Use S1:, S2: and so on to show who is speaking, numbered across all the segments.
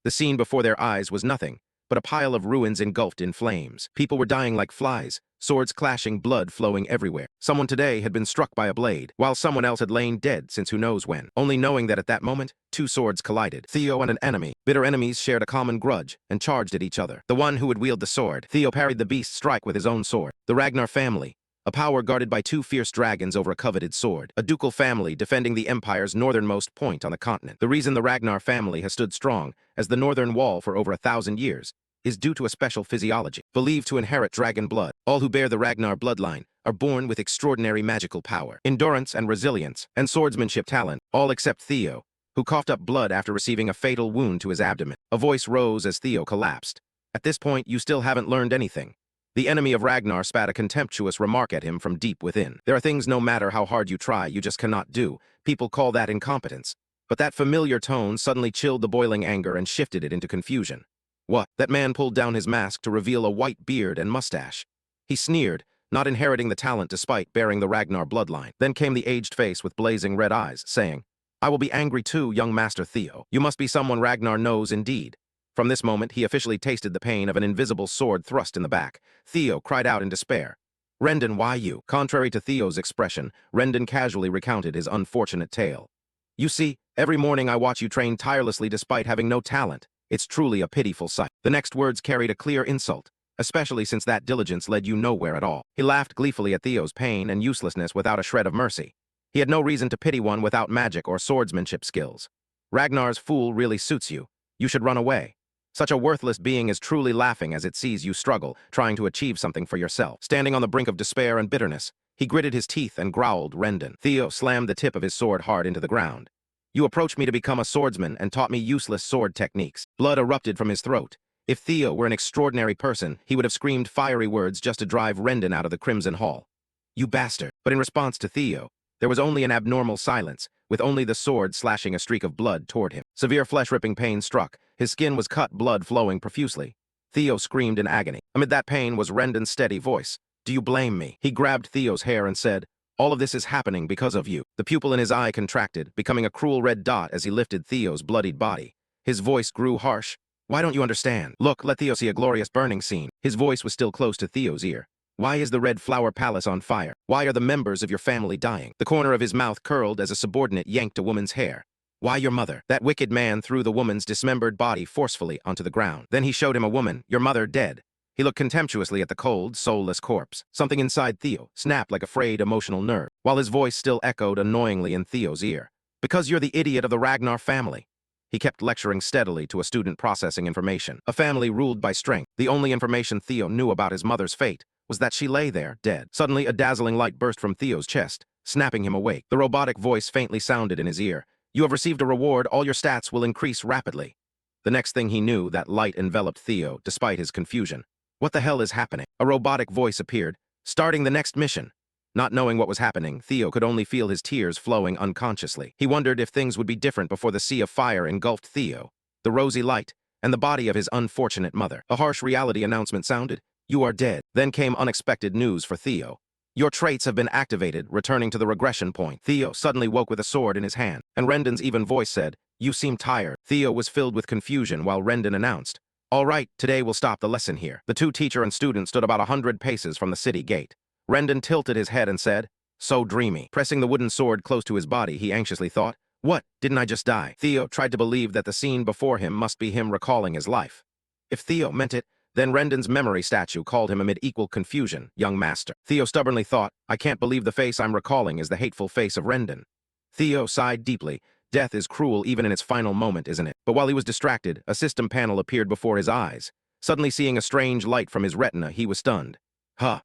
S1: The scene before their eyes was nothing but a pile of ruins engulfed in flames. People were dying like flies, swords clashing, blood flowing everywhere. Someone today had been struck by a blade, while someone else had lain dead since who knows when. Only knowing that at that moment, two swords collided. Theo and an enemy. Bitter enemies shared a common grudge and charged at each other. The one who would wield the sword. Theo parried the beast's strike with his own sword. The Ragnar family. A power guarded by two fierce dragons over a coveted sword. A ducal family defending the Empire's northernmost point on the continent. The reason the Ragnar family has stood strong as the northern wall for over 1,000 years is due to a special physiology. Believed to inherit dragon blood, all who bear the Ragnar bloodline are born with extraordinary magical power, endurance and resilience, and swordsmanship talent, all except Theo, who coughed up blood after receiving a fatal wound to his abdomen. A voice rose as Theo collapsed. At this point, you still haven't learned anything. The enemy of Ragnar spat a contemptuous remark at him from deep within. There are things no matter how hard you try, you just cannot do. People call that incompetence. But that familiar tone suddenly chilled the boiling anger and shifted it into confusion. What? That man pulled down his mask to reveal a white beard and mustache. He sneered, not inheriting the talent despite bearing the Ragnar bloodline. Then came the aged face with blazing red eyes, saying, "I will be angry too, young Master Theo. You must be someone Ragnar knows indeed." From this moment, he officially tasted the pain of an invisible sword thrust in the back. Theo cried out in despair. "Rendon, why you?" Contrary to Theo's expression, Rendon casually recounted his unfortunate tale. "You see, every morning I watch you train tirelessly despite having no talent. It's truly a pitiful sight." The next words carried a clear insult, especially since that diligence led you nowhere at all. He laughed gleefully at Theo's pain and uselessness without a shred of mercy. He had no reason to pity one without magic or swordsmanship skills. "Ragnar's fool really suits you. You should run away. Such a worthless being is truly laughing as it sees you struggle, trying to achieve something for yourself." Standing on the brink of despair and bitterness, he gritted his teeth and growled, "Rendon." Theo slammed the tip of his sword hard into the ground. "You approached me to become a swordsman and taught me useless sword techniques." Blood erupted from his throat. If Theo were an extraordinary person, he would have screamed fiery words just to drive Rendon out of the Crimson Hall. "You bastard." But in response to Theo, there was only an abnormal silence, with only the sword slashing a streak of blood toward him. Severe flesh-ripping pain struck. His skin was cut, blood flowing profusely. Theo screamed in agony. Amid that pain was Rendon's steady voice. "Do you blame me?" He grabbed Theo's hair and said, "All of this is happening because of you." The pupil in his eye contracted, becoming a cruel red dot as he lifted Theo's bloodied body. His voice grew harsh. "Why don't you understand? Look, let Theo see a glorious burning scene." His voice was still close to Theo's ear. "Why is the Red Flower Palace on fire? Why are the members of your family dying?" The corner of his mouth curled as a subordinate yanked a woman's hair. "Why your mother?" That wicked man threw the woman's dismembered body forcefully onto the ground. Then he showed him a woman, your mother, dead. He looked contemptuously at the cold, soulless corpse. Something inside Theo snapped like a frayed emotional nerve, while his voice still echoed annoyingly in Theo's ear. "Because you're the idiot of the Ragnar family." He kept lecturing steadily to a student processing information. A family ruled by strength. The only information Theo knew about his mother's fate was that she lay there, dead. Suddenly, a dazzling light burst from Theo's chest, snapping him awake. The robotic voice faintly sounded in his ear. "You have received a reward. All your stats will increase rapidly." The next thing he knew, that light enveloped Theo, despite his confusion. What the hell is happening? A robotic voice appeared. "Starting the next mission." Not knowing what was happening, Theo could only feel his tears flowing unconsciously. He wondered if things would be different before the sea of fire engulfed Theo, the rosy light, and the body of his unfortunate mother. A harsh reality announcement sounded. "You are dead." Then came unexpected news for Theo. "Your traits have been activated, returning to the regression point." Theo suddenly woke with a sword in his hand, and Rendon's even voice said, "You seem tired." Theo was filled with confusion while Rendon announced, "All right, today we'll stop the lesson here." The two teacher and student stood about 100 paces from the city gate. Rendon tilted his head and said, "So dreamy." Pressing the wooden sword close to his body, he anxiously thought, "What? Didn't I just die?" Theo tried to believe that the scene before him must be him recalling his life. If Theo meant it, then Rendon's memory statue called him amid equal confusion, "Young master." Theo stubbornly thought, "I can't believe the face I'm recalling is the hateful face of Rendon." Theo sighed deeply. Death is cruel even in its final moment, isn't it? But while he was distracted, a system panel appeared before his eyes. Suddenly seeing a strange light from his retina, he was stunned.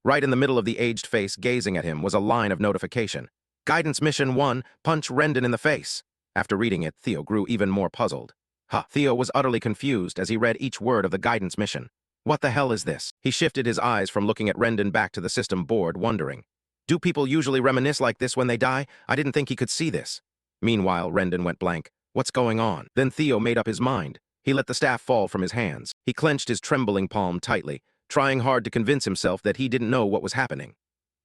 S1: Right in the middle of the aged face gazing at him was a line of notification. "Guidance Mission 1, punch Rendon in the face." After reading it, Theo grew even more puzzled. Theo was utterly confused as he read each word of the guidance mission. What the hell is this? He shifted his eyes from looking at Rendon back to the system board, wondering. Do people usually reminisce like this when they die? I didn't think he could see this. Meanwhile, Rendon went blank. What's going on? Then Theo made up his mind. He let the staff fall from his hands. He clenched his trembling palm tightly, trying hard to convince himself that he didn't know what was happening.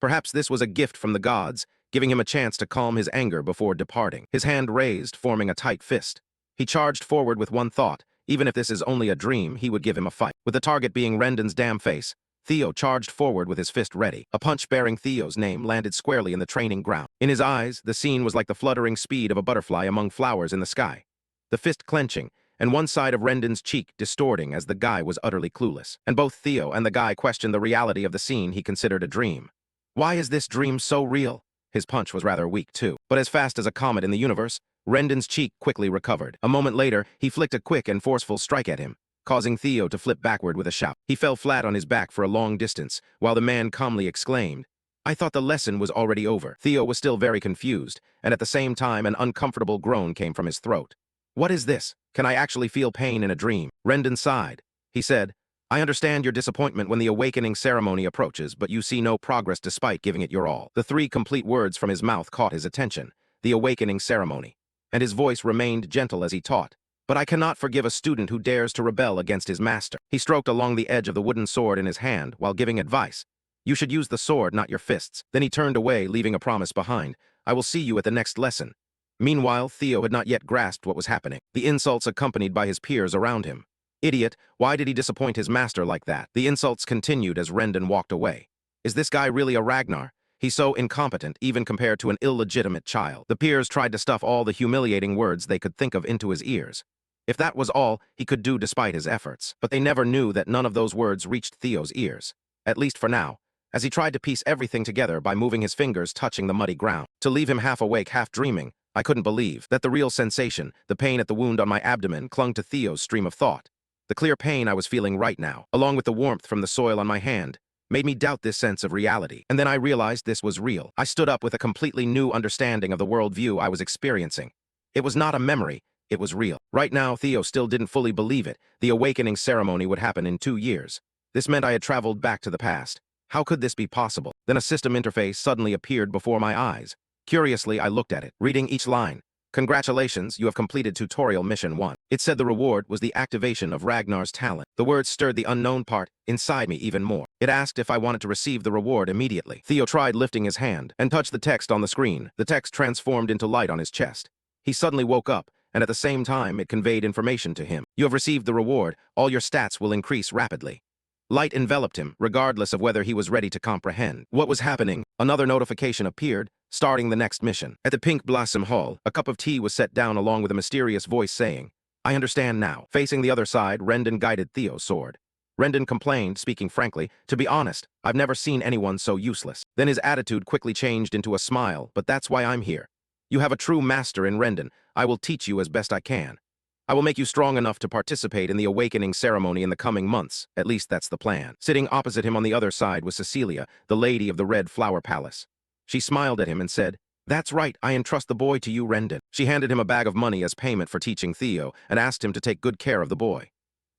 S1: Perhaps this was a gift from the gods, giving him a chance to calm his anger before departing. His hand raised, forming a tight fist. He charged forward with one thought, Even if this is only a dream, he would give him a fight. With the target being Rendon's damn face, Theo charged forward with his fist ready. A punch bearing Theo's name landed squarely in the training ground. In his eyes, the scene was like the fluttering speed of a butterfly among flowers in the sky. The fist clenching, and one side of Rendon's cheek distorting as the guy was utterly clueless. And both Theo and the guy questioned the reality of the scene he considered a dream. Why is this dream so real? His punch was rather weak too. But as fast as a comet in the universe, Rendon's cheek quickly recovered. A moment later, he flicked a quick and forceful strike at him, causing Theo to flip backward with a shout. He fell flat on his back for a long distance, while the man calmly exclaimed, "I thought the lesson was already over." Theo was still very confused, and at the same time an uncomfortable groan came from his throat. "What is this? Can I actually feel pain in a dream?" Rendon sighed. He said, "I understand your disappointment when the awakening ceremony approaches, but you see no progress despite giving it your all." The three complete words from his mouth caught his attention. The awakening ceremony. And his voice remained gentle as he taught. "But I cannot forgive a student who dares to rebel against his master." He stroked along the edge of the wooden sword in his hand while giving advice. "You should use the sword, not your fists." Then he turned away, leaving a promise behind. "I will see you at the next lesson." Meanwhile, Theo had not yet grasped what was happening. The insults accompanied by his peers around him. "Idiot, why did he disappoint his master like that?" The insults continued as Rendon walked away. "Is this guy really a Ragnar? He's so incompetent, even compared to an illegitimate child." The peers tried to stuff all the humiliating words they could think of into his ears. If that was all he could do despite his efforts. But they never knew that none of those words reached Theo's ears. At least for now, as he tried to piece everything together by moving his fingers touching the muddy ground. To leave him half awake, half dreaming, I couldn't believe that the real sensation, the pain at the wound on my abdomen, clung to Theo's stream of thought. The clear pain I was feeling right now, along with the warmth from the soil on my hand, made me doubt this sense of reality. And then I realized this was real. I stood up with a completely new understanding of the worldview I was experiencing. It was not a memory, it was real. Right now, Theo still didn't fully believe it. The awakening ceremony would happen in 2 years. This meant I had traveled back to the past. How could this be possible? Then a system interface suddenly appeared before my eyes. Curiously, I looked at it, reading each line. "Congratulations, you have completed tutorial mission 1. It said the reward was the activation of Ragnar's talent. The words stirred the unknown part inside me even more. It asked if I wanted to receive the reward immediately. Theo tried lifting his hand and touched the text on the screen. The text transformed into light on his chest. He suddenly woke up, and at the same time it conveyed information to him. "You have received the reward. All your stats will increase rapidly." Light enveloped him, regardless of whether he was ready to comprehend what was happening. Another notification appeared, starting the next mission. At the Pink Blossom Hall, a cup of tea was set down along with a mysterious voice saying, "I understand now." Facing the other side, Rendon guided Theo's sword. Rendon complained, speaking frankly, "To be honest, I've never seen anyone so useless." Then his attitude quickly changed into a smile. "But that's why I'm here. You have a true master in Rendon. I will teach you as best I can. I will make you strong enough to participate in the awakening ceremony in the coming months. At least that's the plan." Sitting opposite him on the other side was Cecilia, the lady of the Red Flower Palace. She smiled at him and said, "That's right, I entrust the boy to you, Rendon." She handed him a bag of money as payment for teaching Theo and asked him to take good care of the boy.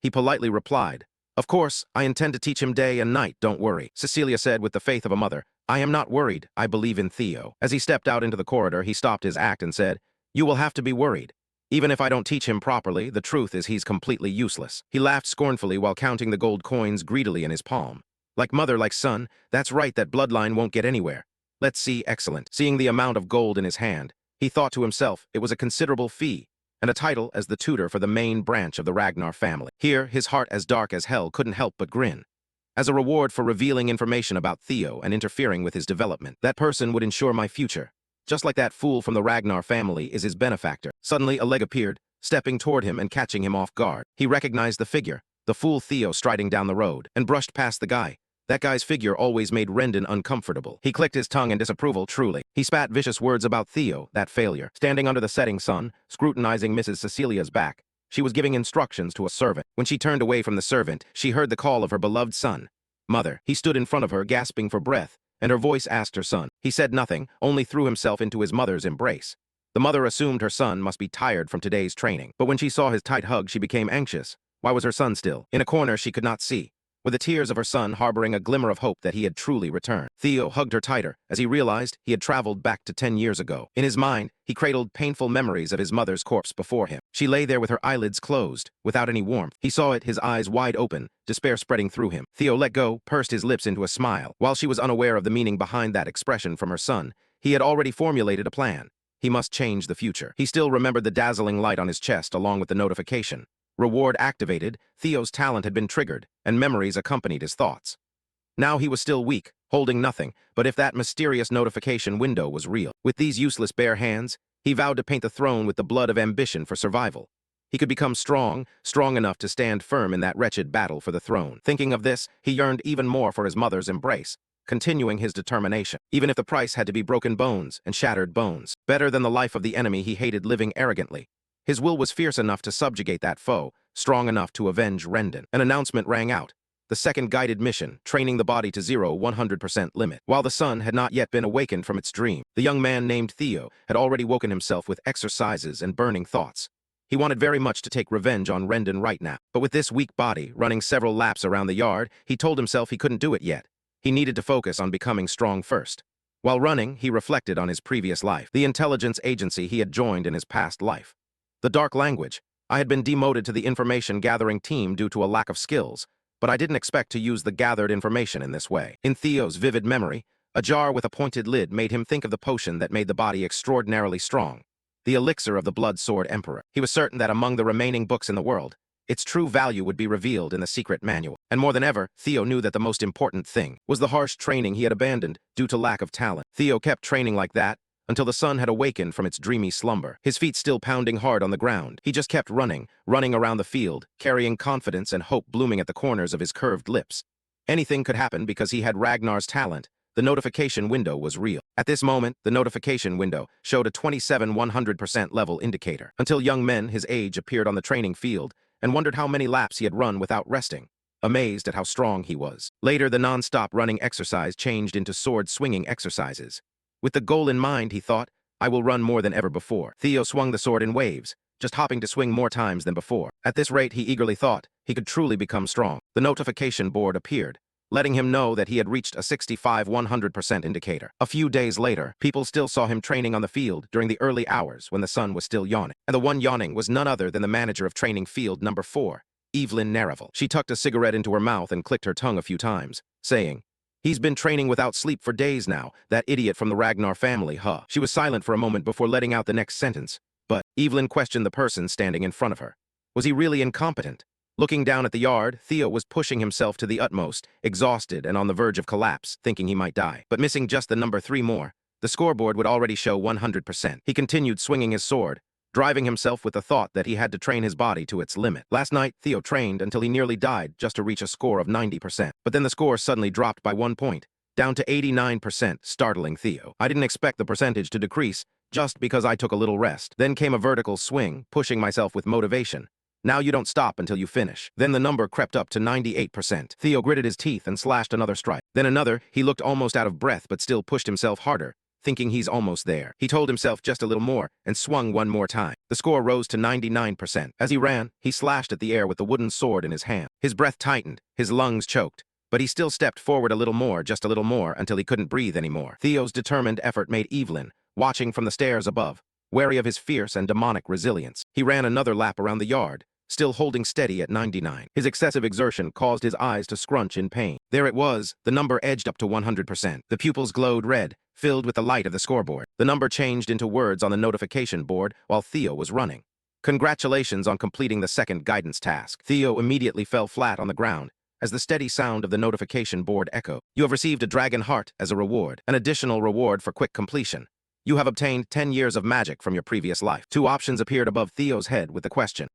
S1: He politely replied, "Of course, I intend to teach him day and night, don't worry." Cecilia said with the faith of a mother, "I am not worried, I believe in Theo." As he stepped out into the corridor, he stopped his act and said, "You will have to be worried. Even if I don't teach him properly, the truth is he's completely useless." He laughed scornfully while counting the gold coins greedily in his palm. "Like mother, like son, that's right, that bloodline won't get anywhere. Let's see, excellent." Seeing the amount of gold in his hand, he thought to himself it was a considerable fee, and a title as the tutor for the main branch of the Ragnar family. Here, his heart as dark as hell couldn't help but grin. As a reward for revealing information about Theo and interfering with his development, that person would ensure my future. Just like that fool from the Ragnar family is his benefactor. Suddenly, a leg appeared, stepping toward him and catching him off guard. He recognized the figure, the fool Theo striding down the road, and brushed past the guy. That guy's figure always made Rendon uncomfortable. He clicked his tongue in disapproval, truly. He spat vicious words about Theo, that failure. Standing under the setting sun, scrutinizing Mrs. Cecilia's back, she was giving instructions to a servant. When she turned away from the servant, she heard the call of her beloved son. "Mother." He stood in front of her, gasping for breath, and her voice asked her son. He said nothing, only threw himself into his mother's embrace. The mother assumed her son must be tired from today's training, but when she saw his tight hug, she became anxious. Why was her son still? In a corner she could not see, with the tears of her son harboring a glimmer of hope that he had truly returned. Theo hugged her tighter, as he realized he had traveled back to 10 years ago. In his mind, he cradled painful memories of his mother's corpse before him. She lay there with her eyelids closed, without any warmth. He saw it, his eyes wide open, despair spreading through him. Theo let go, pursed his lips into a smile. While she was unaware of the meaning behind that expression from her son, he had already formulated a plan. He must change the future. He still remembered the dazzling light on his chest along with the notification. Reward activated, Theo's talent had been triggered, and memories accompanied his thoughts. Now he was still weak, holding nothing, but if that mysterious notification window was real. With these useless bare hands, he vowed to paint the throne with the blood of ambition for survival. He could become strong enough to stand firm in that wretched battle for the throne. Thinking of this, he yearned even more for his mother's embrace, continuing his determination, even if the price had to be broken bones and shattered bones. Better than the life of the enemy he hated living arrogantly. His will was fierce enough to subjugate that foe, strong enough to avenge Rendon. An announcement rang out. The second guided mission, training the body to 100% limit. While the sun had not yet been awakened from its dream, the young man named Theo had already woken himself with exercises and burning thoughts. He wanted very much to take revenge on Rendon right now, but with this weak body running several laps around the yard, he told himself he couldn't do it yet. He needed to focus on becoming strong first. While running, he reflected on his previous life, the intelligence agency he had joined in his past life. The dark language. I had been demoted to the information-gathering team due to a lack of skills, but I didn't expect to use the gathered information in this way. In Theo's vivid memory, a jar with a pointed lid made him think of the potion that made the body extraordinarily strong, the elixir of the Blood Sword Emperor. He was certain that among the remaining books in the world, its true value would be revealed in the secret manual. And more than ever, Theo knew that the most important thing was the harsh training he had abandoned due to lack of talent. Theo kept training like that until the sun had awakened from its dreamy slumber, his feet still pounding hard on the ground. He just kept running around the field, carrying confidence and hope blooming at the corners of his curved lips. Anything could happen because he had Ragnar's talent. The notification window was real. At this moment, the notification window showed a 100% level indicator, until young men his age appeared on the training field and wondered how many laps he had run without resting, amazed at how strong he was. Later, the non-stop running exercise changed into sword-swinging exercises. With the goal in mind, he thought, I will run more than ever before. Theo swung the sword in waves, just hopping to swing more times than before. At this rate, he eagerly thought he could truly become strong. The notification board appeared, letting him know that he had reached a 100% indicator. A few days later, people still saw him training on the field during the early hours when the sun was still yawning. And the one yawning was none other than the manager of training field number 4, Evelyn Naravel. She tucked a cigarette into her mouth and clicked her tongue a few times, saying, He's been training without sleep for days now, that idiot from the Ragnar family, huh? She was silent for a moment before letting out the next sentence, but Evelyn questioned the person standing in front of her. Was he really incompetent? Looking down at the yard, Theo was pushing himself to the utmost, exhausted and on the verge of collapse, thinking he might die. But missing just the number 3 more, the scoreboard would already show 100%. He continued swinging his sword, driving himself with the thought that he had to train his body to its limit. Last night, Theo trained until he nearly died just to reach a score of 90%. But then the score suddenly dropped by 1 point, down to 89%, startling Theo. I didn't expect the percentage to decrease, just because I took a little rest. Then came a vertical swing, pushing myself with motivation. Now you don't stop until you finish. Then the number crept up to 98%. Theo gritted his teeth and slashed another strike. Then another. He looked almost out of breath but still pushed himself harder, thinking he's almost there. He told himself just a little more and swung one more time. The score rose to 99%. As he ran, he slashed at the air with the wooden sword in his hand. His breath tightened, his lungs choked, but he still stepped forward a little more, just a little more, until he couldn't breathe anymore. Theo's determined effort made Evelyn, watching from the stairs above, wary of his fierce and demonic resilience. He ran another lap around the yard, still holding steady at 99. His excessive exertion caused his eyes to scrunch in pain. There it was, the number edged up to 100%. The pupils glowed red, filled with the light of the scoreboard. The number changed into words on the notification board while Theo was running. Congratulations on completing the second guidance task. Theo immediately fell flat on the ground as the steady sound of the notification board echoed. You have received a dragon heart as a reward, an additional reward for quick completion. You have obtained 10 years of magic from your previous life. 2 options appeared above Theo's head with the question.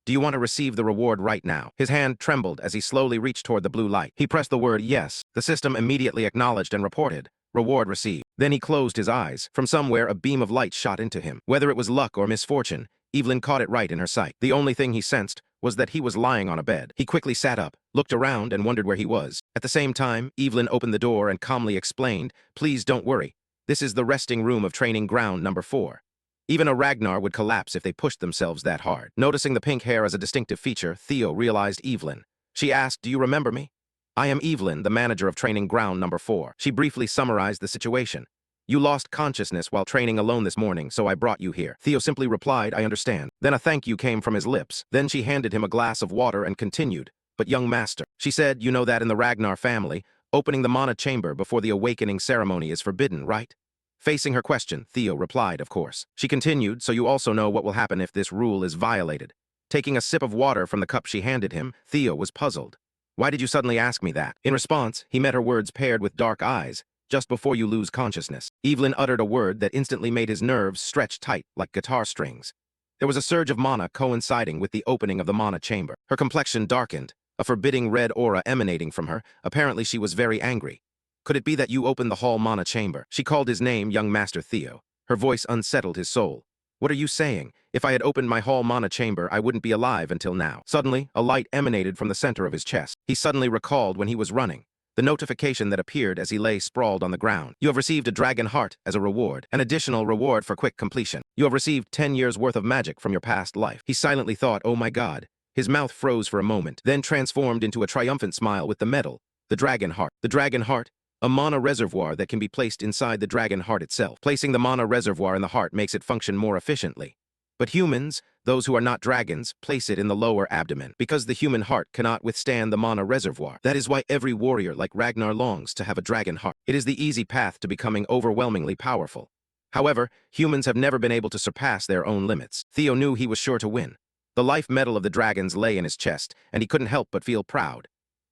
S1: Do you want to receive the reward right now? His hand trembled as he slowly reached toward the blue light. He pressed the word yes. The system immediately acknowledged and reported, reward received. Then he closed his eyes. From somewhere, a beam of light shot into him. Whether it was luck or misfortune, Evelyn caught it right in her sight. The only thing he sensed was that he was lying on a bed. He quickly sat up, looked around, and wondered where he was. At the same time, Evelyn opened the door and calmly explained, Please don't worry. This is the resting room of training ground number 4. Even a Ragnar would collapse if they pushed themselves that hard. Noticing the pink hair as a distinctive feature, Theo realized Evelyn. She asked, Do you remember me? I am Evelyn, the manager of training ground number 4. She briefly summarized the situation. You lost consciousness while training alone this morning, so I brought you here. Theo simply replied, I understand. Then a thank you came from his lips. Then she handed him a glass of water and continued, But young master, she said, you know that in the Ragnar family, opening the mana chamber before the awakening ceremony is forbidden, right? Facing her question, Theo replied, of course. She continued, so you also know what will happen if this rule is violated. Taking a sip of water from the cup she handed him, Theo was puzzled. Why did you suddenly ask me that? In response, he met her words paired with dark eyes. Just before you lose consciousness. Evelyn uttered a word that instantly made his nerves stretch tight like guitar strings. There was a surge of mana coinciding with the opening of the mana chamber. Her complexion darkened, a forbidding red aura emanating from her. Apparently she was very angry. Could it be that you opened the hall mana chamber? She called his name, young Master Theo. Her voice unsettled his soul. What are you saying? If I had opened my hall mana chamber, I wouldn't be alive until now. Suddenly, a light emanated from the center of his chest. He suddenly recalled when he was running. The notification that appeared as he lay sprawled on the ground. You have received a dragon heart as a reward, an additional reward for quick completion. You have received 10 years worth of magic from your past life. He silently thought, oh my god. His mouth froze for a moment, then transformed into a triumphant smile with the medal, the dragon heart. The dragon heart, a mana reservoir that can be placed inside the dragon heart itself. Placing the mana reservoir in the heart makes it function more efficiently. But humans, those who are not dragons, place it in the lower abdomen, because the human heart cannot withstand the mana reservoir. That is why every warrior like Ragnar longs to have a dragon heart. It is the easy path to becoming overwhelmingly powerful. However, humans have never been able to surpass their own limits. Theo knew he was sure to win. The life medal of the dragons lay in his chest, and he couldn't help but feel proud.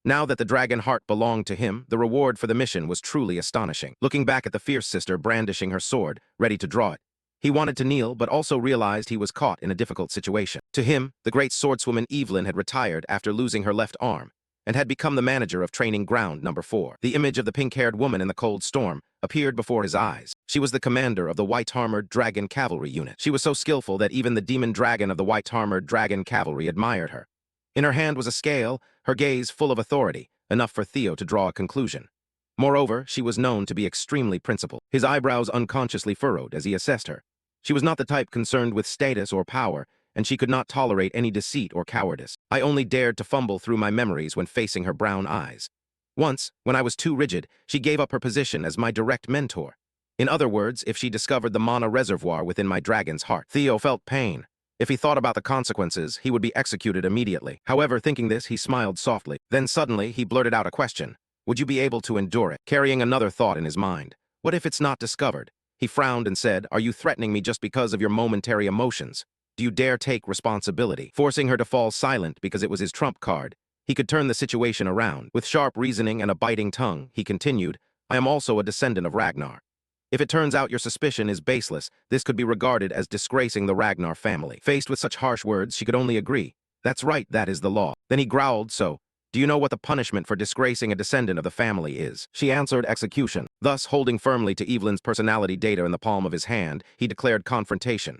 S1: Now that the dragon heart belonged to him, the reward for the mission was truly astonishing. Looking back at the fierce sister brandishing her sword, ready to draw it, he wanted to kneel, but also realized he was caught in a difficult situation. To him, the great swordswoman Evelyn had retired after losing her left arm, and had become the manager of Training Ground Number 4. The image of the pink-haired woman in the cold storm appeared before his eyes. She was the commander of the white-armored dragon cavalry unit. She was so skillful that even the demon dragon of the white-armored dragon cavalry admired her. In her hand was a scale, her gaze full of authority, enough for Theo to draw a conclusion. Moreover, she was known to be extremely principled. His eyebrows unconsciously furrowed as he assessed her. She was not the type concerned with status or power, and she could not tolerate any deceit or cowardice. I only dared to fumble through my memories when facing her brown eyes. Once, when I was too rigid, she gave up her position as my direct mentor. In other words, if she discovered the mana reservoir within my dragon's heart. Theo felt pain. If he thought about the consequences, he would be executed immediately. However, thinking this, he smiled softly. Then suddenly, he blurted out a question. Would you be able to endure it? Carrying another thought in his mind. What if it's not discovered? He frowned and said, are you threatening me just because of your momentary emotions? Do you dare take responsibility? Forcing her to fall silent because it was his trump card, he could turn the situation around. With sharp reasoning and a biting tongue, he continued, I am also a descendant of Ragnar. If it turns out your suspicion is baseless, this could be regarded as disgracing the Ragnar family. Faced with such harsh words, she could only agree. That's right, that is the law. Then he growled, so, do you know what the punishment for disgracing a descendant of the family is? She answered, execution. Thus, holding firmly to Evelyn's personality data in the palm of his hand, he declared confrontation.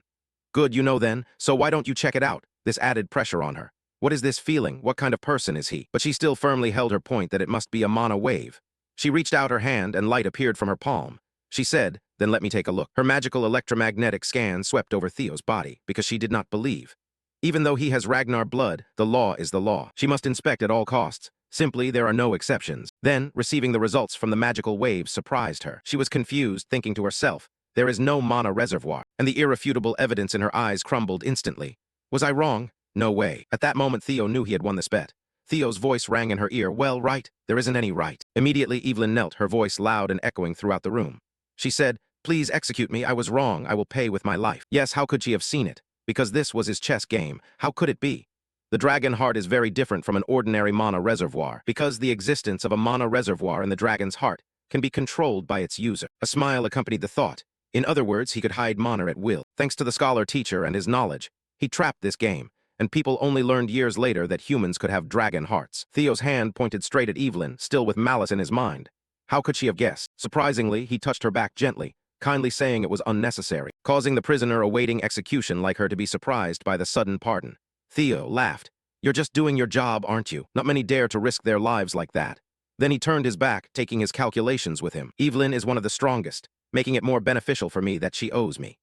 S1: Good, you know then, so why don't you check it out? This added pressure on her. What is this feeling? What kind of person is he? But she still firmly held her point that it must be a mana wave. She reached out her hand and light appeared from her palm. She said, then let me take a look. Her magical electromagnetic scan swept over Theo's body because she did not believe. Even though he has Ragnar blood, the law is the law. She must inspect at all costs. Simply, there are no exceptions. Then, receiving the results from the magical waves surprised her. She was confused, thinking to herself, there is no mana reservoir, and the irrefutable evidence in her eyes crumbled instantly. Was I wrong? No way. At that moment, Theo knew he had won this bet. Theo's voice rang in her ear, well, right, there isn't any right. Immediately, Evelyn knelt, her voice loud and echoing throughout the room. She said, please execute me, I was wrong, I will pay with my life. Yes, how could she have seen it? Because this was his chess game. How could it be? The dragon heart is very different from an ordinary mana reservoir, because the existence of a mana reservoir in the dragon's heart can be controlled by its user. A smile accompanied the thought. In other words, he could hide mana at will. Thanks to the scholar teacher and his knowledge, he trapped this game, and people only learned years later that humans could have dragon hearts. Theo's hand pointed straight at Evelyn, still with malice in his mind. How could she have guessed? Surprisingly, he touched her back gently, kindly saying it was unnecessary, causing the prisoner awaiting execution like her to be surprised by the sudden pardon. Theo laughed. You're just doing your job, aren't you? Not many dare to risk their lives like that. Then he turned his back, taking his calculations with him. Evelyn is one of the strongest, making it more beneficial for me that she owes me.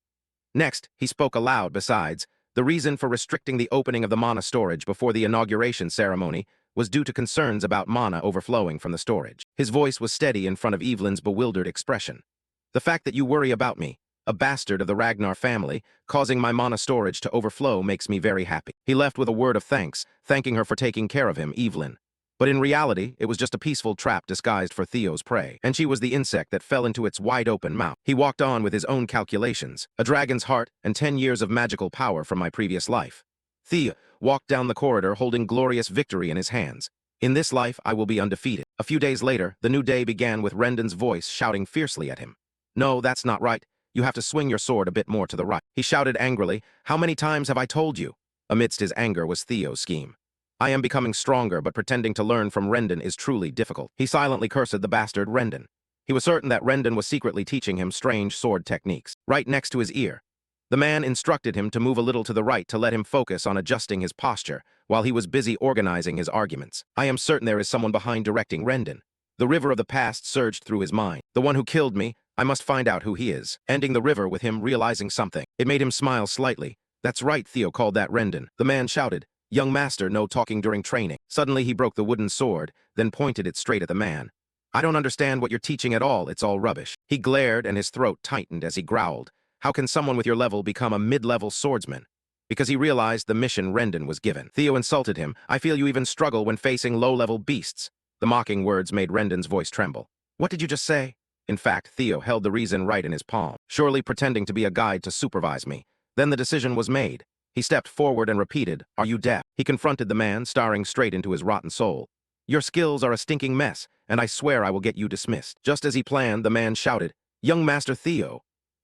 S1: Next, he spoke aloud. Besides, the reason for restricting the opening of the mana storage before the inauguration ceremony was due to concerns about mana overflowing from the storage. His voice was steady in front of Evelyn's bewildered expression. The fact that you worry about me, a bastard of the Ragnar family, causing my mana storage to overflow makes me very happy. He left with a word of thanks, thanking her for taking care of him, Evelyn. But in reality, it was just a peaceful trap disguised for Theo's prey, and she was the insect that fell into its wide-open mouth. He walked on with his own calculations, a dragon's heart and 10 years of magical power from my previous life. Theo walked down the corridor holding glorious victory in his hands. In this life, I will be undefeated. A few days later, the new day began with Rendon's voice shouting fiercely at him. No, that's not right. You have to swing your sword a bit more to the right. He shouted angrily, how many times have I told you? Amidst his anger was Theo's scheme. I am becoming stronger, but pretending to learn from Rendon is truly difficult. He silently cursed the bastard Rendon. He was certain that Rendon was secretly teaching him strange sword techniques. Right next to his ear, the man instructed him to move a little to the right to let him focus on adjusting his posture, while he was busy organizing his arguments. I am certain there is someone behind directing Rendon. The river of the past surged through his mind. The one who killed me, I must find out who he is. Ending the river with him realizing something. It made him smile slightly. That's right, Theo called that Rendon. The man shouted, young master, no talking during training. Suddenly he broke the wooden sword, then pointed it straight at the man. I don't understand what you're teaching at all, it's all rubbish. He glared and his throat tightened as he growled. How can someone with your level become a mid-level swordsman? Because he realized the mission Rendon was given. Theo insulted him. I feel you even struggle when facing low-level beasts. The mocking words made Rendon's voice tremble. What did you just say? In fact, Theo held the reason right in his palm, surely pretending to be a guide to supervise me. Then the decision was made. He stepped forward and repeated, are you deaf? He confronted the man, staring straight into his rotten soul. Your skills are a stinking mess, and I swear I will get you dismissed. Just as he planned, the man shouted, young Master Theo.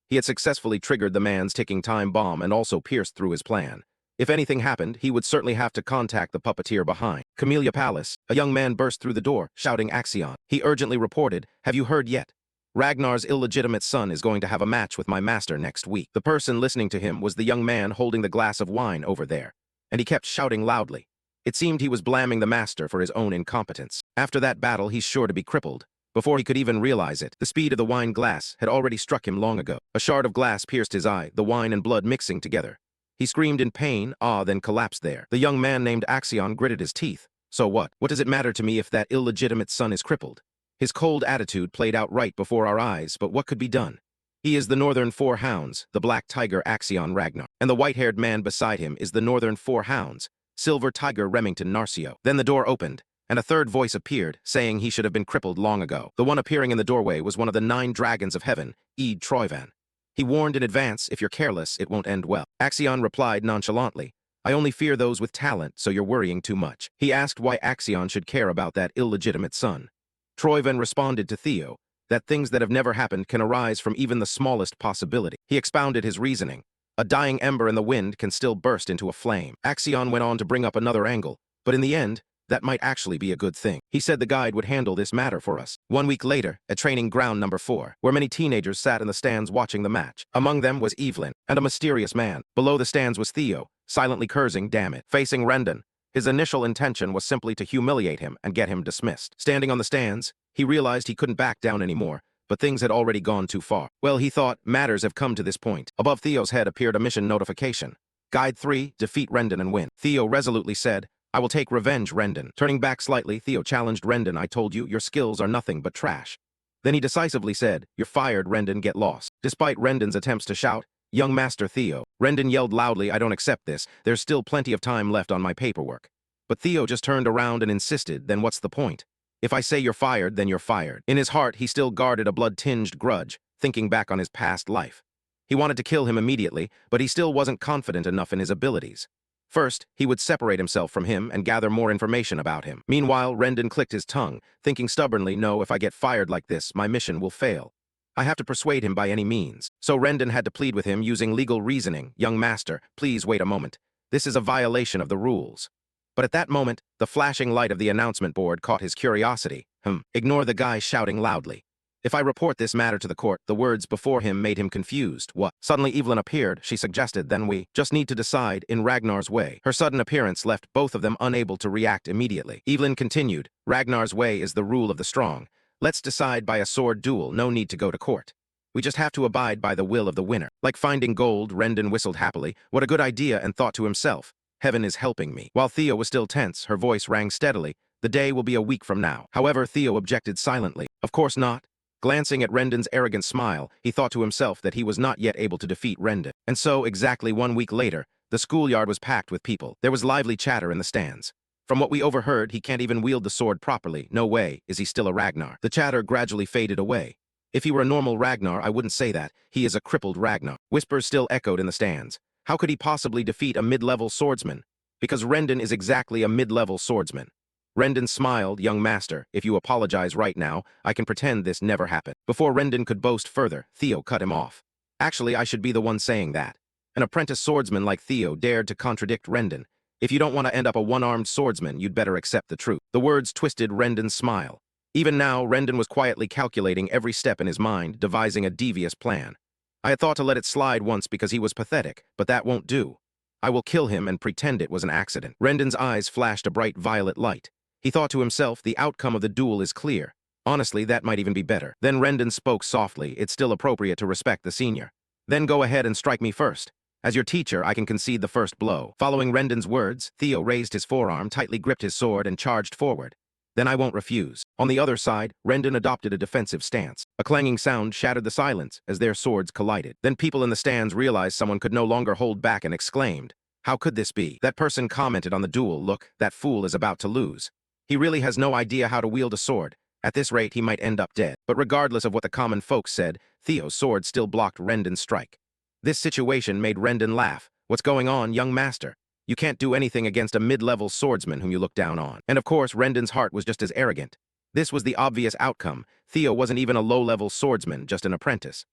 S1: He had successfully triggered the man's ticking time bomb and also pierced through his plan. If anything happened, he would certainly have to contact the puppeteer behind. Camellia Palace, a young man burst through the door, shouting Axion. He urgently reported, have you heard yet? Ragnar's illegitimate son is going to have a match with my master next week. The person listening to him was the young man holding the glass of wine over there, and he kept shouting loudly. It seemed he was blaming the master for his own incompetence. After that battle, he's sure to be crippled. Before he could even realize it, the speed of the wine glass had already struck him long ago. A shard of glass pierced his eye, the wine and blood mixing together. He screamed in pain, then collapsed there. The young man named Axion gritted his teeth. So what? What does it matter to me if that illegitimate son is crippled? His cold attitude played out right before our eyes, but what could be done? He is the Northern Four Hounds, the Black Tiger Axion Ragnar, and the white-haired man beside him is the Northern Four Hounds, Silver Tiger Remington Narcio. Then the door opened, and a third voice appeared, saying he should have been crippled long ago. The one appearing in the doorway was one of the 9 dragons of heaven, Eid Troivan. He warned in advance, if you're careless, it won't end well. Axion replied nonchalantly, I only fear those with talent, so you're worrying too much. He asked why Axion should care about that illegitimate son. Troivan responded to Theo, that things that have never happened can arise from even the smallest possibility. He expounded his reasoning. A dying ember in the wind can still burst into a flame. Axion went on to bring up another angle, but in the end, that might actually be a good thing. He said the guide would handle this matter for us. 1 week later, at training ground number 4, where many teenagers sat in the stands watching the match. Among them was Evelyn, and a mysterious man. Below the stands was Theo, silently cursing, damn it, facing Rendon. His initial intention was simply to humiliate him and get him dismissed. Standing on the stands, he realized he couldn't back down anymore, but things had already gone too far. Well, he thought, matters have come to this point. Above Theo's head appeared a mission notification. Guide 3, defeat Rendon and win. Theo resolutely said, I will take revenge, Rendon. Turning back slightly, Theo challenged Rendon, I told you, your skills are nothing but trash. Then he decisively said, you're fired, Rendon, get lost. Despite Rendon's attempts to shout, young Master Theo, Rendon yelled loudly, I don't accept this, there's still plenty of time left on my paperwork. But Theo just turned around and insisted, then what's the point? If I say you're fired, then you're fired. In his heart, he still guarded a blood-tinged grudge, thinking back on his past life. He wanted to kill him immediately, but he still wasn't confident enough in his abilities. First, he would separate himself from him and gather more information about him. Meanwhile, Rendon clicked his tongue, thinking stubbornly, no, if I get fired like this, my mission will fail. I have to persuade him by any means. So Rendon had to plead with him using legal reasoning. Young master, please wait a moment. This is a violation of the rules. But at that moment, the flashing light of the announcement board caught his curiosity. Ignore the guy shouting loudly. If I report this matter to the court, the words before him made him confused. What? Suddenly Evelyn appeared, she suggested, then we just need to decide in Ragnar's way. Her sudden appearance left both of them unable to react immediately. Evelyn continued, Ragnar's way is the rule of the strong. Let's decide by a sword duel, no need to go to court. We just have to abide by the will of the winner. Like finding gold, Rendon whistled happily. What a good idea, and thought to himself, heaven is helping me. While Theo was still tense, her voice rang steadily. The day will be a week from now. However, Theo objected silently. Of course not. Glancing at Rendon's arrogant smile, he thought to himself that he was not yet able to defeat Rendon. And so, exactly 1 week later, the schoolyard was packed with people. There was lively chatter in the stands. From what we overheard, he can't even wield the sword properly. No way is he still a Ragnar. The chatter gradually faded away. If he were a normal Ragnar, I wouldn't say that. He is a crippled Ragnar. Whispers still echoed in the stands. How could he possibly defeat a mid-level swordsman? Because Rendon is exactly a mid-level swordsman. Rendon smiled. Young master, if you apologize right now, I can pretend this never happened. Before Rendon could boast further, Theo cut him off. Actually, I should be the one saying that. An apprentice swordsman like Theo dared to contradict Rendon. If you don't want to end up a one-armed swordsman, you'd better accept the truth. The words twisted Rendon's smile. Even now, Rendon was quietly calculating every step in his mind, devising a devious plan. I had thought to let it slide once because he was pathetic, but that won't do. I will kill him and pretend it was an accident. Rendon's eyes flashed a bright violet light. He thought to himself, the outcome of the duel is clear. Honestly, that might even be better. Then Rendon spoke softly. It's still appropriate to respect the senior. Then go ahead and strike me first. As your teacher, I can concede the first blow. Following Rendon's words, Theo raised his forearm, tightly gripped his sword, and charged forward. Then I won't refuse. On the other side, Rendon adopted a defensive stance. A clanging sound shattered the silence as their swords collided. Then people in the stands realized someone could no longer hold back and exclaimed, "How could this be?" That person commented on the duel, "Look, that fool is about to lose. He really has no idea how to wield a sword. At this rate, he might end up dead." But regardless of what the common folks said, Theo's sword still blocked Rendon's strike. This situation made Rendon laugh. "What's going on, young master? You can't do anything against a mid-level swordsman whom you look down on." And of course, Rendon's heart was just as arrogant. This was the obvious outcome. Theo wasn't even a low-level swordsman, just an apprentice.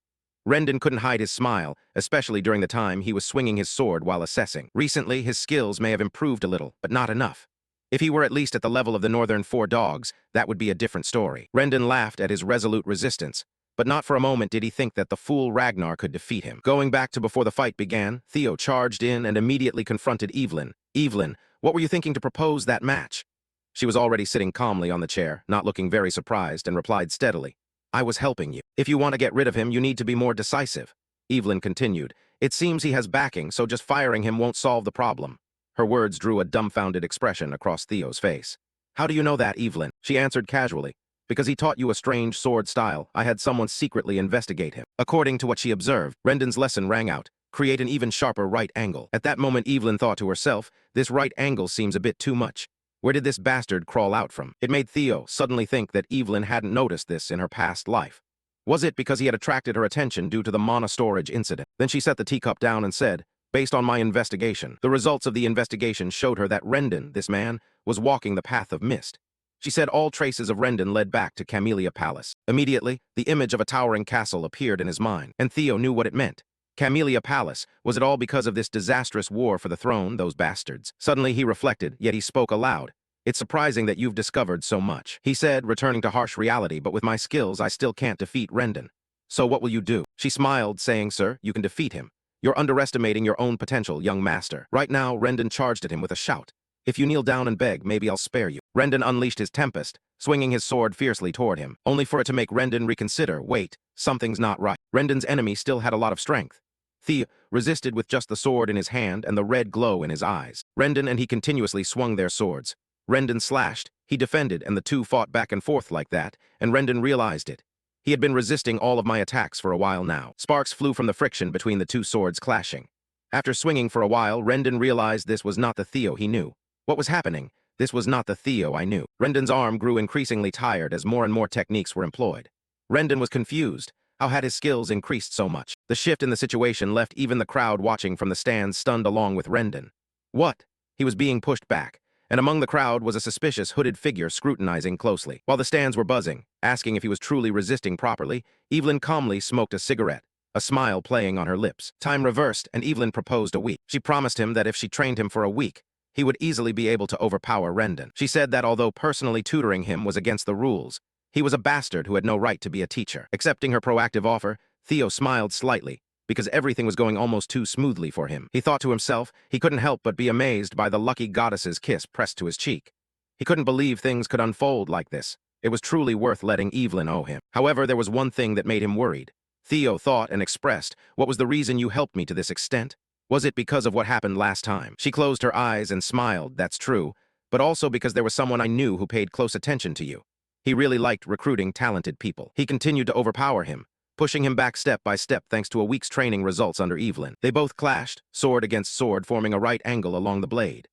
S1: Rendon couldn't hide his smile, especially during the time he was swinging his sword while assessing. Recently, his skills may have improved a little, but not enough. If he were at least at the level of the Northern Four Dogs, that would be a different story. Rendon laughed at his resolute resistance, but not for a moment did he think that the fool Ragnar could defeat him. Going back to before the fight began, Theo charged in and immediately confronted Evelyn. "Evelyn, what were you thinking to propose that match?" She was already sitting calmly on the chair, not looking very surprised, and replied steadily, "I was helping you. If you want to get rid of him, you need to be more decisive." Evelyn continued, "It seems he has backing, so just firing him won't solve the problem." Her words drew a dumbfounded expression across Theo's face. "How do you know that, Evelyn?" She answered casually, "Because he taught you a strange sword style. I had someone secretly investigate him." According to what she observed, Rendon's lesson rang out, "Create an even sharper right angle." At that moment, Evelyn thought to herself, "This right angle seems a bit too much. Where did this bastard crawl out from?" It made Theo suddenly think that Evelyn hadn't noticed this in her past life. Was it because he had attracted her attention due to the mono-storage incident? Then she set the teacup down and said, "Based on my investigation, the results of the investigation showed her that Rendon, this man, was walking the path of mist." She said all traces of Rendon led back to Camellia Palace. Immediately, the image of a towering castle appeared in his mind, and Theo knew what it meant. Camellia Palace, was it all because of this disastrous war for the throne, those bastards? Suddenly he reflected, yet he spoke aloud. "It's surprising that you've discovered so much," he said, returning to harsh reality, "but with my skills I still can't defeat Rendon. So what will you do?" She smiled, saying, "Sir, you can defeat him. You're underestimating your own potential, young master." Right now, Rendon charged at him with a shout. "If you kneel down and beg, maybe I'll spare you." Rendon unleashed his tempest, swinging his sword fiercely toward him, only for it to make Rendon reconsider. Wait, something's not right. Rendon's enemy still had a lot of strength. Theo resisted with just the sword in his hand and the red glow in his eyes. Rendon and he continuously swung their swords. Rendon slashed, he defended, and the two fought back and forth like that, and Rendon realized it. He had been resisting all of my attacks for a while now. Sparks flew from the friction between the two swords clashing. After swinging for a while, Rendon realized this was not the Theo he knew. What was happening? This was not the Theo I knew. Rendon's arm grew increasingly tired as more and more techniques were employed. Rendon was confused. How had his skills increased so much? The shift in the situation left even the crowd watching from the stands stunned along with Rendon. What? He was being pushed back, and among the crowd was a suspicious hooded figure scrutinizing closely. While the stands were buzzing, asking if he was truly resisting properly, Evelyn calmly smoked a cigarette, a smile playing on her lips. Time reversed, and Evelyn proposed a week. She promised him that if she trained him for a week, he would easily be able to overpower Rendon. She said that although personally tutoring him was against the rules, he was a bastard who had no right to be a teacher. Accepting her proactive offer, Theo smiled slightly, because everything was going almost too smoothly for him. He thought to himself he couldn't help but be amazed by the lucky goddess's kiss pressed to his cheek. He couldn't believe things could unfold like this. It was truly worth letting Evelyn owe him. However, there was one thing that made him worried. Theo thought and expressed, "What was the reason you helped me to this extent? Was it because of what happened last time?" She closed her eyes and smiled. "That's true, but also because there was someone I knew who paid close attention to you. He really liked recruiting talented people." He continued to overpower him, pushing him back step by step thanks to a week's training results under Evelyn. They both clashed, sword against sword, forming a right angle along the blade.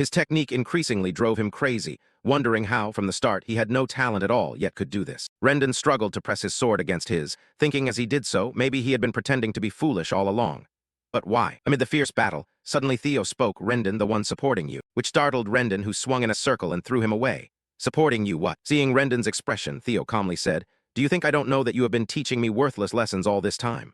S1: His technique increasingly drove him crazy, wondering how, from the start, he had no talent at all, yet could do this. Rendon struggled to press his sword against his, thinking as he did so, maybe he had been pretending to be foolish all along. But why? Amid the fierce battle, suddenly Theo spoke, "Rendon, the one supporting you," which startled Rendon, who swung in a circle and threw him away. "Supporting you what?" Seeing Rendon's expression, Theo calmly said, "Do you think I don't know that you have been teaching me worthless lessons all this time?"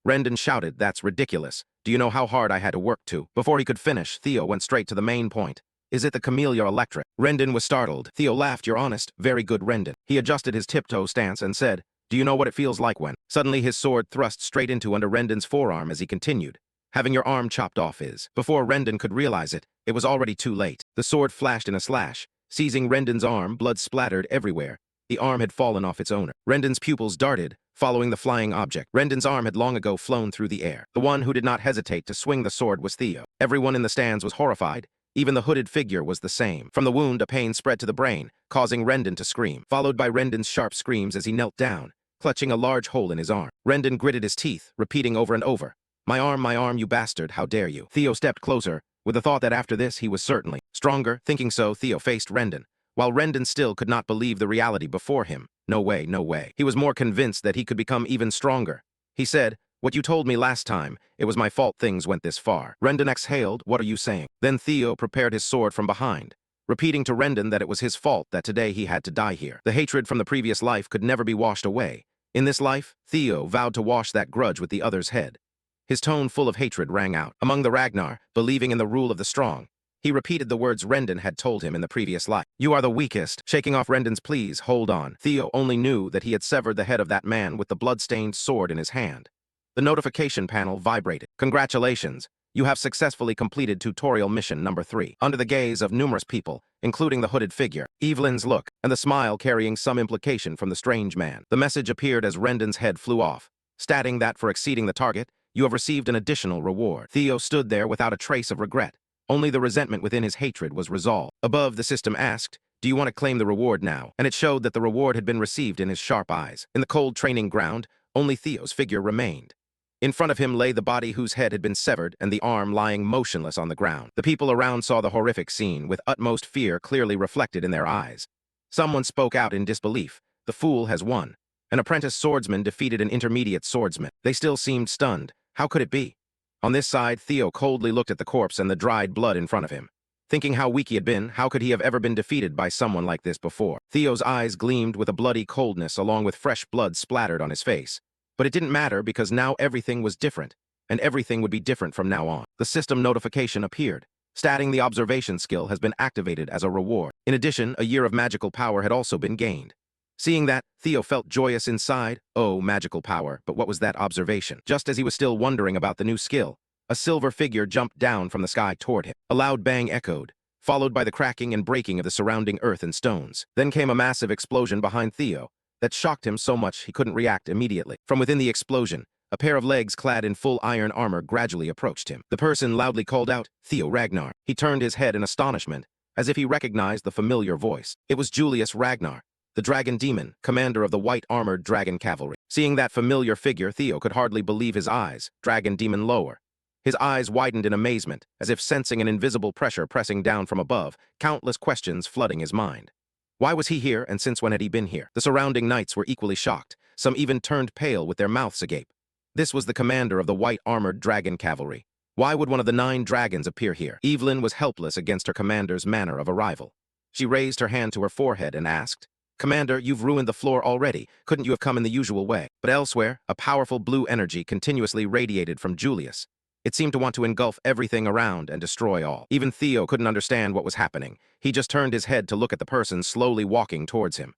S1: Rendon shouted, "That's ridiculous. Do you know how hard I had to work to?" Before he could finish, Theo went straight to the main point. "Is it the Camellia Electric?" Rendon was startled. Theo laughed. "You're honest. Very good, Rendon." He adjusted his tiptoe stance and said, "Do you know what it feels like when—" Suddenly his sword thrust straight into under Rendon's forearm as he continued. "Having your arm chopped off is—" Before Rendon could realize it, it was already too late. The sword flashed in a slash, seizing Rendon's arm. Blood splattered everywhere. The arm had fallen off its owner. Rendon's pupils darted, following the flying object. Rendon's arm had long ago flown through the air. The one who did not hesitate to swing the sword was Theo. Everyone in the stands was horrified. Even the hooded figure was the same. From the wound, a pain spread to the brain, causing Rendon to scream, followed by Rendon's sharp screams as he knelt down, clutching a large hole in his arm. Rendon gritted his teeth, repeating over and over, my arm, you bastard, how dare you." Theo stepped closer, with the thought that after this he was certainly stronger. Thinking so, Theo faced Rendon, while Rendon still could not believe the reality before him. No way, no way. He was more convinced that he could become even stronger. He said, "What you told me last time, it was my fault things went this far." Rendon exhaled, "What are you saying?" Then Theo prepared his sword from behind, repeating to Rendon that it was his fault that today he had to die here. The hatred from the previous life could never be washed away. In this life, Theo vowed to wash that grudge with the other's head. His tone full of hatred rang out. Among the Ragnar, believing in the rule of the strong, he repeated the words Rendon had told him in the previous life. "You are the weakest." Shaking off Rendon's "Please, hold on." Theo only knew that he had severed the head of that man with the blood-stained sword in his hand. The notification panel vibrated. "Congratulations. You have successfully completed tutorial mission number 3. Under the gaze of numerous people, including the hooded figure, Evelyn's look, and the smile carrying some implication from the strange man, the message appeared as Rendon's head flew off, stating that for exceeding the target, you have received an additional reward. Theo stood there without a trace of regret. Only the resentment within his hatred was resolved. Above, the system asked, "Do you want to claim the reward now?" And it showed that the reward had been received in his sharp eyes. In the cold training ground, only Theo's figure remained. In front of him lay the body whose head had been severed and the arm lying motionless on the ground. The people around saw the horrific scene with utmost fear clearly reflected in their eyes. Someone spoke out in disbelief. "The fool has won. An apprentice swordsman defeated an intermediate swordsman." They still seemed stunned. How could it be? On this side, Theo coldly looked at the corpse and the dried blood in front of him. Thinking how weak he had been, how could he have ever been defeated by someone like this before? Theo's eyes gleamed with a bloody coldness along with fresh blood splattered on his face. But it didn't matter because now everything was different, and everything would be different from now on. The system notification appeared, stating the observation skill has been activated as a reward. In addition, a year of magical power had also been gained. Seeing that, Theo felt joyous inside. Oh, magical power, but what was that observation? Just as he was still wondering about the new skill, a silver figure jumped down from the sky toward him. A loud bang echoed, followed by the cracking and breaking of the surrounding earth and stones. Then came a massive explosion behind Theo that shocked him so much he couldn't react immediately. From within the explosion, a pair of legs clad in full iron armor gradually approached him. The person loudly called out, "Theo Ragnar." He turned his head in astonishment, as if he recognized the familiar voice. It was Julius Ragnar, the dragon demon, commander of the white-armored dragon cavalry. Seeing that familiar figure, Theo could hardly believe his eyes. Dragon demon lower. His eyes widened in amazement, as if sensing an invisible pressure pressing down from above, countless questions flooding his mind. Why was he here, and since when had he been here? The surrounding knights were equally shocked. Some even turned pale with their mouths agape. This was the commander of the white-armored dragon cavalry. Why would one of the 9 dragons appear here? Evelyn was helpless against her commander's manner of arrival. She raised her hand to her forehead and asked, "Commander, you've ruined the floor already. Couldn't you have come in the usual way?" But elsewhere, a powerful blue energy continuously radiated from Julius. It seemed to want to engulf everything around and destroy all. Even Theo couldn't understand what was happening. He just turned his head to look at the person slowly walking towards him.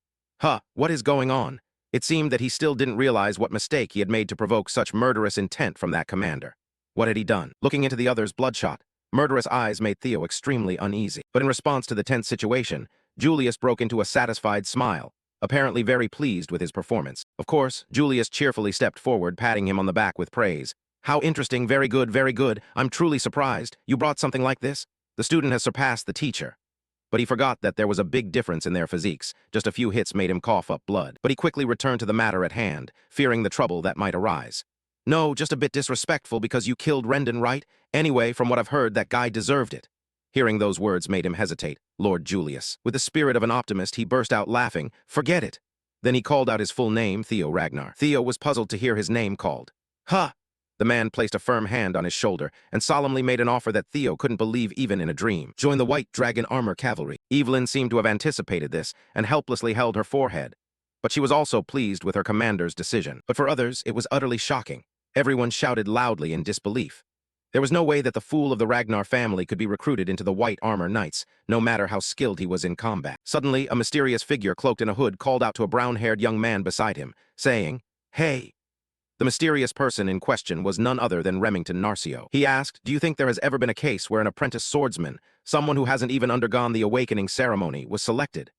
S1: What is going on? It seemed that he still didn't realize what mistake he had made to provoke such murderous intent from that commander. What had he done? Looking into the other's bloodshot, murderous eyes made Theo extremely uneasy. But in response to the tense situation, Julius broke into a satisfied smile, apparently very pleased with his performance. Of course, Julius cheerfully stepped forward, patting him on the back with praise. "How interesting, very good, very good. I'm truly surprised. You brought something like this? The student has surpassed the teacher." But he forgot that there was a big difference in their physiques. Just a few hits made him cough up blood. But he quickly returned to the matter at hand, fearing the trouble that might arise. "No, just a bit disrespectful because you killed Rendon, right? Anyway, from what I've heard, that guy deserved it." Hearing those words made him hesitate. Lord Julius. With the spirit of an optimist, he burst out laughing. Forget it. Then he called out his full name, Theo Ragnar. Theo was puzzled to hear his name called. Huh! The man placed a firm hand on his shoulder and solemnly made an offer that Theo couldn't believe even in a dream. Join the White Dragon Armor Cavalry. Evelyn seemed to have anticipated this and helplessly held her forehead. But she was also pleased with her commander's decision. But for others, it was utterly shocking. Everyone shouted loudly in disbelief. There was no way that the fool of the Ragnar family could be recruited into the White Armor Knights, no matter how skilled he was in combat. Suddenly, a mysterious figure cloaked in a hood called out to a brown-haired young man beside him, saying, "Hey!" The mysterious person in question was none other than Remington Narcio. He asked, "Do you think there has ever been a case where an apprentice swordsman, someone who hasn't even undergone the awakening ceremony, was selected?"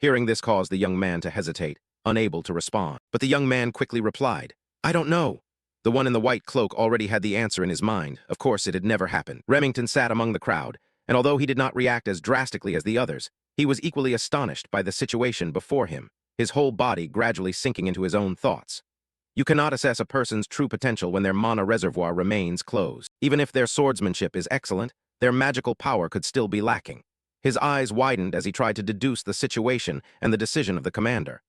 S1: Hearing this caused the young man to hesitate, unable to respond. But the young man quickly replied, "I don't know." The one in the white cloak already had the answer in his mind. Of course, it had never happened. Remington sat among the crowd, and although he did not react as drastically as the others, he was equally astonished by the situation before him, his whole body gradually sinking into his own thoughts. You cannot assess a person's true potential when their mana reservoir remains closed. Even if their swordsmanship is excellent, their magical power could still be lacking. His eyes widened as he tried to deduce the situation and the decision of the commander.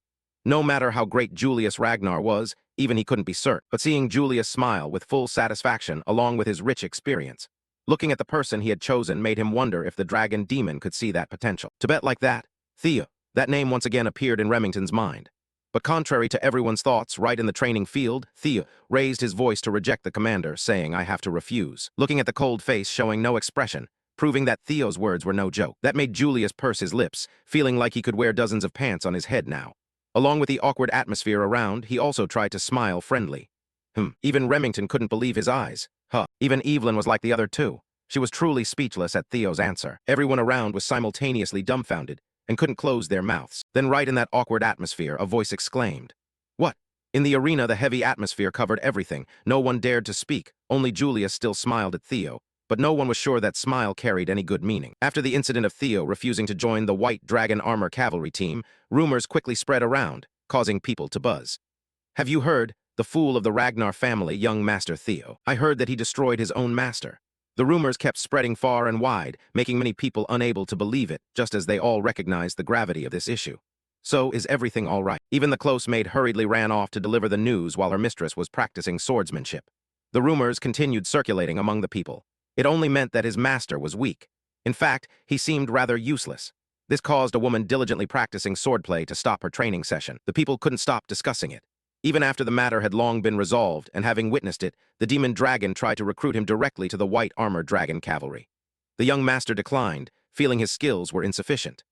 S1: No matter how great Julius Ragnar was, even he couldn't be certain. But seeing Julius smile with full satisfaction along with his rich experience, looking at the person he had chosen made him wonder if the dragon demon could see that potential. To bet like that, Theo, that name once again appeared in Remington's mind. But contrary to everyone's thoughts right in the training field, Theo raised his voice to reject the commander, saying, "I have to refuse." Looking at the cold face showing no expression, proving that Theo's words were no joke. That made Julius purse his lips, feeling like he could wear dozens of pants on his head now. Along with the awkward atmosphere around, he also tried to smile friendly. Even Remington couldn't believe his eyes. Even Evelyn was like the other two. She was truly speechless at Theo's answer. Everyone around was simultaneously dumbfounded and couldn't close their mouths. Then right in that awkward atmosphere, a voice exclaimed, "What?" In the arena, the heavy atmosphere covered everything. No one dared to speak. Only Julius still smiled at Theo, but no one was sure that smile carried any good meaning. After the incident of Theo refusing to join the White Dragon Armor Cavalry team, rumors quickly spread around, causing people to buzz. "Have you heard? The fool of the Ragnar family, young Master Theo. I heard that he destroyed his own master." The rumors kept spreading far and wide, making many people unable to believe it, just as they all recognized the gravity of this issue. "So, is everything all right?" Even the close maid hurriedly ran off to deliver the news while her mistress was practicing swordsmanship. The rumors continued circulating among the people. It only meant that his master was weak. In fact, he seemed rather useless. This caused a woman diligently practicing swordplay to stop her training session. The people couldn't stop discussing it. Even after the matter had long been resolved, and having witnessed it, the demon dragon tried to recruit him directly to the White Armor Dragon Cavalry. The young master declined, feeling his skills were insufficient.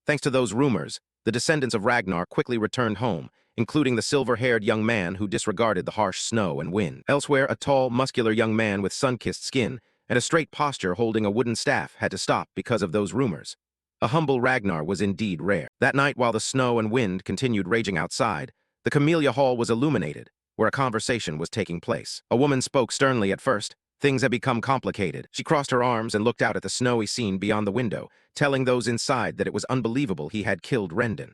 S1: Thanks to those rumors, the descendants of Ragnar quickly returned home, including the silver-haired young man who disregarded the harsh snow and wind. Elsewhere, a tall, muscular young man with sun-kissed skin and a straight posture holding a wooden staff had to stop because of those rumors. A humble Ragnar was indeed rare. That night, while the snow and wind continued raging outside, the Camellia Hall was illuminated, where a conversation was taking place. A woman spoke sternly at first. Things had become complicated. She crossed her arms and looked out at the snowy scene beyond the window, telling those inside that it was unbelievable he had killed Rendon.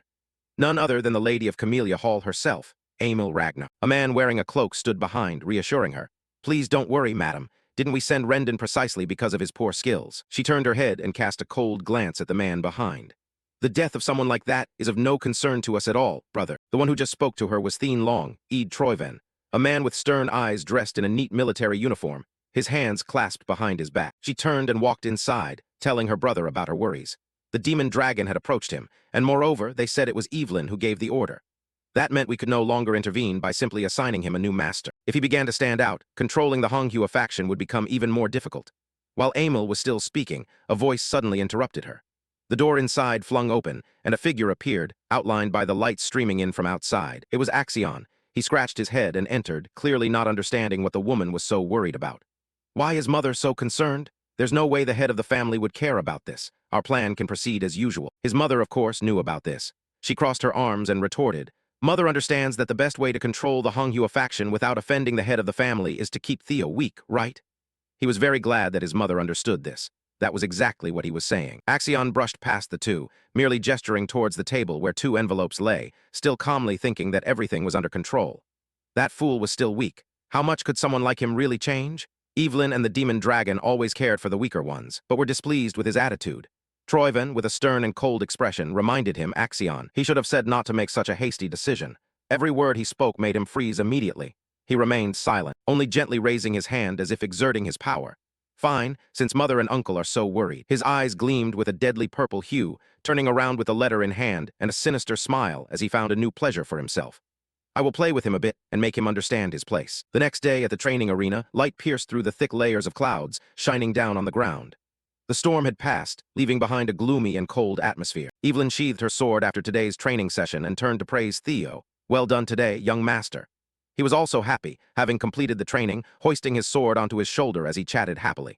S1: None other than the lady of Camellia Hall herself, Emil Ragnar. A man wearing a cloak stood behind, reassuring her. "Please don't worry, madam. Didn't we send Rendon precisely because of his poor skills?" She turned her head and cast a cold glance at the man behind. "The death of someone like that is of no concern to us at all, brother." The one who just spoke to her was Thien Long, Eid Troyven, a man with stern eyes dressed in a neat military uniform, his hands clasped behind his back. She turned and walked inside, telling her brother about her worries. The demon dragon had approached him, and moreover, they said it was Evelyn who gave the order. That meant we could no longer intervene by simply assigning him a new master. If he began to stand out, controlling the Honghua faction would become even more difficult. While Emil was still speaking, a voice suddenly interrupted her. The door inside flung open, and a figure appeared, outlined by the light streaming in from outside. It was Axion. He scratched his head and entered, clearly not understanding what the woman was so worried about. "Why is mother so concerned? There's no way the head of the family would care about this. Our plan can proceed as usual." His mother, of course, knew about this. She crossed her arms and retorted, "Mother understands that the best way to control the Honghua faction without offending the head of the family is to keep Theo weak, right?" He was very glad that his mother understood this. That was exactly what he was saying. Axion brushed past the two, merely gesturing towards the table where two envelopes lay, still calmly thinking that everything was under control. That fool was still weak. How much could someone like him really change? Evelyn and the demon dragon always cared for the weaker ones, but were displeased with his attitude. Troyven, with a stern and cold expression, reminded him, Axion, he should have said not to make such a hasty decision. Every word he spoke made him freeze immediately. He remained silent, only gently raising his hand as if exerting his power. Fine, since mother and uncle are so worried. His eyes gleamed with a deadly purple hue, turning around with a letter in hand and a sinister smile as he found a new pleasure for himself. I will play with him a bit and make him understand his place. The next day at the training arena, light pierced through the thick layers of clouds, shining down on the ground. The storm had passed, leaving behind a gloomy and cold atmosphere. Evelyn sheathed her sword after today's training session and turned to praise Theo. Well done today, young master. He was also happy, having completed the training, hoisting his sword onto his shoulder as he chatted happily.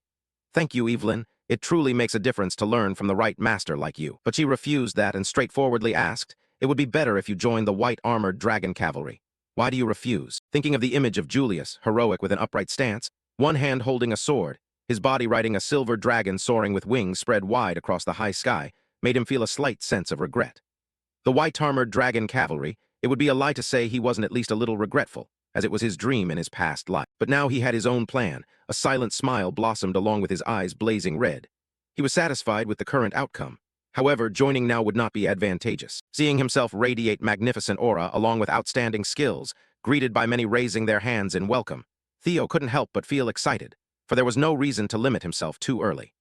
S1: Thank you, Evelyn. It truly makes a difference to learn from the right master like you. But she refused that and straightforwardly asked, it would be better if you joined the white-armored dragon cavalry. Why do you refuse? Thinking of the image of Julius, heroic with an upright stance, one hand holding a sword, his body riding a silver dragon soaring with wings spread wide across the high sky, made him feel a slight sense of regret. The white-armored dragon cavalry, it would be a lie to say he wasn't at least a little regretful, as it was his dream in his past life. But now he had his own plan. A silent smile blossomed along with his eyes blazing red. He was satisfied with the current outcome. However, joining now would not be advantageous. Seeing himself radiate magnificent aura along with outstanding skills, greeted by many raising their hands in welcome, Theo couldn't help but feel excited, for there was no reason to limit himself too early.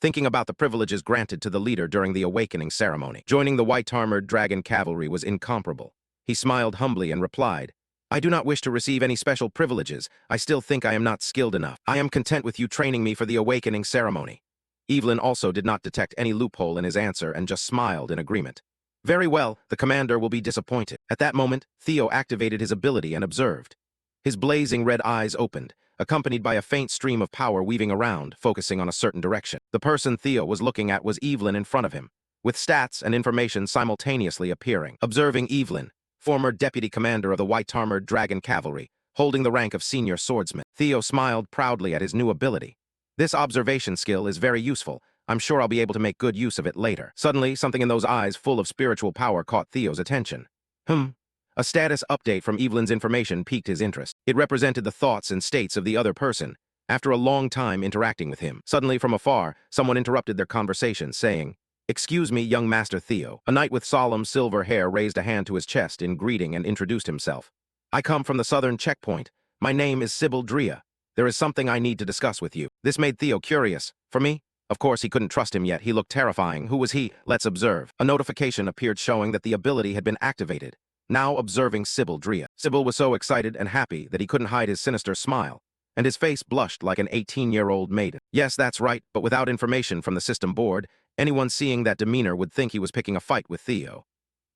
S1: Thinking about the privileges granted to the leader during the awakening ceremony, joining the white-armored dragon cavalry was incomparable. He smiled humbly and replied, I do not wish to receive any special privileges. I still think I am not skilled enough. I am content with you training me for the awakening ceremony. Evelyn also did not detect any loophole in his answer and just smiled in agreement. Very well, the commander will be disappointed. At that moment, Theo activated his ability and observed. His blazing red eyes opened, accompanied by a faint stream of power weaving around, focusing on a certain direction. The person Theo was looking at was Evelyn in front of him, with stats and information simultaneously appearing. Observing Evelyn, former deputy commander of the white-armored dragon cavalry, holding the rank of senior swordsman, Theo smiled proudly at his new ability. This observation skill is very useful. I'm sure I'll be able to make good use of it later. Suddenly, something in those eyes full of spiritual power caught Theo's attention. A status update from Evelyn's information piqued his interest. It represented the thoughts and states of the other person, after a long time interacting with him. Suddenly, from afar, someone interrupted their conversation, saying, Excuse me, young Master Theo. A knight with solemn silver hair raised a hand to his chest in greeting and introduced himself. I come from the southern checkpoint. My name is Sybil Drea. There is something I need to discuss with you. This made Theo curious. For me? Of course, he couldn't trust him yet. He looked terrifying. Who was he? Let's observe. A notification appeared showing that the ability had been activated. Now observing Sybil Drea. Sybil was so excited and happy that he couldn't hide his sinister smile, and his face blushed like an 18-year-old maiden. Yes, that's right, but without information from the system board, anyone seeing that demeanor would think he was picking a fight with Theo.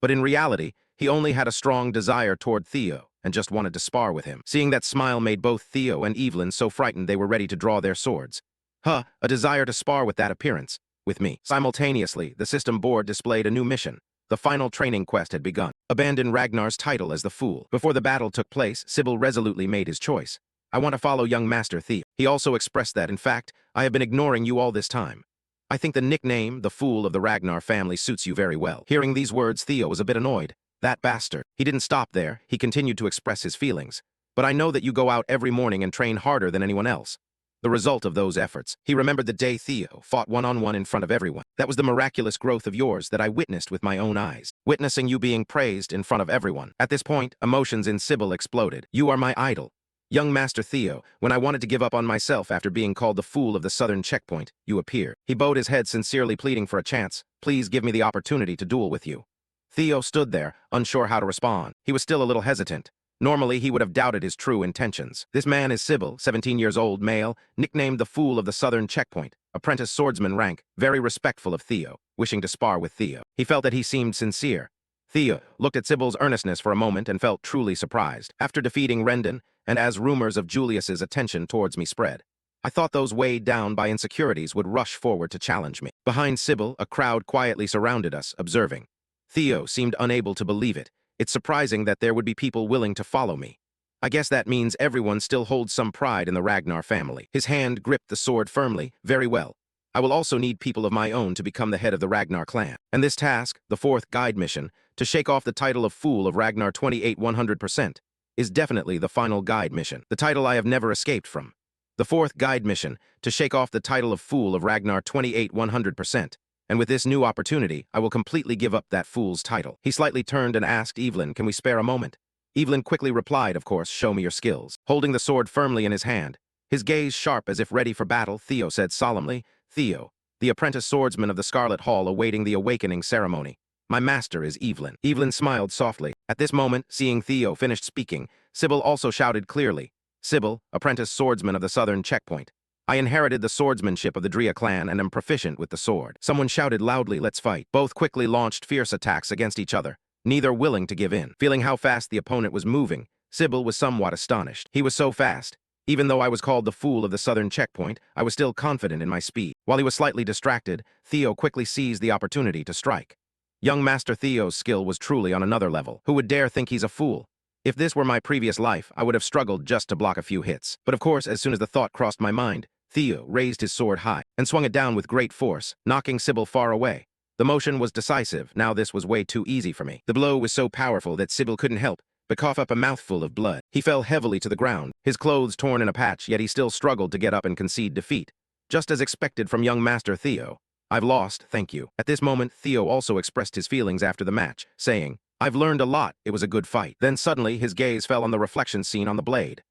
S1: But in reality, he only had a strong desire toward Theo and just wanted to spar with him. Seeing that smile made both Theo and Evelyn so frightened they were ready to draw their swords. A desire to spar with that appearance. With me. Simultaneously, the system board displayed a new mission. The final training quest had begun. Abandon Ragnar's title as the Fool. Before the battle took place, Sybil resolutely made his choice. I want to follow young Master Theo. He also expressed that, in fact, I have been ignoring you all this time. I think the nickname, the Fool of the Ragnar family, suits you very well. Hearing these words, Theo was a bit annoyed. That bastard. He didn't stop there. He continued to express his feelings. But I know that you go out every morning and train harder than anyone else. The result of those efforts. He remembered the day Theo fought one-on-one in front of everyone. That was the miraculous growth of yours that I witnessed with my own eyes. Witnessing you being praised in front of everyone. At this point, emotions in Sybil exploded. You are my idol. Young Master Theo, when I wanted to give up on myself after being called the Fool of the Southern Checkpoint, you appeared. He bowed his head, sincerely pleading for a chance. Please give me the opportunity to duel with you. Theo stood there, unsure how to respond. He was still a little hesitant. Normally, he would have doubted his true intentions. This man is Sybil, 17 years old, male, nicknamed the Fool of the Southern Checkpoint, apprentice swordsman rank, very respectful of Theo, wishing to spar with Theo. He felt that he seemed sincere. Theo looked at Sybil's earnestness for a moment and felt truly surprised. After defeating Rendon, and as rumors of Julius's attention towards me spread, I thought those weighed down by insecurities would rush forward to challenge me. Behind Sybil, a crowd quietly surrounded us, observing. Theo seemed unable to believe it. It's surprising that there would be people willing to follow me. I guess that means everyone still holds some pride in the Ragnar family. His hand gripped the sword firmly. Very well. I will also need people of my own to become the head of the Ragnar clan. And this task, the fourth guide mission, to shake off the title of Fool of Ragnar 28 100%, is definitely the final guide mission. The title I have never escaped from. The fourth guide mission, to shake off the title of Fool of Ragnar 28 100%. And with this new opportunity, I will completely give up that fool's title. He slightly turned and asked Evelyn, can we spare a moment? Evelyn quickly replied, of course, show me your skills. Holding the sword firmly in his hand, his gaze sharp as if ready for battle, Theo said solemnly, Theo, the apprentice swordsman of the Scarlet Hall awaiting the awakening ceremony. My master is Evelyn. Evelyn smiled softly. At this moment, seeing Theo finished speaking, Sybil also shouted clearly, Sybil, apprentice swordsman of the Southern Checkpoint. I inherited the swordsmanship of the Drea clan and am proficient with the sword. Someone shouted loudly, let's fight. Both quickly launched fierce attacks against each other, neither willing to give in. Feeling how fast the opponent was moving, Sybil was somewhat astonished. He was so fast. Even though I was called the fool of the Southern Checkpoint, I was still confident in my speed. While he was slightly distracted, Theo quickly seized the opportunity to strike. Young Master Theo's skill was truly on another level. Who would dare think he's a fool? If this were my previous life, I would have struggled just to block a few hits. But of course, as soon as the thought crossed my mind, Theo raised his sword high and swung it down with great force, knocking Sybil far away. The motion was decisive. Now this was way too easy for me. The blow was so powerful that Sybil couldn't help but cough up a mouthful of blood. He fell heavily to the ground, his clothes torn in a patch, yet he still struggled to get up and concede defeat. Just as expected from young Master Theo. I've lost, thank you. At this moment, Theo also expressed his feelings after the match, saying, I've learned a lot, it was a good fight. Then suddenly his gaze fell on the reflection seen on the blade.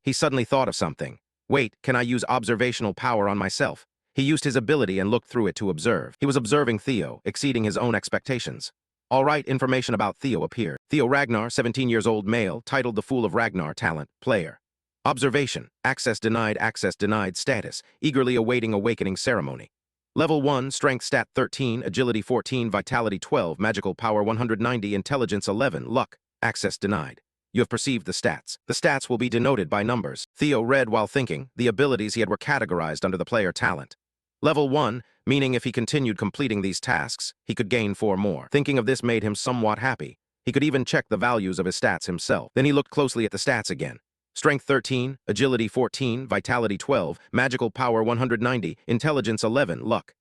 S1: He suddenly thought of something. Wait, can I use observational power on myself? He used his ability and looked through it to observe. He was observing Theo, exceeding his own expectations. All right, information about Theo appeared. Theo Ragnar, 17 years old male, titled the Fool of Ragnar, talent, player. Observation, access denied status, eagerly awaiting awakening ceremony. Level 1, Strength Stat 13, Agility 14, Vitality 12, Magical Power 190, Intelligence 11, Luck, access denied. You have perceived the stats. The stats will be denoted by numbers. Theo read while thinking. The abilities he had were categorized under the player talent. Level 1, meaning if he continued completing these tasks, he could gain 4 more. Thinking of this made him somewhat happy. He could even check the values of his stats himself. Then he looked closely at the stats again. Strength 13, Agility 14, Vitality 12, Magical Power 190, Intelligence 11, Luck.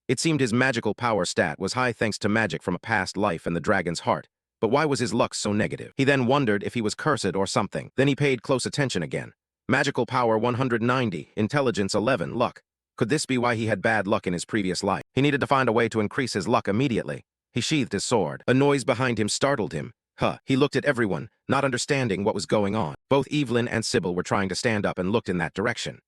S1: It seemed his magical power stat was high thanks to magic from a past life and the dragon's heart. But why was his luck so negative? He then wondered if he was cursed or something. Then he paid close attention again. Magical Power 190, Intelligence 11, Luck. Could this be why he had bad luck in his previous life? He needed to find a way to increase his luck immediately. He sheathed his sword. A noise behind him startled him. He looked at everyone, not understanding what was going on. Both Evelyn and Sybil were trying to stand up and looked in that direction.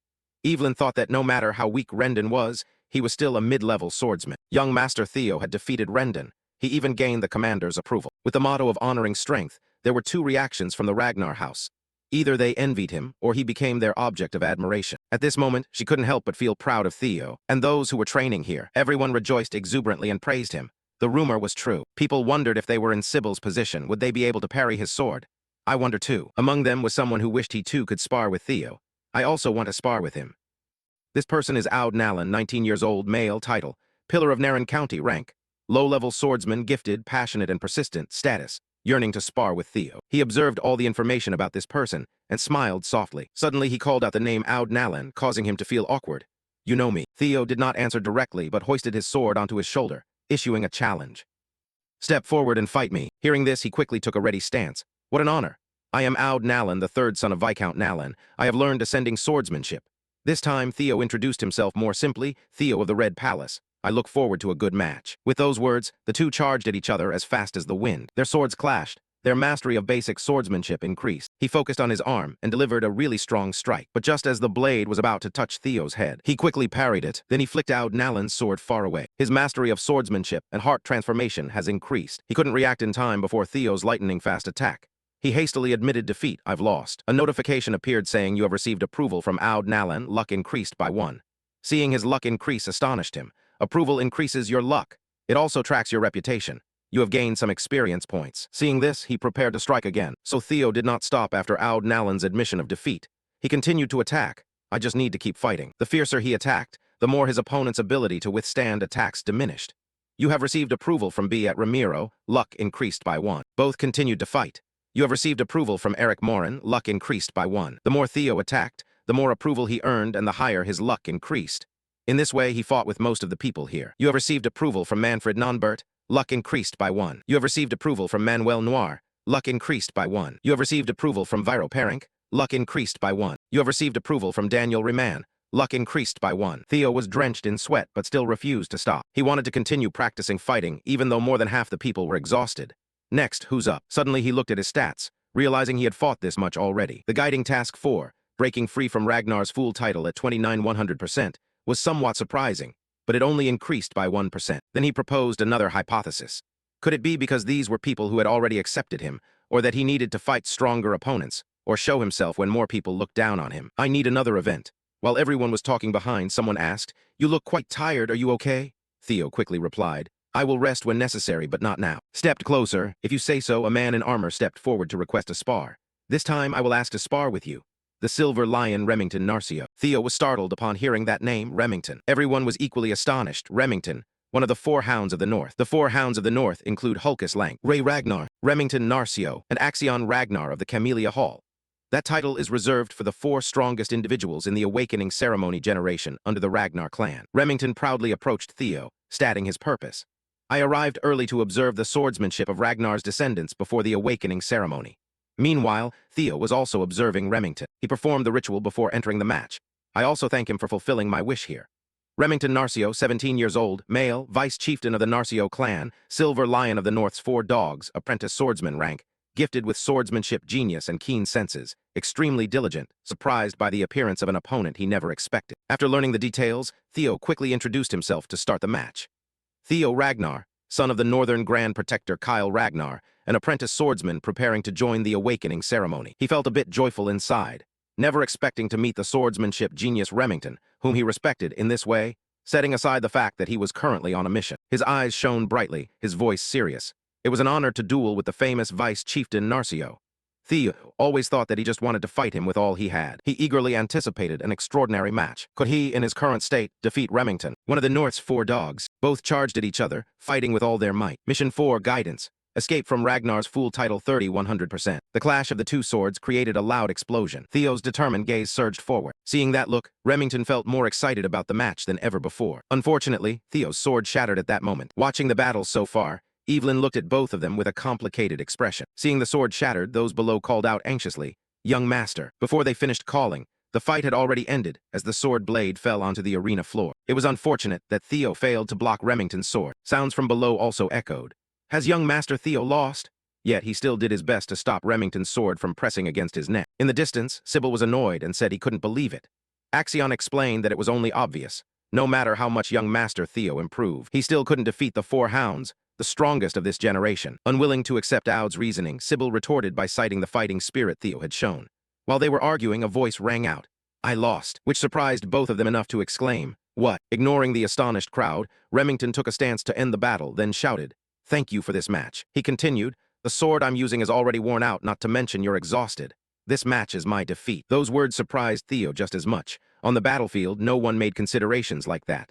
S1: Evelyn thought that no matter how weak Rendon was, he was still a mid-level swordsman. Young Master Theo had defeated Rendon. He even gained the commander's approval. With the motto of honoring strength, there were 2 reactions from the Ragnar house. Either they envied him, or he became their object of admiration. At this moment, she couldn't help but feel proud of Theo, and those who were training here. Everyone rejoiced exuberantly and praised him. The rumor was true. People wondered if they were in Sybil's position, would they be able to parry his sword? I wonder too. Among them was someone who wished he too could spar with Theo. I also want to spar with him. This person is Aud Nalan, 19 years old, male, title, Pillar of Naran County, rank, low-level swordsman, gifted, passionate and persistent, status, yearning to spar with Theo. He observed all the information about this person and smiled softly. Suddenly he called out the name Aud Nalan, causing him to feel awkward. You know me. Theo did not answer directly but hoisted his sword onto his shoulder, issuing a challenge. Step forward and fight me. Hearing this, he quickly took a ready stance. What an honor. I am Aud Nalan, the 3rd son of Viscount Nalan. I have learned ascending swordsmanship. This time, Theo introduced himself more simply, Theo of the Red Palace. I look forward to a good match. With those words, the 2 charged at each other as fast as the wind. Their swords clashed. Their mastery of basic swordsmanship increased. He focused on his arm and delivered a really strong strike. But just as the blade was about to touch Theo's head, he quickly parried it. Then he flicked out Nalan's sword far away. His mastery of swordsmanship and heart transformation has increased. He couldn't react in time before Theo's lightning-fast attack. He hastily admitted defeat. I've lost. A notification appeared saying you have received approval from Aud Nalan. Luck increased by 1. Seeing his luck increase astonished him. Approval increases your luck. It also tracks your reputation. You have gained some experience points. Seeing this, he prepared to strike again. So Theo did not stop after Aud Nalan's admission of defeat. He continued to attack. I just need to keep fighting. The fiercer he attacked, the more his opponent's ability to withstand attacks diminished. You have received approval from B at Ramiro. Luck increased by 1. Both continued to fight. You have received approval from Eric Morin. Luck increased by 1. The more Theo attacked, the more approval he earned and the higher his luck increased. In this way, he fought with most of the people here. You have received approval from Manfred Nonbert. Luck increased by 1. You have received approval from Manuel Noir. Luck increased by 1. You have received approval from Viro Perink. Luck increased by 1. You have received approval from Daniel Riemann. Luck increased by 1. Theo was drenched in sweat but still refused to stop. He wanted to continue practicing fighting even though more than half the people were exhausted. Next, who's up? Suddenly he looked at his stats, realizing he had fought this much already. The guiding task 4, breaking free from Ragnar's full title at 29,100%, was somewhat surprising, but it only increased by 1%. Then he proposed another hypothesis. Could it be because these were people who had already accepted him, or that he needed to fight stronger opponents, or show himself when more people looked down on him? I need another event. While everyone was talking behind, someone asked, "You look quite tired, are you okay?" Theo quickly replied, "I will rest when necessary, but not now." Stepped closer. If you say so, a man in armor stepped forward to request a spar. "This time I will ask to spar with you." The Silver Lion Remington Narcio. Theo was startled upon hearing that name, Remington. Everyone was equally astonished. Remington, one of the 4 Hounds of the North. The 4 Hounds of the North include Hulkus Lank, Ray Ragnar, Remington Narcio, and Axion Ragnar of the Camellia Hall. That title is reserved for the 4 strongest individuals in the Awakening Ceremony generation under the Ragnar clan. Remington proudly approached Theo, stating his purpose. "I arrived early to observe the swordsmanship of Ragnar's descendants before the Awakening Ceremony." Meanwhile, Theo was also observing Remington. He performed the ritual before entering the match. "I also thank him for fulfilling my wish here." Remington Narcio, 17 years old, male, vice chieftain of the Narcio clan, Silver Lion of the North's 4 dogs, apprentice swordsman rank, gifted with swordsmanship genius and keen senses, extremely diligent, surprised by the appearance of an opponent he never expected. After learning the details, Theo quickly introduced himself to start the match. Theo Ragnar, son of the Northern Grand Protector Kyle Ragnar, an apprentice swordsman preparing to join the Awakening Ceremony. He felt a bit joyful inside, never expecting to meet the swordsmanship genius Remington, whom he respected in this way, setting aside the fact that he was currently on a mission. His eyes shone brightly, his voice serious. It was an honor to duel with the famous vice chieftain Narcio. Theo always thought that he just wanted to fight him with all he had. He eagerly anticipated an extraordinary match. Could he, in his current state, defeat Remington, one of the North's 4 dogs? Both charged at each other, fighting with all their might. Mission 4, Guidance. Escape from Ragnar's full title 30-100%. The clash of the 2 swords created a loud explosion. Theo's determined gaze surged forward. Seeing that look, Remington felt more excited about the match than ever before. Unfortunately, Theo's sword shattered at that moment. Watching the battles so far, Evelyn looked at both of them with a complicated expression. Seeing the sword shattered, those below called out anxiously, "Young master." Before they finished calling, the fight had already ended as the sword blade fell onto the arena floor. It was unfortunate that Theo failed to block Remington's sword. Sounds from below also echoed. Has young master Theo lost? Yet he still did his best to stop Remington's sword from pressing against his neck. In the distance, Sybil was annoyed and said he couldn't believe it. Axion explained that it was only obvious. No matter how much young master Theo improved, he still couldn't defeat the 4 hounds, the strongest of this generation. Unwilling to accept Aud's reasoning, Sybil retorted by citing the fighting spirit Theo had shown. While they were arguing, a voice rang out, "I lost," which surprised both of them enough to exclaim, "What?" Ignoring the astonished crowd, Remington took a stance to end the battle, then shouted, "Thank you for this match." He continued, "The sword I'm using is already worn out, not to mention you're exhausted. This match is my defeat." Those words surprised Theo just as much. On the battlefield, no one made considerations like that.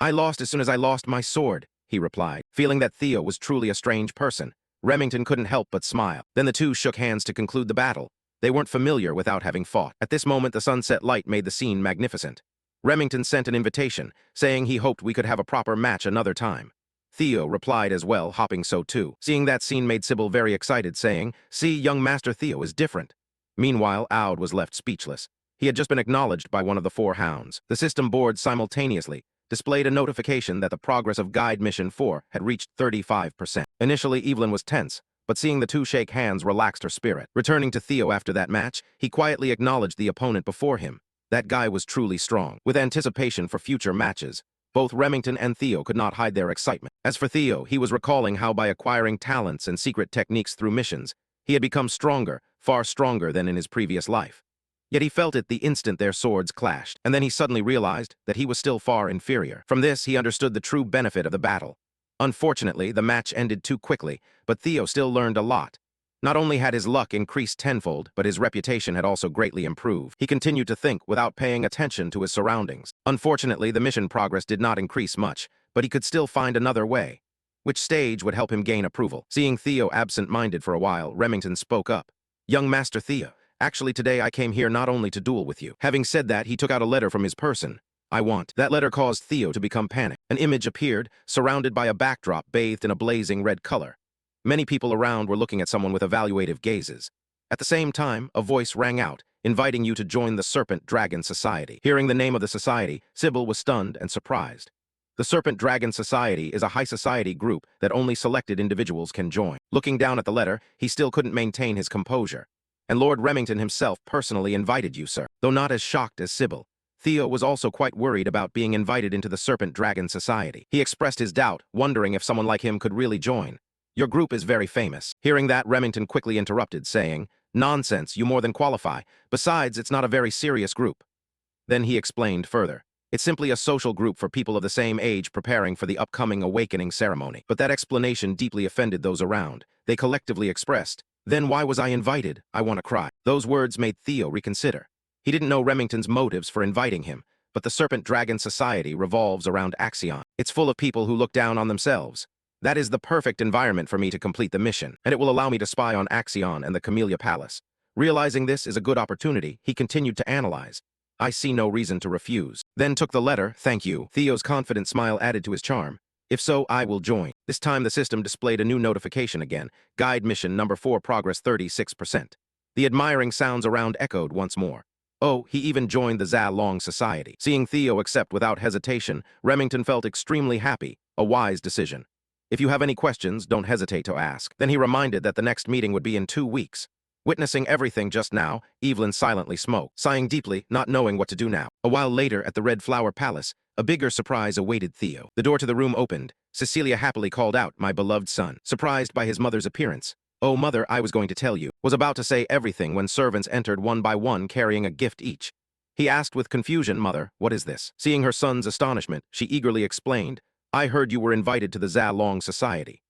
S1: "I lost as soon as I lost my sword," he replied. Feeling that Theo was truly a strange person, Remington couldn't help but smile. Then the 2 shook hands to conclude the battle. They weren't familiar without having fought. At this moment, the sunset light made the scene magnificent. Remington sent an invitation, saying he hoped we could have a proper match another time. Theo replied as well, hopping so too. Seeing that scene made Sybil very excited, saying, "See, young master Theo is different." Meanwhile, Aud was left speechless. He had just been acknowledged by one of the 4 hounds. The system board simultaneously displayed a notification that the progress of Guide Mission 4 had reached 35%. Initially, Evelyn was tense, but seeing the 2 shake hands relaxed her spirit. Returning to Theo after that match, he quietly acknowledged the opponent before him. That guy was truly strong. With anticipation for future matches, both Remington and Theo could not hide their excitement. As for Theo, he was recalling how by acquiring talents and secret techniques through missions, he had become stronger, far stronger than in his previous life. Yet he felt it the instant their swords clashed, and then he suddenly realized that he was still far inferior. From this, he understood the true benefit of the battle. Unfortunately, the match ended too quickly, but Theo still learned a lot. Not only had his luck increased tenfold, but his reputation had also greatly improved. He continued to think without paying attention to his surroundings. Unfortunately, the mission progress did not increase much, but he could still find another way. Which stage would help him gain approval? Seeing Theo absent-minded for a while, Remington spoke up. "Young Master Theo, actually today I came here not only to duel with you." Having said that, he took out a letter from his person. "I want." That letter caused Theo to become panicked. An image appeared, surrounded by a backdrop bathed in a blazing red color. Many people around were looking at someone with evaluative gazes. At the same time, a voice rang out, inviting you to join the Serpent Dragon Society. Hearing the name of the society, Sybil was stunned and surprised. The Serpent Dragon Society is a high society group that only selected individuals can join. Looking down at the letter, he still couldn't maintain his composure. And Lord Remington himself personally invited you, sir. Though not as shocked as Sybil, Theo was also quite worried about being invited into the Serpent Dragon Society. He expressed his doubt, wondering if someone like him could really join. Your group is very famous. Hearing that, Remington quickly interrupted, saying, "Nonsense, you more than qualify. Besides, it's not a very serious group." Then he explained further. It's simply a social group for people of the same age preparing for the upcoming awakening ceremony. But that explanation deeply offended those around. They collectively expressed, "Then why was I invited? I want to cry." Those words made Theo reconsider. He didn't know Remington's motives for inviting him, but the Serpent Dragon Society revolves around Axion. It's full of people who look down on themselves. That is the perfect environment for me to complete the mission, and it will allow me to spy on Axion and the Camellia Palace. Realizing this is a good opportunity, he continued to analyze. I see no reason to refuse. Then took the letter, "Thank you." Theo's confident smile added to his charm. "If so, I will join." This time the system displayed a new notification again. Guide mission number 4, progress 36%. The admiring sounds around echoed once more. Oh, he even joined the Za Long Society. Seeing Theo accept without hesitation, Remington felt extremely happy, a wise decision. If you have any questions, don't hesitate to ask. Then he reminded that the next meeting would be in 2 weeks. Witnessing everything just now, Evelyn silently smoked, sighing deeply, not knowing what to do now. A while later, at the Red Flower Palace, a bigger surprise awaited Theo. The door to the room opened. Cecilia happily called out, "My beloved son." Surprised by his mother's appearance. "Oh, mother, I was going to tell you." Was about to say everything when servants entered one by one carrying a gift each. He asked with confusion, "Mother, what is this?" Seeing her son's astonishment, she eagerly explained, "I heard you were invited to the Za Long Society."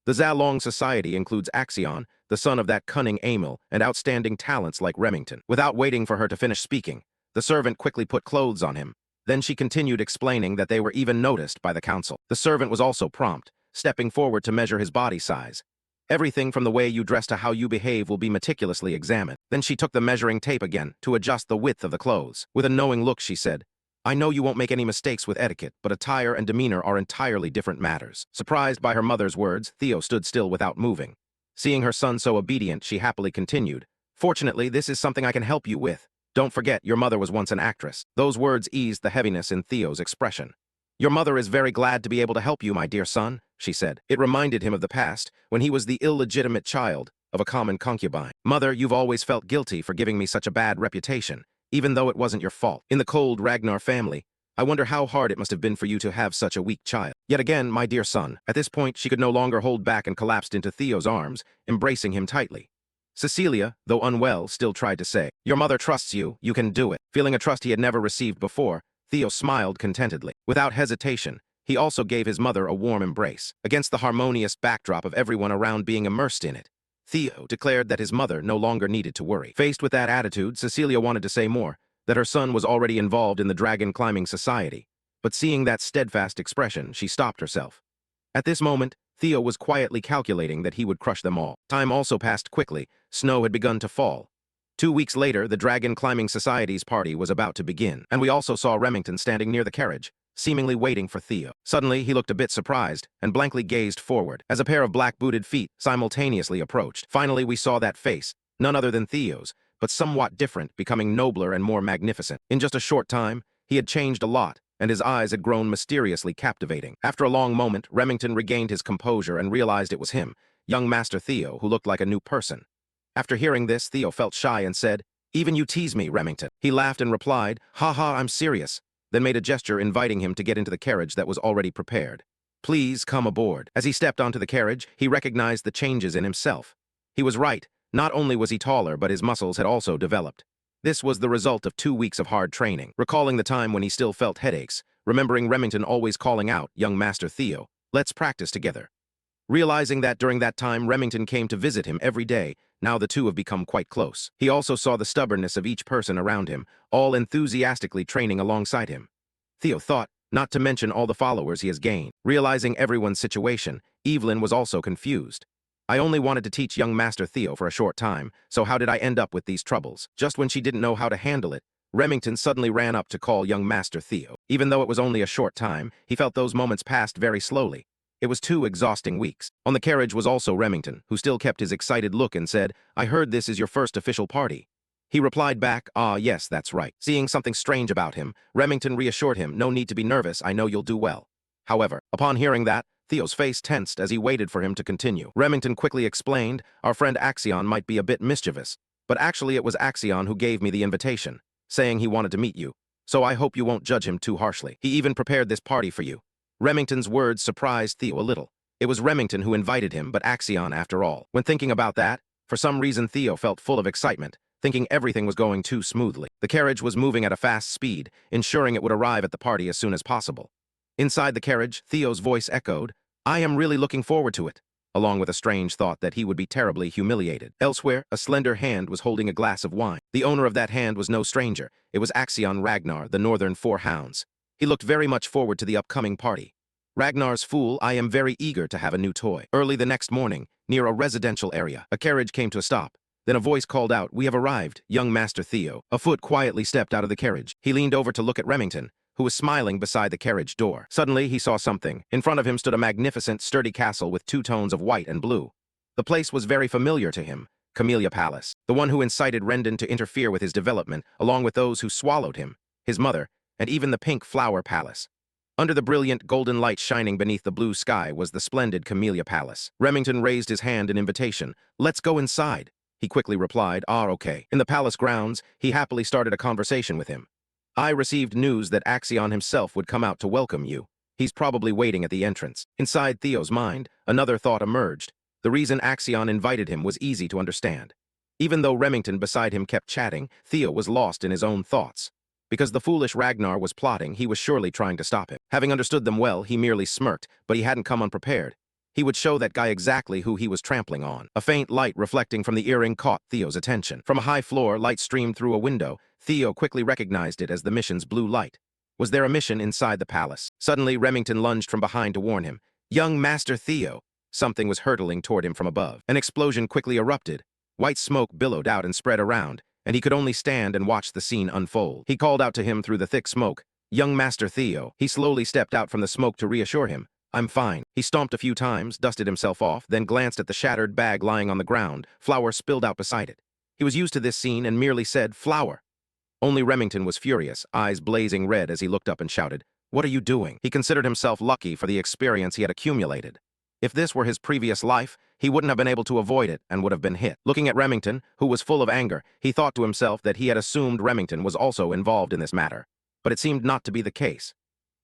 S1: The Za Long Society includes Axion, the son of that cunning Emil, and outstanding talents like Remington. Without waiting for her to finish speaking, the servant quickly put clothes on him. Then she continued explaining that they were even noticed by the council. The servant was also prompt, stepping forward to measure his body size. Everything from the way you dress to how you behave will be meticulously examined. Then she took the measuring tape again to adjust the width of the clothes. With a knowing look, she said, "I know you won't make any mistakes with etiquette, but attire and demeanor are entirely different matters." Surprised by her mother's words, Theo stood still without moving. Seeing her son so obedient, she happily continued, "Fortunately, this is something I can help you with. Don't forget, your mother was once an actress." Those words eased the heaviness in Theo's expression. "Your mother is very glad to be able to help you, my dear son," she said. It reminded him of the past, when he was the illegitimate child of a common concubine. "Mother, you've always felt guilty for giving me such a bad reputation, even though it wasn't your fault. In the cold Ragnar family, I wonder how hard it must have been for you to have such a weak child. Yet again, my dear son." At this point, she could no longer hold back and collapsed into Theo's arms, embracing him tightly. Cecilia, though unwell, still tried to say, "Your mother trusts you, you can do it." Feeling a trust he had never received before, Theo smiled contentedly. Without hesitation, he also gave his mother a warm embrace. Against the harmonious backdrop of everyone around being immersed in it, Theo declared that his mother no longer needed to worry. Faced with that attitude, Cecilia wanted to say more, that her son was already involved in the Dragon Climbing Society. But seeing that steadfast expression, she stopped herself. At this moment, Theo was quietly calculating that he would crush them all. Time also passed quickly. Snow had begun to fall. 2 weeks later, the Dragon Climbing Society's party was about to begin, and we also saw Remington standing near the carriage, seemingly waiting for Theo. Suddenly, he looked a bit surprised and blankly gazed forward as a pair of black-booted feet simultaneously approached. Finally, we saw that face, none other than Theo's, but somewhat different, becoming nobler and more magnificent. In just a short time, he had changed a lot, and his eyes had grown mysteriously captivating. After a long moment, Remington regained his composure and realized it was him, young Master Theo, who looked like a new person. After hearing this, Theo felt shy and said, "Even you tease me, Remington." He laughed and replied, "Ha ha, I'm serious," then made a gesture inviting him to get into the carriage that was already prepared. "Please come aboard." As he stepped onto the carriage, he recognized the changes in himself. He was right. Not only was he taller, but his muscles had also developed. This was the result of 2 weeks of hard training. Recalling the time when he still felt headaches, remembering Remington always calling out, "Young Master Theo, let's practice together." Realizing that during that time Remington came to visit him every day, now the two have become quite close. He also saw the stubbornness of each person around him, all enthusiastically training alongside him. Theo thought, not to mention all the followers he has gained. Realizing everyone's situation, Evelyn was also confused. "I only wanted to teach young Master Theo for a short time, so how did I end up with these troubles?" Just when she didn't know how to handle it, Remington suddenly ran up to call young Master Theo. Even though it was only a short time, he felt those moments passed very slowly. It was 2 exhausting weeks. On the carriage was also Remington, who still kept his excited look and said, "I heard this is your first official party." He replied back, "Ah, yes, that's right." Seeing something strange about him, Remington reassured him, "No need to be nervous, I know you'll do well." However, upon hearing that, Theo's face tensed as he waited for him to continue. Remington quickly explained, "Our friend Axion might be a bit mischievous, but actually it was Axion who gave me the invitation, saying he wanted to meet you. So I hope you won't judge him too harshly. He even prepared this party for you." Remington's words surprised Theo a little. It was Remington who invited him, but Axion after all. When thinking about that, for some reason Theo felt full of excitement, thinking everything was going too smoothly. The carriage was moving at a fast speed, ensuring it would arrive at the party as soon as possible. Inside the carriage, Theo's voice echoed, "I am really looking forward to it," along with a strange thought that he would be terribly humiliated. Elsewhere, a slender hand was holding a glass of wine. The owner of that hand was no stranger. It was Axion Ragnar, the Northern Four Hounds. He looked very much forward to the upcoming party. Ragnar's fool, I am very eager to have a new toy. Early the next morning, near a residential area, a carriage came to a stop. Then a voice called out, "We have arrived, young Master Theo." A foot quietly stepped out of the carriage. He leaned over to look at Remington, who was smiling beside the carriage door. Suddenly, he saw something. In front of him stood a magnificent, sturdy castle with two tones of white and blue. The place was very familiar to him, Camellia Palace, the one who incited Rendon to interfere with his development, along with those who swallowed him, his mother, and even the Pink Flower Palace. Under the brilliant golden light shining beneath the blue sky was the splendid Camellia Palace. Remington raised his hand in invitation. "Let's go inside." He quickly replied, "Ah, okay." In the palace grounds, he happily started a conversation with him. "I received news that Axion himself would come out to welcome you. He's probably waiting at the entrance." Inside Theo's mind, another thought emerged. The reason Axion invited him was easy to understand. Even though Remington beside him kept chatting, Theo was lost in his own thoughts. Because the foolish Ragnar was plotting, he was surely trying to stop him. Having understood them well, he merely smirked, but he hadn't come unprepared. He would show that guy exactly who he was trampling on. A faint light reflecting from the earring caught Theo's attention. From a high floor, light streamed through a window. Theo quickly recognized it as the mission's blue light. Was there a mission inside the palace? Suddenly, Remington lunged from behind to warn him. "Young Master Theo!" Something was hurtling toward him from above. An explosion quickly erupted. White smoke billowed out and spread around, and he could only stand and watch the scene unfold. He called out to him through the thick smoke, "Young Master Theo." He slowly stepped out from the smoke to reassure him. "I'm fine." He stomped a few times, dusted himself off, then glanced at the shattered bag lying on the ground. Flour spilled out beside it. He was used to this scene and merely said, "Flour." Only Remington was furious, eyes blazing red as he looked up and shouted, "What are you doing?" He considered himself lucky for the experience he had accumulated. If this were his previous life, he wouldn't have been able to avoid it and would have been hit. Looking at Remington, who was full of anger, he thought to himself that he had assumed Remington was also involved in this matter. But it seemed not to be the case.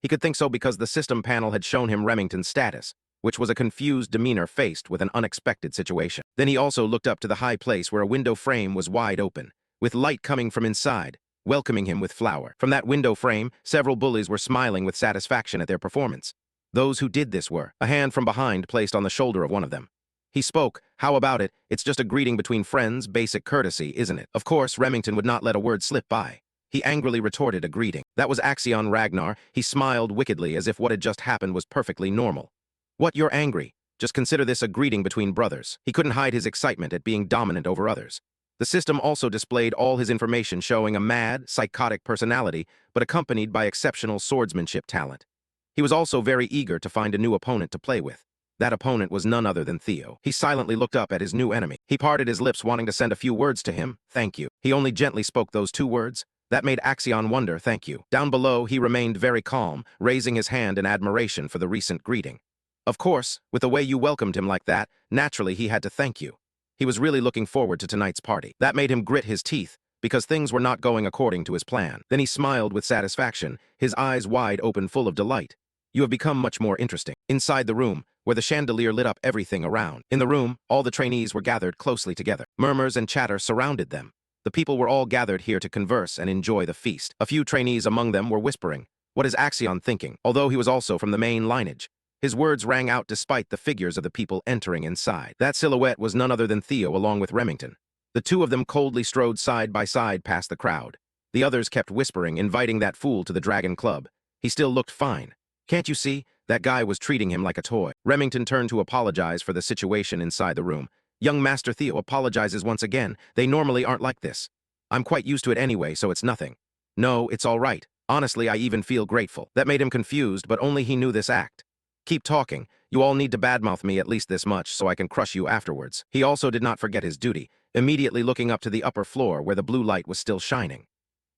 S1: He could think so because the system panel had shown him Remington's status, which was a confused demeanor faced with an unexpected situation. Then he also looked up to the high place where a window frame was wide open, with light coming from inside, welcoming him with flour. From that window frame, several bullies were smiling with satisfaction at their performance. Those who did this were, a hand from behind placed on the shoulder of one of them. He spoke, "How about it? It's just a greeting between friends, basic courtesy, isn't it?" Of course, Remington would not let a word slip by. He angrily retorted a greeting. That was Axion Ragnar. He smiled wickedly as if what had just happened was perfectly normal. "What, you're angry? Just consider this a greeting between brothers." He couldn't hide his excitement at being dominant over others. The system also displayed all his information showing a mad, psychotic personality, but accompanied by exceptional swordsmanship talent. He was also very eager to find a new opponent to play with. That opponent was none other than Theo. He silently looked up at his new enemy. He parted his lips wanting to send a few words to him. "Thank you." He only gently spoke those two words. That made Axion wonder, "Thank you." Down below, he remained very calm, raising his hand in admiration for the recent greeting. Of course, with the way you welcomed him like that, naturally he had to thank you. He was really looking forward to tonight's party. That made him grit his teeth, because things were not going according to his plan. Then he smiled with satisfaction, his eyes wide open full of delight. "You have become much more interesting." Inside the room, where the chandelier lit up everything around. In the room, all the trainees were gathered closely together. Murmurs and chatter surrounded them. The people were all gathered here to converse and enjoy the feast. A few trainees among them were whispering, "What is Axion thinking?" Although he was also from the main lineage, his words rang out despite the figures of the people entering inside. That silhouette was none other than Theo along with Remington. The two of them coldly strode side by side past the crowd. The others kept whispering, inviting that fool to the Dragon Club. He still looked fine. Can't you see? That guy was treating him like a toy. Remington turned to apologize for the situation inside the room. "Young Master Theo apologizes once again. They normally aren't like this. I'm quite used to it anyway, so it's nothing." "No, it's all right. Honestly, I even feel grateful." That made him confused, but only he knew this act. "Keep talking. You all need to badmouth me at least this much so I can crush you afterwards." He also did not forget his duty. immediately looking up to the upper floor where the blue light was still shining.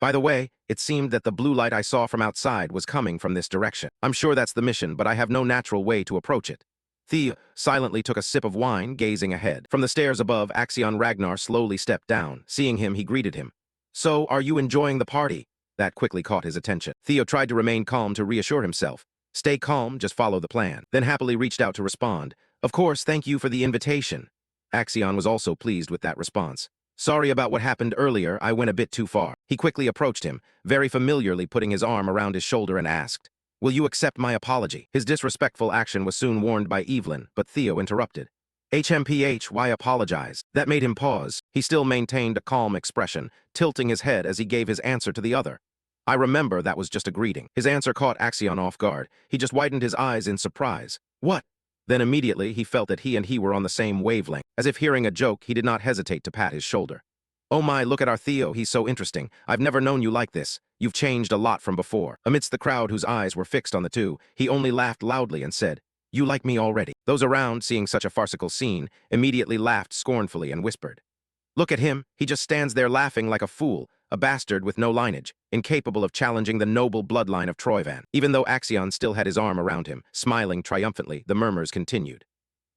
S1: By the way, it seemed that the blue light I saw from outside was coming from this direction. I'm sure that's the mission, but I have no natural way to approach it. Theo silently took a sip of wine, gazing ahead. From the stairs above, Axion Ragnar slowly stepped down. Seeing him, he greeted him. So, are you enjoying the party? That quickly caught his attention. Theo tried to remain calm to reassure himself. Stay calm, just follow the plan. Then happily reached out to respond. Of course, thank you for the invitation. Axion was also pleased with that response. Sorry about what happened earlier, I went a bit too far. He quickly approached him, very familiarly putting his arm around his shoulder and asked, Will you accept my apology? His disrespectful action was soon warned by Evelyn, but Theo interrupted. HMPH, why apologize? That made him pause. He still maintained a calm expression, tilting his head as he gave his answer to the other. I remember that was just a greeting. His answer caught Axion off guard. He just widened his eyes in surprise. What? Then immediately he felt that he were on the same wavelength. As if hearing a joke, he did not hesitate to pat his shoulder. Oh my, look at our Theo, he's so interesting. I've never known you like this. You've changed a lot from before. Amidst the crowd whose eyes were fixed on the two, he only laughed loudly and said, You like me already. Those around, seeing such a farcical scene, immediately laughed scornfully and whispered. Look at him, he just stands there laughing like a fool, a bastard with no lineage, incapable of challenging the noble bloodline of Troyvan. Even though Axion still had his arm around him, smiling triumphantly, the murmurs continued.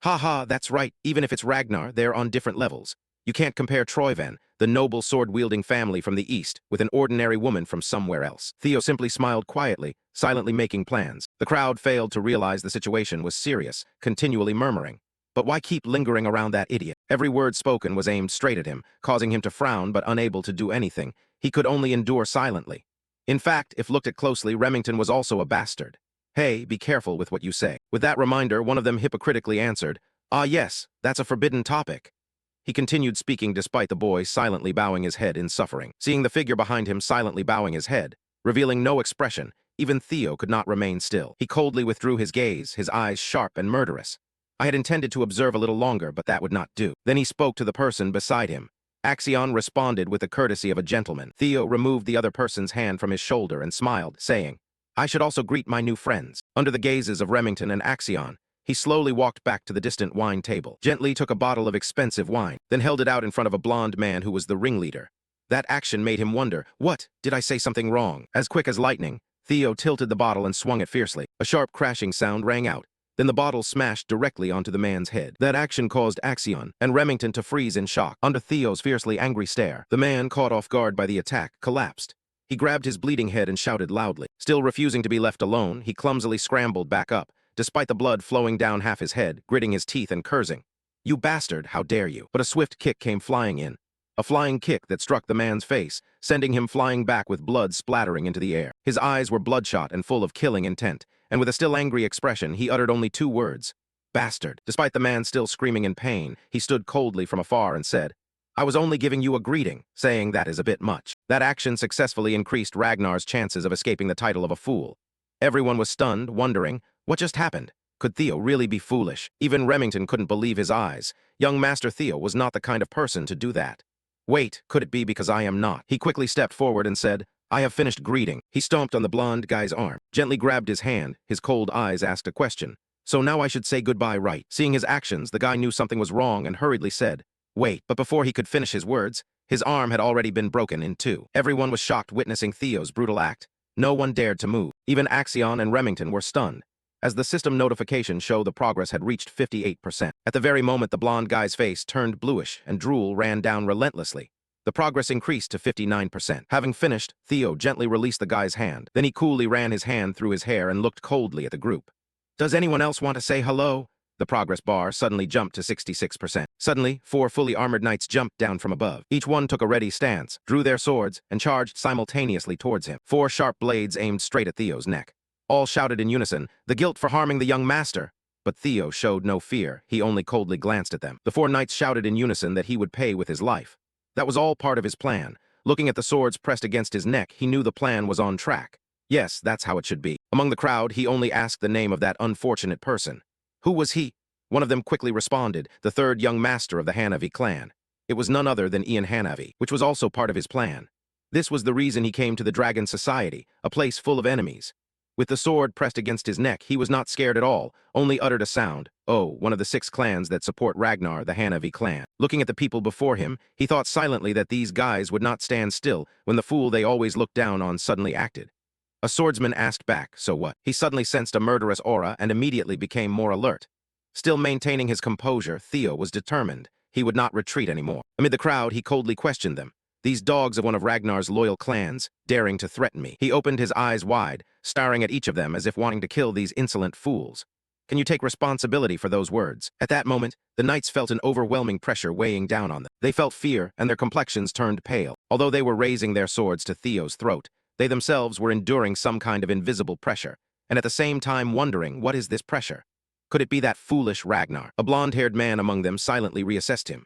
S1: Ha ha, that's right, even if it's Ragnar, they're on different levels. You can't compare Troyvan, the noble sword-wielding family from the east, with an ordinary woman from somewhere else. Theo simply smiled quietly, silently making plans. The crowd failed to realize the situation was serious, continually murmuring. But why keep lingering around that idiot? Every word spoken was aimed straight at him, causing him to frown but unable to do anything. He could only endure silently. In fact, if looked at closely, Remington was also a bastard. Hey, be careful with what you say. With that reminder, one of them hypocritically answered, Ah yes, that's a forbidden topic. He continued speaking despite the boy silently bowing his head in suffering. Seeing the figure behind him silently bowing his head, revealing no expression, even Theo could not remain still. He coldly withdrew his gaze, his eyes sharp and murderous. I had intended to observe a little longer, but that would not do. Then he spoke to the person beside him. Axion responded with the courtesy of a gentleman. Theo removed the other person's hand from his shoulder and smiled, saying, I should also greet my new friends. Under the gazes of Remington and Axion, he slowly walked back to the distant wine table, gently took a bottle of expensive wine, then held it out in front of a blond man who was the ringleader. That action made him wonder, what, did I say something wrong? As quick as lightning, Theo tilted the bottle and swung it fiercely. A sharp crashing sound rang out. Then the bottle smashed directly onto the man's head. That action caused Axion and Remington to freeze in shock. Under Theo's fiercely angry stare, the man, caught off guard by the attack, collapsed. He grabbed his bleeding head and shouted loudly. Still refusing to be left alone, he clumsily scrambled back up, despite the blood flowing down half his head, gritting his teeth and cursing. You bastard, how dare you? But a swift kick came flying in. A flying kick that struck the man's face, sending him flying back with blood splattering into the air. His eyes were bloodshot and full of killing intent, and with a still angry expression, he uttered only two words. Bastard. Despite the man still screaming in pain, he stood coldly from afar and said, I was only giving you a greeting, saying that is a bit much. That action successfully increased Ragnar's chances of escaping the title of a fool. Everyone was stunned, wondering, what just happened? Could Theo really be foolish? Even Remington couldn't believe his eyes. Young Master Theo was not the kind of person to do that. Wait, could it be because I am not? He quickly stepped forward and said, I have finished greeting. He stomped on the blonde guy's arm, gently grabbed his hand, his cold eyes asked a question. So now I should say goodbye, right? Seeing his actions, the guy knew something was wrong and hurriedly said, Wait, but before he could finish his words, his arm had already been broken in two. Everyone was shocked witnessing Theo's brutal act. No one dared to move. Even Axion and Remington were stunned, as the system notification showed the progress had reached 58%. At the very moment the blonde guy's face turned bluish and drool ran down relentlessly, the progress increased to 59%. Having finished, Theo gently released the guy's hand. Then he coolly ran his hand through his hair and looked coldly at the group. Does anyone else want to say hello? The progress bar suddenly jumped to 66%. Suddenly, 4 fully armored knights jumped down from above. Each one took a ready stance, drew their swords, and charged simultaneously towards him. 4 sharp blades aimed straight at Theo's neck. All shouted in unison, the guilt for harming the young master. But Theo showed no fear, he only coldly glanced at them. The 4 knights shouted in unison that he would pay with his life. That was all part of his plan. Looking at the swords pressed against his neck, he knew the plan was on track. Yes, that's how it should be. Among the crowd, he only asked the name of that unfortunate person. Who was he? One of them quickly responded, the 3rd young master of the Hanavi clan. It was none other than Ian Hanavi, which was also part of his plan. This was the reason he came to the Dragon Society, a place full of enemies. With the sword pressed against his neck, he was not scared at all, only uttered a sound. Oh, one of the 6 clans that support Ragnar, the Hanavi clan. Looking at the people before him, he thought silently that these guys would not stand still when the fool they always looked down on suddenly acted. A swordsman asked back, so what? He suddenly sensed a murderous aura and immediately became more alert. Still maintaining his composure, Theo was determined. He would not retreat anymore. Amid the crowd, he coldly questioned them. These dogs of one of Ragnar's loyal clans, daring to threaten me. He opened his eyes wide, staring at each of them as if wanting to kill these insolent fools. Can you take responsibility for those words? At that moment, the knights felt an overwhelming pressure weighing down on them. They felt fear, and their complexions turned pale. Although they were raising their swords to Theo's throat, they themselves were enduring some kind of invisible pressure, and at the same time wondering, what is this pressure? Could it be that foolish Ragnar? A blonde-haired man among them silently reassessed him.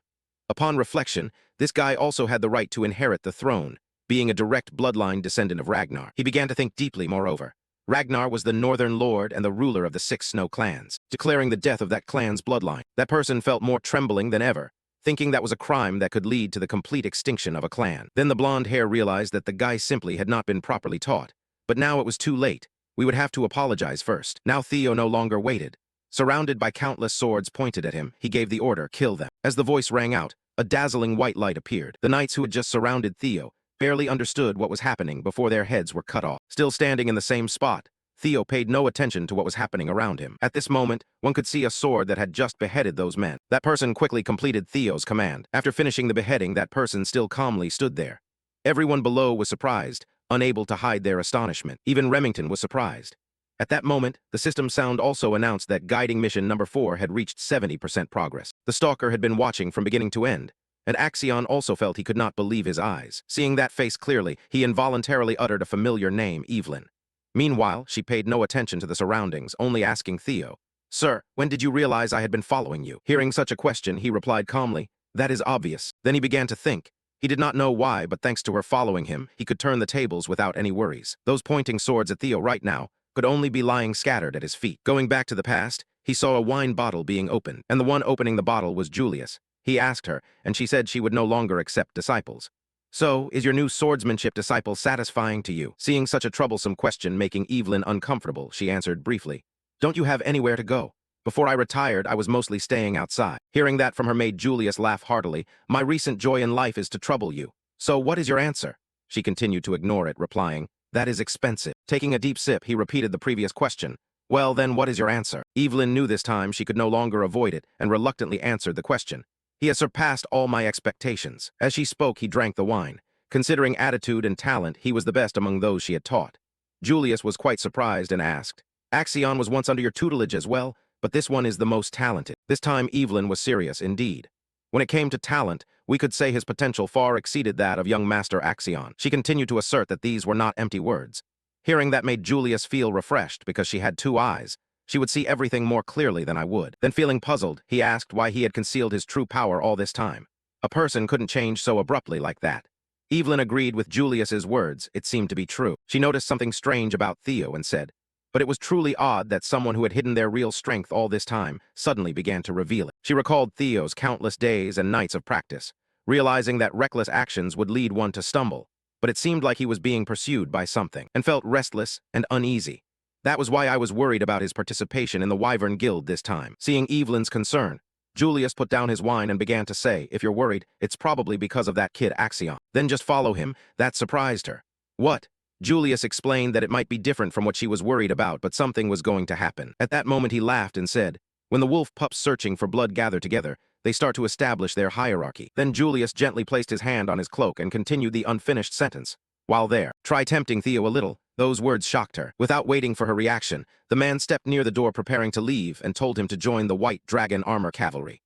S1: Upon reflection, this guy also had the right to inherit the throne, being a direct bloodline descendant of Ragnar. He began to think deeply, moreover. Ragnar was the northern lord and the ruler of the 6 snow clans, declaring the death of that clan's bloodline. That person felt more trembling than ever, thinking that was a crime that could lead to the complete extinction of a clan. Then the blonde hair realized that the guy simply had not been properly taught. But now it was too late. We would have to apologize first. Now Theo no longer waited. Surrounded by countless swords pointed at him, he gave the order, kill them. As the voice rang out, a dazzling white light appeared. The knights who had just surrounded Theo barely understood what was happening before their heads were cut off. Still standing in the same spot, Theo paid no attention to what was happening around him. At this moment, one could see a sword that had just beheaded those men. That person quickly completed Theo's command. After finishing the beheading, that person still calmly stood there. Everyone below was surprised, unable to hide their astonishment. Even Remington was surprised. At that moment, the system sound also announced that guiding mission number 4 had reached 70% progress. The stalker had been watching from beginning to end, and Axion also felt he could not believe his eyes. Seeing that face clearly, he involuntarily uttered a familiar name, Evelyn. Meanwhile, she paid no attention to the surroundings, only asking Theo, "Sir, when did you realize I had been following you?" Hearing such a question, he replied calmly, "That is obvious." Then he began to think. He did not know why, but thanks to her following him, he could turn the tables without any worries. Those pointing swords at Theo right now could only be lying scattered at his feet. Going back to the past, he saw a wine bottle being opened, and the one opening the bottle was Julius. He asked her, and she said she would no longer accept disciples. "So, is your new swordsmanship disciple satisfying to you?" Seeing such a troublesome question making Evelyn uncomfortable, she answered briefly, "Don't you have anywhere to go? Before I retired, I was mostly staying outside." Hearing that from her maid, Julius laughed heartily. "My recent joy in life is to trouble you. So what is your answer?" She continued to ignore it, replying, "That is expensive." Taking a deep sip, he repeated the previous question. "Well, then what is your answer?" Evelyn knew this time she could no longer avoid it and reluctantly answered the question. "He has surpassed all my expectations." As she spoke, he drank the wine. Considering attitude and talent, he was the best among those she had taught. Julius was quite surprised and asked, "Axion was once under your tutelage as well, but this one is the most talented." This time Evelyn was serious indeed. When it came to talent, we could say his potential far exceeded that of young Master Axion. She continued to assert that these were not empty words. Hearing that made Julius feel refreshed because she had 2 eyes. She would see everything more clearly than I would. Then feeling puzzled, he asked why he had concealed his true power all this time. A person couldn't change so abruptly like that. Evelyn agreed with Julius's words. It seemed to be true. She noticed something strange about Theo and said, but it was truly odd that someone who had hidden their real strength all this time suddenly began to reveal it. She recalled Theo's countless days and nights of practice, realizing that reckless actions would lead one to stumble, but it seemed like he was being pursued by something, and felt restless and uneasy. That was why I was worried about his participation in the Wyvern Guild this time. Seeing Evelyn's concern, Julius put down his wine and began to say, "If you're worried, it's probably because of that kid Axion. Then just follow him." That surprised her. "What?" Julius explained that it might be different from what she was worried about, but something was going to happen. At that moment he laughed and said, "When the wolf pups searching for blood gather together, they start to establish their hierarchy." Then Julius gently placed his hand on his cloak and continued the unfinished sentence. "While there, try tempting Theo a little." Those words shocked her. Without waiting for her reaction, the man stepped near the door preparing to leave and told him to join the White Dragon Armor Cavalry.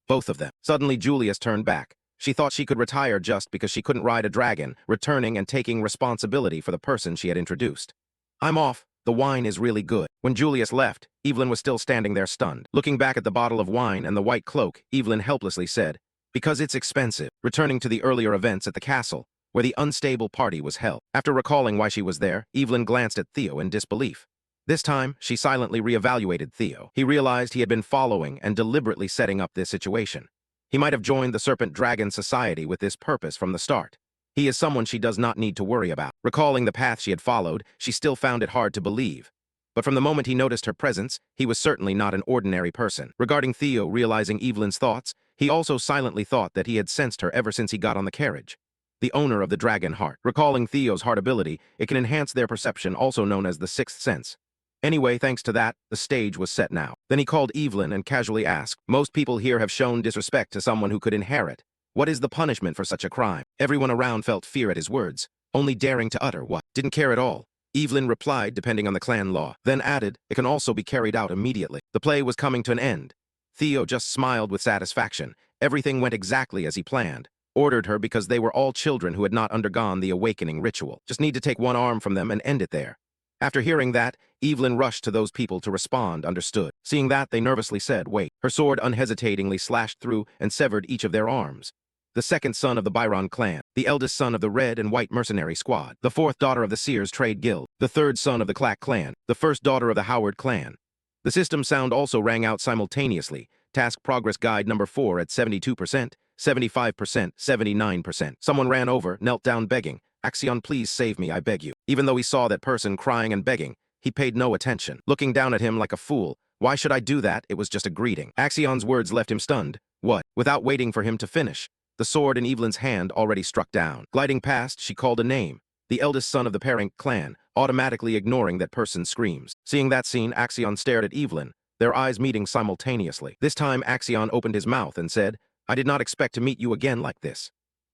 S1: Both of them. Suddenly Julius turned back. She thought she could retire just because she couldn't ride a dragon, returning and taking responsibility for the person she had introduced. "I'm off. The wine is really good." When Julius left, Evelyn was still standing there stunned. Looking back at the bottle of wine and the white cloak, Evelyn helplessly said, "Because it's expensive." Returning to the earlier events at the castle, where the unstable party was held. After recalling why she was there, Evelyn glanced at Theo in disbelief. This time, she silently reevaluated Theo. He realized he had been following and deliberately setting up this situation. He might have joined the Serpent Dragon Society with this purpose from the start. He is someone she does not need to worry about. Recalling the path she had followed, she still found it hard to believe. But from the moment he noticed her presence, he was certainly not an ordinary person. Regarding Theo realizing Evelyn's thoughts, he also silently thought that he had sensed her ever since he got on the carriage. The owner of the dragon heart. Recalling Theo's heart ability, it can enhance their perception, also known as the sixth sense. Anyway, thanks to that, the stage was set now. Then he called Evelyn and casually asked, "Most people here have shown disrespect to someone who could inherit. What is the punishment for such a crime?" Everyone around felt fear at his words, only daring to utter what? Didn't care at all. Evelyn replied, depending on the clan law, then added, "It can also be carried out immediately." The play was coming to an end. Theo just smiled with satisfaction. Everything went exactly as he planned. Ordered her because they were all children who had not undergone the awakening ritual. Just need to take one arm from them and end it there. After hearing that, Evelyn rushed to those people to respond, understood. Seeing that, they nervously said, "Wait." Her sword unhesitatingly slashed through and severed each of their arms. The second son of the Byron clan, the eldest son of the Red and White Mercenary Squad, the fourth daughter of the Sears Trade Guild, the third son of the Clack clan, the first daughter of the Howard clan. The system sound also rang out simultaneously. Task progress guide number 4 at 72%, 75%, 79%. Someone ran over, knelt down begging, "Axion, please save me, I beg you." Even though he saw that person crying and begging, he paid no attention, looking down at him like a fool. Why should I do that? It was just a greeting. Axion's words left him stunned. What? Without waiting for him to finish, the sword in Evelyn's hand already struck down. Gliding past, she called a name. The eldest son of the Parent clan, automatically ignoring that person's screams. Seeing that scene, Axion stared at Evelyn, their eyes meeting simultaneously. This time, Axion opened his mouth and said, "I did not expect to meet you again like this."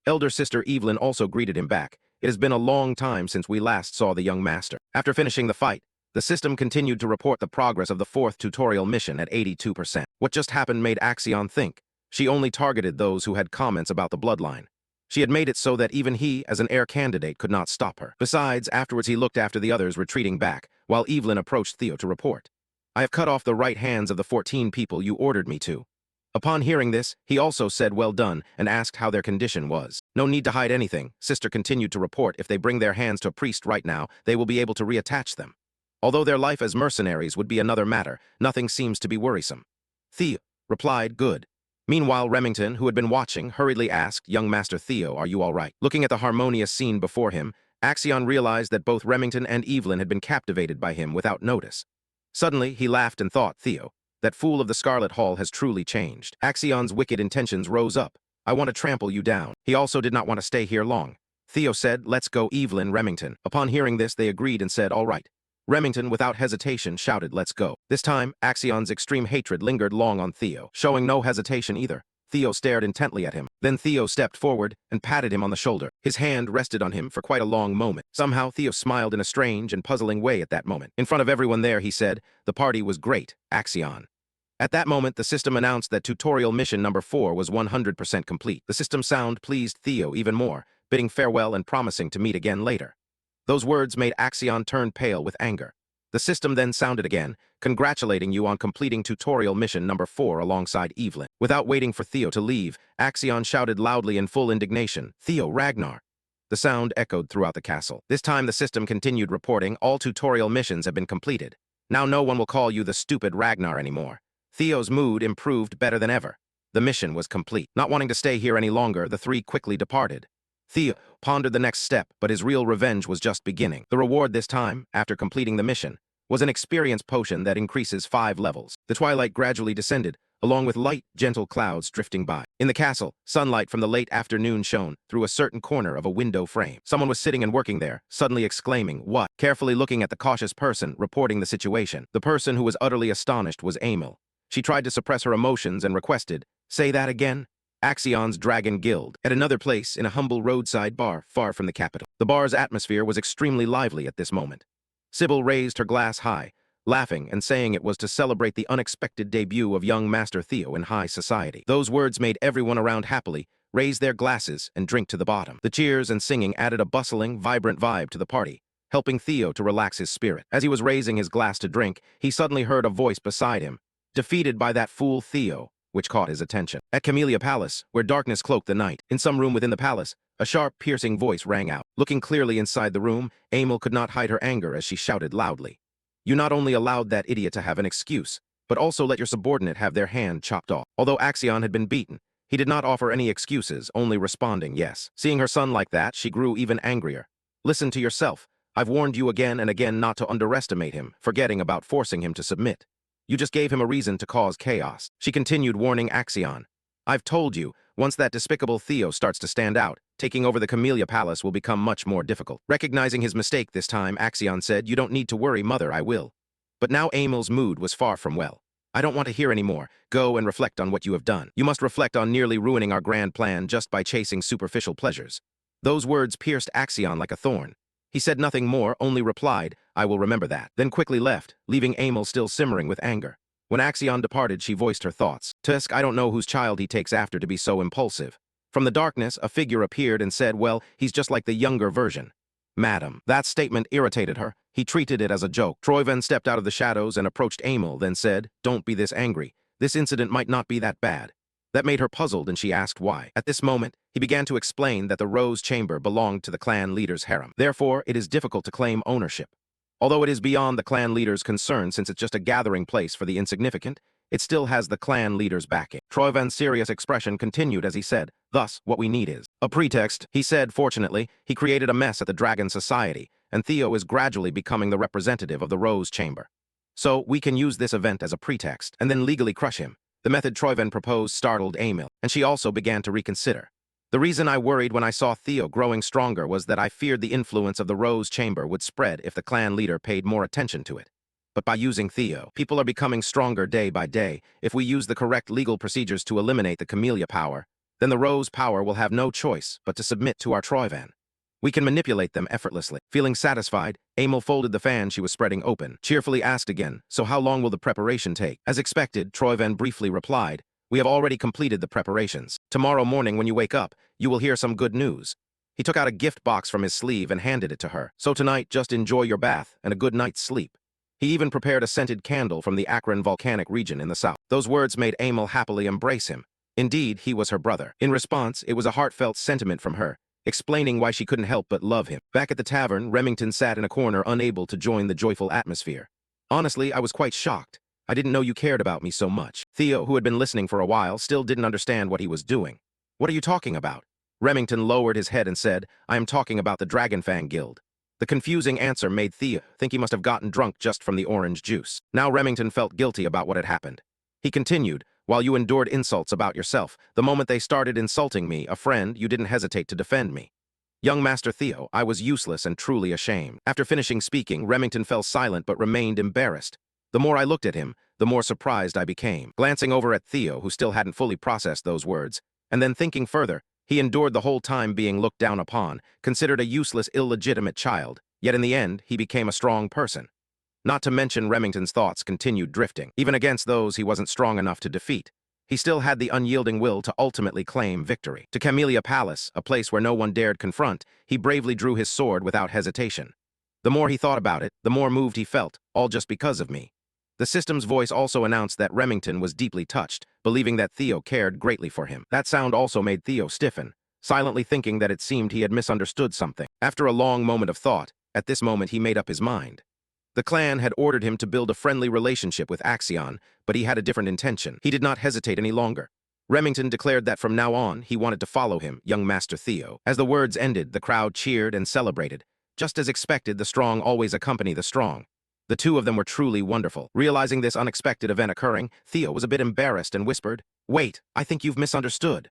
S1: Elder sister Evelyn also greeted him back. "It has been a long time since we last saw the young master." After finishing the fight, the system continued to report the progress of the fourth tutorial mission at 82%. What just happened made Axion think. She only targeted those who had comments about the bloodline. She had made it so that even he, as an heir candidate, could not stop her. Besides, afterwards he looked after the others retreating back, while Evelyn approached Theo to report. "I have cut off the right hands of the 14 people you ordered me to." Upon hearing this, he also said well done and asked how their condition was. "No need to hide anything," Sister continued to report. "If they bring their hands to a priest right now, they will be able to reattach them. Although their life as mercenaries would be another matter, nothing seems to be worrisome." Theo replied, "Good." Meanwhile, Remington, who had been watching, hurriedly asked, "Young Master Theo, are you all right?" Looking at the harmonious scene before him, Axion realized that both Remington and Evelyn had been captivated by him without notice. Suddenly, he laughed and thought, "Theo, that fool of the Scarlet Hall has truly changed." Axion's wicked intentions rose up. "I want to trample you down." He also did not want to stay here long. Theo said, "Let's go, Evelyn, Remington." Upon hearing this, they agreed and said, "All right." Remington, without hesitation, shouted, "Let's go." This time, Axion's extreme hatred lingered long on Theo, showing no hesitation either. Theo stared intently at him. Then Theo stepped forward and patted him on the shoulder. His hand rested on him for quite a long moment. Somehow, Theo smiled in a strange and puzzling way at that moment. In front of everyone there, he said, "The party was great, Axion." At that moment, the system announced that tutorial mission number 4 was 100% complete. The system sound pleased Theo even more, bidding farewell and promising to meet again later. Those words made Axion turn pale with anger. The system then sounded again, congratulating you on completing tutorial mission number 4 alongside Evelyn. Without waiting for Theo to leave, Axion shouted loudly in full indignation, "Theo, Ragnar!" The sound echoed throughout the castle. This time the system continued reporting, "All tutorial missions have been completed. Now no one will call you the stupid Ragnar anymore." Theo's mood improved better than ever. The mission was complete. Not wanting to stay here any longer, the three quickly departed. Theo pondered the next step, but his real revenge was just beginning. The reward this time, after completing the mission, was an experience potion that increases 5 levels. The twilight gradually descended, along with light, gentle clouds drifting by. In the castle, sunlight from the late afternoon shone through a certain corner of a window frame. Someone was sitting and working there, suddenly exclaiming, "What?" Carefully looking at the cautious person reporting the situation. The person who was utterly astonished was Emil. She tried to suppress her emotions and requested, "Say that again?" Axion's Dragon Guild, at another place in a humble roadside bar far from the capital. The bar's atmosphere was extremely lively at this moment. Sybil raised her glass high, laughing and saying it was to celebrate the unexpected debut of young Master Theo in high society. Those words made everyone around happily raise their glasses and drink to the bottom. The cheers and singing added a bustling, vibrant vibe to the party, helping Theo to relax his spirit. As he was raising his glass to drink, he suddenly heard a voice beside him, "Defeated by that fool Theo," which caught his attention. At Camellia Palace, where darkness cloaked the night, in some room within the palace, a sharp, piercing voice rang out. Looking clearly inside the room, Emil could not hide her anger as she shouted loudly. "You not only allowed that idiot to have an excuse, but also let your subordinate have their hand chopped off." Although Axion had been beaten, he did not offer any excuses, only responding yes. Seeing her son like that, she grew even angrier. "Listen to yourself. I've warned you again and again not to underestimate him, forgetting about forcing him to submit. You just gave him a reason to cause chaos. She continued, warning Axion. I've told you, once that despicable Theo starts to stand out, taking over the Camellia Palace will become much more difficult. Recognizing his mistake this time, Axion said, you don't need to worry, mother, I will. But now Emil's mood was far from well. I don't want to hear any more. Go and reflect on what you have done. You must reflect on nearly ruining our grand plan just by chasing superficial pleasures. Those words pierced Axion like a thorn. He said nothing more, only replied, I will remember that, then quickly left, leaving Emil still simmering with anger. When Axion departed, she voiced her thoughts. Tusk, I don't know whose child he takes after to be so impulsive. From the darkness, a figure appeared and said, well, he's just like the younger version. Madam. That statement irritated her. He treated it as a joke. Troyven stepped out of the shadows and approached Emil, then said, don't be this angry. This incident might not be that bad. That made her puzzled, and she asked why. At this moment, he began to explain that the Rose Chamber belonged to the clan leader's harem. Therefore, it is difficult to claim ownership. Although it is beyond the clan leader's concern since it's just a gathering place for the insignificant, it still has the clan leader's backing. Troyven's serious expression continued as he said, thus, what we need is a pretext. He said, fortunately, he created a mess at the Dragon Society, and Theo is gradually becoming the representative of the Rose Chamber. So, we can use this event as a pretext, and then legally crush him. The method Troyven proposed startled Emil, and she also began to reconsider. The reason I worried when I saw Theo growing stronger was that I feared the influence of the Rose Chamber would spread if the clan leader paid more attention to it. But by using Theo, people are becoming stronger day by day. If we use the correct legal procedures to eliminate the Camellia power, then the Rose power will have no choice but to submit to our Troyven. We can manipulate them effortlessly. Feeling satisfied, Emil folded the fan she was spreading open, cheerfully asked again, so how long will the preparation take? As expected, Troyven briefly replied, we have already completed the preparations. Tomorrow morning when you wake up, you will hear some good news. He took out a gift box from his sleeve and handed it to her. So tonight, just enjoy your bath and a good night's sleep. He even prepared a scented candle from the Akron volcanic region in the south. Those words made Emil happily embrace him. Indeed, he was her brother. In response, it was a heartfelt sentiment from her, explaining why she couldn't help but love him. Back at the tavern, Remington sat in a corner unable to join the joyful atmosphere. Honestly, I was quite shocked. I didn't know you cared about me so much. Theo, who had been listening for a while, still didn't understand what he was doing. What are you talking about? Remington lowered his head and said, I am talking about the Dragonfang Guild. The confusing answer made Theo think he must have gotten drunk just from the orange juice. Now Remington felt guilty about what had happened. He continued, while you endured insults about yourself, the moment they started insulting me, a friend, you didn't hesitate to defend me. Young Master Theo, I was useless and truly ashamed. After finishing speaking, Remington fell silent but remained embarrassed. The more I looked at him, the more surprised I became. Glancing over at Theo, who still hadn't fully processed those words, and then thinking further, he endured the whole time being looked down upon, considered a useless, illegitimate child, yet in the end, he became a strong person. Not to mention Remington's thoughts continued drifting. Even against those he wasn't strong enough to defeat, he still had the unyielding will to ultimately claim victory. To Camellia Palace, a place where no one dared confront, he bravely drew his sword without hesitation. The more he thought about it, the more moved he felt, all just because of me. The system's voice also announced that Remington was deeply touched, believing that Theo cared greatly for him. That sound also made Theo stiffen, silently thinking that it seemed he had misunderstood something. After a long moment of thought, at this moment he made up his mind. The clan had ordered him to build a friendly relationship with Axion, but he had a different intention. He did not hesitate any longer. Remington declared that from now on, he wanted to follow him, young Master Theo. As the words ended, the crowd cheered and celebrated. Just as expected, the strong always accompany the strong. The two of them were truly wonderful. Realizing this unexpected event occurring, Theo was a bit embarrassed and whispered, wait, I think you've misunderstood.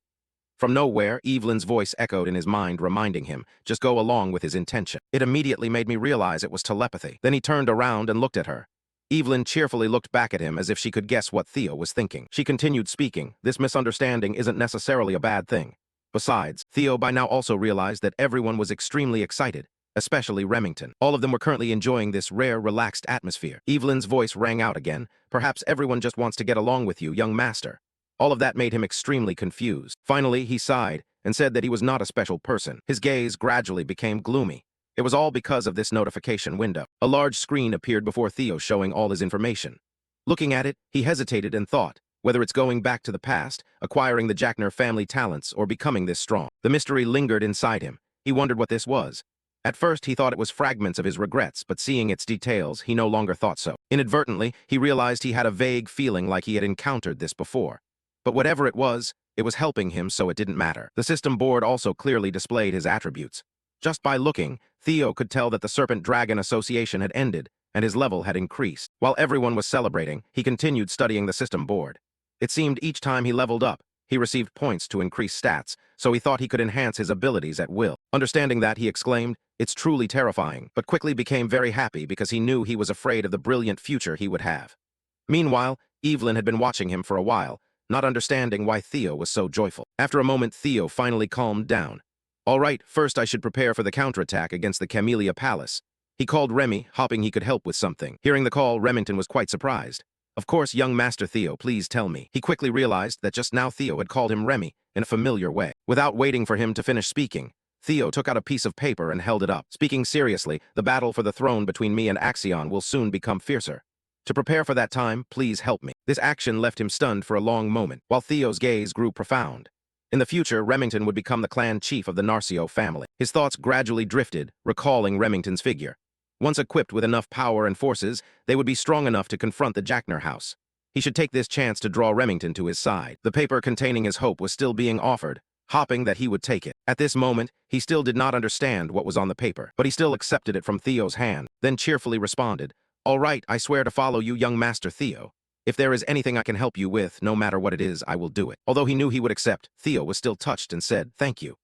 S1: From nowhere, Evelyn's voice echoed in his mind, reminding him, just go along with his intention. It immediately made me realize it was telepathy. Then he turned around and looked at her. Evelyn cheerfully looked back at him as if she could guess what Theo was thinking. She continued speaking, this misunderstanding isn't necessarily a bad thing. Besides, Theo by now also realized that everyone was extremely excited, especially Remington. All of them were currently enjoying this rare, relaxed atmosphere. Evelyn's voice rang out again, perhaps everyone just wants to get along with you, young master. All of that made him extremely confused. Finally, he sighed and said that he was not a special person. His gaze gradually became gloomy. It was all because of this notification window. A large screen appeared before Theo showing all his information. Looking at it, he hesitated and thought, whether it's going back to the past, acquiring the Jackner family talents, or becoming this strong. The mystery lingered inside him. He wondered what this was. At first, he thought it was fragments of his regrets, but seeing its details, he no longer thought so. Inadvertently, he realized he had a vague feeling like he had encountered this before. But whatever it was helping him, so it didn't matter. The system board also clearly displayed his attributes. Just by looking, Theo could tell that the Serpent-Dragon Association had ended, and his level had increased. While everyone was celebrating, he continued studying the system board. It seemed each time he leveled up, he received points to increase stats, so he thought he could enhance his abilities at will. Understanding that, he exclaimed, "It's truly terrifying," but quickly became very happy because he knew he was afraid of the brilliant future he would have. Meanwhile, Evelyn had been watching him for a while, not understanding why Theo was so joyful. After a moment, Theo finally calmed down. "All right, first I should prepare for the counterattack against the Camellia Palace." He called Remy, hoping he could help with something. Hearing the call, Remington was quite surprised. "Of course, young Master Theo, please tell me." He quickly realized that just now Theo had called him Remy in a familiar way. Without waiting for him to finish speaking, Theo took out a piece of paper and held it up. "Speaking seriously, the battle for the throne between me and Axion will soon become fiercer. To prepare for that time, please help me." This action left him stunned for a long moment, while Theo's gaze grew profound. In the future, Remington would become the clan chief of the Narcio family. His thoughts gradually drifted, recalling Remington's figure. Once equipped with enough power and forces, they would be strong enough to confront the Jackner house. He should take this chance to draw Remington to his side. The paper containing his hope was still being offered, hoping that he would take it. At this moment, he still did not understand what was on the paper, but he still accepted it from Theo's hand, then cheerfully responded, "All right, I swear to follow you, young Master Theo. If there is anything I can help you with, no matter what it is, I will do it." Although he knew he would accept, Theo was still touched and said, "Thank you."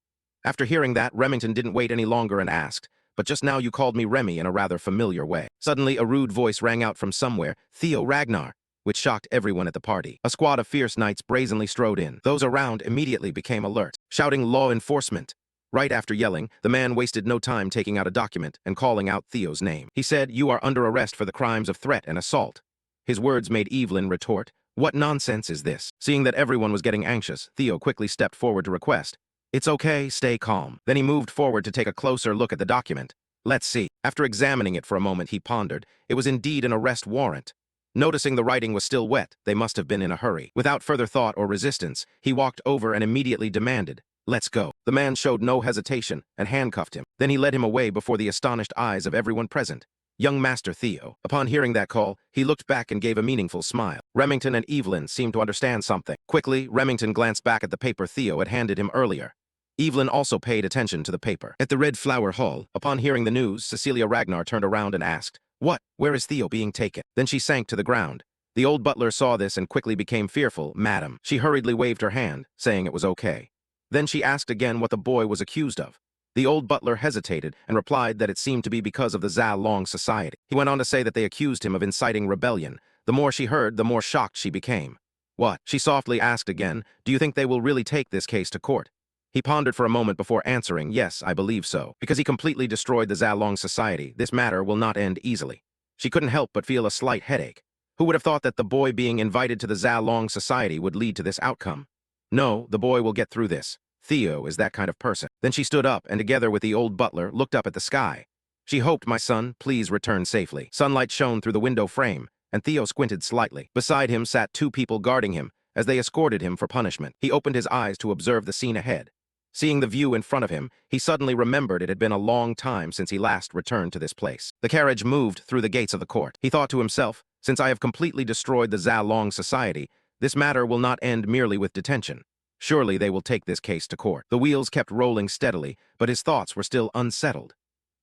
S1: After hearing that, Remington didn't wait any longer and asked, "But just now you called me Remy in a rather familiar way." Suddenly, a rude voice rang out from somewhere, "Theo Ragnar," which shocked everyone at the party. A squad of fierce knights brazenly strode in. Those around immediately became alert, shouting law enforcement. Right after yelling, the man wasted no time taking out a document and calling out Theo's name. He said, "You are under arrest for the crimes of threat and assault." His words made Evelyn retort, "What nonsense is this?" Seeing that everyone was getting anxious, Theo quickly stepped forward to request, "It's okay, stay calm." Then he moved forward to take a closer look at the document. "Let's see." After examining it for a moment, he pondered. It was indeed an arrest warrant. Noticing the writing was still wet, they must have been in a hurry. Without further thought or resistance, he walked over and immediately demanded, "Let's go." The man showed no hesitation and handcuffed him. Then he led him away before the astonished eyes of everyone present. Young Master Theo. Upon hearing that call, he looked back and gave a meaningful smile. Remington and Evelyn seemed to understand something. Quickly, Remington glanced back at the paper Theo had handed him earlier. Evelyn also paid attention to the paper. At the Red Flower Hall, upon hearing the news, Cecilia Ragnar turned around and asked, "What? Where is Theo being taken?" Then she sank to the ground. The old butler saw this and quickly became fearful. "Madam." She hurriedly waved her hand, saying it was okay. Then she asked again what the boy was accused of. The old butler hesitated and replied that it seemed to be because of the Zalong Society. He went on to say that they accused him of inciting rebellion. The more she heard, the more shocked she became. "What?" She softly asked again, "Do you think they will really take this case to court?" He pondered for a moment before answering, "Yes, I believe so. Because he completely destroyed the Zalong Society, this matter will not end easily." She couldn't help but feel a slight headache. Who would have thought that the boy being invited to the Zalong Society would lead to this outcome? No, the boy will get through this. Theo is that kind of person. Then she stood up and together with the old butler looked up at the sky. She hoped, "My son, please return safely." Sunlight shone through the window frame, and Theo squinted slightly. Beside him sat two people guarding him as they escorted him for punishment. He opened his eyes to observe the scene ahead. Seeing the view in front of him, he suddenly remembered it had been a long time since he last returned to this place. The carriage moved through the gates of the court. He thought to himself, "Since I have completely destroyed the Zalong Society, this matter will not end merely with detention. Surely they will take this case to court." The wheels kept rolling steadily, but his thoughts were still unsettled.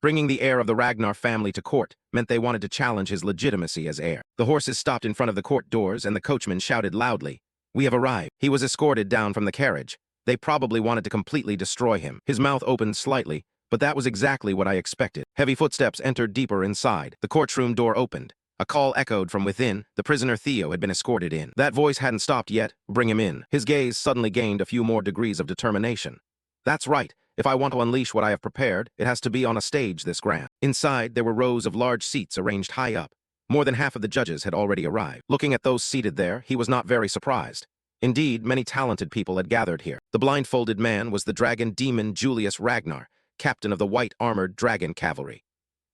S1: Bringing the heir of the Ragnar family to court meant they wanted to challenge his legitimacy as heir. The horses stopped in front of the court doors and the coachman shouted loudly, "We have arrived." He was escorted down from the carriage. They probably wanted to completely destroy him. His mouth opened slightly, but that was exactly what I expected. Heavy footsteps entered deeper inside. The courtroom door opened. A call echoed from within. The prisoner Theo had been escorted in. That voice hadn't stopped yet. "Bring him in." His gaze suddenly gained a few more degrees of determination. "That's right. If I want to unleash what I have prepared, it has to be on a stage this grand." Inside, there were rows of large seats arranged high up. More than half of the judges had already arrived. Looking at those seated there, he was not very surprised. Indeed, many talented people had gathered here. The blindfolded man was the dragon demon Julius Ragnar, captain of the white-armored dragon cavalry.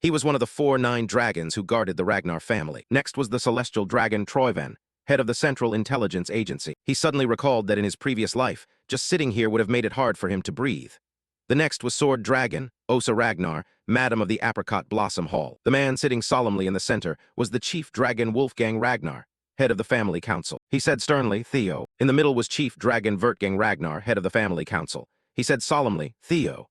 S1: He was one of the 4-9 dragons who guarded the Ragnar family. Next was the celestial dragon Troyvan, head of the Central Intelligence Agency. He suddenly recalled that in his previous life, just sitting here would have made it hard for him to breathe. The next was Sword Dragon, Osa Ragnar, Madam of the Apricot Blossom Hall. The man sitting solemnly in the center was the chief dragon Wolfgang Ragnar, head of the family council. He said sternly, "Theo." In the middle was chief dragon Vertgang Ragnar, head of the family council. He said solemnly, "Theo."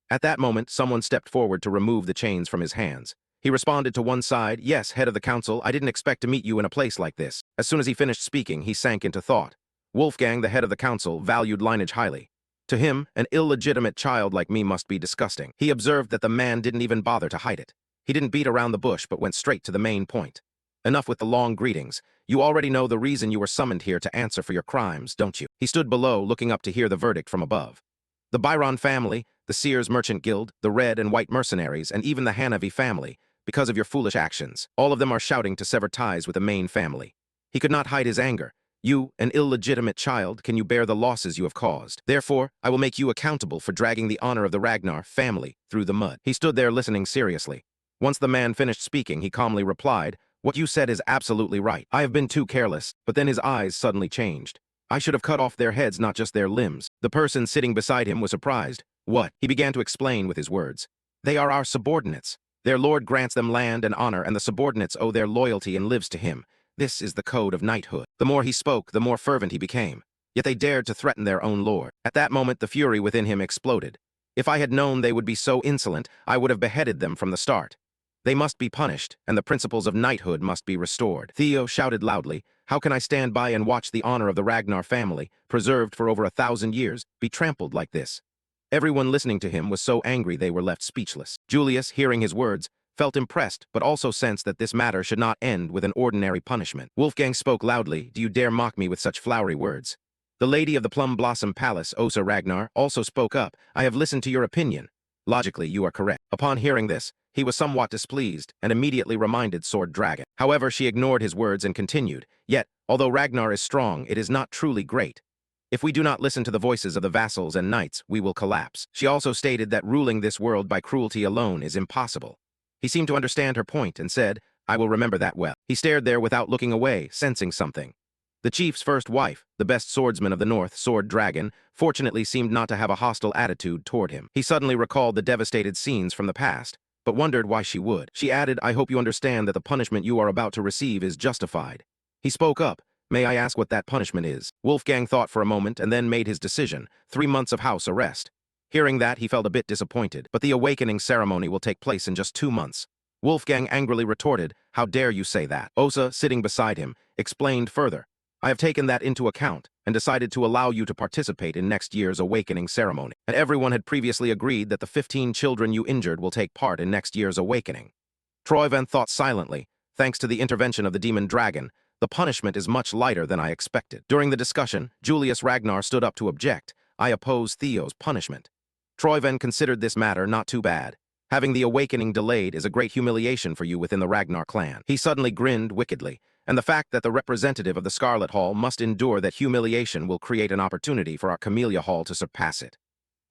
S1: At that moment, someone stepped forward to remove the chains from his hands. He responded to one side, "Yes, head of the council, I didn't expect to meet you in a place like this." As soon as he finished speaking, he sank into thought. Wolfgang, the head of the council, valued lineage highly. To him, an illegitimate child like me must be disgusting. He observed that the man didn't even bother to hide it. He didn't beat around the bush but went straight to the main point. "Enough with the long greetings. You already know the reason you were summoned here to answer for your crimes, don't you?" He stood below, looking up to hear the verdict from above. The Byron family, the Sears Merchant Guild, the Red and White Mercenaries, and even the Hanavi family, because of your foolish actions, all of them are shouting to sever ties with the main family. He could not hide his anger. "You, an illegitimate child, can you bear the losses you have caused? Therefore, I will make you accountable for dragging the honor of the Ragnar family through the mud." He stood there listening seriously. Once the man finished speaking, he calmly replied, "What you said is absolutely right. I have been too careless." But then his eyes suddenly changed. "I should have cut off their heads, not just their limbs." The person sitting beside him was surprised. "What?" He began to explain with his words. "They are our subordinates. Their lord grants them land and honor, and the subordinates owe their loyalty and lives to him. This is the code of knighthood." The more he spoke, the more fervent he became. Yet they dared to threaten their own lord. At that moment, the fury within him exploded. "If I had known they would be so insolent, I would have beheaded them from the start. They must be punished, and the principles of knighthood must be restored." Theo shouted loudly, "How can I stand by and watch the honor of the Ragnar family, preserved for over 1,000 years, be trampled like this?" Everyone listening to him was so angry they were left speechless. Julius, hearing his words, felt impressed, but also sensed that this matter should not end with an ordinary punishment. Wolfgang spoke loudly, "Do you dare mock me with such flowery words?" The lady of the Plum Blossom Palace, Osa Ragnar, also spoke up, "I have listened to your opinion. Logically, you are correct." Upon hearing this, he was somewhat displeased and immediately reminded Sword Dragon. However, she ignored his words and continued, "Yet, although Ragnar is strong, it is not truly great. If we do not listen to the voices of the vassals and knights, we will collapse." She also stated that ruling this world by cruelty alone is impossible. He seemed to understand her point and said, "I will remember that well." He stared there without looking away, sensing something. The chief's first wife, the best swordsman of the north, Sword Dragon, fortunately seemed not to have a hostile attitude toward him. He suddenly recalled the devastated scenes from the past, but wondered why she would. She added, "I hope you understand that the punishment you are about to receive is justified." He spoke up, "May I ask what that punishment is?" Wolfgang thought for a moment and then made his decision, 3 months of house arrest. Hearing that, he felt a bit disappointed, but the awakening ceremony will take place in just 2 months. Wolfgang angrily retorted, "How dare you say that?" Osa, sitting beside him, explained further, "I have taken that into account and decided to allow you to participate in next year's awakening ceremony." And everyone had previously agreed that the 15 children you injured will take part in next year's awakening. Troyven thought silently. Thanks to the intervention of the demon dragon, the punishment is much lighter than I expected. During the discussion, Julius Ragnar stood up to object. "I oppose Theo's punishment." Troyven considered this matter not too bad. Having the awakening delayed is a great humiliation for you within the Ragnar clan. He suddenly grinned wickedly, and the fact that the representative of the Scarlet Hall must endure that humiliation will create an opportunity for our Camellia Hall to surpass it.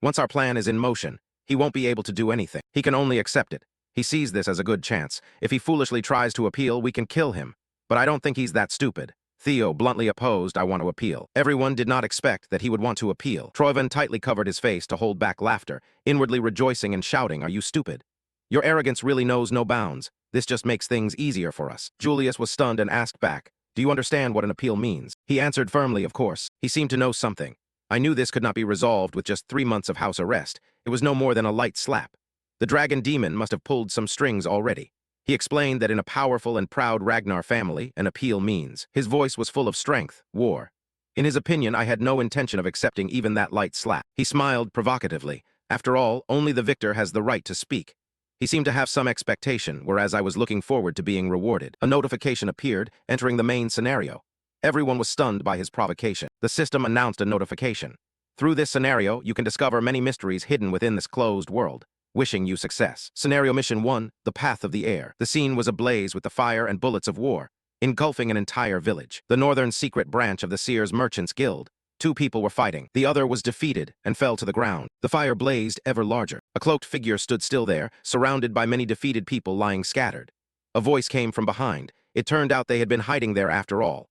S1: Once our plan is in motion, he won't be able to do anything. He can only accept it. He sees this as a good chance. If he foolishly tries to appeal, we can kill him. But I don't think he's that stupid. Theo bluntly opposed, "I want to appeal." Everyone did not expect that he would want to appeal. Troyven tightly covered his face to hold back laughter, inwardly rejoicing and shouting, "Are you stupid? Your arrogance really knows no bounds. This just makes things easier for us." Julius was stunned and asked back, "Do you understand what an appeal means?" He answered firmly, "Of course." He seemed to know something. "I knew this could not be resolved with just 3 months of house arrest. It was no more than a light slap. The dragon demon must have pulled some strings already." He explained that in a powerful and proud Ragnar family, an appeal means. His voice was full of strength, war. In his opinion, I had no intention of accepting even that light slap. He smiled provocatively. After all, only the victor has the right to speak. He seemed to have some expectation, whereas I was looking forward to being rewarded. A notification appeared, entering the main scenario. Everyone was stunned by his provocation. The system announced a notification. "Through this scenario, you can discover many mysteries hidden within this closed world. Wishing you success." Scenario Mission 1, The Path of the Air. The scene was ablaze with the fire and bullets of war, engulfing an entire village. The northern secret branch of the Sears Merchants Guild. 2 people were fighting. The other was defeated and fell to the ground. The fire blazed ever larger. A cloaked figure stood still there, surrounded by many defeated people lying scattered. A voice came from behind. It turned out they had been hiding there after all.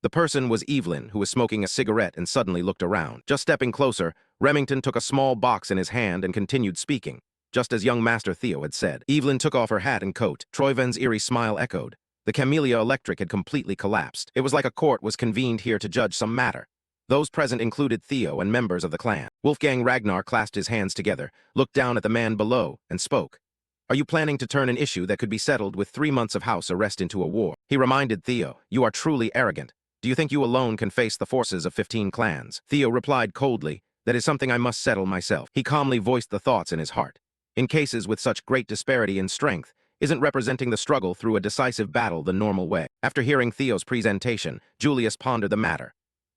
S1: The person was Evelyn, who was smoking a cigarette and suddenly looked around. Just stepping closer, Remington took a small box in his hand and continued speaking, just as young Master Theo had said. Evelyn took off her hat and coat. Troyven's eerie smile echoed. The Camellia Electric had completely collapsed. It was like a court was convened here to judge some matter. Those present included Theo and members of the clan. Wolfgang Ragnar clasped his hands together, looked down at the man below, and spoke. Are you planning to turn an issue that could be settled with 3 months of house arrest into a war? He reminded Theo, you are truly arrogant. Do you think you alone can face the forces of 15 clans? Theo replied coldly, that is something I must settle myself. He calmly voiced the thoughts in his heart. In cases with such great disparity in strength, isn't representing the struggle through a decisive battle the normal way? After hearing Theo's presentation, Julius pondered the matter.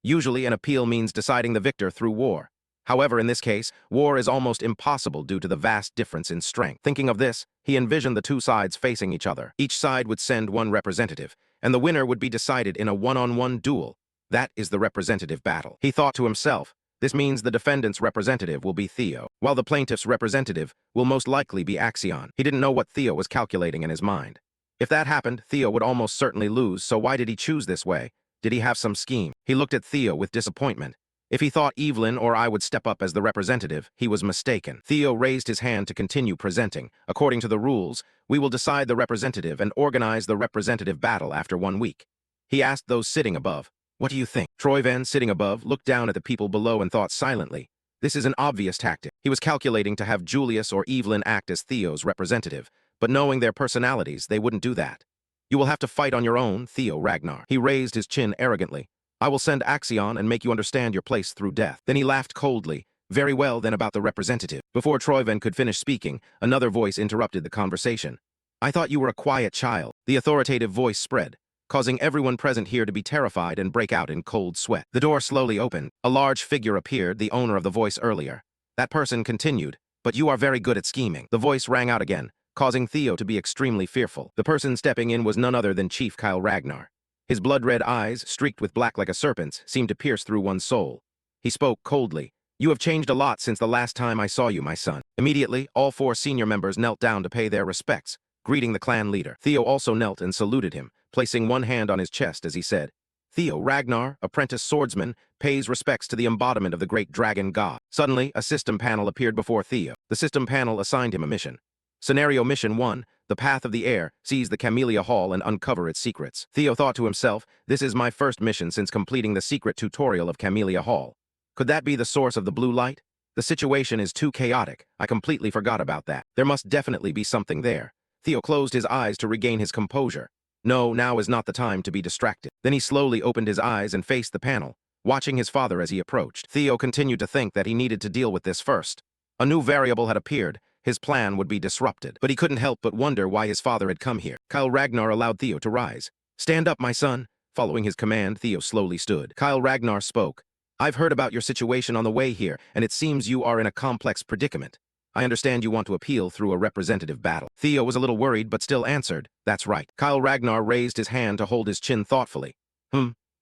S1: Usually an appeal means deciding the victor through war. However, in this case, war is almost impossible due to the vast difference in strength. Thinking of this, he envisioned the two sides facing each other. Each side would send one representative, and the winner would be decided in a one-on-one duel. That is the representative battle. He thought to himself, this means the defendant's representative will be Theo, while the plaintiff's representative will most likely be Axion. He didn't know what Theo was calculating in his mind. If that happened, Theo would almost certainly lose, so why did he choose this way? Did he have some scheme? He looked at Theo with disappointment. If he thought Evelyn or I would step up as the representative, he was mistaken. Theo raised his hand to continue presenting. According to the rules, we will decide the representative and organize the representative battle after 1 week. He asked those sitting above, what do you think? Troyven, sitting above, looked down at the people below and thought silently. This is an obvious tactic. He was calculating to have Julius or Evelyn act as Theo's representative, but knowing their personalities, they wouldn't do that. You will have to fight on your own, Theo Ragnar. He raised his chin arrogantly. I will send Axion and make you understand your place through death. Then he laughed coldly. Very well then about the representative. Before Troyven could finish speaking, another voice interrupted the conversation. I thought you were a quiet child. The authoritative voice spread, causing everyone present here to be terrified and break out in cold sweat. The door slowly opened. A large figure appeared, the owner of the voice earlier. That person continued, but you are very good at scheming. The voice rang out again, causing Theo to be extremely fearful. The person stepping in was none other than Chief Kyle Ragnar. His blood-red eyes, streaked with black like a serpent's, seemed to pierce through one's soul. He spoke coldly. You have changed a lot since the last time I saw you, my son. Immediately, all 4 senior members knelt down to pay their respects, greeting the clan leader. Theo also knelt and saluted him, placing one hand on his chest as he said, Theo Ragnar, apprentice swordsman, pays respects to the embodiment of the great dragon god. Suddenly, a system panel appeared before Theo. The system panel assigned him a mission. Scenario Mission 1, The Path of the Air, seize the Camellia Hall and uncover its secrets. Theo thought to himself, this is my first mission since completing the secret tutorial of Camellia Hall. Could that be the source of the blue light? The situation is too chaotic. I completely forgot about that. There must definitely be something there. Theo closed his eyes to regain his composure. No, now is not the time to be distracted. Then he slowly opened his eyes and faced the panel, watching his father as he approached. Theo continued to think that he needed to deal with this first. A new variable had appeared. His plan would be disrupted, but he couldn't help but wonder why his father had come here. Kyle Ragnar allowed Theo to rise. Stand up, my son. Following his command, Theo slowly stood. Kyle Ragnar spoke. I've heard about your situation on the way here, and it seems you are in a complex predicament. I understand you want to appeal through a representative battle. Theo was a little worried, but still answered, that's right. Kyle Ragnar raised his hand to hold his chin thoughtfully.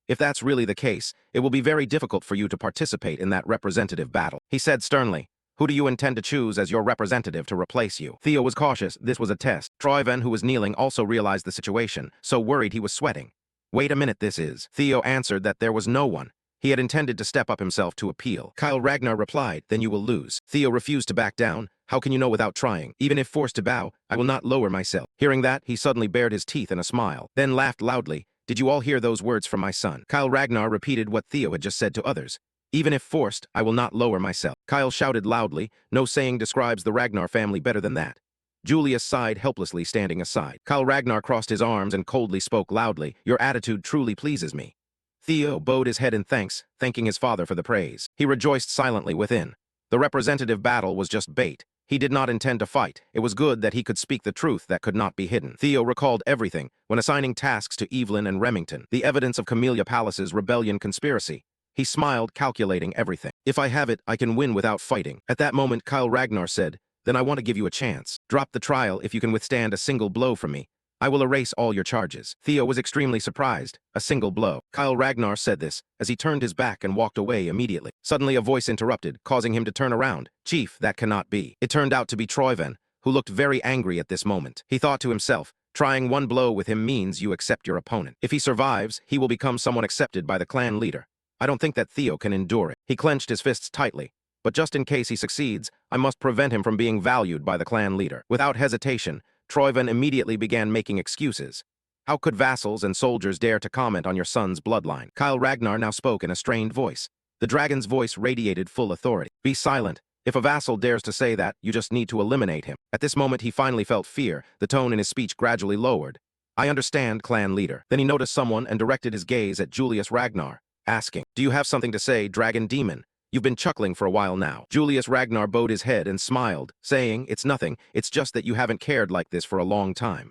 S1: If that's really the case, it will be very difficult for you to participate in that representative battle. He said sternly. Who do you intend to choose as your representative to replace you? Theo was cautious. This was a test. Troyven, who was kneeling, also realized the situation, so worried he was sweating. Wait a minute, this is. Theo answered that there was no one. He had intended to step up himself to appeal. Kyle Ragnar replied, then you will lose. Theo refused to back down. How can you know without trying? Even if forced to bow, I will not lower myself. Hearing that, he suddenly bared his teeth in a smile, then laughed loudly. Did you all hear those words from my son? Kyle Ragnar repeated what Theo had just said to others. Even if forced, I will not lower myself. Kyle shouted loudly. No saying describes the Ragnar family better than that. Julius sighed helplessly, standing aside. Kyle Ragnar crossed his arms and coldly spoke loudly. Your attitude truly pleases me. Theo bowed his head in thanks, thanking his father for the praise. He rejoiced silently within. The representative battle was just bait. He did not intend to fight. It was good that he could speak the truth that could not be hidden. Theo recalled everything when assigning tasks to Evelyn and Remington, the evidence of Camellia Palace's rebellion conspiracy. He smiled, calculating everything. If I have it, I can win without fighting. At that moment, Kyle Ragnar said, then I want to give you a chance. Drop the trial if you can withstand a single blow from me. I will erase all your charges. Theo was extremely surprised. A single blow. Kyle Ragnar said this as he turned his back and walked away immediately. Suddenly a voice interrupted, causing him to turn around. Chief, that cannot be. It turned out to be Troyven, who looked very angry at this moment. He thought to himself, trying one blow with him means you accept your opponent. If he survives, he will become someone accepted by the clan leader. I don't think that Theo can endure it. He clenched his fists tightly. But just in case he succeeds, I must prevent him from being valued by the clan leader. Without hesitation, Troyven immediately began making excuses. How could vassals and soldiers dare to comment on your son's bloodline? Kyle Ragnar now spoke in a strained voice. The dragon's voice radiated full authority. Be silent. If a vassal dares to say that, you just need to eliminate him. At this moment, he finally felt fear. The tone in his speech gradually lowered. I understand, clan leader. Then he noticed someone and directed his gaze at Julius Ragnar, asking, do you have something to say, dragon demon? You've been chuckling for a while now. Julius Ragnar bowed his head and smiled, saying, it's nothing, it's just that you haven't cared like this for a long time.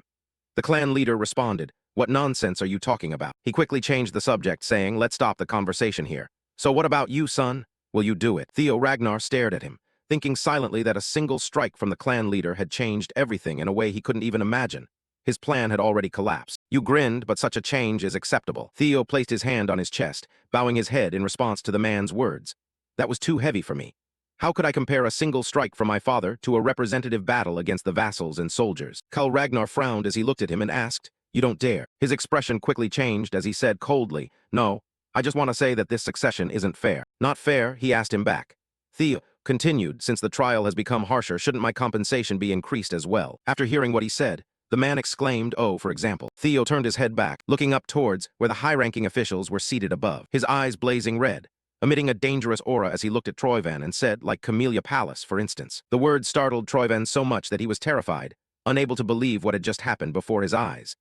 S1: The clan leader responded, what nonsense are you talking about? He quickly changed the subject, saying, let's stop the conversation here. So what about you, son? Will you do it? Theo Ragnar stared at him, thinking silently that a single strike from the clan leader had changed everything in a way he couldn't even imagine. His plan had already collapsed. You grinned, but such a change is acceptable. Theo placed his hand on his chest, bowing his head in response to the man's words. That was too heavy for me. How could I compare a single strike from my father to a representative battle against the vassals and soldiers? Kyle Ragnar frowned as he looked at him and asked, you don't dare. His expression quickly changed as he said coldly, no, I just want to say that this succession isn't fair. Not fair, he asked him back. Theo continued, since the trial has become harsher, shouldn't my compensation be increased as well? After hearing what he said, the man exclaimed, oh, for example. Theo turned his head back, looking up towards where the high-ranking officials were seated above, his eyes blazing red, emitting a dangerous aura as he looked at Troyvan and said, like Camellia Palace, for instance. The word startled Troyvan so much that he was terrified, unable to believe what had just happened before his eyes.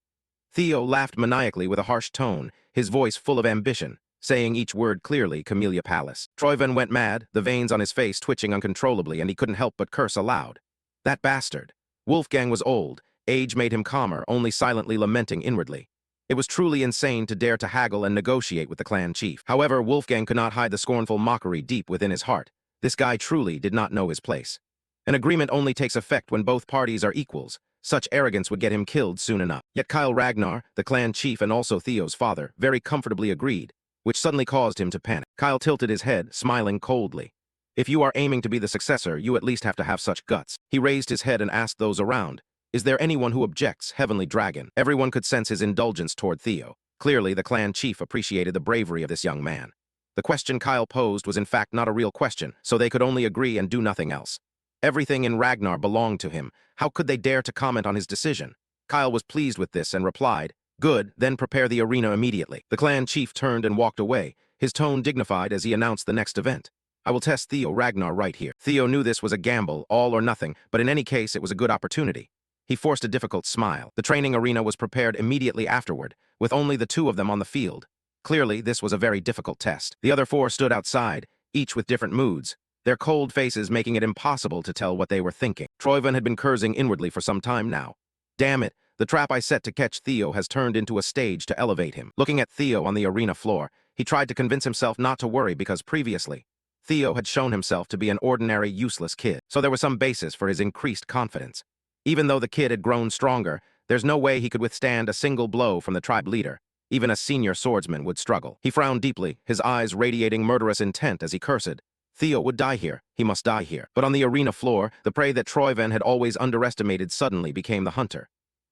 S1: Theo laughed maniacally with a harsh tone, his voice full of ambition, saying each word clearly, Camellia Palace. Troyvan went mad, the veins on his face twitching uncontrollably, and he couldn't help but curse aloud. That bastard. Wolfgang was old. Age made him calmer, only silently lamenting inwardly. It was truly insane to dare to haggle and negotiate with the clan chief. However, Wolfgang could not hide the scornful mockery deep within his heart. This guy truly did not know his place. An agreement only takes effect when both parties are equals. Such arrogance would get him killed soon enough. Yet Kyle Ragnar, the clan chief and also Theo's father, very comfortably agreed, which suddenly caused him to panic. Kyle tilted his head, smiling coldly. If you are aiming to be the successor, you at least have to have such guts. He raised his head and asked those around, is there anyone who objects, Heavenly Dragon? Everyone could sense his indulgence toward Theo. Clearly, the clan chief appreciated the bravery of this young man. The question Kyle posed was in fact not a real question, so they could only agree and do nothing else. Everything in Ragnar belonged to him. How could they dare to comment on his decision? Kyle was pleased with this and replied, good, then prepare the arena immediately. The clan chief turned and walked away, his tone dignified as he announced the next event. I will test Theo Ragnar right here. Theo knew this was a gamble, all or nothing, but in any case it was a good opportunity. He forced a difficult smile. The training arena was prepared immediately afterward, with only the two of them on the field. Clearly, this was a very difficult test. The other four stood outside, each with different moods, their cold faces making it impossible to tell what they were thinking. Troyvan had been cursing inwardly for some time now. Damn it, the trap I set to catch Theo has turned into a stage to elevate him. Looking at Theo on the arena floor, he tried to convince himself not to worry because previously, Theo had shown himself to be an ordinary, useless kid, so there was some basis for his increased confidence. Even though the kid had grown stronger, there's no way he could withstand a single blow from the tribe leader. Even a senior swordsman would struggle. He frowned deeply, his eyes radiating murderous intent as he cursed. Theo would die here. He must die here. But on the arena floor, the prey that Troyvan had always underestimated suddenly became the hunter.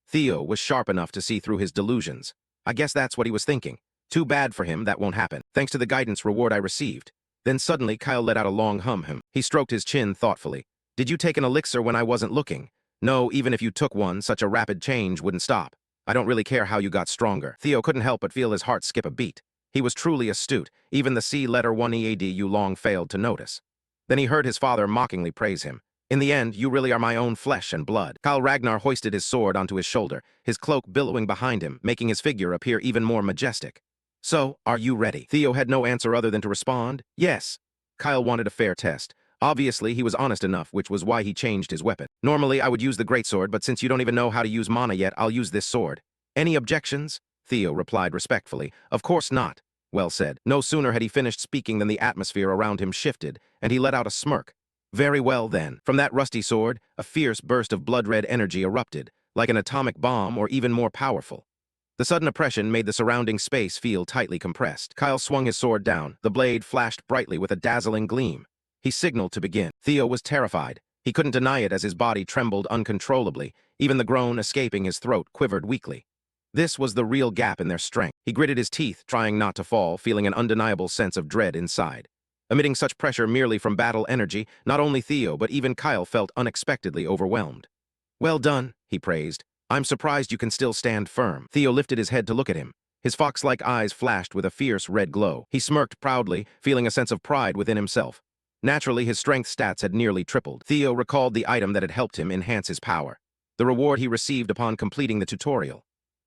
S1: Theo was sharp enough to see through his delusions. I guess that's what he was thinking. Too bad for him, that won't happen. Thanks to the guidance reward I received. Then suddenly Kyle let out a long hum. He stroked his chin thoughtfully. Did you take an elixir when I wasn't looking? No, even if you took one, such a rapid change wouldn't stop. I don't really care how you got stronger. Theo couldn't help but feel his heart skip a beat. He was truly astute. Even the C-letter 1 EAD you long failed to notice. Then he heard his father mockingly praise him. In the end, you really are my own flesh and blood. Kyle Ragnar hoisted his sword onto his shoulder, his cloak billowing behind him, making his figure appear even more majestic. So, are you ready? Theo had no answer other than to respond, yes. Kyle wanted a fair test. Obviously, he was honest enough, which was why he changed his weapon. Normally, I would use the greatsword, but since you don't even know how to use mana yet, I'll use this sword. Any objections? Theo replied respectfully, of course not. Well said. No sooner had he finished speaking than the atmosphere around him shifted, and he let out a smirk. Very well then. From that rusty sword, a fierce burst of blood-red energy erupted, like an atomic bomb or even more powerful. The sudden oppression made the surrounding space feel tightly compressed. Kyle swung his sword down. The blade flashed brightly with a dazzling gleam. He signaled to begin. Theo was terrified. He couldn't deny it as his body trembled uncontrollably. Even the groan escaping his throat quivered weakly. This was the real gap in their strength. He gritted his teeth, trying not to fall, feeling an undeniable sense of dread inside. Emitting such pressure merely from battle energy, not only Theo but even Kyle felt unexpectedly overwhelmed. Well done, he praised. I'm surprised you can still stand firm. Theo lifted his head to look at him. His fox-like eyes flashed with a fierce red glow. He smirked proudly, feeling a sense of pride within himself. Naturally, his strength stats had nearly tripled. Theo recalled the item that had helped him enhance his power. The reward he received upon completing the tutorial.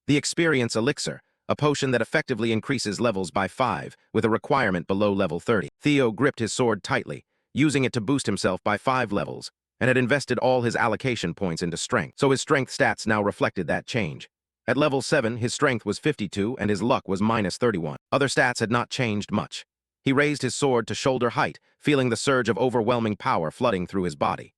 S1: The experience elixir, a potion that effectively increases levels by 5, with a requirement below level 30. Theo gripped his sword tightly, using it to boost himself by 5 levels, and had invested all his allocation points into strength, so his strength stats now reflected that change. At level 7, his strength was 52 and his luck was -31. Other stats had not changed much. He raised his sword to shoulder height, feeling the surge of overwhelming power flooding through his body.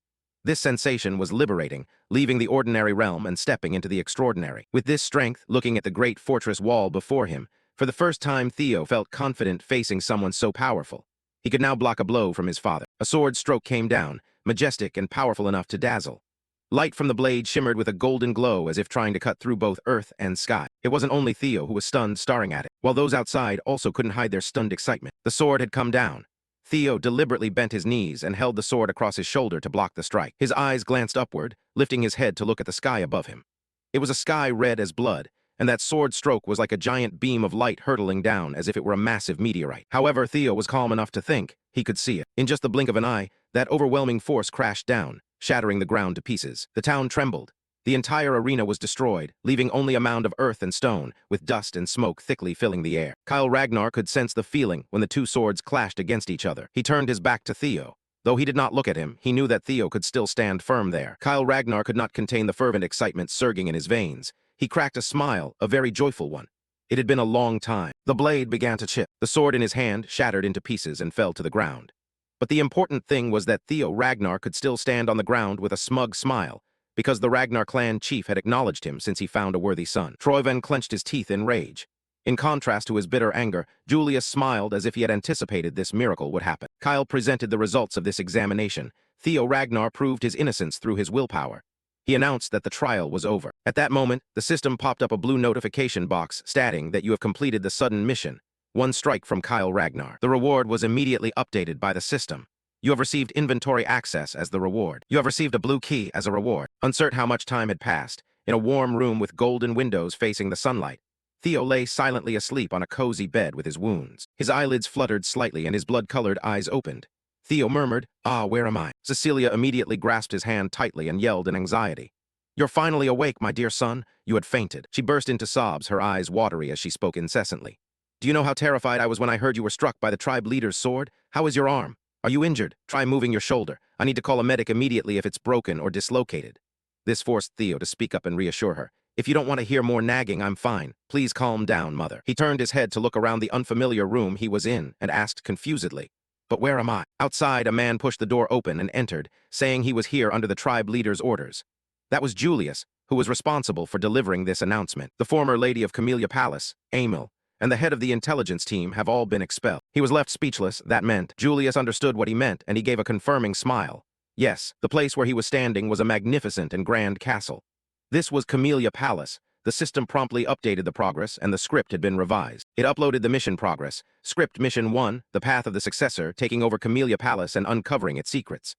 S1: This sensation was liberating, leaving the ordinary realm and stepping into the extraordinary. With this strength, looking at the great fortress wall before him, for the first time Theo felt confident facing someone so powerful. He could now block a blow from his father. A sword stroke came down, majestic and powerful enough to dazzle. Light from the blade shimmered with a golden glow as if trying to cut through both earth and sky. It wasn't only Theo who was stunned staring at it, while those outside also couldn't hide their stunned excitement. The sword had come down. Theo deliberately bent his knees and held the sword across his shoulder to block the strike. His eyes glanced upward, lifting his head to look at the sky above him. It was a sky red as blood, and that sword stroke was like a giant beam of light hurtling down as if it were a massive meteorite. However, Theo was calm enough to think he could see it. In just the blink of an eye, that overwhelming force crashed down, shattering the ground to pieces. The town trembled. The entire arena was destroyed, leaving only a mound of earth and stone, with dust and smoke thickly filling the air. Kyle Ragnar could sense the feeling when the two swords clashed against each other. He turned his back to Theo. Though he did not look at him, he knew that Theo could still stand firm there. Kyle Ragnar could not contain the fervent excitement surging in his veins. He cracked a smile, a very joyful one. It had been a long time. The blade began to chip. The sword in his hand shattered into pieces and fell to the ground. But the important thing was that Theo Ragnar could still stand on the ground with a smug smile, because the Ragnar clan chief had acknowledged him since he found a worthy son. Troyven clenched his teeth in rage. In contrast to his bitter anger, Julius smiled as if he had anticipated this miracle would happen. Kyle presented the results of this examination. Theo Ragnar proved his innocence through his willpower. He announced that the trial was over. At that moment, the system popped up a blue notification box stating that you have completed the sudden mission. 1 strike from Kyle Ragnar. The reward was immediately updated by the system. You have received inventory access as the reward. You have received a blue key as a reward. Uncertain how much time had passed, in a warm room with golden windows facing the sunlight, Theo lay silently asleep on a cozy bed with his wounds. His eyelids fluttered slightly and his blood-colored eyes opened. Theo murmured, "Ah, where am I?" Cecilia immediately grasped his hand tightly and yelled in anxiety. "You're finally awake, my dear son. You had fainted." She burst into sobs, her eyes watery as she spoke incessantly. "Do you know how terrified I was when I heard you were struck by the tribe leader's sword? How is your arm? Are you injured? Try moving your shoulder. I need to call a medic immediately if it's broken or dislocated." This forced Theo to speak up and reassure her. "If you don't want to hear more nagging, I'm fine. Please calm down, mother." He turned his head to look around the unfamiliar room he was in and asked confusedly, "But where am I?" Outside, a man pushed the door open and entered, saying he was here under the tribe leader's orders. That was Julius, who was responsible for delivering this announcement. The former lady of Camellia Palace, Emil, and the head of the intelligence team have all been expelled. He was left speechless. That meant Julius understood what he meant, and he gave a confirming smile. Yes, the place where he was standing was a magnificent and grand castle. This was Camellia Palace. The system promptly updated the progress, and the script had been revised. It uploaded the mission progress. Script Mission 1, The Path of the Successor, taking over Camellia Palace and uncovering its secrets.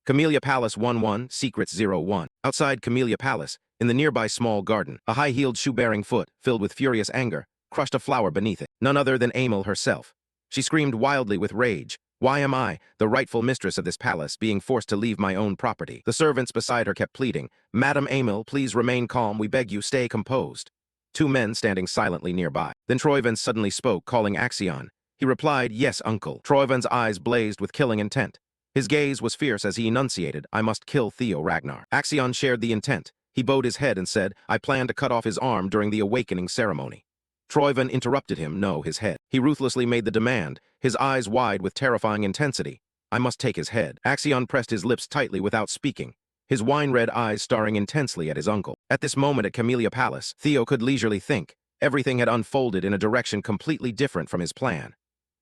S1: Camellia Palace 1-1, Secrets 0-1. Outside Camellia Palace, in the nearby small garden, a high-heeled shoe-bearing foot, filled with furious anger, crushed a flower beneath it. None other than Emil herself. She screamed wildly with rage. "Why am I, the rightful mistress of this palace, being forced to leave my own property?" The servants beside her kept pleading, "Madam Emil, please remain calm, we beg you, stay composed." 2 men standing silently nearby. Then Troyven suddenly spoke, calling Axion. He replied, "Yes, uncle." Troyven's eyes blazed with killing intent. His gaze was fierce as he enunciated, "I must kill Theo Ragnar." Axion shared the intent. He bowed his head and said, "I plan to cut off his arm during the awakening ceremony." Troyven interrupted him, "No, his head." He ruthlessly made the demand, his eyes wide with terrifying intensity. "I must take his head." Axion pressed his lips tightly without speaking, his wine-red eyes staring intensely at his uncle. At this moment at Camellia Palace, Theo could leisurely think. Everything had unfolded in a direction completely different from his plan.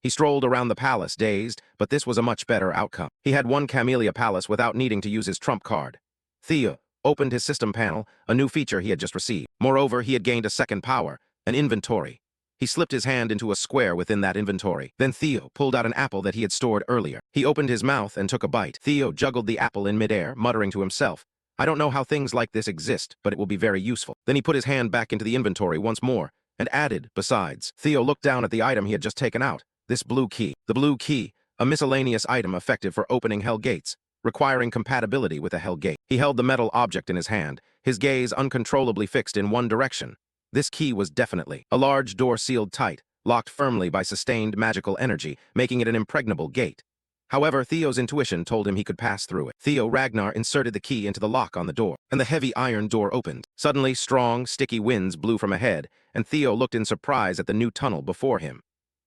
S1: He strolled around the palace, dazed, but this was a much better outcome. He had won Camellia Palace without needing to use his trump card. Theo opened his system panel, a new feature he had just received. Moreover, he had gained a second power, an inventory. He slipped his hand into a square within that inventory. Then Theo pulled out an apple that he had stored earlier. He opened his mouth and took a bite. Theo juggled the apple in midair, muttering to himself, "I don't know how things like this exist, but it will be very useful." Then he put his hand back into the inventory once more and added, besides. Theo looked down at the item he had just taken out. This blue key. The blue key, a miscellaneous item effective for opening hell gates, requiring compatibility with a hell gate. He held the metal object in his hand, his gaze uncontrollably fixed in one direction. This key was definitely a large door sealed tight, locked firmly by sustained magical energy, making it an impregnable gate. However, Theo's intuition told him he could pass through it. Theo Ragnar inserted the key into the lock on the door, and the heavy iron door opened. Suddenly, strong, sticky winds blew from ahead, and Theo looked in surprise at the new tunnel before him.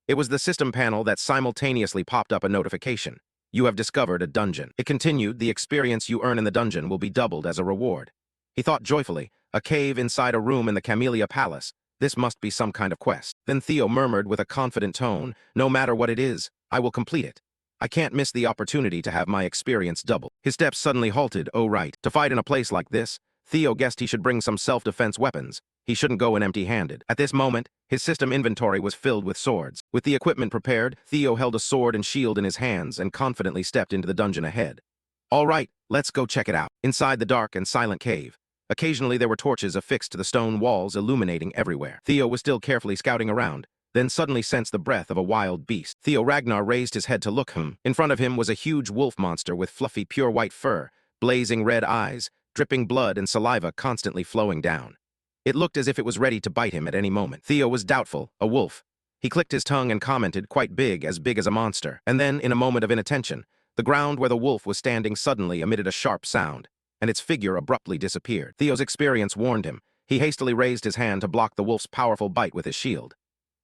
S1: It was the system panel that simultaneously popped up a notification. You have discovered a dungeon. It continued, the experience you earn in the dungeon will be doubled as a reward. He thought joyfully, a cave inside a room in the Camellia Palace. This must be some kind of quest. Then Theo murmured with a confident tone, no matter what it is, I will complete it. I can't miss the opportunity to have my experience doubled. His steps suddenly halted. Oh right, to fight in a place like this, Theo guessed he should bring some self-defense weapons. He shouldn't go in empty-handed. At this moment, his system inventory was filled with swords. With the equipment prepared, Theo held a sword and shield in his hands and confidently stepped into the dungeon ahead. All right, let's go check it out. Inside the dark and silent cave, occasionally there were torches affixed to the stone walls illuminating everywhere. Theo was still carefully scouting around, then suddenly sensed the breath of a wild beast. Theo Ragnar raised his head to look. In front of him was a huge wolf monster with fluffy, pure white fur, blazing red eyes, dripping blood and saliva constantly flowing down. It looked as if it was ready to bite him at any moment. Theo was doubtful. A wolf. He clicked his tongue and commented, quite big as a monster. And then, in a moment of inattention, the ground where the wolf was standing suddenly emitted a sharp sound, and its figure abruptly disappeared. Theo's experience warned him. He hastily raised his hand to block the wolf's powerful bite with his shield.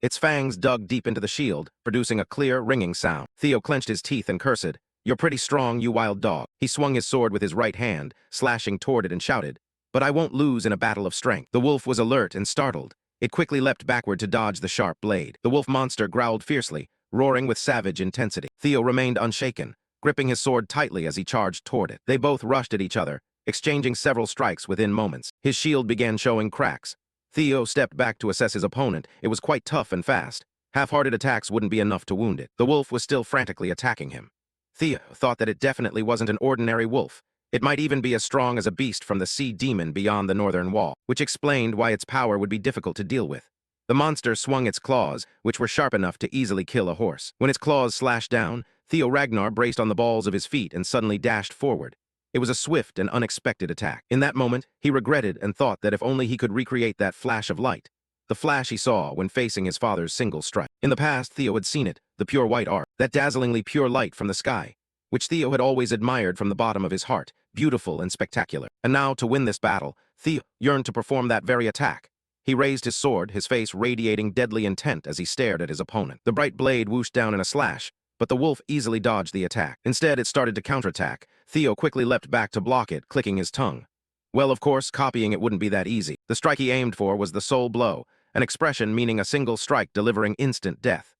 S1: Its fangs dug deep into the shield, producing a clear, ringing sound. Theo clenched his teeth and cursed, "You're pretty strong, you wild dog." He swung his sword with his right hand, slashing toward it and shouted, "But I won't lose in a battle of strength." The wolf was alert and startled. It quickly leapt backward to dodge the sharp blade. The wolf monster growled fiercely, roaring with savage intensity. Theo remained unshaken, gripping his sword tightly as he charged toward it. They both rushed at each other, exchanging several strikes within moments. His shield began showing cracks. Theo stepped back to assess his opponent. It was quite tough and fast. Half-hearted attacks wouldn't be enough to wound it. The wolf was still frantically attacking him. Theo thought that it definitely wasn't an ordinary wolf. It might even be as strong as a beast from the sea demon beyond the northern wall, which explained why its power would be difficult to deal with. The monster swung its claws, which were sharp enough to easily kill a horse. When its claws slashed down, Theo Ragnar braced on the balls of his feet and suddenly dashed forward. It was a swift and unexpected attack. In that moment, he regretted and thought that if only he could recreate that flash of light, the flash he saw when facing his father's single strike. In the past, Theo had seen it, the pure white arc, that dazzlingly pure light from the sky, which Theo had always admired from the bottom of his heart, beautiful and spectacular. And now, to win this battle, Theo yearned to perform that very attack. He raised his sword, his face radiating deadly intent as he stared at his opponent. The bright blade whooshed down in a slash, but the wolf easily dodged the attack. Instead, it started to counterattack. Theo quickly leapt back to block it, clicking his tongue. Well, of course, copying it wouldn't be that easy. The strike he aimed for was the soul blow, an expression meaning a single strike delivering instant death.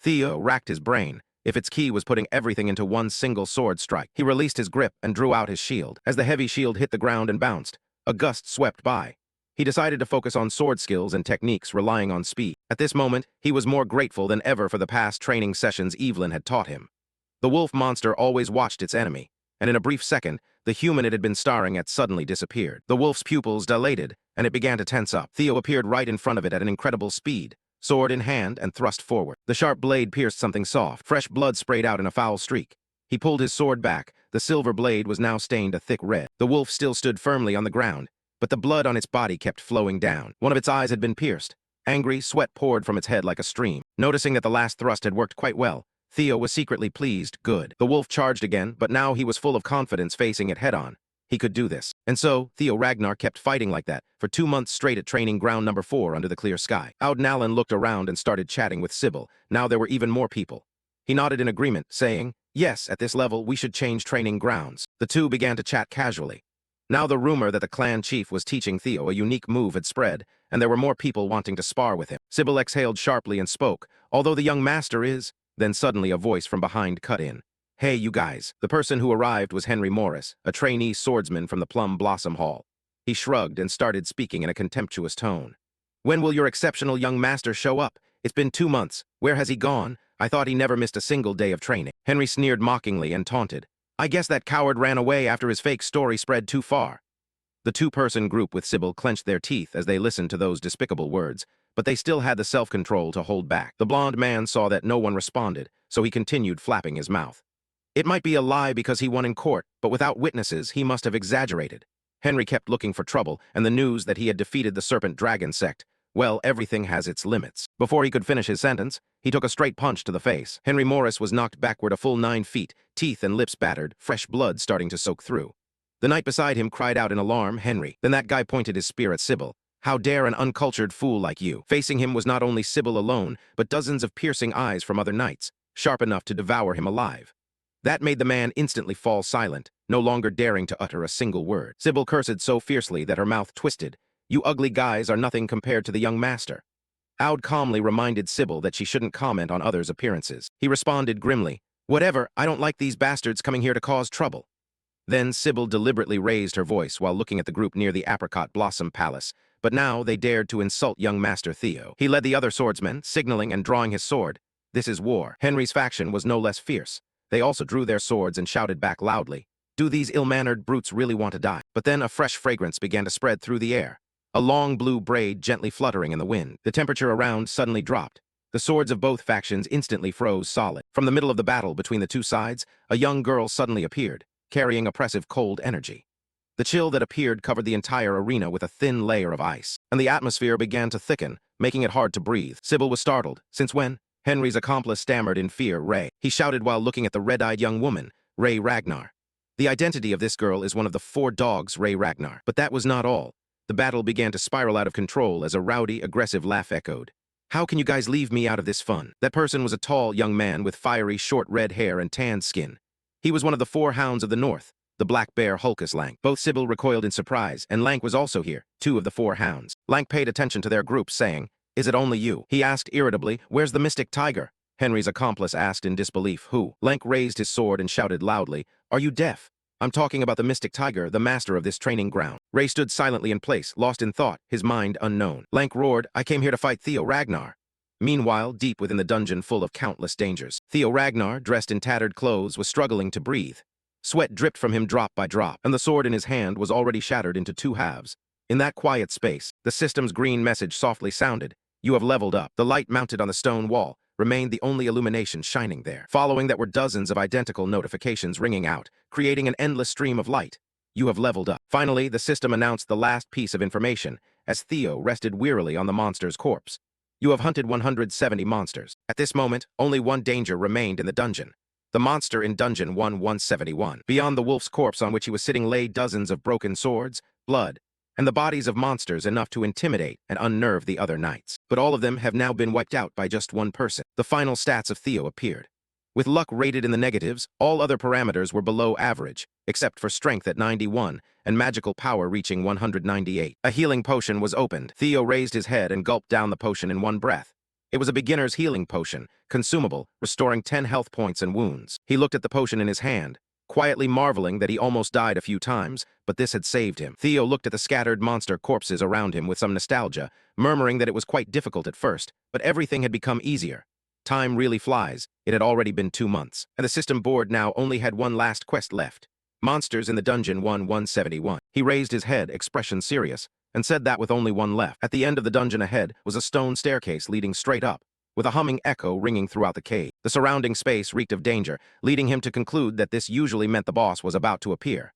S1: Theo racked his brain. If its key was putting everything into one single sword strike. He released his grip and drew out his shield. As the heavy shield hit the ground and bounced, a gust swept by. He decided to focus on sword skills and techniques, relying on speed. At this moment, he was more grateful than ever for the past training sessions Evelyn had taught him. The wolf monster always watched its enemy, and in a brief second, the human it had been staring at suddenly disappeared. The wolf's pupils dilated, and it began to tense up. Theo appeared right in front of it at an incredible speed, sword in hand, and thrust forward. The sharp blade pierced something soft. Fresh blood sprayed out in a foul streak. He pulled his sword back. The silver blade was now stained a thick red. The wolf still stood firmly on the ground, but the blood on its body kept flowing down. One of its eyes had been pierced. Angry, sweat poured from its head like a stream. Noticing that the last thrust had worked quite well, Theo was secretly pleased. Good. The wolf charged again, but now he was full of confidence, facing it head-on. He could do this. And so, Theo Ragnar kept fighting like that for 2 months straight at training ground number 4 under the clear sky. Auden Allen looked around and started chatting with Sybil. Now there were even more people. He nodded in agreement, saying, "Yes, at this level, we should change training grounds." The two began to chat casually. Now the rumor that the clan chief was teaching Theo a unique move had spread, and there were more people wanting to spar with him. Sybil exhaled sharply and spoke, "Although the young master is..." Then suddenly a voice from behind cut in. "Hey, you guys." The person who arrived was Henry Morris, a trainee swordsman from the Plum Blossom Hall. He shrugged and started speaking in a contemptuous tone. "When will your exceptional young master show up? It's been 2 months. Where has he gone? I thought he never missed a single day of training." Henry sneered mockingly and taunted, "I guess that coward ran away after his fake story spread too far." The two-person group with Sybil clenched their teeth as they listened to those despicable words, but they still had the self-control to hold back. The blond man saw that no one responded, so he continued flapping his mouth. It might be a lie because he won in court, but without witnesses, he must have exaggerated. Henry kept looking for trouble, and the news that he had defeated the Serpent Dragon sect. Well, everything has its limits. Before he could finish his sentence, he took a straight punch to the face. Henry Morris was knocked backward a full 9 feet, teeth and lips battered, fresh blood starting to soak through. The knight beside him cried out in alarm, "Henry." Then that guy pointed his spear at Sybil. "How dare an uncultured fool like you?" Facing him was not only Sybil alone, but dozens of piercing eyes from other knights, sharp enough to devour him alive. That made the man instantly fall silent, no longer daring to utter a single word. Sybil cursed so fiercely that her mouth twisted. "You ugly guys are nothing compared to the young master." Aud calmly reminded Sybil that she shouldn't comment on others' appearances. He responded grimly, "Whatever, I don't like these bastards coming here to cause trouble." Then Sybil deliberately raised her voice while looking at the group near the Apricot Blossom Palace, but now they dared to insult young Master Theo. He led the other swordsmen, signaling and drawing his sword. This is war. Henry's faction was no less fierce. They also drew their swords and shouted back loudly, "Do these ill-mannered brutes really want to die?" But then a fresh fragrance began to spread through the air, a long blue braid gently fluttering in the wind. The temperature around suddenly dropped. The swords of both factions instantly froze solid. From the middle of the battle between the two sides, a young girl suddenly appeared, carrying oppressive cold energy. The chill that appeared covered the entire arena with a thin layer of ice, and the atmosphere began to thicken, making it hard to breathe. Sybil was startled. "Since when?" Henry's accomplice stammered in fear. "Ray," he shouted while looking at the red-eyed young woman, Ray Ragnar. "The identity of this girl is one of the 4 dogs, Ray Ragnar." But that was not all. The battle began to spiral out of control as a rowdy, aggressive laugh echoed. "How can you guys leave me out of this fun?" That person was a tall young man with fiery, short red hair and tanned skin. He was one of the 4 hounds of the north, the black bear Hulkus Lank. Both Sybil recoiled in surprise, and Lank was also here, 2 of the 4 hounds. Lank paid attention to their group, saying, "Is it only you?" He asked irritably, "Where's the mystic tiger?" Henry's accomplice asked in disbelief, "Who?" Lank raised his sword and shouted loudly, "Are you deaf? I'm talking about the mystic tiger, the master of this training ground." Ray stood silently in place, lost in thought, his mind unknown. Lank roared, "I came here to fight Theo Ragnar." Meanwhile, deep within the dungeon full of countless dangers, Theo Ragnar, dressed in tattered clothes, was struggling to breathe. Sweat dripped from him drop by drop, and the sword in his hand was already shattered into 2 halves. In that quiet space, the system's green message softly sounded, "You have leveled up." The light mounted on the stone wall remained the only illumination shining there. Following that were dozens of identical notifications ringing out, creating an endless stream of light. "You have leveled up." Finally, the system announced the last piece of information, as Theo rested wearily on the monster's corpse. "You have hunted 170 monsters. At this moment, only one danger remained in the dungeon. The monster in Dungeon 1171. Beyond the wolf's corpse on which he was sitting lay dozens of broken swords, blood, and the bodies of monsters enough to intimidate and unnerve the other knights. But all of them have now been wiped out by just one person. The final stats of Theo appeared. With luck rated in the negatives, all other parameters were below average, except for strength at 91 and magical power reaching 198. A healing potion was opened. Theo raised his head and gulped down the potion in one breath. It was a beginner's healing potion, consumable, restoring 10 health points and wounds. He looked at the potion in his hand, quietly marveling that he almost died a few times, but this had saved him. Theo looked at the scattered monster corpses around him with some nostalgia, murmuring that it was quite difficult at first, but everything had become easier. Time really flies. It had already been 2 months, and the system board now only had one last quest left. Monsters in the Dungeon 1171. He raised his head, expression serious, and said that with only one left. At the end of the dungeon ahead was a stone staircase leading straight up, with a humming echo ringing throughout the cave. The surrounding space reeked of danger, leading him to conclude that this usually meant the boss was about to appear.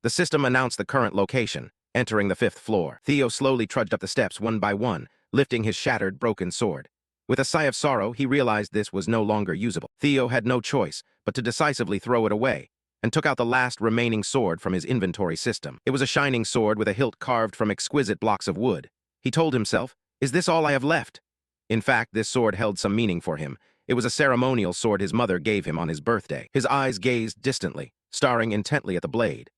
S1: The system announced the current location, entering the 5th floor. Theo slowly trudged up the steps one by one, lifting his shattered, broken sword. With a sigh of sorrow, he realized this was no longer usable. Theo had no choice but to decisively throw it away, and took out the last remaining sword from his inventory system. It was a shining sword with a hilt carved from exquisite blocks of wood. He told himself, "Is this all I have left?" In fact, this sword held some meaning for him. It was a ceremonial sword his mother gave him on his birthday. His eyes gazed distantly, staring intently at the blade.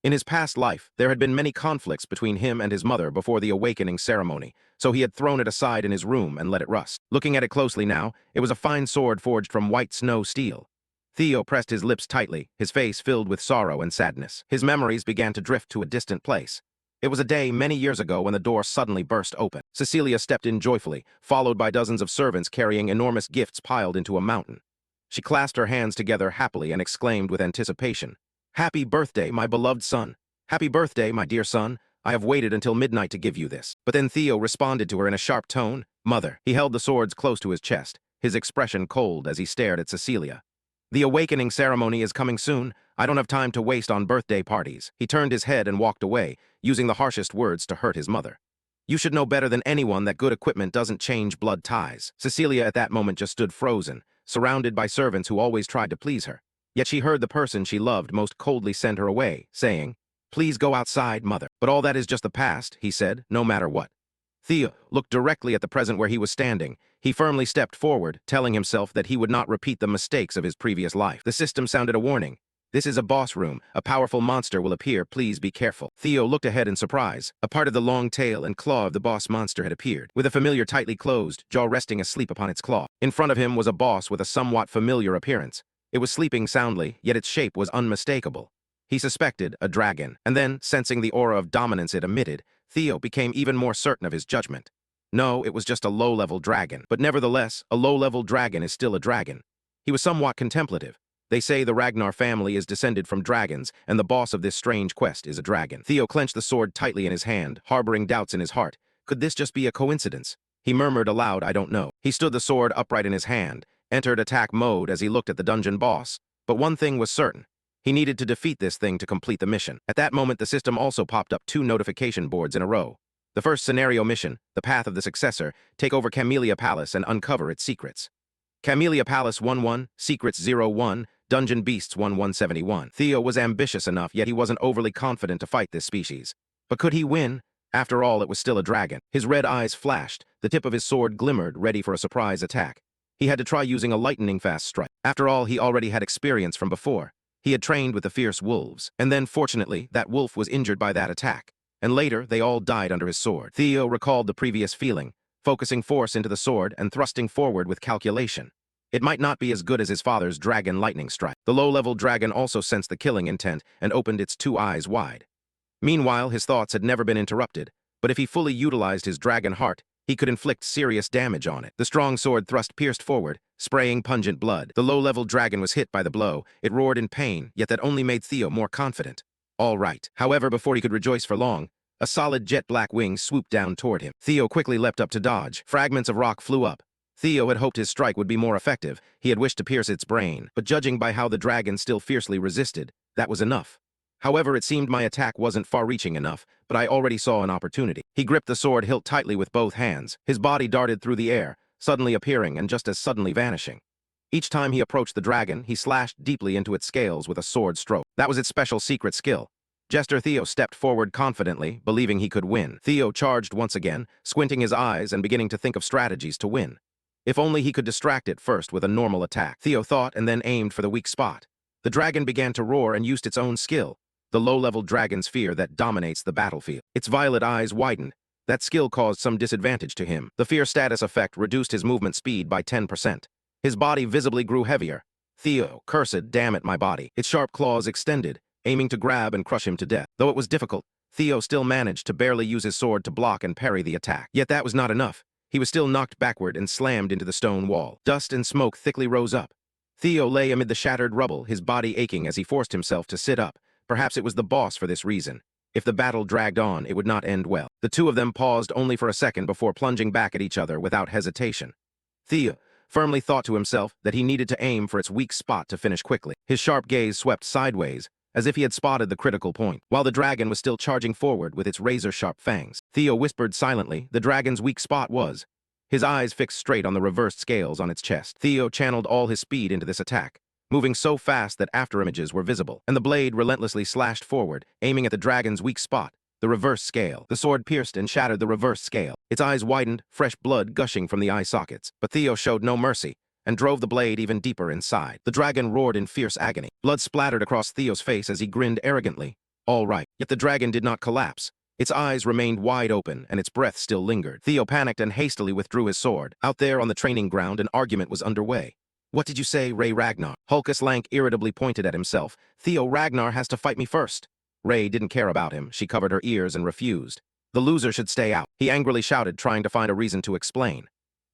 S1: In his past life, there had been many conflicts between him and his mother before the awakening ceremony, so he had thrown it aside in his room and let it rust. Looking at it closely now, it was a fine sword forged from white snow steel. Theo pressed his lips tightly, his face filled with sorrow and sadness. His memories began to drift to a distant place. It was a day many years ago when the door suddenly burst open. Cecilia stepped in joyfully, followed by dozens of servants carrying enormous gifts piled into a mountain. She clasped her hands together happily and exclaimed with anticipation, "Happy birthday, my beloved son! Happy birthday, my dear son! I have waited until midnight to give you this. But then Theo responded to her in a sharp tone, Mother. He held the swords close to his chest, his expression cold as he stared at Cecilia. The awakening ceremony is coming soon. I don't have time to waste on birthday parties. He turned his head and walked away, using the harshest words to hurt his mother. You should know better than anyone that good equipment doesn't change blood ties. Cecilia at that moment just stood frozen, surrounded by servants who always tried to please her. Yet she heard the person she loved most coldly send her away, saying, Please go outside, Mother. But all that is just the past, he said, no matter what. Theo looked directly at the present where he was standing. He firmly stepped forward, telling himself that he would not repeat the mistakes of his previous life. The system sounded a warning. This is a boss room. A powerful monster will appear. Please be careful. Theo looked ahead in surprise. A part of the long tail and claw of the boss monster had appeared, with a familiar tightly closed jaw resting asleep upon its claw. In front of him was a boss with a somewhat familiar appearance. It was sleeping soundly, yet its shape was unmistakable. He suspected a dragon, and then, sensing the aura of dominance it emitted, Theo became even more certain of his judgment. No, it was just a low-level dragon, but nevertheless, a low-level dragon is still a dragon. He was somewhat contemplative. They say the Ragnar family is descended from dragons, and the boss of this strange quest is a dragon. Theo clenched the sword tightly in his hand, harboring doubts in his heart. Could this just be a coincidence? He murmured aloud, I don't know. He stood the sword upright in his hand, entered attack mode as he looked at the dungeon boss. But one thing was certain. He needed to defeat this thing to complete the mission. At that moment, the system also popped up 2 notification boards in a row. The first scenario mission, The Path of the Successor, take over Camellia Palace and uncover its secrets. Camellia Palace 1-1, Secrets 0-1, Dungeon Beasts 1-171. Theo was ambitious enough, yet he wasn't overly confident to fight this species. But could he win? After all, it was still a dragon. His red eyes flashed, the tip of his sword glimmered, ready for a surprise attack. He had to try using a lightning-fast strike. After all, he already had experience from before. He had trained with the fierce wolves, and then, fortunately, that wolf was injured by that attack. And later, they all died under his sword. Theo recalled the previous feeling, focusing force into the sword and thrusting forward with calculation. It might not be as good as his father's dragon lightning strike. The low-level dragon also sensed the killing intent and opened its 2 eyes wide. Meanwhile, his thoughts had never been interrupted, but if he fully utilized his dragon heart, he could inflict serious damage on it. The strong sword thrust pierced forward, spraying pungent blood. The low-level dragon was hit by the blow. It roared in pain, yet that only made Theo more confident. All right. However, before he could rejoice for long, a solid jet-black wing swooped down toward him. Theo quickly leapt up to dodge. Fragments of rock flew up. Theo had hoped his strike would be more effective. He had wished to pierce its brain, but judging by how the dragon still fiercely resisted, that was enough. However, it seemed my attack wasn't far-reaching enough, but I already saw an opportunity. He gripped the sword hilt tightly with both hands. His body darted through the air, suddenly appearing and just as suddenly vanishing. Each time he approached the dragon, he slashed deeply into its scales with a sword stroke. That was its special secret skill. Jester Theo stepped forward confidently, believing he could win. Theo charged once again, squinting his eyes and beginning to think of strategies to win. If only he could distract it first with a normal attack. Theo thought and then aimed for the weak spot. The dragon began to roar and used its own skill, the low-level dragon's fear that dominates the battlefield. Its violet eyes widened. That skill caused some disadvantage to him. The fear status effect reduced his movement speed by 10%. His body visibly grew heavier. Theo, cursed, damn it, my body. Its sharp claws extended, aiming to grab and crush him to death. Though it was difficult, Theo still managed to barely use his sword to block and parry the attack. Yet that was not enough. He was still knocked backward and slammed into the stone wall. Dust and smoke thickly rose up. Theo lay amid the shattered rubble, his body aching as he forced himself to sit up. Perhaps it was the boss for this reason. If the battle dragged on, it would not end well. The 2 of them paused only for a second before plunging back at each other without hesitation. Theo firmly thought to himself that he needed to aim for its weak spot to finish quickly. His sharp gaze swept sideways, as if he had spotted the critical point, while the dragon was still charging forward with its razor-sharp fangs. Theo whispered silently the dragon's weak spot was. His eyes fixed straight on the reversed scales on its chest. Theo channeled all his speed into this attack, moving so fast that afterimages were visible, and the blade relentlessly slashed forward, aiming at the dragon's weak spot, the reverse scale. The sword pierced and shattered the reverse scale. Its eyes widened, fresh blood gushing from the eye sockets. But Theo showed no mercy, and drove the blade even deeper inside. The dragon roared in fierce agony. Blood splattered across Theo's face as he grinned arrogantly. All right. Yet the dragon did not collapse. Its eyes remained wide open, and its breath still lingered. Theo panicked and hastily withdrew his sword. Out there on the training ground, an argument was underway. What did you say, Ray Ragnar? Hulkus Lank irritably pointed at himself. Theo Ragnar has to fight me first. Ray didn't care about him. She covered her ears and refused. The loser should stay out. He angrily shouted, trying to find a reason to explain.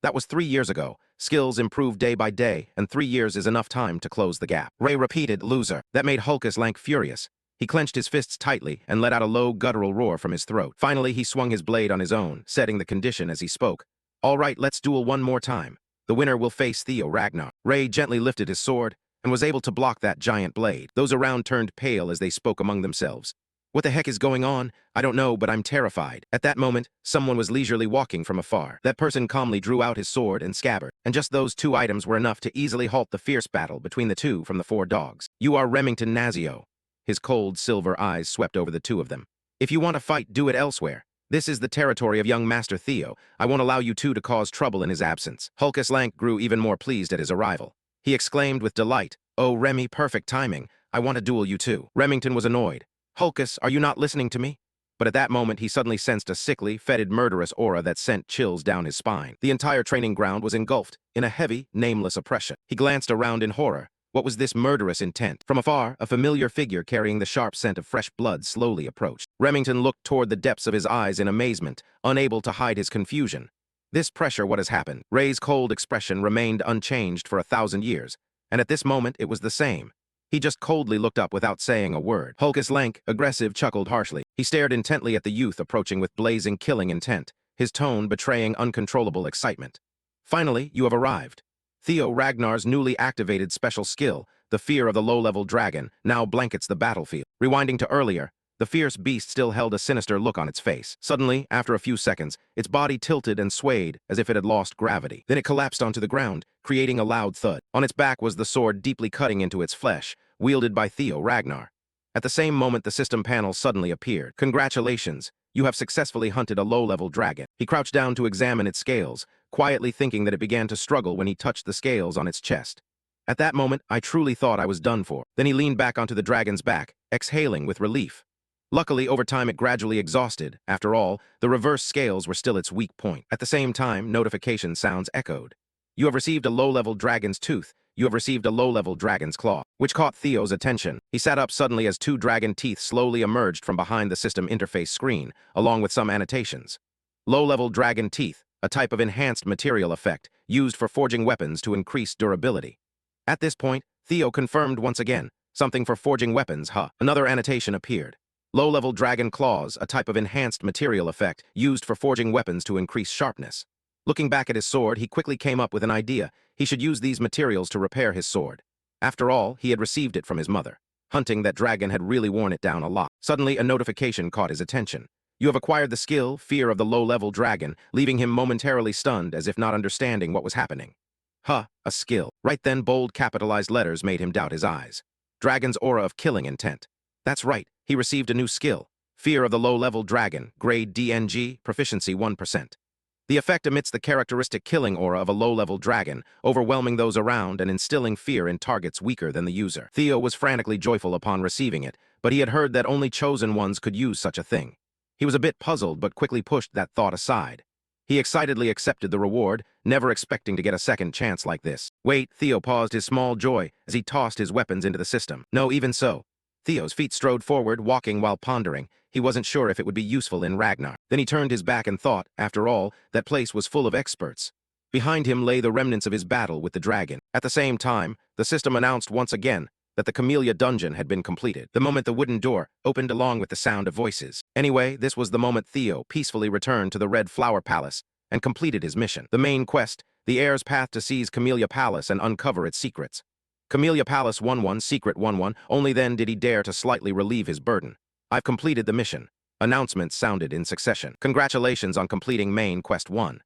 S1: That was 3 years ago. Skills improved day by day, and 3 years is enough time to close the gap. Ray repeated, loser. That made Hulkus Lank furious. He clenched his fists tightly and let out a low, guttural roar from his throat. Finally, he swung his blade on his own, setting the condition as he spoke. "All right, let's duel one more time. The winner will face Theo Ragnar." Ray gently lifted his sword and was able to block that giant blade. Those around turned pale as they spoke among themselves. "What the heck is going on? I don't know, but I'm terrified." At that moment, someone was leisurely walking from afar. That person calmly drew out his sword and scabbard, and just those two items were enough to easily halt the fierce battle between the two from the four dogs. "You are Remington Nazio." His cold, silver eyes swept over the two of them. "If you want to fight, do it elsewhere. This is the territory of young Master Theo. I won't allow you two to cause trouble in his absence." Hulkus Lank grew even more pleased at his arrival. He exclaimed with delight, "Oh, Remy, perfect timing. I want to duel you too." Remington was annoyed. "Hulkus, are you not listening to me?" But at that moment, he suddenly sensed a sickly, fetid, murderous aura that sent chills down his spine. The entire training ground was engulfed in a heavy, nameless oppression. He glanced around in horror. What was this murderous intent? From afar, a familiar figure carrying the sharp scent of fresh blood slowly approached. Remington looked toward the depths of his eyes in amazement, unable to hide his confusion. "This pressure, what has happened?" Ray's cold expression remained unchanged for 1,000 years, and at this moment it was the same. He just coldly looked up without saying a word. Hulkus Lank, aggressive, chuckled harshly. He stared intently at the youth approaching with blazing, killing intent, his tone betraying uncontrollable excitement. "Finally, you have arrived." Theo Ragnar's newly activated special skill, the fear of the low-level dragon, now blankets the battlefield. Rewinding to earlier, the fierce beast still held a sinister look on its face. Suddenly, after a few seconds, its body tilted and swayed as if it had lost gravity. Then it collapsed onto the ground, creating a loud thud. On its back was the sword deeply cutting into its flesh, wielded by Theo Ragnar. At the same moment, the system panel suddenly appeared. "Congratulations, you have successfully hunted a low-level dragon." He crouched down to examine its scales, quietly thinking that it began to struggle when he touched the scales on its chest. At that moment, I truly thought I was done for. Then he leaned back onto the dragon's back, exhaling with relief. Luckily, over time it gradually exhausted. After all, the reverse scales were still its weak point. At the same time, notification sounds echoed. "You have received a low-level dragon's tooth. You have received a low-level dragon's claw," which caught Theo's attention. He sat up suddenly as two dragon teeth slowly emerged from behind the system interface screen, along with some annotations. Low-level dragon teeth, a type of enhanced material effect, used for forging weapons to increase durability. At this point, Theo confirmed once again, "Something for forging weapons, huh?" Another annotation appeared. Low-level dragon claws, a type of enhanced material effect, used for forging weapons to increase sharpness. Looking back at his sword, he quickly came up with an idea. He should use these materials to repair his sword. After all, he had received it from his mother. Hunting that dragon had really worn it down a lot. Suddenly, a notification caught his attention. "You have acquired the skill, Fear of the Low-Level Dragon," leaving him momentarily stunned as if not understanding what was happening. Huh, a skill. Right then, bold capitalized letters made him doubt his eyes. Dragon's aura of killing intent. That's right, he received a new skill. Fear of the Low-Level Dragon, grade DNG, proficiency 1%. The effect emits the characteristic killing aura of a low-level dragon, overwhelming those around and instilling fear in targets weaker than the user. Theo was frantically joyful upon receiving it, but he had heard that only chosen ones could use such a thing. He was a bit puzzled but quickly pushed that thought aside. He excitedly accepted the reward, never expecting to get a second chance like this. "Wait," Theo paused his small joy as he tossed his weapons into the system. "No, even so." Theo's feet strode forward, walking while pondering. He wasn't sure if it would be useful in Ragnar. Then he turned his back and thought, after all, that place was full of experts. Behind him lay the remnants of his battle with the dragon. At the same time, the system announced once again that the Camellia dungeon had been completed. The moment the wooden door opened along with the sound of voices. Anyway, this was the moment Theo peacefully returned to the Red Flower Palace and completed his mission. The main quest, the heir's path to seize Camellia Palace and uncover its secrets. Camellia Palace 11, Secret 11, only then did he dare to slightly relieve his burden. "I've completed the mission." Announcements sounded in succession. "Congratulations on completing main quest 1.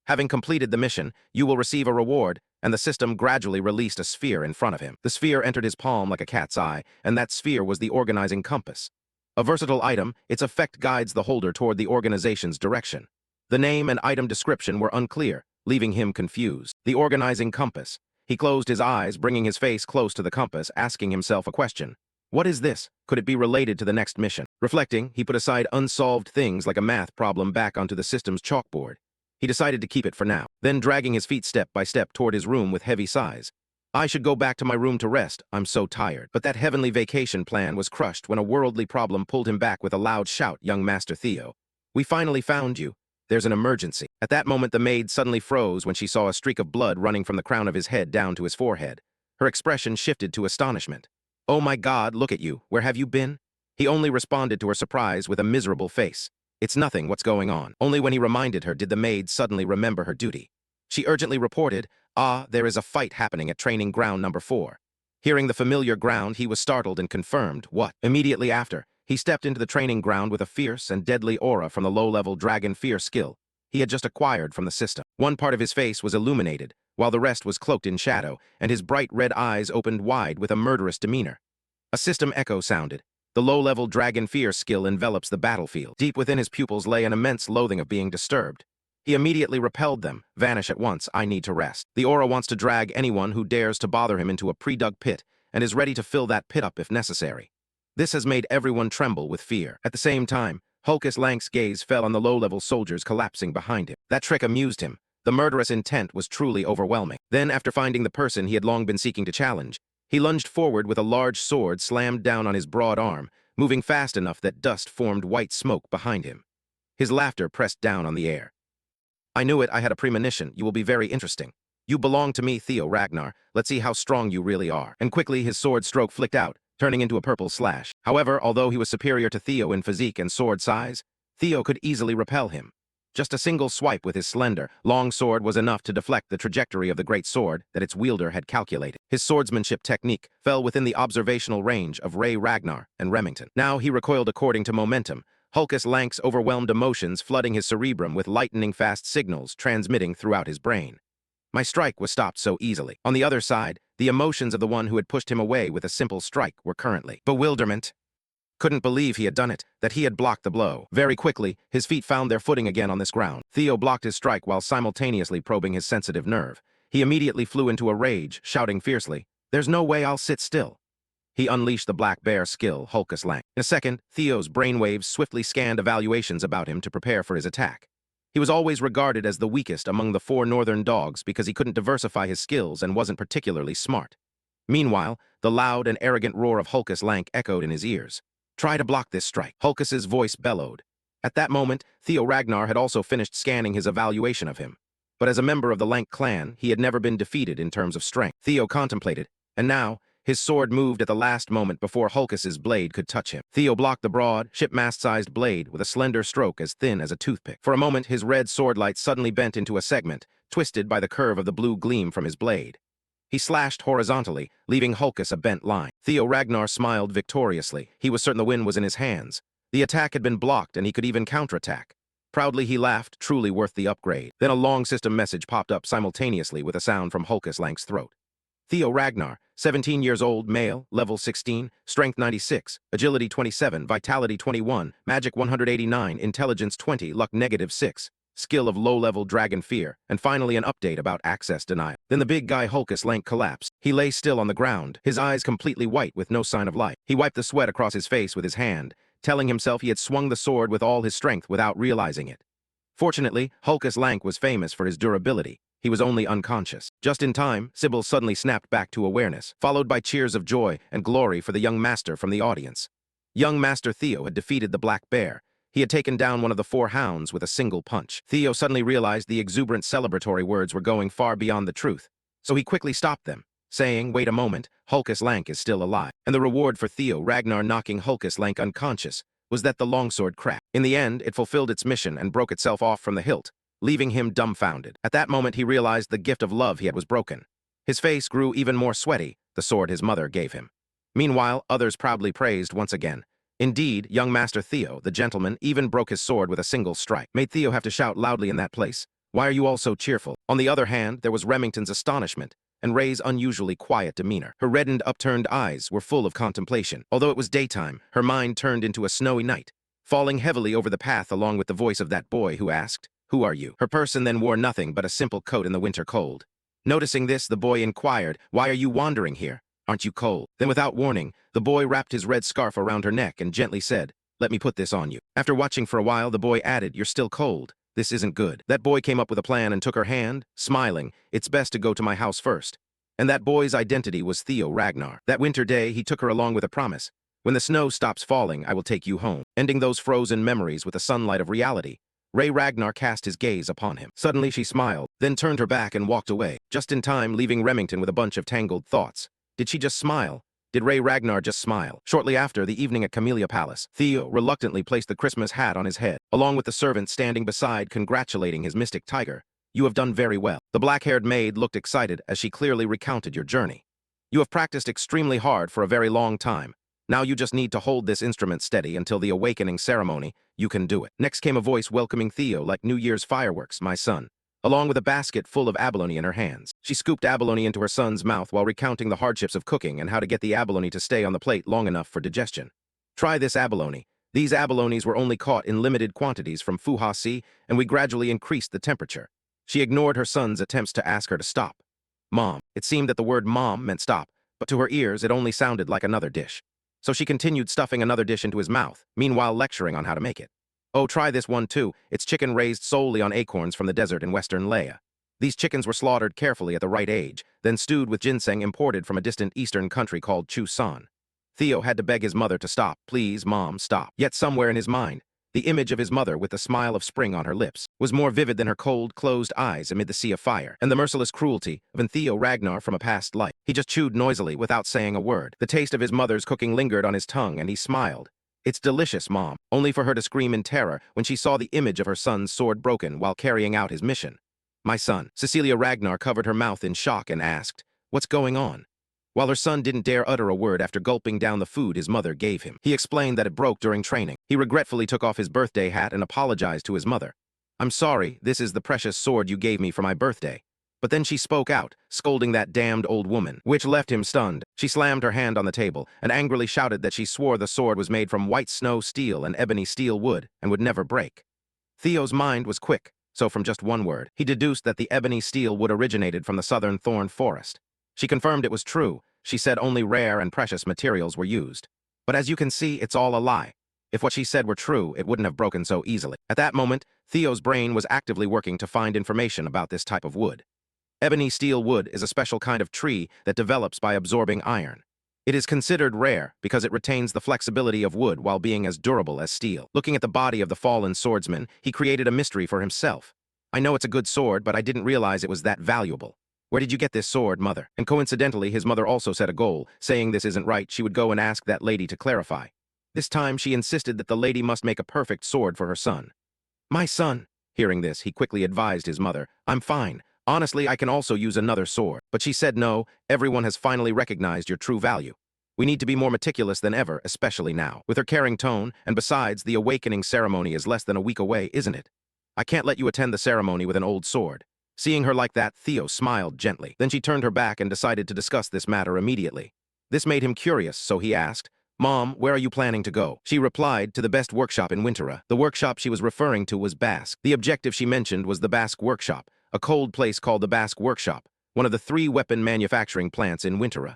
S1: Having completed the mission, you will receive a reward," and the system gradually released a sphere in front of him. The sphere entered his palm like a cat's eye, and that sphere was the organizing compass. A versatile item, its effect guides the holder toward the organization's direction. The name and item description were unclear, leaving him confused. The organizing compass. He closed his eyes, bringing his face close to the compass, asking himself a question. What is this? Could it be related to the next mission? Reflecting, he put aside unsolved things like a math problem back onto the system's chalkboard. He decided to keep it for now, then dragging his feet step by step toward his room with heavy sighs. "I should go back to my room to rest. I'm so tired." But that heavenly vacation plan was crushed when a worldly problem pulled him back with a loud shout. "Young Master Theo, we finally found you. There's an emergency." At that moment, the maid suddenly froze when she saw a streak of blood running from the crown of his head down to his forehead. Her expression shifted to astonishment. "Oh my God, look at you. Where have you been?" He only responded to her surprise with a miserable face. It's nothing, what's going on? Only when he reminded her did the maid suddenly remember her duty. She urgently reported, there is a fight happening at training ground number 4. Hearing the familiar ground, he was startled and confirmed, what? Immediately after, he stepped into the training ground with a fierce and deadly aura from the low-level Dragon Fear skill he had just acquired from the system. One part of his face was illuminated, while the rest was cloaked in shadow, and his bright red eyes opened wide with a murderous demeanor. A system echo sounded. The low-level Dragon Fear skill envelops the battlefield. Deep within his pupils lay an immense loathing of being disturbed. He immediately repelled them. Vanish at once, I need to rest. The aura wants to drag anyone who dares to bother him into a pre-dug pit, and is ready to fill that pit up if necessary. This has made everyone tremble with fear. At the same time, Hulkus Lank's gaze fell on the low-level soldiers collapsing behind him. That trick amused him. The murderous intent was truly overwhelming. Then, after finding the person he had long been seeking to challenge, he lunged forward with a large sword slammed down on his broad arm, moving fast enough that dust formed white smoke behind him. His laughter pressed down on the air. I knew it, I had a premonition. You will be very interesting. You belong to me, Theo Ragnar. Let's see how strong you really are. And quickly his sword stroke flicked out, turning into a purple slash. However, although he was superior to Theo in physique and sword size, Theo could easily repel him. Just a single swipe with his slender, long sword was enough to deflect the trajectory of the great sword that its wielder had calculated. His swordsmanship technique fell within the observational range of Ray Ragnar and Remington. Now he recoiled according to momentum, Hulkus Lank's overwhelmed emotions flooding his cerebrum with lightning-fast signals transmitting throughout his brain. My strike was stopped so easily. On the other side, the emotions of the one who had pushed him away with a simple strike were currently bewilderment. Couldn't believe he had done it, that he had blocked the blow. Very quickly, his feet found their footing again on this ground. Theo blocked his strike while simultaneously probing his sensitive nerve. He immediately flew into a rage, shouting fiercely, "There's no way I'll sit still." He unleashed the Black Bear skill, Hulkus Lank. In a second, Theo's brainwaves swiftly scanned evaluations about him to prepare for his attack. He was always regarded as the weakest among the 4 northern dogs because he couldn't diversify his skills and wasn't particularly smart. Meanwhile, the loud and arrogant roar of Hulkus Lank echoed in his ears. Try to block this strike, Hulkus's voice bellowed. At that moment, Theo Ragnar had also finished scanning his evaluation of him. But as a member of the Lank clan, he had never been defeated in terms of strength. Theo contemplated, and now, his sword moved at the last moment before Hulkus's blade could touch him. Theo blocked the broad, shipmast-sized blade with a slender stroke as thin as a toothpick. For a moment, his red sword light suddenly bent into a segment, twisted by the curve of the blue gleam from his blade. He slashed horizontally, leaving Hulkus a bent line. Theo Ragnar smiled victoriously. He was certain the win was in his hands. The attack had been blocked and he could even counterattack. Proudly he laughed, truly worth the upgrade. Then a long system message popped up simultaneously with a sound from Hulkus Lank's throat. Theo Ragnar, 17 years old, male, level 16, strength 96, agility 27, vitality 21, magic 189, intelligence 20, luck -6. Skill of low-level Dragon Fear, and finally an update about access denial. Then the big guy Hulkus Lank collapsed. He lay still on the ground, his eyes completely white with no sign of life. He wiped the sweat across his face with his hand, telling himself he had swung the sword with all his strength without realizing it. Fortunately, Hulkus Lank was famous for his durability. He was only unconscious. Just in time, Sybil suddenly snapped back to awareness, followed by cheers of joy and glory for the young master from the audience. Young Master Theo had defeated the Black Bear. He had taken down one of the 4 hounds with a single punch. Theo suddenly realized the exuberant celebratory words were going far beyond the truth, so he quickly stopped them, saying, "Wait a moment, Hulkus Lank is still alive." And the reward for Theo Ragnar knocking Hulkus Lank unconscious was that the longsword cracked. In the end, it fulfilled its mission and broke itself off from the hilt, leaving him dumbfounded. At that moment, he realized the gift of love he had was broken. His face grew even more sweaty, the sword his mother gave him. Meanwhile, others proudly praised once again. Indeed, young Master Theo, the gentleman, even broke his sword with a single strike. Made Theo have to shout loudly in that place, "Why are you all so cheerful?" On the other hand, there was Remington's astonishment and Ray's unusually quiet demeanor. Her reddened, upturned eyes were full of contemplation. Although it was daytime, her mind turned into a snowy night, falling heavily over the path along with the voice of that boy who asked, "Who are you?" Her person then wore nothing but a simple coat in the winter cold. Noticing this, the boy inquired, "Why are you wandering here? Aren't you cold?" Then without warning, the boy wrapped his red scarf around her neck and gently said, "Let me put this on you." After watching for a while, the boy added, "You're still cold. This isn't good." That boy came up with a plan and took her hand, smiling, "It's best to go to my house first." And that boy's identity was Theo Ragnar. That winter day, he took her along with a promise. "When the snow stops falling, I will take you home." Ending those frozen memories with the sunlight of reality, Ray Ragnar cast his gaze upon him. Suddenly she smiled, then turned her back and walked away, just in time leaving Remington with a bunch of tangled thoughts. Did she just smile? Did Ray Ragnar just smile? Shortly after the evening at Camellia Palace, Theo reluctantly placed the Christmas hat on his head, along with the servant standing beside congratulating his mystic tiger. You have done very well. The black-haired maid looked excited as she clearly recounted your journey. You have practiced extremely hard for a very long time. Now you just need to hold this instrument steady until the awakening ceremony. You can do it. Next came a voice welcoming Theo like New Year's fireworks, my son, along with a basket full of abalone in her hands. She scooped abalone into her son's mouth while recounting the hardships of cooking and how to get the abalone to stay on the plate long enough for digestion. Try this abalone. These abalones were only caught in limited quantities from Fuha Sea, and we gradually increased the temperature. She ignored her son's attempts to ask her to stop. Mom. It seemed that the word mom meant stop, but to her ears it only sounded like another dish. So she continued stuffing another dish into his mouth, meanwhile lecturing on how to make it. Oh, try this one too. It's chicken raised solely on acorns from the desert in western Leia. These chickens were slaughtered carefully at the right age, then stewed with ginseng imported from a distant eastern country called Chusan. Theo had to beg his mother to stop. Please, Mom, stop. Yet somewhere in his mind, the image of his mother with the smile of spring on her lips was more vivid than her cold, closed eyes amid the sea of fire and the merciless cruelty of Theo Ragnar from a past life. He just chewed noisily without saying a word. The taste of his mother's cooking lingered on his tongue and he smiled. It's delicious, Mom, only for her to scream in terror when she saw the image of her son's sword broken while carrying out his mission. My son. Cecilia Ragnar covered her mouth in shock and asked, what's going on? While her son didn't dare utter a word after gulping down the food his mother gave him, he explained that it broke during training. He regretfully took off his birthday hat and apologized to his mother. I'm sorry, this is the precious sword you gave me for my birthday. But then she spoke out, scolding that damned old woman, which left him stunned. She slammed her hand on the table and angrily shouted that she swore the sword was made from white snow steel and ebony steel wood and would never break. Theo's mind was quick, so from just one word, he deduced that the ebony steel wood originated from the southern thorn forest. She confirmed it was true. She said only rare and precious materials were used. But as you can see, it's all a lie. If what she said were true, it wouldn't have broken so easily. At that moment, Theo's brain was actively working to find information about this type of wood. Ebony steel wood is a special kind of tree that develops by absorbing iron. It is considered rare because it retains the flexibility of wood while being as durable as steel. Looking at the body of the fallen swordsman, he created a mystery for himself. I know it's a good sword, but I didn't realize it was that valuable. Where did you get this sword, mother? And coincidentally, his mother also set a goal, saying this isn't right, she would go and ask that lady to clarify. This time, she insisted that the lady must make a perfect sword for her son. My son. Hearing this, he quickly advised his mother, I'm fine. Honestly, I can also use another sword. But she said no, everyone has finally recognized your true value. We need to be more meticulous than ever, especially now. With her caring tone, and besides, the awakening ceremony is less than a week away, isn't it? I can't let you attend the ceremony with an old sword. Seeing her like that, Theo smiled gently. Then she turned her back and decided to discuss this matter immediately. This made him curious, so he asked, Mom, where are you planning to go? She replied, to the best workshop in Winterra. The workshop she was referring to was Basque. The objective she mentioned was the Basque workshop, a cold place called the Basque workshop, one of the 3 weapon manufacturing plants in Winterra.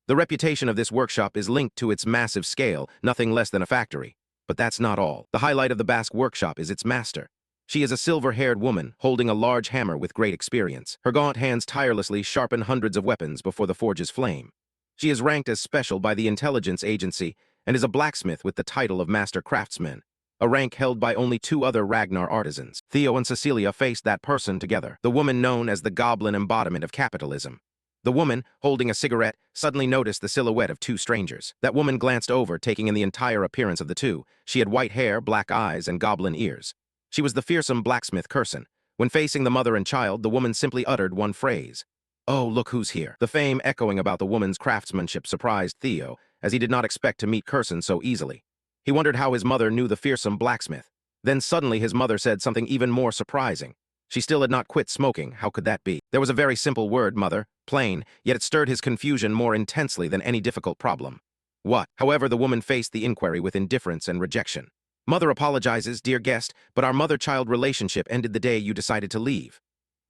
S1: The reputation of this workshop is linked to its massive scale, nothing less than a factory. But that's not all. The highlight of the Basque workshop is its master. She is a silver-haired woman, holding a large hammer with great experience. Her gaunt hands tirelessly sharpen hundreds of weapons before the forge's flame. She is ranked as special by the intelligence agency and is a blacksmith with the title of Master Craftsman, a rank held by only 2 other Ragnar artisans. Theo and Cecilia faced that person together, the woman known as the goblin embodiment of capitalism. The woman, holding a cigarette, suddenly noticed the silhouette of 2 strangers. That woman glanced over, taking in the entire appearance of the 2. She had white hair, black eyes, and goblin ears. She was the fearsome blacksmith Curson. When facing the mother and child, the woman simply uttered one phrase. Oh, look who's here. The fame echoing about the woman's craftsmanship surprised Theo, as he did not expect to meet Curson so easily. He wondered how his mother knew the fearsome blacksmith. Then suddenly his mother said something even more surprising. She still had not quit smoking. How could that be? There was a very simple word, mother, plain, yet it stirred his confusion more intensely than any difficult problem. What? However, the woman faced the inquiry with indifference and rejection. Mother apologizes, dear guest, but our mother-child relationship ended the day you decided to leave.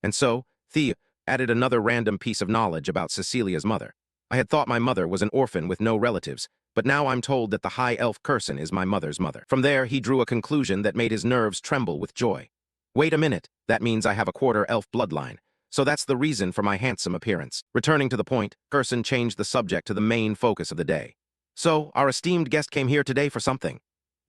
S1: And so, Theo added another random piece of knowledge about Cecilia's mother. I had thought my mother was an orphan with no relatives, but now I'm told that the high elf Curson is my mother's mother. From there, he drew a conclusion that made his nerves tremble with joy. Wait a minute, that means I have a quarter elf bloodline. So that's the reason for my handsome appearance. Returning to the point, Curson changed the subject to the main focus of the day. So, our esteemed guest came here today for something.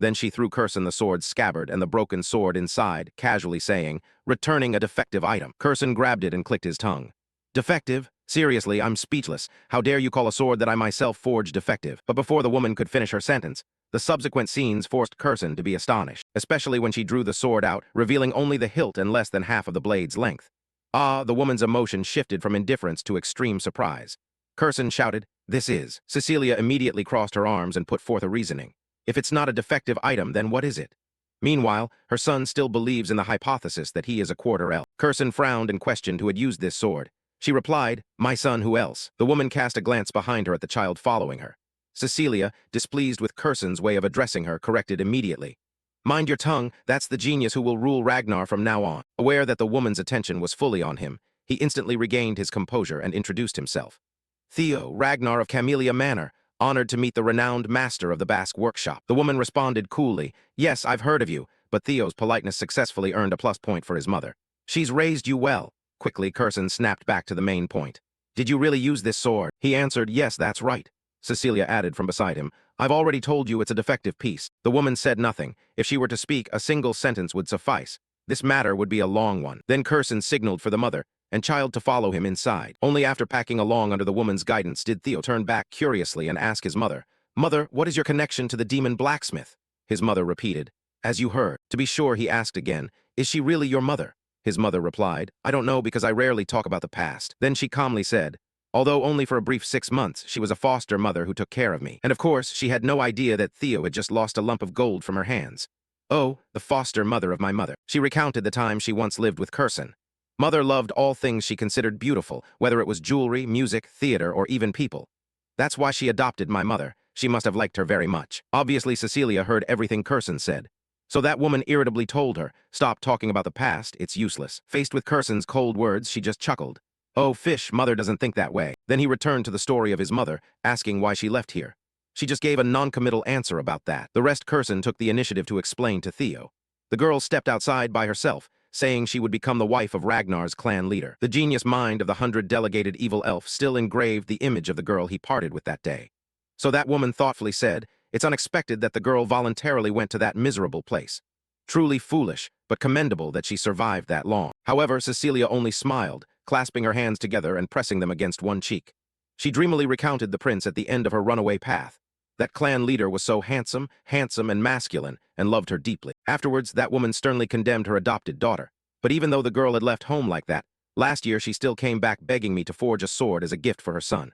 S1: Then she threw Curson the sword's scabbard and the broken sword inside, casually saying, returning a defective item. Curson grabbed it and clicked his tongue. Defective? Seriously, I'm speechless. How dare you call a sword that I myself forged defective? But before the woman could finish her sentence, the subsequent scenes forced Curson to be astonished, especially when she drew the sword out, revealing only the hilt and less than half of the blade's length. Ah, the woman's emotion shifted from indifference to extreme surprise. Curson shouted, "This is." Cecilia immediately crossed her arms and put forth a reasoning. If it's not a defective item, then what is it? Meanwhile, her son still believes in the hypothesis that he is a quarter elf. Curson frowned and questioned who had used this sword. She replied, "My son, who else?" The woman cast a glance behind her at the child following her. Cecilia, displeased with Curson's way of addressing her, corrected immediately. "Mind your tongue, that's the genius who will rule Ragnar from now on." Aware that the woman's attention was fully on him, he instantly regained his composure and introduced himself. "Theo, Ragnar of Camellia Manor, honored to meet the renowned master of the Basque workshop." The woman responded coolly, "Yes, I've heard of you," but Theo's politeness successfully earned a plus point for his mother. "She's raised you well." Quickly, Curson snapped back to the main point. "Did you really use this sword?" He answered, "Yes, that's right." Cecilia added from beside him, "I've already told you it's a defective piece." The woman said nothing. If she were to speak, a single sentence would suffice. This matter would be a long one. Then Curson signaled for the mother and child to follow him inside. Only after packing along under the woman's guidance did Theo turn back curiously and ask his mother, "Mother, what is your connection to the demon blacksmith?" His mother repeated, "As you heard." To be sure, he asked again, "Is she really your mother?" His mother replied, "I don't know because I rarely talk about the past." Then she calmly said, "Although only for a brief 6 months, she was a foster mother who took care of me. And of course, she had no idea that Theo had just lost a lump of gold from her hands." Oh, the foster mother of my mother. She recounted the time she once lived with Curson. Mother loved all things she considered beautiful, whether it was jewelry, music, theater, or even people. That's why she adopted my mother. She must have liked her very much. Obviously, Cecilia heard everything Curson said. So that woman irritably told her, "Stop talking about the past, it's useless." Faced with Curson's cold words, she just chuckled. "Oh, fish, mother doesn't think that way." Then he returned to the story of his mother, asking why she left here. She just gave a non-committal answer about that. The rest Curson took the initiative to explain to Theo. The girl stepped outside by herself, saying she would become the wife of Ragnar's clan leader. The genius mind of the 100 delegated evil elf still engraved the image of the girl he parted with that day. So that woman thoughtfully said, "It's unexpected that the girl voluntarily went to that miserable place. Truly foolish, but commendable that she survived that long." However, Cecilia only smiled, clasping her hands together and pressing them against one cheek. She dreamily recounted the prince at the end of her runaway path. That clan leader was so handsome and masculine, and loved her deeply. Afterwards, that woman sternly condemned her adopted daughter. But even though the girl had left home like that, last year she still came back begging me to forge a sword as a gift for her son.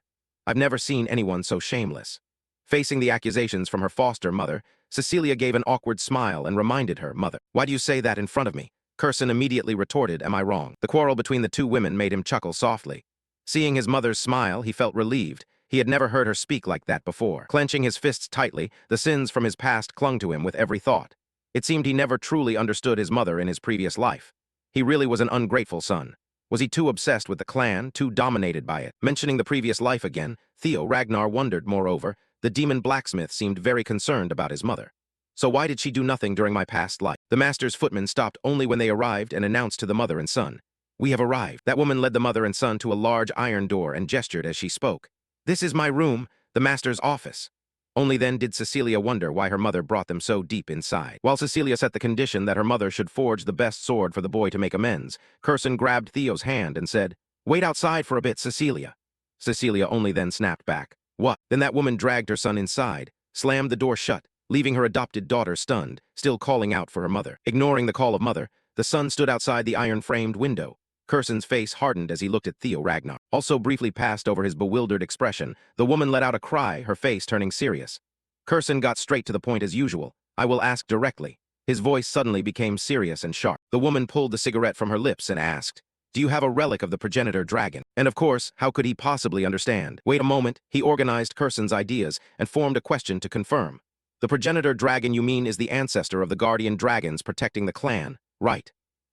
S1: I've never seen anyone so shameless. Facing the accusations from her foster mother, Cecilia gave an awkward smile and reminded her mother, "Why do you say that in front of me?" Curson immediately retorted, "Am I wrong?" The quarrel between the two women made him chuckle softly. Seeing his mother's smile, he felt relieved. He had never heard her speak like that before. Clenching his fists tightly, the sins from his past clung to him with every thought. It seemed he never truly understood his mother in his previous life. He really was an ungrateful son. Was he too obsessed with the clan, too dominated by it? Mentioning the previous life again, Theo Ragnar wondered, moreover, the demon blacksmith seemed very concerned about his mother. So why did she do nothing during my past life? The master's footmen stopped only when they arrived and announced to the mother and son, "We have arrived." That woman led the mother and son to a large iron door and gestured as she spoke. "This is my room, the master's office." Only then did Cecilia wonder why her mother brought them so deep inside. While Cecilia set the condition that her mother should forge the best sword for the boy to make amends, Curson grabbed Theo's hand and said, "Wait outside for a bit, Cecilia." Cecilia only then snapped back, "What?" Then that woman dragged her son inside, slammed the door shut, leaving her adopted daughter stunned, still calling out for her mother. Ignoring the call of mother, the son stood outside the iron-framed window. Curson's face hardened as he looked at Theo Ragnar. Also briefly passed over his bewildered expression, the woman let out a cry, her face turning serious. Curson got straight to the point as usual. "I will ask directly." His voice suddenly became serious and sharp. The woman pulled the cigarette from her lips and asked, "Do you have a relic of the progenitor dragon?" And of course, how could he possibly understand? Wait a moment, he organized Curson's ideas and formed a question to confirm. "The progenitor dragon you mean is the ancestor of the guardian dragons protecting the clan, right?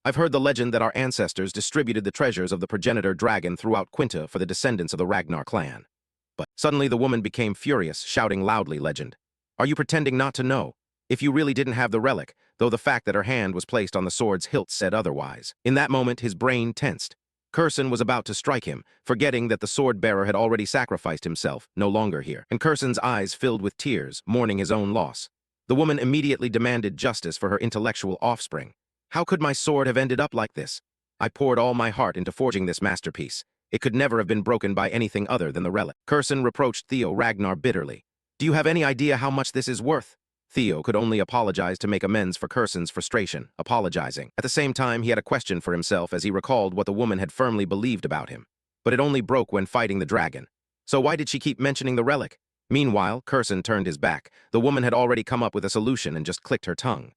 S1: I've heard the legend that our ancestors distributed the treasures of the progenitor dragon throughout Quinta for the descendants of the Ragnar clan." But suddenly the woman became furious, shouting loudly, "Legend! Are you pretending not to know? If you really didn't have the relic, though the fact that her hand was placed on the sword's hilt said otherwise." In that moment, his brain tensed. Curson was about to strike him, forgetting that the sword-bearer had already sacrificed himself, no longer here. And Curson's eyes filled with tears, mourning his own loss. The woman immediately demanded justice for her intellectual offspring. "How could my sword have ended up like this? I poured all my heart into forging this masterpiece. It could never have been broken by anything other than the relic. Curson reproached Theo Ragnar bitterly. Do you have any idea how much this is worth? Theo could only apologize to make amends for Curson's frustration, apologizing. At the same time, he had a question for himself as he recalled what the woman had firmly believed about him. But it only broke when fighting the dragon. So why did she keep mentioning the relic? Meanwhile, Curson turned his back. The woman had already come up with a solution and just clicked her tongue.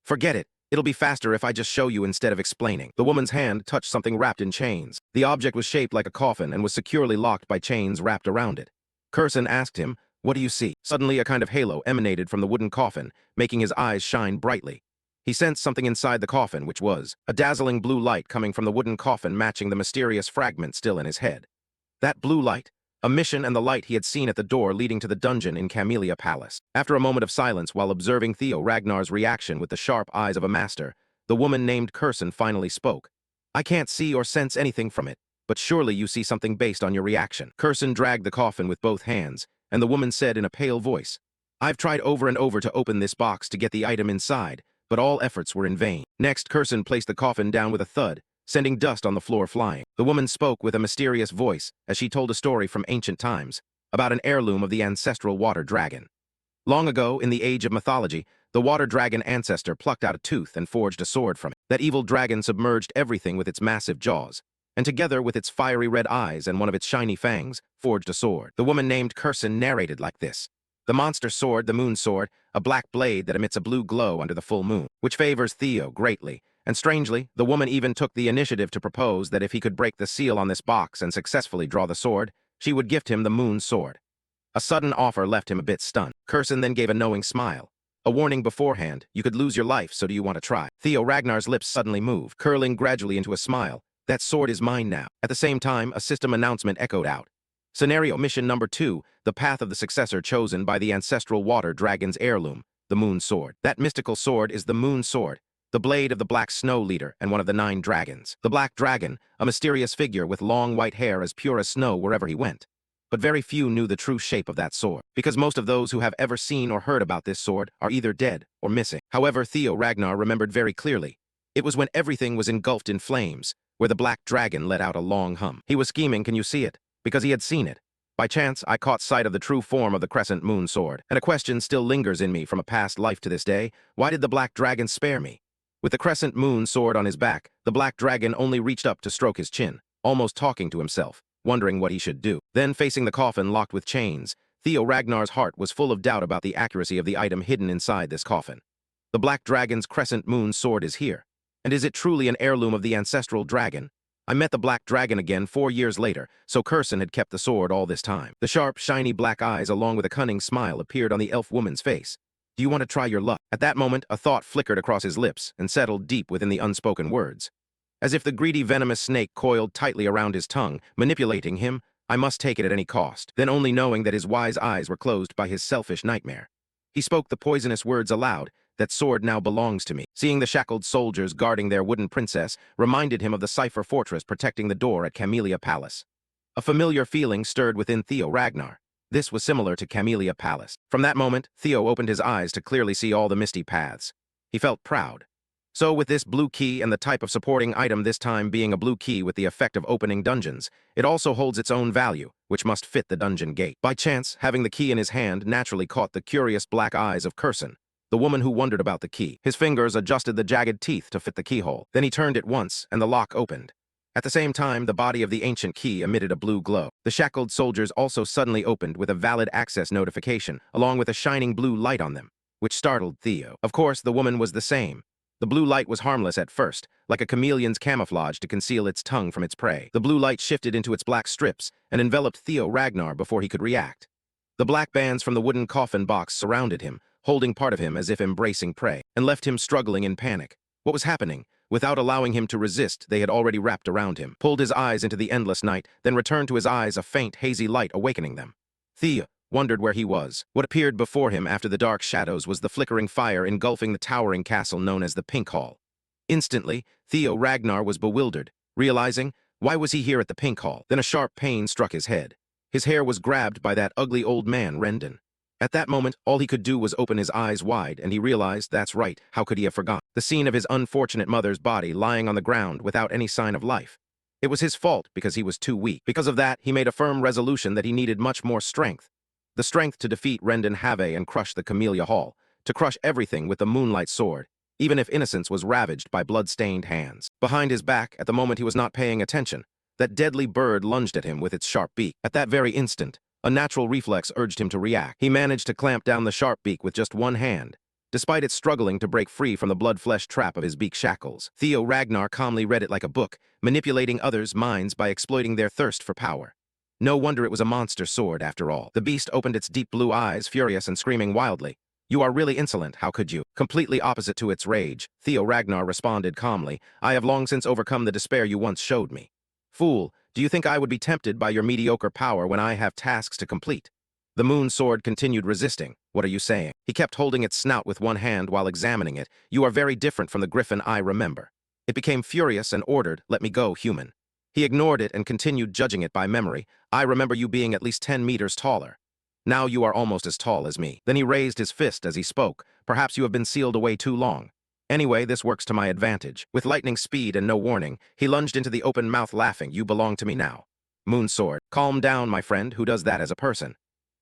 S1: Forget it. It'll be faster if I just show you instead of explaining. The woman's hand touched something wrapped in chains. The object was shaped like a coffin and was securely locked by chains wrapped around it. Curson asked him, "What do you see?" Suddenly, a kind of halo emanated from the wooden coffin, making his eyes shine brightly. He sensed something inside the coffin, which was a dazzling blue light coming from the wooden coffin matching the mysterious fragment still in his head. That blue light, a mission and the light he had seen at the door leading to the dungeon in Camellia Palace. After a moment of silence while observing Theo Ragnar's reaction with the sharp eyes of a master, the woman named Curson finally spoke. "I can't see or sense anything from it, but surely you see something based on your reaction." Curson dragged the coffin with both hands, and the woman said in a pale voice, "I've tried over and over to open this box to get the item inside, but all efforts were in vain." Next, Curson placed the coffin down with a thud, sending dust on the floor flying. The woman spoke with a mysterious voice as she told a story from ancient times about an heirloom of the ancestral water dragon. Long ago, in the age of mythology, the water dragon ancestor plucked out a tooth and forged a sword from it. That evil dragon submerged everything with its massive jaws, and together with its fiery red eyes and one of its shiny fangs, forged a sword. The woman named Curson narrated like this. The monster sword, the moon sword, a black blade that emits a blue glow under the full moon, which favors Theo greatly. And strangely, the woman even took the initiative to propose that if he could break the seal on this box and successfully draw the sword, she would gift him the moon sword. A sudden offer left him a bit stunned. Curson then gave a knowing smile. A warning beforehand, you could lose your life, so do you want to try? Theo Ragnar's lips suddenly moved, curling gradually into a smile. That sword is mine now. At the same time, a system announcement echoed out. Scenario mission number 2, the path of the successor chosen by the ancestral water dragon's heirloom, the moon sword. That mystical sword is the moon sword, the blade of the Black Snow Leader and one of the 9 dragons. The Black Dragon, a mysterious figure with long white hair as pure as snow wherever he went. But very few knew the true shape of that sword, because most of those who have ever seen or heard about this sword are either dead or missing. However, Theo Ragnar remembered very clearly. It was when everything was engulfed in flames, where the Black Dragon let out a long hum. He was scheming, can you see it? Because he had seen it. By chance, I caught sight of the true form of the crescent moon sword, and a question still lingers in me from a past life to this day. Why did the Black Dragon spare me? With the crescent moon sword on his back, the Black Dragon only reached up to stroke his chin, almost talking to himself, wondering what he should do. Then, facing the coffin locked with chains, Theo Ragnar's heart was full of doubt about the accuracy of the item hidden inside this coffin. The Black Dragon's crescent moon sword is here. And is it truly an heirloom of the ancestral dragon? I met the Black Dragon again 4 years later, so Curson had kept the sword all this time. The sharp, shiny black eyes along with a cunning smile appeared on the elf woman's face. Do you want to try your luck? At that moment, a thought flickered across his lips and settled deep within the unspoken words. As if the greedy, venomous snake coiled tightly around his tongue, manipulating him, I must take it at any cost. Then, only knowing that his wise eyes were closed by his selfish nightmare, he spoke the poisonous words aloud. That sword now belongs to me. Seeing the shackled soldiers guarding their wooden princess reminded him of the cipher fortress protecting the door at Camellia Palace. A familiar feeling stirred within Theo Ragnar. This was similar to Camellia Palace. From that moment, Theo opened his eyes to clearly see all the misty paths. He felt proud. So with this blue key and the type of supporting item, this time being a blue key with the effect of opening dungeons, it also holds its own value, which must fit the dungeon gate. By chance, having the key in his hand naturally caught the curious black eyes of Curson, the woman who wondered about the key. His fingers adjusted the jagged teeth to fit the keyhole. Then he turned it once, and the lock opened. At the same time, the body of the ancient key emitted a blue glow. The shackled soldiers also suddenly opened with a valid access notification, along with a shining blue light on them, which startled Theo. Of course, the woman was the same. The blue light was harmless at first, like a chameleon's camouflage to conceal its tongue from its prey. The blue light shifted into its black strips and enveloped Theo Ragnar before he could react. The black bands from the wooden coffin box surrounded him, holding part of him as if embracing prey, and left him struggling in panic. What was happening? Without allowing him to resist, they had already wrapped around him, pulled his eyes into the endless night, then returned to his eyes a faint, hazy light awakening them. Theo wondered where he was. What appeared before him after the dark shadows was the flickering fire engulfing the towering castle known as the Pink Hall. Instantly, Theo Ragnar was bewildered, realizing, why was he here at the Pink Hall? Then a sharp pain struck his head. His hair was grabbed by that ugly old man, Rendon. At that moment, all he could do was open his eyes wide, and he realized, that's right, how could he have forgotten? The scene of his unfortunate mother's body lying on the ground without any sign of life. It was his fault because he was too weak. Because of that, he made a firm resolution that he needed much more strength. The strength to defeat Rendon Have and crush the Camellia Hall, to crush everything with the Moonlight Sword, even if innocence was ravaged by blood-stained hands. Behind his back, at the moment he was not paying attention, that deadly bird lunged at him with its sharp beak. At that very instant, a natural reflex urged him to react. He managed to clamp down the sharp beak with just one hand, despite it struggling to break free from the blood-flesh trap of his beak shackles. Theo Ragnar calmly read it like a book, manipulating others' minds by exploiting their thirst for power. No wonder it was a monster sword, after all. The beast opened its deep blue eyes, furious and screaming wildly. "You are really insolent, how could you?" Completely opposite to its rage, Theo Ragnar responded calmly, "I have long since overcome the despair you once showed me. Fool, do you think I would be tempted by your mediocre power when I have tasks to complete?" The moon sword continued resisting. "What are you saying?" He kept holding its snout with one hand while examining it. "You are very different from the griffin I remember." It became furious and ordered, "Let me go, human." He ignored it and continued judging it by memory. "I remember you being at least 10 meters taller. Now you are almost as tall as me." Then he raised his fist as he spoke. "Perhaps you have been sealed away too long. Anyway, this works to my advantage." With lightning speed and no warning, he lunged into the open mouth laughing. "You belong to me now." Moon sword. "Calm down, my friend. Who does that as a person?"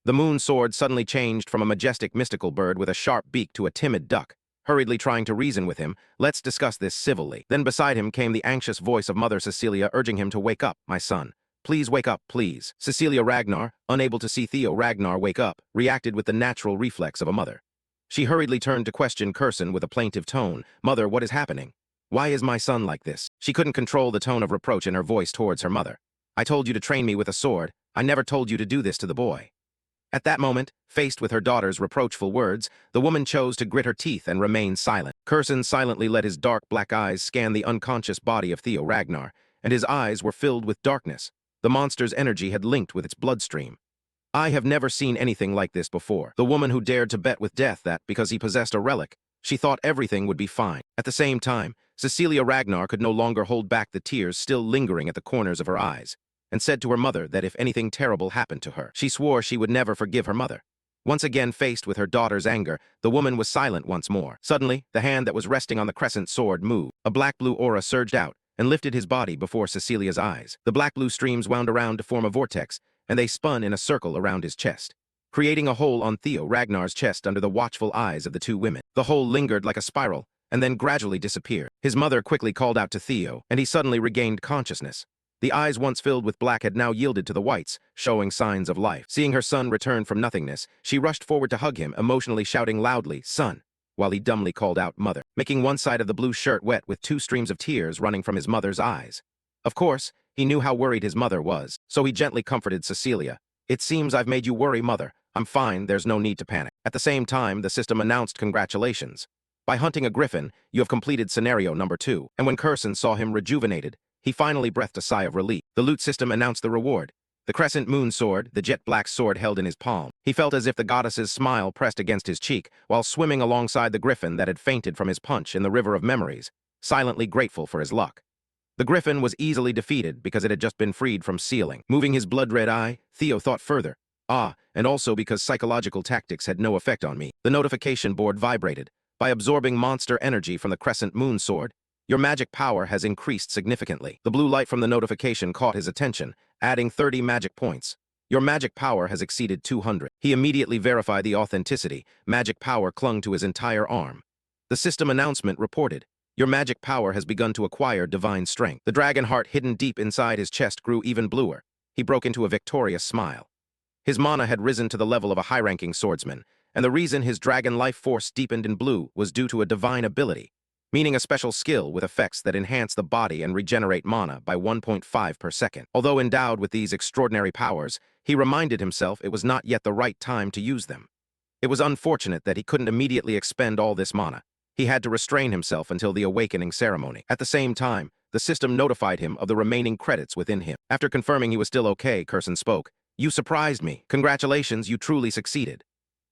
S1: The moon sword suddenly changed from a majestic mystical bird with a sharp beak to a timid duck, hurriedly trying to reason with him. "Let's discuss this civilly." Then beside him came the anxious voice of Mother Cecilia urging him to wake up, "My son. Please wake up, please." Cecilia Ragnar, unable to see Theo Ragnar wake up, reacted with the natural reflex of a mother. She hurriedly turned to question Curson with a plaintive tone. "Mother, what is happening? Why is my son like this?" She couldn't control the tone of reproach in her voice towards her mother. "I told you to train me with a sword. I never told you to do this to the boy." At that moment, faced with her daughter's reproachful words, the woman chose to grit her teeth and remain silent. Curson silently let his dark black eyes scan the unconscious body of Theo Ragnar, and his eyes were filled with darkness. The monster's energy had linked with its bloodstream. "I have never seen anything like this before." The woman who dared to bet with death that, because he possessed a relic, she thought everything would be fine. At the same time, Cecilia Ragnar could no longer hold back the tears still lingering at the corners of her eyes, and said to her mother that if anything terrible happened to her, she swore she would never forgive her mother. Once again faced with her daughter's anger, the woman was silent once more. Suddenly, the hand that was resting on the crescent sword moved. A black-blue aura surged out and lifted his body before Cecilia's eyes. The black-blue streams wound around to form a vortex, and they spun in a circle around his chest, creating a hole on Theo Ragnar's chest under the watchful eyes of the two women. The hole lingered like a spiral, and then gradually disappeared. His mother quickly called out to Theo, and he suddenly regained consciousness. The eyes once filled with black had now yielded to the whites, showing signs of life. Seeing her son return from nothingness, she rushed forward to hug him, emotionally shouting loudly, "Son," while he dumbly called out, "Mother," making one side of the blue shirt wet with 2 streams of tears running from his mother's eyes. Of course, he knew how worried his mother was, so he gently comforted Cecilia. "It seems I've made you worry, Mother. I'm fine, there's no need to panic." At the same time, the system announced, "Congratulations. By hunting a griffin, you have completed scenario number 2. And when Curson saw him rejuvenated, he finally breathed a sigh of relief. The loot system announced the reward. The crescent moon sword, the jet black sword held in his palm. He felt as if the goddess's smile pressed against his cheek, while swimming alongside the griffin that had fainted from his punch in the river of memories, silently grateful for his luck. The griffin was easily defeated because it had just been freed from sealing. Moving his blood-red eye, Theo thought further. And also because psychological tactics had no effect on me. The notification board vibrated. By absorbing monster energy from the crescent moon sword, your magic power has increased significantly. The blue light from the notification caught his attention, adding 30 magic points. Your magic power has exceeded 200. He immediately verified the authenticity. Magic power clung to his entire arm. The system announcement reported, "Your magic power has begun to acquire divine strength." The dragon heart hidden deep inside his chest grew even bluer. He broke into a victorious smile. His mana had risen to the level of a high-ranking swordsman, and the reason his dragon life force deepened in blue was due to a divine ability, meaning a special skill with effects that enhance the body and regenerate mana by 1.5 per second. Although endowed with these extraordinary powers, he reminded himself it was not yet the right time to use them. It was unfortunate that he couldn't immediately expend all this mana. He had to restrain himself until the awakening ceremony. At the same time, the system notified him of the remaining credits within him. After confirming he was still okay, Curson spoke. "You surprised me. Congratulations, you truly succeeded."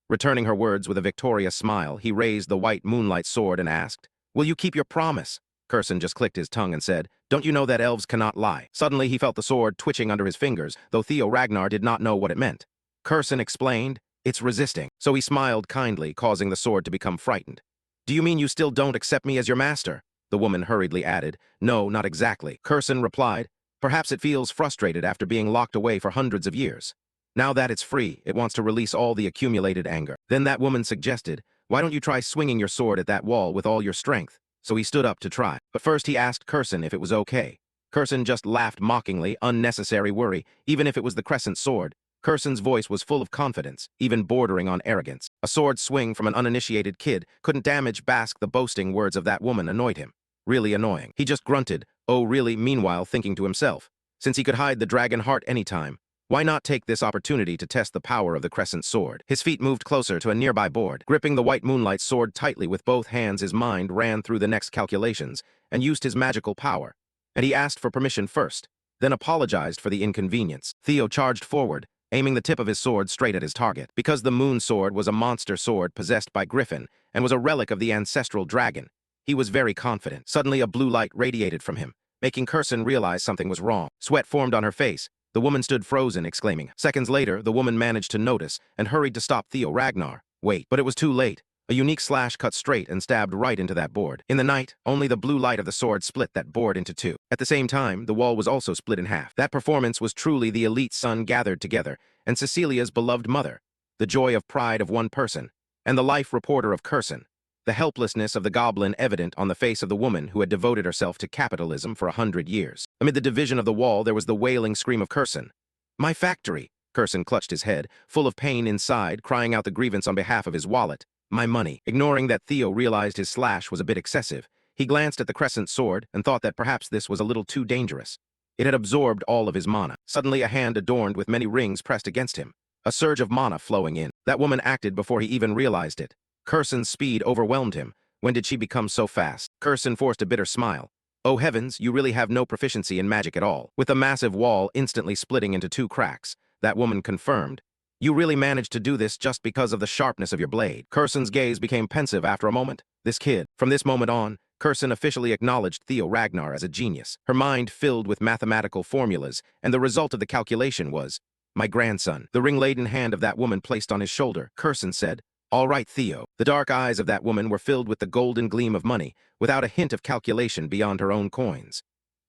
S1: Returning her words with a victorious smile, he raised the white moonlight sword and asked, "Will you keep your promise?" Curson just clicked his tongue and said, "Don't you know that elves cannot lie?" Suddenly he felt the sword twitching under his fingers, though Theo Ragnar did not know what it meant. Curson explained, "It's resisting." So he smiled kindly, causing the sword to become frightened. "Do you mean you still don't accept me as your master?" The woman hurriedly added, "No, not exactly." Curson replied, Perhaps it feels frustrated after being locked away for hundreds of years. Now that it's free, it wants to release all the accumulated anger. Then that woman suggested, "Why don't you try swinging your sword at that wall with all your strength?" So he stood up to try. But first he asked Curson if it was okay. Curson just laughed mockingly, unnecessary worry, even if it was the crescent sword. Curson's voice was full of confidence, even bordering on arrogance. A sword swing from an uninitiated kid couldn't damage Bask. The boasting words of that woman annoyed him. Really annoying. He just grunted, "Oh really?" meanwhile thinking to himself, since he could hide the dragon heart anytime, why not take this opportunity to test the power of the crescent sword? His feet moved closer to a nearby board. Gripping the white moonlight sword tightly with both hands, his mind ran through the next calculations and used his magical power. And he asked for permission first, then apologized for the inconvenience. Theo charged forward, aiming the tip of his sword straight at his target. Because the moon sword was a monster sword possessed by Griffin and was a relic of the ancestral dragon, he was very confident. Suddenly a blue light radiated from him, making Curson realize something was wrong. Sweat formed on her face. The woman stood frozen, exclaiming. Seconds later, the woman managed to notice and hurried to stop Theo Ragnar. Wait, but it was too late. A unique slash cut straight and stabbed right into that board. In the night, only the blue light of the sword split that board into two. At the same time, the wall was also split in half. That performance was truly the elite son gathered together, and Cecilia's beloved mother, the joy of pride of one person, and the life reporter of Curson. The helplessness of the goblin evident on the face of the woman who had devoted herself to capitalism for 100 years. Amid the division of the wall, there was the wailing scream of Curson. "My factory!" Curson clutched his head, full of pain inside, crying out the grievance on behalf of his wallet. "My money." Ignoring that Theo realized his slash was a bit excessive, he glanced at the crescent sword and thought that perhaps this was a little too dangerous. It had absorbed all of his mana. Suddenly a hand adorned with many rings pressed against him, a surge of mana flowing in. That woman acted before he even realized it. Curson's speed overwhelmed him. When did she become so fast? Curson forced a bitter smile. "Oh heavens, you really have no proficiency in magic at all." With the massive wall instantly splitting into two cracks, that woman confirmed, "You really managed to do this just because of the sharpness of your blade." Curson's gaze became pensive after a moment. This kid. From this moment on, Curson officially acknowledged Theo Ragnar as a genius. Her mind filled with mathematical formulas, and the result of the calculation was, "My grandson." The ring-laden hand of that woman placed on his shoulder. Curson said, "All right, Theo." The dark eyes of that woman were filled with the golden gleam of money, without a hint of calculation beyond her own coins.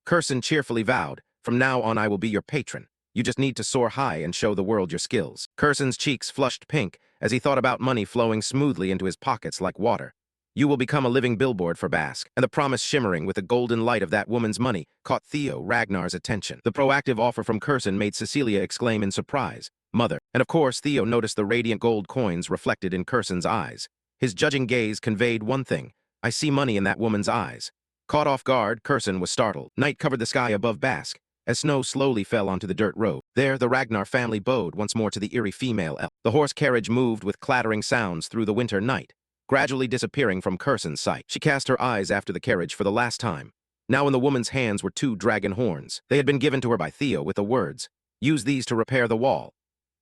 S1: Curson cheerfully vowed, "From now on I will be your patron. You just need to soar high and show the world your skills." Curson's cheeks flushed pink as he thought about money flowing smoothly into his pockets like water. "You will become a living billboard for Bask." And the promise shimmering with the golden light of that woman's money caught Theo Ragnar's attention. The proactive offer from Curson made Cecilia exclaim in surprise, "Mother." And of course, Theo noticed the radiant gold coins reflected in Curson's eyes. His judging gaze conveyed one thing: "I see money in that woman's eyes." Caught off guard, Curson was startled. Night covered the sky above Bask, as snow slowly fell onto the dirt road. There, the Ragnar family bowed once more to the eerie female elf. The horse carriage moved with clattering sounds through the winter night, gradually disappearing from Curson's sight. She cast her eyes after the carriage for the last time. Now in the woman's hands were two dragon horns. They had been given to her by Theo with the words, "Use these to repair the wall."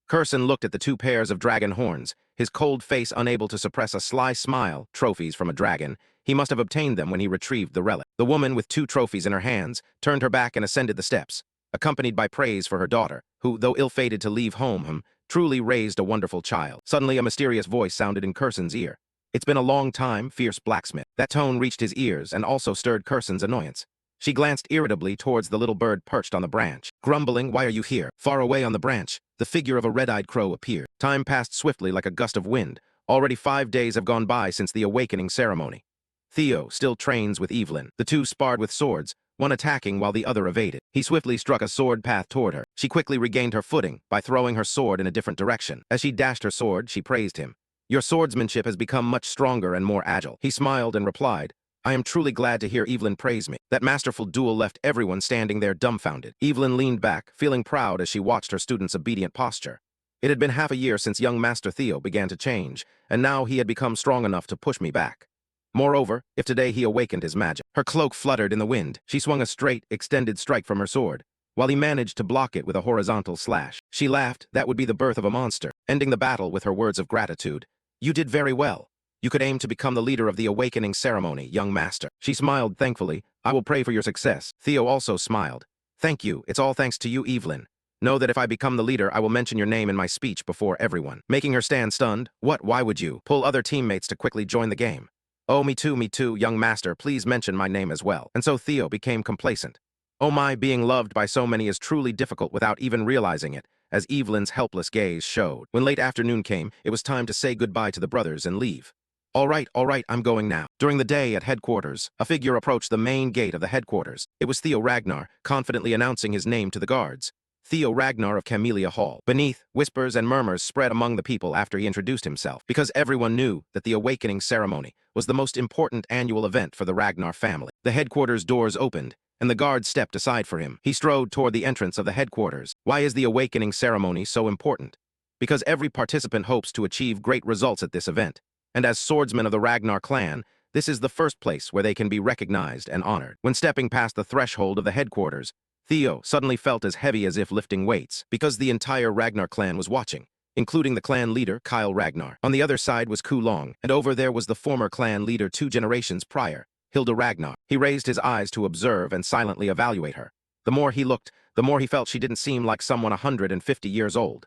S1: Curson looked at the two pairs of dragon horns, his cold face unable to suppress a sly smile. Trophies from a dragon. He must have obtained them when he retrieved the relic. The woman, with two trophies in her hands, turned her back and ascended the steps, accompanied by praise for her daughter, who, though ill-fated to leave home, truly raised a wonderful child. Suddenly a mysterious voice sounded in Curson's ear. "It's been a long time, fierce blacksmith." That tone reached his ears and also stirred Curson's annoyance. She glanced irritably towards the little bird perched on the branch. Grumbling, "Why are you here?" Far away on the branch, the figure of a red-eyed crow appeared. Time passed swiftly like a gust of wind. Already 5 days have gone by since the awakening ceremony. Theo still trains with Evelyn. The two sparred with swords, one attacking while the other evaded. He swiftly struck a sword path toward her. She quickly regained her footing by throwing her sword in a different direction. As she dashed her sword, she praised him. "Your swordsmanship has become much stronger and more agile." He smiled and replied, "I am truly glad to hear Evelyn praise me." That masterful duel left everyone standing there dumbfounded. Evelyn leaned back, feeling proud as she watched her student's obedient posture. It had been half a year since young Master Theo began to change, and now he had become strong enough to push me back. Moreover, if today he awakened his magic. Her cloak fluttered in the wind. She swung a straight, extended strike from her sword, while he managed to block it with a horizontal slash. She laughed. That would be the birth of a monster. Ending the battle with her words of gratitude. "You did very well. You could aim to become the leader of the awakening ceremony, young master." She smiled thankfully. "I will pray for your success." Theo also smiled. "Thank you. It's all thanks to you, Evelyn. Know that if I become the leader, I will mention your name in my speech before everyone." Making her stand stunned. "What? Why would you?" Pull other teammates to quickly join the game. "Oh, me too, young master. Please mention my name as well." And so Theo became complacent. Oh my, being loved by so many is truly difficult without even realizing it, as Evelyn's helpless gaze showed. When late afternoon came, it was time to say goodbye to the brothers and leave. All right, I'm going now. During the day at headquarters, a figure approached the main gate of the headquarters. It was Theo Ragnar, confidently announcing his name to the guards. Theo Ragnar of Camellia Hall. Beneath, whispers and murmurs spread among the people after he introduced himself, because everyone knew that the awakening ceremony was the most important annual event for the Ragnar family. The headquarters doors opened, and the guard stepped aside for him. He strode toward the entrance of the headquarters. Why is the awakening ceremony so important? Because every participant hopes to achieve great results at this event. And as swordsmen of the Ragnar clan, this is the first place where they can be recognized and honored. When stepping past the threshold of the headquarters, Theo suddenly felt as heavy as if lifting weights, because the entire Ragnar clan was watching, including the clan leader, Kyle Ragnar. On the other side was Kulong, and over there was the former clan leader 2 generations prior, Hilda Ragnar. He raised his eyes to observe and silently evaluate her. The more he looked, the more he felt she didn't seem like someone 150 years old.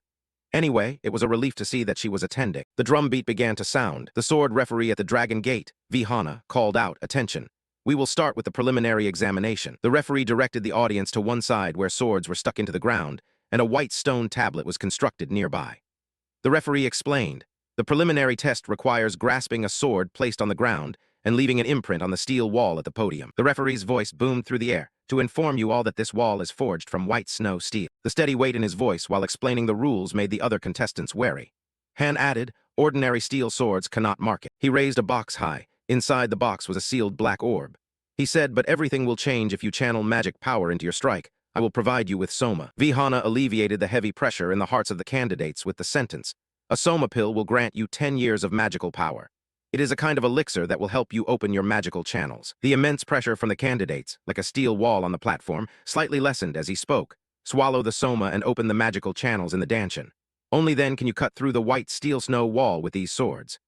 S1: Anyway, it was a relief to see that she was attending. The drumbeat began to sound. The sword referee at the Dragon Gate, Vihana, called out, "Attention. We will start with the preliminary examination." The referee directed the audience to one side where swords were stuck into the ground, and a white stone tablet was constructed nearby. The referee explained, "The preliminary test requires grasping a sword placed on the ground and leaving an imprint on the steel wall at the podium." The referee's voice boomed through the air, "To inform you all that this wall is forged from white snow steel." The steady weight in his voice while explaining the rules made the other contestants wary. Han added, "Ordinary steel swords cannot mark it." He raised a box high. Inside the box was a sealed black orb. He said, "But everything will change if you channel magic power into your strike. I will provide you with Soma." Vihana alleviated the heavy pressure in the hearts of the candidates with the sentence, "A Soma pill will grant you 10 years of magical power. It is a kind of elixir that will help you open your magical channels." The immense pressure from the candidates, like a steel wall on the platform, slightly lessened as he spoke. "Swallow the Soma and open the magical channels in the Danshin. Only then can you cut through the white steel snow wall with these swords.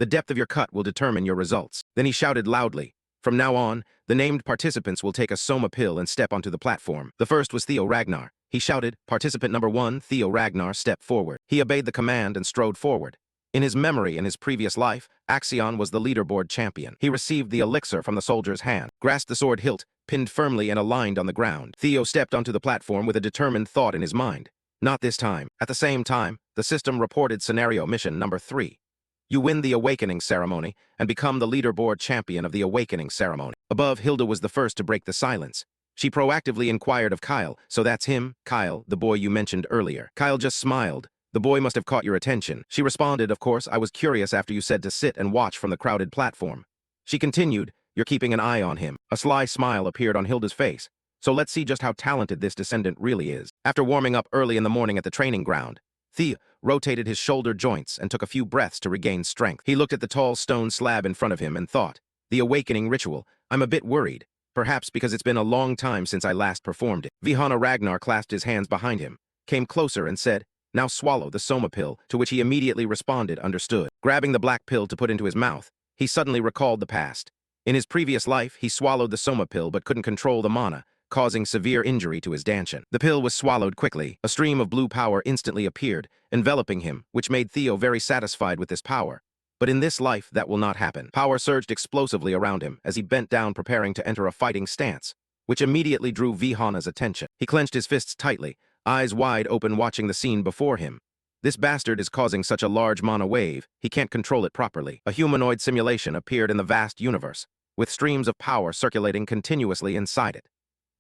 S1: The depth of your cut will determine your results." Then he shouted loudly, "From now on, the named participants will take a Soma pill and step onto the platform." The first was Theo Ragnar. He shouted, "Participant number 1, Theo Ragnar, step forward." He obeyed the command and strode forward. In his memory in his previous life, Axion was the leaderboard champion. He received the elixir from the soldier's hand, grasped the sword hilt, pinned firmly and aligned on the ground. Theo stepped onto the platform with a determined thought in his mind. Not this time. At the same time, the system reported scenario mission number 3. You win the awakening ceremony and become the leaderboard champion of the awakening ceremony. Above, Hilda was the first to break the silence. She proactively inquired of Kyle, "So that's him, Kyle, the boy you mentioned earlier." Kyle just smiled. "The boy must have caught your attention." She responded, "Of course, I was curious after you said to sit and watch from the crowded platform." She continued, "You're keeping an eye on him." A sly smile appeared on Hilda's face. "So let's see just how talented this descendant really is." After warming up early in the morning at the training ground, Theo rotated his shoulder joints and took a few breaths to regain strength. He looked at the tall stone slab in front of him and thought, "The awakening ritual, I'm a bit worried. Perhaps because it's been a long time since I last performed it." Vihana Ragnar clasped his hands behind him, came closer and said, "Now swallow the Soma pill," to which he immediately responded, "Understood." Grabbing the black pill to put into his mouth, he suddenly recalled the past. In his previous life, he swallowed the Soma pill but couldn't control the mana, causing severe injury to his Danshin. The pill was swallowed quickly. A stream of blue power instantly appeared, enveloping him, which made Theo very satisfied with this power. But in this life, that will not happen. Power surged explosively around him as he bent down preparing to enter a fighting stance, which immediately drew Vihana's attention. He clenched his fists tightly, eyes wide open watching the scene before him. This bastard is causing such a large mana wave, he can't control it properly. A humanoid simulation appeared in the vast universe, with streams of power circulating continuously inside it.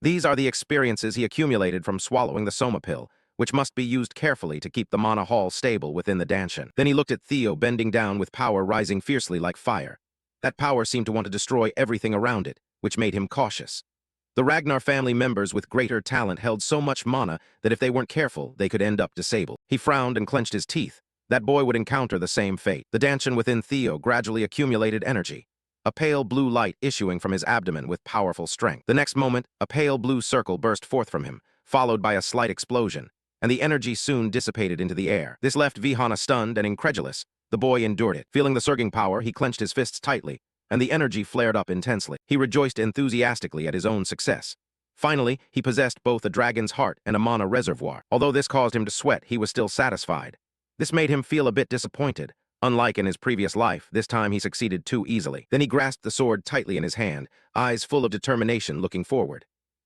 S1: These are the experiences he accumulated from swallowing the Soma pill, which must be used carefully to keep the mana hall stable within the Danshin. Then he looked at Theo bending down with power rising fiercely like fire. That power seemed to want to destroy everything around it, which made him cautious. The Ragnar family members with greater talent held so much mana that if they weren't careful, they could end up disabled. He frowned and clenched his teeth. That boy would encounter the same fate. The Danshin within Theo gradually accumulated energy, a pale blue light issuing from his abdomen with powerful strength. The next moment, a pale blue circle burst forth from him, followed by a slight explosion, and the energy soon dissipated into the air. This left Vihana stunned and incredulous. The boy endured it. Feeling the surging power, he clenched his fists tightly, and the energy flared up intensely. He rejoiced enthusiastically at his own success. Finally, he possessed both a dragon's heart and a mana reservoir. Although this caused him to sweat, he was still satisfied. This made him feel a bit disappointed. Unlike in his previous life, this time he succeeded too easily. Then he grasped the sword tightly in his hand, eyes full of determination looking forward.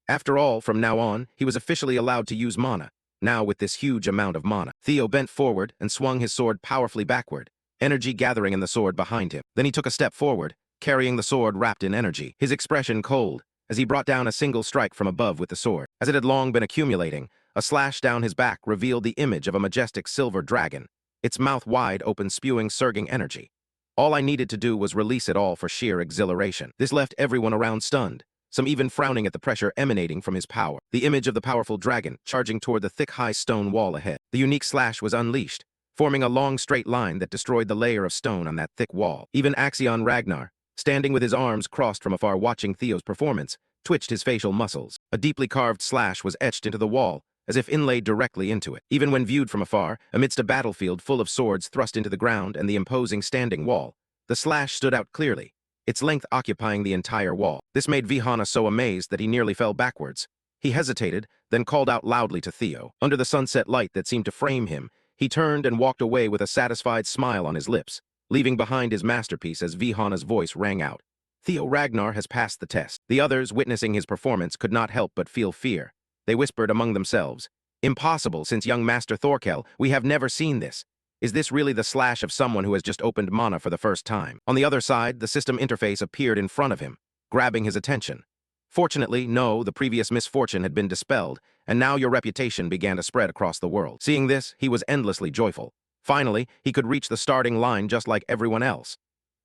S1: After all, from now on, he was officially allowed to use mana. Now with this huge amount of mana, Theo bent forward and swung his sword powerfully backward, energy gathering in the sword behind him. Then he took a step forward, carrying the sword wrapped in energy, his expression cold, as he brought down a single strike from above with the sword. As it had long been accumulating, a slash down his back revealed the image of a majestic silver dragon, its mouth wide open spewing surging energy. All I needed to do was release it all for sheer exhilaration. This left everyone around stunned, some even frowning at the pressure emanating from his power. The image of the powerful dragon charging toward the thick high stone wall ahead. The unique slash was unleashed, forming a long straight line that destroyed the layer of stone on that thick wall. Even Axion Ragnar, standing with his arms crossed from afar watching Theo's performance, twitched his facial muscles. A deeply carved slash was etched into the wall, as if inlaid directly into it. Even when viewed from afar, amidst a battlefield full of swords thrust into the ground and the imposing standing wall, the slash stood out clearly, its length occupying the entire wall. This made Vihana so amazed that he nearly fell backwards. He hesitated, then called out loudly to Theo. Under the sunset light that seemed to frame him, he turned and walked away with a satisfied smile on his lips, leaving behind his masterpiece as Vihana's voice rang out. Theo Ragnar has passed the test. The others, witnessing his performance, could not help but feel fear. They whispered among themselves, "Impossible, since young Master Thorkel, we have never seen this. Is this really the slash of someone who has just opened mana for the first time?" On the other side, the system interface appeared in front of him, grabbing his attention. Fortunately, no, the previous misfortune had been dispelled, and now your reputation began to spread across the world. Seeing this, he was endlessly joyful. Finally, he could reach the starting line just like everyone else.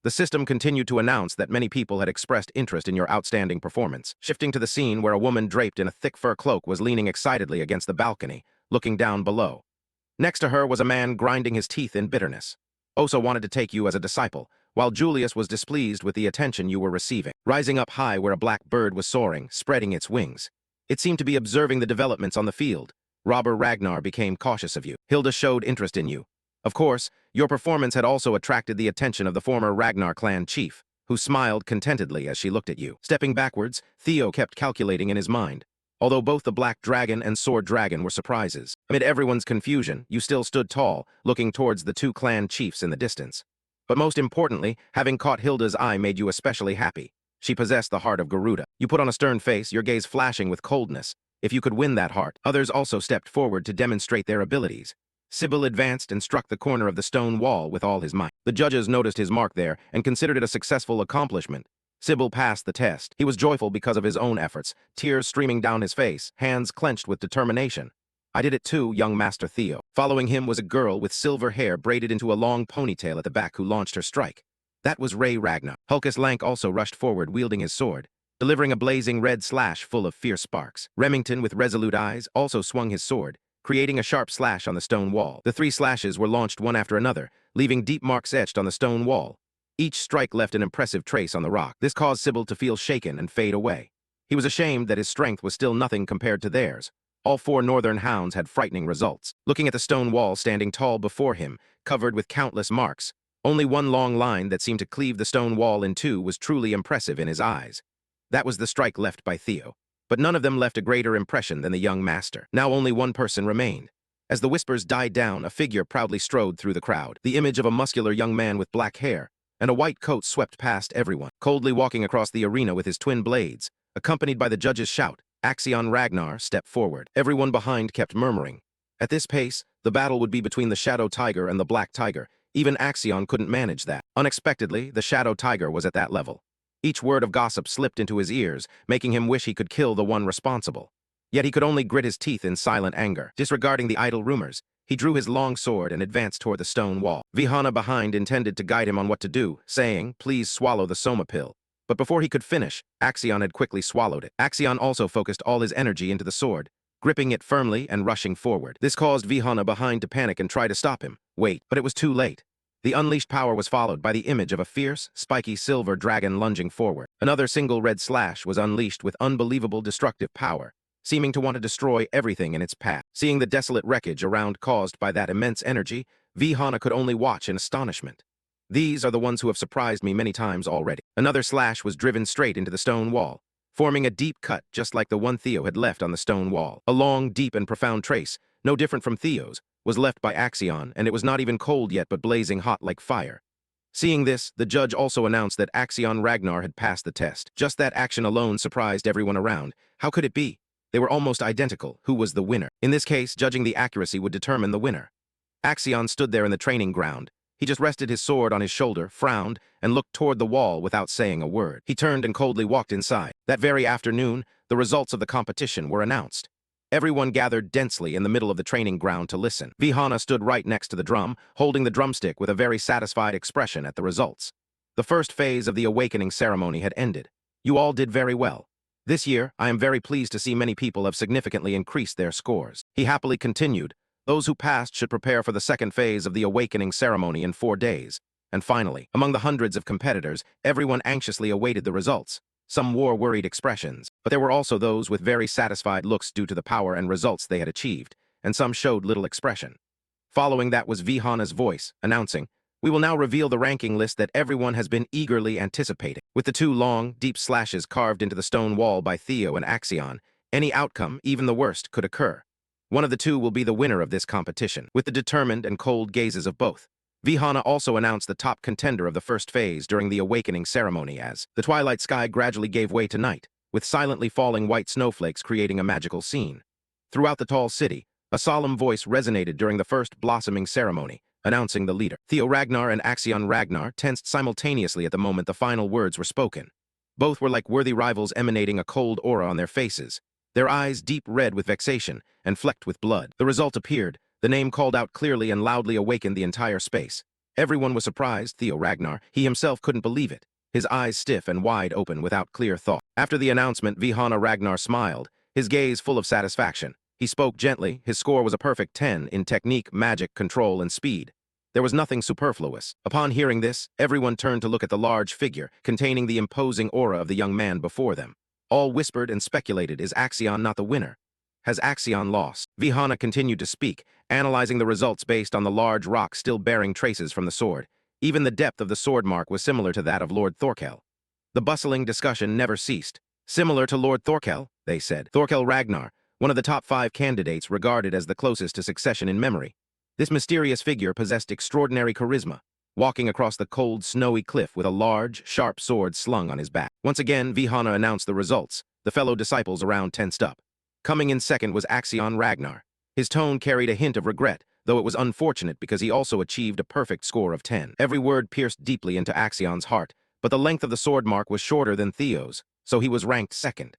S1: The system continued to announce that many people had expressed interest in your outstanding performance, shifting to the scene where a woman draped in a thick fur cloak was leaning excitedly against the balcony, looking down below. Next to her was a man grinding his teeth in bitterness. Osa wanted to take you as a disciple, while Julius was displeased with the attention you were receiving. Rising up high where a black bird was soaring, spreading its wings, it seemed to be observing the developments on the field. Robber Ragnar became cautious of you. Hilda showed interest in you. Of course, your performance had also attracted the attention of the former Ragnar clan chief, who smiled contentedly as she looked at you. Stepping backwards, Theo kept calculating in his mind. Although both the Black Dragon and Sword Dragon were surprises, amid everyone's confusion, you still stood tall, looking towards the two clan chiefs in the distance. But most importantly, having caught Hilda's eye made you especially happy. She possessed the heart of Garuda. You put on a stern face, your gaze flashing with coldness. If you could win that heart, others also stepped forward to demonstrate their abilities. Sybil advanced and struck the corner of the stone wall with all his might. The judges noticed his mark there and considered it a successful accomplishment. Sybil passed the test. He was joyful because of his own efforts, tears streaming down his face, hands clenched with determination. "I did it too, young Master Theo." Following him was a girl with silver hair braided into a long ponytail at the back who launched her strike. That was Ray Ragnar. Hulkus Lank also rushed forward wielding his sword, delivering a blazing red slash full of fierce sparks. Remington, with resolute eyes, also swung his sword, creating a sharp slash on the stone wall. The three slashes were launched one after another, leaving deep marks etched on the stone wall. Each strike left an impressive trace on the rock. This caused Sybil to feel shaken and fade away. He was ashamed that his strength was still nothing compared to theirs. All four northern hounds had frightening results. Looking at the stone wall standing tall before him, covered with countless marks, only one long line that seemed to cleave the stone wall in two was truly impressive in his eyes. That was the strike left by Theo. But none of them left a greater impression than the young master. Now only one person remained. As the whispers died down, a figure proudly strode through the crowd. The image of a muscular young man with black hair and a white coat swept past everyone, coldly walking across the arena with his twin blades. Accompanied by the judge's shout, Axion Ragnar stepped forward. Everyone behind kept murmuring. At this pace, the battle would be between the Shadow Tiger and the Black Tiger. Even Axion couldn't manage that. Unexpectedly, the Shadow Tiger was at that level. Each word of gossip slipped into his ears, making him wish he could kill the one responsible. Yet he could only grit his teeth in silent anger. Disregarding the idle rumors, he drew his long sword and advanced toward the stone wall. Vihana behind intended to guide him on what to do, saying, "Please swallow the Soma pill." But before he could finish, Axion had quickly swallowed it. Axion also focused all his energy into the sword, gripping it firmly and rushing forward. This caused Vihana behind to panic and try to stop him. Wait, but it was too late. The unleashed power was followed by the image of a fierce, spiky silver dragon lunging forward. Another single red slash was unleashed with unbelievable destructive power, seeming to want to destroy everything in its path. Seeing the desolate wreckage around caused by that immense energy, Vihana could only watch in astonishment. These are the ones who have surprised me many times already. Another slash was driven straight into the stone wall, forming a deep cut just like the one Theo had left on the stone wall. A long, deep, and profound trace, no different from Theo's, was left by Axion, and it was not even cold yet but blazing hot like fire. Seeing this, the judge also announced that Axion Ragnar had passed the test. Just that action alone surprised everyone around. How could it be? They were almost identical. Who was the winner? In this case, judging the accuracy would determine the winner. Axion stood there in the training ground. He just rested his sword on his shoulder, frowned, and looked toward the wall without saying a word. He turned and coldly walked inside. That very afternoon, the results of the competition were announced. Everyone gathered densely in the middle of the training ground to listen. Vihana stood right next to the drum, holding the drumstick with a very satisfied expression at the results. The first phase of the awakening ceremony had ended. You all did very well. This year, I am very pleased to see many people have significantly increased their scores. He happily continued. Those who passed should prepare for the second phase of the awakening ceremony in 4 days. And finally, among the hundreds of competitors, everyone anxiously awaited the results. Some wore worried expressions, but there were also those with very satisfied looks due to the power and results they had achieved, and some showed little expression. Following that was Vihana's voice, announcing, "We will now reveal the ranking list that everyone has been eagerly anticipating." With the 2 long, deep slashes carved into the stone wall by Theo and Axion, any outcome, even the worst, could occur. One of the 2 will be the winner of this competition. With the determined and cold gazes of both, Vihana also announced the top contender of the first phase during the awakening ceremony as the twilight sky gradually gave way to night, with silently falling white snowflakes creating a magical scene. Throughout the tall city, a solemn voice resonated during the first blossoming ceremony, announcing the leader. Theo Ragnar and Axion Ragnar tensed simultaneously at the moment the final words were spoken. Both were like worthy rivals emanating a cold aura on their faces, their eyes deep red with vexation and flecked with blood. The result appeared. The name called out clearly and loudly awakened the entire space. Everyone was surprised, Theo Ragnar. He himself couldn't believe it, his eyes stiff and wide open without clear thought. After the announcement, Vihana Ragnar smiled, his gaze full of satisfaction. He spoke gently. His score was a perfect 10 in technique, magic, control, and speed. There was nothing superfluous. Upon hearing this, everyone turned to look at the large figure containing the imposing aura of the young man before them. All whispered and speculated, is Axion not the winner? Has Axion lost? Vihana continued to speak, analyzing the results based on the large rock still bearing traces from the sword. Even the depth of the sword mark was similar to that of Lord Thorkel. The bustling discussion never ceased. Similar to Lord Thorkel, they said. Thorkel Ragnar, one of the top 5 candidates regarded as the closest to succession in memory. This mysterious figure possessed extraordinary charisma, walking across the cold, snowy cliff with a large, sharp sword slung on his back. Once again, Vihana announced the results. The fellow disciples around tensed up. Coming in second was Axion Ragnar. His tone carried a hint of regret, though it was unfortunate because he also achieved a perfect score of 10. Every word pierced deeply into Axion's heart, but the length of the sword mark was shorter than Theo's, so he was ranked second.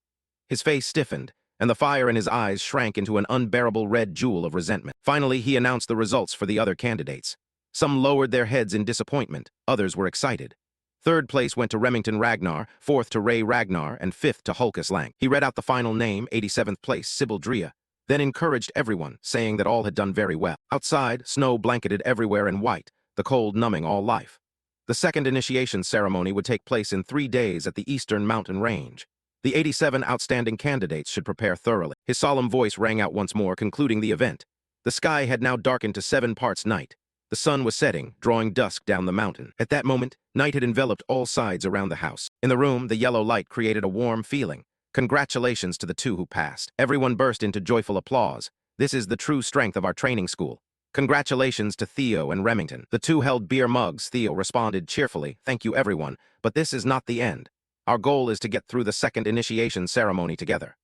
S1: His face stiffened, and the fire in his eyes shrank into an unbearable red jewel of resentment. Finally, he announced the results for the other candidates. Some lowered their heads in disappointment, others were excited. Third place went to Remington Ragnar, fourth to Ray Ragnar, and fifth to Hulkus Lang. He read out the final name, 87th place, Sybil Drea, then encouraged everyone, saying that all had done very well. Outside, snow blanketed everywhere in white, the cold numbing all life. The second initiation ceremony would take place in 3 days at the eastern mountain range. The 87 outstanding candidates should prepare thoroughly. His solemn voice rang out once more, concluding the event. The sky had now darkened to 7 parts night. The sun was setting, drawing dusk down the mountain. At that moment, night had enveloped all sides around the house. In the room, the yellow light created a warm feeling. Congratulations to the 2 who passed. Everyone burst into joyful applause. This is the true strength of our training school. Congratulations to Theo and Remington. The 2 held beer mugs. Theo responded cheerfully, "Thank you everyone, but this is not the end. Our goal is to get through the second initiation ceremony together."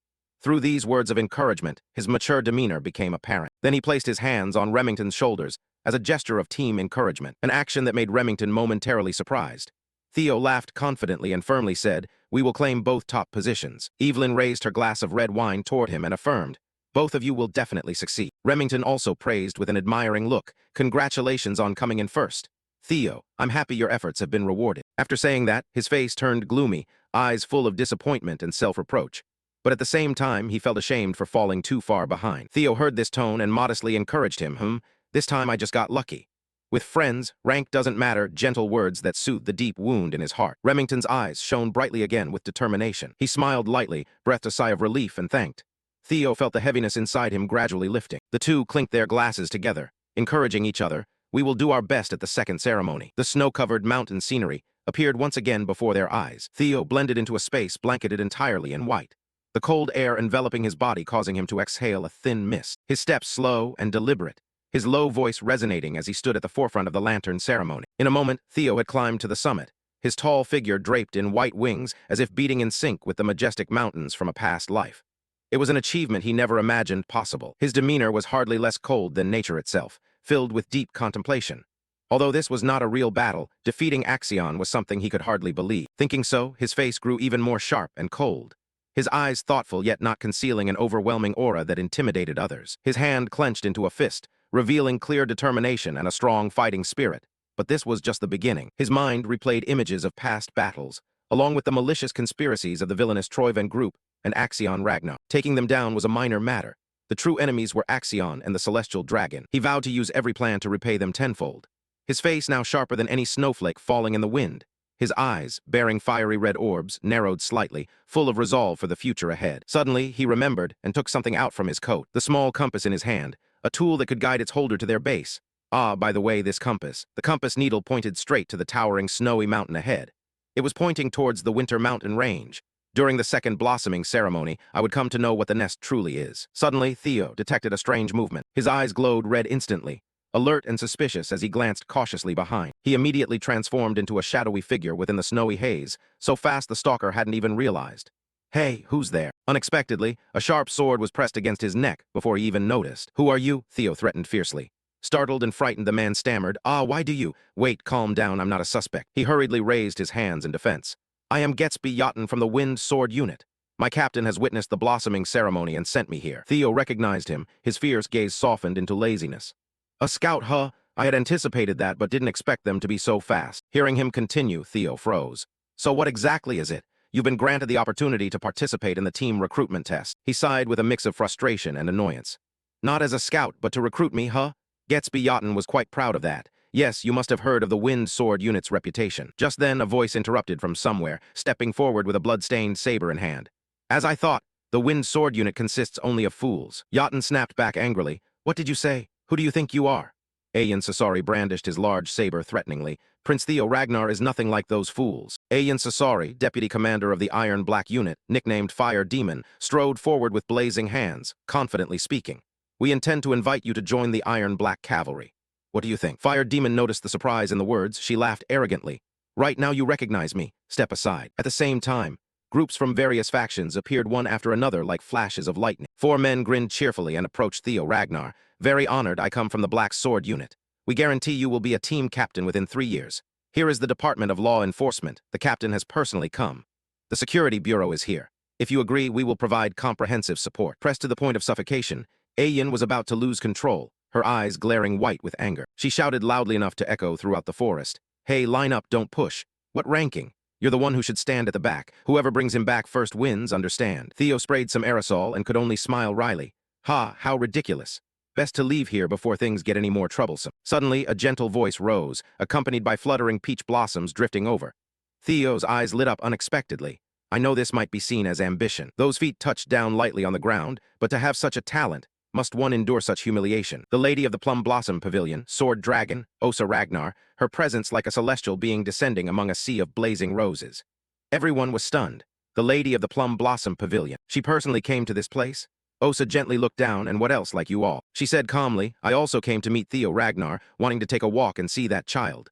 S1: Through these words of encouragement, his mature demeanor became apparent. Then he placed his hands on Remington's shoulders as a gesture of team encouragement, an action that made Remington momentarily surprised. Theo laughed confidently and firmly said, "We will claim both top positions." Evelyn raised her glass of red wine toward him and affirmed, "Both of you will definitely succeed." Remington also praised with an admiring look, "Congratulations on coming in first. Theo, I'm happy your efforts have been rewarded." After saying that, his face turned gloomy, eyes full of disappointment and self-reproach. But at the same time, he felt ashamed for falling too far behind. Theo heard this tone and modestly encouraged him, "This time I just got lucky." With friends, rank doesn't matter, gentle words that soothed the deep wound in his heart. Remington's eyes shone brightly again with determination. He smiled lightly, breathed a sigh of relief, and thanked. Theo felt the heaviness inside him gradually lifting. The 2 clinked their glasses together, encouraging each other. "We will do our best at the second ceremony." The snow-covered mountain scenery appeared once again before their eyes. Theo blended into a space blanketed entirely in white, the cold air enveloping his body causing him to exhale a thin mist. His steps slow and deliberate, his low voice resonating as he stood at the forefront of the lantern ceremony. In a moment, Theo had climbed to the summit, his tall figure draped in white wings as if beating in sync with the majestic mountains from a past life. It was an achievement he never imagined possible. His demeanor was hardly less cold than nature itself, filled with deep contemplation. Although this was not a real battle, defeating Axion was something he could hardly believe. Thinking so, his face grew even more sharp and cold, his eyes thoughtful yet not concealing an overwhelming aura that intimidated others. His hand clenched into a fist, revealing clear determination and a strong fighting spirit. But this was just the beginning. His mind replayed images of past battles, along with the malicious conspiracies of the villainous Troyven group and Axion Ragnar. Taking them down was a minor matter. The true enemies were Axion and the Celestial Dragon. He vowed to use every plan to repay them tenfold. His face now sharper than any snowflake falling in the wind. His eyes, bearing fiery red orbs, narrowed slightly, full of resolve for the future ahead. Suddenly, he remembered and took something out from his coat, the small compass in his hand, a tool that could guide its holder to their base. Ah, by the way, this compass. The compass needle pointed straight to the towering snowy mountain ahead. It was pointing towards the winter mountain range. During the second blossoming ceremony, I would come to know what the nest truly is. Suddenly, Theo detected a strange movement. His eyes glowed red instantly, alert and suspicious as he glanced cautiously behind. He immediately transformed into a shadowy figure within the snowy haze, so fast the stalker hadn't even realized. Hey, who's there? Unexpectedly, a sharp sword was pressed against his neck before he even noticed. Who are you? Theo threatened fiercely. Startled and frightened, the man stammered, why do you? Wait, calm down, I'm not a suspect. He hurriedly raised his hands in defense. I am Gatsby Yachten from the Wind Sword Unit. My captain has witnessed the blossoming ceremony and sent me here. Theo recognized him, his fierce gaze softened into laziness. A scout, huh? I had anticipated that, but didn't expect them to be so fast. Hearing him continue, Theo froze. So what exactly is it? You've been granted the opportunity to participate in the team recruitment test. He sighed with a mix of frustration and annoyance. Not as a scout, but to recruit me, huh? Gatsby Yachten was quite proud of that. Yes, you must have heard of the Wind Sword Unit's reputation. Just then, a voice interrupted from somewhere, stepping forward with a blood-stained saber in hand. As I thought, the Wind Sword Unit consists only of fools. Yachten snapped back angrily. What did you say? Who do you think you are? Ayan Sasori brandished his large saber threateningly. Prince Theo Ragnar is nothing like those fools. Ayan Sasori, deputy commander of the Iron Black Unit, nicknamed Fire Demon, strode forward with blazing hands, confidently speaking. We intend to invite you to join the Iron Black Cavalry. What do you think? Fire Demon noticed the surprise in the words. She laughed arrogantly. Right now you recognize me. Step aside. At the same time, groups from various factions appeared one after another like flashes of lightning. 4 men grinned cheerfully and approached Theo Ragnar. Very honored, I come from the Black Sword Unit. We guarantee you will be a team captain within 3 years. Here is the Department of Law Enforcement. The captain has personally come. The Security Bureau is here. If you agree, we will provide comprehensive support. Pressed to the point of suffocation, Ayan was about to lose control, her eyes glaring white with anger. She shouted loudly enough to echo throughout the forest. Hey, line up, don't push. What ranking? You're the one who should stand at the back. Whoever brings him back first wins, understand. Theo sprayed some aerosol and could only smile wryly. Ha, how ridiculous. Best to leave here before things get any more troublesome. Suddenly, a gentle voice rose, accompanied by fluttering peach blossoms drifting over. Theo's eyes lit up unexpectedly. I know this might be seen as ambition. Those feet touched down lightly on the ground, but to have such a talent, must one endure such humiliation? The lady of the Plum Blossom Pavilion, Sword Dragon, Osa Ragnar, her presence like a celestial being descending among a sea of blazing roses. Everyone was stunned. The lady of the Plum Blossom Pavilion. She personally came to this place? Osa gently looked down, and what else like you all? She said calmly, I also came to meet Theo Ragnar, wanting to take a walk and see that child.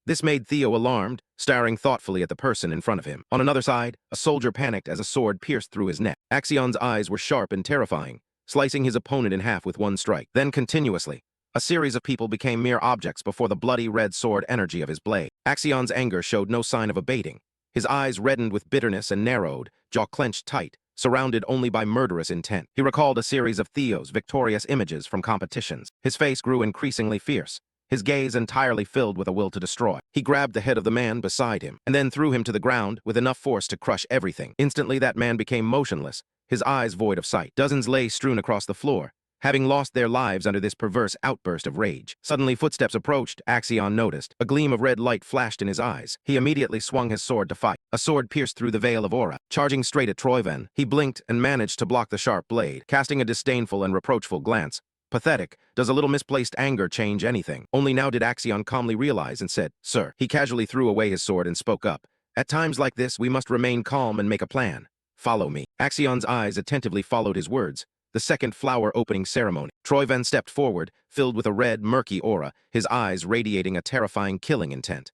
S1: This made Theo alarmed, staring thoughtfully at the person in front of him. On another side, a soldier panicked as a sword pierced through his neck. Axion's eyes were sharp and terrifying, slicing his opponent in half with one strike. Then continuously, a series of people became mere objects before the bloody red sword energy of his blade. Axion's anger showed no sign of abating. His eyes reddened with bitterness and narrowed, jaw clenched tight, surrounded only by murderous intent. He recalled a series of Theo's victorious images from competitions. His face grew increasingly fierce, his gaze entirely filled with a will to destroy. He grabbed the head of the man beside him, and then threw him to the ground with enough force to crush everything. Instantly that man became motionless, his eyes void of sight. Dozens lay strewn across the floor, having lost their lives under this perverse outburst of rage. Suddenly footsteps approached. Axion noticed. A gleam of red light flashed in his eyes. He immediately swung his sword to fight. A sword pierced through the veil of aura. Charging straight at Troyven, he blinked and managed to block the sharp blade, casting a disdainful and reproachful glance. Pathetic. Does a little misplaced anger change anything? Only now did Axion calmly realize and said, Sir. He casually threw away his sword and spoke up. At times like this, we must remain calm and make a plan. Follow me. Axion's eyes attentively followed his words. the second flower opening ceremony. Troyven stepped forward, filled with a red, murky aura, his eyes radiating a terrifying killing intent.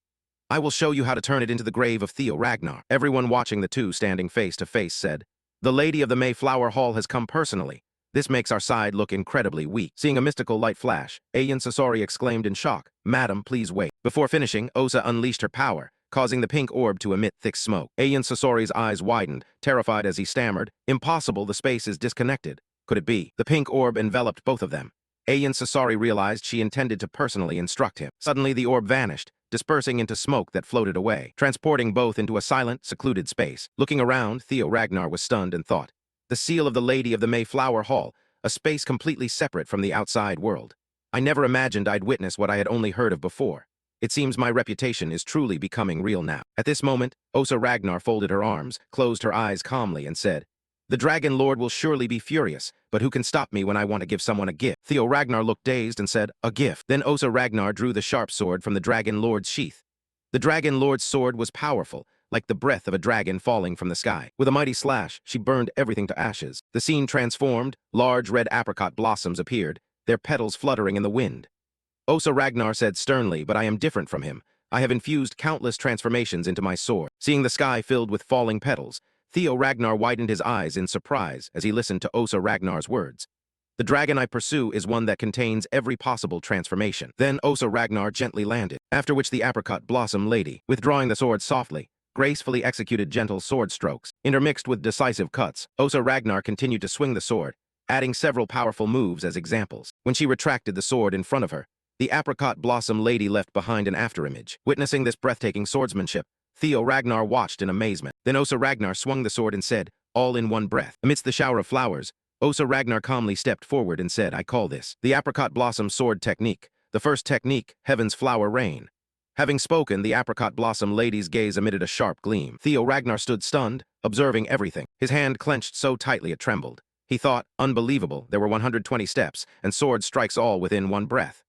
S1: I will show you how to turn it into the grave of Theo Ragnar. Everyone watching the two standing face to face said, the Lady of the Mayflower Hall has come personally. This makes our side look incredibly weak. Seeing a mystical light flash, Ayan Sasori exclaimed in shock, Madam, please wait. Before finishing, Osa unleashed her power, causing the pink orb to emit thick smoke. Ayan Sasori's eyes widened, terrified as he stammered, impossible, the space is disconnected. Could it be? The pink orb enveloped both of them. Ayan Sasori realized she intended to personally instruct him. Suddenly the orb vanished, dispersing into smoke that floated away, transporting both into a silent, secluded space. Looking around, Theo Ragnar was stunned and thought, the seal of the Lady of the Mayflower Hall, a space completely separate from the outside world. I never imagined I'd witness what I had only heard of before. It seems my reputation is truly becoming real now. At this moment, Osa Ragnar folded her arms, closed her eyes calmly, and said, the Dragon Lord will surely be furious, but who can stop me when I want to give someone a gift? Theo Ragnar looked dazed and said, a gift. Then Osa Ragnar drew the sharp sword from the Dragon Lord's sheath. The Dragon Lord's sword was powerful, like the breath of a dragon falling from the sky. With a mighty slash, she burned everything to ashes. The scene transformed, large red apricot blossoms appeared, their petals fluttering in the wind. Osa Ragnar said sternly, but I am different from him. I have infused countless transformations into my sword. Seeing the sky filled with falling petals, Theo Ragnar widened his eyes in surprise as he listened to Osa Ragnar's words. The dragon I pursue is one that contains every possible transformation. Then Osa Ragnar gently landed, after which the apricot blossom lady, withdrawing the sword softly, gracefully executed gentle sword strokes. Intermixed with decisive cuts, Osa Ragnar continued to swing the sword, adding several powerful moves as examples. When she retracted the sword in front of her, the apricot blossom lady left behind an afterimage. Witnessing this breathtaking swordsmanship, Theo Ragnar watched in amazement. Then Osa Ragnar swung the sword and said, all in one breath. Amidst the shower of flowers, Osa Ragnar calmly stepped forward and said, I call this the apricot blossom sword technique. The first technique, Heaven's Flower Rain. Having spoken, the apricot blossom lady's gaze emitted a sharp gleam. Theo Ragnar stood stunned, observing everything. His hand clenched so tightly it trembled. He thought, unbelievable, there were 120 steps, and sword strikes all within one breath.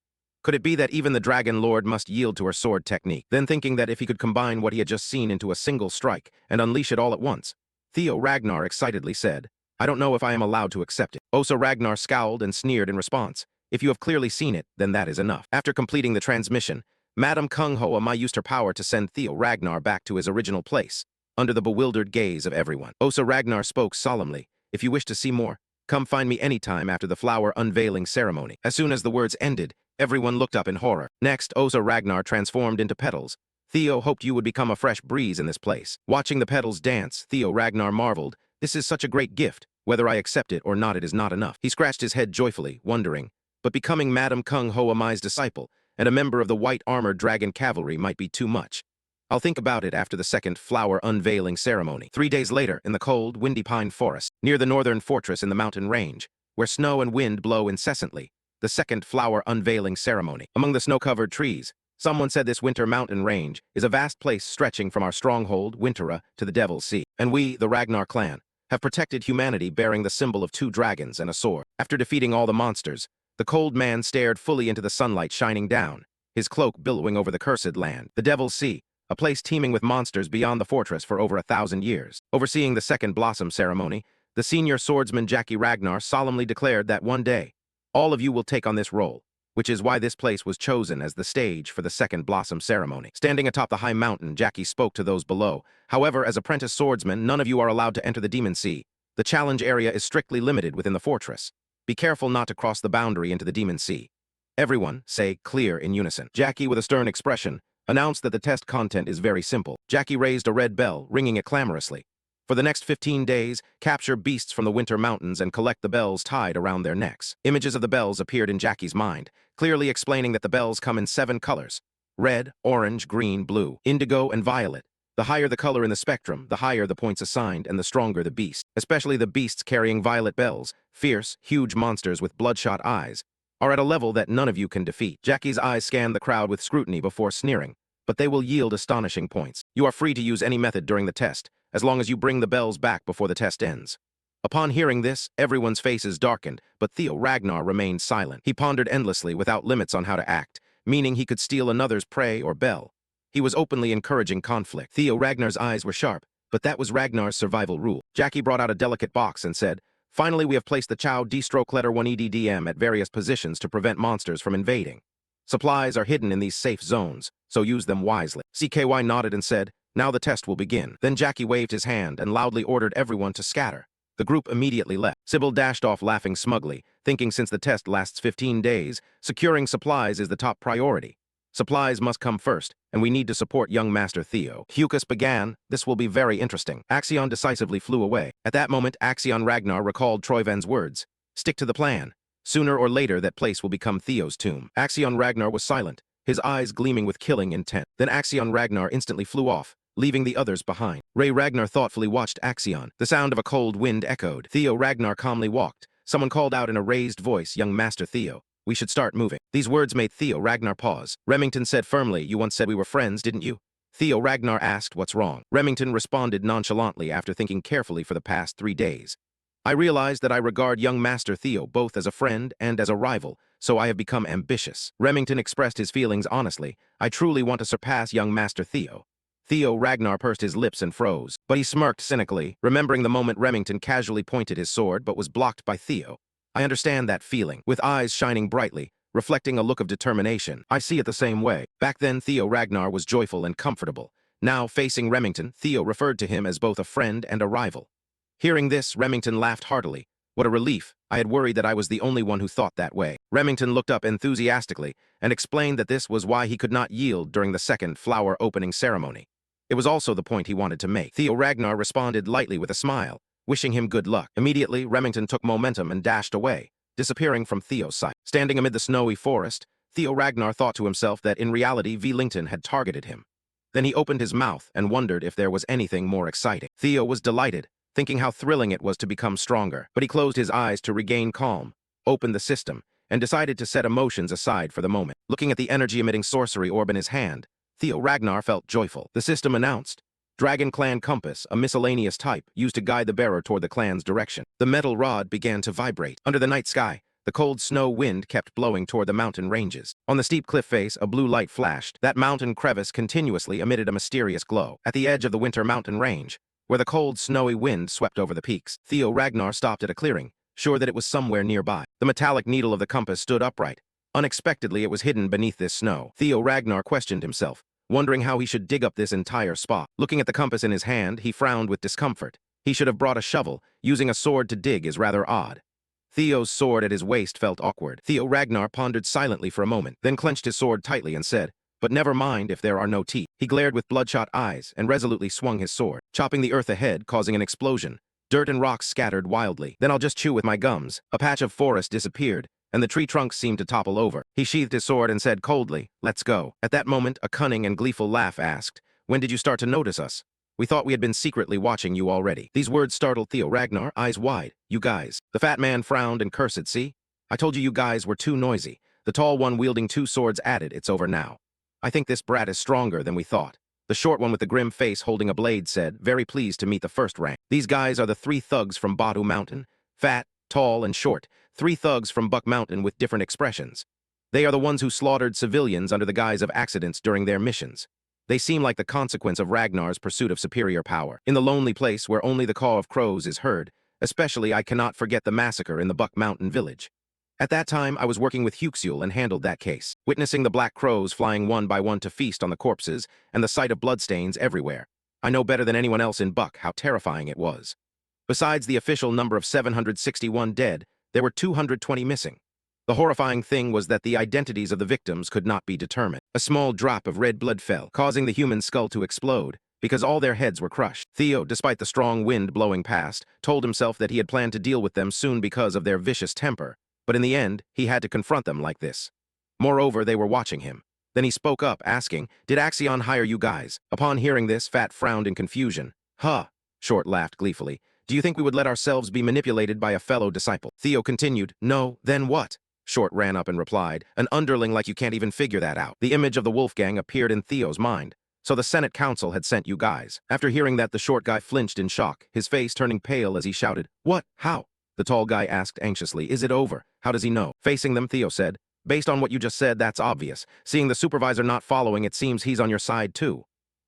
S1: Could it be that even the Dragon Lord must yield to her sword technique? Then thinking that if he could combine what he had just seen into a single strike and unleash it all at once, Theo Ragnar excitedly said, I don't know if I am allowed to accept it. Osa Ragnar scowled and sneered in response. If you have clearly seen it, then that is enough. After completing the transmission, Madame Kung Hoa Mai used her power to send Theo Ragnar back to his original place, under the bewildered gaze of everyone. Osa Ragnar spoke solemnly, if you wish to see more, come find me anytime after the flower unveiling ceremony. As soon as the words ended, everyone looked up in horror. Next, Osa Ragnar transformed into petals. Theo hoped you would become a fresh breeze in this place. Watching the petals dance, Theo Ragnar marveled, this is such a great gift. Whether I accept it or not, it is not enough. He scratched his head joyfully, wondering, but becoming Madame Kung Hoa Mai's disciple and a member of the white-armored dragon cavalry might be too much. I'll think about it after the second flower unveiling ceremony. 3 days later, in the cold, windy pine forest, near the northern fortress in the mountain range, where snow and wind blow incessantly, the second flower unveiling ceremony. Among the snow-covered trees, someone said this winter mountain range is a vast place stretching from our stronghold, Wintera, to the Devil's Sea. And we, the Ragnar clan, have protected humanity bearing the symbol of 2 dragons and a sword. After defeating all the monsters, the cold man stared fully into the sunlight shining down, his cloak billowing over the cursed land, the Devil's Sea, a place teeming with monsters beyond the fortress for over 1,000 years. Overseeing the second blossom ceremony, the senior swordsman Jackie Ragnar solemnly declared that one day, all of you will take on this role, which is why this place was chosen as the stage for the second blossom ceremony. Standing atop the high mountain, Jackie spoke to those below. However, as apprentice swordsmen, none of you are allowed to enter the Demon Sea. The challenge area is strictly limited within the fortress. Be careful not to cross the boundary into the Demon Sea. Everyone, say clear in unison. Jackie, with a stern expression, announced that the test content is very simple. Jackie raised a red bell, ringing it clamorously. For the next 15 days, capture beasts from the winter mountains and collect the bells tied around their necks. Images of the bells appeared in Jackie's mind, clearly explaining that the bells come in 7 colors: red, orange, green, blue, indigo, and violet. The higher the color in the spectrum, the higher the points assigned and the stronger the beast. Especially the beasts carrying violet bells, fierce, huge monsters with bloodshot eyes, are at a level that none of you can defeat. Jackie's eyes scanned the crowd with scrutiny before sneering, but they will yield astonishing points. You are free to use any method during the test, as long as you bring the bells back before the test ends. Upon hearing this, everyone's faces darkened, but Theo Ragnar remained silent. He pondered endlessly without limits on how to act, meaning he could steal another's prey or bell. He was openly encouraging conflict. Theo Ragnar's eyes were sharp, but that was Ragnar's survival rule. Jackie brought out a delicate box and said, Finally, we have placed the Chow D-stroke letter 1 EDDM at various positions to prevent monsters from invading. Supplies are hidden in these safe zones, so use them wisely. CKY nodded and said, now the test will begin. Then Jackie waved his hand and loudly ordered everyone to scatter. The group immediately left. Sybil dashed off laughing smugly, thinking since the test lasts 15 days, securing supplies is the top priority. Supplies must come first, and we need to support young Master Theo. Hucus began, this will be very interesting. Axion decisively flew away. At that moment, Axion Ragnar recalled Troyven's words. Stick to the plan. Sooner or later, that place will become Theo's tomb. Axion Ragnar was silent, his eyes gleaming with killing intent. Then Axion Ragnar instantly flew off, leaving the others behind. Ray Ragnar thoughtfully watched Axion. The sound of a cold wind echoed. Theo Ragnar calmly walked. Someone called out in a raised voice, young Master Theo. We should start moving. These words made Theo Ragnar pause. Remington said firmly, you once said we were friends, didn't you? Theo Ragnar asked, what's wrong? Remington responded nonchalantly after thinking carefully for the past 3 days. I realize that I regard young Master Theo both as a friend and as a rival, so I have become ambitious. Remington expressed his feelings honestly. I truly want to surpass young Master Theo. Theo Ragnar pursed his lips and froze, but he smirked cynically, remembering the moment Remington casually pointed his sword but was blocked by Theo. I understand that feeling, with eyes shining brightly, reflecting a look of determination. I see it the same way. Back then, Theo Ragnar was joyful and comfortable. Now, facing Remington, Theo referred to him as both a friend and a rival. Hearing this, Remington laughed heartily. What a relief. I had worried that I was the only one who thought that way. Remington looked up enthusiastically and explained that this was why he could not yield during the second flower opening ceremony. It was also the point he wanted to make. Theo Ragnar responded lightly with a smile, wishing him good luck. Immediately, Remington took momentum and dashed away, disappearing from Theo's sight. Standing amid the snowy forest, Theo Ragnar thought to himself that in reality V. Lington had targeted him. Then he opened his mouth and wondered if there was anything more exciting. Theo was delighted, thinking how thrilling it was to become stronger, but he closed his eyes to regain calm, opened the system, and decided to set emotions aside for the moment. Looking at the energy-emitting sorcery orb in his hand, Theo Ragnar felt joyful. The system announced, Dragon Clan Compass, a miscellaneous type, used to guide the bearer toward the clan's direction. The metal rod began to vibrate. Under the night sky, the cold snow wind kept blowing toward the mountain ranges. On the steep cliff face, a blue light flashed. That mountain crevice continuously emitted a mysterious glow. At the edge of the winter mountain range, where the cold, snowy wind swept over the peaks, Theo Ragnar stopped at a clearing, sure that it was somewhere nearby. The metallic needle of the compass stood upright. Unexpectedly, it was hidden beneath this snow. Theo Ragnar questioned himself, wondering how he should dig up this entire spot. Looking at the compass in his hand, he frowned with discomfort. He should have brought a shovel. Using a sword to dig is rather odd. Theo's sword at his waist felt awkward. Theo Ragnar pondered silently for a moment, then clenched his sword tightly and said, but never mind if there are no teeth. He glared with bloodshot eyes and resolutely swung his sword, chopping the earth ahead, causing an explosion. Dirt and rocks scattered wildly. Then I'll just chew with my gums. A patch of forest disappeared, and the tree trunks seemed to topple over. He sheathed his sword and said coldly, let's go. At that moment, a cunning and gleeful laugh asked, when did you start to notice us? We thought we had been secretly watching you already. These words startled Theo Ragnar, eyes wide. You guys. The fat man frowned and cursed, see? I told you guys were too noisy. The tall one wielding 2 swords added, it's over now. I think this brat is stronger than we thought. The short one with the grim face holding a blade said, very pleased to meet the first rank. These guys are the 3 thugs from Badu Mountain. Fat, tall, and short. 3 thugs from Buck Mountain with different expressions. They are the ones who slaughtered civilians under the guise of accidents during their missions. They seem like the consequence of Ragnar's pursuit of superior power. In the lonely place where only the caw of crows is heard, especially I cannot forget the massacre in the Buck Mountain village. At that time, I was working with Huxul and handled that case, witnessing the black crows flying one by one to feast on the corpses and the sight of bloodstains everywhere. I know better than anyone else in Buck how terrifying it was. Besides the official number of 761 dead, there were 220 missing. The horrifying thing was that the identities of the victims could not be determined. A small drop of red blood fell, causing the human skull to explode, because all their heads were crushed. Theo, despite the strong wind blowing past, told himself that he had planned to deal with them soon because of their vicious temper, but in the end, he had to confront them like this. Moreover, they were watching him. Then he spoke up, asking, did Axion hire you guys? Upon hearing this, Fat frowned in confusion. Huh, Short laughed gleefully. Do you think we would let ourselves be manipulated by a fellow disciple? Theo continued, no, then what? Short ran up and replied, an underling like you can't even figure that out. The image of the Wolfgang appeared in Theo's mind. So the Senate Council had sent you guys. After hearing that, the short guy flinched in shock, his face turning pale as he shouted, what? How? The tall guy asked anxiously, is it over? How does he know? Facing them, Theo said, based on what you just said, that's obvious. Seeing the supervisor not following, it seems he's on your side too.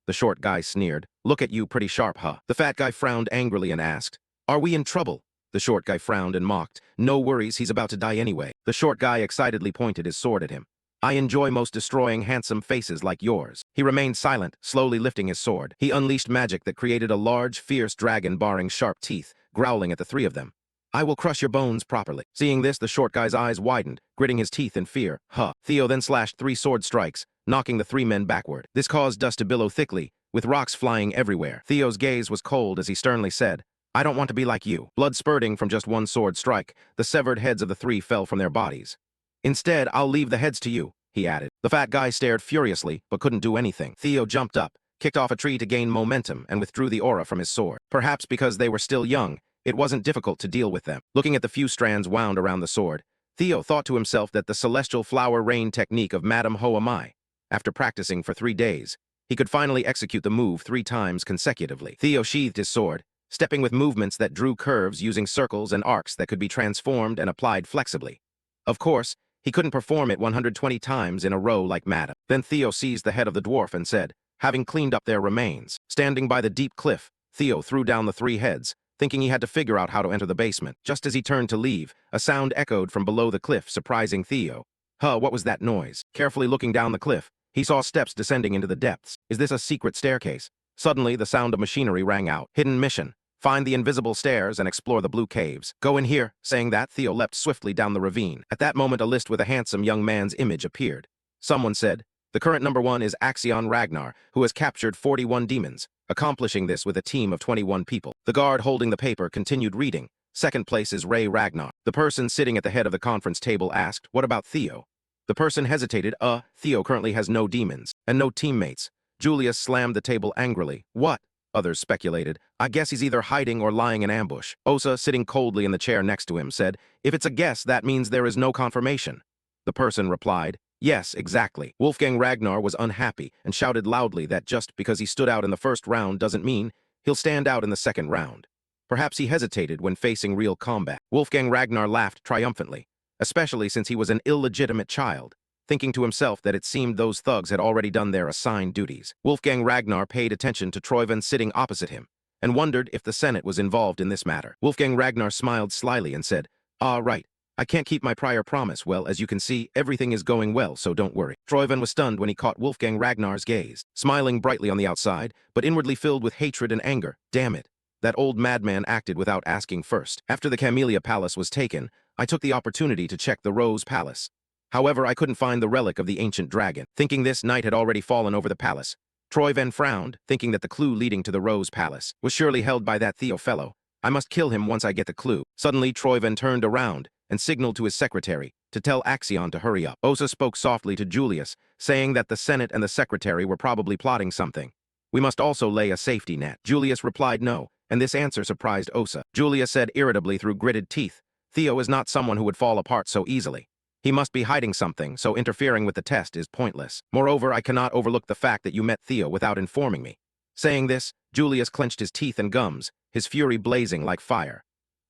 S1: The short guy sneered, look at you pretty sharp, huh? The fat guy frowned angrily and asked, are we in trouble? The short guy frowned and mocked. No worries, he's about to die anyway. The short guy excitedly pointed his sword at him. I enjoy most destroying handsome faces like yours. He remained silent, slowly lifting his sword. He unleashed magic that created a large, fierce dragon baring sharp teeth, growling at the three of them. I will crush your bones properly. Seeing this, the short guy's eyes widened, gritting his teeth in fear. Huh. Theo then slashed 3 sword strikes, knocking the 3 men backward. This caused dust to billow thickly, with rocks flying everywhere. Theo's gaze was cold as he sternly said, I don't want to be like you. Blood spurting from just 1 sword strike, the severed heads of the 3 fell from their bodies. Instead, I'll leave the heads to you, he added. The fat guy stared furiously, but couldn't do anything. Theo jumped up, kicked off a tree to gain momentum, and withdrew the aura from his sword. Perhaps because they were still young, it wasn't difficult to deal with them. Looking at the few strands wound around the sword, Theo thought to himself that the celestial flower rain technique of Madame Ho-Am-I. After practicing for 3 days, he could finally execute the move 3 times consecutively. Theo sheathed his sword, stepping with movements that drew curves using circles and arcs that could be transformed and applied flexibly. Of course, he couldn't perform it 120 times in a row like Madame. Then Theo seized the head of the dwarf and said, having cleaned up their remains. Standing by the deep cliff, Theo threw down the 3 heads, thinking he had to figure out how to enter the basement. Just as he turned to leave, a sound echoed from below the cliff, surprising Theo. Huh, what was that noise? Carefully looking down the cliff, he saw steps descending into the depths. Is this a secret staircase? Suddenly, the sound of machinery rang out. Hidden mission. Find the invisible stairs and explore the blue caves. Go in here. Saying that, Theo leapt swiftly down the ravine. At that moment, a list with a handsome young man's image appeared. Someone said, the current number 1 is Axion Ragnar, who has captured 41 demons, accomplishing this with a team of 21 people. The guard holding the paper continued reading. Second place is Ray Ragnar. The person sitting at the head of the conference table asked, what about Theo? The person hesitated. Theo currently has no demons, and no teammates. Julius slammed the table angrily. What? Others speculated. I guess he's either hiding or lying in ambush. Osa, sitting coldly in the chair next to him, said, if it's a guess, that means there is no confirmation. The person replied, yes, exactly. Wolfgang Ragnar was unhappy and shouted loudly that just because he stood out in the first round doesn't mean he'll stand out in the second round. Perhaps he hesitated when facing real combat. Wolfgang Ragnar laughed triumphantly, especially since he was an illegitimate child, thinking to himself that it seemed those thugs had already done their assigned duties. Wolfgang Ragnar paid attention to Troyven sitting opposite him, and wondered if the Senate was involved in this matter. Wolfgang Ragnar smiled slyly and said, right. I can't keep my prior promise. Well, as you can see, everything is going well, so don't worry. Troyven was stunned when he caught Wolfgang Ragnar's gaze, smiling brightly on the outside, but inwardly filled with hatred and anger. Damn it. That old madman acted without asking first. After the Camellia Palace was taken, I took the opportunity to check the Rose Palace. However, I couldn't find the relic of the ancient dragon. Thinking this, night had already fallen over the palace. Troyven frowned, thinking that the clue leading to the Rose Palace was surely held by that Theo fellow. I must kill him once I get the clue. Suddenly, Troyven turned around and signaled to his secretary to tell Axion to hurry up. Osa spoke softly to Julius, saying that the Senate and the secretary were probably plotting something. We must also lay a safety net. Julius replied no, and this answer surprised Osa. Julius said irritably through gritted teeth, Theo is not someone who would fall apart so easily. He must be hiding something, so interfering with the test is pointless. Moreover, I cannot overlook the fact that you met Theo without informing me. Saying this, Julius clenched his teeth and gums, his fury blazing like fire.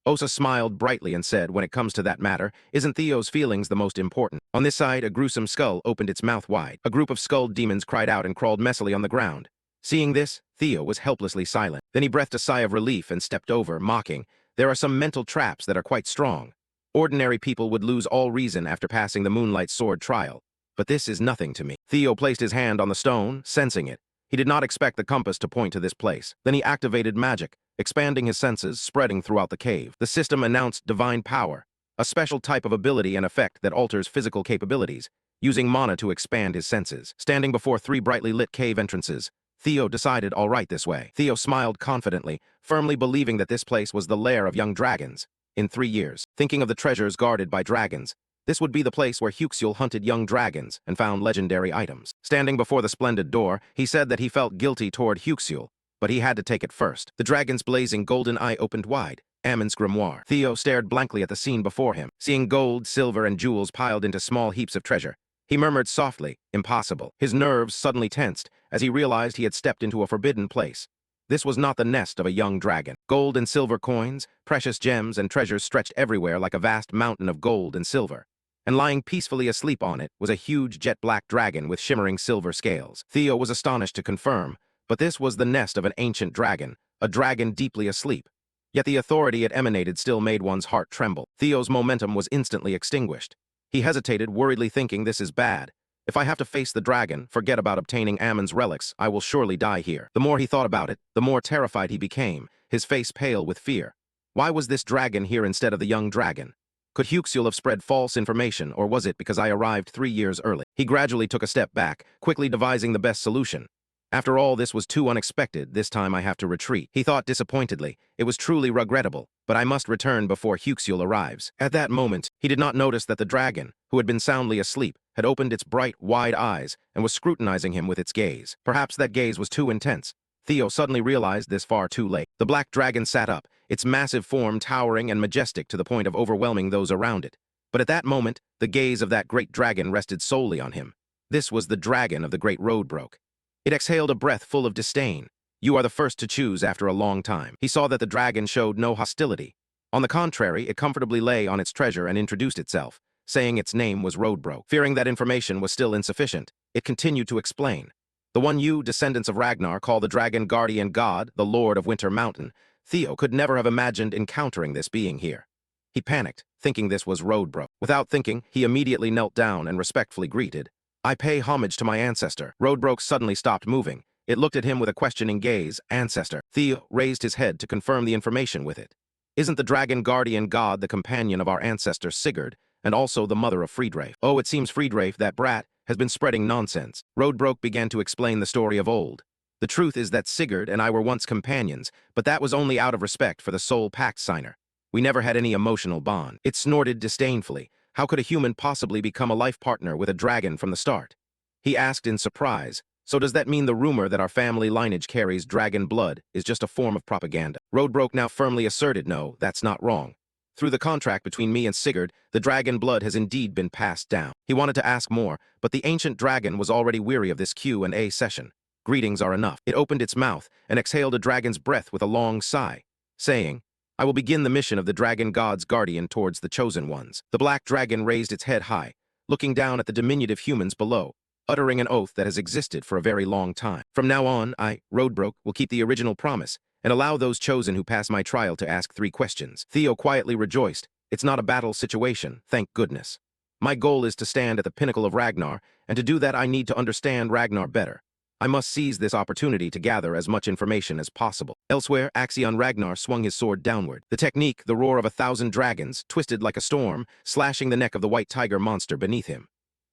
S1: Osa smiled brightly and said, when it comes to that matter, isn't Theo's feelings the most important? On this side, a gruesome skull opened its mouth wide. A group of skulled demons cried out and crawled messily on the ground. Seeing this, Theo was helplessly silent. Then he breathed a sigh of relief and stepped over, mocking, there are some mental traps that are quite strong. Ordinary people would lose all reason after passing the Moonlight Sword trial, but this is nothing to me. Theo placed his hand on the stone, sensing it. He did not expect the compass to point to this place. Then he activated magic, expanding his senses, spreading throughout the cave. The system announced divine power, a special type of ability and effect that alters physical capabilities, using mana to expand his senses. Standing before 3 brightly lit cave entrances, Theo decided all right this way. Theo smiled confidently, firmly believing that this place was the lair of young dragons. In 3 years, thinking of the treasures guarded by dragons, this would be the place where Huxiel hunted young dragons and found legendary items. Standing before the splendid door, he said that he felt guilty toward Huxiel, but he had to take it first. The dragon's blazing golden eye opened wide. Ammon's grimoire. Theo stared blankly at the scene before him, seeing gold, silver, and jewels piled into small heaps of treasure. He murmured softly, impossible. His nerves suddenly tensed as he realized he had stepped into a forbidden place. This was not the nest of a young dragon. Gold and silver coins, precious gems, and treasures stretched everywhere like a vast mountain of gold and silver. And lying peacefully asleep on it was a huge jet-black dragon with shimmering silver scales. Theo was astonished to confirm, but this was the nest of an ancient dragon, a dragon deeply asleep. Yet the authority it emanated still made one's heart tremble. Theo's momentum was instantly extinguished. He hesitated, worriedly thinking, this is bad. If I have to face the dragon, forget about obtaining Ammon's relics, I will surely die here. The more he thought about it, the more terrified he became, his face pale with fear. Why was this dragon here instead of the young dragon? Could Huxul have spread false information, or was it because I arrived 3 years early? He gradually took a step back, quickly devising the best solution. After all, this was too unexpected. This time I have to retreat. He thought disappointedly. It was truly regrettable, but I must return before Huxul arrives. At that moment, he did not notice that the dragon, who had been soundly asleep, had opened its bright, wide eyes and was scrutinizing him with its gaze. Perhaps that gaze was too intense. Theo suddenly realized this far too late. The black dragon sat up, its massive form towering and majestic to the point of overwhelming those around it. But at that moment, the gaze of that great dragon rested solely on him. This was the dragon of the great Roadbroke. It exhaled a breath full of disdain. You are the first to choose after a long time. He saw that the dragon showed no hostility. On the contrary, it comfortably lay on its treasure and introduced itself, saying its name was Roadbroke. Fearing that information was still insufficient, it continued to explain. The one you, descendants of Ragnar, call the dragon guardian god, the lord of Winter Mountain. Theo could never have imagined encountering this being here. He panicked, thinking this was Roadbroke. Without thinking, he immediately knelt down and respectfully greeted. I pay homage to my ancestor. Roadbroke suddenly stopped moving. It looked at him with a questioning gaze. Ancestor. Theo raised his head to confirm the information with it. Isn't the dragon guardian god the companion of our ancestor Sigurd, and also the mother of Friedreif? Oh, it seems Friedreif, that brat, has been spreading nonsense. Roadbroke began to explain the story of old. The truth is that Sigurd and I were once companions, but that was only out of respect for the sole pact signer. We never had any emotional bond. It snorted disdainfully. How could a human possibly become a life partner with a dragon from the start? He asked in surprise, so does that mean the rumor that our family lineage carries dragon blood is just a form of propaganda? Roadbroke now firmly asserted, no, that's not wrong. Through the contract between me and Sigurd, the dragon blood has indeed been passed down. He wanted to ask more, but the ancient dragon was already weary of this Q&A session. Greetings are enough. It opened its mouth and exhaled a dragon's breath with a long sigh, saying, I will begin the mission of the dragon god's guardian towards the chosen ones. The black dragon raised its head high, looking down at the diminutive humans below, uttering an oath that has existed for a very long time. From now on, I, Roadbroke, will keep the original promise and allow those chosen who pass my trial to ask 3 questions. Theo quietly rejoiced. It's not a battle situation, thank goodness. My goal is to stand at the pinnacle of Ragnar, and to do that I need to understand Ragnar better. I must seize this opportunity to gather as much information as possible. Elsewhere, Axion Ragnar swung his sword downward. The technique, the roar of 1,000 dragons, twisted like a storm, slashing the neck of the white tiger monster beneath him.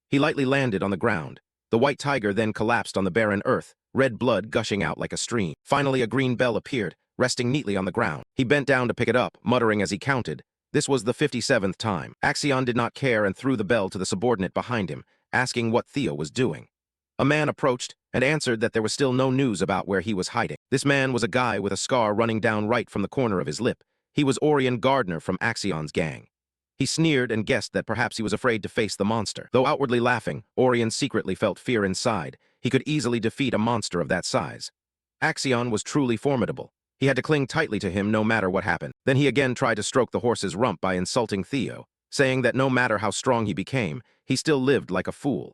S1: He lightly landed on the ground. The white tiger then collapsed on the barren earth, red blood gushing out like a stream. Finally, a green bell appeared, resting neatly on the ground. He bent down to pick it up, muttering as he counted. This was the 57th time. Axion did not care and threw the bell to the subordinate behind him, asking what Theo was doing. A man approached and answered that there was still no news about where he was hiding. This man was a guy with a scar running down right from the corner of his lip. He was Orion Gardner from Axion's gang. He sneered and guessed that perhaps he was afraid to face the monster. Though outwardly laughing, Orion secretly felt fear inside. He could easily defeat a monster of that size. Axion was truly formidable. He had to cling tightly to him no matter what happened. Then he again tried to stroke the horse's rump by insulting Theo, saying that no matter how strong he became, he still lived like a fool.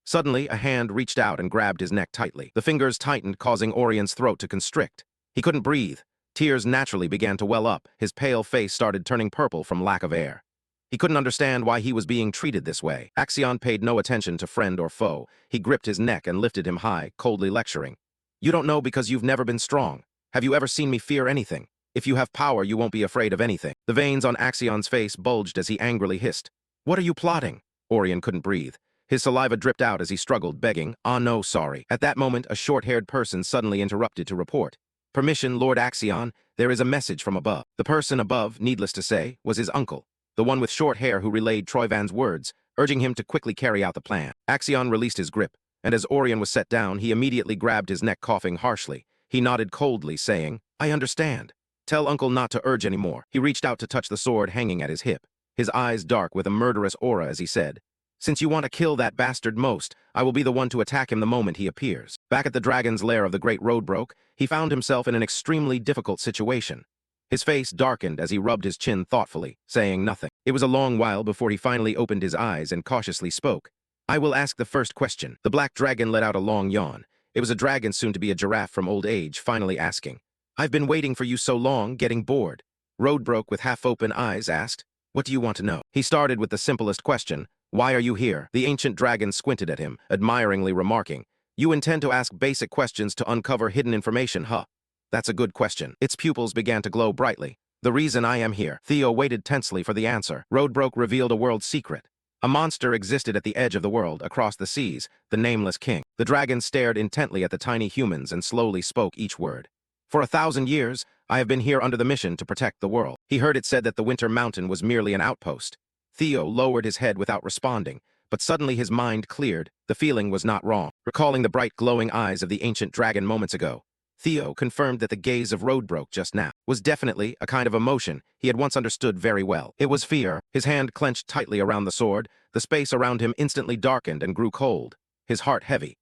S1: Suddenly, a hand reached out and grabbed his neck tightly. The fingers tightened, causing Orion's throat to constrict. He couldn't breathe. Tears naturally began to well up. His pale face started turning purple from lack of air. He couldn't understand why he was being treated this way. Axion paid no attention to friend or foe. He gripped his neck and lifted him high, coldly lecturing. You don't know because you've never been strong. Have you ever seen me fear anything? If you have power, you won't be afraid of anything. The veins on Axion's face bulged as he angrily hissed. What are you plotting? Orion couldn't breathe. His saliva dripped out as he struggled, begging, "Ah, no, sorry." At that moment, a short-haired person suddenly interrupted to report. "Permission, Lord Axion, there is a message from above." The person above, needless to say, was his uncle, the one with short hair who relayed Troyvan's words, urging him to quickly carry out the plan. Axion released his grip, and as Orion was set down, he immediately grabbed his neck, coughing harshly. He nodded coldly, saying, "I understand. Tell Uncle not to urge any more." He reached out to touch the sword hanging at his hip, his eyes dark with a murderous aura as he said, "Since you want to kill that bastard most, I will be the one to attack him the moment he appears." Back at the dragon's lair of the great Roadbroke, he found himself in an extremely difficult situation. His face darkened as he rubbed his chin thoughtfully, saying nothing. It was a long while before he finally opened his eyes and cautiously spoke. "I will ask the first question." The black dragon let out a long yawn. It was a dragon soon to be a giraffe from old age, finally asking, "I've been waiting for you so long, getting bored. Roadbrook, with half-open eyes, asked, "What do you want to know?" He started with the simplest question, "Why are you here?" The ancient dragon squinted at him, admiringly remarking, "You intend to ask basic questions to uncover hidden information, huh? That's a good question." Its pupils began to glow brightly. "The reason I am here." Theo waited tensely for the answer. Roadbrook revealed a world secret. A monster existed at the edge of the world, across the seas, the nameless king. The dragon stared intently at the tiny humans and slowly spoke each word. "For 1,000 years, I have been here under the mission to protect the world." He heard it said that the Winter Mountain was merely an outpost. Theo lowered his head without responding, but suddenly his mind cleared. The feeling was not wrong. Recalling the bright glowing eyes of the ancient dragon moments ago, Theo confirmed that the gaze of Roadbrook just now was definitely a kind of emotion he had once understood very well. It was fear. His hand clenched tightly around the sword. The space around him instantly darkened and grew cold, his heart heavy.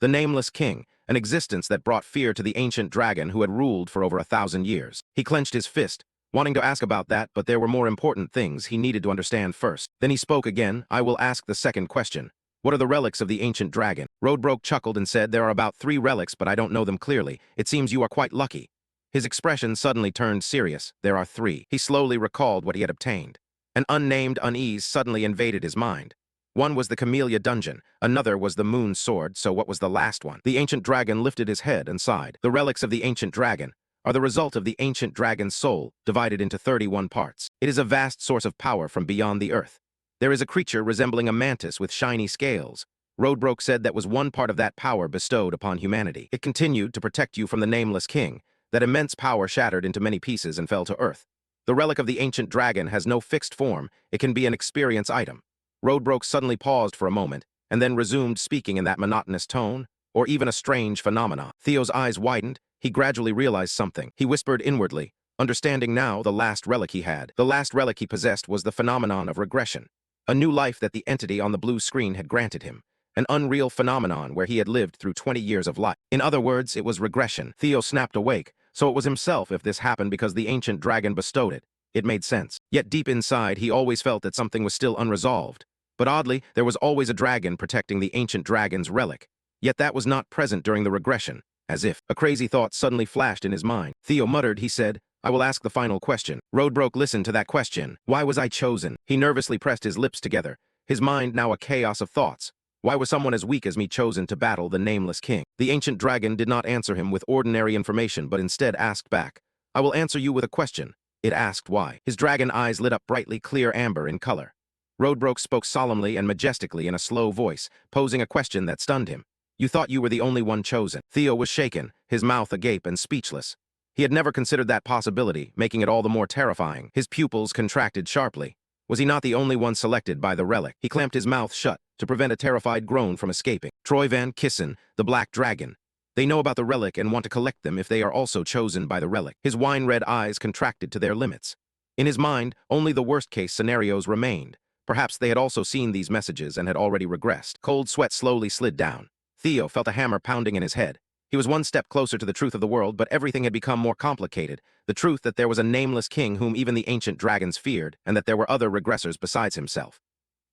S1: The nameless king, an existence that brought fear to the ancient dragon who had ruled for over 1,000 years. He clenched his fist, wanting to ask about that, but there were more important things he needed to understand first. Then he spoke again. "I will ask the second question. What are the relics of the ancient dragon?" Roadbrook chuckled and said, "There are about 3 relics, but I don't know them clearly. It seems you are quite lucky." His expression suddenly turned serious. "There are 3. He slowly recalled what he had obtained. An unnamed unease suddenly invaded his mind. One was the Camellia Dungeon, another was the Moon Sword, so what was the last one? The ancient dragon lifted his head and sighed. "The relics of the ancient dragon are the result of the ancient dragon's soul, divided into 31 parts. It is a vast source of power from beyond the earth. There is a creature resembling a mantis with shiny scales. Roadbrook said that was one part of that power bestowed upon humanity. It continued to protect you from the nameless king. That immense power shattered into many pieces and fell to earth. The relic of the ancient dragon has no fixed form. It can be an experience item." Roadbrook suddenly paused for a moment, and then resumed speaking in that monotonous tone, or even a strange phenomenon. Theo's eyes widened. He gradually realized something. He whispered inwardly, understanding now the last relic he had. The last relic he possessed was the phenomenon of regression. A new life that the entity on the blue screen had granted him. An unreal phenomenon where he had lived through 20 years of life. In other words, it was regression. Theo snapped awake. So it was himself if this happened because the ancient dragon bestowed it. It made sense. Yet deep inside, he always felt that something was still unresolved. But oddly, there was always a dragon protecting the ancient dragon's relic. Yet that was not present during the regression. As if a crazy thought suddenly flashed in his mind. Theo muttered. He said, "I will ask the final question." Roadbrook listened to that question. Why was I chosen? He nervously pressed his lips together, his mind now a chaos of thoughts. Why was someone as weak as me chosen to battle the nameless king? The ancient dragon did not answer him with ordinary information, but instead asked back, "I will answer you with a question." It asked why. His dragon eyes lit up brightly clear amber in color. Roadbrook spoke solemnly and majestically in a slow voice, posing a question that stunned him. "You thought you were the only one chosen." Theo was shaken, his mouth agape and speechless. He had never considered that possibility, making it all the more terrifying. His pupils contracted sharply. Was he not the only one selected by the relic? He clamped his mouth shut to prevent a terrified groan from escaping. Troy Van Kissen, the Black Dragon. They know about the relic and want to collect them if they are also chosen by the relic. His wine-red eyes contracted to their limits. In his mind, only the worst-case scenarios remained. Perhaps they had also seen these messages and had already regressed. Cold sweat slowly slid down. Theo felt a hammer pounding in his head. He was one step closer to the truth of the world, but everything had become more complicated. The truth that there was a nameless king whom even the ancient dragons feared, and that there were other regressors besides himself.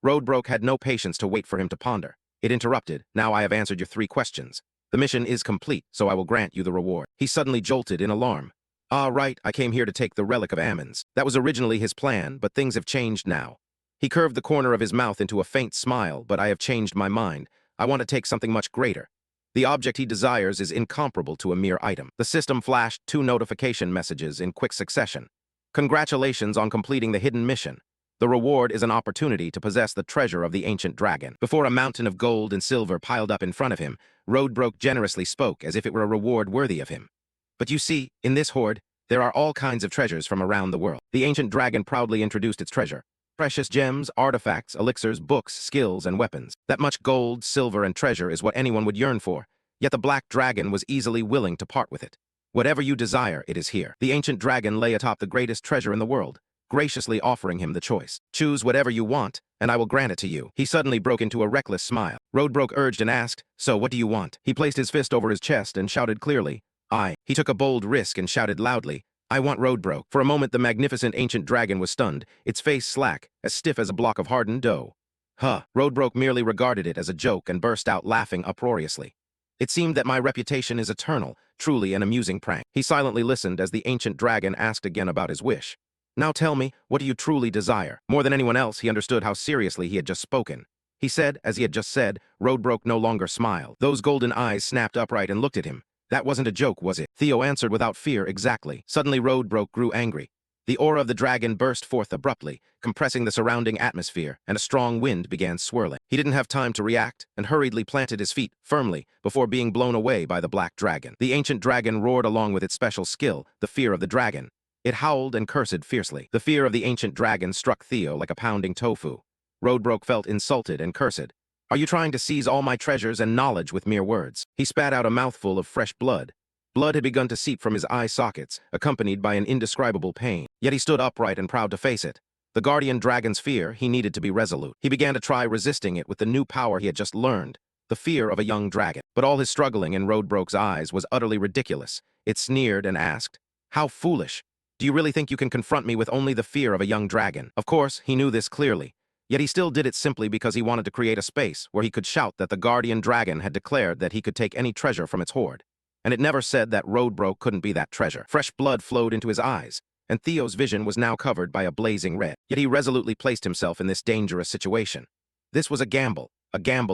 S1: Roadbrook had no patience to wait for him to ponder. It interrupted. "Now I have answered your 3 questions. The mission is complete, so I will grant you the reward." He suddenly jolted in alarm. "Ah, right, I came here to take the relic of Ammons. That was originally his plan, but things have changed now." He curved the corner of his mouth into a faint smile. "But I have changed my mind. I want to take something much greater. The object he desires is incomparable to a mere item." The system flashed 2 notification messages in quick succession. "Congratulations on completing the hidden mission. The reward is an opportunity to possess the treasure of the ancient dragon." Before a mountain of gold and silver piled up in front of him, Roadbrook generously spoke as if it were a reward worthy of him. "But you see, in this hoard, there are all kinds of treasures from around the world." The ancient dragon proudly introduced its treasure. Precious gems, artifacts, elixirs, books, skills, and weapons. That much gold, silver, and treasure is what anyone would yearn for. Yet the Black Dragon was easily willing to part with it. "Whatever you desire, it is here." The ancient dragon lay atop the greatest treasure in the world, graciously offering him the choice. "Choose whatever you want, and I will grant it to you." He suddenly broke into a reckless smile. Roadbrook urged and asked, "So what do you want?" He placed his fist over his chest and shouted clearly, "I." He took a bold risk and shouted loudly, "I want Roadbrook." For a moment the magnificent ancient dragon was stunned, its face slack, as stiff as a block of hardened dough. "Huh." Roadbrook merely regarded it as a joke and burst out laughing uproariously. "It seemed that my reputation is eternal, truly an amusing prank." He silently listened as the ancient dragon asked again about his wish. Now tell me, what do you truly desire? More than anyone else, he understood how seriously he had just spoken. He said, as he had just said, Roadbrook no longer smiled. Those golden eyes snapped upright and looked at him. That wasn't a joke, was it? Theo answered without fear, exactly. Suddenly Roadbrook grew angry. The aura of the dragon burst forth abruptly, compressing the surrounding atmosphere, and a strong wind began swirling. He didn't have time to react, and hurriedly planted his feet firmly before being blown away by the black dragon. The ancient dragon roared along with its special skill, the fear of the dragon. It howled and cursed fiercely. The fear of the ancient dragon struck Theo like a pounding tofu. Roadbrook felt insulted and cursed. Are you trying to seize all my treasures and knowledge with mere words? He spat out a mouthful of fresh blood. Blood had begun to seep from his eye sockets, accompanied by an indescribable pain. Yet he stood upright and proud to face it. The guardian dragon's fear, he needed to be resolute. He began to try resisting it with the new power he had just learned, the fear of a young dragon. But all his struggling in Roadbrook's eyes was utterly ridiculous. It sneered and asked, "How foolish! Do you really think you can confront me with only the fear of a young dragon?" Of course, he knew this clearly. Yet he still did it simply because he wanted to create a space where he could shout that the guardian dragon had declared that he could take any treasure from its hoard. And it never said that Roadbrook couldn't be that treasure. Fresh blood flowed into his eyes, and Theo's vision was now covered by a blazing red. Yet he resolutely placed himself in this dangerous situation. This was a gamble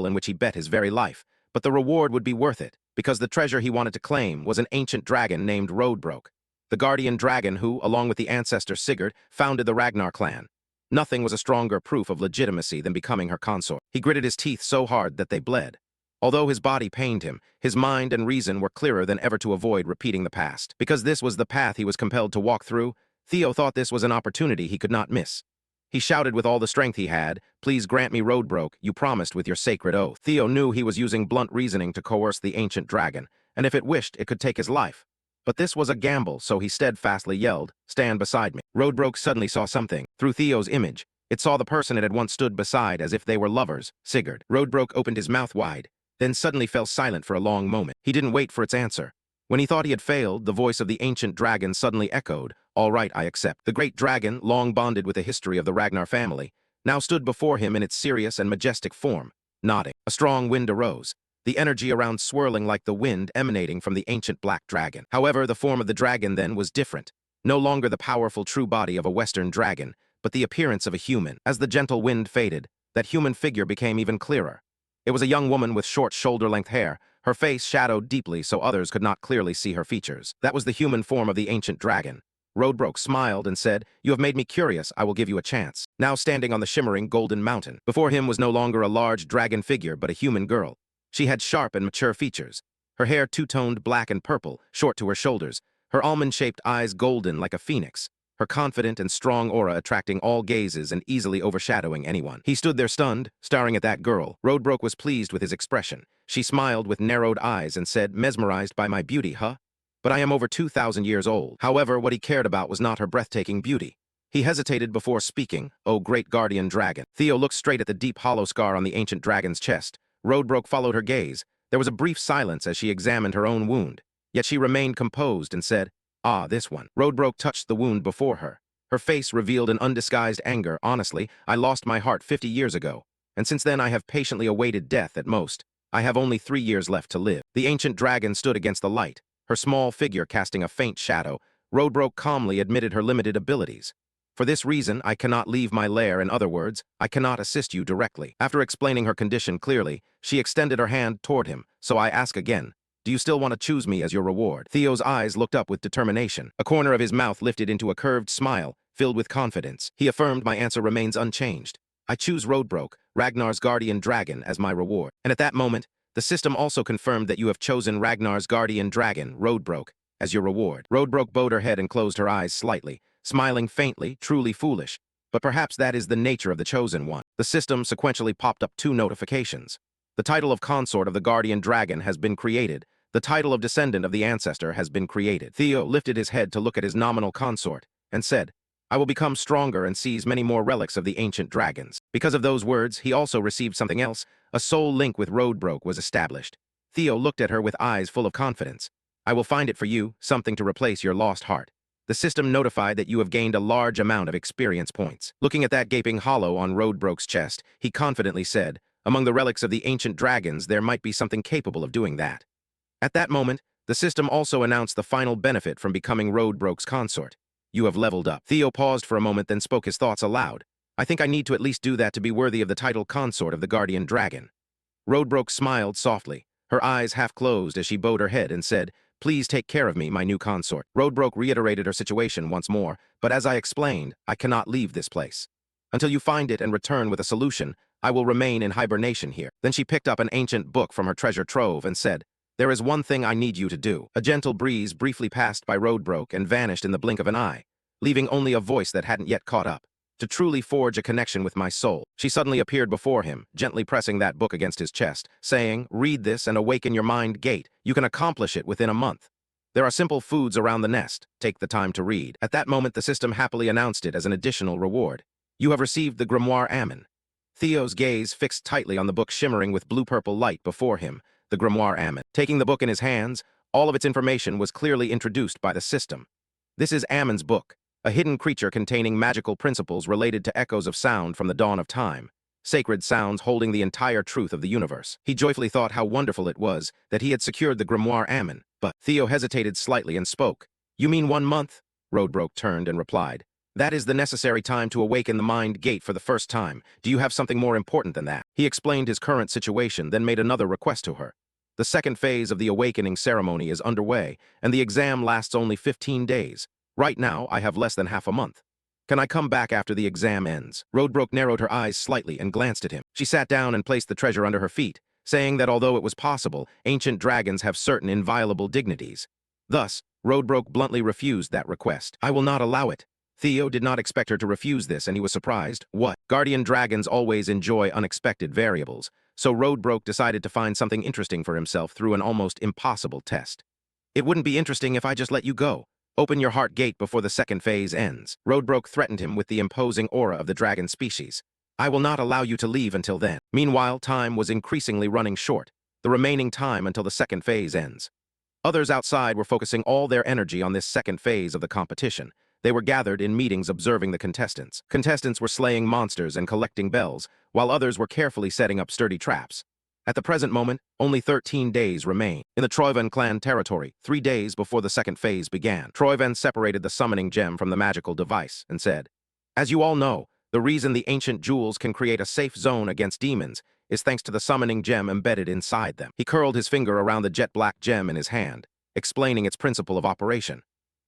S1: in which he bet his very life, but the reward would be worth it, because the treasure he wanted to claim was an ancient dragon named Roadbrook, the guardian dragon who, along with the ancestor Sigurd, founded the Ragnar clan. Nothing was a stronger proof of legitimacy than becoming her consort. He gritted his teeth so hard that they bled. Although his body pained him, his mind and reason were clearer than ever to avoid repeating the past. Because this was the path he was compelled to walk through, Theo thought this was an opportunity he could not miss. He shouted with all the strength he had, "Please grant me Roadbrook, you promised with your sacred oath." Theo knew he was using blunt reasoning to coerce the ancient dragon, and if it wished, it could take his life. But this was a gamble, so he steadfastly yelled, "Stand beside me." Roadbrook suddenly saw something. Through Theo's image, it saw the person it had once stood beside as if they were lovers, Sigurd. Roadbrook opened his mouth wide, then suddenly fell silent for a long moment. He didn't wait for its answer. When he thought he had failed, the voice of the ancient dragon suddenly echoed, "All right, I accept." The great dragon, long bonded with the history of the Ragnar family, now stood before him in its serious and majestic form, nodding. A strong wind arose, the energy around swirling like the wind emanating from the ancient black dragon. However, the form of the dragon then was different. No longer the powerful true body of a Western dragon, but the appearance of a human. As the gentle wind faded, that human figure became even clearer. It was a young woman with short shoulder-length hair, her face shadowed deeply so others could not clearly see her features. That was the human form of the ancient dragon. Roadbrook smiled and said, "You have made me curious, I will give you a chance." Now standing on the shimmering golden mountain, before him was no longer a large dragon figure but a human girl. She had sharp and mature features. Her hair two-toned black and purple, short to her shoulders, her almond-shaped eyes golden like a phoenix, her confident and strong aura attracting all gazes and easily overshadowing anyone. He stood there stunned, staring at that girl. Roadbrook was pleased with his expression. She smiled with narrowed eyes and said, "Mesmerized by my beauty, huh? But I am over 2,000 years old." However, what he cared about was not her breathtaking beauty. He hesitated before speaking, "O great guardian dragon." Theo looked straight at the deep hollow scar on the ancient dragon's chest. Roadbrook followed her gaze. There was a brief silence as she examined her own wound. Yet she remained composed and said, "Ah, this one." Roadbrook touched the wound before her. Her face revealed an undisguised anger. "Honestly, I lost my heart 50 years ago, and since then I have patiently awaited death at most. I have only 3 years left to live." The ancient dragon stood against the light, her small figure casting a faint shadow. Roadbrook calmly admitted her limited abilities. "For this reason, I cannot leave my lair. In other words, I cannot assist you directly." After explaining her condition clearly, she extended her hand toward him. "So I ask again, do you still want to choose me as your reward?" Theo's eyes looked up with determination. A corner of his mouth lifted into a curved smile, filled with confidence. He affirmed, "My answer remains unchanged. I choose Roadbrook, Ragnar's guardian dragon, as my reward." And at that moment, the system also confirmed that you have chosen Ragnar's guardian dragon, Roadbrook, as your reward. Roadbrook bowed her head and closed her eyes slightly, smiling faintly, truly foolish. But perhaps that is the nature of the chosen one. The system sequentially popped up 2 notifications. The title of consort of the guardian dragon has been created. The title of descendant of the ancestor has been created. Theo lifted his head to look at his nominal consort and said, "I will become stronger and seize many more relics of the ancient dragons." Because of those words, he also received something else. A soul link with Roadbrook was established. Theo looked at her with eyes full of confidence. "I will find it for you, something to replace your lost heart." The system notified that you have gained a large amount of experience points. Looking at that gaping hollow on Roadbrook's chest, he confidently said, "Among the relics of the ancient dragons, there might be something capable of doing that." At that moment, the system also announced the final benefit from becoming Roadbrook's consort. You have leveled up. Theo paused for a moment, then spoke his thoughts aloud. I think I need to at least do that to be worthy of the title consort of the Guardian Dragon. Roadbrook smiled softly, her eyes half closed as she bowed her head and said, Please take care of me, my new consort. Roadbrook reiterated her situation once more, but as I explained, I cannot leave this place. Until you find it and return with a solution, I will remain in hibernation here. Then she picked up an ancient book from her treasure trove and said, There is one thing I need you to do. A gentle breeze briefly passed by Roadbrook and vanished in the blink of an eye, leaving only a voice that hadn't yet caught up. To truly forge a connection with my soul. She suddenly appeared before him, gently pressing that book against his chest, saying, Read this and awaken your mind gate. You can accomplish it within a month. There are simple foods around the nest. Take the time to read. At that moment, the system happily announced it as an additional reward. You have received the Grimoire Ammon. Theo's gaze fixed tightly on the book shimmering with blue-purple light before him, the Grimoire Ammon. Taking the book in his hands, all of its information was clearly introduced by the system. This is Ammon's book. A hidden creature containing magical principles related to echoes of sound from the dawn of time, sacred sounds holding the entire truth of the universe. He joyfully thought how wonderful it was that he had secured the Grimoire Ammon, but Theo hesitated slightly and spoke. You mean 1 month? Roadbrook turned and replied. That is the necessary time to awaken the mind gate for the first time. Do you have something more important than that? He explained his current situation, then made another request to her. The second phase of the awakening ceremony is underway, and the exam lasts only 15 days. Right now, I have less than half a month. Can I come back after the exam ends? Roadbrook narrowed her eyes slightly and glanced at him. She sat down and placed the treasure under her feet, saying that although it was possible, ancient dragons have certain inviolable dignities. Thus, Roadbrook bluntly refused that request. I will not allow it. Theo did not expect her to refuse this, and he was surprised. What? Guardian dragons always enjoy unexpected variables, so Roadbrook decided to find something interesting for himself through an almost impossible test. It wouldn't be interesting if I just let you go. Open your heart gate before the second phase ends. Roadbrook threatened him with the imposing aura of the dragon species. I will not allow you to leave until then. Meanwhile, time was increasingly running short, the remaining time until the second phase ends. Others outside were focusing all their energy on this second phase of the competition. They were gathered in meetings observing the contestants. Contestants were slaying monsters and collecting bells, while others were carefully setting up sturdy traps. At the present moment, only 13 days remain. In the Troivan clan territory, 3 days before the second phase began, Troivan separated the summoning gem from the magical device and said, As you all know, the reason the ancient jewels can create a safe zone against demons is thanks to the summoning gem embedded inside them. He curled his finger around the jet-black gem in his hand, explaining its principle of operation.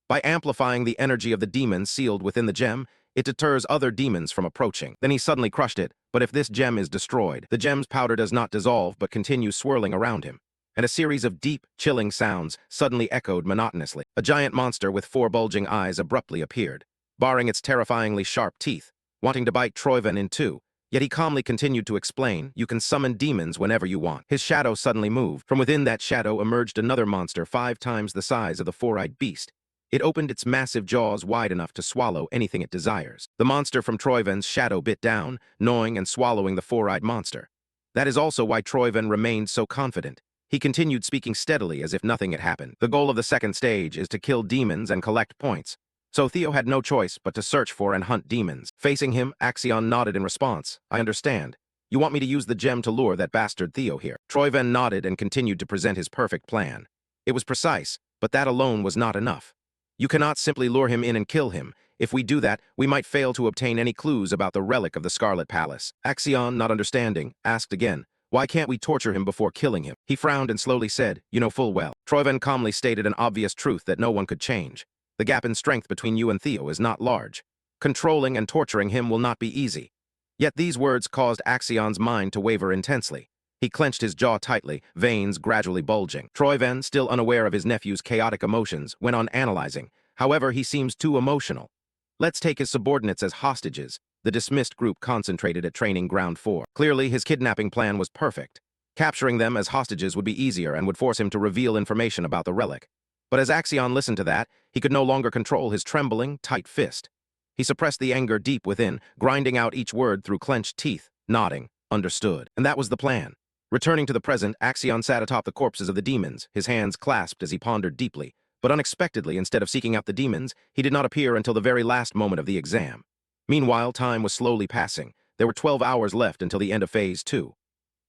S1: By amplifying the energy of the demon sealed within the gem, it deters other demons from approaching. Then he suddenly crushed it, but if this gem is destroyed, the gem's powder does not dissolve but continues swirling around him. And a series of deep, chilling sounds suddenly echoed monotonously. A giant monster with 4 bulging eyes abruptly appeared, baring its terrifyingly sharp teeth, wanting to bite Troivan in two. Yet he calmly continued to explain, You can summon demons whenever you want. His shadow suddenly moved. From within that shadow emerged another monster 5 times the size of the 4-eyed beast. It opened its massive jaws wide enough to swallow anything it desires. The monster from Troivan's shadow bit down, gnawing and swallowing the 4-eyed monster. That is also why Troivan remained so confident. He continued speaking steadily as if nothing had happened. The goal of the second stage is to kill demons and collect points. So Theo had no choice but to search for and hunt demons. Facing him, Axion nodded in response. I understand. You want me to use the gem to lure that bastard Theo here. Troivan nodded and continued to present his perfect plan. It was precise, but that alone was not enough. You cannot simply lure him in and kill him. If we do that, we might fail to obtain any clues about the relic of the Scarlet Palace. Axion, not understanding, asked again, Why can't we torture him before killing him? He frowned and slowly said, You know full well. Troivan calmly stated an obvious truth that no one could change. The gap in strength between you and Theo is not large. Controlling and torturing him will not be easy. Yet these words caused Axion's mind to waver intensely. He clenched his jaw tightly, veins gradually bulging. Troivan, still unaware of his nephew's chaotic emotions, went on analyzing. However, he seems too emotional. Let's take his subordinates as hostages. The dismissed group concentrated at Training Ground 4. Clearly, his kidnapping plan was perfect. Capturing them as hostages would be easier and would force him to reveal information about the relic. But as Axion listened to that, he could no longer control his trembling, tight fist. He suppressed the anger deep within, grinding out each word through clenched teeth, nodding, understood. And that was the plan. Returning to the present, Axion sat atop the corpses of the demons, his hands clasped as he pondered deeply. But unexpectedly, instead of seeking out the demons, he did not appear until the very last moment of the exam. Meanwhile, time was slowly passing. There were 12 hours left until the end of Phase 2.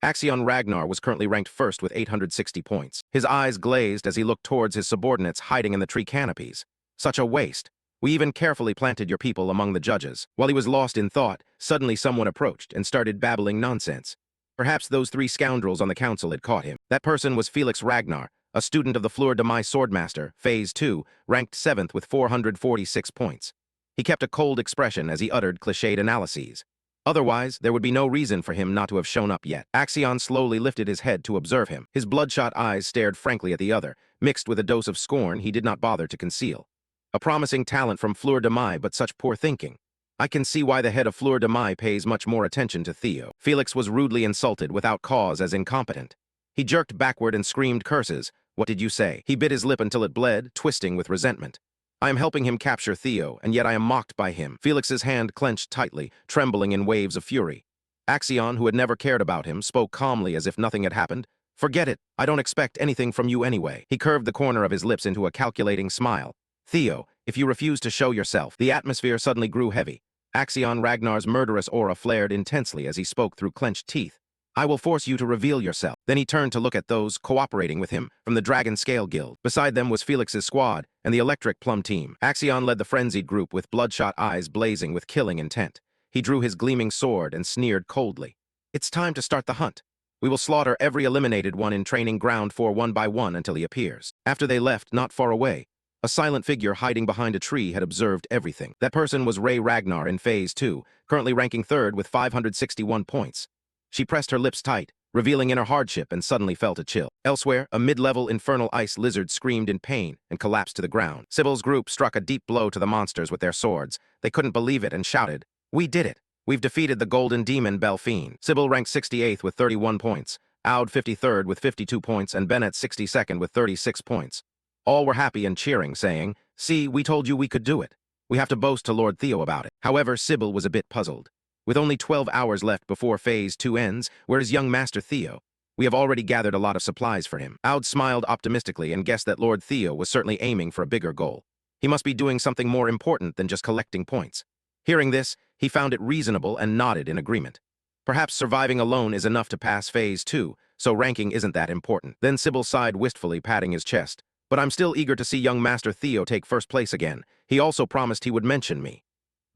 S1: Axion Ragnar was currently ranked first with 860 points. His eyes glazed as he looked towards his subordinates hiding in the tree canopies. Such a waste. We even carefully planted your people among the judges. While he was lost in thought, suddenly someone approached and started babbling nonsense. Perhaps those three scoundrels on the council had caught him. That person was Felix Ragnar, a student of the Fleur de Mai Swordmaster, Phase 2, ranked 7th with 446 points. He kept a cold expression as he uttered cliched analyses. Otherwise, there would be no reason for him not to have shown up yet. Axion slowly lifted his head to observe him. His bloodshot eyes stared frankly at the other, mixed with a dose of scorn he did not bother to conceal. A promising talent from Fleur de Mai, but such poor thinking. I can see why the head of Fleur de Mai pays much more attention to Theo. Felix was rudely insulted without cause as incompetent. He jerked backward and screamed curses. What did you say? He bit his lip until it bled, twisting with resentment. I am helping him capture Theo, and yet I am mocked by him. Felix's hand clenched tightly, trembling in waves of fury. Axion, who had never cared about him, spoke calmly as if nothing had happened. Forget it. I don't expect anything from you anyway. He curved the corner of his lips into a calculating smile. Theo, if you refuse to show yourself. The atmosphere suddenly grew heavy. Axion Ragnar's murderous aura flared intensely as he spoke through clenched teeth. I will force you to reveal yourself. Then he turned to look at those cooperating with him from the Dragon Scale Guild. Beside them was Felix's squad and the Electric Plum team. Axion led the frenzied group with bloodshot eyes blazing with killing intent. He drew his gleaming sword and sneered coldly. It's time to start the hunt. We will slaughter every eliminated one in training ground for one by one until he appears. After they left, not far away, a silent figure hiding behind a tree had observed everything. That person was Ray Ragnar in Phase 2, currently ranking 3rd with 561 points. She pressed her lips tight, revealing inner hardship, and suddenly felt a chill. Elsewhere, a mid-level infernal ice lizard screamed in pain and collapsed to the ground. Sybil's group struck a deep blow to the monsters with their swords. They couldn't believe it and shouted, "We did it! We've defeated the golden demon Belfiend." Sybil ranked 68th with 31 points, Aud 53rd with 52 points, and Bennett 62nd with 36 points. All were happy and cheering, saying, "See, we told you we could do it. We have to boast to Lord Theo about it." However, Sybil was a bit puzzled. With only 12 hours left before Phase 2 ends, where is young Master Theo? We have already gathered a lot of supplies for him. Aud smiled optimistically and guessed that Lord Theo was certainly aiming for a bigger goal. He must be doing something more important than just collecting points. Hearing this, he found it reasonable and nodded in agreement. Perhaps surviving alone is enough to pass Phase 2, so ranking isn't that important. Then Sybil sighed wistfully, patting his chest. But I'm still eager to see young Master Theo take first place again. He also promised he would mention me.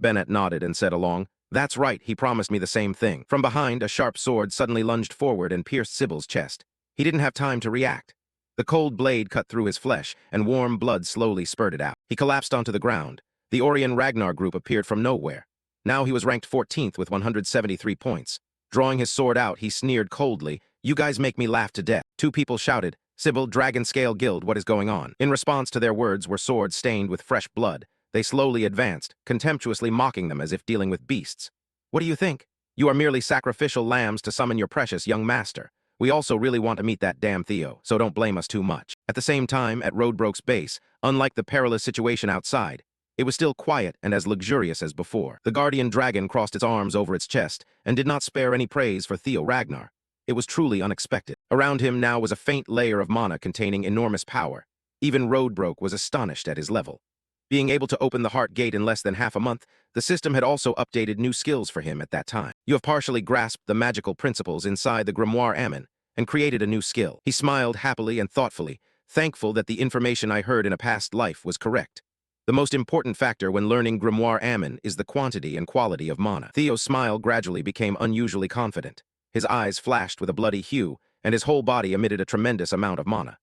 S1: Bennett nodded and said along, "That's right, he promised me the same thing." From behind, a sharp sword suddenly lunged forward and pierced Sybil's chest. He didn't have time to react. The cold blade cut through his flesh, and warm blood slowly spurted out. He collapsed onto the ground. The Orion Ragnar group appeared from nowhere. Now he was ranked 14th with 173 points. Drawing his sword out, he sneered coldly, "You guys make me laugh to death." Two people shouted, "Sybil, Dragon Scale Guild, what is going on?" In response to their words were swords stained with fresh blood. They slowly advanced, contemptuously mocking them as if dealing with beasts. "What do you think? You are merely sacrificial lambs to summon your precious young master. We also really want to meet that damn Theo, so don't blame us too much." At the same time, at Roadbroke's base, unlike the perilous situation outside, it was still quiet and as luxurious as before. The guardian dragon crossed its arms over its chest and did not spare any praise for Theo Ragnar. It was truly unexpected. Around him now was a faint layer of mana containing enormous power. Even Roadbroke was astonished at his level. Being able to open the heart gate in less than half a month, the system had also updated new skills for him at that time. You have partially grasped the magical principles inside the Grimoire Ammon and created a new skill. He smiled happily and thoughtfully, thankful that the information I heard in a past life was correct. The most important factor when learning Grimoire Ammon is the quantity and quality of mana. Theo's smile gradually became unusually confident. His eyes flashed with a bloody hue, and his whole body emitted a tremendous amount of mana.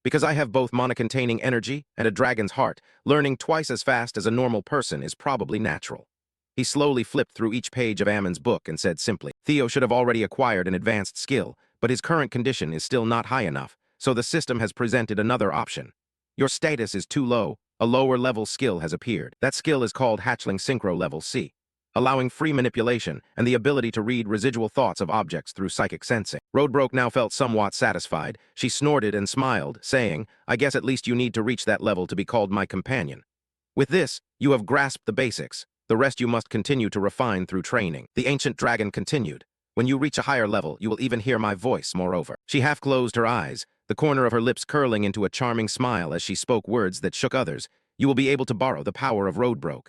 S1: Because I have both mana-containing energy and a dragon's heart, learning twice as fast as a normal person is probably natural. He slowly flipped through each page of Ammon's book and said simply, "Theo should have already acquired an advanced skill, but his current condition is still not high enough, so the system has presented another option. Your status is too low, a lower-level skill has appeared. That skill is called Hatchling Synchro Level C, allowing free manipulation and the ability to read residual thoughts of objects through psychic sensing." Roadbroke now felt somewhat satisfied. She snorted and smiled, saying, "I guess at least you need to reach that level to be called my companion. With this, you have grasped the basics. The rest you must continue to refine through training." The ancient dragon continued, "When you reach a higher level, you will even hear my voice, moreover." She half closed her eyes, the corner of her lips curling into a charming smile as she spoke words that shook others. "You will be able to borrow the power of Roadbroke."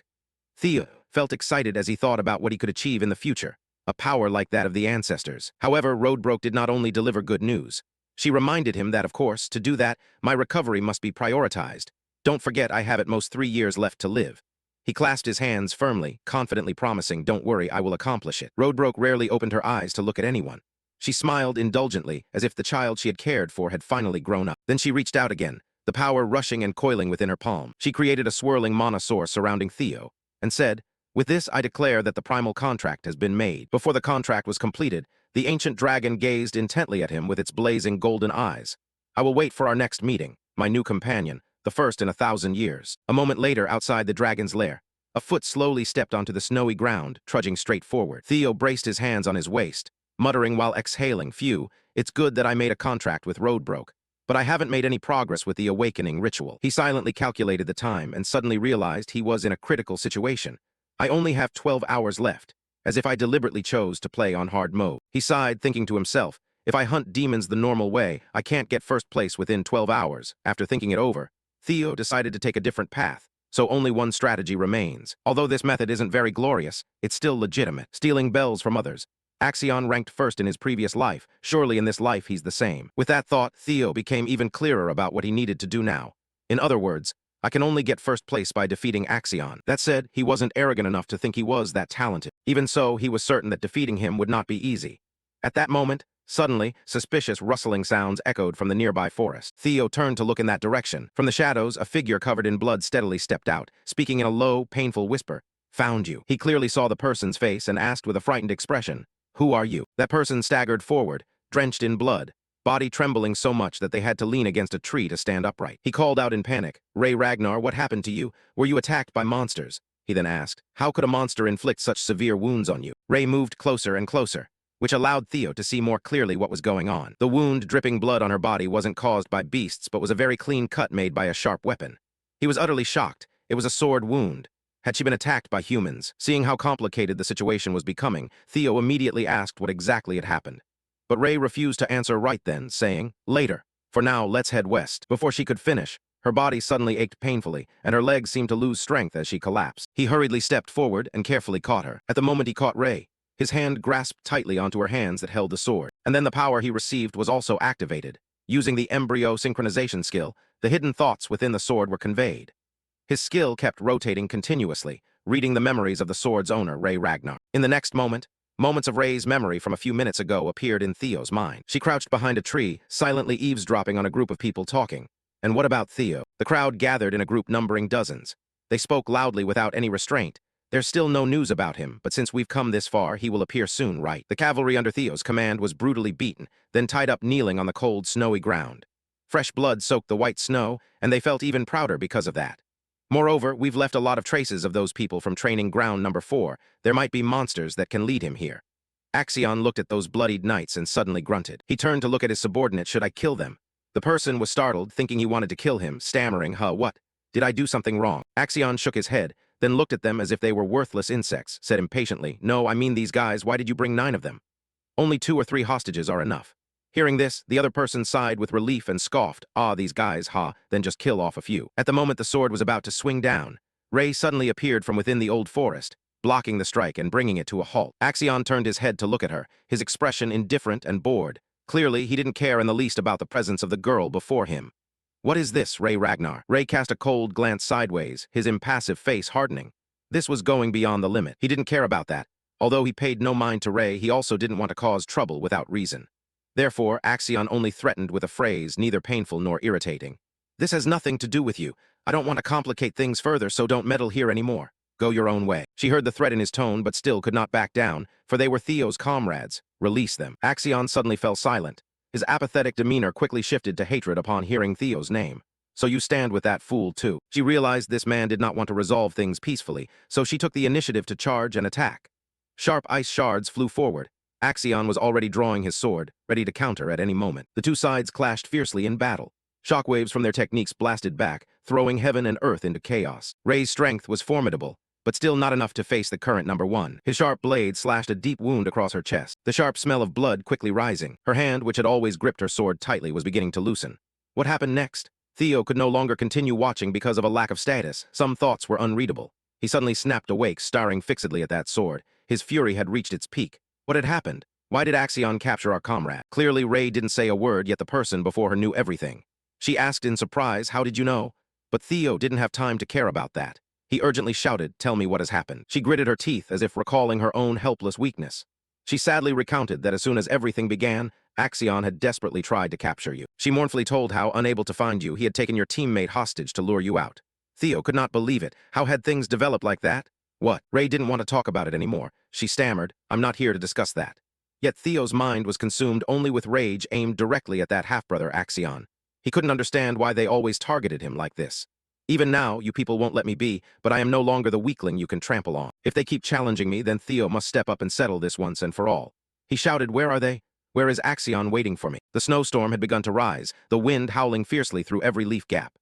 S1: Theo felt excited as he thought about what he could achieve in the future, a power like that of the ancestors. However, Roadbroke did not only deliver good news. She reminded him that, of course, to do that, my recovery must be prioritized. Don't forget I have at most 3 years left to live. He clasped his hands firmly, confidently promising, "Don't worry, I will accomplish it." Roadbroke rarely opened her eyes to look at anyone. She smiled indulgently, as if the child she had cared for had finally grown up. Then she reached out again, the power rushing and coiling within her palm. She created a swirling mana source surrounding Theo, and said, "With this I declare that the primal contract has been made." Before the contract was completed, the ancient dragon gazed intently at him with its blazing golden eyes. "I will wait for our next meeting, my new companion, the first in 1,000 years. A moment later, outside the dragon's lair, a foot slowly stepped onto the snowy ground, trudging straight forward. Theo braced his hands on his waist, muttering while exhaling, "Phew, it's good that I made a contract with Roadbroke. But I haven't made any progress with the awakening ritual." He silently calculated the time and suddenly realized he was in a critical situation. "I only have 12 hours left, as if I deliberately chose to play on hard mode." He sighed, thinking to himself, "If I hunt demons the normal way, I can't get first place within 12 hours. After thinking it over, Theo decided to take a different path, so only one strategy remains. Although this method isn't very glorious, it's still legitimate. Stealing bells from others. Axion ranked first in his previous life. Surely in this life he's the same. With that thought, Theo became even clearer about what he needed to do now. In other words, I can only get first place by defeating Axion. That said, he wasn't arrogant enough to think he was that talented. Even so, he was certain that defeating him would not be easy. At that moment, suddenly, suspicious rustling sounds echoed from the nearby forest. Theo turned to look in that direction. From the shadows, a figure covered in blood steadily stepped out, speaking in a low, painful whisper. "Found you." He clearly saw the person's face and asked with a frightened expression, "Who are you?" That person staggered forward, drenched in blood, body trembling so much that they had to lean against a tree to stand upright. He called out in panic, "Ray Ragnar, what happened to you? Were you attacked by monsters?" He then asked, "How could a monster inflict such severe wounds on you?" Ray moved closer and closer, which allowed Theo to see more clearly what was going on. The wound dripping blood on her body wasn't caused by beasts, but was a very clean cut made by a sharp weapon. He was utterly shocked. It was a sword wound. Had she been attacked by humans? Seeing how complicated the situation was becoming, Theo immediately asked what exactly had happened. But Ray refused to answer right then, saying, "Later. For now, let's head west." Before she could finish, her body suddenly ached painfully, and her legs seemed to lose strength as she collapsed. He hurriedly stepped forward and carefully caught her. At the moment he caught Ray, his hand grasped tightly onto her hands that held the sword. And then the power he received was also activated. Using the embryo synchronization skill, the hidden thoughts within the sword were conveyed. His skill kept rotating continuously, reading the memories of the sword's owner, Ray Ragnar. In the next moment, moments of Ray's memory from a few minutes ago appeared in Theo's mind. She crouched behind a tree, silently eavesdropping on a group of people talking. And what about Theo? The crowd gathered in a group numbering dozens. They spoke loudly without any restraint. "There's still no news about him, but since we've come this far, he will appear soon, right?" The cavalry under Theo's command was brutally beaten, then tied up kneeling on the cold, snowy ground. Fresh blood soaked the white snow, and they felt even prouder because of that. "Moreover, we've left a lot of traces of those people from training ground number 4. There might be monsters that can lead him here." Axion looked at those bloodied knights and suddenly grunted. He turned to look at his subordinate. "Should I kill them?" The person was startled, thinking he wanted to kill him, stammering, What? Did I do something wrong?" Axion shook his head, then looked at them as if they were worthless insects, said impatiently, "No, I mean these guys. Why did you bring 9 of them? Only 2 or 3 hostages are enough." Hearing this, the other person sighed with relief and scoffed, These guys, then just kill off a few." At the moment the sword was about to swing down, Ray suddenly appeared from within the old forest, blocking the strike and bringing it to a halt. Axion turned his head to look at her, his expression indifferent and bored. Clearly, he didn't care in the least about the presence of the girl before him. "What is this, Ray Ragnar?" Ray cast a cold glance sideways, his impassive face hardening. This was going beyond the limit. He didn't care about that. Although he paid no mind to Ray, he also didn't want to cause trouble without reason. Therefore, Axion only threatened with a phrase neither painful nor irritating. "This has nothing to do with you. I don't want to complicate things further, so don't meddle here anymore. Go your own way." She heard the threat in his tone, but still could not back down, for they were Theo's comrades. Release them. Axion suddenly fell silent. His apathetic demeanor quickly shifted to hatred upon hearing Theo's name. "So you stand with that fool, too." She realized this man did not want to resolve things peacefully, so she took the initiative to charge and attack. Sharp ice shards flew forward. Axion was already drawing his sword, ready to counter at any moment. The two sides clashed fiercely in battle. Shockwaves from their techniques blasted back, throwing heaven and earth into chaos. Ray's strength was formidable, but still not enough to face the current number 1. His sharp blade slashed a deep wound across her chest, the sharp smell of blood quickly rising. Her hand, which had always gripped her sword tightly, was beginning to loosen. What happened next? Theo could no longer continue watching because of a lack of status. Some thoughts were unreadable. He suddenly snapped awake, staring fixedly at that sword. His fury had reached its peak. What had happened? Why did Axion capture our comrade? Clearly, Ray didn't say a word, yet the person before her knew everything. She asked in surprise, "How did you know?" But Theo didn't have time to care about that. He urgently shouted, "Tell me what has happened." She gritted her teeth as if recalling her own helpless weakness. She sadly recounted that as soon as everything began, Axion had desperately tried to capture you. She mournfully told how, unable to find you, he had taken your teammate hostage to lure you out. Theo could not believe it. How had things developed like that? What? Ray didn't want to talk about it anymore. She stammered, "I'm not here to discuss that." Yet Theo's mind was consumed only with rage aimed directly at that half-brother Axion. He couldn't understand why they always targeted him like this. "Even now, you people won't let me be, but I am no longer the weakling you can trample on. If they keep challenging me, then Theo must step up and settle this once and for all." He shouted, "Where are they? Where is Axion waiting for me?" The snowstorm had begun to rise, the wind howling fiercely through every leaf gap.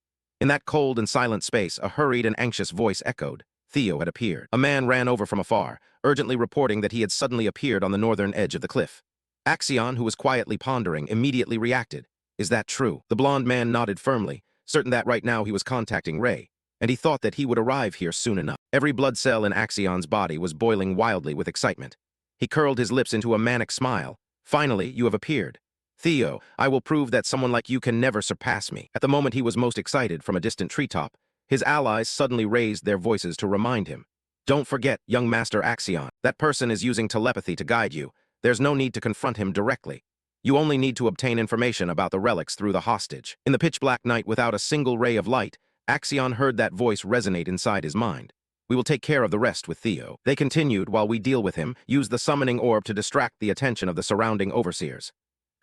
S1: In that cold and silent space, a hurried and anxious voice echoed. Theo had appeared. A man ran over from afar, urgently reporting that he had suddenly appeared on the northern edge of the cliff. Axion, who was quietly pondering, immediately reacted. "Is that true?" The blond man nodded firmly, certain that right now he was contacting Ray, and he thought that he would arrive here soon enough. Every blood cell in Axion's body was boiling wildly with excitement. He curled his lips into a manic smile. "Finally, you have appeared. Theo, I will prove that someone like you can never surpass me." At the moment he was most excited, from a distant treetop, his allies suddenly raised their voices to remind him. "Don't forget, young Master Axion, that person is using telepathy to guide you. There's no need to confront him directly. You only need to obtain information about the relics through the hostage." In the pitch-black night without a single ray of light, Axion heard that voice resonate inside his mind. "We will take care of the rest with Theo." They continued, "While we deal with him, use the summoning orb to distract the attention of the surrounding overseers."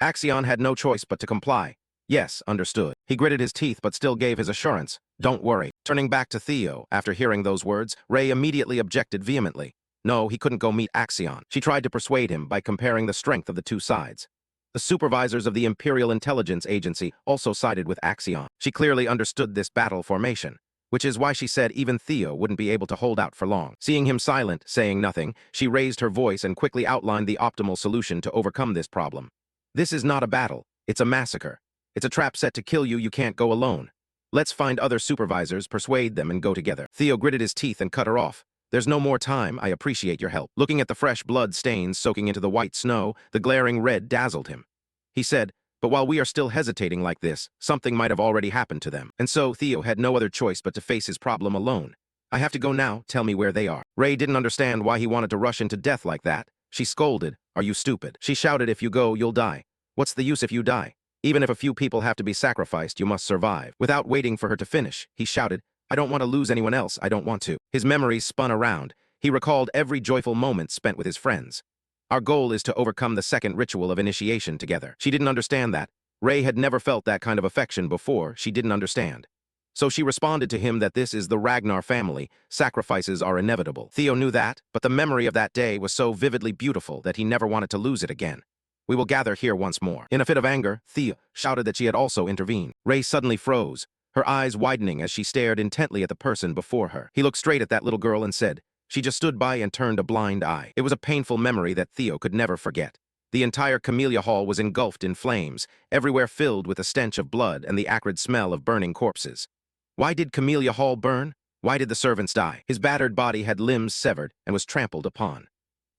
S1: Axion had no choice but to comply. "Yes, understood." He gritted his teeth but still gave his assurance. "Don't worry." Turning back to Theo, after hearing those words, Ray immediately objected vehemently. No, he couldn't go meet Axion. She tried to persuade him by comparing the strength of the two sides. The supervisors of the Imperial Intelligence Agency also sided with Axion. She clearly understood this battle formation, which is why she said even Theo wouldn't be able to hold out for long. Seeing him silent, saying nothing, she raised her voice and quickly outlined the optimal solution to overcome this problem. "This is not a battle. It's a massacre. It's a trap set to kill you. You can't go alone. Let's find other supervisors, persuade them, and go together." Theo gritted his teeth and cut her off. "There's no more time. I appreciate your help." Looking at the fresh blood stains soaking into the white snow, the glaring red dazzled him. He said, "But while we are still hesitating like this, something might have already happened to them." And so Theo had no other choice but to face his problem alone. "I have to go now. Tell me where they are." Ray didn't understand why he wanted to rush into death like that. She scolded, "Are you stupid?" She shouted, "If you go, you'll die. What's the use if you die? Even if a few people have to be sacrificed, you must survive." Without waiting for her to finish, he shouted, "I don't want to lose anyone else. I don't want to." His memories spun around. He recalled every joyful moment spent with his friends. "Our goal is to overcome the second ritual of initiation together." She didn't understand that. Ray had never felt that kind of affection before. She didn't understand. So she responded to him that this is the Ragnar family. Sacrifices are inevitable. Theo knew that, but the memory of that day was so vividly beautiful that he never wanted to lose it again. "We will gather here once more." In a fit of anger, Theo shouted that she had also intervened. Ray suddenly froze, her eyes widening as she stared intently at the person before her. He looked straight at that little girl and said, She just stood by and turned a blind eye. It was a painful memory that Theo could never forget. The entire Camellia Hall was engulfed in flames, everywhere filled with the stench of blood and the acrid smell of burning corpses. Why did Camellia Hall burn? Why did the servants die? His battered body had limbs severed and was trampled upon.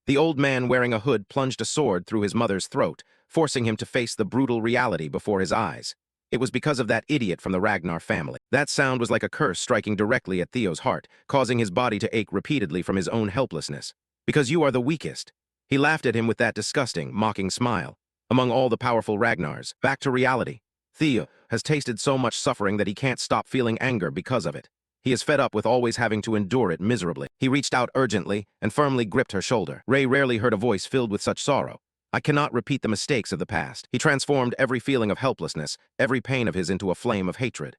S1: The old man wearing a hood plunged a sword through his mother's throat, forcing him to face the brutal reality before his eyes. It was because of that idiot from the Ragnar family. That sound was like a curse striking directly at Theo's heart, causing his body to ache repeatedly from his own helplessness. "Because you are the weakest." He laughed at him with that disgusting, mocking smile. "Among all the powerful Ragnars, back to reality. Theo has tasted so much suffering that he can't stop feeling anger because of it. He is fed up with always having to endure it miserably." He reached out urgently and firmly gripped her shoulder. Ray rarely heard a voice filled with such sorrow. "I cannot repeat the mistakes of the past." He transformed every feeling of helplessness, every pain of his into a flame of hatred.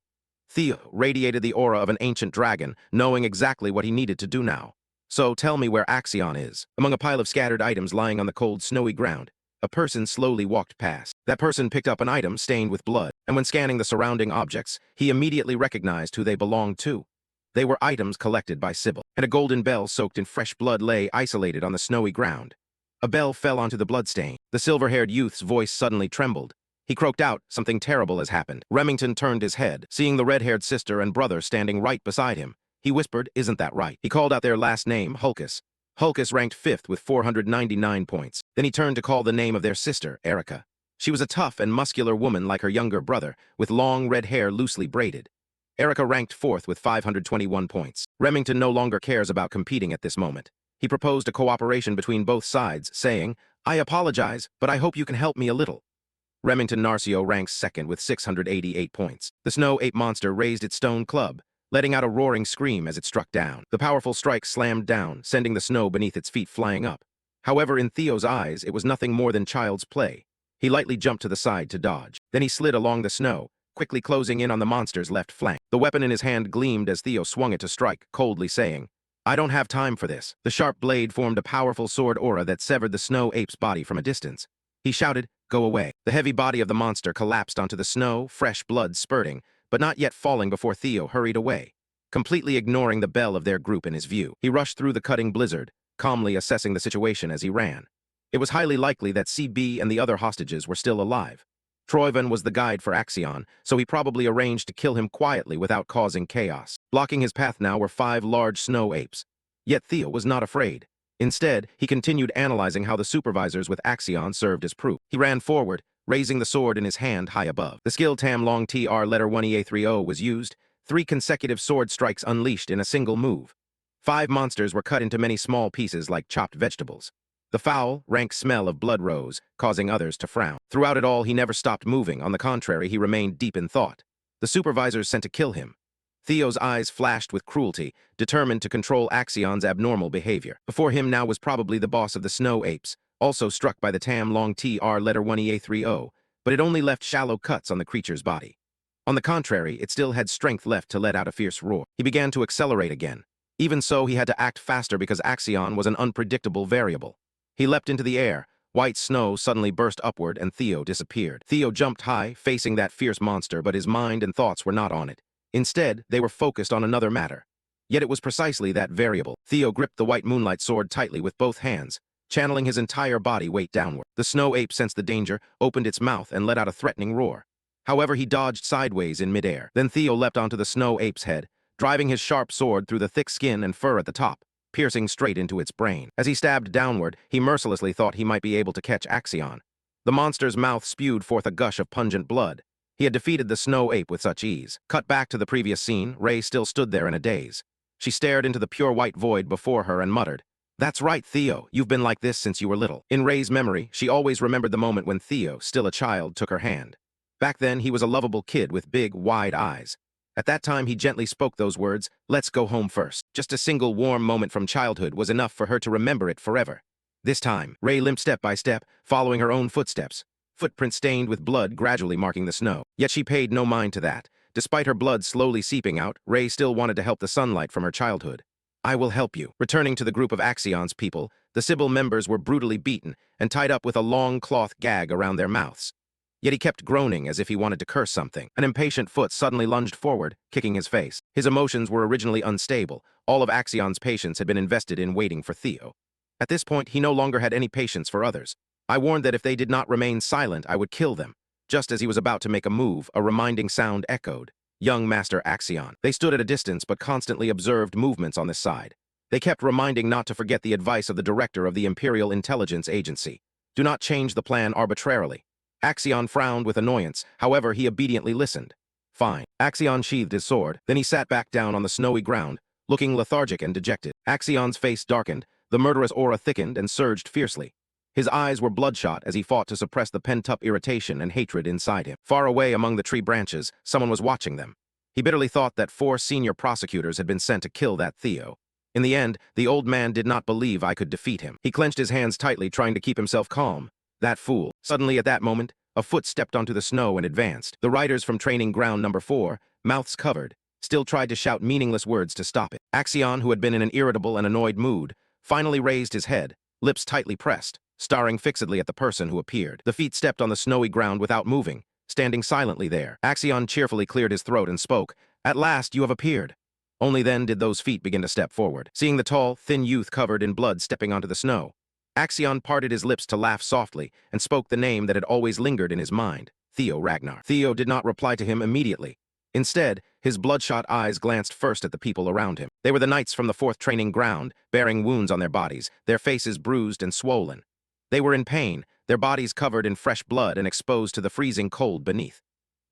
S1: Theo radiated the aura of an ancient dragon, knowing exactly what he needed to do now. "So tell me where Axion is." Among a pile of scattered items lying on the cold, snowy ground, a person slowly walked past. That person picked up an item stained with blood, and when scanning the surrounding objects, he immediately recognized who they belonged to. They were items collected by Sybil, and a golden bell soaked in fresh blood lay isolated on the snowy ground. A bell fell onto the bloodstain. The silver-haired youth's voice suddenly trembled. He croaked out, "Something terrible has happened." Remington turned his head, seeing the red-haired sister and brother standing right beside him. He whispered, "Isn't that right?" He called out their last name, Hulkus. Hulkus ranked 5th with 499 points. Then he turned to call the name of their sister, Erica. She was a tough and muscular woman like her younger brother, with long red hair loosely braided. Erica ranked fourth with 521 points. Remington no longer cares about competing at this moment. He proposed a cooperation between both sides, saying, "I apologize, but I hope you can help me a little." Remington Narcio ranks second with 688 points. The snow ape monster raised its stone club, letting out a roaring scream as it struck down. The powerful strike slammed down, sending the snow beneath its feet flying up. However, in Theo's eyes, it was nothing more than child's play. He lightly jumped to the side to dodge. Then he slid along the snow, quickly closing in on the monster's left flank. The weapon in his hand gleamed as Theo swung it to strike, coldly saying, "I don't have time for this." The sharp blade formed a powerful sword aura that severed the snow ape's body from a distance. He shouted, "Go away." The heavy body of the monster collapsed onto the snow, fresh blood spurting, but not yet falling before Theo hurried away, completely ignoring the belle of their group in his view. He rushed through the cutting blizzard, calmly assessing the situation as he ran. It was highly likely that CB and the other hostages were still alive. Troyvan was the guide for Axion, so he probably arranged to kill him quietly without causing chaos. Blocking his path now were 5 large snow apes. Yet Theo was not afraid. Instead, he continued analyzing how the supervisors with Axion served as proof. He ran forward, raising the sword in his hand high above. The skill Tam Long TR letter 1EA30 was used, 3 consecutive sword strikes unleashed in a single move. 5 monsters were cut into many small pieces like chopped vegetables. The foul, rank smell of blood rose, causing others to frown. Throughout it all, he never stopped moving. On the contrary, he remained deep in thought. The supervisors sent to kill him. Theo's eyes flashed with cruelty, determined to control Axion's abnormal behavior. Before him now was probably the boss of the snow apes, also struck by the Tam Long TR letter 1EA30, but it only left shallow cuts on the creature's body. On the contrary, it still had strength left to let out a fierce roar. He began to accelerate again. Even so, he had to act faster because Axion was an unpredictable variable. He leapt into the air. White snow suddenly burst upward and Theo disappeared. Theo jumped high, facing that fierce monster, but his mind and thoughts were not on it. Instead, they were focused on another matter. Yet it was precisely that variable. Theo gripped the white moonlight sword tightly with both hands, channeling his entire body weight downward. The snow ape sensed the danger, opened its mouth, and let out a threatening roar. However, he dodged sideways in midair. Then Theo leapt onto the snow ape's head, driving his sharp sword through the thick skin and fur at the top, piercing straight into its brain. As he stabbed downward, he mercilessly thought he might be able to catch Axion. The monster's mouth spewed forth a gush of pungent blood. He had defeated the snow ape with such ease. Cut back to the previous scene, Ray still stood there in a daze. She stared into the pure white void before her and muttered, "That's right, Theo, you've been like this since you were little." In Ray's memory, she always remembered the moment when Theo, still a child, took her hand. Back then, he was a lovable kid with big, wide eyes. At that time, he gently spoke those words, "Let's go home first." Just a single warm moment from childhood was enough for her to remember it forever. This time, Ray limped step by step, following her own footsteps, footprints stained with blood gradually marking the snow. Yet she paid no mind to that. Despite her blood slowly seeping out, Ray still wanted to help the sunlight from her childhood. "I will help you." Returning to the group of Axion's people, the Sybil members were brutally beaten and tied up with a long cloth gag around their mouths. Yet he kept groaning as if he wanted to curse something. An impatient foot suddenly lunged forward, kicking his face. His emotions were originally unstable. All of Axion's patience had been invested in waiting for Theo. At this point, he no longer had any patience for others. I warned that if they did not remain silent, I would kill them. Just as he was about to make a move, a reminding sound echoed. "Young Master Axion." They stood at a distance but constantly observed movements on this side. They kept reminding not to forget the advice of the director of the Imperial Intelligence Agency. Do not change the plan arbitrarily. Axion frowned with annoyance, however he obediently listened. Fine. Axion sheathed his sword, then he sat back down on the snowy ground, looking lethargic and dejected. Axion's face darkened, the murderous aura thickened and surged fiercely. His eyes were bloodshot as he fought to suppress the pent-up irritation and hatred inside him. Far away among the tree branches, someone was watching them. He bitterly thought that 4 senior prosecutors had been sent to kill that Theo. In the end, the old man did not believe I could defeat him. He clenched his hands tightly, trying to keep himself calm. That fool. Suddenly at that moment, a foot stepped onto the snow and advanced. The riders from training ground number 4, mouths covered, still tried to shout meaningless words to stop it. Axion, who had been in an irritable and annoyed mood, finally raised his head, lips tightly pressed, staring fixedly at the person who appeared. The feet stepped on the snowy ground without moving, standing silently there. Axion cheerfully cleared his throat and spoke, "At last you have appeared." Only then did those feet begin to step forward. Seeing the tall, thin youth covered in blood stepping onto the snow, Axion parted his lips to laugh softly and spoke the name that had always lingered in his mind, Theo Ragnar. Theo did not reply to him immediately. Instead, his bloodshot eyes glanced first at the people around him. They were the knights from the 4th training ground, bearing wounds on their bodies, their faces bruised and swollen. They were in pain, their bodies covered in fresh blood and exposed to the freezing cold beneath.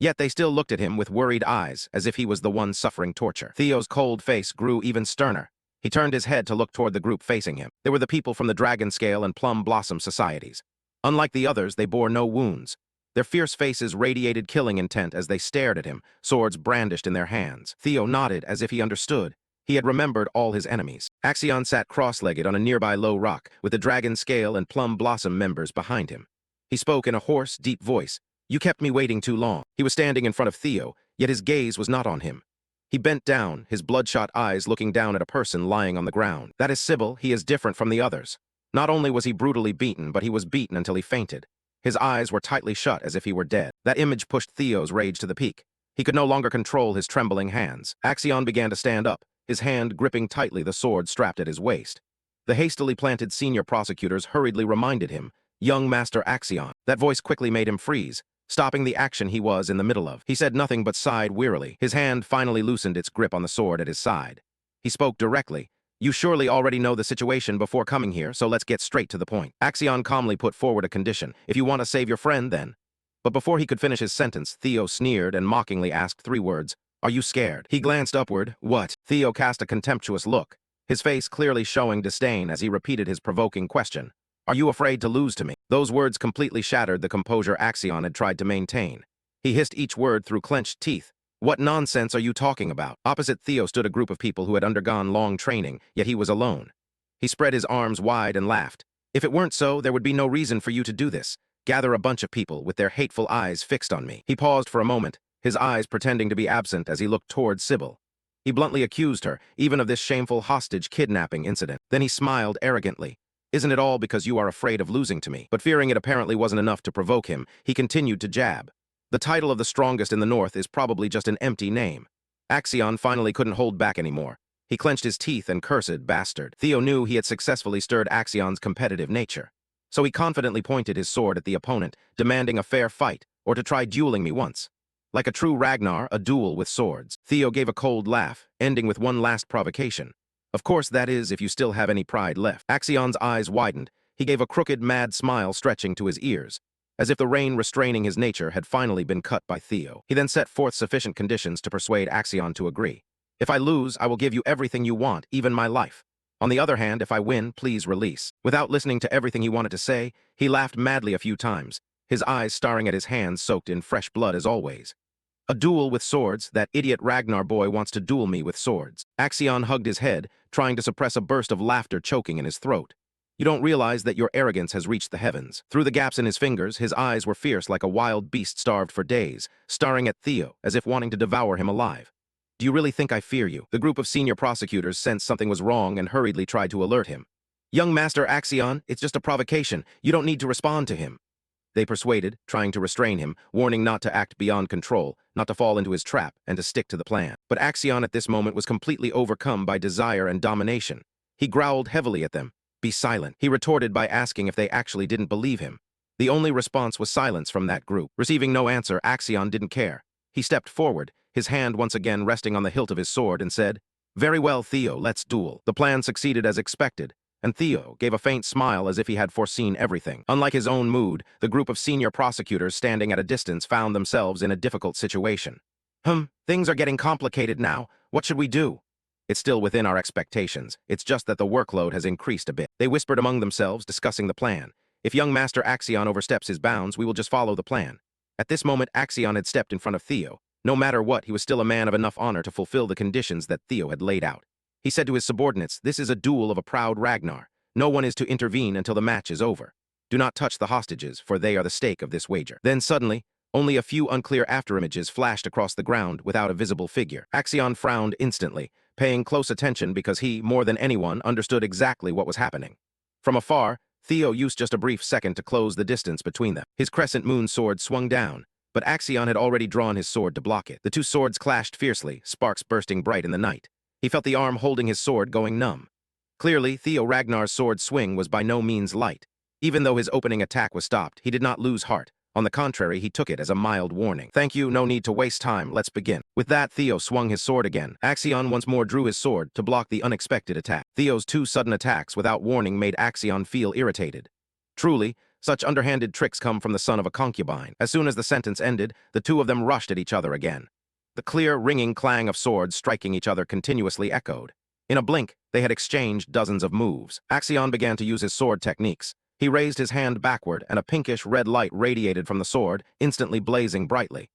S1: Yet they still looked at him with worried eyes, as if he was the one suffering torture. Theo's cold face grew even sterner. He turned his head to look toward the group facing him. They were the people from the Dragon Scale and Plum Blossom societies. Unlike the others, they bore no wounds. Their fierce faces radiated killing intent as they stared at him, swords brandished in their hands. Theo nodded as if he understood. He had remembered all his enemies. Axion sat cross-legged on a nearby low rock, with the Dragon Scale and Plum Blossom members behind him. He spoke in a hoarse, deep voice. "You kept me waiting too long." He was standing in front of Theo, yet his gaze was not on him. He bent down, his bloodshot eyes looking down at a person lying on the ground. "That is Sybil. He is different from the others." Not only was he brutally beaten, but he was beaten until he fainted. His eyes were tightly shut as if he were dead. That image pushed Theo's rage to the peak. He could no longer control his trembling hands. Axion began to stand up, his hand gripping tightly the sword strapped at his waist. The hastily planted senior prosecutors hurriedly reminded him, "Young Master Axion." That voice quickly made him freeze, stopping the action he was in the middle of. He said nothing but sighed wearily. His hand finally loosened its grip on the sword at his side. He spoke directly. "You surely already know the situation before coming here, so let's get straight to the point." Axion calmly put forward a condition. "If you want to save your friend, then." But before he could finish his sentence, Theo sneered and mockingly asked 3 words. "Are you scared?" He glanced upward. "What?" Theo cast a contemptuous look, his face clearly showing disdain as he repeated his provoking question. "Are you afraid to lose to me?" Those words completely shattered the composure Axion had tried to maintain. He hissed each word through clenched teeth. "What nonsense are you talking about?" Opposite Theo stood a group of people who had undergone long training, yet he was alone. He spread his arms wide and laughed. "If it weren't so, there would be no reason for you to do this. Gather a bunch of people with their hateful eyes fixed on me." He paused for a moment, his eyes pretending to be absent as he looked toward Sybil. He bluntly accused her, even of this shameful hostage kidnapping incident. Then he smiled arrogantly. "Isn't it all because you are afraid of losing to me?" But fearing it apparently wasn't enough to provoke him, he continued to jab. "The title of the strongest in the North is probably just an empty name." Axion finally couldn't hold back anymore. He clenched his teeth and cursed, "Bastard." Theo knew he had successfully stirred Axion's competitive nature. So he confidently pointed his sword at the opponent, demanding a fair fight, or to try dueling me once. Like a true Ragnar, a duel with swords. Theo gave a cold laugh, ending with one last provocation. "Of course, that is, if you still have any pride left." Axion's eyes widened. He gave a crooked, mad smile stretching to his ears, as if the rein restraining his nature had finally been cut by Theo. He then set forth sufficient conditions to persuade Axion to agree. "If I lose, I will give you everything you want, even my life. On the other hand, if I win, please release." Without listening to everything he wanted to say, he laughed madly a few times, his eyes staring at his hands soaked in fresh blood as always. "A duel with swords? That idiot Ragnar boy wants to duel me with swords." Axion hugged his head, trying to suppress a burst of laughter choking in his throat. "You don't realize that your arrogance has reached the heavens." Through the gaps in his fingers, his eyes were fierce like a wild beast starved for days, staring at Theo as if wanting to devour him alive. "Do you really think I fear you?" The group of senior prosecutors sensed something was wrong and hurriedly tried to alert him. "Young Master Axion, it's just a provocation. You don't need to respond to him." They persuaded, trying to restrain him, warning not to act beyond control, not to fall into his trap, and to stick to the plan. But Axion at this moment was completely overcome by desire and domination. He growled heavily at them. "Be silent." He retorted by asking if they actually didn't believe him. The only response was silence from that group. Receiving no answer, Axion didn't care. He stepped forward, his hand once again resting on the hilt of his sword, and said, "Very well, Theo, let's duel." The plan succeeded as expected, and Theo gave a faint smile as if he had foreseen everything. Unlike his own mood, the group of senior prosecutors standing at a distance found themselves in a difficult situation. Things are getting complicated now. What should we do?" "It's still within our expectations. It's just that the workload has increased a bit." They whispered among themselves, discussing the plan. "If young Master Axion oversteps his bounds, we will just follow the plan." At this moment, Axion had stepped in front of Theo. No matter what, he was still a man of enough honor to fulfill the conditions that Theo had laid out. He said to his subordinates, "This is a duel of a proud Ragnar. No one is to intervene until the match is over. Do not touch the hostages, for they are the stake of this wager." Then suddenly, only a few unclear afterimages flashed across the ground without a visible figure. Axion frowned instantly, paying close attention because he, more than anyone, understood exactly what was happening. From afar, Theo used just a brief second to close the distance between them. His crescent moon sword swung down, but Axion had already drawn his sword to block it. The two swords clashed fiercely, sparks bursting bright in the night. He felt the arm holding his sword going numb. Clearly, Theo Ragnar's sword swing was by no means light. Even though his opening attack was stopped, he did not lose heart. On the contrary, he took it as a mild warning. "Thank you, no need to waste time, let's begin." With that, Theo swung his sword again. Axion once more drew his sword to block the unexpected attack. Theo's two sudden attacks without warning made Axion feel irritated. Truly, Such underhanded tricks come from the son of a concubine. As soon as the sentence ended, the two of them rushed at each other again. The clear, ringing clang of swords striking each other continuously echoed. In a blink, they had exchanged dozens of moves. Axion began to use his sword techniques. He raised his hand backward, and a pinkish red light radiated from the sword, instantly blazing brightly.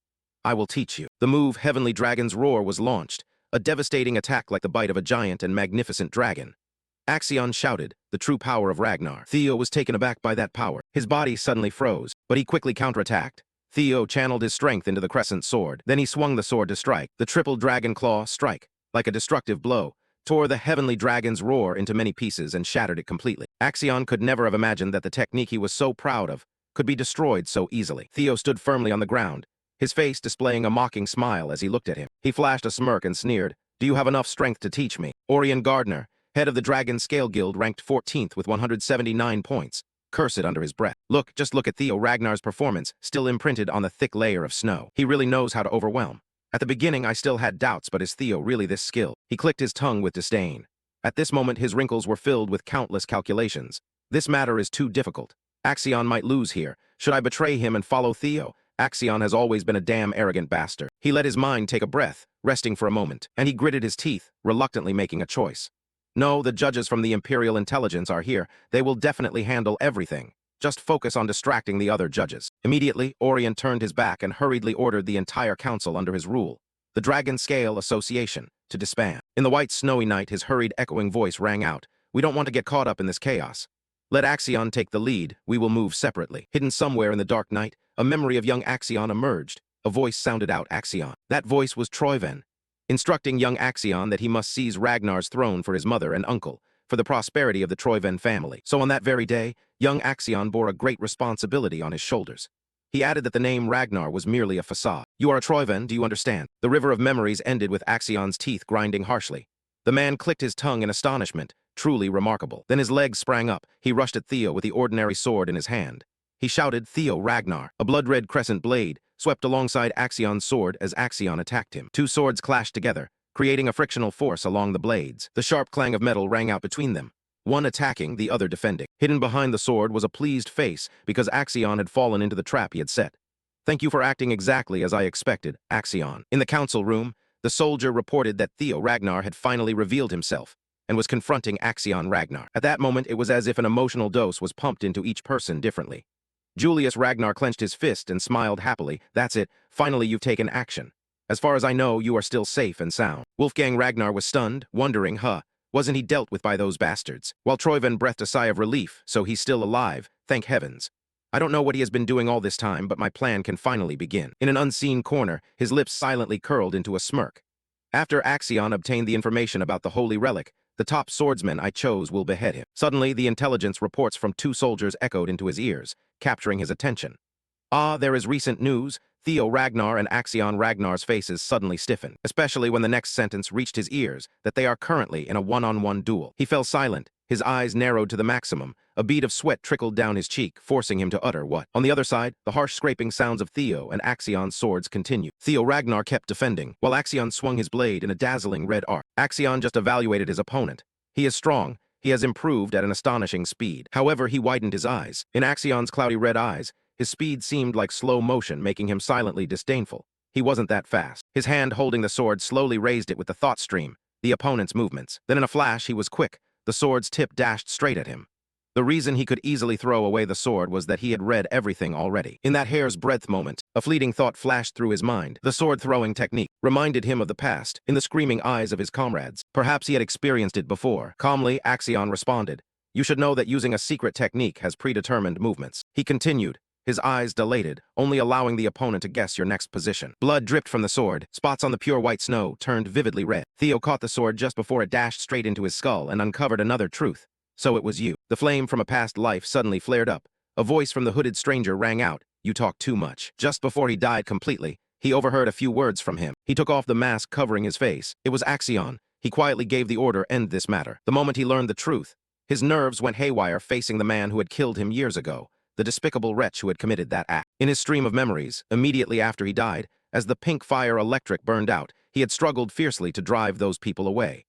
S1: I will teach you. The move Heavenly Dragon's Roar was launched, a devastating attack like the bite of a giant and magnificent dragon. Axion shouted, the true power of Ragnar. Theo was taken aback by that power. His body suddenly froze, but he quickly counterattacked. Theo channeled his strength into the crescent sword. Then he swung the sword to strike. The triple dragon claw strike, like a destructive blow, tore the Heavenly Dragon's Roar into many pieces and shattered it completely. Axion could never have imagined that the technique he was so proud of could be destroyed so easily. Theo stood firmly on the ground, his face displaying a mocking smile as he looked at him. He flashed a smirk and sneered, "Do you have enough strength to teach me?" Orion Gardner, head of the Dragon Scale Guild, ranked 14th with 179 points, cursed under his breath. Just look at Theo Ragnar's performance, still imprinted on the thick layer of snow. He really knows how to overwhelm. At the beginning, I still had doubts, but is Theo really this skilled? He clicked his tongue with disdain. At this moment, his wrinkles were filled with countless calculations. This matter is too difficult. Axion might lose here. Should I betray him and follow Theo? Axion has always been a damn arrogant bastard. He let his mind take a breath, resting for a moment, and he gritted his teeth, reluctantly making a choice. No, the judges from the Imperial Intelligence are here. They will definitely handle everything. Just focus on distracting the other judges. Immediately, Orion turned his back and hurriedly ordered the entire council under his rule, the Dragon Scale Association, to disband. In the white snowy night, his hurried echoing voice rang out, "We don't want to get caught up in this chaos. Let Axion take the lead. We will move separately." Hidden somewhere in the dark night, a memory of young Axion emerged. A voice sounded out, Axion. That voice was Troyven, instructing young Axion that he must seize Ragnar's throne for his mother and uncle, for the prosperity of the Troyven family. So on that very day, young Axion bore a great responsibility on his shoulders. He added that the name Ragnar was merely a facade. "You are a Troyven, do you understand?" The river of memories ended with Axion's teeth grinding harshly. The man clicked his tongue in astonishment, truly remarkable. Then his legs sprang up. He rushed at Theo with the ordinary sword in his hand. He shouted, "Theo Ragnar!" A blood-red crescent blade swept alongside Axion's sword as Axion attacked him. Two swords clashed together, creating a frictional force along the blades. The sharp clang of metal rang out between them, one attacking, the other defending. Hidden behind the sword was a pleased face because Axion had fallen into the trap he had set. "Thank you for acting exactly as I expected, Axion." In the council room, the soldier reported that Theo Ragnar had finally revealed himself and was confronting Axion Ragnar. At that moment, it was as if an emotional dose was pumped into each person differently. Julius Ragnar clenched his fist and smiled happily. "That's it. Finally, you've taken action. As far as I know, you are still safe and sound." Wolfgang Ragnar was stunned, wondering, wasn't he dealt with by those bastards? While Troyven breathed a sigh of relief, so he's still alive, thank heavens. I don't know what he has been doing all this time, but my plan can finally begin. In an unseen corner, his lips silently curled into a smirk. After Axion obtained the information about the holy relic, the top swordsman I chose will behead him. Suddenly, the intelligence reports from two soldiers echoed into his ears, capturing his attention. "Ah, there is recent news." Theo Ragnar and Axion Ragnar's faces suddenly stiffened, especially when the next sentence reached his ears, that they are currently in a one-on-one duel. He fell silent, his eyes narrowed to the maximum. A bead of sweat trickled down his cheek, forcing him to utter what? On the other side, the harsh scraping sounds of Theo and Axion's swords continued. Theo Ragnar kept defending, while Axion swung his blade in a dazzling red arc. Axion just evaluated his opponent. He is strong. He has improved at an astonishing speed. However, he widened his eyes. In Axion's cloudy red eyes, his speed seemed like slow motion, making him silently disdainful. He wasn't that fast. His hand holding the sword slowly raised it with the thought stream, the opponent's movements. Then in a flash, he was quick. The sword's tip dashed straight at him. The reason he could easily throw away the sword was that he had read everything already. In that hair's breadth moment, a fleeting thought flashed through his mind. The sword-throwing technique reminded him of the past, in the screaming eyes of his comrades. Perhaps he had experienced it before. Calmly, Axion responded, "You should know that using a secret technique has predetermined movements." He continued, his eyes dilated, only allowing the opponent to guess your next position. Blood dripped from the sword. Spots on the pure white snow turned vividly red. Theo caught the sword just before it dashed straight into his skull and uncovered another truth. "So it was you." The flame from a past life suddenly flared up. A voice from the hooded stranger rang out, "You talk too much." Just before he died completely, he overheard a few words from him. He took off the mask covering his face. It was Axion. He quietly gave the order, "End this matter." The moment he learned the truth, his nerves went haywire facing the man who had killed him years ago, the despicable wretch who had committed that act. In his stream of memories, immediately after he died, as the pink fire electric burned out, he had struggled fiercely to drive those people away.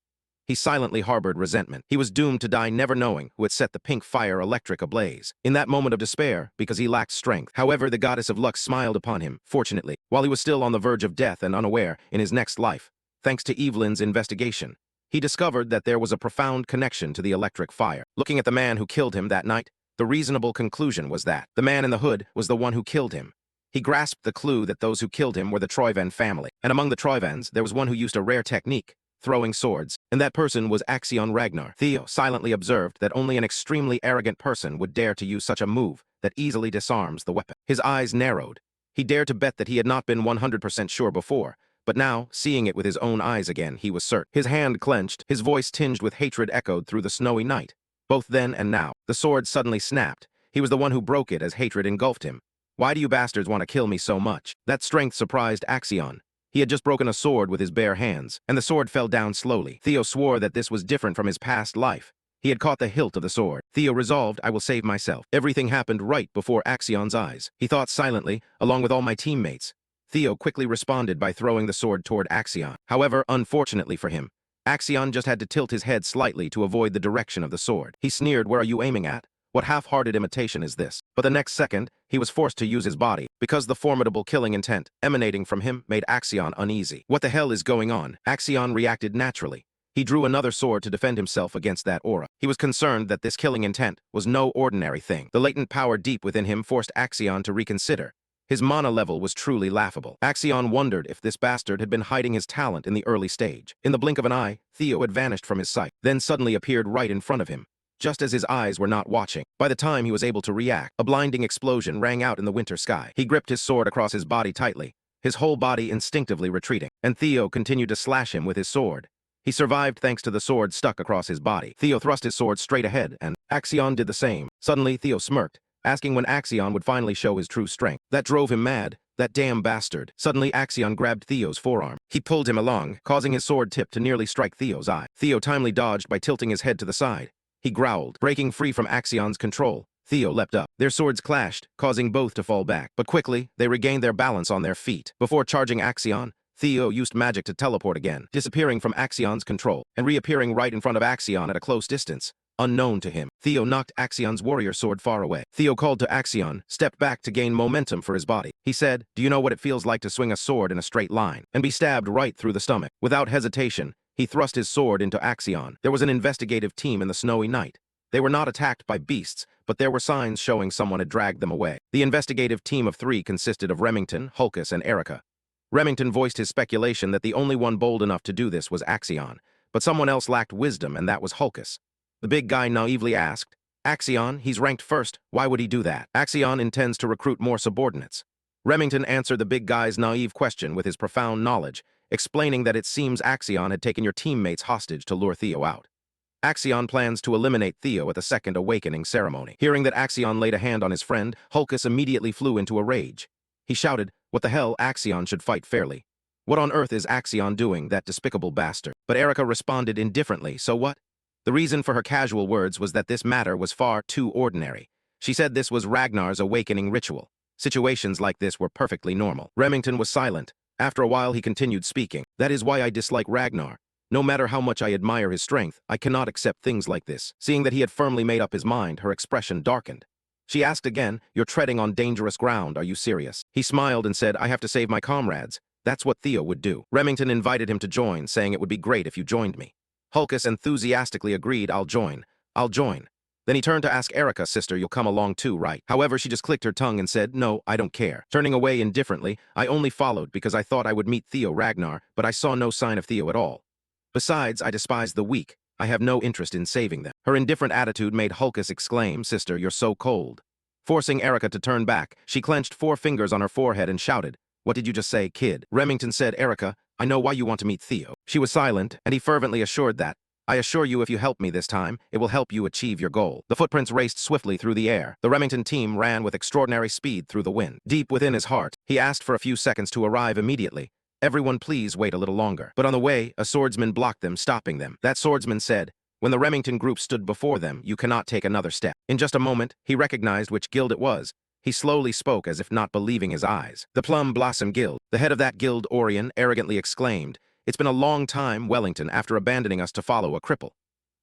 S1: he silently harbored resentment. He was doomed to die never knowing who had set the pink fire electric ablaze. In that moment of despair, because he lacked strength. However, the goddess of luck smiled upon him, fortunately, while he was still on the verge of death and unaware in his next life. Thanks to Evelyn's investigation, he discovered that there was a profound connection to the electric fire. Looking at the man who killed him that night, the reasonable conclusion was that the man in the hood was the one who killed him. He grasped the clue that those who killed him were the Troyven family, and among the Troyvens there was one who used a rare technique, throwing swords, and that person was Axion Ragnar. Theo silently observed that only an extremely arrogant person would dare to use such a move that easily disarms the weapon. His eyes narrowed. He dared to bet that he had not been 100% sure before, but now, seeing it with his own eyes again, he was certain. His hand clenched, his voice tinged with hatred echoed through the snowy night. Both then and now, the sword suddenly snapped. He was the one who broke it as hatred engulfed him. Why do you bastards want to kill me so much? That strength surprised Axion. He had just broken a sword with his bare hands, and the sword fell down slowly. Theo swore that this was different from his past life. He had caught the hilt of the sword. Theo resolved, I will save myself. Everything happened right before Axion's eyes. He thought silently, along with all my teammates. Theo quickly responded by throwing the sword toward Axion. However, unfortunately for him, Axion just had to tilt his head slightly to avoid the direction of the sword. He sneered, where are you aiming at? What half-hearted imitation is this? But the next second, he was forced to use his body, because the formidable killing intent emanating from him made Axion uneasy. What the hell is going on? Axion reacted naturally. He drew another sword to defend himself against that aura. He was concerned that this killing intent was no ordinary thing. The latent power deep within him forced Axion to reconsider. His mana level was truly laughable. Axion wondered if this bastard had been hiding his talent in the early stage. In the blink of an eye, Theo had vanished from his sight, then suddenly appeared right in front of him, just as his eyes were not watching. By the time he was able to react, a blinding explosion rang out in the winter sky. He gripped his sword across his body tightly, his whole body instinctively retreating, and Theo continued to slash him with his sword. He survived thanks to the sword stuck across his body. Theo thrust his sword straight ahead, and Axion did the same. Suddenly, Theo smirked, asking when Axion would finally show his true strength. That drove him mad. That damn bastard. Suddenly, Axion grabbed Theo's forearm. He pulled him along, causing his sword tip to nearly strike Theo's eye. Theo timely dodged by tilting his head to the side. He growled. Breaking free from Axion's control, Theo leapt up. Their swords clashed, causing both to fall back. But quickly, they regained their balance on their feet. Before charging Axion, Theo used magic to teleport again, disappearing from Axion's control, and reappearing right in front of Axion at a close distance. Unknown to him, Theo knocked Axion's warrior sword far away. Theo called to Axion, stepped back to gain momentum for his body. He said, do you know what it feels like to swing a sword in a straight line and be stabbed right through the stomach? Without hesitation, he thrust his sword into Axion. There was an investigative team in the snowy night. They were not attacked by beasts, but there were signs showing someone had dragged them away. The investigative team of 3 consisted of Remington, Hulkus, and Erica. Remington voiced his speculation that the only one bold enough to do this was Axion, but someone else lacked wisdom, and that was Hulkus. The big guy naively asked, Axion, he's ranked first, why would he do that? Axion intends to recruit more subordinates. Remington answered the big guy's naive question with his profound knowledge, explaining that it seems Axion had taken your teammates hostage to lure Theo out. Axion plans to eliminate Theo at the second awakening ceremony. Hearing that Axion laid a hand on his friend, Hulkus immediately flew into a rage. He shouted, what the hell, Axion should fight fairly. What on earth is Axion doing, that despicable bastard? But Erica responded indifferently, so what? The reason for her casual words was that this matter was far too ordinary. She said this was Ragnar's awakening ritual. Situations like this were perfectly normal. Remington was silent. After a while he continued speaking. That is why I dislike Ragnar. No matter how much I admire his strength, I cannot accept things like this. Seeing that he had firmly made up his mind, her expression darkened. She asked again, you're treading on dangerous ground, are you serious? He smiled and said, I have to save my comrades. That's what Theo would do. Remington invited him to join, saying it would be great if you joined me. Hulkus enthusiastically agreed, I'll join. Then he turned to ask Erica, sister, you'll come along too, right? However, she just clicked her tongue and said, no, I don't care. Turning away indifferently, I only followed because I thought I would meet Theo Ragnar, but I saw no sign of Theo at all. Besides, I despise the weak. I have no interest in saving them. Her indifferent attitude made Hulkus exclaim, sister, you're so cold. Forcing Erica to turn back, she clenched 4 fingers on her forehead and shouted, what did you just say, kid? Remington said, Erica, I know why you want to meet Theo. She was silent, and he fervently assured that, I assure you if you help me this time, it will help you achieve your goal. The footprints raced swiftly through the air. The Remington team ran with extraordinary speed through the wind. Deep within his heart, he asked for a few seconds to arrive immediately. Everyone please wait a little longer. But on the way, a swordsman blocked them, stopping them. That swordsman said, when the Remington group stood before them, you cannot take another step. In just a moment, he recognized which guild it was. He slowly spoke as if not believing his eyes. The Plum Blossom Guild. The head of that guild, Orion, arrogantly exclaimed, It's been a long time, Wellington, after abandoning us to follow a cripple.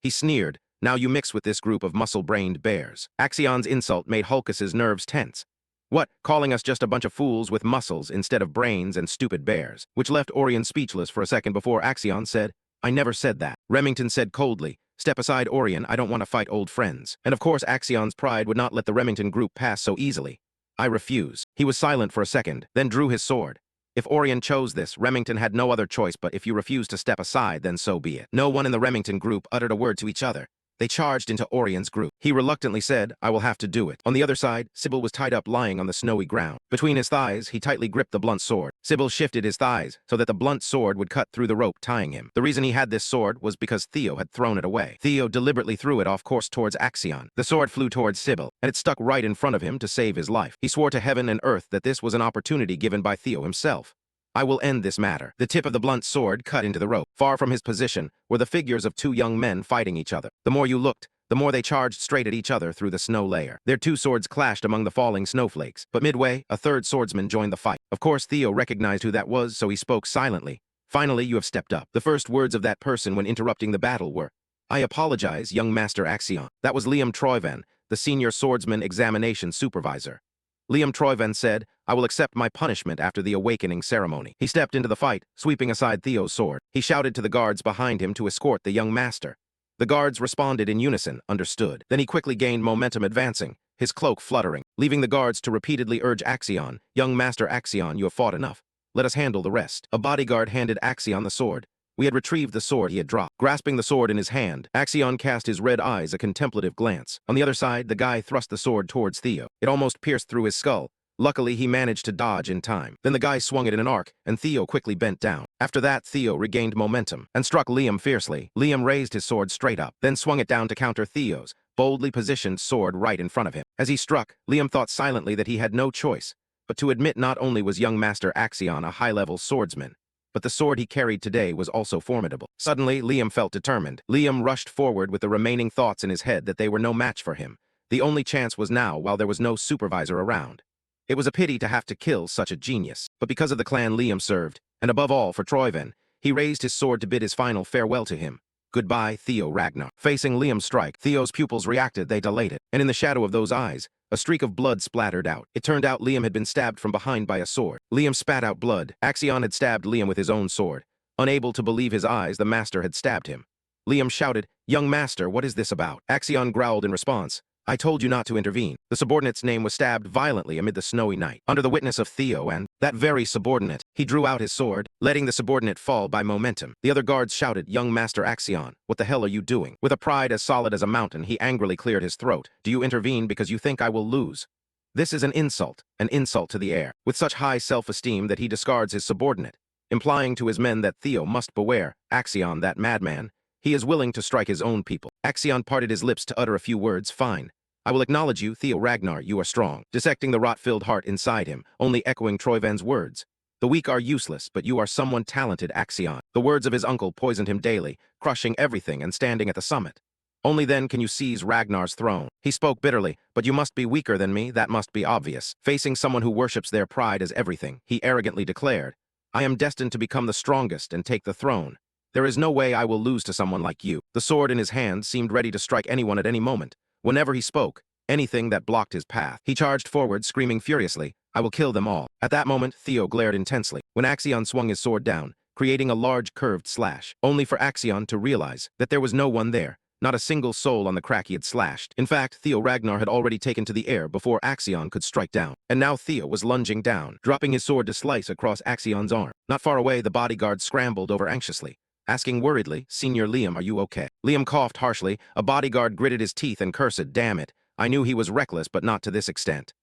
S1: He sneered. Now you mix with this group of muscle-brained bears. Axion's insult made Hulkus's nerves tense. What, calling us just a bunch of fools with muscles instead of brains and stupid bears? Which left Orion speechless for a second before Axion said, I never said that. Remington said coldly, step aside, Orion, I don't want to fight old friends. And of course Axion's pride would not let the Remington group pass so easily. I refuse. He was silent for a second, then drew his sword. If Orion chose this, Remington had no other choice, but if you refuse to step aside, then so be it. No one in the Remington group uttered a word to each other. They charged into Orion's group. He reluctantly said, I will have to do it. On the other side, Sybil was tied up lying on the snowy ground. Between his thighs, he tightly gripped the blunt sword. Sybil shifted his thighs so that the blunt sword would cut through the rope tying him. The reason he had this sword was because Theo had thrown it away. Theo deliberately threw it off course towards Axion. The sword flew towards Sybil, and it stuck right in front of him to save his life. He swore to heaven and earth that this was an opportunity given by Theo himself. I will end this matter. The tip of the blunt sword cut into the rope. Far from his position were the figures of two young men fighting each other. The more you looked, the more they charged straight at each other through the snow layer. Their two swords clashed among the falling snowflakes, but midway, a third swordsman joined the fight. Of course, Theo recognized who that was, so he spoke silently. Finally, you have stepped up. The first words of that person when interrupting the battle were, I apologize, young Master Axion. That was Liam Troyvan, the senior swordsman examination supervisor. Liam Troyvan said, I will accept my punishment after the awakening ceremony. He stepped into the fight, sweeping aside Theo's sword. He shouted to the guards behind him to escort the young master. The guards responded in unison, understood. Then he quickly gained momentum advancing, his cloak fluttering, leaving the guards to repeatedly urge Axion, young Master Axion, you have fought enough. Let us handle the rest. A bodyguard handed Axion the sword. We had retrieved the sword he had dropped. Grasping the sword in his hand, Axion cast his red eyes a contemplative glance. On the other side, the guy thrust the sword towards Theo. It almost pierced through his skull. Luckily, he managed to dodge in time. Then the guy swung it in an arc, and Theo quickly bent down. After that, Theo regained momentum and struck Liam fiercely. Liam raised his sword straight up, then swung it down to counter Theo's boldly positioned sword right in front of him. As he struck, Liam thought silently that he had no choice but to admit not only was young Master Axion a high-level swordsman, but the sword he carried today was also formidable. Suddenly, Liam felt determined. Liam rushed forward with the remaining thoughts in his head that they were no match for him. The only chance was now while there was no supervisor around. It was a pity to have to kill such a genius, but because of the clan Liam served, and above all for Troyvan, he raised his sword to bid his final farewell to him. Goodbye, Theo Ragnar. Facing Liam's strike, Theo's pupils reacted, they dilated, and in the shadow of those eyes, a streak of blood splattered out. It turned out Liam had been stabbed from behind by a sword. Liam spat out blood. Axion had stabbed Liam with his own sword. Unable to believe his eyes, the master had stabbed him. Liam shouted, Young master, what is this about? Axion growled in response, I told you not to intervene. The subordinate's name was stabbed violently amid the snowy night, under the witness of Theo and that very subordinate. He drew out his sword, letting the subordinate fall by momentum. The other guards shouted, Young Master Axion, what the hell are you doing? With a pride as solid as a mountain, he angrily cleared his throat. Do you intervene because you think I will lose? This is an insult to the heir, with such high self-esteem that he discards his subordinate, implying to his men that Theo must beware, Axion, that madman. He is willing to strike his own people. Axion parted his lips to utter a few words, fine. I will acknowledge you, Theo Ragnar, you are strong, dissecting the rot-filled heart inside him, only echoing Troyvan's words. The weak are useless, but you are someone talented, Axion. The words of his uncle poisoned him daily, crushing everything and standing at the summit. Only then can you seize Ragnar's throne. He spoke bitterly, but you must be weaker than me, that must be obvious. Facing someone who worships their pride as everything, he arrogantly declared, I am destined to become the strongest and take the throne. There is no way I will lose to someone like you. The sword in his hand seemed ready to strike anyone at any moment. Whenever he spoke, anything that blocked his path. He charged forward, screaming furiously, I will kill them all. At that moment, Theo glared intensely, when Axion swung his sword down, creating a large curved slash, only for Axion to realize that there was no one there, not a single soul on the crack he had slashed. In fact, Theo Ragnar had already taken to the air before Axion could strike down, and now Theo was lunging down, dropping his sword to slice across Axion's arm. Not far away, the bodyguard scrambled over anxiously, asking worriedly, Senior Liam, are you okay? Liam coughed harshly. A bodyguard gritted his teeth and cursed, damn it. I knew he was reckless, but not to this extent.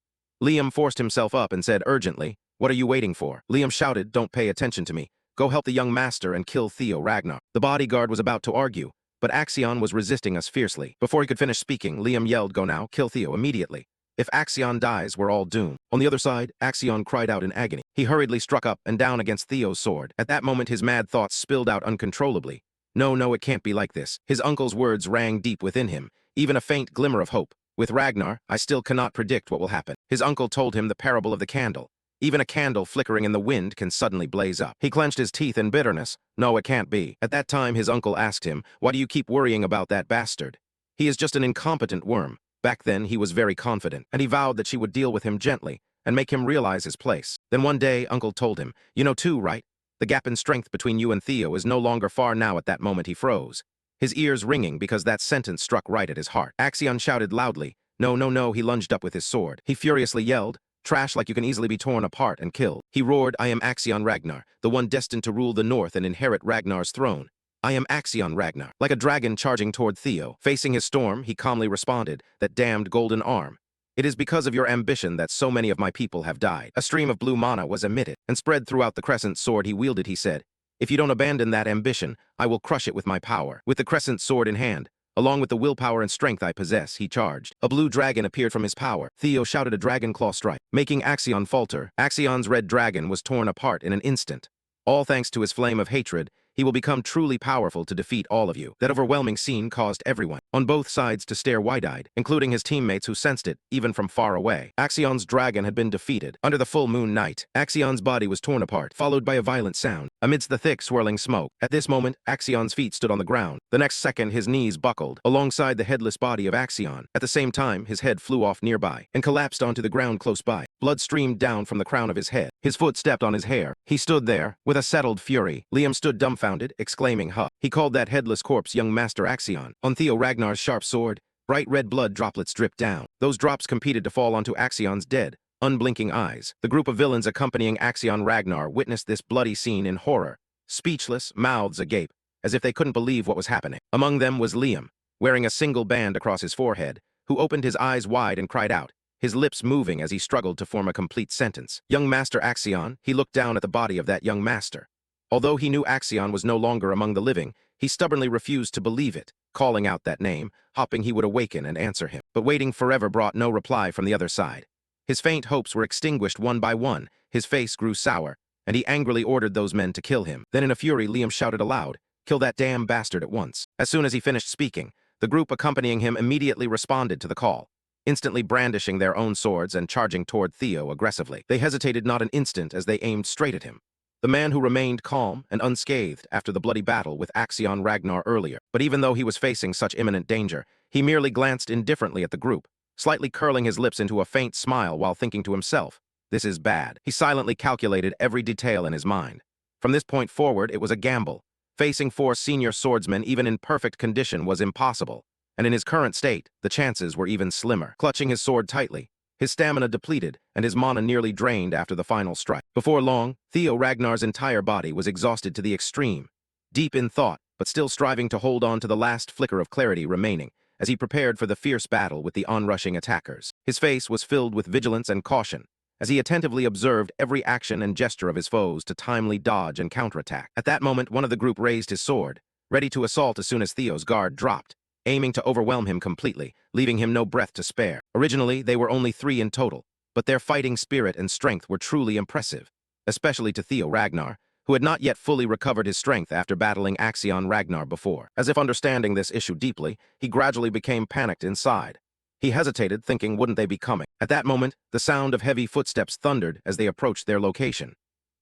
S1: Liam forced himself up and said urgently, what are you waiting for? Liam shouted, don't pay attention to me. Go help the young master and kill Theo Ragnar. The bodyguard was about to argue, but Axion was resisting us fiercely. Before he could finish speaking, Liam yelled, go now, kill Theo immediately. If Axion dies, we're all doomed. On the other side, Axion cried out in agony. He hurriedly struck up and down against Theo's sword. At that moment, his mad thoughts spilled out uncontrollably. No, it can't be like this. His uncle's words rang deep within him, even a faint glimmer of hope. With Ragnar, I still cannot predict what will happen. His uncle told him the parable of the candle. Even a candle flickering in the wind can suddenly blaze up. He clenched his teeth in bitterness. No, it can't be. At that time, his uncle asked him, "Why do you keep worrying about that bastard? He is just an incompetent worm." Back then, he was very confident, and he vowed that she would deal with him gently and make him realize his place. Then one day, Uncle told him, "You know too, right? The gap in strength between you and Theo is no longer far now." At that moment, he froze, his ears ringing because that sentence struck right at his heart. Axion shouted loudly, "No, no, no." He lunged up with his sword. He furiously yelled, "Trash like you can easily be torn apart and killed." He roared, "I am Axion Ragnar, the one destined to rule the North and inherit Ragnar's throne. I am Axion Ragnar." Like a dragon charging toward Theo, facing his storm, he calmly responded, "That damned golden arm. It is because of your ambition that so many of my people have died." A stream of blue mana was emitted and spread throughout the crescent sword he wielded. He said, "If you don't abandon that ambition, I will crush it with my power." With the crescent sword in hand, along with the willpower and strength I possess, he charged. A blue dragon appeared from his power. Theo shouted a dragon claw strike, making Axion falter. Axion's red dragon was torn apart in an instant. All thanks to his flame of hatred, he will become truly powerful to defeat all of you. That overwhelming scene caused everyone on both sides to stare wide-eyed, including his teammates who sensed it, even from far away. Axion's dragon had been defeated. Under the full moon night, Axion's body was torn apart, followed by a violent sound, amidst the thick swirling smoke. At this moment, Axion's feet stood on the ground. The next second, his knees buckled, alongside the headless body of Axion. At the same time, his head flew off nearby, and collapsed onto the ground close by. Blood streamed down from the crown of his head. His foot stepped on his hair. He stood there, with a settled fury. Liam stood dumbfounded, exclaiming, "Huh." He called that headless corpse young Master Axion. On Theo Ragnar's sharp sword, bright red blood droplets dripped down. Those drops competed to fall onto Axion's dead, unblinking eyes. The group of villains accompanying Axion Ragnar witnessed this bloody scene in horror, speechless, mouths agape, as if they couldn't believe what was happening. Among them was Liam, wearing a single band across his forehead, who opened his eyes wide and cried out, his lips moving as he struggled to form a complete sentence. Young Master Axion. He looked down at the body of that young master. Although he knew Axion was no longer among the living, he stubbornly refused to believe it, calling out that name, hoping he would awaken and answer him. But waiting forever brought no reply from the other side. His faint hopes were extinguished one by one, his face grew sour, and he angrily ordered those men to kill him. Then in a fury, Liam shouted aloud, "Kill that damn bastard at once." As soon as he finished speaking, the group accompanying him immediately responded to the call, instantly brandishing their own swords and charging toward Theo aggressively. They hesitated not an instant as they aimed straight at him. The man who remained calm and unscathed after the bloody battle with Axion Ragnar earlier. But even though he was facing such imminent danger, he merely glanced indifferently at the group, slightly curling his lips into a faint smile while thinking to himself, "This is bad." He silently calculated every detail in his mind. From this point forward, it was a gamble. Facing 4 senior swordsmen even in perfect condition was impossible, and in his current state, the chances were even slimmer. Clutching his sword tightly, his stamina depleted, and his mana nearly drained after the final strike. Before long, Theo Ragnar's entire body was exhausted to the extreme, deep in thought, but still striving to hold on to the last flicker of clarity remaining, as he prepared for the fierce battle with the onrushing attackers. His face was filled with vigilance and caution, as he attentively observed every action and gesture of his foes to timely dodge and counterattack. At that moment, one of the group raised his sword, ready to assault as soon as Theo's guard dropped, aiming to overwhelm him completely, leaving him no breath to spare. Originally, they were only 3 in total, but their fighting spirit and strength were truly impressive, especially to Theo Ragnar, who had not yet fully recovered his strength after battling Axion Ragnar before. As if understanding this issue deeply, he gradually became panicked inside. He hesitated, thinking, wouldn't they be coming? At that moment, the sound of heavy footsteps thundered as they approached their location.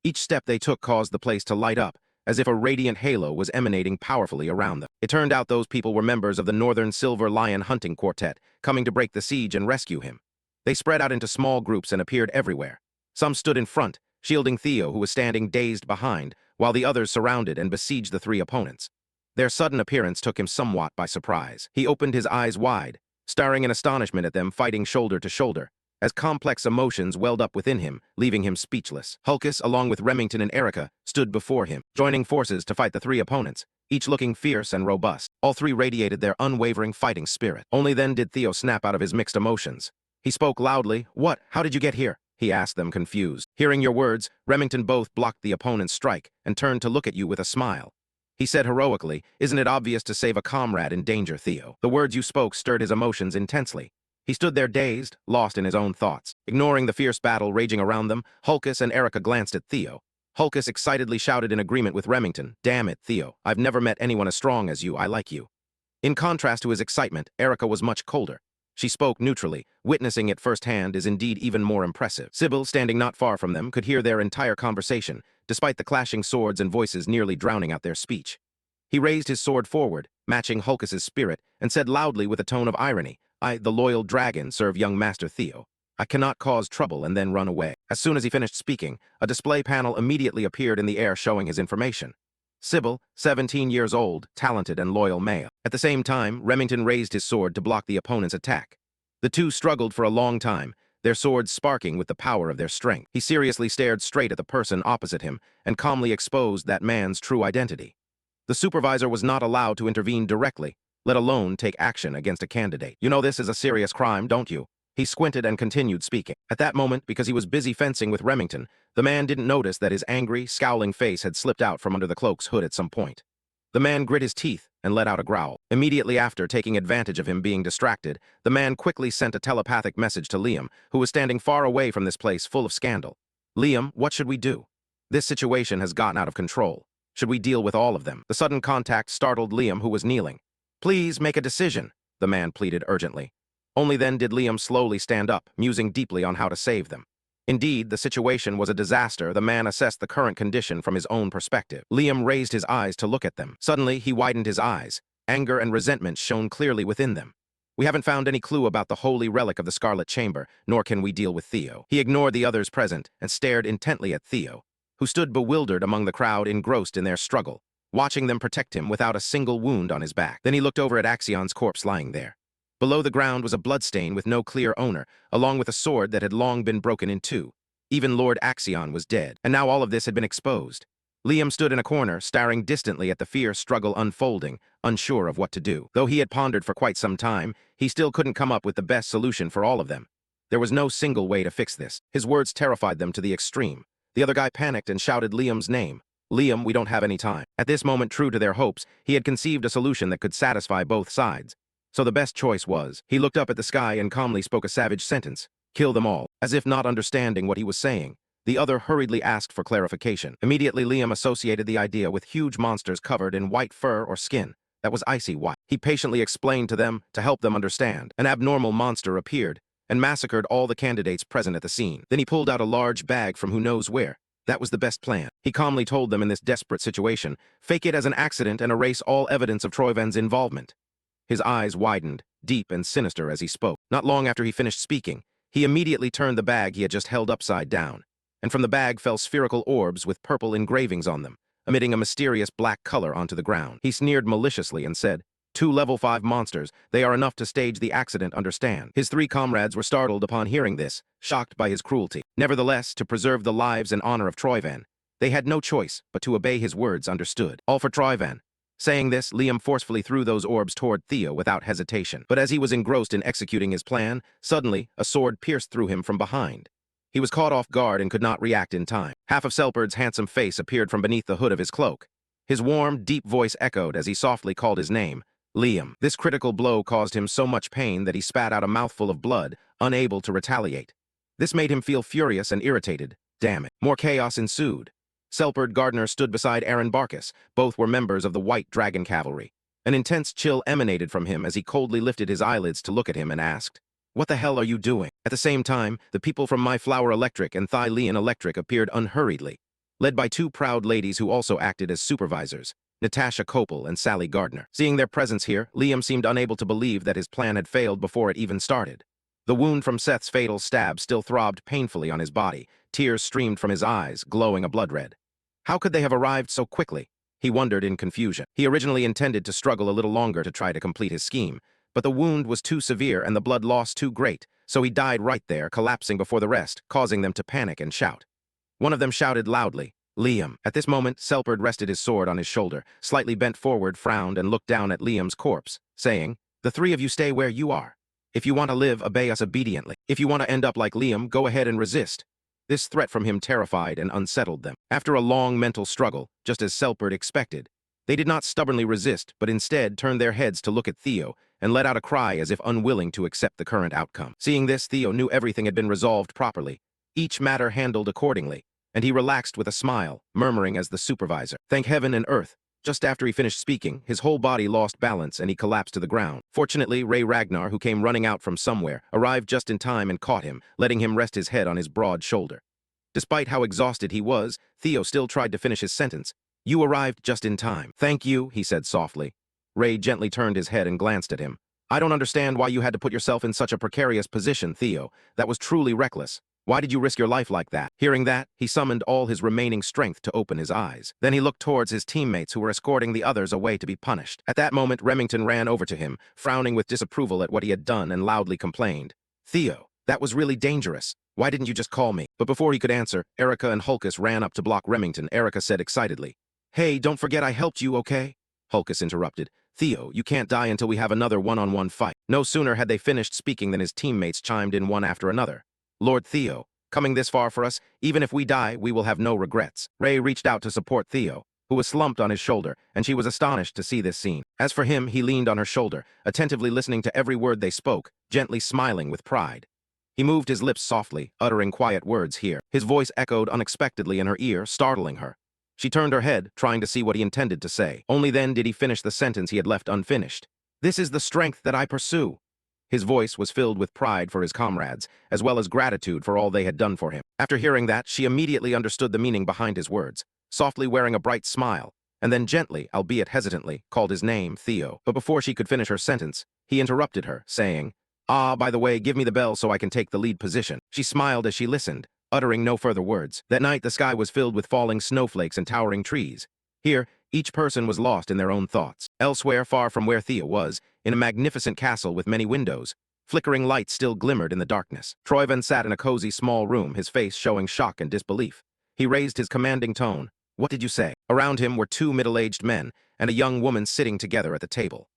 S1: Each step they took caused the place to light up, as if a radiant halo was emanating powerfully around them. It turned out those people were members of the Northern Silver Lion Hunting Quartet, coming to break the siege and rescue him. They spread out into small groups and appeared everywhere. Some stood in front, shielding Theo, who was standing dazed behind, while the others surrounded and besieged the 3 opponents. Their sudden appearance took him somewhat by surprise. He opened his eyes wide, staring in astonishment at them fighting shoulder to shoulder, as complex emotions welled up within him, leaving him speechless. Hulkus, along with Remington and Erica, stood before him, joining forces to fight the 3 opponents, each looking fierce and robust. All 3 radiated their unwavering fighting spirit. Only then did Theo snap out of his mixed emotions. He spoke loudly. "What? How did you get here?" he asked them, confused. Hearing your words, Remington both blocked the opponent's strike and turned to look at you with a smile. He said heroically, "Isn't it obvious to save a comrade in danger, Theo?" The words you spoke stirred his emotions intensely. He stood there dazed, lost in his own thoughts. Ignoring the fierce battle raging around them, Hulkus and Erica glanced at Theo. Hulkus excitedly shouted in agreement with Remington, "Damn it, Theo, I've never met anyone as strong as you. I like you." In contrast to his excitement, Erica was much colder. She spoke neutrally. Witnessing it firsthand is indeed even more impressive. Sybil, standing not far from them, could hear their entire conversation, despite the clashing swords and voices nearly drowning out their speech. He raised his sword forward, matching Hulkus's spirit, and said loudly with a tone of irony, "I, the loyal dragon, serve young Master Theo. I cannot cause trouble and then run away." As soon as he finished speaking, a display panel immediately appeared in the air showing his information. Sybil, 17 years old, talented and loyal male. At the same time, Remington raised his sword to block the opponent's attack. The two struggled for a long time, their swords sparking with the power of their strength. He seriously stared straight at the person opposite him and calmly exposed that man's true identity. The supervisor was not allowed to intervene directly, let alone take action against a candidate. "You know this is a serious crime, don't you?" He squinted and continued speaking. At that moment, because he was busy fencing with Remington, the man didn't notice that his angry, scowling face had slipped out from under the cloak's hood at some point. The man grit his teeth and let out a growl. Immediately after, taking advantage of him being distracted, the man quickly sent a telepathic message to Liam, who was standing far away from this place full of scandal. "Liam, what should we do? This situation has gotten out of control. Should we deal with all of them?" The sudden contact startled Liam, who was kneeling. "Please make a decision," the man pleaded urgently. Only then did Liam slowly stand up, musing deeply on how to save them. Indeed, the situation was a disaster. The man assessed the current condition from his own perspective. Liam raised his eyes to look at them. Suddenly, he widened his eyes. Anger and resentment shone clearly within them. "We haven't found any clue about the holy relic of the Scarlet Chamber, nor can we deal with Theo." He ignored the others present and stared intently at Theo, who stood bewildered among the crowd engrossed in their struggle, watching them protect him without a single wound on his back. Then he looked over at Axion's corpse lying there. Below the ground was a bloodstain with no clear owner, along with a sword that had long been broken in two. Even Lord Axion was dead, and now all of this had been exposed. Liam stood in a corner, staring distantly at the fierce struggle unfolding, unsure of what to do. Though he had pondered for quite some time, he still couldn't come up with the best solution for all of them. There was no single way to fix this. His words terrified them to the extreme. The other guy panicked and shouted Liam's name. "Liam, we don't have any time." At this moment, true to their hopes, he had conceived a solution that could satisfy both sides. So the best choice was, he looked up at the sky and calmly spoke a savage sentence. "Kill them all." As if not understanding what he was saying, the other hurriedly asked for clarification. Immediately, Liam associated the idea with huge monsters covered in white fur or skin that was icy white. He patiently explained to them to help them understand. An abnormal monster appeared and massacred all the candidates present at the scene. Then he pulled out a large bag from who knows where. That was the best plan. He calmly told them in this desperate situation, fake it as an accident and erase all evidence of Troyven's involvement. His eyes widened, deep and sinister as he spoke. Not long after he finished speaking, he immediately turned the bag he had just held upside down, and from the bag fell spherical orbs with purple engravings on them, emitting a mysterious black color onto the ground. He sneered maliciously and said, "Two level 5 monsters, they are enough to stage the accident, understand." His 3 comrades were startled upon hearing this, shocked by his cruelty. Nevertheless, to preserve the lives and honor of Troyven, they had no choice but to obey his words, understood. All for Troyven. Saying this, Liam forcefully threw those orbs toward Theo without hesitation. But as he was engrossed in executing his plan, suddenly, a sword pierced through him from behind. He was caught off guard and could not react in time. Half of Selperd's handsome face appeared from beneath the hood of his cloak. His warm, deep voice echoed as he softly called his name, Liam. This critical blow caused him so much pain that he spat out a mouthful of blood, unable to retaliate. This made him feel furious and irritated. Damn it. More chaos ensued. Selperd Gardner stood beside Aaron Barkus. Both were members of the White Dragon Cavalry. An intense chill emanated from him as he coldly lifted his eyelids to look at him and asked, "What the hell are you doing?" At the same time, the people from My Flower Electric and Thylean Electric appeared unhurriedly, led by 2 proud ladies who also acted as supervisors, Natasha Copel and Sally Gardner. Seeing their presence here, Liam seemed unable to believe that his plan had failed before it even started. The wound from Seth's fatal stab still throbbed painfully on his body. Tears streamed from his eyes, glowing a blood red. How could they have arrived so quickly? He wondered in confusion. He originally intended to struggle a little longer to try to complete his scheme, but the wound was too severe and the blood loss too great, so he died right there, collapsing before the rest, causing them to panic and shout. One of them shouted loudly, "Liam." At this moment, Selperd rested his sword on his shoulder, slightly bent forward, frowned, and looked down at Liam's corpse, saying, "The 3 of you stay where you are. If you want to live, obey us obediently. If you want to end up like Liam, go ahead and resist." This threat from him terrified and unsettled them. After a long mental struggle, just as Selperd expected, they did not stubbornly resist, but instead turned their heads to look at Theo and let out a cry as if unwilling to accept the current outcome. Seeing this, Theo knew everything had been resolved properly, each matter handled accordingly, and he relaxed with a smile, murmuring as the supervisor, "Thank heaven and earth, Just after he finished speaking, his whole body lost balance and he collapsed to the ground. Fortunately, Ray Ragnar, who came running out from somewhere, arrived just in time and caught him, letting him rest his head on his broad shoulder. Despite how exhausted he was, Theo still tried to finish his sentence. "You arrived just in time." "Thank you," he said softly. Ray gently turned his head and glanced at him. "I don't understand why you had to put yourself in such a precarious position, Theo. That was truly reckless. Why did you risk your life like that?" Hearing that, he summoned all his remaining strength to open his eyes. Then he looked towards his teammates who were escorting the others away to be punished. At that moment, Remington ran over to him, frowning with disapproval at what he had done and loudly complained. "Theo, that was really dangerous. Why didn't you just call me?" But before he could answer, Erica and Hulkus ran up to block Remington. Erica said excitedly, "Hey, don't forget I helped you, okay?" Hulkus interrupted. "Theo, you can't die until we have another one-on-one fight." No sooner had they finished speaking than his teammates chimed in one after another. "Lord Theo, coming this far for us, even if we die, we will have no regrets." Ray reached out to support Theo, who was slumped on his shoulder, and she was astonished to see this scene. As for him, he leaned on her shoulder, attentively listening to every word they spoke, gently smiling with pride. He moved his lips softly, uttering quiet words here. His voice echoed unexpectedly in her ear, startling her. She turned her head, trying to see what he intended to say. Only then did he finish the sentence he had left unfinished. "This is the strength that I pursue." His voice was filled with pride for his comrades, as well as gratitude for all they had done for him. After hearing that, she immediately understood the meaning behind his words, softly wearing a bright smile, and then gently, albeit hesitantly, called his name Theo. But before she could finish her sentence, he interrupted her, saying, "Ah, by the way, give me the bell so I can take the lead position." She smiled as she listened, uttering no further words. That night, the sky was filled with falling snowflakes and towering trees. Here, each person was lost in their own thoughts. Elsewhere, far from where Theo was, in a magnificent castle with many windows, flickering lights still glimmered in the darkness. Troyvan sat in a cozy small room, his face showing shock and disbelief. He raised his commanding tone. "What did you say?" Around him were two middle-aged men and a young woman sitting together at the table.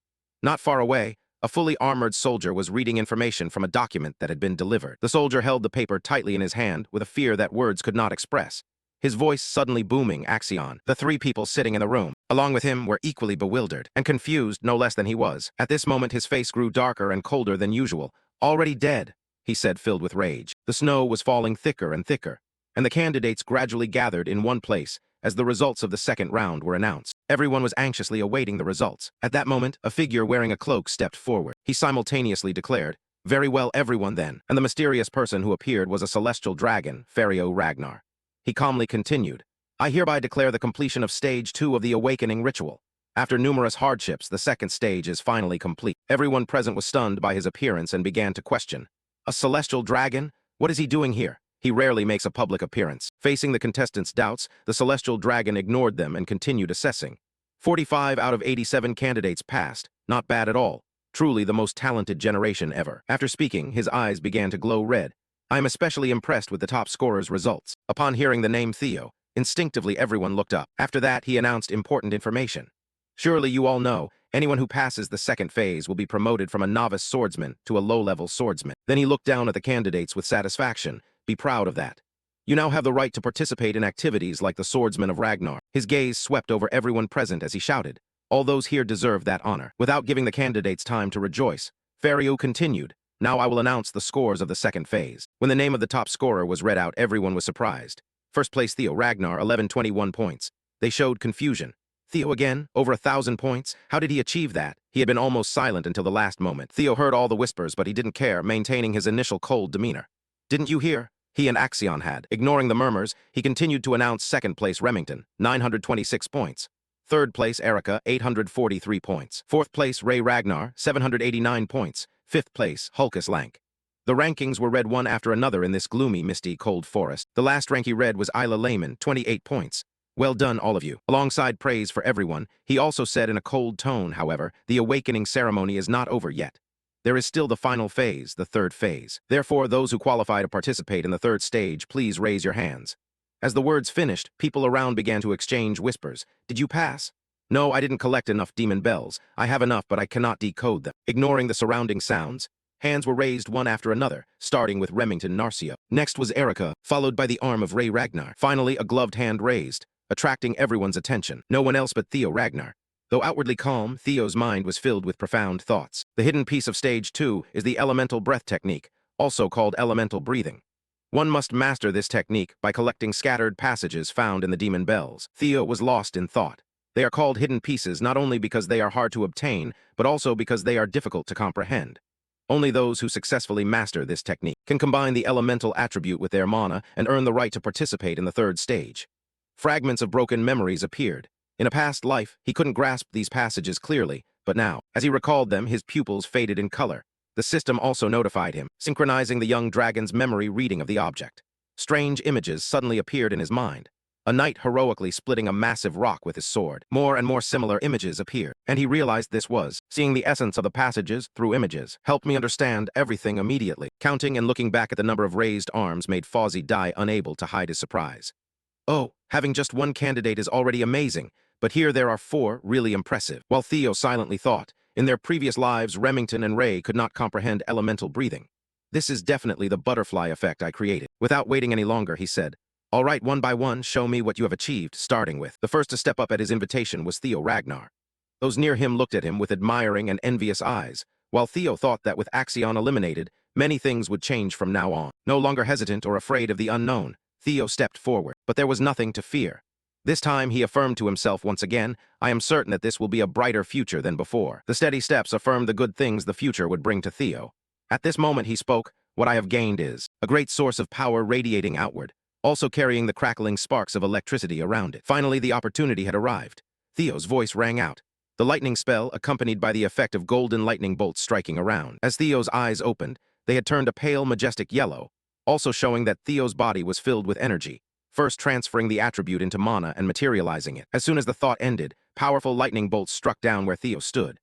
S1: Not far away, a fully armored soldier was reading information from a document that had been delivered. The soldier held the paper tightly in his hand with a fear that words could not express, his voice suddenly booming. "Axion." The three people sitting in the room, along with him, were equally bewildered and confused no less than he was. At this moment, his face grew darker and colder than usual. "Already dead," he said, filled with rage. The snow was falling thicker and thicker, and the candidates gradually gathered in one place as the results of the second round were announced. Everyone was anxiously awaiting the results. At that moment, a figure wearing a cloak stepped forward. He simultaneously declared, "Very well, everyone then," and the mysterious person who appeared was a celestial dragon, Fario Ragnar. He calmly continued, "I hereby declare the completion of Stage 2 of the Awakening Ritual. After numerous hardships, the second stage is finally complete." Everyone present was stunned by his appearance and began to question. "A celestial dragon? What is he doing here? He rarely makes a public appearance." Facing the contestants' doubts, the celestial dragon ignored them and continued assessing. 45 out of 87 candidates passed. Not bad at all. Truly the most talented generation ever. After speaking, his eyes began to glow red. "I am especially impressed with the top scorer's results." Upon hearing the name Theo, instinctively everyone looked up. After that, he announced important information. "Surely you all know, anyone who passes the second phase will be promoted from a novice swordsman to a low-level swordsman." Then he looked down at the candidates with satisfaction. "Be proud of that. You now have the right to participate in activities like the Swordsman of Ragnar." His gaze swept over everyone present as he shouted, "All those here deserve that honor." Without giving the candidates time to rejoice, Fario continued, "Now I will announce the scores of the second phase." When the name of the top scorer was read out, everyone was surprised. First place Theo Ragnar, 1121 points. They showed confusion. Theo again? Over 1,000 points? How did he achieve that? He had been almost silent until the last moment. Theo heard all the whispers, but he didn't care, maintaining his initial cold demeanor. "Didn't you hear?" He and Axion had. Ignoring the murmurs, he continued to announce second place Remington, 926 points. Third place Erica, 843 points. Fourth place Ray Ragnar, 789 points. Fifth place Hulkus Lank. The rankings were read one after another in this gloomy, misty, cold forest. The last rank he read was Isla Lehman, 28 points. "Well done, all of you." Alongside praise for everyone, he also said in a cold tone, however, "The awakening ceremony is not over yet. There is still the final phase, the third phase. Therefore, those who qualify to participate in the third stage, please raise your hands." As the words finished, people around began to exchange whispers. "Did you pass?" "No, I didn't collect enough demon bells. I have enough, but I cannot decode them." Ignoring the surrounding sounds, hands were raised one after another, starting with Remington Narcio. Next was Erica, followed by the arm of Ray Ragnar. Finally, a gloved hand raised, attracting everyone's attention. No one else but Theo Ragnar. Though outwardly calm, Theo's mind was filled with profound thoughts. The hidden piece of Stage 2 is the elemental breath technique, also called elemental breathing. One must master this technique by collecting scattered passages found in the demon bells. Theo was lost in thought. They are called hidden pieces not only because they are hard to obtain, but also because they are difficult to comprehend. Only those who successfully master this technique can combine the elemental attribute with their mana and earn the right to participate in the third stage. Fragments of broken memories appeared. In a past life, he couldn't grasp these passages clearly, but now, as he recalled them, his pupils faded in color. The system also notified him, synchronizing the young dragon's memory reading of the object. Strange images suddenly appeared in his mind. A knight heroically splitting a massive rock with his sword. More and more similar images appeared, and he realized this was, seeing the essence of the passages through images, helped me understand everything immediately. Counting and looking back at the number of raised arms made Fawzi die unable to hide his surprise. Oh, having just one candidate is already amazing, but here there are 4 really impressive. While Theo silently thought, in their previous lives Remington and Ray could not comprehend elemental breathing. This is definitely the butterfly effect I created. Without waiting any longer, he said, "All right, one by one, show me what you have achieved," starting with. The first to step up at his invitation was Theo Ragnar. Those near him looked at him with admiring and envious eyes, while Theo thought that with Axion eliminated, many things would change from now on. No longer hesitant or afraid of the unknown, Theo stepped forward, but there was nothing to fear. This time he affirmed to himself once again, "I am certain that this will be a brighter future than before." The steady steps affirmed the good things the future would bring to Theo. At this moment he spoke, "What I have gained is a great source of power radiating outward, also carrying the crackling sparks of electricity around it." Finally, the opportunity had arrived. Theo's voice rang out, the lightning spell accompanied by the effect of golden lightning bolts striking around. As Theo's eyes opened, they had turned a pale, majestic yellow, also showing that Theo's body was filled with energy, first transferring the attribute into mana and materializing it. As soon as the thought ended, powerful lightning bolts struck down where Theo stood.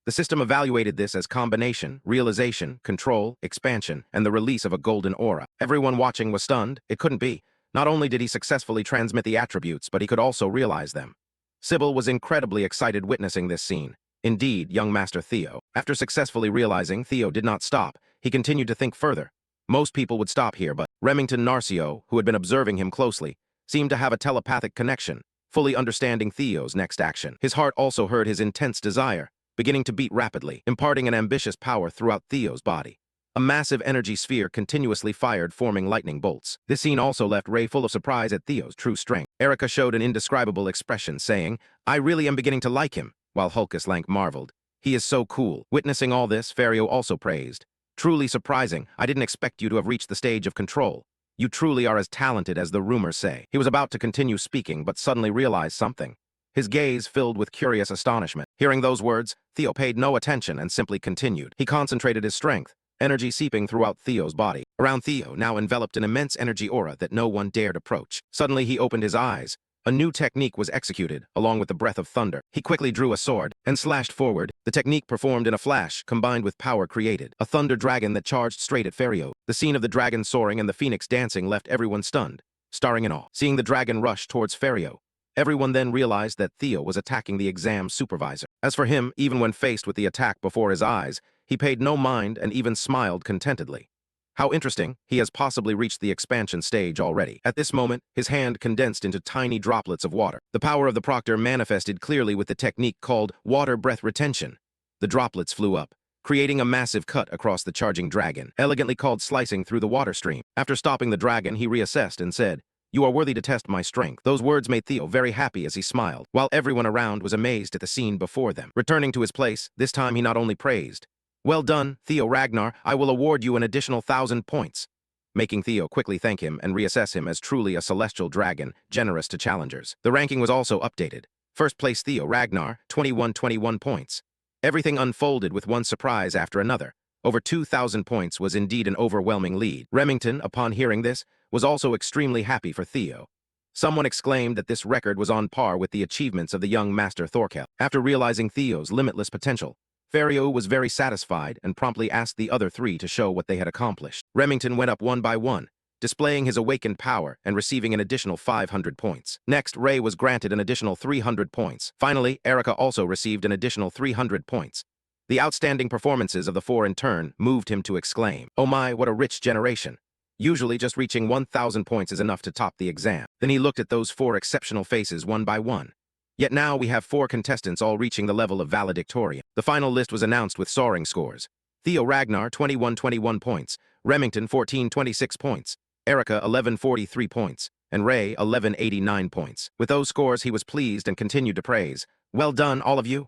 S1: The system evaluated this as combination, realization, control, expansion, and the release of a golden aura. Everyone watching was stunned. It couldn't be. Not only did he successfully transmit the attributes, but he could also realize them. Sybil was incredibly excited witnessing this scene. Indeed, young Master Theo. After successfully realizing, Theo did not stop. He continued to think further. Most people would stop here, but Remington Narcio, who had been observing him closely, seemed to have a telepathic connection, fully understanding Theo's next action. His heart also heard his intense desire, beginning to beat rapidly, imparting an ambitious power throughout Theo's body. A massive energy sphere continuously fired, forming lightning bolts. This scene also left Ray full of surprise at Theo's true strength. Erica showed an indescribable expression, saying, "I really am beginning to like him," while Hulkus Lank marveled. "He is so cool." Witnessing all this, Ferio also praised. "Truly surprising. I didn't expect you to have reached the stage of control. You truly are as talented as the rumors say." He was about to continue speaking, but suddenly realized something. His gaze filled with curious astonishment. Hearing those words, Theo paid no attention and simply continued. He concentrated his strength, energy seeping throughout Theo's body. Around Theo now enveloped an immense energy aura that no one dared approach. Suddenly he opened his eyes. A new technique was executed, along with the breath of thunder. He quickly drew a sword and slashed forward. The technique performed in a flash, combined with power created. A thunder dragon that charged straight at Ferio. The scene of the dragon soaring and the phoenix dancing left everyone stunned, staring in awe. Seeing the dragon rush towards Ferio, everyone then realized that Theo was attacking the exam supervisor. As for him, even when faced with the attack before his eyes, he paid no mind and even smiled contentedly. How interesting, he has possibly reached the expansion stage already. At this moment, his hand condensed into tiny droplets of water. The power of the proctor manifested clearly with the technique called water breath retention. The droplets flew up, creating a massive cut across the charging dragon, elegantly called slicing through the water stream. After stopping the dragon, he reassessed and said, "You are worthy to test my strength." Those words made Theo very happy as he smiled, while everyone around was amazed at the scene before them. Returning to his place, this time he not only praised, "Well done, Theo Ragnar, I will award you an additional 1,000 points." Making Theo quickly thank him and reassess him as truly a celestial dragon, generous to challengers. The ranking was also updated. First place Theo Ragnar, 21 points. Everything unfolded with one surprise after another. Over 2,000 points was indeed an overwhelming lead. Remington, upon hearing this, was also extremely happy for Theo. Someone exclaimed that this record was on par with the achievements of the young Master Thorkel. After realizing Theo's limitless potential, Ferio was very satisfied and promptly asked the other 3 to show what they had accomplished. Remington went up one by one, displaying his awakened power and receiving an additional 500 points. Next, Ray was granted an additional 300 points. Finally, Erica also received an additional 300 points. The outstanding performances of the 4 in turn moved him to exclaim, "Oh my, what a rich generation. Usually just reaching 1,000 points is enough to top the exam." Then he looked at those 4 exceptional faces one by one. Yet now we have 4 contestants all reaching the level of valedictorian. The final list was announced with soaring scores. Theo Ragnar, 21 points. Remington, 14 26 points. Erica, 11 43 points. and Ray 1189 points. With those scores, he was pleased and continued to praise. Well done, all of you.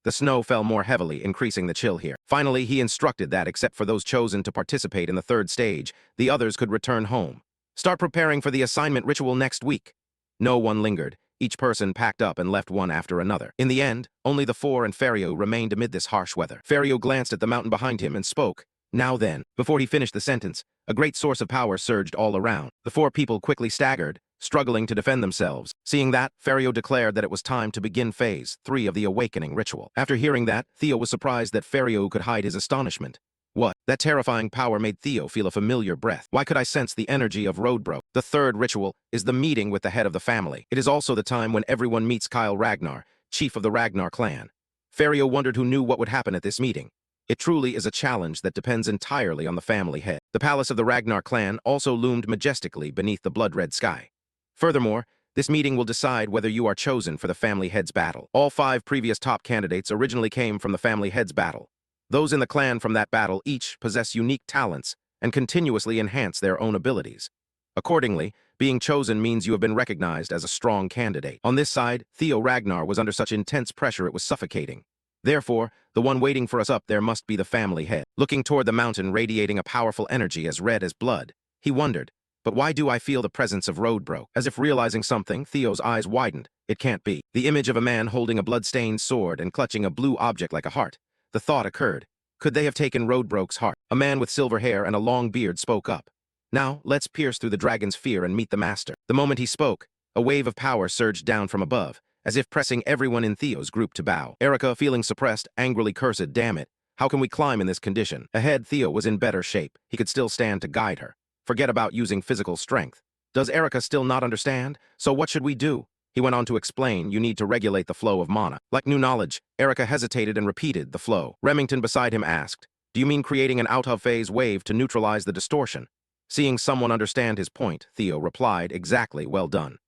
S1: The snow fell more heavily, increasing the chill here. Finally, he instructed that, except for those chosen to participate in the third stage, the others could return home. Start preparing for the assignment ritual next week. No one lingered. Each person packed up and left one after another. In the end, only the four and Ferio remained amid this harsh weather. Ferio glanced at the mountain behind him and spoke. Now then, before he finished the sentence, a great source of power surged all around. The four people quickly staggered, struggling to defend themselves. Seeing that, Ferio declared that it was time to begin phase 3 of the awakening ritual. After hearing that, Theo was surprised that Ferio could hide his astonishment. What? That terrifying power made Theo feel a familiar breath. Why could I sense the energy of Roadbrook? The third ritual is the meeting with the head of the family. It is also the time when everyone meets Kyle Ragnar, chief of the Ragnar clan. Ferio wondered who knew what would happen at this meeting. It truly is a challenge that depends entirely on the family head. The palace of the Ragnar clan also loomed majestically beneath the blood-red sky. Furthermore, this meeting will decide whether you are chosen for the family heads battle. All 5 previous top candidates originally came from the family heads battle. Those in the clan from that battle each possess unique talents and continuously enhance their own abilities. Accordingly, being chosen means you have been recognized as a strong candidate. On this side, Theo Ragnar was under such intense pressure it was suffocating. Therefore, the one waiting for us up there must be the family head. Looking toward the mountain radiating a powerful energy as red as blood, he wondered, but why do I feel the presence of Roadbrook? As if realizing something, Theo's eyes widened. It can't be. The image of a man holding a blood-stained sword and clutching a blue object like a heart. The thought occurred. Could they have taken Roadbrook's heart? A man with silver hair and a long beard spoke up. Now, let's pierce through the dragon's fear and meet the master. The moment he spoke, a wave of power surged down from above, as if pressing everyone in Theo's group to bow. Erica, feeling suppressed, angrily cursed, "Damn it. How can we climb in this condition?" Ahead, Theo was in better shape. He could still stand to guide her. Forget about using physical strength. Does Erica still not understand? So what should we do? He went on to explain, you need to regulate the flow of mana. Like new knowledge, Erica hesitated and repeated the flow. Remington beside him asked, do you mean creating an out-of-phase wave to neutralize the distortion? Seeing someone understand his point, Theo replied, exactly, well done.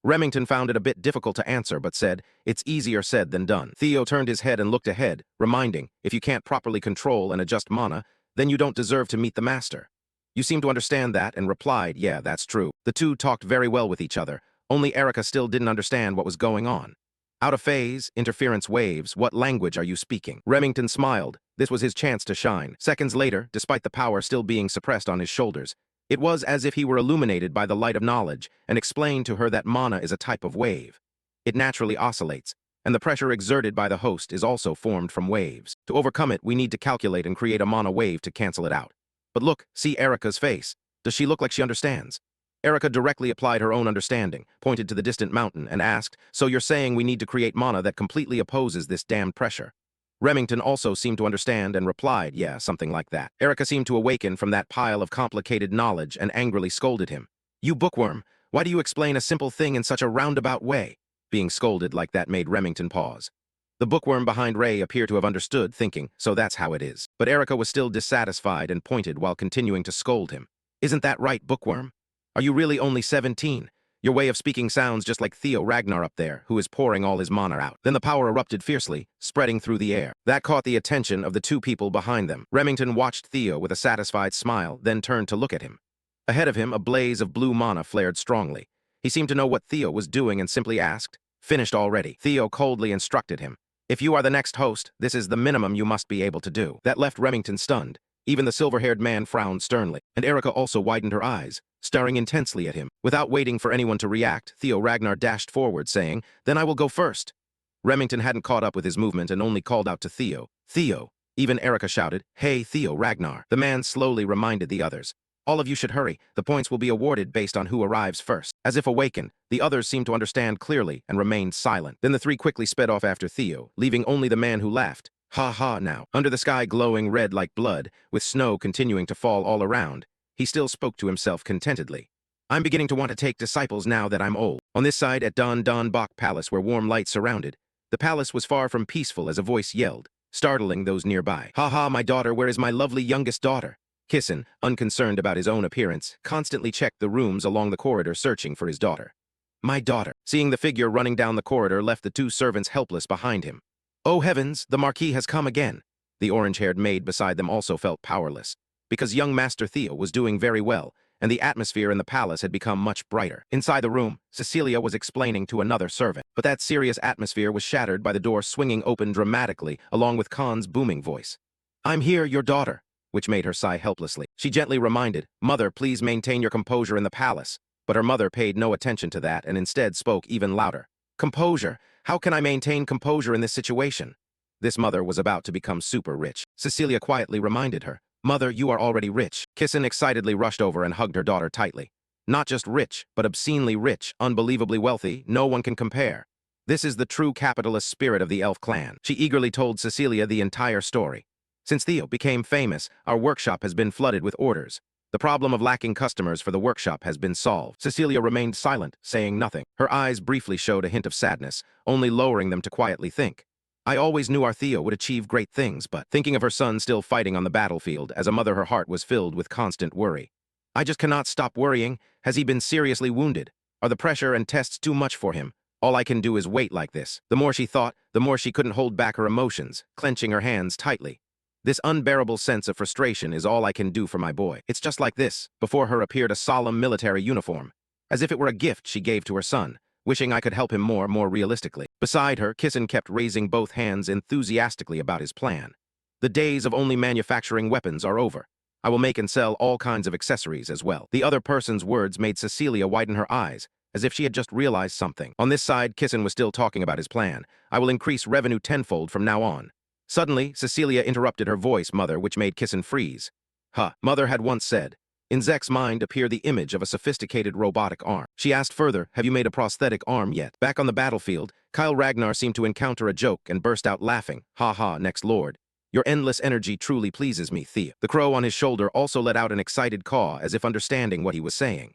S1: Remington found it a bit difficult to answer but said, it's easier said than done. Theo turned his head and looked ahead, reminding, if you can't properly control and adjust mana, then you don't deserve to meet the master. You seem to understand that and replied, yeah, that's true. The two talked very well with each other. Only Erica still didn't understand what was going on. Out of phase, interference waves, what language are you speaking? Remington smiled. This was his chance to shine. Seconds later, despite the power still being suppressed on his shoulders, it was as if he were illuminated by the light of knowledge and explained to her that mana is a type of wave. It naturally oscillates, and the pressure exerted by the host is also formed from waves. To overcome it, we need to calculate and create a mana wave to cancel it out. But look, see Erica's face. Does she look like she understands? Erica directly applied her own understanding, pointed to the distant mountain, and asked, so you're saying we need to create mana that completely opposes this damned pressure? Remington also seemed to understand and replied, yeah, something like that. Erica seemed to awaken from that pile of complicated knowledge and angrily scolded him. You bookworm, why do you explain a simple thing in such a roundabout way? Being scolded like that made Remington pause. The bookworm behind Ray appeared to have understood, thinking, so that's how it is. But Erica was still dissatisfied and pointed while continuing to scold him. Isn't that right, bookworm? Are you really only 17? Your way of speaking sounds just like Theo Ragnar up there, who is pouring all his mana out. Then the power erupted fiercely, spreading through the air. That caught the attention of the two people behind them. Remington watched Theo with a satisfied smile, then turned to look at him. Ahead of him, a blaze of blue mana flared strongly. He seemed to know what Theo was doing and simply asked, finished already. Theo coldly instructed him. If you are the next host, this is the minimum you must be able to do. That left Remington stunned. Even the silver-haired man frowned sternly, and Erica also widened her eyes, staring intensely at him. Without waiting for anyone to react, Theo Ragnar dashed forward, saying, then I will go first. Remington hadn't caught up with his movement and only called out to Theo. Theo! Even Erica shouted, hey, Theo Ragnar. The man slowly reminded the others. All of you should hurry. The points will be awarded based on who arrives first. As if awakened, the others seemed to understand clearly and remained silent. Then the three quickly sped off after Theo, leaving only the man who laughed. Ha ha now. Under the sky glowing red like blood, with snow continuing to fall all around, he still spoke to himself contentedly. I'm beginning to want to take disciples now that I'm old. On this side at Don Bok Palace where warm light surrounded, the palace was far from peaceful as a voice yelled, startling those nearby. Ha ha, my daughter, where is my lovely youngest daughter? Kissin, unconcerned about his own appearance, constantly checked the rooms along the corridor searching for his daughter. My daughter. Seeing the figure running down the corridor left the two servants helpless behind him. Oh heavens, the Marquis has come again. The orange-haired maid beside them also felt powerless. Because young Master Theo was doing very well, and the atmosphere in the palace had become much brighter. Inside the room, Cecilia was explaining to another servant, but that serious atmosphere was shattered by the door swinging open dramatically, along with Khan's booming voice. "I'm here, your daughter," which made her sigh helplessly. She gently reminded, "Mother, please maintain your composure in the palace." But her mother paid no attention to that and instead spoke even louder. "Composure? How can I maintain composure in this situation?" This mother was about to become super rich. Cecilia quietly reminded her, "Mother, you are already rich." Kissin excitedly rushed over and hugged her daughter tightly. "Not just rich, but obscenely rich, unbelievably wealthy, no one can compare. This is the true capitalist spirit of the elf clan." She eagerly told Cecilia the entire story. "Since Theo became famous, our workshop has been flooded with orders. The problem of lacking customers for the workshop has been solved." Cecilia remained silent, saying nothing. Her eyes briefly showed a hint of sadness, only lowering them to quietly think. "I always knew our Theo would achieve great things, but," thinking of her son still fighting on the battlefield, as a mother her heart was filled with constant worry. "I just cannot stop worrying. Has he been seriously wounded? Are the pressure and tests too much for him? All I can do is wait like this." The more she thought, the more she couldn't hold back her emotions, clenching her hands tightly. "This unbearable sense of frustration is all I can do for my boy." It's just like this. Before her appeared a solemn military uniform, as if it were a gift she gave to her son, wishing I could help him more realistically. Beside her, Kissin kept raising both hands enthusiastically about his plan. "The days of only manufacturing weapons are over. I will make and sell all kinds of accessories as well." The other person's words made Cecilia widen her eyes, as if she had just realized something. On this side, Kissin was still talking about his plan. "I will increase revenue tenfold from now on." Suddenly, Cecilia interrupted her voice, "Mother," which made Kissin freeze. Mother had once said. In Zek's mind appeared the image of a sophisticated robotic arm. She asked further, "Have you made a prosthetic arm yet?" Back on the battlefield, Kyle Ragnar seemed to encounter a joke and burst out laughing. "Ha ha, next lord. Your endless energy truly pleases me, Thea." The crow on his shoulder also let out an excited caw, as if understanding what he was saying.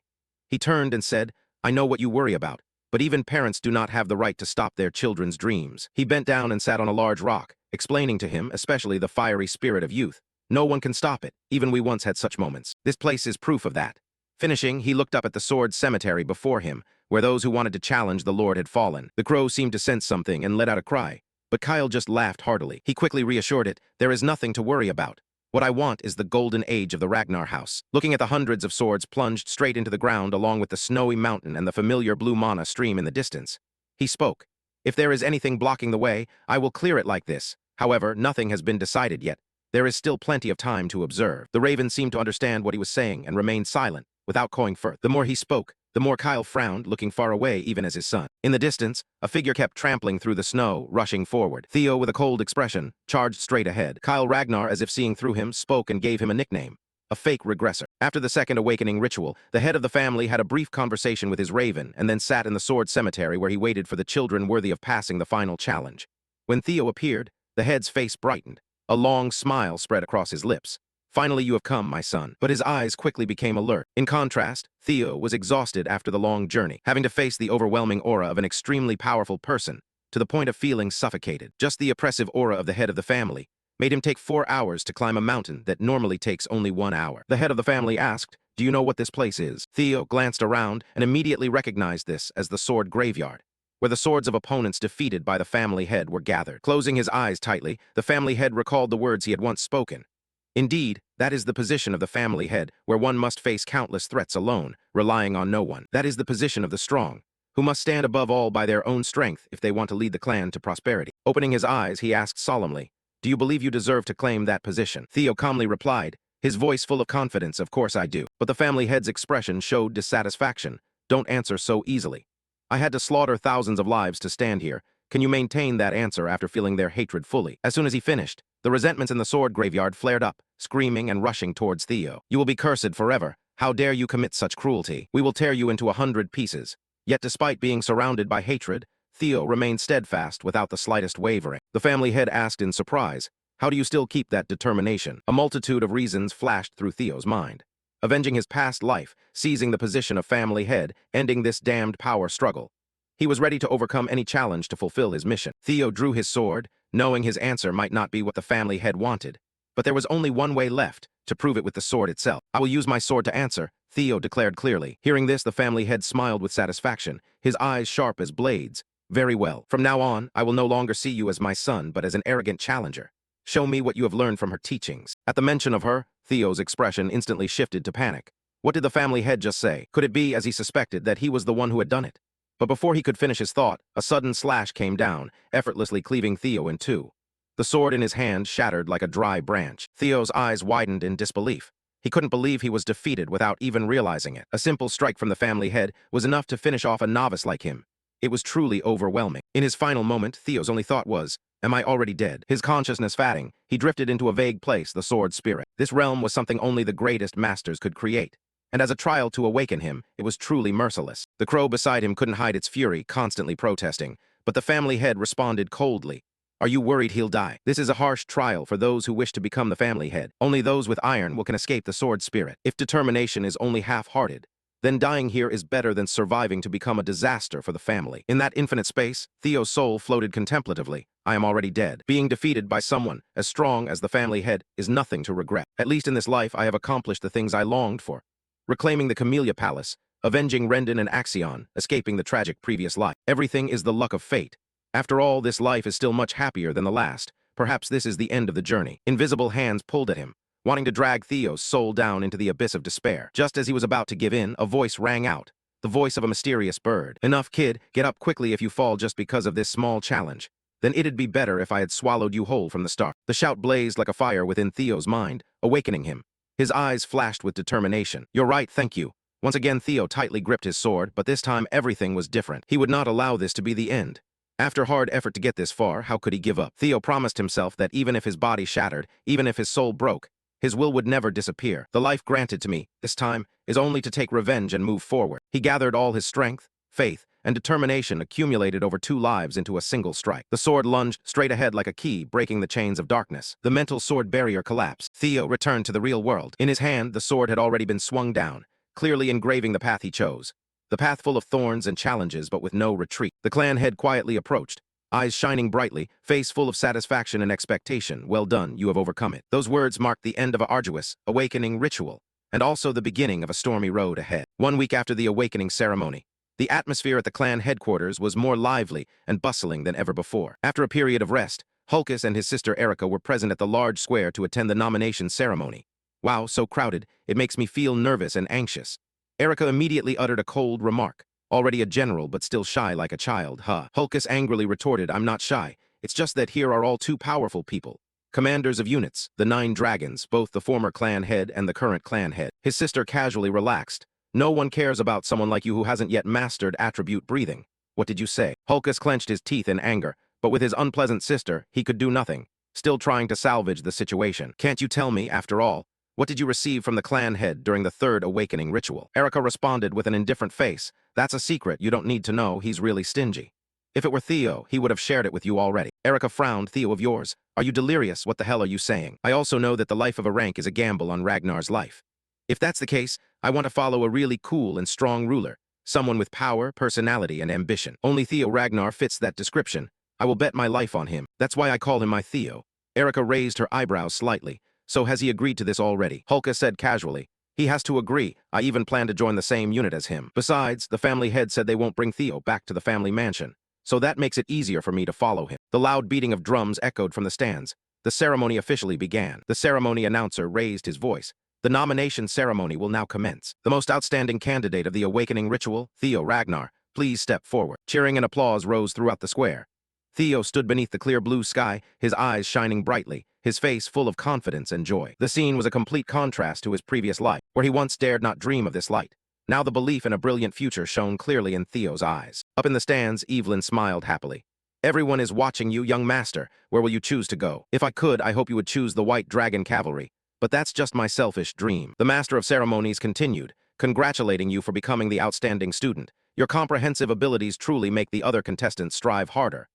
S1: He turned and said, "I know what you worry about, but even parents do not have the right to stop their children's dreams." He bent down and sat on a large rock, explaining to him, especially the fiery spirit of youth. "No one can stop it. Even we once had such moments. This place is proof of that." Finishing, he looked up at the sword cemetery before him, where those who wanted to challenge the Lord had fallen. The crow seemed to sense something and let out a cry, but Kyle just laughed heartily. He quickly reassured it, "There is nothing to worry about. What I want is the golden age of the Ragnar house." Looking at the hundreds of swords plunged straight into the ground along with the snowy mountain and the familiar blue mana stream in the distance, he spoke. "If there is anything blocking the way, I will clear it like this. However, nothing has been decided yet. There is still plenty of time to observe." The raven seemed to understand what he was saying and remained silent, without going further. The more he spoke, the more Kyle frowned, looking far away even as his son. In the distance, a figure kept trampling through the snow, rushing forward. Theo, with a cold expression, charged straight ahead. Kyle Ragnar, as if seeing through him, spoke and gave him a nickname: a fake regressor. After the second awakening ritual, the head of the family had a brief conversation with his raven and then sat in the sword cemetery where he waited for the children worthy of passing the final challenge. When Theo appeared, the head's face brightened. A long smile spread across his lips. "Finally you have come, my son." But his eyes quickly became alert. In contrast, Theo was exhausted after the long journey, having to face the overwhelming aura of an extremely powerful person, to the point of feeling suffocated. Just the oppressive aura of the head of the family made him take 4 hours to climb a mountain that normally takes only 1 hour. The head of the family asked, "Do you know what this place is?" Theo glanced around and immediately recognized this as the sword graveyard, where the swords of opponents defeated by the family head were gathered. Closing his eyes tightly, the family head recalled the words he had once spoken. Indeed, that is the position of the family head, where one must face countless threats alone, relying on no one. That is the position of the strong, who must stand above all by their own strength if they want to lead the clan to prosperity. Opening his eyes, he asked solemnly, "Do you believe you deserve to claim that position?" Theo calmly replied, his voice full of confidence, "Of course I do." But the family head's expression showed dissatisfaction. "Don't answer so easily. I had to slaughter thousands of lives to stand here. Can you maintain that answer after feeling their hatred fully?" As soon as he finished, the resentments in the sword graveyard flared up, screaming and rushing towards Theo. "You will be cursed forever. How dare you commit such cruelty? We will tear you into 100 pieces." Yet despite being surrounded by hatred, Theo remained steadfast without the slightest wavering. The family head asked in surprise, "How do you still keep that determination?" A multitude of reasons flashed through Theo's mind. Avenging his past life, seizing the position of family head, ending this damned power struggle. He was ready to overcome any challenge to fulfill his mission. Theo drew his sword, knowing his answer might not be what the family head wanted. But there was only one way left, to prove it with the sword itself. "I will use my sword to answer," Theo declared clearly. Hearing this, the family head smiled with satisfaction, his eyes sharp as blades. "Very well. From now on, I will no longer see you as my son, but as an arrogant challenger. Show me what you have learned from her teachings." At the mention of her, Theo's expression instantly shifted to panic. What did the family head just say? Could it be, as he suspected, that he was the one who had done it? But before he could finish his thought, a sudden slash came down, effortlessly cleaving Theo in two. The sword in his hand shattered like a dry branch. Theo's eyes widened in disbelief. He couldn't believe he was defeated without even realizing it. A simple strike from the family head was enough to finish off a novice like him. It was truly overwhelming. In his final moment, Theo's only thought was, "Am I already dead?" His consciousness fading, he drifted into a vague place, the sword spirit. This realm was something only the greatest masters could create. And as a trial to awaken him, it was truly merciless. The crow beside him couldn't hide its fury, constantly protesting. But the family head responded coldly. "Are you worried he'll die? This is a harsh trial for those who wish to become the family head. Only those with iron can escape the sword spirit. If determination is only half-hearted, then dying here is better than surviving to become a disaster for the family." In that infinite space, Theo's soul floated contemplatively. "I am already dead. Being defeated by someone as strong as the family head is nothing to regret. At least in this life I have accomplished the things I longed for. Reclaiming the Camellia Palace, avenging Rendon and Axion, escaping the tragic previous life. Everything is the luck of fate. After all, this life is still much happier than the last. Perhaps this is the end of the journey." Invisible hands pulled at him, wanting to drag Theo's soul down into the abyss of despair. Just as he was about to give in, a voice rang out, the voice of a mysterious bird. "Enough, kid. Get up quickly if you fall just because of this small challenge. Then it'd be better if I had swallowed you whole from the start." The shout blazed like a fire within Theo's mind, awakening him. His eyes flashed with determination. "You're right, thank you." Once again, Theo tightly gripped his sword, but this time everything was different. He would not allow this to be the end. After hard effort to get this far, how could he give up? Theo promised himself that even if his body shattered, even if his soul broke, his will would never disappear. The life granted to me, this time, is only to take revenge and move forward. He gathered all his strength, faith, and determination accumulated over 2 lives into a single strike. The sword lunged straight ahead like a key, breaking the chains of darkness. The mental sword barrier collapsed. Theo returned to the real world. In his hand, the sword had already been swung down, clearly engraving the path he chose. The path full of thorns and challenges, but with no retreat. The clan head quietly approached, eyes shining brightly, face full of satisfaction and expectation. "Well done, you have overcome it." Those words marked the end of an arduous, awakening ritual, and also the beginning of a stormy road ahead. 1 week after the awakening ceremony, the atmosphere at the clan headquarters was more lively and bustling than ever before. After a period of rest, Hulkus and his sister Erica were present at the large square to attend the nomination ceremony. "Wow, so crowded, it makes me feel nervous and anxious." Erica immediately uttered a cold remark. Already a general, but still shy like a child, huh? Hulkus angrily retorted, "I'm not shy. It's just that here are all 2 powerful people. Commanders of units, the 9 dragons, both the former clan head and the current clan head." His sister casually relaxed. "No one cares about someone like you who hasn't yet mastered attribute breathing." "What did you say?" Hulkus clenched his teeth in anger, but with his unpleasant sister, he could do nothing, still trying to salvage the situation. "Can't you tell me, after all? What did you receive from the clan head during the 3rd awakening ritual?" Erica responded with an indifferent face. "That's a secret you don't need to know. He's really stingy. If it were Theo, he would have shared it with you already." Erica frowned. "Theo of yours? Are you delirious? What the hell are you saying? I also know that the life of a rank is a gamble on Ragnar's life. If that's the case, I want to follow a really cool and strong ruler, someone with power, personality, and ambition. Only Theo Ragnar fits that description. I will bet my life on him. That's why I call him my Theo." Erica raised her eyebrows slightly. "So has he agreed to this already?" Hulkus said casually. "He has to agree. I even plan to join the same unit as him. Besides, the family head said they won't bring Theo back to the family mansion, so that makes it easier for me to follow him." The loud beating of drums echoed from the stands. The ceremony officially began. The ceremony announcer raised his voice. "The nomination ceremony will now commence. The most outstanding candidate of the awakening ritual, Theo Ragnar, please step forward." Cheering and applause rose throughout the square. Theo stood beneath the clear blue sky, his eyes shining brightly, his face full of confidence and joy. The scene was a complete contrast to his previous life, where he once dared not dream of this light. Now the belief in a brilliant future shone clearly in Theo's eyes. Up in the stands, Evelyn smiled happily. "Everyone is watching you, young master. Where will you choose to go? If I could, I hope you would choose the White Dragon Cavalry. But that's just my selfish dream." The Master of Ceremonies continued, congratulating you for becoming the outstanding student. Your comprehensive abilities truly make the other contestants strive harder.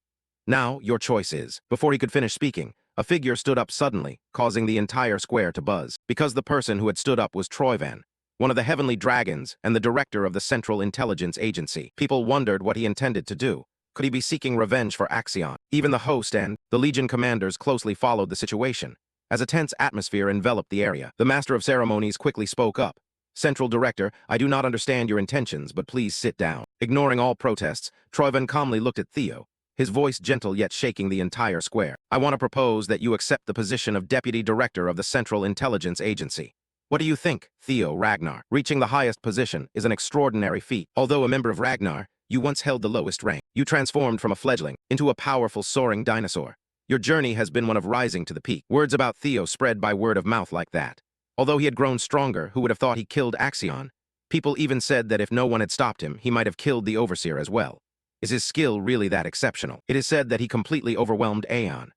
S1: Now, your choice is. Before he could finish speaking, a figure stood up suddenly, causing the entire square to buzz. Because the person who had stood up was Troyvan, one of the heavenly dragons and the director of the Central Intelligence Agency. People wondered what he intended to do. Could he be seeking revenge for Axion? Even the host and the Legion commanders closely followed the situation. As a tense atmosphere enveloped the area, the Master of Ceremonies quickly spoke up. "Central Director, I do not understand your intentions, but please sit down." Ignoring all protests, Troyvan calmly looked at Theo, his voice gentle yet shaking the entire square. "I want to propose that you accept the position of Deputy Director of the Central Intelligence Agency." What do you think, Theo Ragnar? Reaching the highest position is an extraordinary feat. Although a member of Ragnar, you once held the lowest rank. You transformed from a fledgling into a powerful soaring dinosaur. Your journey has been one of rising to the peak. Words about Theo spread by word of mouth like that. Although he had grown stronger, who would have thought he killed Axion? People even said that if no one had stopped him, he might have killed the Overseer as well. Is his skill really that exceptional? It is said that he completely overwhelmed Aeon.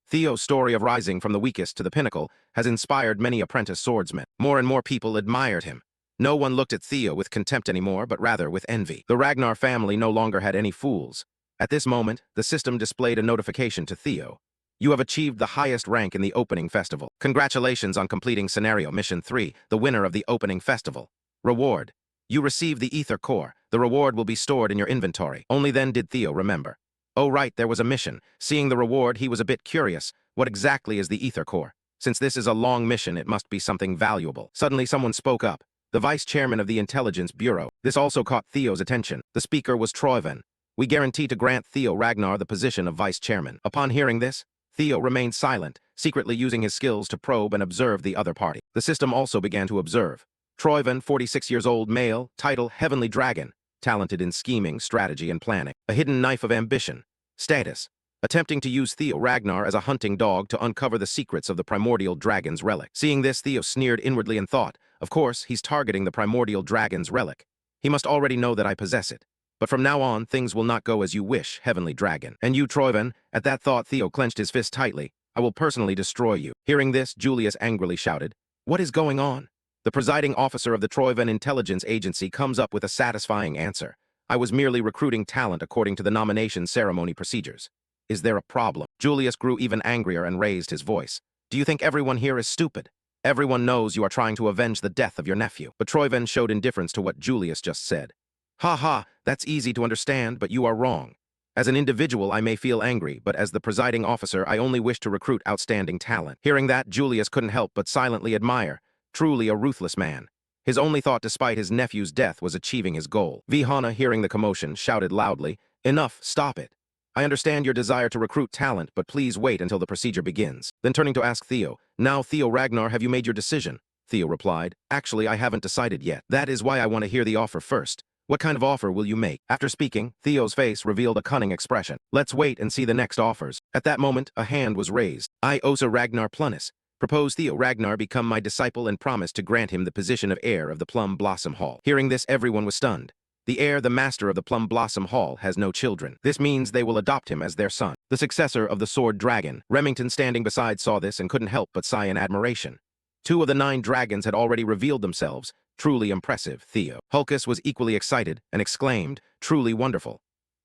S1: Theo's story of rising from the weakest to the pinnacle has inspired many apprentice swordsmen. More and more people admired him. No one looked at Theo with contempt anymore, but rather with envy. The Ragnar family no longer had any fools. At this moment, the system displayed a notification to Theo. You have achieved the highest rank in the opening festival. Congratulations on completing Scenario Mission 3, the winner of the opening festival. Reward. You receive the Ether Core. The reward will be stored in your inventory. Only then did Theo remember. Oh right, there was a mission. Seeing the reward, he was a bit curious. What exactly is the Ether Core? Since this is a long mission, it must be something valuable. Suddenly someone spoke up. The vice chairman of the Intelligence Bureau. This also caught Theo's attention. The speaker was Troyven. We guarantee to grant Theo Ragnar the position of vice chairman. Upon hearing this, Theo remained silent, secretly using his skills to probe and observe the other party. The system also began to observe. Troyven, 46 years old, male, title Heavenly Dragon, talented in scheming, strategy, and planning. A hidden knife of ambition. Status. Attempting to use Theo Ragnar as a hunting dog to uncover the secrets of the primordial dragon's relic. Seeing this, Theo sneered inwardly and thought, of course, he's targeting the primordial dragon's relic. He must already know that I possess it. But from now on, things will not go as you wish, Heavenly Dragon. And you, Troyven, at that thought, Theo clenched his fist tightly. I will personally destroy you. Hearing this, Julius angrily shouted, what is going on? The presiding officer of the Troyven Intelligence Agency comes up with a satisfying answer. I was merely recruiting talent according to the nomination ceremony procedures. Is there a problem? Julius grew even angrier and raised his voice. Do you think everyone here is stupid? Everyone knows you are trying to avenge the death of your nephew. But Troyven showed indifference to what Julius just said. Ha ha, that's easy to understand, but you are wrong. As an individual, I may feel angry, but as the presiding officer, I only wish to recruit outstanding talent. Hearing that, Julius couldn't help but silently admire. Truly a ruthless man. His only thought despite his nephew's death was achieving his goal. Vihana, hearing the commotion, shouted loudly, enough, stop it. I understand your desire to recruit talent, but please wait until the procedure begins. Then turning to ask Theo, now Theo Ragnar, have you made your decision? Theo replied, actually I haven't decided yet. That is why I want to hear the offer first. What kind of offer will you make? After speaking, Theo's face revealed a cunning expression. Let's wait and see the next offers. At that moment, a hand was raised. I, Osa Ragnar Plunnis, propose Theo Ragnar become my disciple and promise to grant him the position of heir of the Plum Blossom Hall. Hearing this, everyone was stunned. The heir, the master of the Plum Blossom Hall, has no children. This means they will adopt him as their son. The successor of the Sword Dragon. Remington standing beside saw this and couldn't help but sigh in admiration. 2 of the 9 dragons had already revealed themselves. Truly impressive, Theo. Hulkus was equally excited and exclaimed, truly wonderful.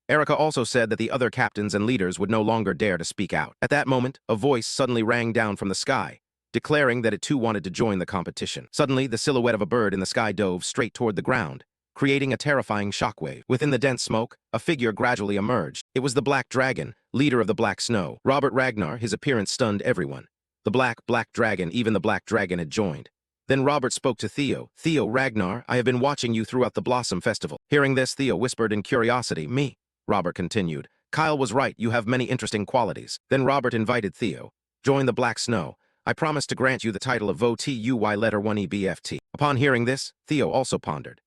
S1: Erica also said that the other captains and leaders would no longer dare to speak out. At that moment, a voice suddenly rang down from the sky, declaring that it too wanted to join the competition. Suddenly, the silhouette of a bird in the sky dove straight toward the ground, creating a terrifying shockwave. Within the dense smoke, a figure gradually emerged. It was the Black Dragon, leader of the Black Snow. Robert Ragnar. His appearance stunned everyone. The Black Dragon, even the Black Dragon had joined. Then Robert spoke to Theo. Theo Ragnar, I have been watching you throughout the Blossom Festival. Hearing this, Theo whispered in curiosity, me. Robert continued. Kyle was right, you have many interesting qualities. Then Robert invited Theo. Join the Black Snow. I promise to grant you the title of VOTUY letter 1 EBFT. Upon hearing this, Theo also pondered.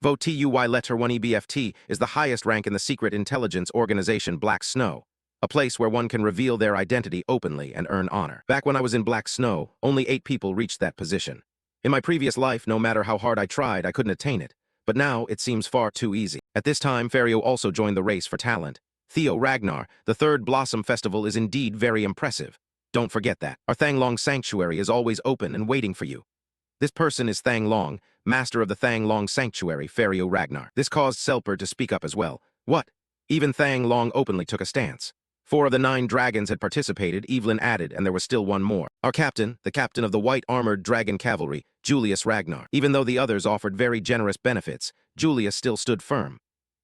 S1: VOTUY letter 1 EBFT is the highest rank in the secret intelligence organization Black Snow, a place where one can reveal their identity openly and earn honor. Back when I was in Black Snow, only 8 people reached that position. In my previous life, no matter how hard I tried, I couldn't attain it. But now, it seems far too easy. At this time, Ferio also joined the race for talent. Theo Ragnar, the 3rd Blossom Festival is indeed very impressive. Don't forget that. Our Thanglong Sanctuary is always open and waiting for you. This person is Thanglong, master of the Thanglong Sanctuary, Ferio Ragnar. This caused Selper to speak up as well. What? Even Thanglong openly took a stance. 4 of the 9 dragons had participated, Evelyn added, and there was still one more. Our captain, the captain of the white-armored dragon cavalry, Julius Ragnar. Even though the others offered very generous benefits, Julius still stood firm.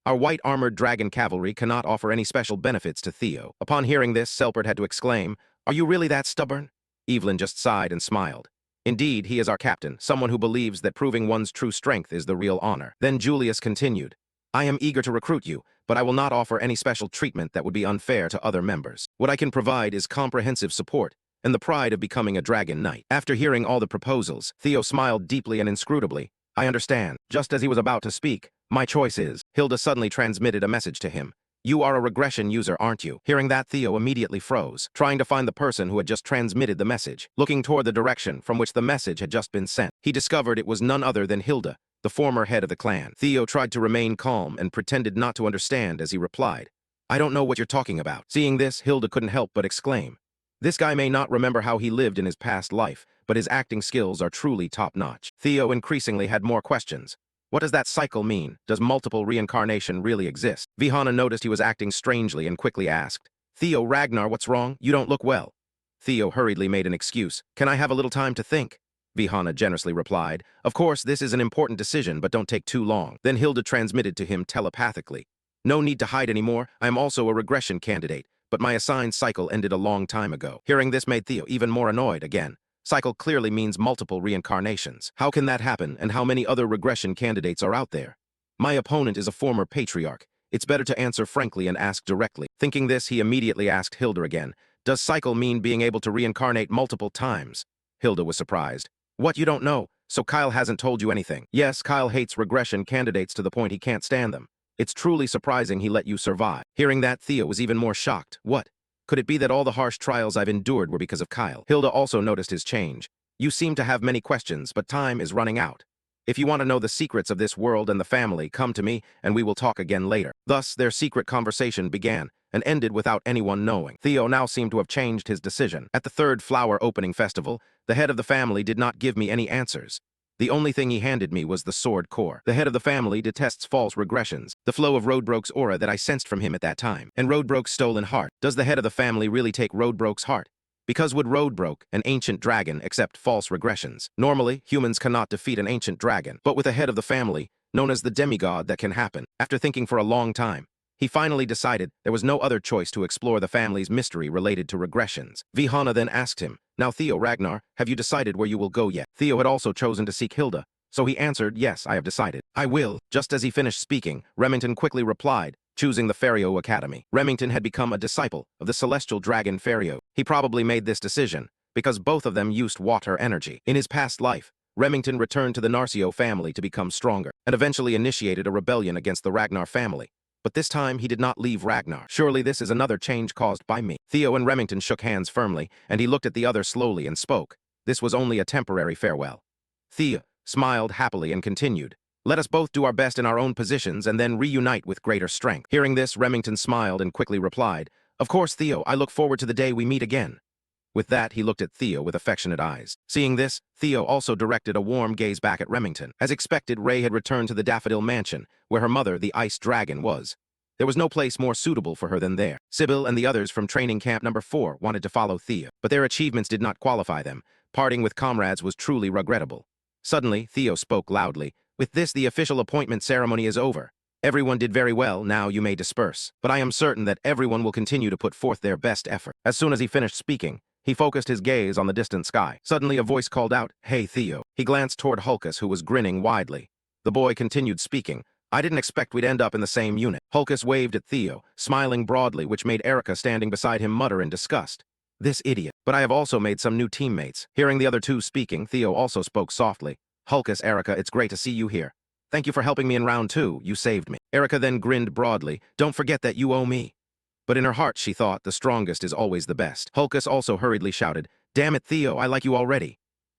S1: Our white-armored dragon cavalry cannot offer any special benefits to Theo. Upon hearing this, Selpert had to exclaim, are you really that stubborn? Evelyn just sighed and smiled. Indeed, he is our captain, someone who believes that proving one's true strength is the real honor. Then Julius continued, I am eager to recruit you, but I will not offer any special treatment that would be unfair to other members. What I can provide is comprehensive support, and the pride of becoming a dragon knight. After hearing all the proposals, Theo smiled deeply and inscrutably. I understand. Just as he was about to speak, my choice is. Hilda suddenly transmitted a message to him. You are a regression user, aren't you? Hearing that, Theo immediately froze, trying to find the person who had just transmitted the message. Looking toward the direction from which the message had just been sent, he discovered it was none other than Hilda, the former head of the clan. Theo tried to remain calm and pretended not to understand as he replied, I don't know what you're talking about. Seeing this, Hilda couldn't help but exclaim, this guy may not remember how he lived in his past life, but his acting skills are truly top-notch. Theo increasingly had more questions. What does that cycle mean? Does multiple reincarnation really exist? Vihana noticed he was acting strangely and quickly asked, Theo, Ragnar, what's wrong? You don't look well. Theo hurriedly made an excuse. Can I have a little time to think? Vihana generously replied, Of course, this is an important decision, but don't take too long. Then Hilda transmitted to him telepathically. No need to hide anymore. I am also a regression candidate, but my assigned cycle ended a long time ago. Hearing this made Theo even more annoyed again. Cycle clearly means multiple reincarnations. How can that happen, and how many other regression candidates are out there? My opponent is a former patriarch. It's better to answer frankly and ask directly. Thinking this, he immediately asked Hilda again, Does cycle mean being able to reincarnate multiple times? Hilda was surprised. What, you don't know? So Kyle hasn't told you anything? Yes, Kyle hates regression candidates to the point he can't stand them. It's truly surprising he let you survive. Hearing that, Theo was even more shocked. What? Could it be that all the harsh trials I've endured were because of Kyle? Hilda also noticed his change. You seem to have many questions, but time is running out. If you want to know the secrets of this world and the family, come to me, and we will talk again later. Thus, their secret conversation began, and ended without anyone knowing. Theo now seemed to have changed his decision. At the third flower opening festival, the head of the family did not give me any answers. The only thing he handed me was the sword core. The head of the family detests false regressions, the flow of Roadbroke's aura that I sensed from him at that time, and Roadbroke's stolen heart. Does the head of the family really take Roadbroke's heart? Because would Roadbroke, an ancient dragon, accept false regressions? Normally, humans cannot defeat an ancient dragon, but with a head of the family, known as the demigod, that can happen. After thinking for a long time, he finally decided there was no other choice to explore the family's mystery related to regressions. Vihana then asked him, Now Theo, Ragnar, have you decided where you will go yet? Theo had also chosen to seek Hilda, so he answered, Yes, I have decided. I will. Just as he finished speaking, Remington quickly replied, choosing the Fario Academy. Remington had become a disciple of the celestial dragon Fario. He probably made this decision because both of them used water energy. In his past life, Remington returned to the Narcio family to become stronger, and eventually initiated a rebellion against the Ragnar family. But this time, he did not leave Ragnar. Surely this is another change caused by me. Theo and Remington shook hands firmly, and he looked at the other slowly and spoke. This was only a temporary farewell. Theo smiled happily and continued, Let us both do our best in our own positions and then reunite with greater strength. Hearing this, Remington smiled and quickly replied, Of course, Theo, I look forward to the day we meet again. With that, he looked at Theo with affectionate eyes. Seeing this, Theo also directed a warm gaze back at Remington. As expected, Ray had returned to the Daffodil Mansion, where her mother, the Ice Dragon, was. There was no place more suitable for her than there. Sybil and the others from training camp number 4 wanted to follow Theo, but their achievements did not qualify them. Parting with comrades was truly regrettable. Suddenly, Theo spoke loudly. With this, the official appointment ceremony is over. Everyone did very well, now you may disperse. But I am certain that everyone will continue to put forth their best effort. As soon as he finished speaking, he focused his gaze on the distant sky. Suddenly a voice called out, Hey Theo. He glanced toward Hulkus, who was grinning widely. The boy continued speaking. I didn't expect we'd end up in the same unit. Hulkus waved at Theo, smiling broadly, which made Erica standing beside him mutter in disgust. This idiot. But I have also made some new teammates. Hearing the other two speaking, Theo also spoke softly. Hulkus, Erica, it's great to see you here. Thank you for helping me in round 2. You saved me. Erica then grinned broadly. Don't forget that you owe me. But in her heart, she thought, the strongest is always the best. Hulkus also hurriedly shouted, Damn it, Theo, I like you already.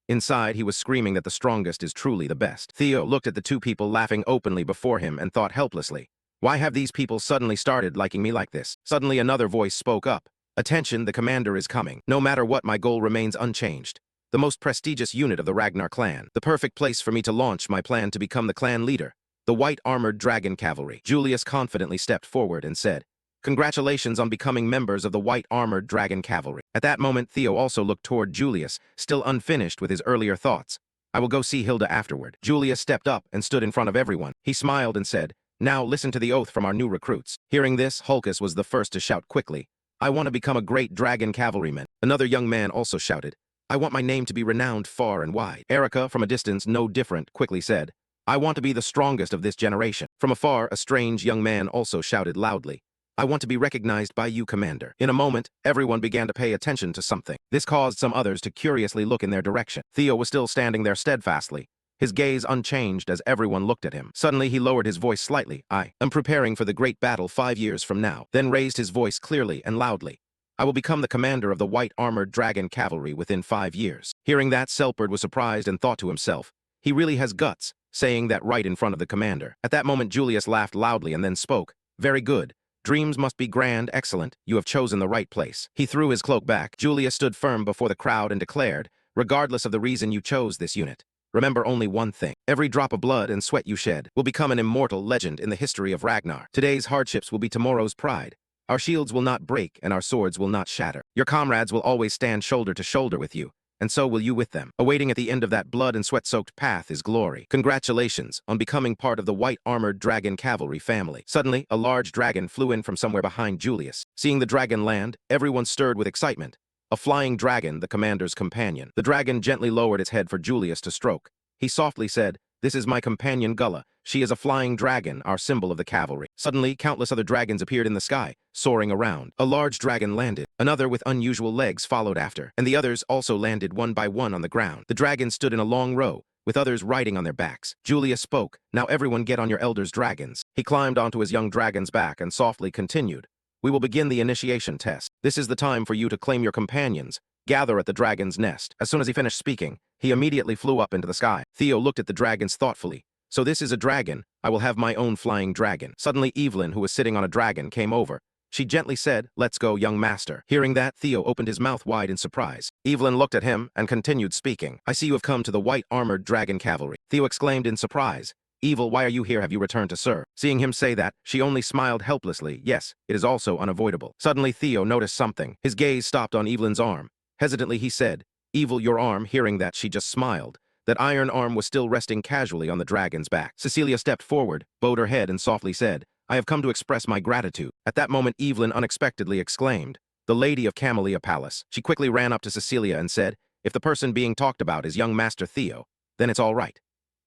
S1: Inside, he was screaming that the strongest is truly the best. Theo looked at the two people laughing openly before him and thought helplessly, Why have these people suddenly started liking me like this? Suddenly another voice spoke up. Attention, the commander is coming. No matter what, my goal remains unchanged. The most prestigious unit of the Ragnar clan. The perfect place for me to launch my plan to become the clan leader. The white armored dragon cavalry. Julius confidently stepped forward and said, Congratulations on becoming members of the white armored dragon cavalry. At that moment, Theo also looked toward Julius, still unfinished with his earlier thoughts. I will go see Hilda afterward. Julius stepped up and stood in front of everyone. He smiled and said, Now listen to the oath from our new recruits. Hearing this, Hulkus was the first to shout quickly, I want to become a great dragon cavalryman. Another young man also shouted, I want my name to be renowned far and wide. Erica, from a distance no different, quickly said, I want to be the strongest of this generation. From afar, a strange young man also shouted loudly, I want to be recognized by you, Commander. In a moment, everyone began to pay attention to something. This caused some others to curiously look in their direction. Theo was still standing there steadfastly, his gaze unchanged as everyone looked at him. Suddenly, he lowered his voice slightly. I am preparing for the great battle 5 years from now. Then raised his voice clearly and loudly. I will become the commander of the white armored dragon cavalry within 5 years. Hearing that, Selperd was surprised and thought to himself, he really has guts, saying that right in front of the commander. At that moment, Julius laughed loudly and then spoke. Very good. Dreams must be grand, excellent. You have chosen the right place. He threw his cloak back. Julius stood firm before the crowd and declared, regardless of the reason you chose this unit, remember only one thing. Every drop of blood and sweat you shed will become an immortal legend in the history of Ragnar. Today's hardships will be tomorrow's pride. Our shields will not break and our swords will not shatter. Your comrades will always stand shoulder to shoulder with you, and so will you with them. Awaiting at the end of that blood and sweat-soaked path is glory. Congratulations on becoming part of the white armored dragon cavalry family. Suddenly, a large dragon flew in from somewhere behind Julius. Seeing the dragon land, everyone stirred with excitement. A flying dragon, the commander's companion. The dragon gently lowered its head for Julius to stroke. He softly said, "This is my companion Gulla. She is a flying dragon, our symbol of the cavalry." Suddenly, countless other dragons appeared in the sky, soaring around. A large dragon landed. Another with unusual legs followed after, and the others also landed one by one on the ground. The dragons stood in a long row, with others riding on their backs. Julius spoke, "Now everyone get on your elders' dragons." He climbed onto his young dragon's back and softly continued, "We will begin the initiation test. This is the time for you to claim your companions. Gather at the dragon's nest." As soon as he finished speaking, he immediately flew up into the sky. Theo looked at the dragons thoughtfully. "So this is a dragon. I will have my own flying dragon." Suddenly Evelyn, who was sitting on a dragon, came over. She gently said, "Let's go, young master." Hearing that, Theo opened his mouth wide in surprise. Evelyn looked at him and continued speaking. "I see you have come to the white armored dragon cavalry." Theo exclaimed in surprise, "Evil, why are you here? Have you returned to serve?" Seeing him say that, she only smiled helplessly. "Yes, it is also unavoidable." Suddenly Theo noticed something. His gaze stopped on Evelyn's arm. Hesitantly he said, "Evil, your arm." Hearing that, she just smiled. That iron arm was still resting casually on the dragon's back. Cecilia stepped forward, bowed her head and softly said, "I have come to express my gratitude." At that moment, Evelyn unexpectedly exclaimed, "The Lady of Camellia Palace." She quickly ran up to Cecilia and said, "If the person being talked about is young Master Theo, then it's all right.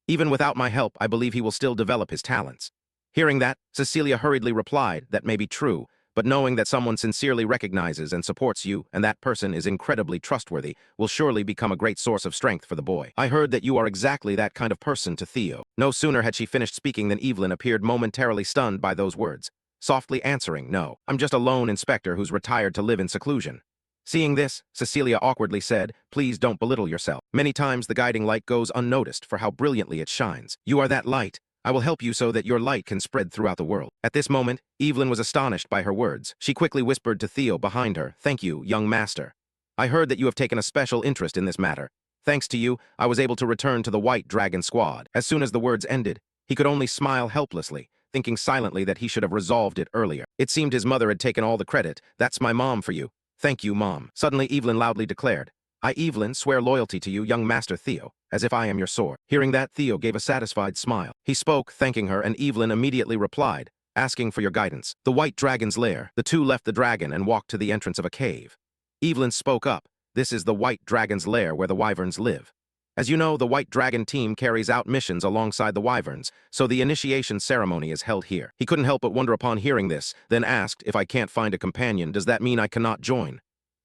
S1: Even without my help, I believe he will still develop his talents." Hearing that, Cecilia hurriedly replied, "That may be true, but knowing that someone sincerely recognizes and supports you and that person is incredibly trustworthy will surely become a great source of strength for the boy. I heard that you are exactly that kind of person to Theo." No sooner had she finished speaking than Evelyn appeared momentarily stunned by those words, softly answering, "No, I'm just a lone inspector who's retired to live in seclusion." Seeing this, Cecilia awkwardly said, "Please don't belittle yourself. Many times the guiding light goes unnoticed for how brilliantly it shines. You are that light. I will help you so that your light can spread throughout the world." At this moment, Evelyn was astonished by her words. She quickly whispered to Theo behind her, "Thank you, young master. I heard that you have taken a special interest in this matter. Thanks to you, I was able to return to the White Dragon Squad." As soon as the words ended, he could only smile helplessly, thinking silently that he should have resolved it earlier. It seemed his mother had taken all the credit. "That's my mom for you. Thank you, Mom." Suddenly, Evelyn loudly declared, "I, Evelyn, swear loyalty to you, young Master Theo, as if I am your sword." Hearing that, Theo gave a satisfied smile. He spoke, thanking her, and Evelyn immediately replied, asking for your guidance. The White Dragon's lair. The two left the dragon and walked to the entrance of a cave. Evelyn spoke up, "This is the White Dragon's lair where the wyverns live. As you know, the White Dragon team carries out missions alongside the wyverns, so the initiation ceremony is held here." He couldn't help but wonder upon hearing this, then asked, "If I can't find a companion, does that mean I cannot join?"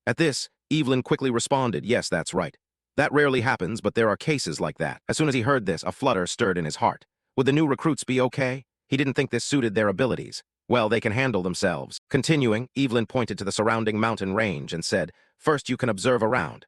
S1: At this, Evelyn quickly responded, "Yes, that's right. That rarely happens, but there are cases like that." As soon as he heard this, a flutter stirred in his heart. Would the new recruits be okay? He didn't think this suited their abilities. Well, they can handle themselves. Continuing, Evelyn pointed to the surrounding mountain range and said, "First you can observe around.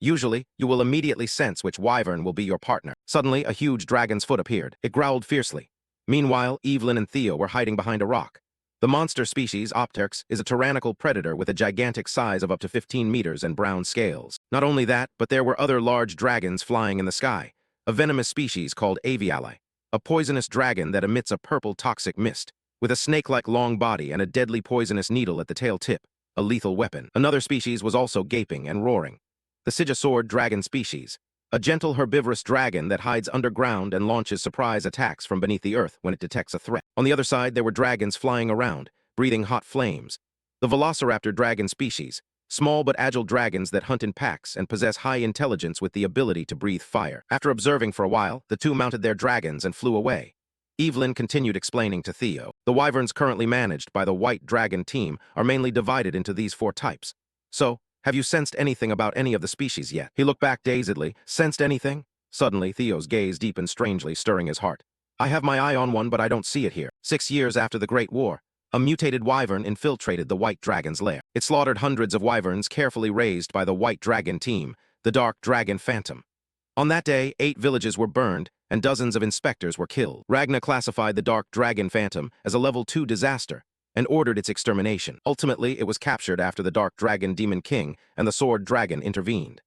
S1: Usually, you will immediately sense which wyvern will be your partner." Suddenly, a huge dragon's foot appeared. It growled fiercely. Meanwhile, Evelyn and Theo were hiding behind a rock. The monster species, Opterx, is a tyrannical predator with a gigantic size of up to 15 meters and brown scales. Not only that, but there were other large dragons flying in the sky. A venomous species called Aviali, a poisonous dragon that emits a purple toxic mist, with a snake-like long body and a deadly poisonous needle at the tail tip, a lethal weapon. Another species was also gaping and roaring. The Sigisword dragon species, a gentle herbivorous dragon that hides underground and launches surprise attacks from beneath the earth when it detects a threat. On the other side, there were dragons flying around, breathing hot flames. The Velociraptor dragon species, small but agile dragons that hunt in packs and possess high intelligence with the ability to breathe fire. After observing for a while, the two mounted their dragons and flew away. Evelyn continued explaining to Theo. The wyverns currently managed by the White Dragon team are mainly divided into these 4 types. So, have you sensed anything about any of the species yet? He looked back dazedly. Sensed anything? Suddenly, Theo's gaze deepened strangely, stirring his heart. I have my eye on one, but I don't see it here. 6 years after the Great War, a mutated wyvern infiltrated the White Dragon's lair. It slaughtered hundreds of wyverns carefully raised by the White Dragon team, the Dark Dragon Phantom. On that day, 8 villages were burned, and dozens of inspectors were killed. Ragna classified the Dark Dragon Phantom as a level 2 disaster and ordered its extermination. Ultimately, it was captured after the Dark Dragon Demon King and the Sword Dragon intervened.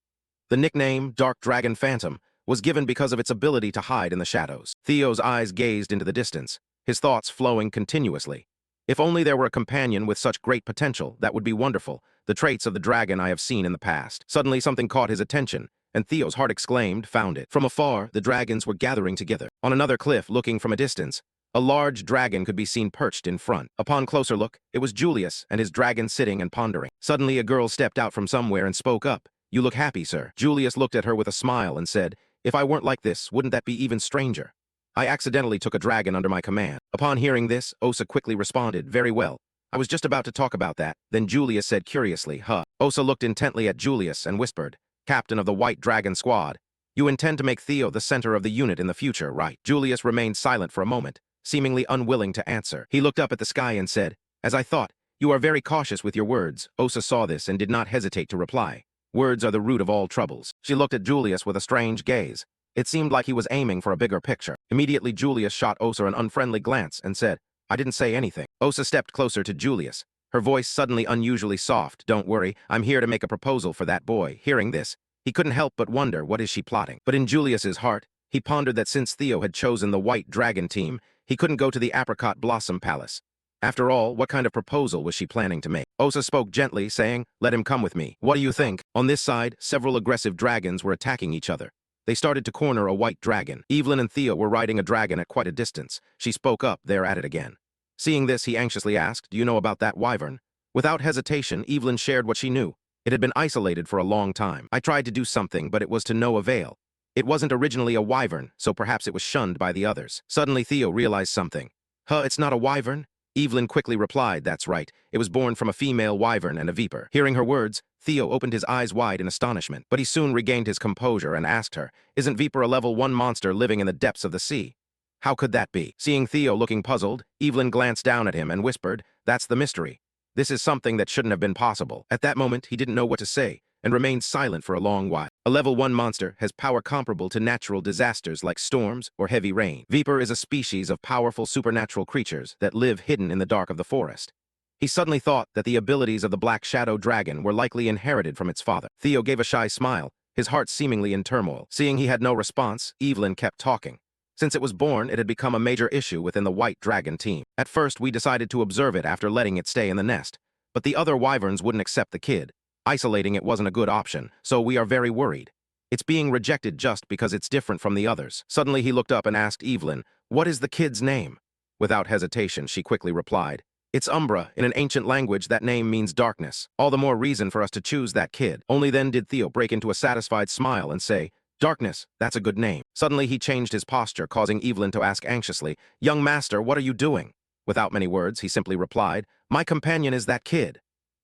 S1: The nickname, Dark Dragon Phantom, was given because of its ability to hide in the shadows. Theo's eyes gazed into the distance, his thoughts flowing continuously. If only there were a companion with such great potential, that would be wonderful, the traits of the dragon I have seen in the past. Suddenly something caught his attention, and Theo's heart exclaimed, found it. From afar, the dragons were gathering together. On another cliff, looking from a distance, a large dragon could be seen perched in front. Upon closer look, it was Julius and his dragon sitting and pondering. Suddenly a girl stepped out from somewhere and spoke up. You look happy, sir. Julius looked at her with a smile and said, if I weren't like this, wouldn't that be even stranger? I accidentally took a dragon under my command. Upon hearing this, Osa quickly responded, very well. I was just about to talk about that. Then Julius said curiously, huh? Osa looked intently at Julius and whispered, Captain of the White Dragon Squad, you intend to make Theo the center of the unit in the future, right? Julius remained silent for a moment, seemingly unwilling to answer. He looked up at the sky and said, as I thought, you are very cautious with your words. Osa saw this and did not hesitate to reply. Words are the root of all troubles. She looked at Julius with a strange gaze. It seemed like he was aiming for a bigger picture. Immediately Julius shot Osa an unfriendly glance and said, I didn't say anything. Osa stepped closer to Julius, her voice suddenly unusually soft. Don't worry, I'm here to make a proposal for that boy. Hearing this, he couldn't help but wonder, what is she plotting? But in Julius's heart, he pondered that since Theo had chosen the White Dragon team, he couldn't go to the Apricot Blossom Palace. After all, what kind of proposal was she planning to make? Osa spoke gently, saying, let him come with me. What do you think? On this side, several aggressive dragons were attacking each other. They started to corner a white dragon. Evelyn and Theo were riding a dragon at quite a distance. She spoke up, they're at it again. Seeing this, he anxiously asked, do you know about that wyvern? Without hesitation, Evelyn shared what she knew. It had been isolated for a long time. I tried to do something, but it was to no avail. It wasn't originally a wyvern, so perhaps it was shunned by the others. Suddenly, Theo realized something. Huh, it's not a wyvern? Evelyn quickly replied, that's right. It was born from a female wyvern and a viper. Hearing her words, Theo opened his eyes wide in astonishment, but he soon regained his composure and asked her, isn't Viper a level 1 monster living in the depths of the sea? How could that be? Seeing Theo looking puzzled, Evelyn glanced down at him and whispered, that's the mystery. This is something that shouldn't have been possible. At that moment, he didn't know what to say, and remained silent for a long while. A level 1 monster has power comparable to natural disasters like storms or heavy rain. Viper is a species of powerful supernatural creatures that live hidden in the dark of the forest. He suddenly thought that the abilities of the Black Shadow Dragon were likely inherited from its father. Theo gave a shy smile, his heart seemingly in turmoil. Seeing he had no response, Evelyn kept talking. Since it was born, it had become a major issue within the White Dragon team. At first, we decided to observe it after letting it stay in the nest, but the other wyverns wouldn't accept the kid. Isolating it wasn't a good option, so we are very worried. It's being rejected just because it's different from the others. Suddenly he looked up and asked Evelyn, what is the kid's name? Without hesitation, she quickly replied, it's Umbra. In an ancient language, that name means darkness. All the more reason for us to choose that kid. Only then did Theo break into a satisfied smile and say, Darkness, that's a good name. Suddenly he changed his posture, causing Evelyn to ask anxiously, young master, what are you doing? Without many words, he simply replied, my companion is that kid.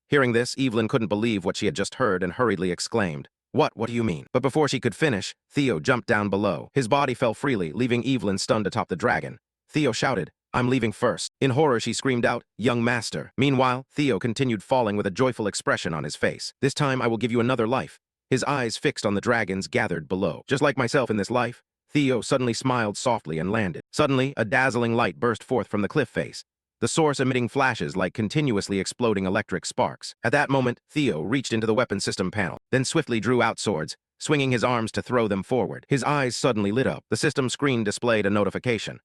S1: Hearing this, Evelyn couldn't believe what she had just heard and hurriedly exclaimed, what do you mean? But before she could finish, Theo jumped down below. His body fell freely, leaving Evelyn stunned atop the dragon. Theo shouted, I'm leaving first. In horror, she screamed out, young master. Meanwhile, Theo continued falling with a joyful expression on his face. This time I will give you another life. His eyes fixed on the dragons gathered below. Just like myself in this life, Theo suddenly smiled softly and landed. Suddenly, a dazzling light burst forth from the cliff face, the source emitting flashes like continuously exploding electric sparks. At that moment, Theo reached into the weapon system panel, then swiftly drew out swords, swinging his arms to throw them forward. His eyes suddenly lit up. The system screen displayed a notification.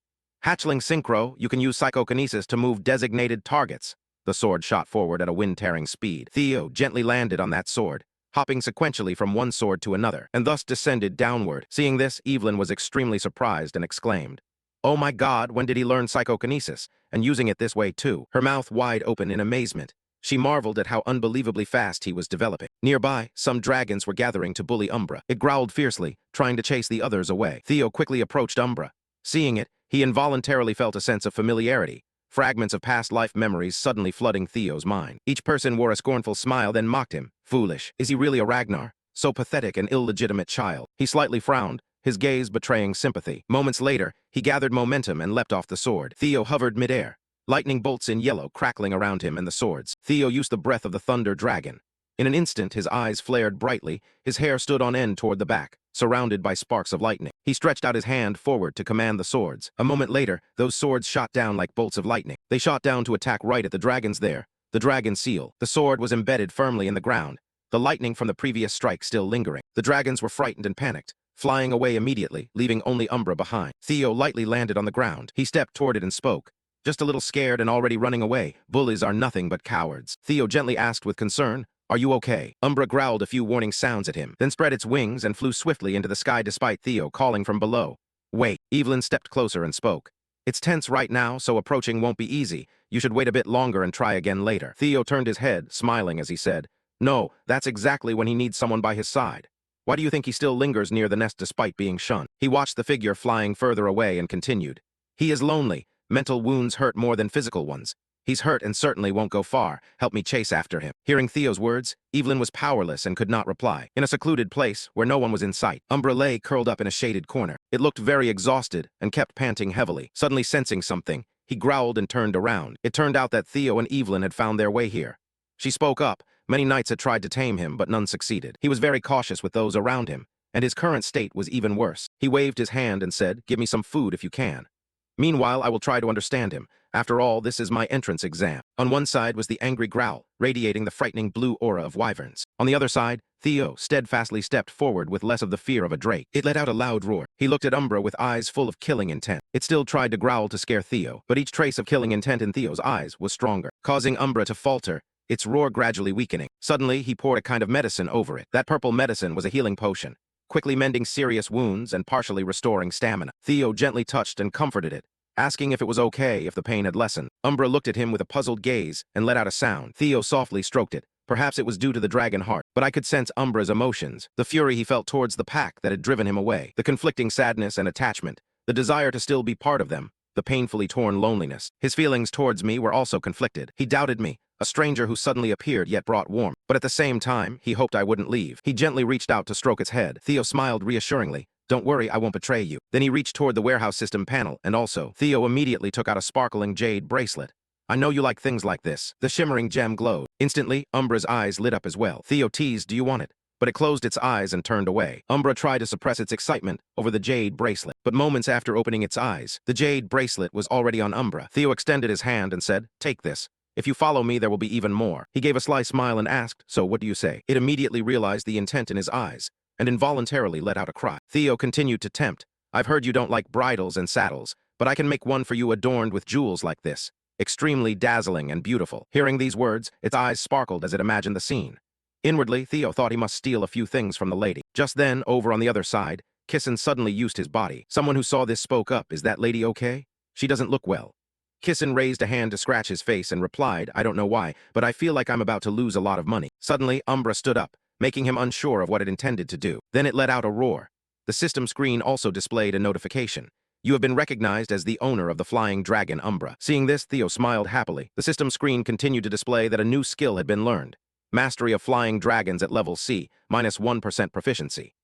S1: Hatchling Synchro, you can use psychokinesis to move designated targets. The sword shot forward at a wind-tearing speed. Theo gently landed on that sword, hopping sequentially from one sword to another, and thus descended downward. Seeing this, Evelyn was extremely surprised and exclaimed, oh my god, when did he learn psychokinesis? And using it this way too. Her mouth wide open in amazement. She marveled at how unbelievably fast he was developing. Nearby, some dragons were gathering to bully Umbra. It growled fiercely, trying to chase the others away. Theo quickly approached Umbra. Seeing it, He involuntarily felt a sense of familiarity, fragments of past life memories suddenly flooding Theo's mind. Each person wore a scornful smile, then mocked him. Foolish. Is he really a Ragnar? So pathetic and illegitimate child. He slightly frowned, his gaze betraying sympathy. Moments later, he gathered momentum and leapt off the sword. Theo hovered midair, lightning bolts in yellow crackling around him and the swords. Theo used the breath of the thunder dragon. In an instant, his eyes flared brightly, his hair stood on end toward the back, surrounded by sparks of lightning. He stretched out his hand forward to command the swords. A moment later, those swords shot down like bolts of lightning. They shot down to attack right at the dragons there, the dragon seal. The sword was embedded firmly in the ground, the lightning from the previous strike still lingering. The dragons were frightened and panicked, flying away immediately, leaving only Umbra behind. Theo lightly landed on the ground. He stepped toward it and spoke. Just a little scared and already running away. Bullies are nothing but cowards. Theo gently asked with concern, "Are you okay?" Umbra growled a few warning sounds at him, then spread its wings and flew swiftly into the sky despite Theo calling from below. "Wait." Evelyn stepped closer and spoke. "It's tense right now, so approaching won't be easy. You should wait a bit longer and try again later." Theo turned his head, smiling as he said, "No, that's exactly when he needs someone by his side. Why do you think he still lingers near the nest despite being shunned?" He watched the figure flying further away and continued. "He is lonely. Mental wounds hurt more than physical ones. He's hurt and certainly won't go far. Help me chase after him." Hearing Theo's words, Evelyn was powerless and could not reply. In a secluded place, where no one was in sight, Umbra lay curled up in a shaded corner. It looked very exhausted and kept panting heavily. Suddenly sensing something, he growled and turned around. It turned out that Theo and Evelyn had found their way here. She spoke up. Many knights had tried to tame him, but none succeeded. He was very cautious with those around him, and his current state was even worse. He waved his hand and said, "Give me some food if you can. Meanwhile, I will try to understand him. After all, this is my entrance exam." On one side was the angry growl, radiating the frightening blue aura of wyverns. On the other side, Theo steadfastly stepped forward with less of the fear of a drake. It let out a loud roar. He looked at Umbra with eyes full of killing intent. It still tried to growl to scare Theo, but each trace of killing intent in Theo's eyes was stronger, causing Umbra to falter, its roar gradually weakening. Suddenly, he poured a kind of medicine over it. That purple medicine was a healing potion, quickly mending serious wounds and partially restoring stamina. Theo gently touched and comforted it, asking if it was okay if the pain had lessened. Umbra looked at him with a puzzled gaze and let out a sound. Theo softly stroked it. Perhaps it was due to the dragon heart, but I could sense Umbra's emotions, the fury he felt towards the pack that had driven him away, the conflicting sadness and attachment, the desire to still be part of them, the painfully torn loneliness. His feelings towards me were also conflicted. He doubted me, a stranger who suddenly appeared yet brought warmth, but at the same time, he hoped I wouldn't leave. He gently reached out to stroke its head. Theo smiled reassuringly. "Don't worry, I won't betray you." Then he reached toward the warehouse system panel, and also, Theo immediately took out a sparkling jade bracelet. "I know you like things like this." The shimmering gem glowed. Instantly, Umbra's eyes lit up as well. Theo teased, "Do you want it?" But it closed its eyes and turned away. Umbra tried to suppress its excitement over the jade bracelet, but moments after opening its eyes, the jade bracelet was already on Umbra. Theo extended his hand and said, "Take this. If you follow me, there will be even more." He gave a sly smile and asked, "So what do you say?" It immediately realized the intent in his eyes, and involuntarily let out a cry. Theo continued to tempt. "I've heard you don't like bridles and saddles, but I can make one for you adorned with jewels like this, extremely dazzling and beautiful." Hearing these words, its eyes sparkled as it imagined the scene. Inwardly, Theo thought he must steal a few things from the lady. Just then, over on the other side, Kissin suddenly used his body. Someone who saw this spoke up, "Is that lady okay? She doesn't look well." Kissin raised a hand to scratch his face and replied, "I don't know why, but I feel like I'm about to lose a lot of money." Suddenly, Umbra stood up, making him unsure of what it intended to do. Then it let out a roar. The system screen also displayed a notification. "You have been recognized as the owner of the flying dragon Umbra." Seeing this, Theo smiled happily. The system screen continued to display that a new skill had been learned. Mastery of flying dragons at level C, -1% proficiency.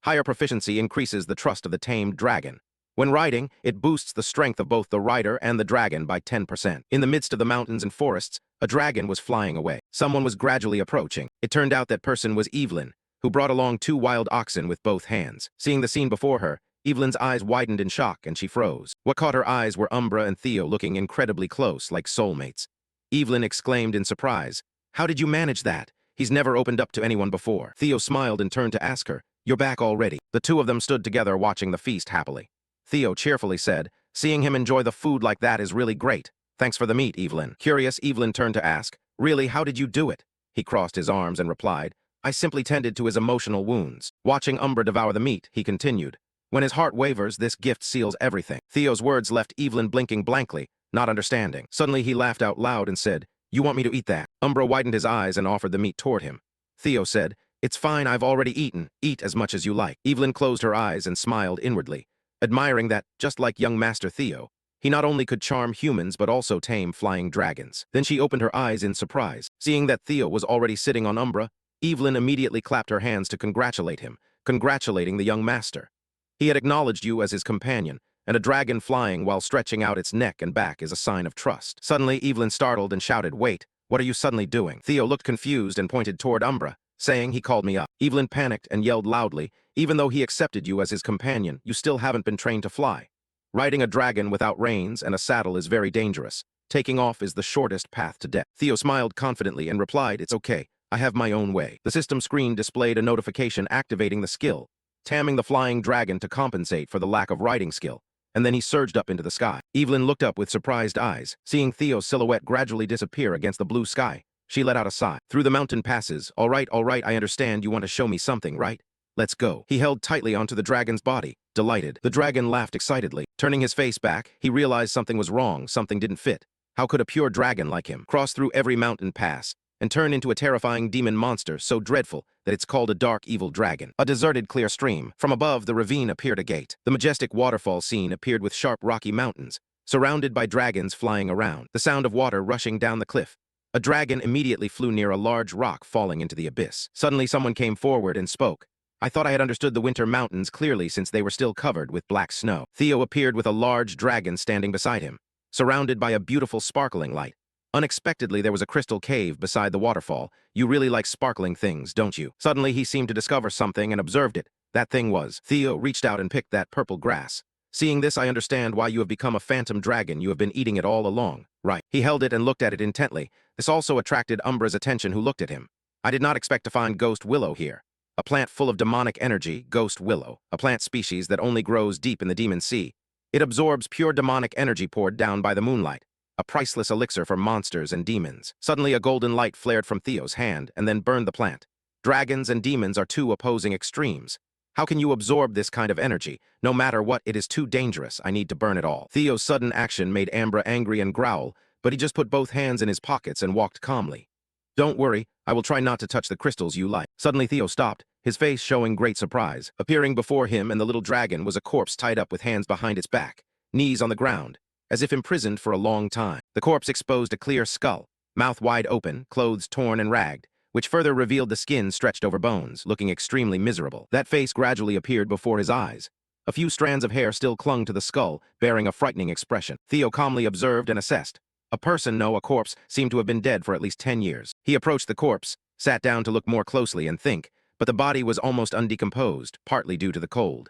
S1: Higher proficiency increases the trust of the tamed dragon. When riding, it boosts the strength of both the rider and the dragon by 10%. In the midst of the mountains and forests, a dragon was flying away. Someone was gradually approaching. It turned out that person was Evelyn, who brought along 2 wild oxen with both hands. Seeing the scene before her, Evelyn's eyes widened in shock and she froze. What caught her eyes were Umbra and Theo looking incredibly close, like soulmates. Evelyn exclaimed in surprise, "How did you manage that? He's never opened up to anyone before." Theo smiled and turned to ask her, "You're back already?" The two of them stood together watching the feast happily. Theo cheerfully said, "Seeing him enjoy the food like that is really great. Thanks for the meat, Evelyn." Curious, Evelyn turned to ask, "Really, how did you do it?" He crossed his arms and replied, "I simply tended to his emotional wounds." Watching Umbra devour the meat, he continued, "When his heart wavers, this gift seals everything." Theo's words left Evelyn blinking blankly, not understanding. Suddenly he laughed out loud and said, "You want me to eat that?" Umbra widened his eyes and offered the meat toward him. Theo said, "It's fine, I've already eaten. Eat as much as you like." Evelyn closed her eyes and smiled inwardly. admiring that, just like young Master Theo, he not only could charm humans but also tame flying dragons. Then she opened her eyes in surprise. Seeing that Theo was already sitting on Umbra, Evelyn immediately clapped her hands to congratulate him, congratulating the young master. He had acknowledged you as his companion, and a dragon flying while stretching out its neck and back is a sign of trust. Suddenly, Evelyn startled and shouted, "Wait, what are you suddenly doing?" Theo looked confused and pointed toward Umbra, saying he called me up. Evelyn panicked and yelled loudly, "Even though he accepted you as his companion, you still haven't been trained to fly. Riding a dragon without reins and a saddle is very dangerous. Taking off is the shortest path to death." Theo smiled confidently and replied, "It's okay. I have my own way." The system screen displayed a notification activating the skill, taming the flying dragon to compensate for the lack of riding skill, and then he surged up into the sky. Evelyn looked up with surprised eyes, seeing Theo's silhouette gradually disappear against the blue sky. She let out a sigh. "Through the mountain passes. All right, I understand you want to show me something, right? Let's go." He held tightly onto the dragon's body, delighted. The dragon laughed excitedly. Turning his face back, he realized something was wrong, something didn't fit. How could a pure dragon like him cross through every mountain pass and turn into a terrifying demon monster so dreadful that it's called a dark evil dragon? A deserted clear stream. From above, the ravine appeared a gate. The majestic waterfall scene appeared with sharp rocky mountains, surrounded by dragons flying around. The sound of water rushing down the cliff. A dragon immediately flew near a large rock falling into the abyss. Suddenly someone came forward and spoke. "I thought I had understood the winter mountains clearly since they were still covered with black snow." Theo appeared with a large dragon standing beside him, surrounded by a beautiful sparkling light. Unexpectedly, there was a crystal cave beside the waterfall. "You really like sparkling things, don't you?" Suddenly, he seemed to discover something and observed it. That thing was. Theo reached out and picked that purple grass. "Seeing this, I understand why you have become a phantom dragon. You have been eating it all along." "Right." He held it and looked at it intently. This also attracted Umbra's attention, who looked at him. "I did not expect to find ghost willow here. A plant full of demonic energy, ghost willow, a plant species that only grows deep in the demon sea. It absorbs pure demonic energy poured down by the moonlight. A priceless elixir for monsters and demons." Suddenly, a golden light flared from Theo's hand and then burned the plant. Dragons and demons are two opposing extremes. How can you absorb this kind of energy? No matter what, it is too dangerous. I need to burn it all. Theo's sudden action made Ambra angry and growl, but he just put both hands in his pockets and walked calmly. "Don't worry, I will try not to touch the crystals you like." Suddenly Theo stopped, his face showing great surprise. Appearing before him and the little dragon was a corpse tied up with hands behind its back, knees on the ground, as if imprisoned for a long time. The corpse exposed a clear skull, mouth wide open, clothes torn and ragged, which further revealed the skin stretched over bones, looking extremely miserable. That face gradually appeared before his eyes. A few strands of hair still clung to the skull, bearing a frightening expression. Theo calmly observed and assessed. A person, no, a corpse, seemed to have been dead for at least 10 years. He approached the corpse, sat down to look more closely and think, but the body was almost undecomposed, partly due to the cold.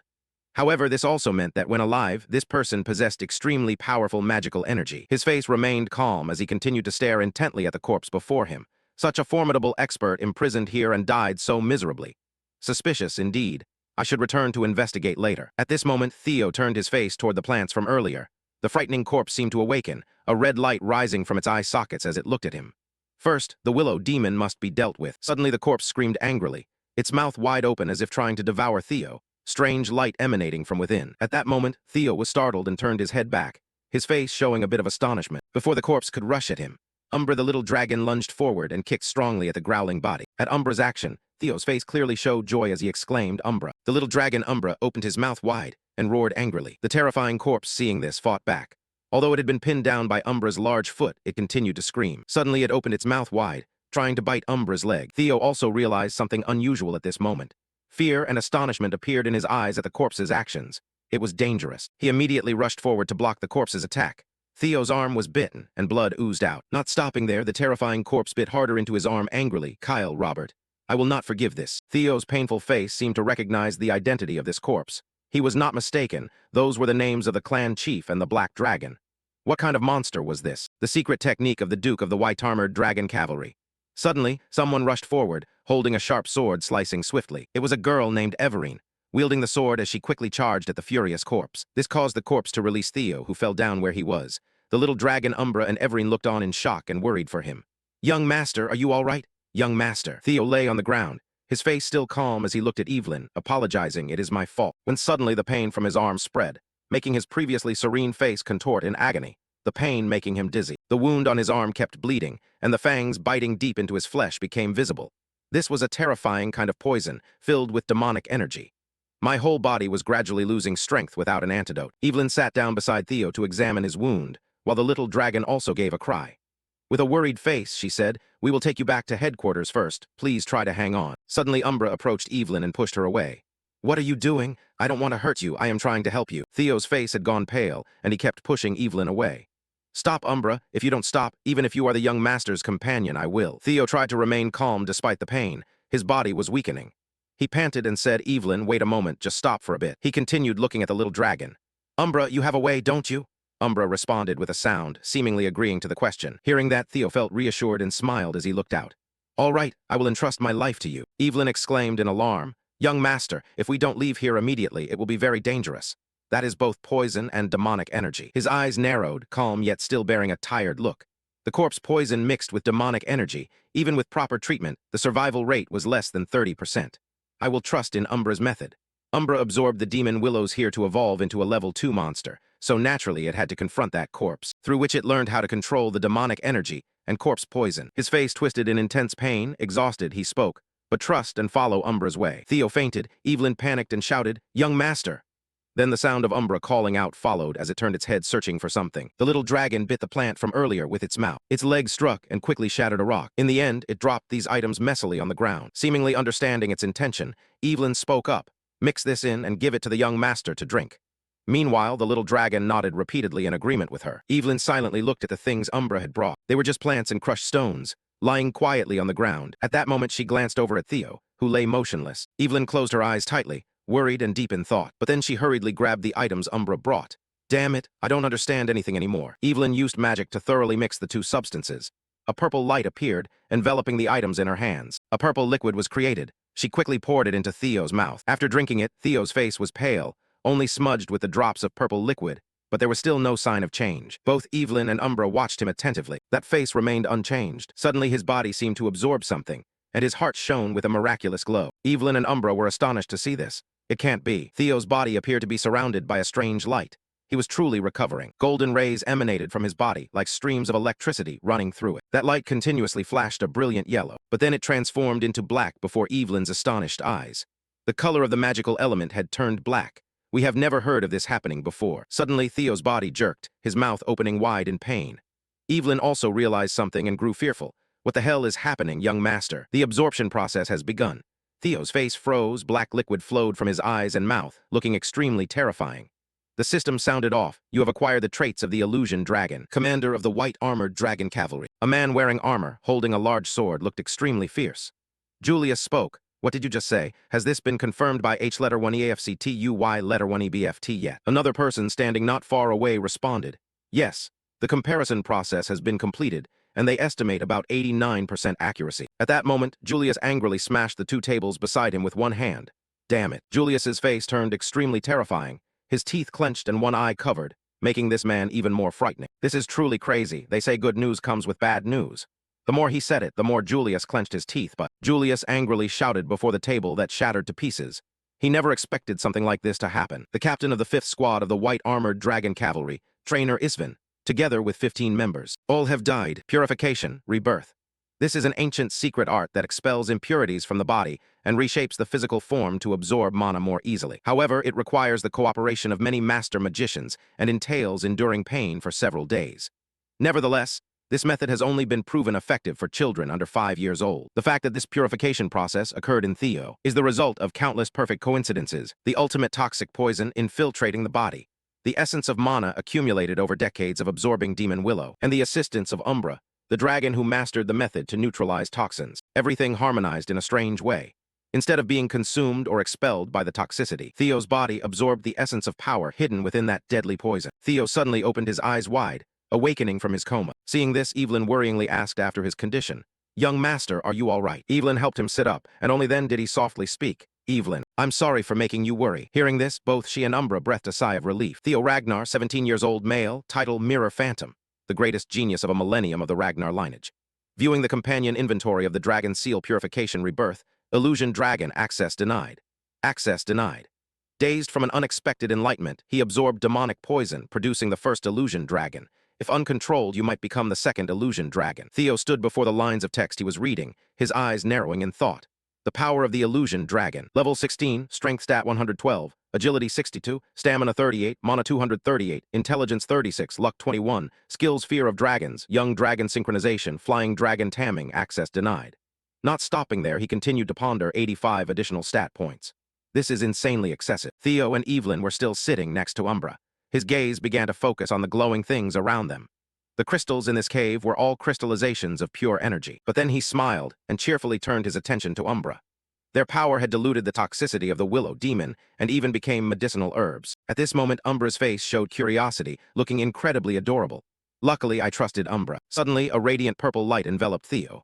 S1: However, this also meant that when alive, this person possessed extremely powerful magical energy. His face remained calm as he continued to stare intently at the corpse before him. Such a formidable expert imprisoned here and died so miserably. Suspicious indeed. I should return to investigate later. At this moment, Theo turned his face toward the plants from earlier. The frightening corpse seemed to awaken, a red light rising from its eye sockets as it looked at him. First, the willow demon must be dealt with. Suddenly the corpse screamed angrily, its mouth wide open as if trying to devour Theo, strange light emanating from within. At that moment, Theo was startled and turned his head back, his face showing a bit of astonishment. Before the corpse could rush at him, Umbra the little dragon lunged forward and kicked strongly at the growling body. At Umbra's action, Theo's face clearly showed joy as he exclaimed, "Umbra." The little dragon Umbra opened his mouth wide and roared angrily. The terrifying corpse, seeing this, fought back. Although it had been pinned down by Umbra's large foot, it continued to scream. Suddenly it opened its mouth wide, trying to bite Umbra's leg. Theo also realized something unusual at this moment. Fear and astonishment appeared in his eyes at the corpse's actions. It was dangerous. He immediately rushed forward to block the corpse's attack. Theo's arm was bitten, and blood oozed out. Not stopping there, the terrifying corpse bit harder into his arm angrily. "Kyle, Robert, I will not forgive this." Theo's painful face seemed to recognize the identity of this corpse. He was not mistaken. Those were the names of the clan chief and the Black Dragon. What kind of monster was this? The secret technique of the Duke of the White-Armored Dragon Cavalry. Suddenly, someone rushed forward, holding a sharp sword slicing swiftly. It was a girl named Everine, wielding the sword as she quickly charged at the furious corpse. This caused the corpse to release Theo, who fell down where he was. The little dragon Umbra and Everine looked on in shock and worried for him. "Young master, are you all right?" "Young master." Theo lay on the ground, his face still calm as he looked at Evelyn, apologizing, "It is my fault," when suddenly the pain from his arm spread, making his previously serene face contort in agony, the pain making him dizzy. The wound on his arm kept bleeding, and the fangs biting deep into his flesh became visible. This was a terrifying kind of poison, filled with demonic energy. My whole body was gradually losing strength without an antidote. Evelyn sat down beside Theo to examine his wound, while the little dragon also gave a cry. With a worried face, she said, "We will take you back to headquarters first. Please try to hang on." Suddenly, Umbra approached Evelyn and pushed her away. "What are you doing? I don't want to hurt you. I am trying to help you." Theo's face had gone pale, and he kept pushing Evelyn away. "Stop, Umbra. If you don't stop, even if you are the young master's companion, I will." Theo tried to remain calm despite the pain. His body was weakening. He panted and said, "Evelyn, wait a moment. Just stop for a bit." He continued looking at the little dragon. "Umbra, you have a way, don't you?" Umbra responded with a sound, seemingly agreeing to the question. Hearing that, Theo felt reassured and smiled as he looked out. "All right, I will entrust my life to you." Evelyn exclaimed in alarm, "Young master, if we don't leave here immediately, it will be very dangerous. That is both poison and demonic energy." His eyes narrowed, calm yet still bearing a tired look. The corpse poison mixed with demonic energy. Even with proper treatment, the survival rate was less than 30%. "I will trust in Umbra's method." Umbra absorbed the demon willows here to evolve into a level 2 monster, so naturally it had to confront that corpse, through which it learned how to control the demonic energy and corpse poison. His face twisted in intense pain. Exhausted, he spoke, "But trust and follow Umbra's way." Theo fainted. Evelyn panicked and shouted, "Young master!" Then the sound of Umbra calling out followed as it turned its head searching for something. The little dragon bit the plant from earlier with its mouth. Its leg struck and quickly shattered a rock. In the end, it dropped these items messily on the ground. Seemingly understanding its intention, Evelyn spoke up, "Mix this in and give it to the young master to drink." Meanwhile, the little dragon nodded repeatedly in agreement with her. Evelyn silently looked at the things Umbra had brought. They were just plants and crushed stones, lying quietly on the ground. At that moment, she glanced over at Theo, who lay motionless. Evelyn closed her eyes tightly, worried and deep in thought. But then she hurriedly grabbed the items Umbra brought. "Damn it, I don't understand anything anymore." Evelyn used magic to thoroughly mix the two substances. A purple light appeared, enveloping the items in her hands. A purple liquid was created. She quickly poured it into Theo's mouth. After drinking it, Theo's face was pale, only smudged with the drops of purple liquid, but there was still no sign of change. Both Evelyn and Umbra watched him attentively. That face remained unchanged. Suddenly his body seemed to absorb something, and his heart shone with a miraculous glow. Evelyn and Umbra were astonished to see this. It can't be. Theo's body appeared to be surrounded by a strange light. He was truly recovering. Golden rays emanated from his body, like streams of electricity running through it. That light continuously flashed a brilliant yellow, but then it transformed into black before Evelyn's astonished eyes. The color of the magical element had turned black. We have never heard of this happening before. Suddenly, Theo's body jerked, his mouth opening wide in pain. Evelyn also realized something and grew fearful. "What the hell is happening, young master?" The absorption process has begun. Theo's face froze, black liquid flowed from his eyes and mouth, looking extremely terrifying. The system sounded off. "You have acquired the traits of the illusion dragon, commander of the white-armored dragon cavalry." A man wearing armor, holding a large sword, looked extremely fierce. Julius spoke. "What did you just say? Has this been confirmed by H letter 1 EAFCTUY letter 1 EBFT yet?" Another person standing not far away responded, "Yes, the comparison process has been completed, and they estimate about 89% accuracy." At that moment, Julius angrily smashed the two tables beside him with one hand. Damn it. Julius's face turned extremely terrifying, his teeth clenched and one eye covered, making this man even more frightening. "This is truly crazy. They say good news comes with bad news." The more he said it, the more Julius clenched his teeth, but Julius angrily shouted before the table that shattered to pieces. He never expected something like this to happen. The captain of the 5th Squad of the White-Armored Dragon Cavalry, Trainer Isvin, together with 15 members. All have died. Purification, rebirth. This is an ancient secret art that expels impurities from the body and reshapes the physical form to absorb mana more easily. However, it requires the cooperation of many master magicians and entails enduring pain for several days. Nevertheless, this method has only been proven effective for children under 5 years old. The fact that this purification process occurred in Theo is the result of countless perfect coincidences, the ultimate toxic poison infiltrating the body, the essence of mana accumulated over decades of absorbing demon willow, and the assistance of Umbra, the dragon who mastered the method to neutralize toxins. Everything harmonized in a strange way. Instead of being consumed or expelled by the toxicity, Theo's body absorbed the essence of power hidden within that deadly poison. Theo suddenly opened his eyes wide, awakening from his coma. Seeing this, Evelyn worryingly asked after his condition, "Young master, are you all right?" Evelyn helped him sit up, and only then did he softly speak. "Evelyn, I'm sorry for making you worry." Hearing this, both she and Umbra breathed a sigh of relief. Theo Ragnar, 17 years old male, title Mirror Phantom, the greatest genius of a millennium of the Ragnar lineage. Viewing the companion inventory of the Dragon Seal Purification Rebirth, Illusion Dragon, access denied. Access denied. Dazed from an unexpected enlightenment, he absorbed demonic poison, producing the first Illusion Dragon. If uncontrolled, you might become the second Illusion Dragon. Theo stood before the lines of text he was reading, his eyes narrowing in thought. The power of the illusion dragon. Level 16, strength stat 112, agility 62, stamina 38, mana 238, intelligence 36, luck 21, skills fear of dragons, young dragon synchronization, flying dragon tamming, access denied. Not stopping there, he continued to ponder 85 additional stat points. This is insanely excessive. Theo and Evelyn were still sitting next to Umbra. His gaze began to focus on the glowing things around them. The crystals in this cave were all crystallizations of pure energy. But then he smiled and cheerfully turned his attention to Umbra. Their power had diluted the toxicity of the willow demon and even became medicinal herbs. At this moment, Umbra's face showed curiosity, looking incredibly adorable. Luckily, I trusted Umbra. Suddenly, a radiant purple light enveloped Theo.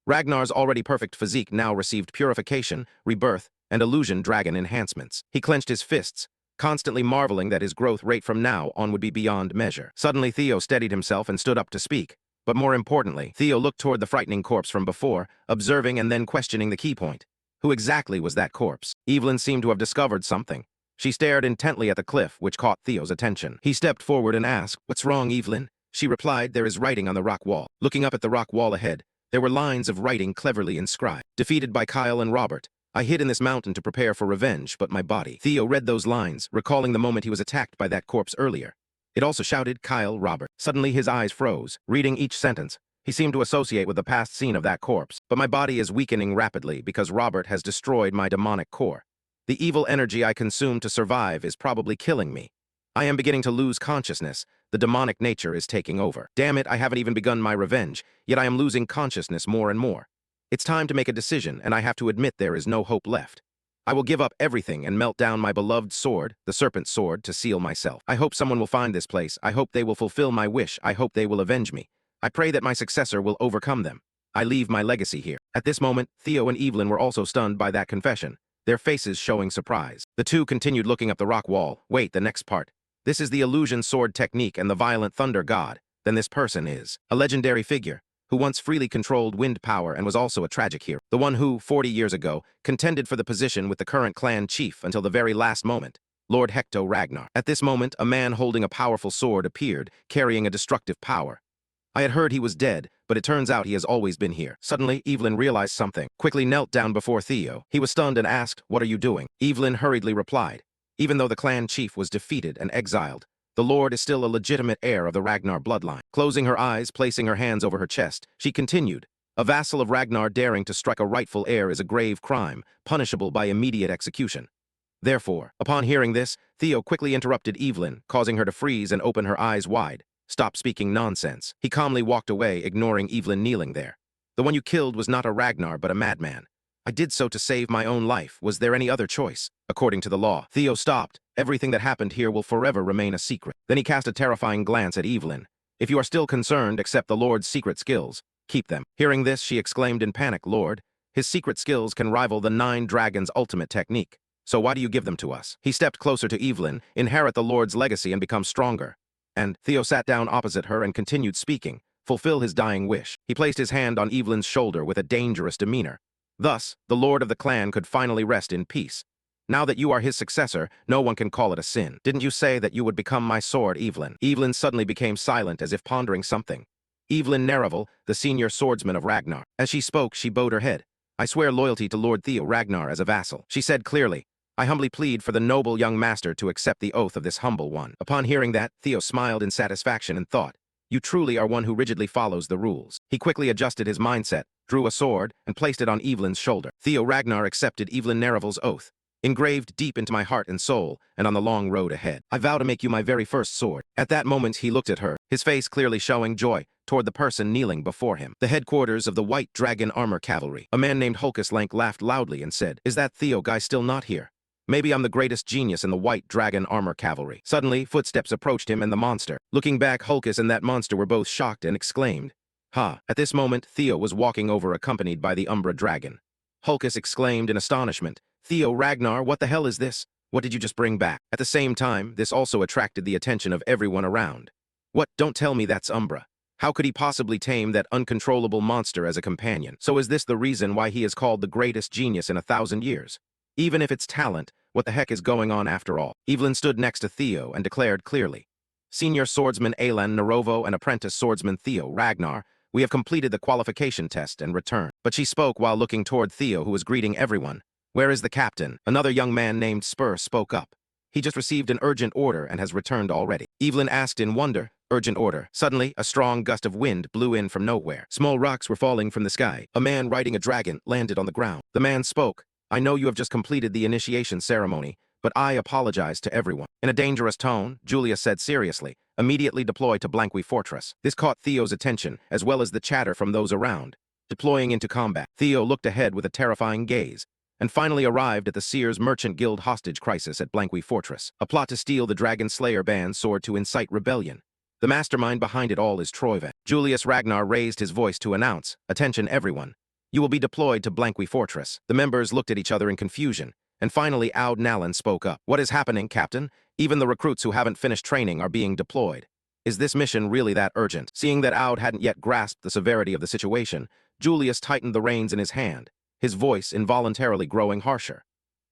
S1: Ragnar's already perfect physique now received purification, rebirth, and illusion dragon enhancements. He clenched his fists, constantly marveling that his growth rate from now on would be beyond measure. Suddenly, Theo steadied himself and stood up to speak. But more importantly, Theo looked toward the frightening corpse from before, observing and then questioning the key point. Who exactly was that corpse? Evelyn seemed to have discovered something. She stared intently at the cliff, which caught Theo's attention. He stepped forward and asked, "What's wrong, Evelyn?" She replied, "There is writing on the rock wall." Looking up at the rock wall ahead, there were lines of writing cleverly inscribed. "Defeated by Kyle and Robert. I hid in this mountain to prepare for revenge, but my body." Theo read those lines, recalling the moment he was attacked by that corpse earlier. It also shouted, "Kyle, Robert." Suddenly his eyes froze, reading each sentence. He seemed to associate with the past scene of that corpse. "But my body is weakening rapidly because Robert has destroyed my demonic core. The evil energy I consume to survive is probably killing me. I am beginning to lose consciousness. The demonic nature is taking over. Damn it, I haven't even begun my revenge, yet I am losing consciousness more and more. It's time to make a decision, and I have to admit there is no hope left. I will give up everything and melt down my beloved sword, the serpent sword, to seal myself. I hope someone will find this place. I hope they will fulfill my wish. I hope they will avenge me. I pray that my successor will overcome them. I leave my legacy here." At this moment, Theo and Evelyn were also stunned by that confession, their faces showing surprise. The two continued looking up the rock wall. "Wait, the next part. This is the illusion sword technique and the violent thunder god. Then this person is a legendary figure who once freely controlled wind power and was also a tragic hero. The one who, 40 years ago, contended for the position with the current clan chief until the very last moment, Lord Hector Ragnar. At this moment, a man holding a powerful sword appeared, carrying a destructive power. I had heard he was dead, but it turns out he has always been here." Suddenly, Evelyn realized something, quickly knelt down before Theo. He was stunned and asked, "What are you doing?" Evelyn hurriedly replied, "Even though the clan chief was defeated and exiled, the Lord is still a legitimate heir of the Ragnar bloodline." Closing her eyes, placing her hands over her chest, she continued, "A vassal of Ragnar daring to strike a rightful heir is a grave crime, punishable by immediate execution. Therefore," upon hearing this, Theo quickly interrupted Evelyn, causing her to freeze and open her eyes wide. "Stop speaking nonsense." He calmly walked away, ignoring Evelyn kneeling there. "The one you killed was not a Ragnar, but a madman. I did so to save my own life. Was there any other choice? According to the law." Theo stopped. "Everything that happened here will forever remain a secret." Then he cast a terrifying glance at Evelyn. "If you are still concerned, accept the Lord's secret skills. Keep them." Hearing this, she exclaimed in panic, "Lord, his secret skills can rival the 9 dragons' ultimate technique. So why do you give them to us?" He stepped closer to Evelyn, "Inherit the Lord's legacy and become stronger." And Theo sat down opposite her and continued speaking, "Fulfill his dying wish." He placed his hand on Evelyn's shoulder with a dangerous demeanor. Thus, the lord of the clan could finally rest in peace. "Now that you are his successor, no one can call it a sin. Didn't you say that you would become my sword, Evelyn?" Evelyn suddenly became silent as if pondering something. Evelyn Nereval, the senior swordsman of Ragnar. As she spoke, she bowed her head. "I swear loyalty to Lord Theo Ragnar as a vassal." She said clearly, "I humbly plead for the noble young master to accept the oath of this humble one." Upon hearing that, Theo smiled in satisfaction and thought, "You truly are one who rigidly follows the rules." He quickly adjusted his mindset, drew a sword, and placed it on Evelyn's shoulder. Theo Ragnar accepted Evelyn Nereval's oath, engraved deep into my heart and soul, and on the long road ahead. "I vow to make you my very first sword." At that moment, he looked at her, his face clearly showing joy, toward the person kneeling before him. The headquarters of the White Dragon Armor Cavalry. A man named Hulkus Lank laughed loudly and said, "Is that Theo guy still not here? Maybe I'm the greatest genius in the White Dragon Armor Cavalry." Suddenly, footsteps approached him and the monster. Looking back, Hulkus and that monster were both shocked and exclaimed, "Ha!" At this moment, Theo was walking over accompanied by the Umbra Dragon. Hulkus exclaimed in astonishment, "Theo Ragnar, what the hell is this? What did you just bring back?" At the same time, this also attracted the attention of everyone around. "What? Don't tell me that's Umbra. How could he possibly tame that uncontrollable monster as a companion? So is this the reason why he is called the greatest genius in 1,000 years? Even if it's talent, what the heck is going on after all?" Evelyn stood next to Theo and declared clearly, "Senior swordsman Alan Narovo and apprentice swordsman Theo Ragnar, We have completed the qualification test and returned. But she spoke while looking toward Theo, who was greeting everyone. Where is the captain? Another young man named Spur spoke up. He just received an urgent order and has returned already. Evelyn asked in wonder, urgent order. Suddenly, a strong gust of wind blew in from nowhere. Small rocks were falling from the sky. A man riding a dragon landed on the ground. The man spoke. I know you have just completed the initiation ceremony, but I apologize to everyone. In a dangerous tone, Julius said seriously, immediately deploy to Blankwy Fortress. This caught Theo's attention, as well as the chatter from those around. Deploying into combat, Theo looked ahead with a terrifying gaze, and finally arrived at the Sears Merchant Guild hostage crisis at Blankwy Fortress. A plot to steal the Dragon Slayer band sword to incite rebellion. The mastermind behind it all is Troyven. Julius Ragnar raised his voice to announce, attention everyone. You will be deployed to Blankwy Fortress. The members looked at each other in confusion, and finally Aud Nallen spoke up. What is happening, Captain? Even the recruits who haven't finished training are being deployed. Is this mission really that urgent? Seeing that Aud hadn't yet grasped the severity of the situation, Julius tightened the reins in his hand, his voice involuntarily growing harsher.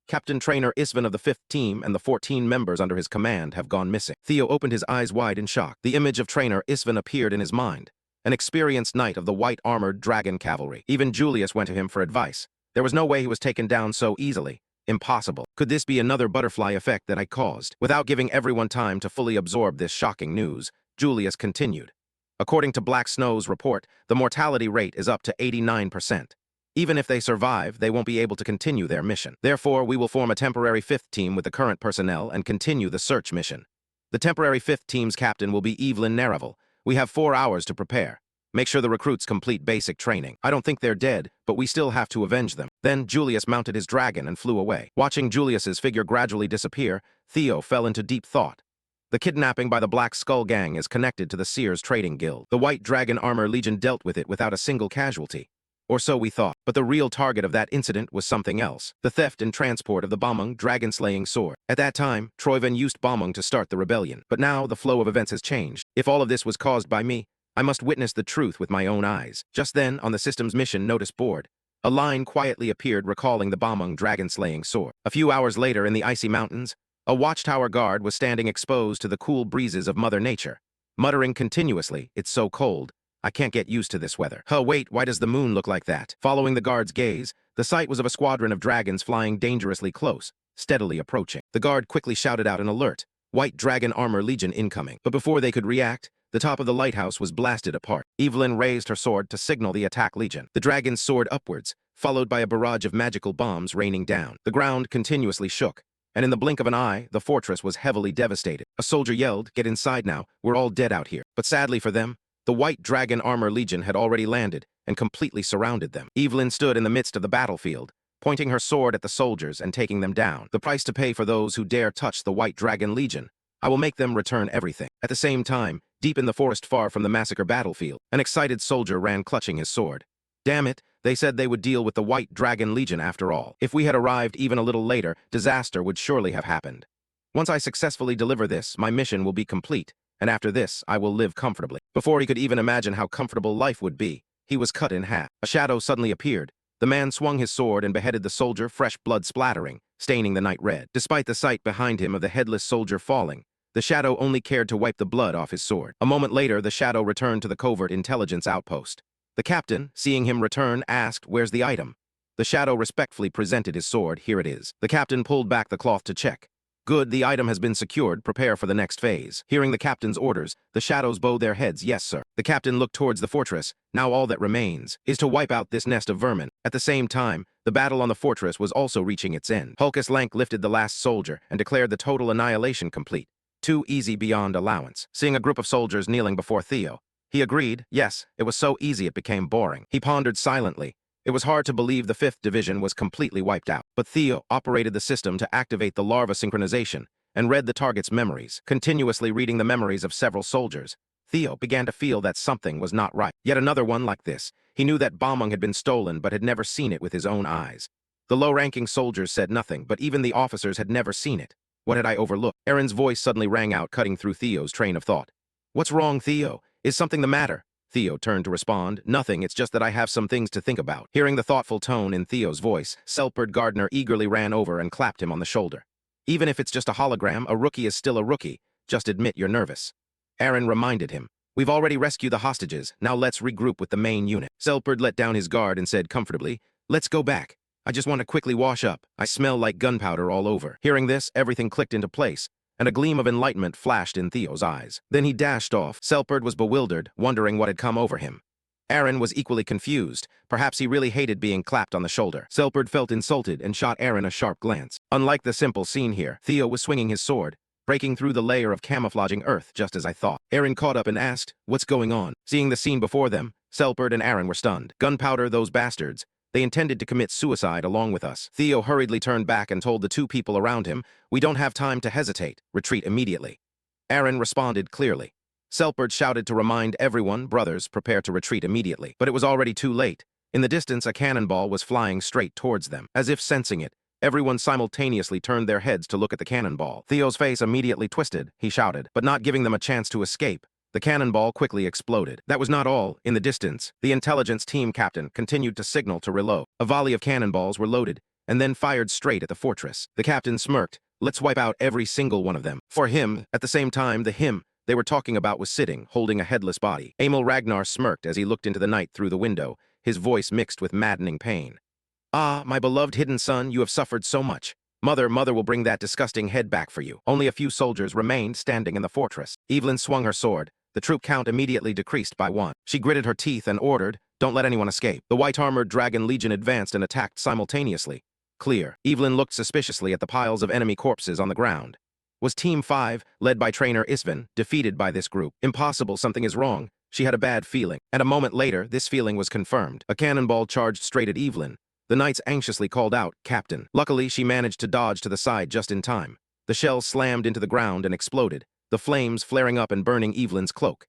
S1: Captain Trainer Isvan of the 5th Team and the 14 members under his command have gone missing. Theo opened his eyes wide in shock. The image of Trainer Isvan appeared in his mind, an experienced knight of the white-armored dragon cavalry. Even Julius went to him for advice. There was no way he was taken down so easily. Impossible. Could this be another butterfly effect that I caused? Without giving everyone time to fully absorb this shocking news, Julius continued. According to Black Snow's report, the mortality rate is up to 89%. Even if they survive, they won't be able to continue their mission. Therefore, we will form a temporary 5th team with the current personnel and continue the search mission. The temporary 5th team's captain will be Evelyn Naravel. We have 4 hours to prepare. Make sure the recruits complete basic training. I don't think they're dead, but we still have to avenge them. Then Julius mounted his dragon and flew away. Watching Julius's figure gradually disappear, Theo fell into deep thought. The kidnapping by the Black Skull Gang is connected to the Sears Trading Guild. The White Dragon Armor Legion dealt with it without a single casualty. Or so we thought. But the real target of that incident was something else. The theft and transport of the Bomung dragon-slaying sword. At that time, Troyven used Bomung to start the rebellion. But now the flow of events has changed. If all of this was caused by me, I must witness the truth with my own eyes. Just then, on the system's mission notice board, a line quietly appeared recalling the Bomung dragon-slaying sword. A few hours later in the icy mountains, a watchtower guard was standing exposed to the cool breezes of Mother Nature, muttering continuously, "It's so cold. I can't get used to this weather. Huh, wait, why does the moon look like that?" Following the guard's gaze, the sight was of a squadron of dragons flying dangerously close, steadily approaching. The guard quickly shouted out an alert, "White Dragon Armor Legion incoming." But before they could react, the top of the lighthouse was blasted apart. Evelyn raised her sword to signal the attack legion. The dragons soared upwards, followed by a barrage of magical bombs raining down. The ground continuously shook, and in the blink of an eye, the fortress was heavily devastated. A soldier yelled, "Get inside now, we're all dead out here." But sadly for them, the White Dragon Armor Legion had already landed and completely surrounded them. Evelyn stood in the midst of the battlefield, pointing her sword at the soldiers and taking them down. The price to pay for those who dare touch the White Dragon Legion. I will make them return everything. At the same time, deep in the forest far from the massacre battlefield, an excited soldier ran clutching his sword. Damn it, they said they would deal with the White Dragon Legion after all. If we had arrived even a little later, disaster would surely have happened. Once I successfully deliver this, my mission will be complete, and after this, I will live comfortably. Before he could even imagine how comfortable life would be, he was cut in half. A shadow suddenly appeared. The man swung his sword and beheaded the soldier, fresh blood splattering, staining the night red. Despite the sight behind him of the headless soldier falling, the shadow only cared to wipe the blood off his sword. A moment later, the shadow returned to the covert intelligence outpost. The captain, seeing him return, asked, "Where's the item?" The shadow respectfully presented his sword. "Here it is." The captain pulled back the cloth to check. "Good, the item has been secured. Prepare for the next phase." Hearing the captain's orders, the shadows bowed their heads. "Yes, sir." The captain looked towards the fortress. Now all that remains is to wipe out this nest of vermin. At the same time, the battle on the fortress was also reaching its end. Hulkus Lank lifted the last soldier and declared the total annihilation complete. Too easy beyond allowance. Seeing a group of soldiers kneeling before Theo, he agreed, yes, it was so easy it became boring. He pondered silently. It was hard to believe the 5th Division was completely wiped out. But Theo operated the system to activate the larva synchronization and read the target's memories. Continuously reading the memories of several soldiers, Theo began to feel that something was not right. Yet another one like this. He knew that Bomung had been stolen but had never seen it with his own eyes. The low-ranking soldiers said nothing, but even the officers had never seen it. What had I overlooked? Aaron's voice suddenly rang out, cutting through Theo's train of thought. "What's wrong, Theo? Is something the matter?" Theo turned to respond. "Nothing, it's just that I have some things to think about." Hearing the thoughtful tone in Theo's voice, Selperd Gardner eagerly ran over and clapped him on the shoulder. "Even if it's just a hologram, a rookie is still a rookie. Just admit you're nervous." Aaron reminded him, We've already rescued the hostages, now let's regroup with the main unit. Selperd let down his guard and said comfortably, let's go back. I just want to quickly wash up. I smell like gunpowder all over. Hearing this, everything clicked into place, and a gleam of enlightenment flashed in Theo's eyes. Then he dashed off. Selperd was bewildered, wondering what had come over him. Aaron was equally confused. Perhaps he really hated being clapped on the shoulder. Selperd felt insulted and shot Aaron a sharp glance. Unlike the simple scene here, Theo was swinging his sword, breaking through the layer of camouflaging earth, just as I thought. Aaron caught up and asked, what's going on? Seeing the scene before them, Selperd and Aaron were stunned. Gunpowder, those bastards. They intended to commit suicide along with us. Theo hurriedly turned back and told the two people around him, we don't have time to hesitate. Retreat immediately. Aaron responded clearly. Selperd shouted to remind everyone, brothers, prepare to retreat immediately. But it was already too late. In the distance, a cannonball was flying straight towards them. As if sensing it, everyone simultaneously turned their heads to look at the cannonball. Theo's face immediately twisted, he shouted, but not giving them a chance to escape. The cannonball quickly exploded. That was not all. In the distance, the intelligence team captain continued to signal to reload. A volley of cannonballs were loaded, and then fired straight at the fortress. The captain smirked, let's wipe out every single one of them. For him, at the same time, the him they were talking about was sitting, holding a headless body. Emil Ragnar smirked as he looked into the night through the window, his voice mixed with maddening pain. Ah, my beloved hidden son, you have suffered so much. Mother will bring that disgusting head back for you. Only a few soldiers remained standing in the fortress. Evelyn swung her sword. The troop count immediately decreased by 1. She gritted her teeth and ordered, don't let anyone escape. The white-armored Dragon Legion advanced and attacked simultaneously. Clear. Evelyn looked suspiciously at the piles of enemy corpses on the ground. Was Team 5, led by trainer Isvan, defeated by this group? Impossible, something is wrong. She had a bad feeling. And a moment later, this feeling was confirmed. A cannonball charged straight at Evelyn. The knights anxiously called out, Captain. Luckily, she managed to dodge to the side just in time. The shell slammed into the ground and exploded, the flames flaring up and burning Evelyn's cloak.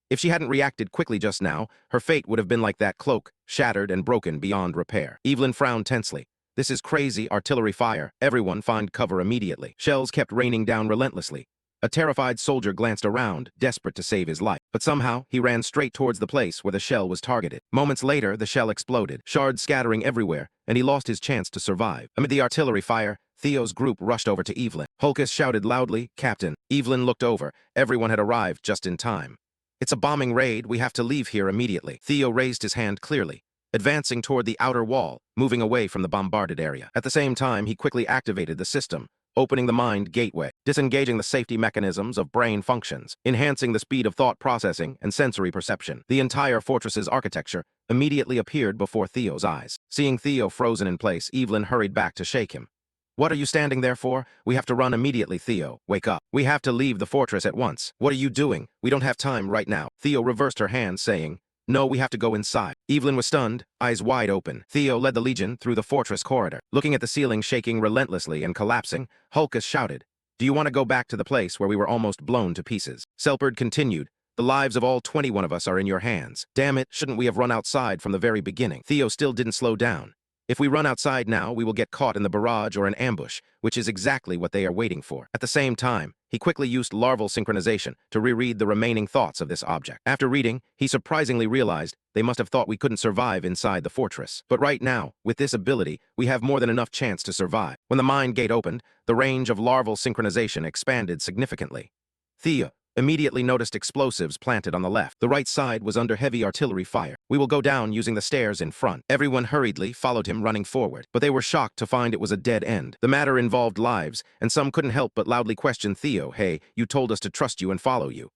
S1: If she hadn't reacted quickly just now, her fate would have been like that cloak, shattered and broken beyond repair. Evelyn frowned tensely. This is crazy artillery fire. Everyone find cover immediately. Shells kept raining down relentlessly. A terrified soldier glanced around, desperate to save his life. But somehow, he ran straight towards the place where the shell was targeted. Moments later, the shell exploded, shards scattering everywhere, and he lost his chance to survive. Amid the artillery fire, Theo's group rushed over to Evelyn. Hulkus shouted loudly, Captain. Evelyn looked over. Everyone had arrived just in time. It's a bombing raid. We have to leave here immediately. Theo raised his hand clearly, advancing toward the outer wall, moving away from the bombarded area. At the same time, he quickly activated the system, opening the mind gateway, disengaging the safety mechanisms of brain functions, enhancing the speed of thought processing and sensory perception. The entire fortress's architecture immediately appeared before Theo's eyes. Seeing Theo frozen in place, Evelyn hurried back to shake him. What are you standing there for? We have to run immediately, Theo. Wake up. We have to leave the fortress at once. What are you doing? We don't have time right now. Theo reversed her hand, saying, no, we have to go inside. Evelyn was stunned, eyes wide open. Theo led the Legion through the fortress corridor. Looking at the ceiling shaking relentlessly and collapsing, Hulkus shouted, do you want to go back to the place where we were almost blown to pieces? Selperd continued, the lives of all 21 of us are in your hands. Damn it, shouldn't we have run outside from the very beginning? Theo still didn't slow down. If we run outside now, we will get caught in the barrage or an ambush, which is exactly what they are waiting for. At the same time, he quickly used larval synchronization to reread the remaining thoughts of this object. After reading, he surprisingly realized they must have thought we couldn't survive inside the fortress. But right now, with this ability, we have more than enough chance to survive. When the mind gate opened, the range of larval synchronization expanded significantly. Theo immediately noticed explosives planted on the left. The right side was under heavy artillery fire. We will go down using the stairs in front. Everyone hurriedly followed him running forward, but they were shocked to find it was a dead end. The matter involved lives, and some couldn't help but loudly question Theo, hey, you told us to trust you and follow you.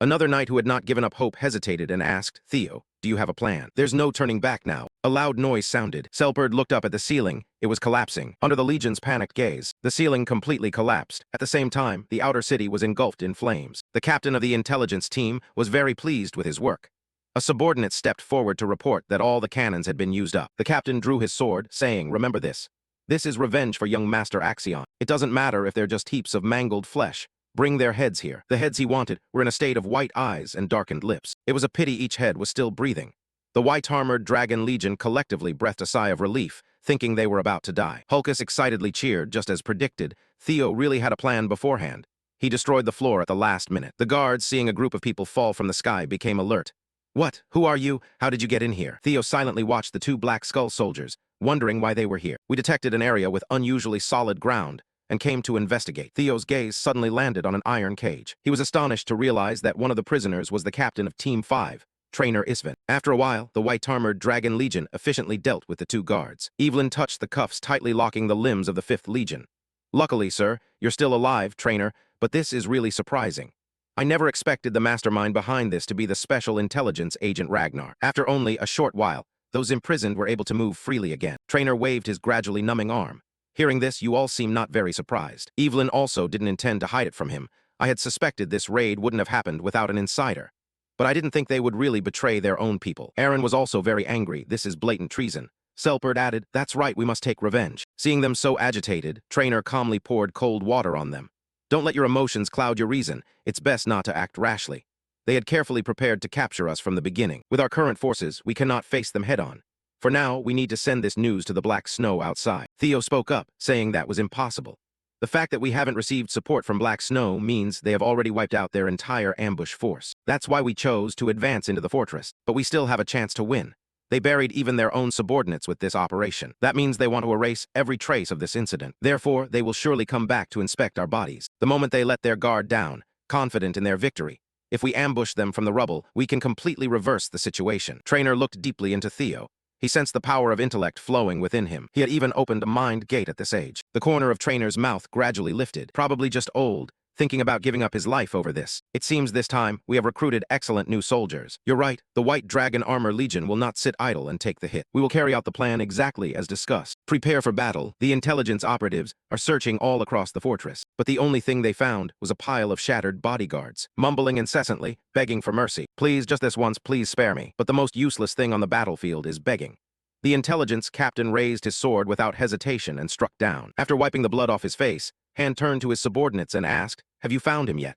S1: Another knight who had not given up hope hesitated and asked, Theo, do you have a plan? There's no turning back now. A loud noise sounded. Selperd looked up at the ceiling. It was collapsing. Under the Legion's panicked gaze, the ceiling completely collapsed. At the same time, the outer city was engulfed in flames. The captain of the intelligence team was very pleased with his work. A subordinate stepped forward to report that all the cannons had been used up. The captain drew his sword, saying, remember this. This is revenge for young Master Axion. It doesn't matter if they're just heaps of mangled flesh. Bring their heads here. The heads he wanted were in a state of white eyes and darkened lips. It was a pity each head was still breathing. The white-armored Dragon Legion collectively breathed a sigh of relief, thinking they were about to die. Hulkus excitedly cheered, just as predicted. Theo really had a plan beforehand. He destroyed the floor at the last minute. The guards, seeing a group of people fall from the sky, became alert. What? Who are you? How did you get in here? Theo silently watched the two Black Skull soldiers, wondering why they were here. We detected an area with unusually solid ground, and came to investigate. Theo's gaze suddenly landed on an iron cage. He was astonished to realize that one of the prisoners was the captain of Team 5, Trainer Isvin. After a while, the white-armored Dragon Legion efficiently dealt with the two guards. Evelyn touched the cuffs, tightly locking the limbs of the 5th Legion. "Luckily, sir, you're still alive, Trainer, but this is really surprising. I never expected the mastermind behind this to be the Special Intelligence Agent Ragnar." After only a short while, those imprisoned were able to move freely again. Trainer waved his gradually numbing arm. "Hearing this, you all seem not very surprised. Evelyn also didn't intend to hide it from him. I had suspected this raid wouldn't have happened without an insider. But I didn't think they would really betray their own people." Aaron was also very angry. "This is blatant treason." Selpert added, "That's right, we must take revenge." Seeing them so agitated, Trainer calmly poured cold water on them. "Don't let your emotions cloud your reason. It's best not to act rashly. They had carefully prepared to capture us from the beginning. With our current forces, we cannot face them head-on. For now, we need to send this news to the Black Snow outside." Theo spoke up, saying that was impossible. "The fact that we haven't received support from Black Snow means they have already wiped out their entire ambush force. That's why we chose to advance into the fortress, but we still have a chance to win. They buried even their own subordinates with this operation. That means they want to erase every trace of this incident. Therefore, they will surely come back to inspect our bodies. The moment they let their guard down, confident in their victory, if we ambush them from the rubble, we can completely reverse the situation." Trainer looked deeply into Theo. He sensed the power of intellect flowing within him. He had even opened a mind gate at this age. The corner of Trainer's mouth gradually lifted, probably just old, thinking about giving up his life over this. "It seems this time we have recruited excellent new soldiers. You're right, the White Dragon Armor Legion will not sit idle and take the hit. We will carry out the plan exactly as discussed. Prepare for battle." The intelligence operatives are searching all across the fortress, but the only thing they found was a pile of shattered bodyguards, mumbling incessantly, begging for mercy. "Please, just this once, please spare me." But the most useless thing on the battlefield is begging. The intelligence captain raised his sword without hesitation and struck down. After wiping the blood off his face, Hand turned to his subordinates and asked, "Have you found him yet?"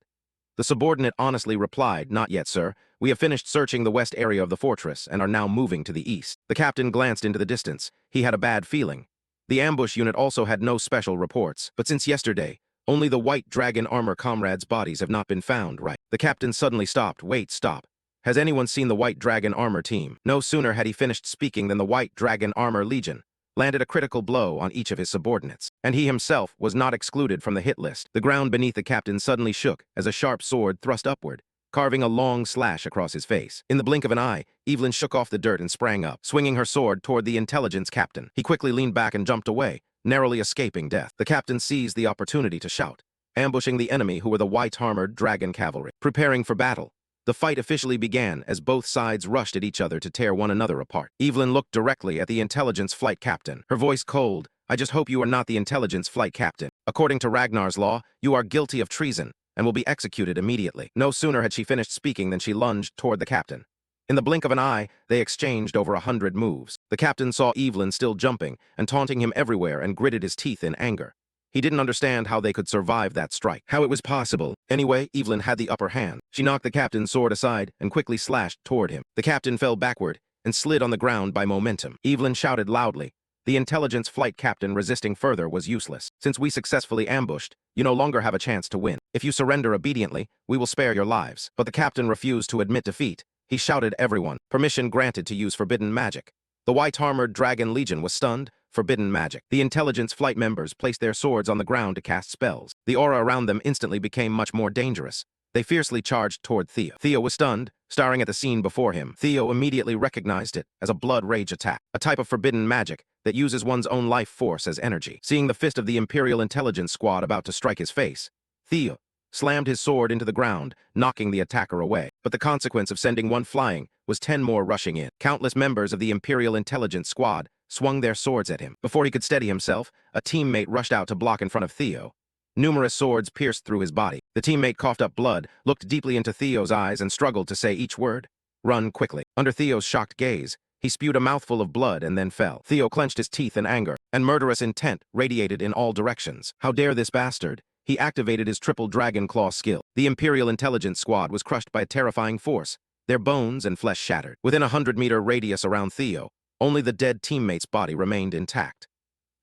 S1: The subordinate honestly replied, "Not yet, sir. We have finished searching the west area of the fortress and are now moving to the east." The captain glanced into the distance. He had a bad feeling. The ambush unit also had no special reports, but since yesterday, only the White Dragon Armor comrades' bodies have not been found, right? The captain suddenly stopped. "Wait, stop. Has anyone seen the White Dragon Armor team?" No sooner had he finished speaking than the White Dragon Armor Legion landed a critical blow on each of his subordinates, and he himself was not excluded from the hit list. The ground beneath the captain suddenly shook as a sharp sword thrust upward, carving a long slash across his face. In the blink of an eye, Evelyn shook off the dirt and sprang up, swinging her sword toward the intelligence captain. He quickly leaned back and jumped away, narrowly escaping death. The captain seized the opportunity to shout, ambushing the enemy who were the white-armored dragon cavalry. Preparing for battle, the fight officially began as both sides rushed at each other to tear one another apart. Evelyn looked directly at the intelligence flight captain, her voice cold. "I just hope you are not the intelligence flight captain. According to Ragnar's law, you are guilty of treason and will be executed immediately." No sooner had she finished speaking than she lunged toward the captain. In the blink of an eye, they exchanged over 100 moves. The captain saw Evelyn still jumping and taunting him everywhere and gritted his teeth in anger. He didn't understand how they could survive that strike, how it was possible. Anyway, Evelyn had the upper hand. She knocked the captain's sword aside and quickly slashed toward him. The captain fell backward and slid on the ground by momentum. Evelyn shouted loudly. The intelligence flight captain resisting further was useless. "Since we successfully ambushed, you no longer have a chance to win. If you surrender obediently, we will spare your lives." But the captain refused to admit defeat. He shouted everyone. Permission granted to use forbidden magic. The white-armored Dragon Legion was stunned. Forbidden magic. The intelligence flight members placed their swords on the ground to cast spells. The aura around them instantly became much more dangerous. They fiercely charged toward Theo. Theo was stunned, staring at the scene before him. Theo immediately recognized it as a blood rage attack, a type of forbidden magic that uses one's own life force as energy. Seeing the fist of the Imperial Intelligence Squad about to strike his face, Theo slammed his sword into the ground, knocking the attacker away. But the consequence of sending one flying was 10 more rushing in. Countless members of the Imperial Intelligence Squad swung their swords at him. Before he could steady himself, a teammate rushed out to block in front of Theo. Numerous swords pierced through his body. The teammate coughed up blood, looked deeply into Theo's eyes, and struggled to say each word. "Run quickly." Under Theo's shocked gaze, he spewed a mouthful of blood and then fell. Theo clenched his teeth in anger, and murderous intent radiated in all directions. How dare this bastard? He activated his triple dragon claw skill. The Imperial Intelligence Squad was crushed by a terrifying force, their bones and flesh shattered. Within a 100-meter radius around Theo, only the dead teammate's body remained intact.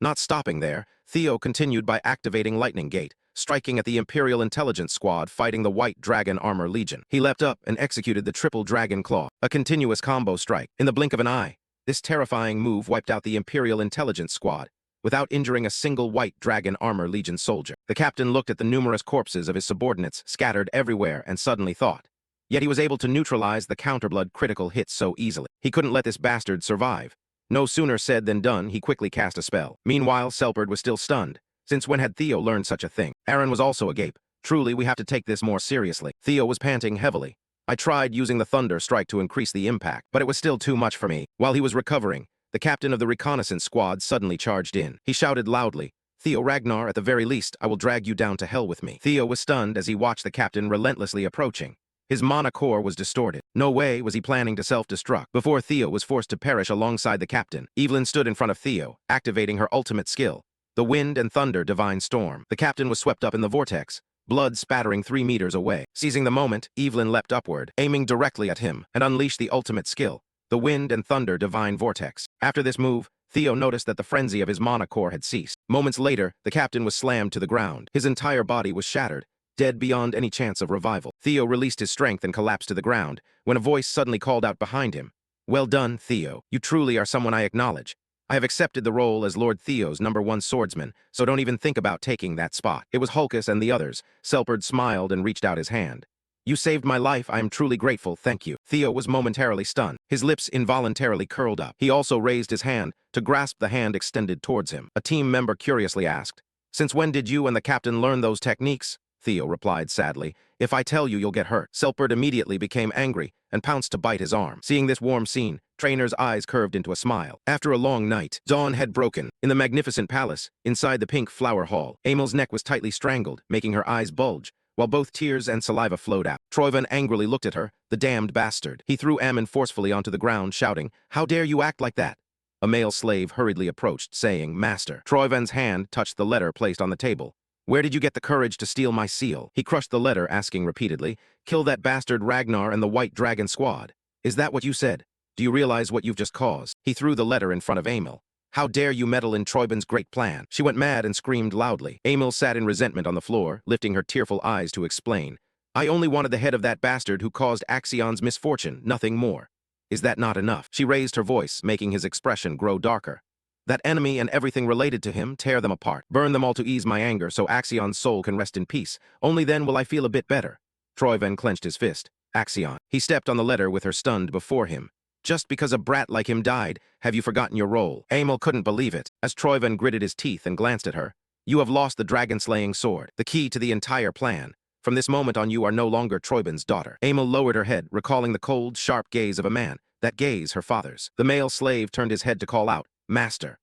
S1: Not stopping there, Theo continued by activating Lightning Gate, striking at the Imperial Intelligence Squad fighting the White Dragon Armor Legion. He leapt up and executed the Triple Dragon Claw, a continuous combo strike. In the blink of an eye, this terrifying move wiped out the Imperial Intelligence Squad, without injuring a single white dragon armor legion soldier. The captain looked at the numerous corpses of his subordinates scattered everywhere and suddenly thought. Yet he was able to neutralize the counterblood critical hit so easily. He couldn't let this bastard survive. No sooner said than done, he quickly cast a spell. Meanwhile, Selperd was still stunned. Since when had Theo learned such a thing? Aaron was also agape. Truly, we have to take this more seriously. Theo was panting heavily. I tried using the thunder strike to increase the impact, but it was still too much for me. While he was recovering, the captain of the reconnaissance squad suddenly charged in. He shouted loudly, "Theo Ragnar, at the very least, I will drag you down to hell with me." Theo was stunned as he watched the captain relentlessly approaching. His mana core was distorted. No way was he planning to self-destruct. Before Theo was forced to perish alongside the captain, Evelyn stood in front of Theo, activating her ultimate skill, the Wind and Thunder Divine Storm. The captain was swept up in the vortex, blood spattering 3 meters away. Seizing the moment, Evelyn leapt upward, aiming directly at him, and unleashed the ultimate skill, the Wind and Thunder Divine Vortex. After this move, Theo noticed that the frenzy of his mana core had ceased. Moments later, the captain was slammed to the ground. His entire body was shattered, dead beyond any chance of revival. Theo released his strength and collapsed to the ground, when a voice suddenly called out behind him. "Well done, Theo. You truly are someone I acknowledge. I have accepted the role as Lord Theo's #1 swordsman, so don't even think about taking that spot." It was Hulkus and the others. Selperd smiled and reached out his hand. "You saved my life. I am truly grateful, thank you." Theo was momentarily stunned. His lips involuntarily curled up. He also raised his hand to grasp the hand extended towards him. A team member curiously asked, "Since when did you and the captain learn those techniques?" Theo replied sadly, "If I tell you, you'll get hurt." Selperd immediately became angry and pounced to bite his arm. Seeing this warm scene, Trainer's eyes curved into a smile. After a long night, dawn had broken. In the magnificent palace, inside the pink flower hall, Amel's neck was tightly strangled, making her eyes bulge, while both tears and saliva flowed out. Troivan angrily looked at her, the damned bastard. He threw Ammon forcefully onto the ground, shouting, "How dare you act like that?" A male slave hurriedly approached, saying, "Master." Troivan's hand touched the letter placed on the table. "Where did you get the courage to steal my seal?" He crushed the letter, asking repeatedly, "Kill that bastard Ragnar and the White Dragon Squad. Is that what you said? Do you realize what you've just caused?" He threw the letter in front of Amel. "How dare you meddle in Troivan's great plan?" She went mad and screamed loudly. Amel sat in resentment on the floor, lifting her tearful eyes to explain. "I only wanted the head of that bastard who caused Axion's misfortune, nothing more. Is that not enough?" She raised her voice, making his expression grow darker. "That enemy and everything related to him, tear them apart. Burn them all to ease my anger so Axion's soul can rest in peace. Only then will I feel a bit better." Troivan clenched his fist. "Axion." He stepped on the letter with her stunned before him. "Just because a brat like him died, have you forgotten your role?" Amel couldn't believe it, as Troivan gritted his teeth and glanced at her. "You have lost the dragon-slaying sword, the key to the entire plan. From this moment on you are no longer Troivan's daughter." Amel lowered her head, recalling the cold, sharp gaze of a man, that gaze her father's. The male slave turned his head to call out, "Master."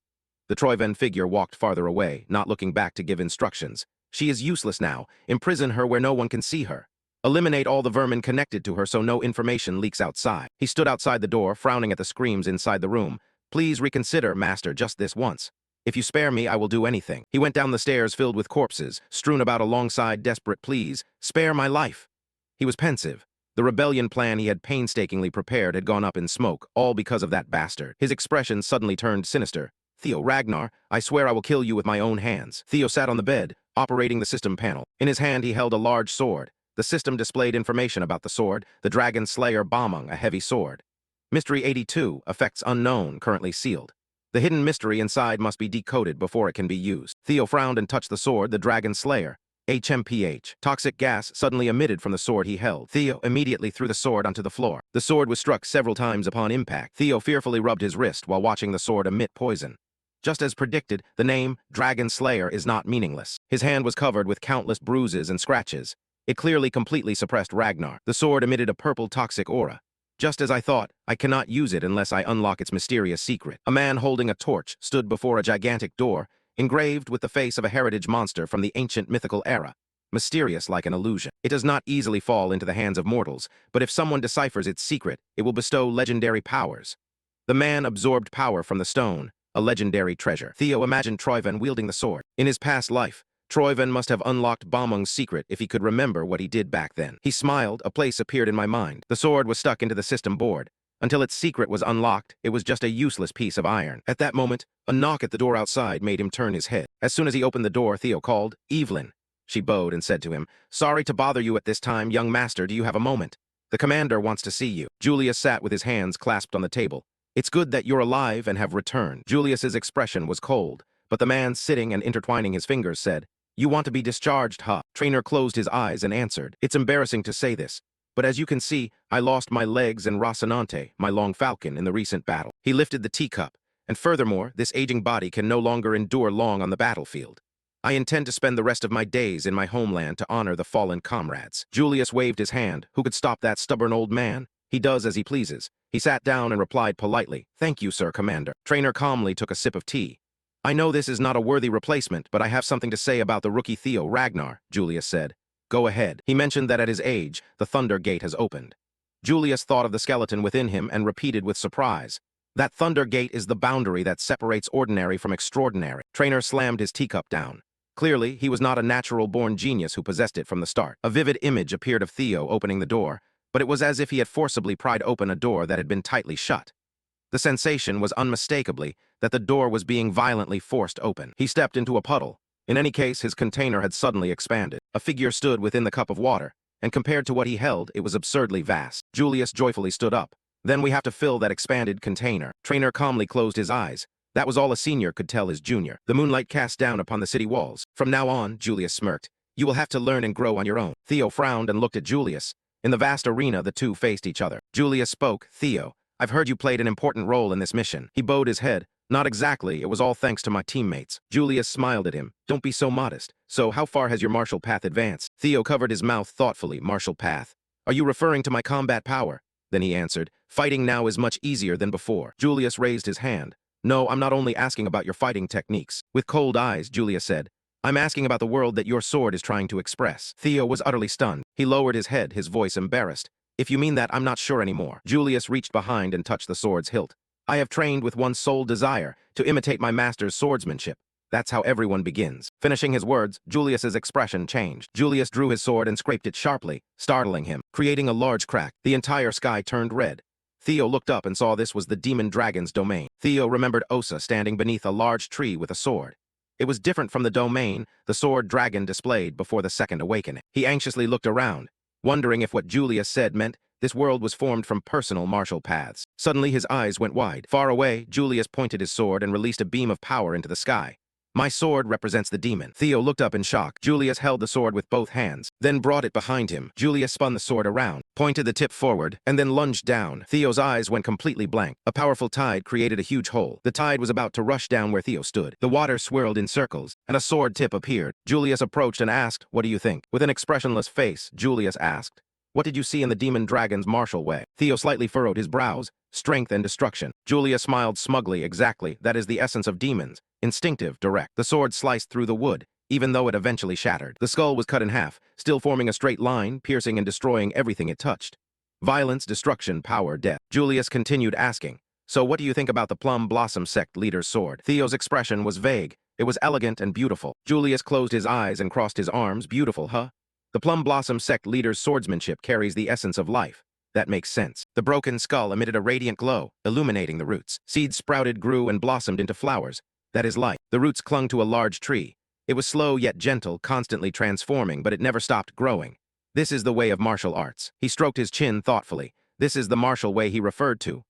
S1: The Troivan figure walked farther away, not looking back to give instructions. "She is useless now. Imprison her where no one can see her. Eliminate all the vermin connected to her so no information leaks outside." He stood outside the door, frowning at the screams inside the room. "Please reconsider, Master, just this once. If you spare me, I will do anything." He went down the stairs filled with corpses, strewn about alongside desperate pleas. "Spare my life." He was pensive. The rebellion plan he had painstakingly prepared had gone up in smoke, all because of that bastard. His expression suddenly turned sinister. "Theo Ragnar, I swear I will kill you with my own hands." Theo sat on the bed, operating the system panel. In his hand he held a large sword. The system displayed information about the sword, the Dragon Slayer Bomung, a heavy sword. Mystery 82, effects unknown, currently sealed. The hidden mystery inside must be decoded before it can be used. Theo frowned and touched the sword, the Dragon Slayer. HMPH. Toxic gas suddenly emitted from the sword he held. Theo immediately threw the sword onto the floor. The sword was struck several times upon impact. Theo fearfully rubbed his wrist while watching the sword emit poison. Just as predicted, the name Dragon Slayer is not meaningless. His hand was covered with countless bruises and scratches. It clearly completely suppressed Ragnar. The sword emitted a purple toxic aura. Just as I thought, I cannot use it unless I unlock its mysterious secret. A man holding a torch stood before a gigantic door, engraved with the face of a heritage monster from the ancient mythical era. Mysterious like an illusion. It does not easily fall into the hands of mortals, but if someone deciphers its secret, it will bestow legendary powers. The man absorbed power from the stone, a legendary treasure. Theo imagined Troivan wielding the sword. In his past life, Troivan must have unlocked Bomung's secret if he could remember what he did back then. He smiled, a place appeared in my mind. The sword was stuck into the system board. Until its secret was unlocked, it was just a useless piece of iron. At that moment, a knock at the door outside made him turn his head. As soon as he opened the door, Theo called, "Evelyn." She bowed and said to him, "Sorry to bother you at this time, young master, do you have a moment? The commander wants to see you." Julius sat with his hands clasped on the table. "It's good that you're alive and have returned." Julius's expression was cold, but the man sitting and intertwining his fingers said, "You want to be discharged, huh?" Trainer closed his eyes and answered, "It's embarrassing to say this, but as you can see, I lost my legs and Rocinante, my long falcon, in the recent battle." He lifted the teacup, and furthermore, this aging body can no longer endure long on the battlefield. I intend to spend the rest of my days in my homeland to honor the fallen comrades. Julius waved his hand. Who could stop that stubborn old man? He does as he pleases. He sat down and replied politely, "Thank you, Sir Commander." Trainer calmly took a sip of tea. "I know this is not a worthy replacement, but I have something to say about the rookie Theo Ragnar," Julius said. "Go ahead." He mentioned that at his age, the Thunder Gate has opened. Julius thought of the skeleton within him and repeated with surprise, "That Thunder Gate is the boundary that separates ordinary from extraordinary." Trainer slammed his teacup down. Clearly, he was not a natural-born genius who possessed it from the start. A vivid image appeared of Theo opening the door, but it was as if he had forcibly pried open a door that had been tightly shut. The sensation was unmistakably that the door was being violently forced open. He stepped into a puddle. In any case, his container had suddenly expanded. A figure stood within the cup of water, and compared to what he held, it was absurdly vast. Julius joyfully stood up. "Then we have to fill that expanded container." Trainer calmly closed his eyes. That was all a senior could tell his junior. The moonlight cast down upon the city walls. "From now on," Julius smirked, "you will have to learn and grow on your own." Theo frowned and looked at Julius. In the vast arena, the two faced each other. Julius spoke. "Theo, I've heard you played an important role in this mission." He bowed his head. "Not exactly, it was all thanks to my teammates." Julius smiled at him. "Don't be so modest. So, how far has your martial path advanced?" Theo covered his mouth thoughtfully. "Martial path? Are you referring to my combat power?" Then he answered, "Fighting now is much easier than before." Julius raised his hand. "No, I'm not only asking about your fighting techniques." With cold eyes, Julius said, "I'm asking about the world that your sword is trying to express." Theo was utterly stunned. He lowered his head, his voice embarrassed. "If you mean that, I'm not sure anymore." Julius reached behind and touched the sword's hilt. "I have trained with one sole desire, to imitate my master's swordsmanship. That's how everyone begins." Finishing his words, Julius's expression changed. Julius drew his sword and scraped it sharply, startling him, creating a large crack. The entire sky turned red. Theo looked up and saw this was the demon dragon's domain. Theo remembered Osa standing beneath a large tree with a sword. It was different from the domain the sword dragon displayed before the second awakening. He anxiously looked around, wondering if what Julius said meant this world was formed from personal martial paths. Suddenly his eyes went wide. Far away, Julius pointed his sword and released a beam of power into the sky. "My sword represents the demon." Theo looked up in shock. Julius held the sword with both hands, then brought it behind him. Julius spun the sword around, pointed the tip forward, and then lunged down. Theo's eyes went completely blank. A powerful tide created a huge hole. The tide was about to rush down where Theo stood. The water swirled in circles, and a sword tip appeared. Julius approached and asked, "What do you think?" With an expressionless face, Julius asked, "What did you see in the demon dragon's martial way?" Theo slightly furrowed his brows. "Strength and destruction." Julius smiled smugly. "Exactly, that is the essence of demons. Instinctive, direct." The sword sliced through the wood, even though it eventually shattered. The skull was cut in half, still forming a straight line, piercing and destroying everything it touched. Violence, destruction, power, death. Julius continued asking, "So what do you think about the Plum Blossom Sect leader's sword?" Theo's expression was vague. It was elegant and beautiful. Julius closed his eyes and crossed his arms. "Beautiful, huh? The Plum Blossom Sect leader's swordsmanship carries the essence of life. That makes sense." The broken skull emitted a radiant glow, illuminating the roots. Seeds sprouted, grew, and blossomed into flowers. That is life. The roots clung to a large tree. It was slow yet gentle, constantly transforming, but it never stopped growing. This is the way of martial arts. He stroked his chin thoughtfully. This is the martial way he referred to.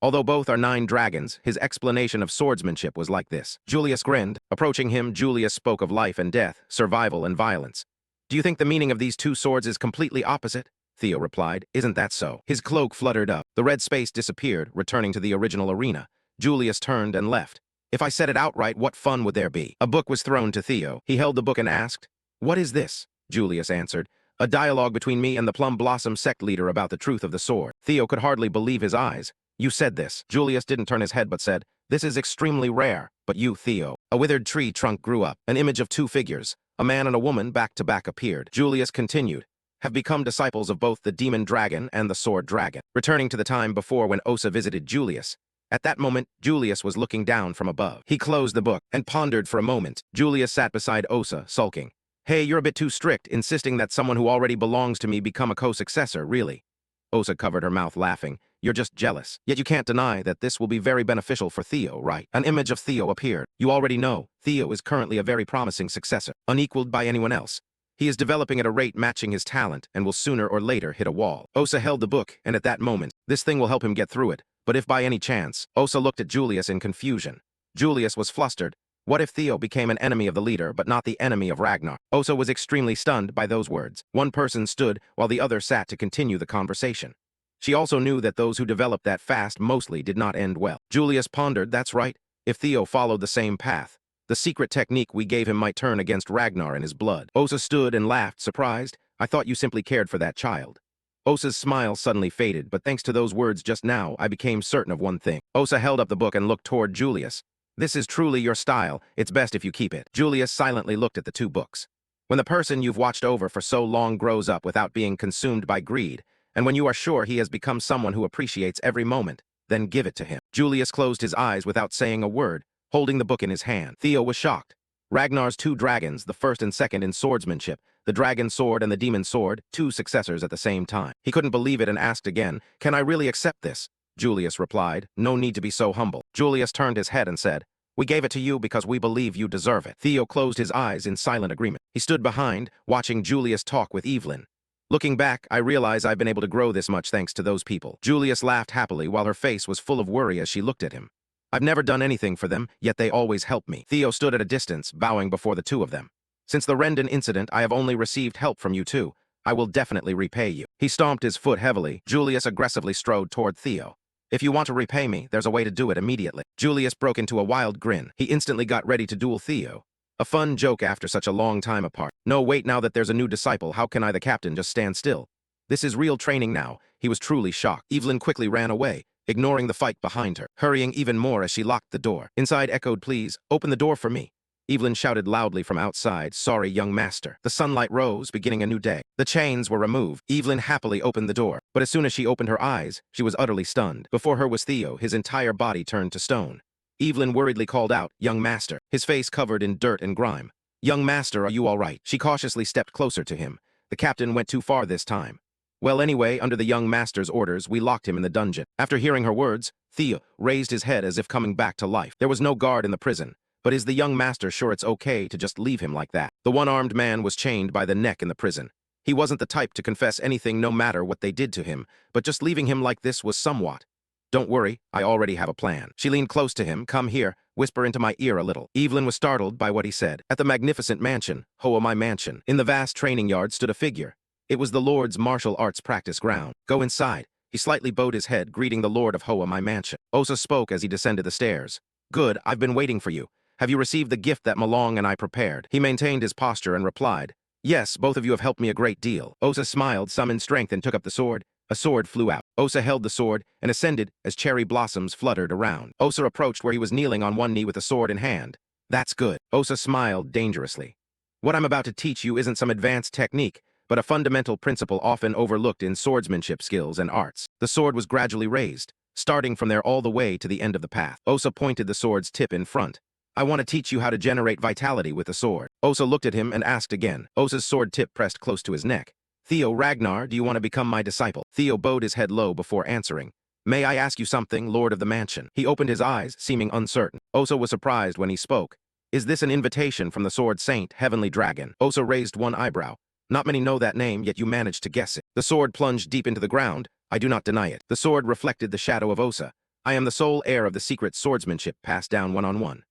S1: Although both are 9 dragons, his explanation of swordsmanship was like this. Julius grinned. Approaching him, Julius spoke of life and death, survival and violence. "Do you think the meaning of these two swords is completely opposite?" Theo replied. "Isn't that so?" His cloak fluttered up. The red space disappeared, returning to the original arena. Julius turned and left. "If I said it outright, what fun would there be?" A book was thrown to Theo. He held the book and asked, "What is this?" Julius answered, "A dialogue between me and the Plum Blossom sect leader about the truth of the sword." Theo could hardly believe his eyes. "You said this." Julius didn't turn his head but said, "This is extremely rare. But you, Theo." A withered tree trunk grew up. An image of 2 figures, a man and a woman back to back, appeared. Julius continued, "Have become disciples of both the demon dragon and the sword dragon." Returning to the time before when Osa visited Julius. At that moment, Julius was looking down from above. He closed the book and pondered for a moment. Julius sat beside Osa, sulking. "Hey, you're a bit too strict, insisting that someone who already belongs to me become a co-successor, really." Osa covered her mouth, laughing. "You're just jealous. Yet you can't deny that this will be very beneficial for Theo, right?" An image of Theo appeared. "You already know, Theo is currently a very promising successor, unequaled by anyone else. He is developing at a rate matching his talent and will sooner or later hit a wall." Osa held the book, and at that moment, "This thing will help him get through it. But if by any chance," Osa looked at Julius in confusion. Julius was flustered. What if Theo became an enemy of the leader, but not the enemy of Ragnar? Osa was extremely stunned by those words. One person stood, while the other sat to continue the conversation. She also knew that those who developed that fast mostly did not end well. Julius pondered, that's right, if Theo followed the same path, the secret technique we gave him might turn against Ragnar and his blood. Osa stood and laughed, surprised. I thought you simply cared for that child. Osa's smile suddenly faded, but thanks to those words just now, I became certain of one thing. Osa held up the book and looked toward Julius. This is truly your style. It's best if you keep it. Julius silently looked at the two books. When the person you've watched over for so long grows up without being consumed by greed, and when you are sure he has become someone who appreciates every moment, then give it to him. Julius closed his eyes without saying a word, holding the book in his hand. Theo was shocked. Ragnar's two dragons, the first and second in swordsmanship, the dragon sword and the demon sword, two successors at the same time. He couldn't believe it and asked again, can I really accept this? Julius replied, no need to be so humble. Julius turned his head and said, we gave it to you because we believe you deserve it. Theo closed his eyes in silent agreement. He stood behind, watching Julius talk with Evelyn. Looking back, I realize I've been able to grow this much thanks to those people. Julius laughed happily while her face was full of worry as she looked at him. I've never done anything for them, yet they always help me. Theo stood at a distance, bowing before the two of them. Since the Rendon incident, I have only received help from you two. I will definitely repay you. He stomped his foot heavily. Julius aggressively strode toward Theo. If you want to repay me, there's a way to do it immediately. Julius broke into a wild grin. He instantly got ready to duel Theo. A fun joke after such a long time apart. No, wait, now that there's a new disciple, how can I, the captain, just stand still? This is real training now. He was truly shocked. Evelyn quickly ran away, ignoring the fight behind her, hurrying even more as she locked the door. Inside echoed, please, open the door for me. Evelyn shouted loudly from outside, sorry, young master. The sunlight rose, beginning a new day. The chains were removed. Evelyn happily opened the door, but as soon as she opened her eyes, she was utterly stunned. Before her was Theo, his entire body turned to stone. Evelyn worriedly called out, young master, his face covered in dirt and grime. Young master, are you all right? She cautiously stepped closer to him. The captain went too far this time. Well, anyway, under the young master's orders, we locked him in the dungeon. After hearing her words, Theo raised his head as if coming back to life. There was no guard in the prison. But is the young master sure it's okay to just leave him like that? The one-armed man was chained by the neck in the prison. He wasn't the type to confess anything no matter what they did to him, but just leaving him like this was somewhat. Don't worry, I already have a plan. She leaned close to him. Come here, whisper into my ear a little. Evelyn was startled by what he said. At the magnificent mansion, Hoa my mansion, in the vast training yard stood a figure. It was the Lord's martial arts practice ground. Go inside. He slightly bowed his head, greeting the Lord of Hoa my mansion. Osa spoke as he descended the stairs. Good, I've been waiting for you. Have you received the gift that Malong and I prepared? He maintained his posture and replied, yes, both of you have helped me a great deal. Osa smiled, summoned strength, and took up the sword. A sword flew out. Osa held the sword and ascended as cherry blossoms fluttered around. Osa approached where he was kneeling on one knee with the sword in hand. That's good. Osa smiled dangerously. What I'm about to teach you isn't some advanced technique, but a fundamental principle often overlooked in swordsmanship skills and arts. The sword was gradually raised, starting from there all the way to the end of the path. Osa pointed the sword's tip in front. I want to teach you how to generate vitality with the sword. Osa looked at him and asked again. Osa's sword tip pressed close to his neck. Theo, Ragnar, do you want to become my disciple? Theo bowed his head low before answering. May I ask you something, Lord of the Mansion? He opened his eyes, seeming uncertain. Osa was surprised when he spoke. Is this an invitation from the sword saint, Heavenly Dragon? Osa raised one eyebrow. Not many know that name, yet you managed to guess it. The sword plunged deep into the ground. I do not deny it. The sword reflected the shadow of Osa. I am the sole heir of the secret swordsmanship passed down one-on-one.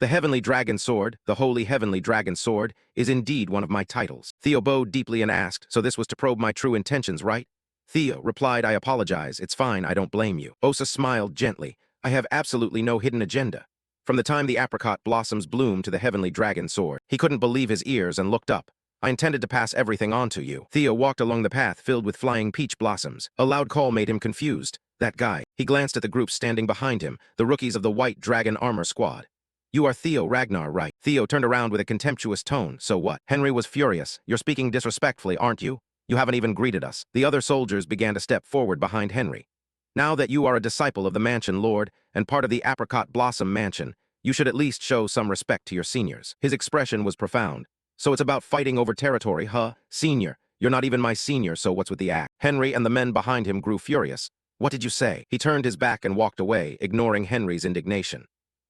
S1: The Heavenly Dragon Sword, the Holy Heavenly Dragon Sword, is indeed one of my titles. Theo bowed deeply and asked, so this was to probe my true intentions, right? Theo replied, I apologize, it's fine, I don't blame you. Osa smiled gently. I have absolutely no hidden agenda. From the time the apricot blossoms bloomed to the Heavenly Dragon Sword, he couldn't believe his ears and looked up. I intended to pass everything on to you. Theo walked along the path filled with flying peach blossoms. A loud call made him confused. That guy. He glanced at the group standing behind him, the rookies of the White Dragon Armor Squad. You are Theo Ragnar, right? Theo turned around with a contemptuous tone. So what? Henry was furious. You're speaking disrespectfully, aren't you? You haven't even greeted us. The other soldiers began to step forward behind Henry. Now that you are a disciple of the Mansion Lord and part of the Apricot Blossom Mansion, you should at least show some respect to your seniors. His expression was profound. So it's about fighting over territory, huh? Senior. You're not even my senior, so what's with the act? Henry and the men behind him grew furious. What did you say? He turned his back and walked away, ignoring Henry's indignation.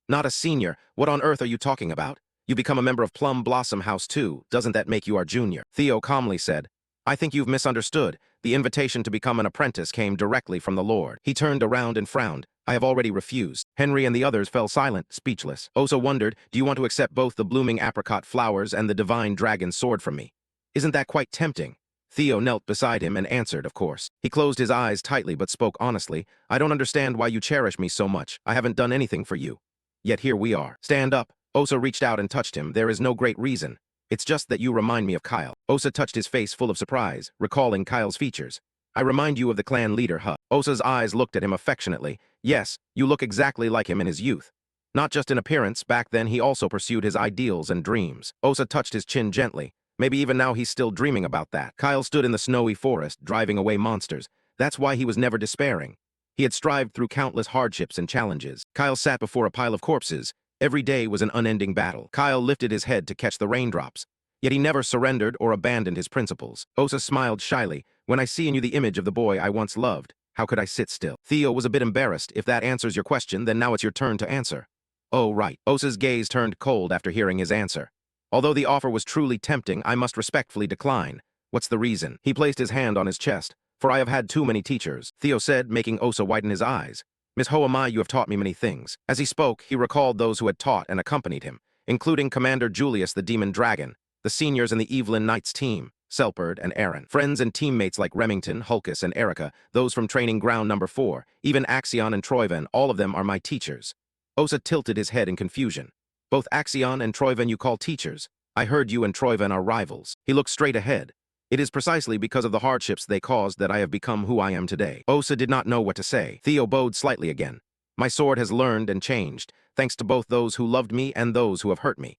S1: Not a senior. What on earth are you talking about? You become a member of Plum Blossom House too. Doesn't that make you our junior? Theo calmly said, I think you've misunderstood. The invitation to become an apprentice came directly from the Lord. He turned around and frowned. I have already refused. Henry and the others fell silent, speechless. Osa wondered, do you want to accept both the blooming apricot flowers and the divine dragon sword from me? Isn't that quite tempting? Theo knelt beside him and answered, of course. He closed his eyes tightly but spoke honestly. I don't understand why you cherish me so much. I haven't done anything for you. Yet here we are. Stand up. Osa reached out and touched him. There is no great reason. It's just that you remind me of Kyle. Osa touched his face full of surprise, recalling Kyle's features. I remind you of the clan leader, huh? Osa's eyes looked at him affectionately. Yes, you look exactly like him in his youth. Not just in appearance, back then he also pursued his ideals and dreams. Osa touched his chin gently. Maybe even now he's still dreaming about that. Kyle stood in the snowy forest, driving away monsters. That's why he was never despairing. He had strived through countless hardships and challenges. Kyle sat before a pile of corpses. Every day was an unending battle. Kyle lifted his head to catch the raindrops. Yet he never surrendered or abandoned his principles. Osa smiled shyly. When I see in you the image of the boy I once loved, how could I sit still? Theo was a bit embarrassed. If that answers your question, then now it's your turn to answer. Oh, right. Osa's gaze turned cold after hearing his answer. Although the offer was truly tempting, I must respectfully decline. What's the reason? He placed his hand on his chest. For I have had too many teachers, Theo said, making Osa widen his eyes. Miss Hoamai, you have taught me many things. As he spoke, he recalled those who had taught and accompanied him, including Commander Julius the Demon Dragon, the seniors in the Evelyn Knights team, Selperd and Aaron, friends and teammates like Remington, Hulkus, and Erica, those from Training Ground Number 4, even Axion and Troyven, all of them are my teachers. Osa tilted his head in confusion. Both Axion and Troyven you call teachers. I heard you and Troyven are rivals. He looked straight ahead. It is precisely because of the hardships they caused that I have become who I am today. Osa did not know what to say. Theo bowed slightly again. My sword has learned and changed, thanks to both those who loved me and those who have hurt me.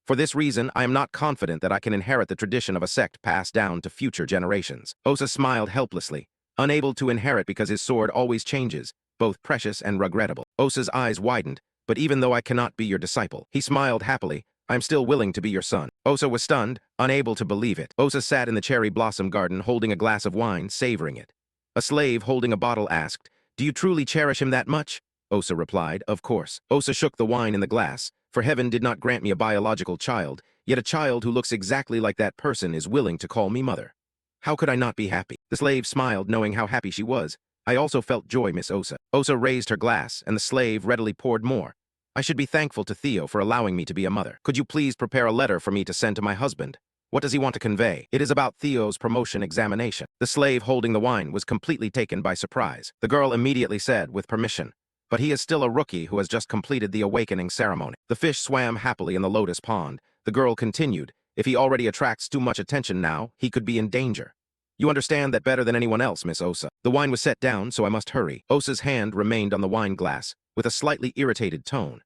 S1: For this reason, I am not confident that I can inherit the tradition of a sect passed down to future generations. Osa smiled helplessly, unable to inherit because his sword always changes, both precious and regrettable. Osa's eyes widened, but even though I cannot be your disciple, he smiled happily, I am still willing to be your son. Osa was stunned, unable to believe it. Osa sat in the cherry blossom garden holding a glass of wine, savoring it. A slave holding a bottle asked, do you truly cherish him that much? Osa replied, of course. Osa shook the wine in the glass. For heaven did not grant me a biological child, yet a child who looks exactly like that person is willing to call me mother. How could I not be happy? The slave smiled, knowing how happy she was. I also felt joy, Miss Osa. Osa raised her glass, and the slave readily poured more. I should be thankful to Theo for allowing me to be a mother. Could you please prepare a letter for me to send to my husband? What does he want to convey? It is about Theo's promotion examination. The slave holding the wine was completely taken by surprise. The girl immediately said, with permission, but he is still a rookie who has just completed the awakening ceremony. The fish swam happily in the lotus pond. The girl continued, if he already attracts too much attention now, he could be in danger. You understand that better than anyone else, Miss Osa. The wine was set down, so I must hurry. Osa's hand remained on the wine glass, with a slightly irritated tone.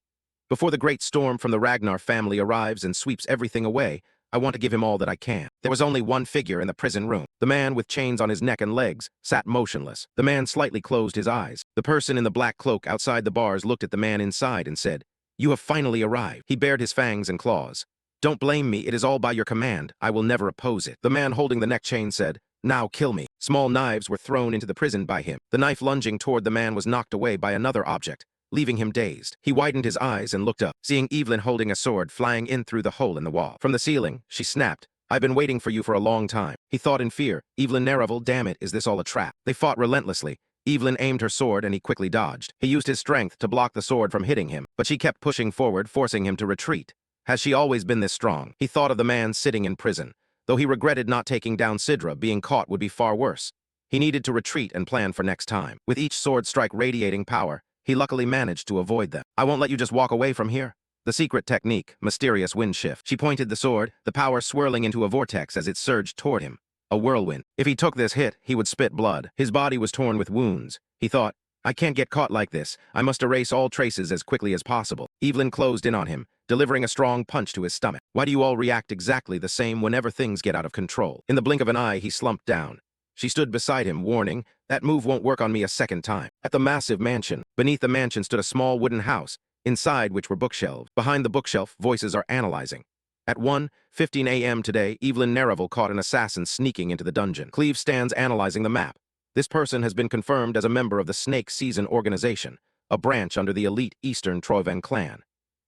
S1: Before the great storm from the Ragnar family arrives and sweeps everything away, I want to give him all that I can. There was only one figure in the prison room. The man with chains on his neck and legs sat motionless. The man slightly closed his eyes. The person in the black cloak outside the bars looked at the man inside and said, you have finally arrived. He bared his fangs and claws. Don't blame me, it is all by your command. I will never oppose it. The man holding the neck chain said, now kill me. Small knives were thrown into the prison by him. The knife lunging toward the man was knocked away by another object, leaving him dazed. He widened his eyes and looked up, seeing Evelyn holding a sword flying in through the hole in the wall. From the ceiling, she snapped, I've been waiting for you for a long time. He thought in fear, Evelyn Nereval, damn it, is this all a trap? They fought relentlessly. Evelyn aimed her sword and he quickly dodged. He used his strength to block the sword from hitting him, but she kept pushing forward, forcing him to retreat. Has she always been this strong? He thought of the man sitting in prison. Though he regretted not taking down Sidra, being caught would be far worse. He needed to retreat and plan for next time. With each sword strike radiating power, he luckily managed to avoid them. I won't let you just walk away from here. The secret technique, mysterious wind shift. She pointed the sword, the power swirling into a vortex as it surged toward him. A whirlwind. If he took this hit, he would spit blood. His body was torn with wounds. He thought, I can't get caught like this. I must erase all traces as quickly as possible. Evelyn closed in on him, delivering a strong punch to his stomach. Why do you all react exactly the same whenever things get out of control? In the blink of an eye, he slumped down. She stood beside him, warning, that move won't work on me a second time. At the massive mansion, beneath the mansion stood a small wooden house, inside which were bookshelves. Behind the bookshelf, voices are analyzing. At 1:15 a.m. today, Evelyn Nereval caught an assassin sneaking into the dungeon. Cleve stands analyzing the map. This person has been confirmed as a member of the Snake Season Organization, a branch under the elite Eastern Troyven clan.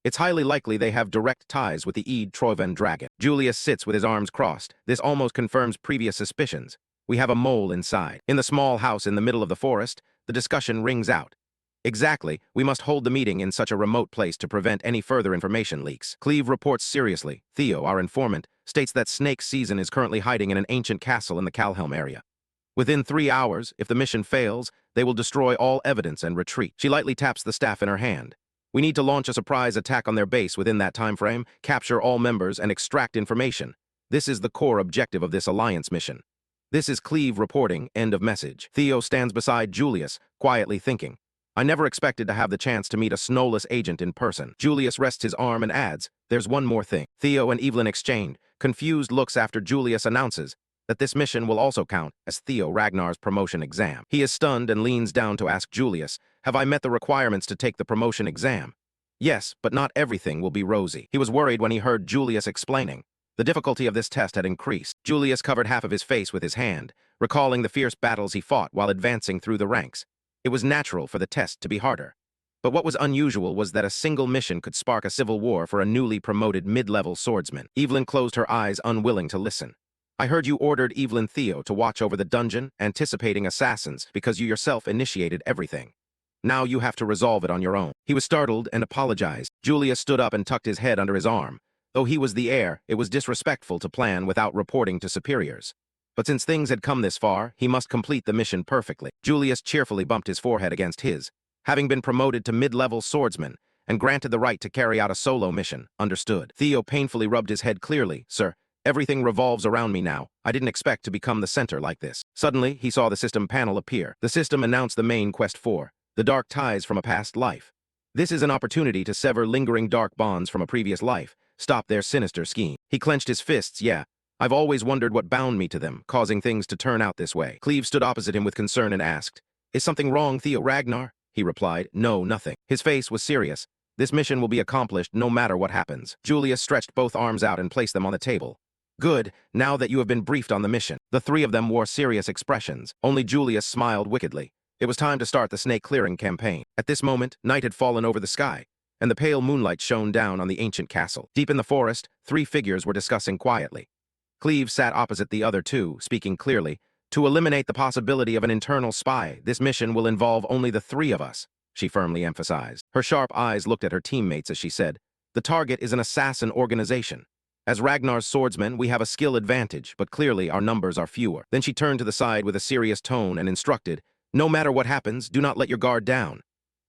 S1: It's highly likely they have direct ties with the Eid Troyven dragon. Julius sits with his arms crossed. This almost confirms previous suspicions. We have a mole inside. In the small house in the middle of the forest, the discussion rings out. Exactly, we must hold the meeting in such a remote place to prevent any further information leaks. Cleve reports seriously. Theo, our informant, states that Snake Season is currently hiding in an ancient castle in the Calhelm area. Within 3 hours, if the mission fails, they will destroy all evidence and retreat. She lightly taps the staff in her hand. We need to launch a surprise attack on their base within that time frame, capture all members, and extract information. This is the core objective of this alliance mission. This is Cleve reporting, end of message. Theo stands beside Julius, quietly thinking. I never expected to have the chance to meet a Snowless agent in person. Julius rests his arm and adds, there's one more thing. Theo and Evelyn exchange confused looks after Julius announces that this mission will also count as Theo Ragnar's promotion exam. He is stunned and leans down to ask Julius, have I met the requirements to take the promotion exam? Yes, but not everything will be rosy. He was worried when he heard Julius explaining. The difficulty of this test had increased. Julius covered half of his face with his hand, recalling the fierce battles he fought while advancing through the ranks. It was natural for the test to be harder. But what was unusual was that a single mission could spark a civil war for a newly promoted mid-level swordsman. Evelyn closed her eyes, unwilling to listen. I heard you ordered Evelyn Theo to watch over the dungeon, anticipating assassins, because you yourself initiated everything. Now you have to resolve it on your own. He was startled and apologized. Julius stood up and tucked his head under his arm. Though he was the heir, it was disrespectful to plan without reporting to superiors. But since things had come this far, he must complete the mission perfectly. Julius cheerfully bumped his forehead against his, having been promoted to mid-level swordsman, and granted the right to carry out a solo mission. Understood. Theo painfully rubbed his head clearly. Sir, everything revolves around me now. I didn't expect to become the center like this. Suddenly, he saw the system panel appear. The system announced the main quest for the dark ties from a past life. This is an opportunity to sever lingering dark bonds from a previous life, stop their sinister scheme. He clenched his fists. Yeah, I've always wondered what bound me to them, causing things to turn out this way. Cleve stood opposite him with concern and asked, is something wrong, Theo Ragnar? He replied, no, nothing. His face was serious. This mission will be accomplished no matter what happens. Julius stretched both arms out and placed them on the table. Good, now that you have been briefed on the mission. The three of them wore serious expressions. Only Julius smiled wickedly. It was time to start the snake clearing campaign. At this moment, night had fallen over the sky, and the pale moonlight shone down on the ancient castle. Deep in the forest, 3 figures were discussing quietly. Cleve sat opposite the other 2, speaking clearly. To eliminate the possibility of an internal spy, this mission will involve only the 3 of us, she firmly emphasized. Her sharp eyes looked at her teammates as she said, the target is an assassin organization. As Ragnar's swordsmen, we have a skill advantage, but clearly our numbers are fewer. Then she turned to the side with a serious tone and instructed, no matter what happens, do not let your guard down.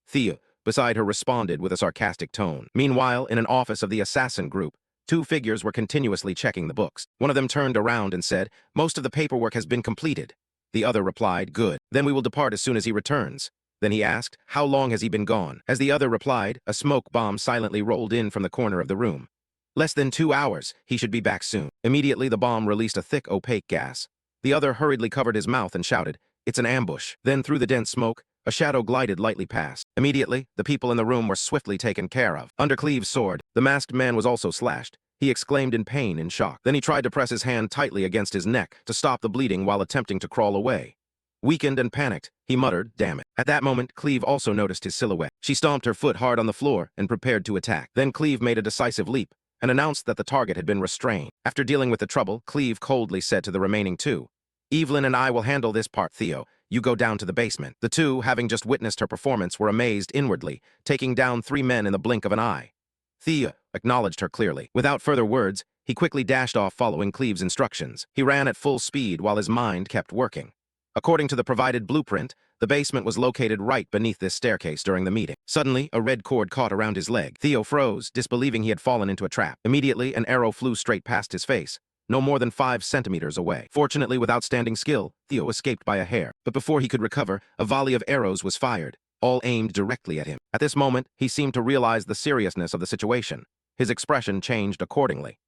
S1: Thea, beside her, responded with a sarcastic tone. Meanwhile, in an office of the assassin group, 2 figures were continuously checking the books. One of them turned around and said, most of the paperwork has been completed. The other replied, good. Then we will depart as soon as he returns. Then he asked, how long has he been gone? As the other replied, a smoke bomb silently rolled in from the corner of the room. Less than 2 hours, he should be back soon. Immediately the bomb released a thick, opaque gas. The other hurriedly covered his mouth and shouted, it's an ambush. Then through the dense smoke, a shadow glided lightly past. Immediately, the people in the room were swiftly taken care of. Under Cleve's sword, the masked man was also slashed. He exclaimed in pain and shock. Then he tried to press his hand tightly against his neck to stop the bleeding while attempting to crawl away. Weakened and panicked, he muttered, damn it. At that moment, Cleve also noticed his silhouette. She stomped her foot hard on the floor and prepared to attack. Then Cleve made a decisive leap and announced that the target had been restrained. After dealing with the trouble, Cleve coldly said to the remaining 2, Evelyn and I will handle this part, Theo. You go down to the basement. The 2, having just witnessed her performance, were amazed inwardly, taking down 3 men in the blink of an eye. Theo acknowledged her clearly. Without further words, he quickly dashed off following Cleve's instructions. He ran at full speed while his mind kept working. According to the provided blueprint, the basement was located right beneath this staircase during the meeting. Suddenly, a red cord caught around his leg. Theo froze, disbelieving he had fallen into a trap. Immediately, an arrow flew straight past his face, no more than 5 centimeters away. Fortunately, with outstanding skill, Theo escaped by a hair. But before he could recover, a volley of arrows was fired, all aimed directly at him. At this moment, he seemed to realize the seriousness of the situation. His expression changed accordingly.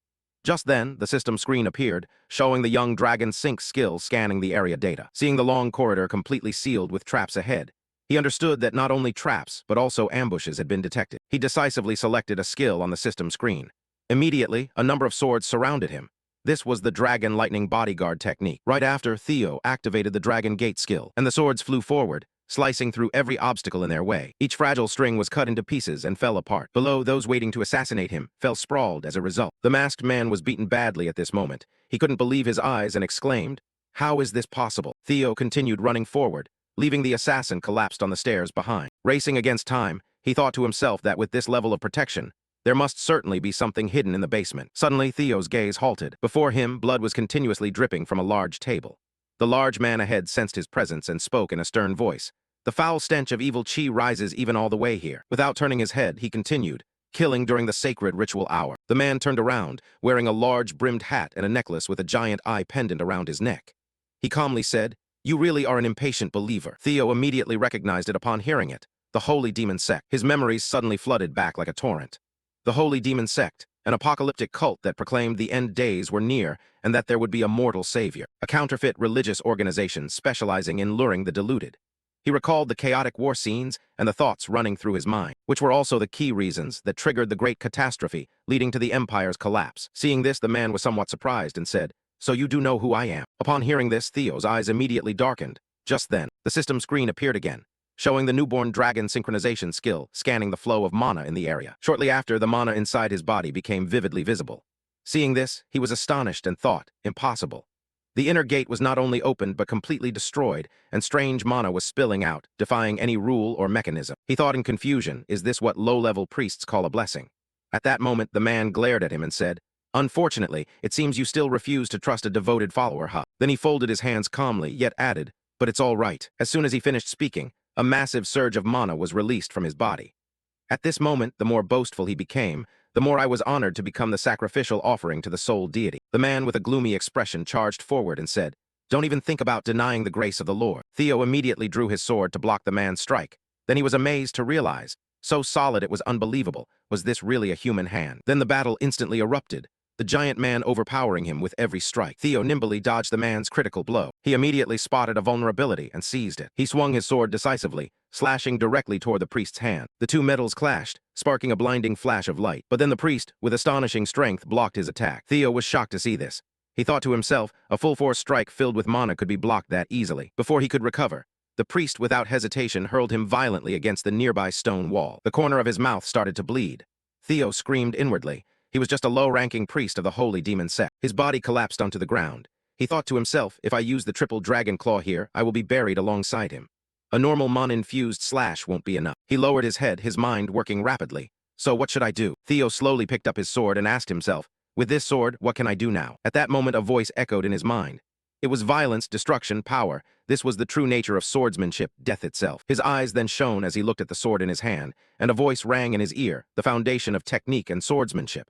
S1: Just then, the system screen appeared, showing the young dragon Sync's skill scanning the area data. Seeing the long corridor completely sealed with traps ahead, he understood that not only traps, but also ambushes had been detected. He decisively selected a skill on the system screen. Immediately, a number of swords surrounded him. This was the Dragon Lightning Bodyguard technique. Right after, Theo activated the Dragon Gate skill, and the swords flew forward, slicing through every obstacle in their way. Each fragile string was cut into pieces and fell apart. Below, those waiting to assassinate him fell sprawled as a result. The masked man was beaten badly at this moment. He couldn't believe his eyes and exclaimed, how is this possible? Theo continued running forward, leaving the assassin collapsed on the stairs behind. Racing against time, he thought to himself that with this level of protection, there must certainly be something hidden in the basement. Suddenly, Theo's gaze halted. Before him, blood was continuously dripping from a large table. The large man ahead sensed his presence and spoke in a stern voice. The foul stench of evil chi rises even all the way here. Without turning his head, he continued, killing during the sacred ritual hour. The man turned around, wearing a large brimmed hat and a necklace with a giant eye pendant around his neck. He calmly said, "You really are an impatient believer." Theo immediately recognized it upon hearing it. The Holy Demon Sect. His memories suddenly flooded back like a torrent. The Holy Demon Sect, an apocalyptic cult that proclaimed the end days were near and that there would be a mortal savior, a counterfeit religious organization specializing in luring the deluded. He recalled the chaotic war scenes and the thoughts running through his mind, which were also the key reasons that triggered the great catastrophe leading to the empire's collapse. Seeing this, the man was somewhat surprised and said, "So you do know who I am?" Upon hearing this, Theo's eyes immediately darkened. Just then, the system screen appeared again, showing the newborn dragon synchronization skill, scanning the flow of mana in the area. Shortly after, the mana inside his body became vividly visible. Seeing this, he was astonished and thought, impossible. The inner gate was not only opened but completely destroyed, and strange mana was spilling out, defying any rule or mechanism. He thought in confusion, is this what low-level priests call a blessing? At that moment, the man glared at him and said, "Unfortunately, it seems you still refuse to trust a devoted follower, huh?" Then he folded his hands calmly, yet added, "But it's all right." As soon as he finished speaking, a massive surge of mana was released from his body. At this moment, the more boastful he became, the more I was honored to become the sacrificial offering to the sole deity. The man with a gloomy expression charged forward and said, "Don't even think about denying the grace of the Lord." Theo immediately drew his sword to block the man's strike. Then he was amazed to realize, so solid it was unbelievable, was this really a human hand? Then the battle instantly erupted, the giant man overpowering him with every strike. Theo nimbly dodged the man's critical blow. He immediately spotted a vulnerability and seized it. He swung his sword decisively, slashing directly toward the priest's hand. The two metals clashed, sparking a blinding flash of light. But then the priest, with astonishing strength, blocked his attack. Theo was shocked to see this. He thought to himself, a full-force strike filled with mana could be blocked that easily. Before he could recover, the priest, without hesitation, hurled him violently against the nearby stone wall. The corner of his mouth started to bleed. Theo screamed inwardly. He was just a low-ranking priest of the Holy Demon Sect. His body collapsed onto the ground. He thought to himself, if I use the triple dragon claw here, I will be buried alongside him. A normal mana-infused slash won't be enough. He lowered his head, his mind working rapidly. So what should I do? Theo slowly picked up his sword and asked himself, with this sword, what can I do now? At that moment, a voice echoed in his mind. It was violence, destruction, power. This was the true nature of swordsmanship, death itself. His eyes then shone as he looked at the sword in his hand, and a voice rang in his ear, the foundation of technique and swordsmanship.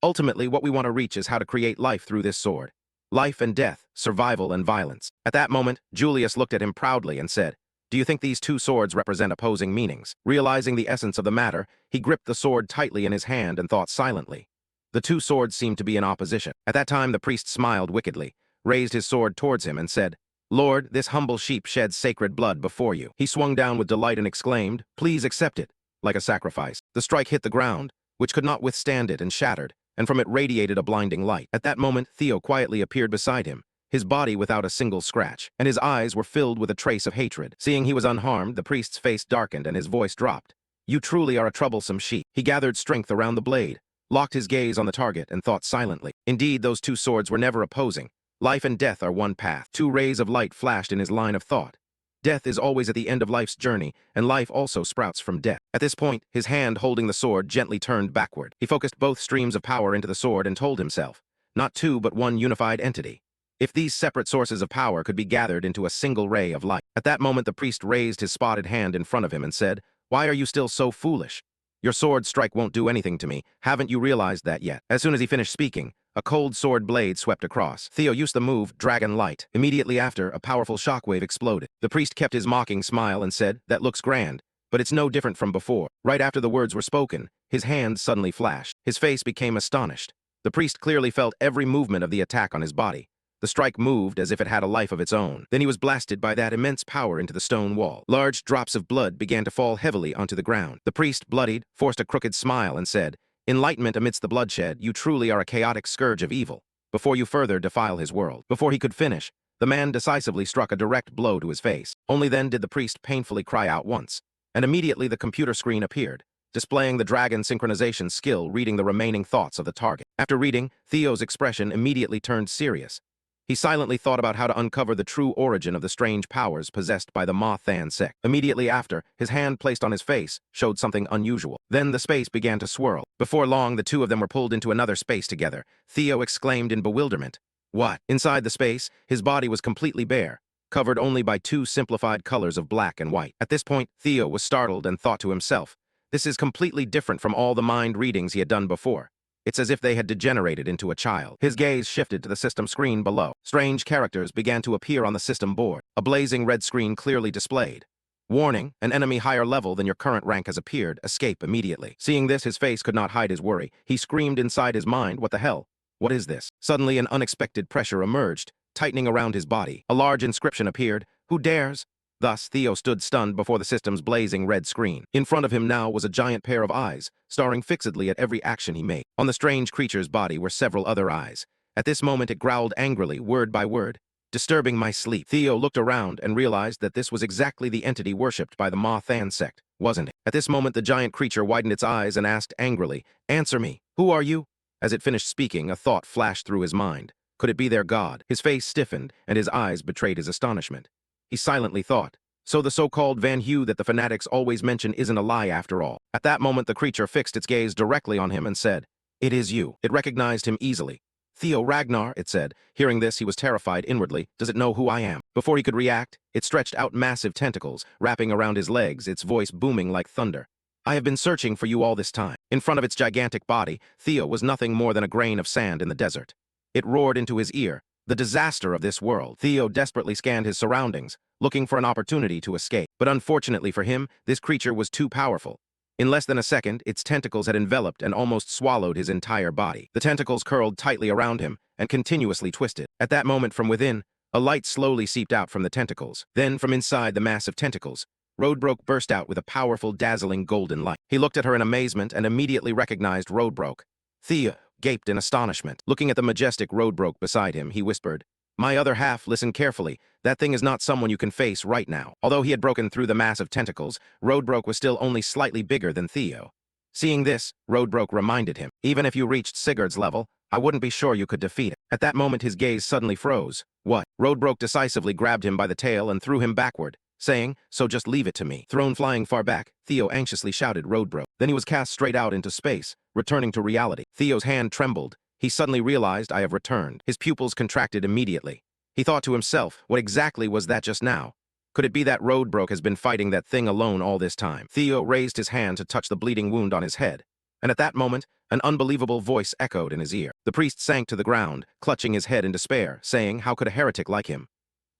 S1: Ultimately, what we want to reach is how to create life through this sword. Life and death, survival and violence. At that moment, Julius looked at him proudly and said, "Do you think these two swords represent opposing meanings?" Realizing the essence of the matter, he gripped the sword tightly in his hand and thought silently. The two swords seemed to be in opposition. At that time, the priest smiled wickedly, raised his sword towards him and said, "Lord, this humble sheep sheds sacred blood before you." He swung down with delight and exclaimed, "Please accept it," like a sacrifice. The strike hit the ground, which could not withstand it, and shattered, and from it radiated a blinding light. At that moment, Theo quietly appeared beside him, his body without a single scratch, and his eyes were filled with a trace of hatred. Seeing he was unharmed, the priest's face darkened and his voice dropped. "You truly are a troublesome sheep." He gathered strength around the blade, locked his gaze on the target, and thought silently. Indeed, those two swords were never opposing. Life and death are one path. Two rays of light flashed in his line of thought. Death is always at the end of life's journey, and life also sprouts from death. At this point, his hand holding the sword gently turned backward. He focused both streams of power into the sword and told himself, not two but one unified entity. If these separate sources of power could be gathered into a single ray of light. At that moment, the priest raised his spotted hand in front of him and said, "Why are you still so foolish? Your sword strike won't do anything to me. Haven't you realized that yet?" As soon as he finished speaking, a cold sword blade swept across. Theo used the move, Dragon Light. Immediately after, a powerful shockwave exploded. The priest kept his mocking smile and said, "That looks grand, but it's no different from before." Right after the words were spoken, his hand suddenly flashed. His face became astonished. The priest clearly felt every movement of the attack on his body. The strike moved as if it had a life of its own. Then he was blasted by that immense power into the stone wall. Large drops of blood began to fall heavily onto the ground. The priest, bloodied, forced a crooked smile and said, "Enlightenment amidst the bloodshed, you truly are a chaotic scourge of evil. Before you further defile his world." Before he could finish, the man decisively struck a direct blow to his face. Only then did the priest painfully cry out once, and immediately the computer screen appeared, displaying the dragon synchronization skill reading the remaining thoughts of the target. After reading, Theo's expression immediately turned serious. He silently thought about how to uncover the true origin of the strange powers possessed by the Ma-Than sect. Immediately after, his hand placed on his face showed something unusual. Then the space began to swirl. Before long, the two of them were pulled into another space together. Theo exclaimed in bewilderment. What? Inside the space, his body was completely bare, covered only by two simplified colors of black and white. At this point, Theo was startled and thought to himself, this is completely different from all the mind readings he had done before. It's as if they had degenerated into a child. His gaze shifted to the system screen below. Strange characters began to appear on the system board. A blazing red screen clearly displayed. Warning, an enemy higher level than your current rank has appeared. Escape immediately. Seeing this, his face could not hide his worry. He screamed inside his mind, what the hell? What is this? Suddenly, an unexpected pressure emerged, tightening around his body. A large inscription appeared. Who dares? Thus, Theo stood stunned before the system's blazing red screen. In front of him now was a giant pair of eyes, staring fixedly at every action he made. On the strange creature's body were several other eyes. At this moment it growled angrily, word by word, disturbing my sleep. Theo looked around and realized that this was exactly the entity worshipped by the Ma-Than sect, wasn't it? At this moment the giant creature widened its eyes and asked angrily, answer me, who are you? As it finished speaking, a thought flashed through his mind. Could it be their god? His face stiffened, and his eyes betrayed his astonishment. He silently thought, so the so-called Van Hue that the fanatics always mention isn't a lie after all. At that moment the creature fixed its gaze directly on him and said, it is you. It recognized him easily. Theo Ragnar, it said. Hearing this, he was terrified inwardly. Does it know who I am? Before he could react, it stretched out massive tentacles, wrapping around his legs, its voice booming like thunder. I have been searching for you all this time. In front of its gigantic body, Theo was nothing more than a grain of sand in the desert. It roared into his ear, the disaster of this world. Theo desperately scanned his surroundings, looking for an opportunity to escape. But unfortunately for him, this creature was too powerful. In less than a second, its tentacles had enveloped and almost swallowed his entire body. The tentacles curled tightly around him and continuously twisted. At that moment, from within, a light slowly seeped out from the tentacles. Then, from inside the massive tentacles, Roadbroke burst out with a powerful, dazzling golden light. He looked at her in amazement and immediately recognized Roadbroke. Theo gaped in astonishment. Looking at the majestic Roadbroke beside him, he whispered, my other half, listen carefully. That thing is not someone you can face right now. Although he had broken through the massive tentacles, Roadbroke was still only slightly bigger than Theo. Seeing this, Roadbroke reminded him, even if you reached Sigurd's level, I wouldn't be sure you could defeat it. At that moment his gaze suddenly froze. What? Roadbroke decisively grabbed him by the tail and threw him backward, saying, so just leave it to me. Thrown flying far back, Theo anxiously shouted Roadbroke. Then he was cast straight out into space, returning to reality. Theo's hand trembled. He suddenly realized, I have returned. His pupils contracted immediately. He thought to himself, what exactly was that just now? Could it be that Roadbroke has been fighting that thing alone all this time? Theo raised his hand to touch the bleeding wound on his head. And at that moment, an unbelievable voice echoed in his ear. The priest sank to the ground, clutching his head in despair, saying, how could a heretic like him?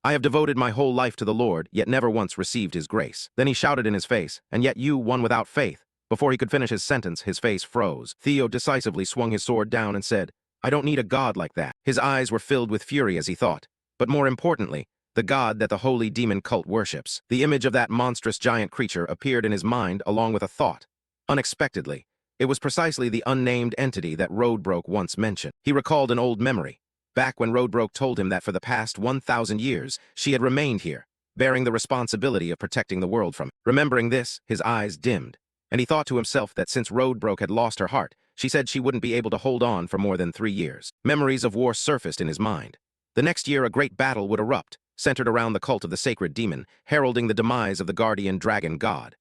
S1: I have devoted my whole life to the Lord, yet never once received his grace. Then he shouted in his face, and yet you, one without faith. Before he could finish his sentence, his face froze. Theo decisively swung his sword down and said, I don't need a god like that. His eyes were filled with fury as he thought. But more importantly, the god that the holy demon cult worships. The image of that monstrous giant creature appeared in his mind along with a thought. Unexpectedly, it was precisely the unnamed entity that Roadbroke once mentioned. He recalled an old memory, back when Roadbroke told him that for the past 1,000 years, she had remained here, bearing the responsibility of protecting the world from it. Remembering this, his eyes dimmed, and he thought to himself that since Roadbroke had lost her heart, she said she wouldn't be able to hold on for more than 3 years. Memories of war surfaced in his mind. The next year, a great battle would erupt, centered around the cult of the sacred demon, heralding the demise of the guardian dragon god.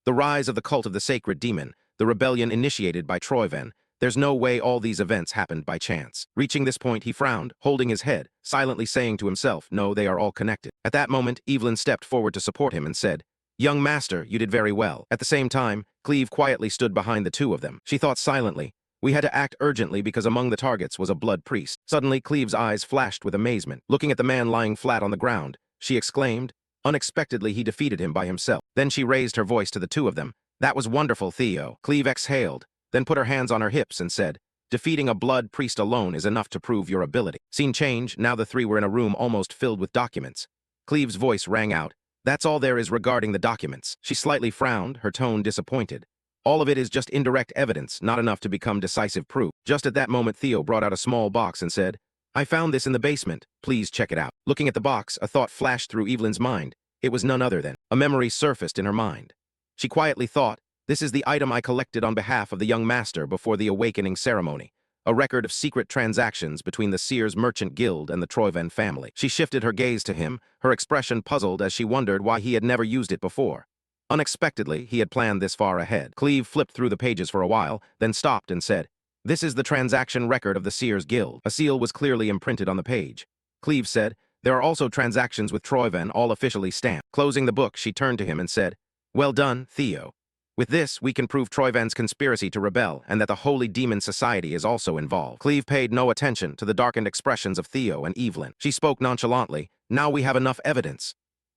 S1: The rise of the cult of the sacred demon, the rebellion initiated by Troyven. There's no way all these events happened by chance. Reaching this point, he frowned, holding his head, silently saying to himself, no, they are all connected. At that moment, Evelyn stepped forward to support him and said, young master, you did very well. At the same time, Cleve quietly stood behind the two of them. She thought silently, we had to act urgently because among the targets was a blood priest. Suddenly, Cleve's eyes flashed with amazement. Looking at the man lying flat on the ground, she exclaimed, unexpectedly he defeated him by himself. Then she raised her voice to the two of them. That was wonderful, Theo. Cleve exhaled, then put her hands on her hips and said, defeating a blood priest alone is enough to prove your ability. Scene change, now the three were in a room almost filled with documents. Cleve's voice rang out, that's all there is regarding the documents. She slightly frowned, her tone disappointed. All of it is just indirect evidence, not enough to become decisive proof. Just at that moment, Theo brought out a small box and said, I found this in the basement. Please check it out. Looking at the box, a thought flashed through Evelyn's mind. It was none other than a memory surfaced in her mind. She quietly thought, this is the item I collected on behalf of the young master before the awakening ceremony. a record of secret transactions between the Sears Merchant Guild and the Troyven family. She shifted her gaze to him, her expression puzzled as she wondered why he had never used it before. Unexpectedly, he had planned this far ahead. Cleve flipped through the pages for a while, then stopped and said, "This is the transaction record of the Sears Guild." A seal was clearly imprinted on the page. Cleve said, "There are also transactions with Troyven, all officially stamped." Closing the book, she turned to him and said, "Well done, Theo. With this, we can prove Troyven's conspiracy to rebel and that the Holy Demon Society is also involved." Cleve paid no attention to the darkened expressions of Theo and Evelyn. She spoke nonchalantly, "Now we have enough evidence."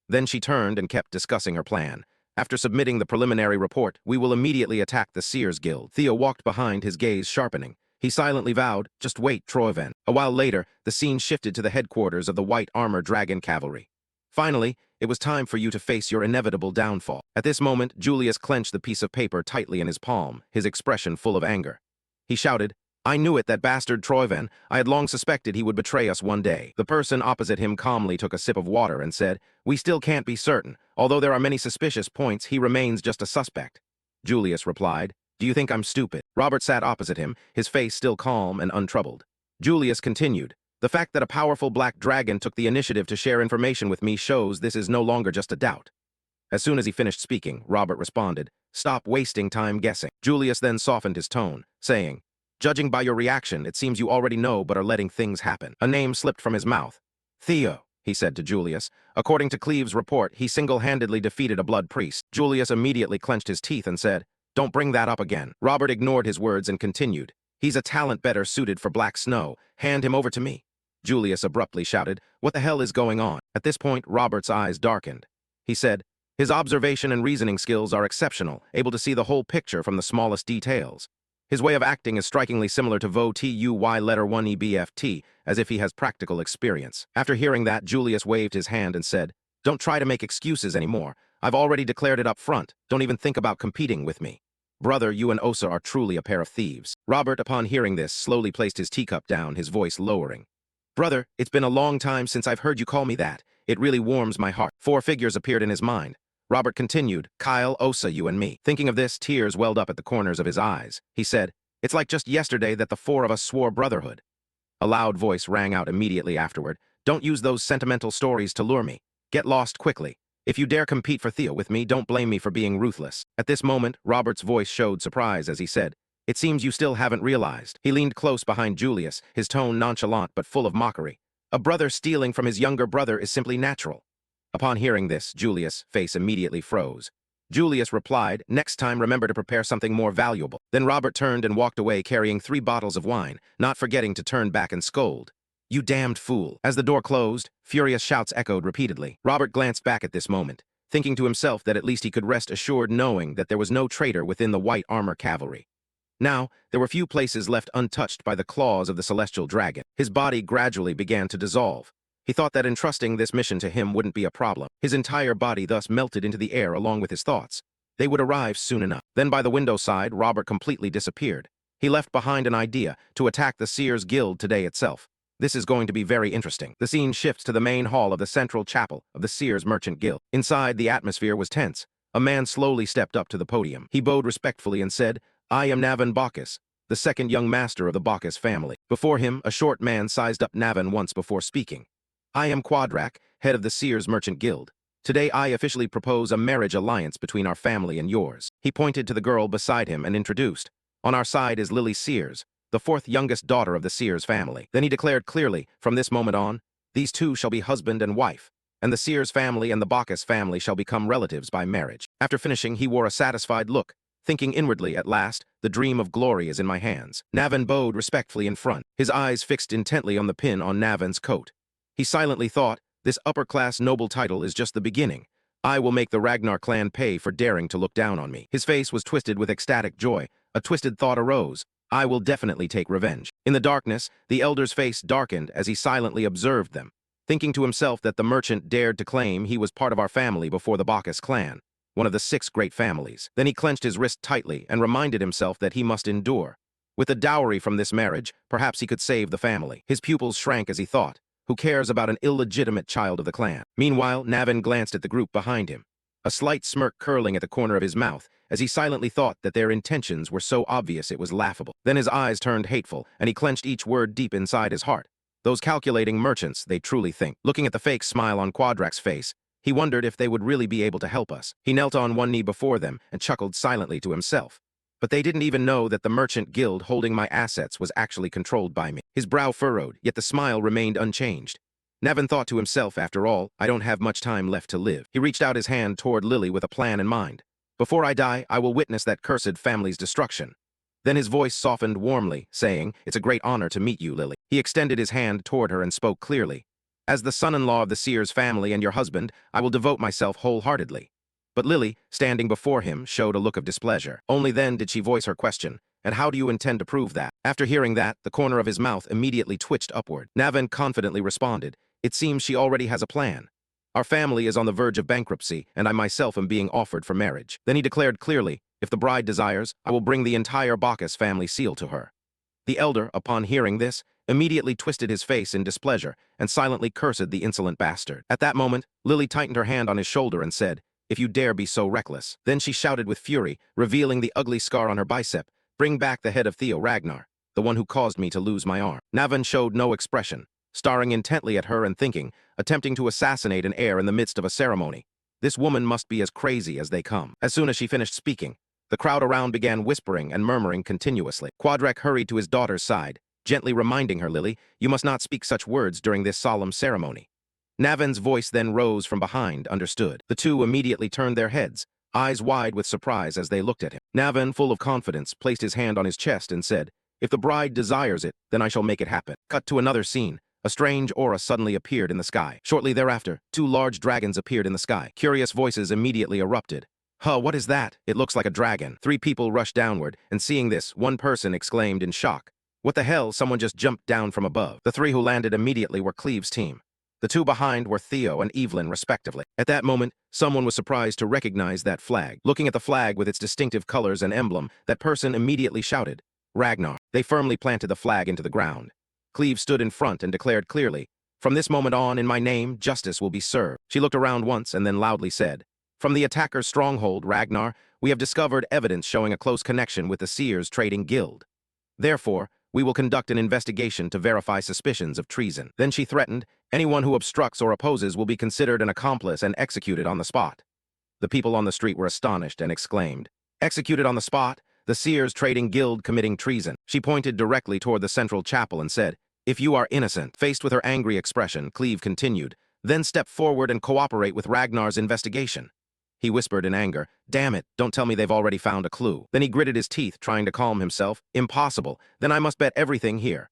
S1: Then she turned and kept discussing her plan. "After submitting the preliminary report, we will immediately attack the Sears Guild." Theo walked behind, his gaze sharpening. He silently vowed, "Just wait, Troyven." A while later, the scene shifted to the headquarters of the White Armor Dragon Cavalry. "Finally, it was time for you to face your inevitable downfall." At this moment, Julius clenched the piece of paper tightly in his palm, his expression full of anger. He shouted, "I knew it, that bastard Troyven. I had long suspected he would betray us one day." The person opposite him calmly took a sip of water and said, "We still can't be certain. Although there are many suspicious points, he remains just a suspect." Julius replied, "Do you think I'm stupid?" Robert sat opposite him, his face still calm and untroubled. Julius continued, "The fact that a powerful black dragon took the initiative to share information with me shows this is no longer just a doubt." As soon as he finished speaking, Robert responded, "Stop wasting time guessing." Julius then softened his tone, saying, "Judging by your reaction, it seems you already know but are letting things happen." A name slipped from his mouth. "Theo," he said to Julius. "According to Cleve's report, he single-handedly defeated a blood priest." Julius immediately clenched his teeth and said, "Don't bring that up again." Robert ignored his words and continued, "He's a talent better suited for Black Snow. Hand him over to me." Julius abruptly shouted, "What the hell is going on?" At this point, Robert's eyes darkened. He said, "His observation and reasoning skills are exceptional, able to see the whole picture from the smallest details. His way of acting is strikingly similar to Vo Tuy letter 1 EBFT, as if he has practical experience." After hearing that, Julius waved his hand and said, "Don't try to make excuses anymore. I've already declared it up front. Don't even think about competing with me. Brother, you and Osa are truly a pair of thieves." Robert, upon hearing this, slowly placed his teacup down, his voice lowering. "Brother, it's been a long time since I've heard you call me that. It really warms my heart." 4 figures appeared in his mind. Robert continued, "Kyle, Osa, you and me." Thinking of this, tears welled up at the corners of his eyes. He said, "It's like just yesterday that the 4 of us swore brotherhood." A loud voice rang out immediately afterward, "Don't use those sentimental stories to lure me. Get lost quickly. If you dare compete for Theo with me, don't blame me for being ruthless." At this moment, Robert's voice showed surprise as he said, "It seems you still haven't realized." He leaned close behind Julius, his tone nonchalant but full of mockery. "A brother stealing from his younger brother is simply natural." Upon hearing this, Julius' face immediately froze. Julius replied, "Next time remember to prepare something more valuable." Then Robert turned and walked away carrying 3 bottles of wine, not forgetting to turn back and scold, "You damned fool." As the door closed, furious shouts echoed repeatedly. Robert glanced back at this moment, thinking to himself that at least he could rest assured knowing that there was no traitor within the White Armor Cavalry. Now, there were few places left untouched by the claws of the celestial dragon. His body gradually began to dissolve. He thought that entrusting this mission to him wouldn't be a problem. His entire body thus melted into the air along with his thoughts. They would arrive soon enough. Then by the window side, Robert completely disappeared. He left behind an idea to attack the Sears Guild today itself. This is going to be very interesting. The scene shifts to the main hall of the central chapel of the Sears Merchant Guild. Inside, the atmosphere was tense. A man slowly stepped up to the podium. He bowed respectfully and said, "I am Navan Bacchus, the second young master of the Bacchus family." Before him, a short man sized up Navan once before speaking. "I am Quadrak, head of the Sears Merchant Guild. Today I officially propose a marriage alliance between our family and yours." He pointed to the girl beside him and introduced, "On our side is Lily Sears, the 4th youngest daughter of the Sears family." Then he declared clearly, "From this moment on, these two shall be husband and wife, and the Sears family and the Bacchus family shall become relatives by marriage." After finishing, he wore a satisfied look, thinking inwardly, "At last, the dream of glory is in my hands." Navan bowed respectfully in front, his eyes fixed intently on the pin on Navan's coat. He silently thought, "This upper-class noble title is just the beginning. I will make the Ragnar clan pay for daring to look down on me." His face was twisted with ecstatic joy. A twisted thought arose. "I will definitely take revenge." In the darkness, the elder's face darkened as he silently observed them, thinking to himself that the merchant dared to claim he was part of our family before the Bacchus clan, one of the 6 great families. Then he clenched his wrist tightly and reminded himself that he must endure. With a dowry from this marriage, perhaps he could save the family. His pupils shrank as he thought, "Who cares about an illegitimate child of the clan?" Meanwhile, Navan glanced at the group behind him. a slight smirk curling at the corner of his mouth, as he silently thought that their intentions were so obvious it was laughable. Then his eyes turned hateful, and he clenched each word deep inside his heart. Those calculating merchants, they truly think. Looking at the fake smile on Quadrak's face, he wondered if they would really be able to help us. He knelt on one knee before them and chuckled silently to himself. But they didn't even know that the merchant guild holding my assets was actually controlled by me. His brow furrowed, yet the smile remained unchanged. Navin thought to himself, after all, I don't have much time left to live. He reached out his hand toward Lily with a plan in mind. Before I die, I will witness that cursed family's destruction. Then his voice softened warmly, saying, It's a great honor to meet you, Lily. He extended his hand toward her and spoke clearly. As the son-in-law of the Sears family and your husband, I will devote myself wholeheartedly. But Lily, standing before him, showed a look of displeasure. Only then did she voice her question. And how do you intend to prove that? After hearing that, the corner of his mouth immediately twitched upward. Navin confidently responded, It seems she already has a plan. Our family is on the verge of bankruptcy, and I myself am being offered for marriage. Then he declared clearly, If the bride desires, I will bring the entire Bacchus family seal to her. The elder, upon hearing this, immediately twisted his face in displeasure and silently cursed the insolent bastard. At that moment, Lily tightened her hand on his shoulder and said, If you dare be so reckless. Then she shouted with fury, revealing the ugly scar on her bicep, Bring back the head of Theo Ragnar, the one who caused me to lose my arm. Navin showed no expression, staring intently at her and thinking, attempting to assassinate an heir in the midst of a ceremony. This woman must be as crazy as they come. As soon as she finished speaking, the crowd around began whispering and murmuring continuously. Quadrak hurried to his daughter's side, gently reminding her, Lily, you must not speak such words during this solemn ceremony. Navin's voice then rose from behind, understood. The two immediately turned their heads, eyes wide with surprise as they looked at him. Navin, full of confidence, placed his hand on his chest and said, If the bride desires it, then I shall make it happen. Cut to another scene. A strange aura suddenly appeared in the sky. Shortly thereafter, 2 large dragons appeared in the sky. Curious voices immediately erupted. Huh, what is that? It looks like a dragon. 3 people rushed downward, and seeing this, one person exclaimed in shock. What the hell, someone just jumped down from above. The 3 who landed immediately were Cleve's team. The 2 behind were Theo and Evelyn, respectively. At that moment, someone was surprised to recognize that flag. Looking at the flag with its distinctive colors and emblem, that person immediately shouted, Ragnar. They firmly planted the flag into the ground. Cleve stood in front and declared clearly, From this moment on, in my name, justice will be served. She looked around once and then loudly said, From the attacker's stronghold, Ragnar, we have discovered evidence showing a close connection with the Sears Trading Guild. Therefore, we will conduct an investigation to verify suspicions of treason. Then she threatened, anyone who obstructs or opposes will be considered an accomplice and executed on the spot. The people on the street were astonished and exclaimed, Executed on the spot? The Sears Trading Guild committing treason. She pointed directly toward the central chapel and said, If you are innocent. Faced with her angry expression, Cleve continued, Then step forward and cooperate with Ragnar's investigation. He whispered in anger, Damn it, don't tell me they've already found a clue. Then he gritted his teeth, trying to calm himself. Impossible. Then I must bet everything here.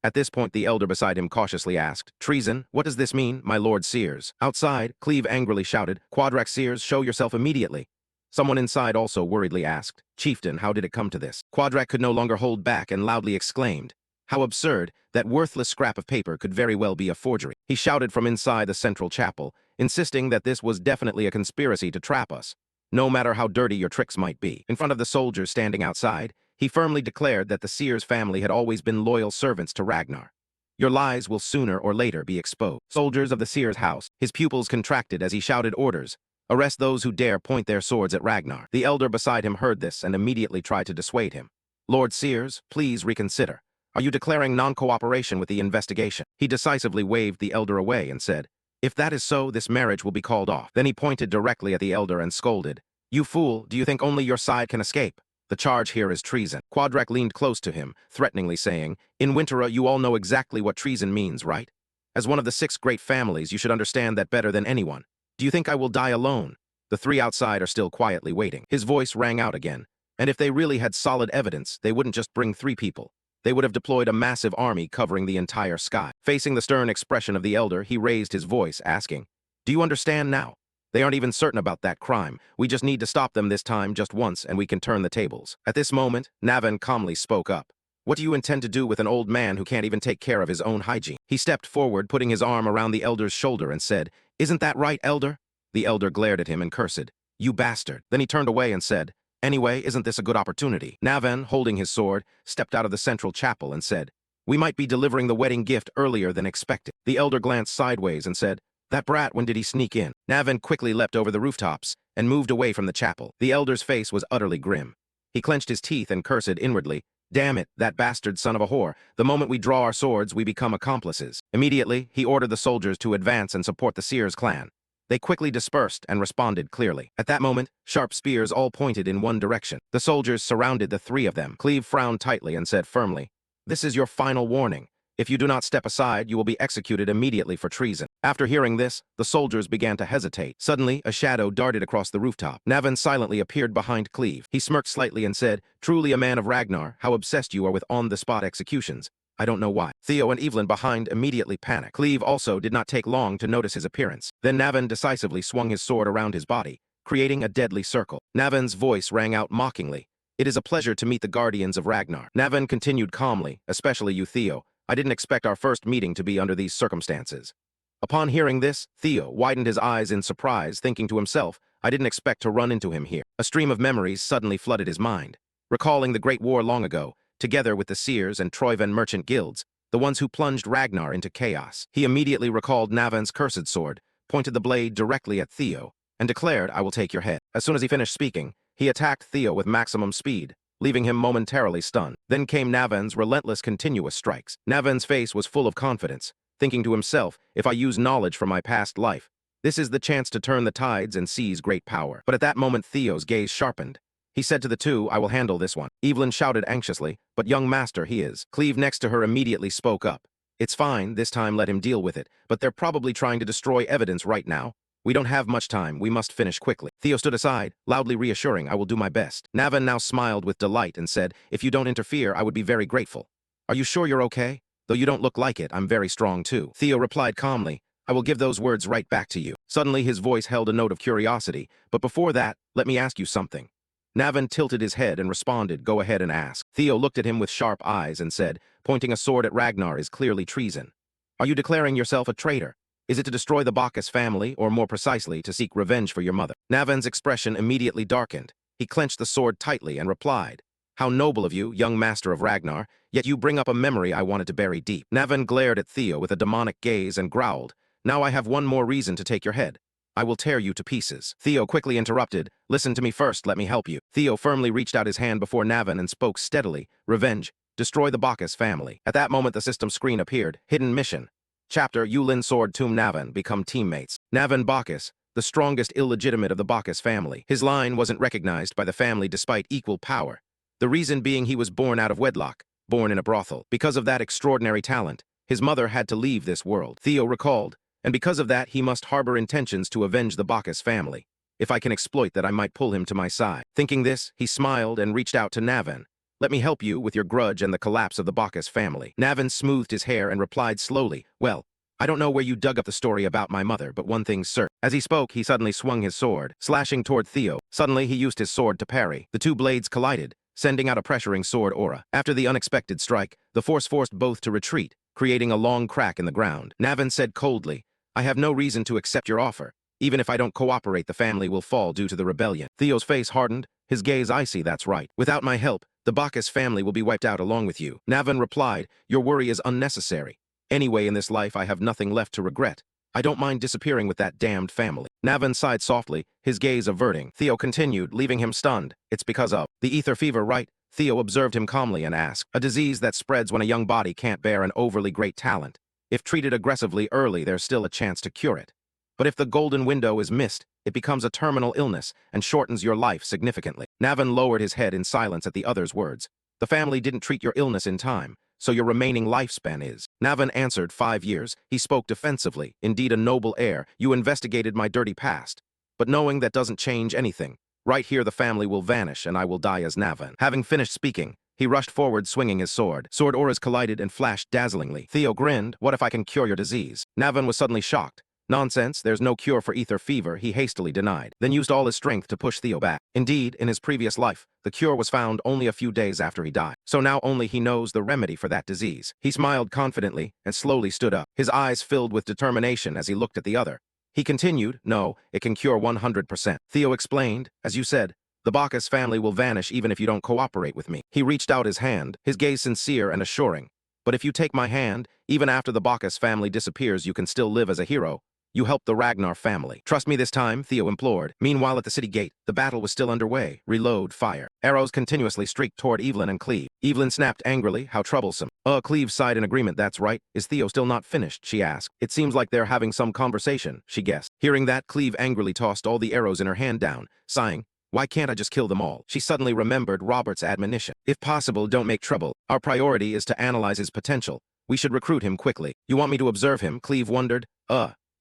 S1: At this point, the elder beside him cautiously asked, Treason? What does this mean, my lord Sears? Outside, Cleve angrily shouted, Quadrak Sears, show yourself immediately. Someone inside also worriedly asked, Chieftain, how did it come to this? Quadrak could no longer hold back and loudly exclaimed, How absurd, that worthless scrap of paper could very well be a forgery. He shouted from inside the central chapel, insisting that this was definitely a conspiracy to trap us, no matter how dirty your tricks might be. In front of the soldiers standing outside, he firmly declared that the Sears family had always been loyal servants to Ragnar. Your lies will sooner or later be exposed. Soldiers of the Sears house, his pupils contracted as he shouted orders, Arrest those who dare point their swords at Ragnar. The elder beside him heard this and immediately tried to dissuade him. Lord Sears, please reconsider. Are you declaring non-cooperation with the investigation? He decisively waved the elder away and said, If that is so, this marriage will be called off. Then he pointed directly at the elder and scolded, You fool, do you think only your side can escape? The charge here is treason. Quadrak leaned close to him, threateningly saying, In Wintera, you all know exactly what treason means, right? As one of the 6 great families, you should understand that better than anyone. Do you think I will die alone? The 3 outside are still quietly waiting. His voice rang out again, and if they really had solid evidence, they wouldn't just bring 3 people. They would have deployed a massive army covering the entire sky. Facing the stern expression of the elder, he raised his voice, asking, Do you understand now? They aren't even certain about that crime. We just need to stop them this time just once, and we can turn the tables. At this moment, Navin calmly spoke up. What do you intend to do with an old man who can't even take care of his own hygiene? He stepped forward, putting his arm around the elder's shoulder and said, Isn't that right, elder? The elder glared at him and cursed, You bastard. Then he turned away and said, Anyway, isn't this a good opportunity? Navin, holding his sword, stepped out of the central chapel and said, We might be delivering the wedding gift earlier than expected. The elder glanced sideways and said, That brat, when did he sneak in? Navin quickly leapt over the rooftops and moved away from the chapel. The elder's face was utterly grim. He clenched his teeth and cursed inwardly. Damn it, that bastard son of a whore. The moment we draw our swords, we become accomplices. Immediately, he ordered the soldiers to advance and support the Seers clan. They quickly dispersed and responded clearly. At that moment, sharp spears all pointed in one direction. The soldiers surrounded the three of them. Cleve frowned tightly and said firmly, "This is your final warning. If you do not step aside, you will be executed immediately for treason." After hearing this, the soldiers began to hesitate. Suddenly, a shadow darted across the rooftop. Navan silently appeared behind Cleve. He smirked slightly and said, "Truly a man of Ragnar, how obsessed you are with on-the-spot executions. I don't know why." Theo and Evelyn behind immediately panicked. Cleve also did not take long to notice his appearance. Then Navan decisively swung his sword around his body, creating a deadly circle. Navan's voice rang out mockingly. "It is a pleasure to meet the guardians of Ragnar." Navan continued calmly, "Especially you, Theo. I didn't expect our first meeting to be under these circumstances." Upon hearing this, Theo widened his eyes in surprise, thinking to himself, I didn't expect to run into him here. A stream of memories suddenly flooded his mind. Recalling the Great War long ago, together with the Seers and Troyven merchant guilds, the ones who plunged Ragnar into chaos. He immediately recalled Navan's cursed sword, pointed the blade directly at Theo, and declared, "I will take your head." As soon as he finished speaking, he attacked Theo with maximum speed, leaving him momentarily stunned. Then came Navan's relentless continuous strikes. Navan's face was full of confidence, thinking to himself, if I use knowledge from my past life, this is the chance to turn the tides and seize great power. But at that moment Theo's gaze sharpened. He said to the two, "I will handle this one." Evelyn shouted anxiously, "But young master, he is." Cleve next to her immediately spoke up. "It's fine, this time let him deal with it, but they're probably trying to destroy evidence right now. We don't have much time, we must finish quickly." Theo stood aside, loudly reassuring, "I will do my best." Navan now smiled with delight and said, "If you don't interfere, I would be very grateful." "Are you sure you're okay? Though you don't look like it, I'm very strong too." Theo replied calmly, "I will give those words right back to you." Suddenly his voice held a note of curiosity, "But before that, let me ask you something." Navan tilted his head and responded, "Go ahead and ask." Theo looked at him with sharp eyes and said, "Pointing a sword at Ragnar is clearly treason. Are you declaring yourself a traitor? Is it to destroy the Bacchus family, or more precisely, to seek revenge for your mother?" Navan's expression immediately darkened. He clenched the sword tightly and replied, "How noble of you, young master of Ragnar, yet you bring up a memory I wanted to bury deep." Navan glared at Theo with a demonic gaze and growled, "Now I have one more reason to take your head. I will tear you to pieces." Theo quickly interrupted, "Listen to me first, let me help you." Theo firmly reached out his hand before Navan and spoke steadily, "Revenge, destroy the Bacchus family." At that moment the system screen appeared, Hidden Mission. Chapter, Yulin Sword Tomb Navan become teammates. Navan Bacchus, the strongest illegitimate of the Bacchus family. His line wasn't recognized by the family despite equal power. The reason being he was born out of wedlock, born in a brothel. Because of that extraordinary talent, his mother had to leave this world, Theo recalled, and because of that he must harbor intentions to avenge the Bacchus family. If I can exploit that, I might pull him to my side. Thinking this, he smiled and reached out to Navan. "Let me help you with your grudge and the collapse of the Bacchus family." Navan smoothed his hair and replied slowly, "Well, I don't know where you dug up the story about my mother, but one thing's certain." As he spoke, he suddenly swung his sword, slashing toward Theo. Suddenly, he used his sword to parry. The two blades collided, sending out a pressuring sword aura. After the unexpected strike, the force forced both to retreat, creating a long crack in the ground. Navan said coldly, "I have no reason to accept your offer. Even if I don't cooperate, the family will fall due to the rebellion." Theo's face hardened, his gaze icy. "That's right. Without my help, the Bacchus family will be wiped out along with you." Navan replied, "Your worry is unnecessary. Anyway, in this life I have nothing left to regret. I don't mind disappearing with that damned family." Navan sighed softly, his gaze averting. Theo continued, leaving him stunned. "It's because of the ether fever, right?" Theo observed him calmly and asked, "A disease that spreads when a young body can't bear an overly great talent. If treated aggressively early, there's still a chance to cure it. But if the golden window is missed, it becomes a terminal illness and shortens your life significantly." Navan lowered his head in silence at the other's words. "The family didn't treat your illness in time, so your remaining lifespan is." Navan answered, 5 years. He spoke defensively, indeed a noble air. "You investigated my dirty past. But knowing that doesn't change anything. Right here the family will vanish and I will die as Navan." Having finished speaking, he rushed forward swinging his sword. Sword auras collided and flashed dazzlingly. Theo grinned, "What if I can cure your disease?" Navan was suddenly shocked. "Nonsense, there's no cure for ether fever," he hastily denied, then used all his strength to push Theo back. Indeed, in his previous life, the cure was found only a few days after he died. So now only he knows the remedy for that disease. He smiled confidently and slowly stood up, his eyes filled with determination as he looked at the other. He continued, "No, it can cure 100%. Theo explained, "As you said, the Bacchus family will vanish even if you don't cooperate with me." He reached out his hand, his gaze sincere and assuring. "But if you take my hand, even after the Bacchus family disappears, you can still live as a hero. You helped the Ragnar family. Trust me this time, Theo implored. Meanwhile, at the city gate, the battle was still underway. Reload, fire. Arrows continuously streaked toward Evelyn and Cleve. Evelyn snapped angrily. How troublesome. Cleve sighed in agreement. That's right. Is Theo still not finished? She asked. It seems like they're having some conversation, she guessed. Hearing that, Cleve angrily tossed all the arrows in her hand down, sighing. Why can't I just kill them all? She suddenly remembered Robert's admonition. If possible, don't make trouble. Our priority is to analyze his potential. We should recruit him quickly. You want me to observe him? Cleve wondered.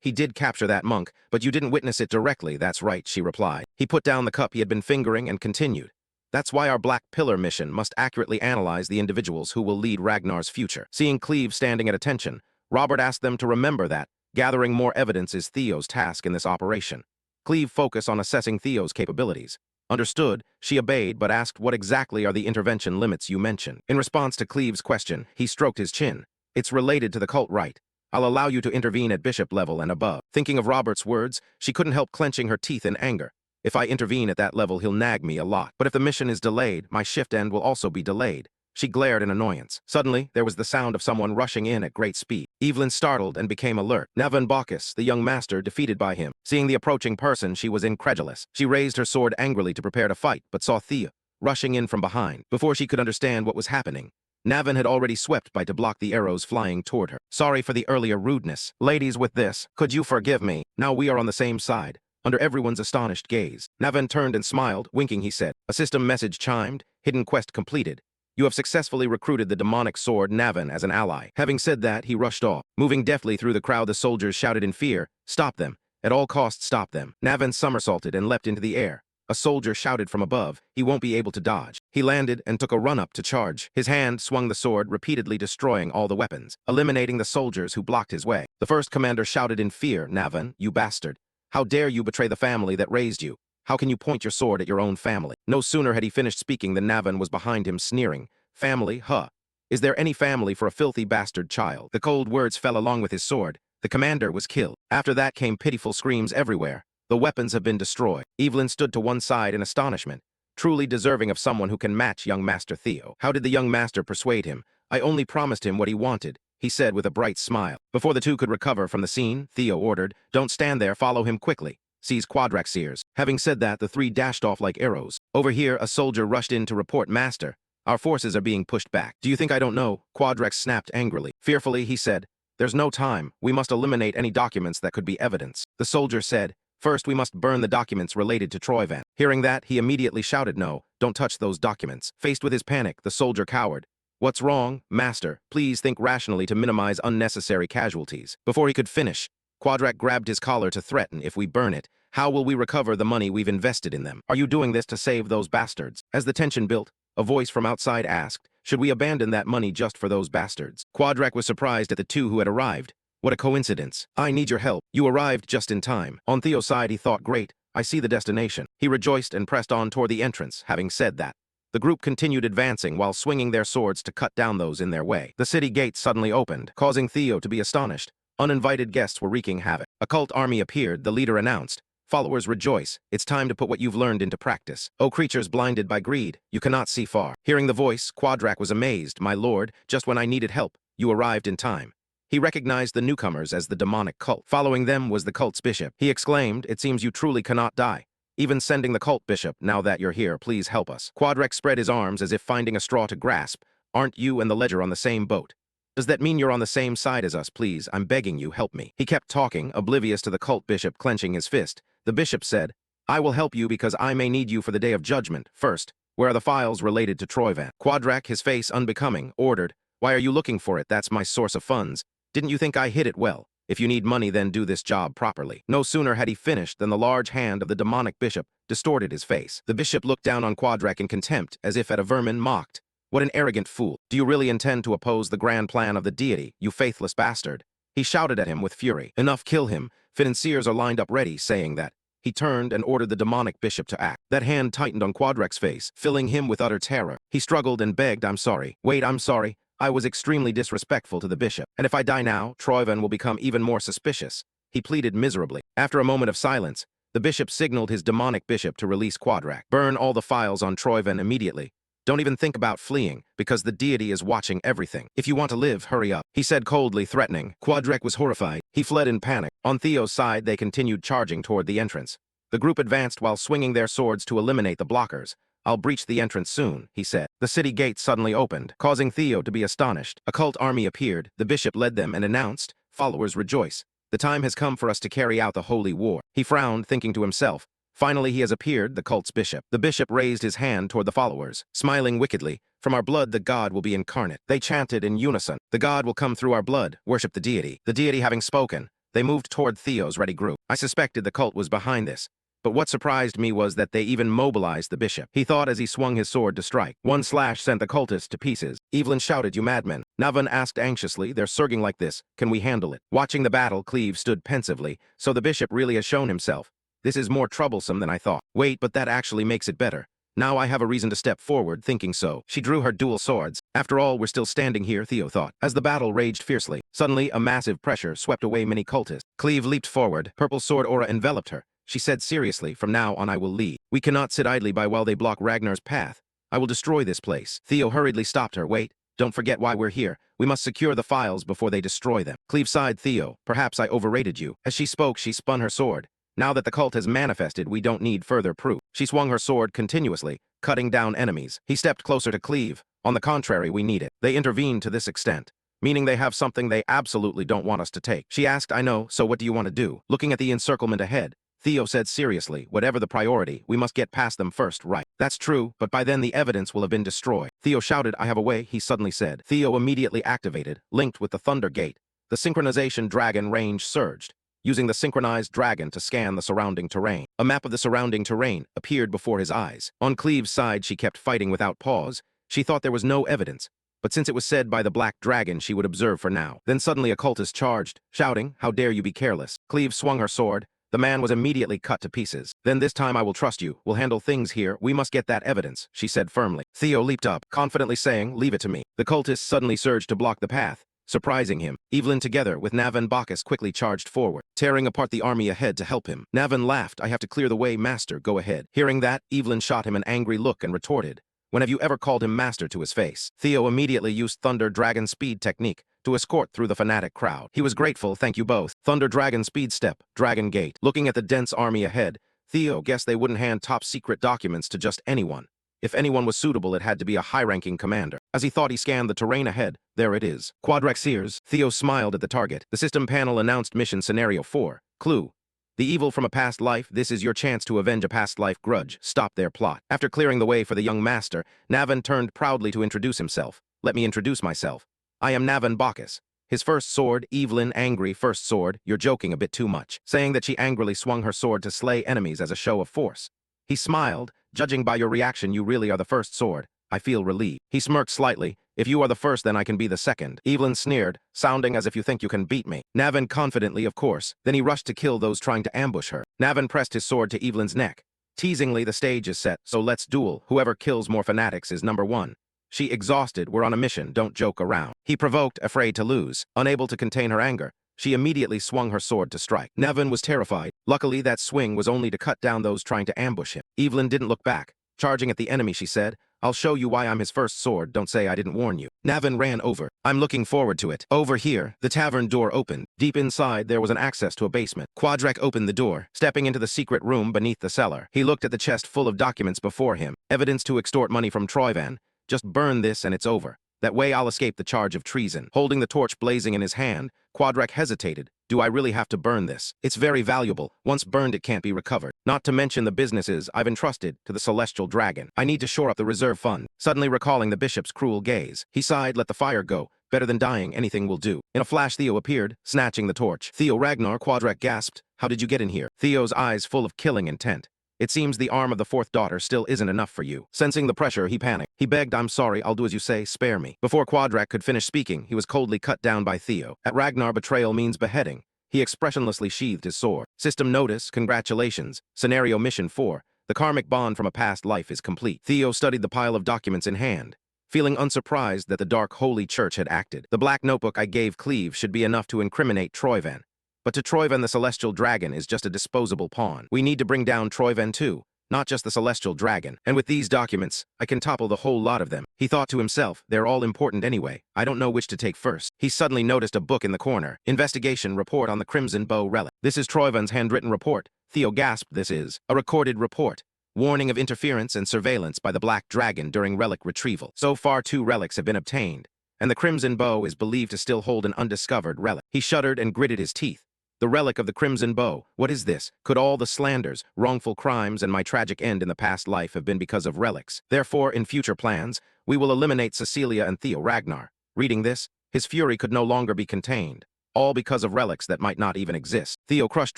S1: He did capture that monk, but you didn't witness it directly. That's right, she replied. He put down the cup he had been fingering and continued. That's why our Black Pillar mission must accurately analyze the individuals who will lead Ragnar's future. Seeing Cleve standing at attention, Robert asked them to remember that gathering more evidence is Theo's task in this operation. Cleve focused on assessing Theo's capabilities. Understood, she obeyed but asked what exactly are the intervention limits you mentioned. In response to Cleve's question, he stroked his chin. It's related to the cult rite. I'll allow you to intervene at bishop level and above. Thinking of Robert's words, she couldn't help clenching her teeth in anger. If I intervene at that level, he'll nag me a lot. But if the mission is delayed, my shift end will also be delayed. She glared in annoyance. Suddenly, there was the sound of someone rushing in at great speed. Evelyn startled and became alert. Navan Bacchus, the young master, defeated by him. Seeing the approaching person, she was incredulous. She raised her sword angrily to prepare to fight, but saw Thea rushing in from behind. Before she could understand what was happening, Navan had already swept by to block the arrows flying toward her. Sorry for the earlier rudeness. Ladies, with this, could you forgive me? Now we are on the same side. Under everyone's astonished gaze, Navan turned and smiled. Winking, he said. A system message chimed. Hidden quest completed. You have successfully recruited the demonic sword Navan as an ally. Having said that, he rushed off. Moving deftly through the crowd, the soldiers shouted in fear, "Stop them! At all costs, stop them!" Navan somersaulted and leapt into the air. A soldier shouted from above, he won't be able to dodge. He landed and took a run-up to charge. His hand swung the sword, repeatedly destroying all the weapons, eliminating the soldiers who blocked his way. The first commander shouted in fear, Navan, you bastard! How dare you betray the family that raised you? How can you point your sword at your own family? No sooner had he finished speaking than Navan was behind him, sneering. Family, huh? Is there any family for a filthy bastard child? The cold words fell along with his sword. The commander was killed. After that came pitiful screams everywhere. The weapons have been destroyed. Evelyn stood to one side in astonishment, truly deserving of someone who can match young Master Theo. How did the young master persuade him? I only promised him what he wanted, he said with a bright smile. Before the two could recover from the scene, Theo ordered, don't stand there, follow him quickly. Seize Quadrax's ears. Having said that, the three dashed off like arrows. Over here, a soldier rushed in to report, Master, our forces are being pushed back. Do you think I don't know? Quadrax snapped angrily. Fearfully, he said, there's no time. We must eliminate any documents that could be evidence. The soldier said, first, we must burn the documents related to Troyvan. Hearing that, he immediately shouted, no, don't touch those documents. Faced with his panic, the soldier cowered. What's wrong, Master? Please think rationally to minimize unnecessary casualties. Before he could finish, Quadrax grabbed his collar to threaten, if we burn it, how will we recover the money we've invested in them? Are you doing this to save those bastards? As the tension built, a voice from outside asked, should we abandon that money just for those bastards? Quadrax was surprised at the two who had arrived. What a coincidence. I need your help. You arrived just in time. On Theo's side, he thought, great, I see the destination. He rejoiced and pressed on toward the entrance. Having said that, the group continued advancing while swinging their swords to cut down those in their way. The city gates suddenly opened, causing Theo to be astonished. Uninvited guests were wreaking havoc. A cult army appeared, the leader announced. Followers rejoice. It's time to put what you've learned into practice. O creatures blinded by greed, you cannot see far. Hearing the voice, Quadrax was amazed. My lord, just when I needed help, you arrived in time. He recognized the newcomers as the demonic cult. Following them was the cult's bishop. He exclaimed, it seems you truly cannot die. Even sending the cult bishop, now that you're here, please help us. Quadrax spread his arms as if finding a straw to grasp. Aren't you and the ledger on the same boat? Does that mean you're on the same side as us? Please, I'm begging you, help me. He kept talking, oblivious to the cult bishop clenching his fist. The bishop said, I will help you because I may need you for the day of judgment. First, where are the files related to Troyvan? Quadrax, his face unbecoming, ordered, why are you looking for it? That's my source of funds. Didn't you think I hid it well? If you need money, then do this job properly. No sooner had he finished than the large hand of the demonic bishop distorted his face. The bishop looked down on Quadrax in contempt, as if at a vermin mocked. What an arrogant fool. Do you really intend to oppose the grand plan of the deity, you faithless bastard? He shouted at him with fury. Enough, kill him. Financiers are lined up ready, saying that. He turned and ordered the demonic bishop to act. That hand tightened on Quadrax's face, filling him with utter terror. He struggled and begged, I'm sorry. Wait, I'm sorry. I was extremely disrespectful to the bishop. And if I die now, Troyvan will become even more suspicious. He pleaded miserably. After a moment of silence, the bishop signaled his demonic bishop to release Quadrax. Burn all the files on Troyvan immediately. Don't even think about fleeing, because the deity is watching everything. If you want to live, hurry up, he said coldly, threatening. Quadrek was horrified. He fled in panic. On Theo's side, they continued charging toward the entrance. The group advanced while swinging their swords to eliminate the blockers. I'll breach the entrance soon, he said. The city gate suddenly opened, causing Theo to be astonished. A cult army appeared. The bishop led them and announced, "Followers, rejoice. The time has come for us to carry out the holy war." He frowned, thinking to himself, "Finally he has appeared, the cult's bishop." The bishop raised his hand toward the followers, smiling wickedly. "From our blood the god will be incarnate." They chanted in unison, "The god will come through our blood, worship the deity." The deity having spoken, they moved toward Theo's ready group. I suspected the cult was behind this, but what surprised me was that they even mobilized the bishop. He thought as he swung his sword to strike. One slash sent the cultists to pieces. Evelyn shouted, "You madmen." Navan asked anxiously, "They're surging like this. Can we handle it?" Watching the battle, Cleve stood pensively. "So the bishop really has shown himself. This is more troublesome than I thought." "Wait, but that actually makes it better. Now I have a reason to step forward, thinking so." She drew her dual swords. "After all, we're still standing here," Theo thought. As the battle raged fiercely, suddenly a massive pressure swept away many cultists. Cleve leaped forward. Purple sword aura enveloped her. She said seriously, "From now on I will lead. We cannot sit idly by while they block Ragnar's path. I will destroy this place." Theo hurriedly stopped her. "Wait, don't forget why we're here. We must secure the files before they destroy them." Cleve sighed. "Theo, perhaps I overrated you." As she spoke, she spun her sword. "Now that the cult has manifested, we don't need further proof." She swung her sword continuously, cutting down enemies. He stepped closer to Cleve. "On the contrary, we need it. They intervened to this extent, meaning they have something they absolutely don't want us to take." She asked, "I know, so what do you want to do?" Looking at the encirclement ahead, Theo said seriously, "Whatever the priority, we must get past them first, right?" "That's true, but by then the evidence will have been destroyed." Theo shouted, "I have a way," he suddenly said. Theo immediately activated, linked with the Thunder Gate. The synchronization dragon range surged, using the synchronized dragon to scan the surrounding terrain. A map of the surrounding terrain appeared before his eyes. On Cleve's side, she kept fighting without pause. She thought there was no evidence, but since it was said by the black dragon, she would observe for now. Then suddenly a cultist charged, shouting, "How dare you be careless!" Cleve swung her sword. The man was immediately cut to pieces. "Then this time I will trust you. We'll handle things here. We must get that evidence," she said firmly. Theo leaped up, confidently saying, "Leave it to me." The cultists suddenly surged to block the path, surprising him. Evelyn, together with Navan Bacchus, quickly charged forward, tearing apart the army ahead to help him. Navan laughed. "I have to clear the way, master. Go ahead." Hearing that, Evelyn shot him an angry look and retorted, "When have you ever called him master?" to his face. Theo immediately used Thunder Dragon Speed technique to escort through the fanatic crowd. He was grateful. "Thank you both." Thunder Dragon Speed Step, Dragon Gate. Looking at the dense army ahead, Theo guessed they wouldn't hand top-secret documents to just anyone. If anyone was suitable, it had to be a high-ranking commander. As he thought, he scanned the terrain ahead. There it is. Quadrexiers. Theo smiled at the target. The system panel announced Mission Scenario 4. Clue: the evil from a past life. This is your chance to avenge a past life grudge. Stop their plot. After clearing the way for the young master, Navan turned proudly to introduce himself. "Let me introduce myself. I am Navan Bacchus." His first sword, Evelyn, angry. "First sword, you're joking a bit too much," saying that she angrily swung her sword to slay enemies as a show of force. He smiled. "Judging by your reaction, you really are the first sword. I feel relieved." He smirked slightly. "If you are the first, then I can be the second." Evelyn sneered, sounding as if you think you can beat me. Navan confidently, "Of course." Then he rushed to kill those trying to ambush her. Navan pressed his sword to Evelyn's neck. Teasingly, "The stage is set, so let's duel. Whoever kills more fanatics is number one." She exhausted. "We're on a mission, don't joke around." He provoked, afraid to lose. Unable to contain her anger, she immediately swung her sword to strike. Navan was terrified. Luckily, that swing was only to cut down those trying to ambush him. Evelyn didn't look back. Charging at the enemy, she said, "I'll show you why I'm his first sword. Don't say I didn't warn you." Navan ran over. "I'm looking forward to it." Over here, the tavern door opened. Deep inside, there was an access to a basement. Quadrek opened the door, stepping into the secret room beneath the cellar. He looked at the chest full of documents before him. Evidence to extort money from Troyvan. "Just burn this and it's over. That way I'll escape the charge of treason." Holding the torch blazing in his hand, Quadrek hesitated. "Do I really have to burn this? It's very valuable. Once burned, it can't be recovered. Not to mention the businesses I've entrusted to the Celestial Dragon. I need to shore up the reserve fund." Suddenly recalling the bishop's cruel gaze, he sighed. "Let the fire go. Better than dying. Anything will do." In a flash, Theo appeared, snatching the torch. "Theo Ragnar," Quadrek gasped. "How did you get in here?" Theo's eyes full of killing intent. "It seems the arm of the fourth daughter still isn't enough for you." Sensing the pressure, he panicked. He begged, "I'm sorry, I'll do as you say, spare me." Before Quadrek could finish speaking, he was coldly cut down by Theo. At Ragnar, betrayal means beheading. He expressionlessly sheathed his sword. "System notice, congratulations. Scenario Mission 4. The karmic bond from a past life is complete." Theo studied the pile of documents in hand, feeling unsurprised that the Dark Holy Church had acted. "The black notebook I gave Cleve should be enough to incriminate Troyvan. But to Troyvan, the Celestial Dragon is just a disposable pawn. We need to bring down Troyvan too. not just the celestial dragon. And with these documents, I can topple the whole lot of them. He thought to himself, they're all important anyway. I don't know which to take first. He suddenly noticed a book in the corner. Investigation report on the Crimson Bow relic. This is Troivan's handwritten report. Theo gasped. This is a recorded report. Warning of interference and surveillance by the Black Dragon during relic retrieval. So far 2 relics have been obtained, and the Crimson Bow is believed to still hold an undiscovered relic. He shuddered and gritted his teeth. The relic of the Crimson Bow. What is this? Could all the slanders, wrongful crimes, and my tragic end in the past life have been because of relics? Therefore, in future plans, we will eliminate Cecilia and Theo Ragnar. Reading this, his fury could no longer be contained. All because of relics that might not even exist. Theo crushed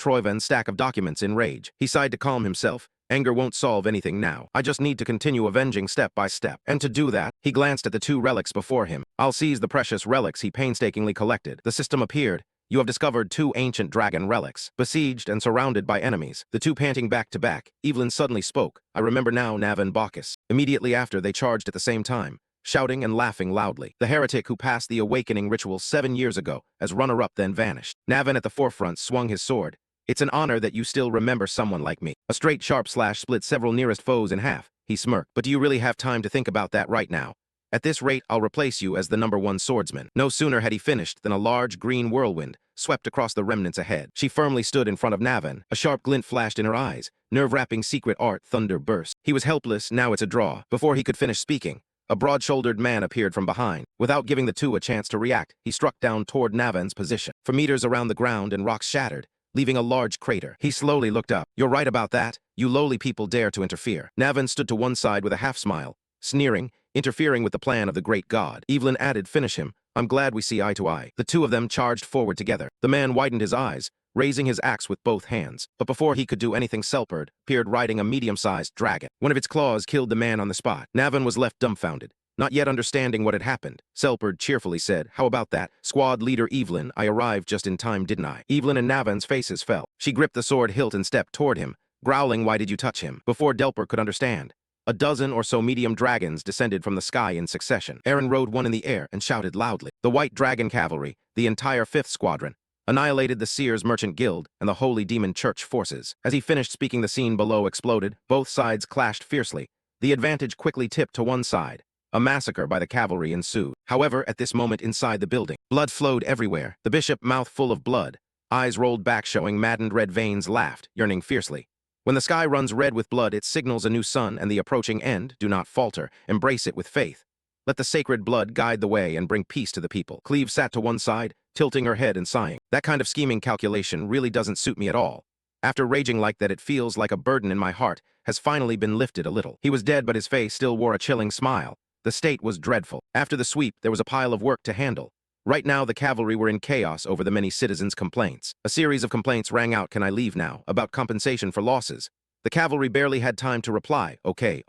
S1: Troivan's stack of documents in rage. He sighed to calm himself. Anger won't solve anything now. I just need to continue avenging step by step. And to do that, he glanced at the 2 relics before him. I'll seize the precious relics he painstakingly collected. The system appeared. You have discovered 2 ancient dragon relics, besieged and surrounded by enemies. The 2 panting back to back, Evelyn suddenly spoke. I remember now Nav and Bacchus. Immediately after, they charged at the same time, shouting and laughing loudly. The heretic who passed the awakening ritual 7 years ago as runner-up then vanished. Navin at the forefront swung his sword. It's an honor that you still remember someone like me. A straight sharp slash split several nearest foes in half. He smirked. But do you really have time to think about that right now? At this rate, I'll replace you as the #1 swordsman. No sooner had he finished than a large green whirlwind swept across the remnants ahead. She firmly stood in front of Navin. A sharp glint flashed in her eyes. Nerve-wrapping secret art thunder burst. He was helpless, now it's a draw. Before he could finish speaking, a broad-shouldered man appeared from behind. Without giving the 2 a chance to react, he struck down toward Navin's position. For meters around the ground and rocks shattered, leaving a large crater. He slowly looked up. You're right about that. You lowly people dare to interfere. Navin stood to one side with a half-smile, sneering, interfering with the plan of the great god. Evelyn added, finish him. I'm glad we see eye to eye. The 2 of them charged forward together. The man widened his eyes, raising his axe with both hands. But before he could do anything, Selperd appeared riding a medium-sized dragon. One of its claws killed the man on the spot. Navin was left dumbfounded, not yet understanding what had happened. Selperd cheerfully said, how about that? Squad leader Evelyn, I arrived just in time, didn't I? Evelyn and Navin's faces fell. She gripped the sword hilt and stepped toward him, growling, why did you touch him? Before Delper could understand, a dozen or so medium dragons descended from the sky in succession. Aaron rode one in the air and shouted loudly. The White Dragon Cavalry, the entire 5th Squadron, annihilated the Seers Merchant Guild and the Holy Demon Church forces. As he finished speaking, the scene below exploded. Both sides clashed fiercely. The advantage quickly tipped to one side. A massacre by the cavalry ensued. However, at this moment inside the building, blood flowed everywhere. The bishop, mouth full of blood, eyes rolled back showing maddened red veins, laughed, yearning fiercely. When the sky runs red with blood, it signals a new sun and the approaching end. Do not falter. Embrace it with faith. Let the sacred blood guide the way and bring peace to the people. Cleve sat to one side, tilting her head and sighing. That kind of scheming calculation really doesn't suit me at all. After raging like that, it feels like a burden in my heart has finally been lifted a little. He was dead, but his face still wore a chilling smile. The state was dreadful. After the sweep, there was a pile of work to handle. Right now, the cavalry were in chaos over the many citizens' complaints. A series of complaints rang out, can I leave now, about compensation for losses. The cavalry barely had time to reply, okay.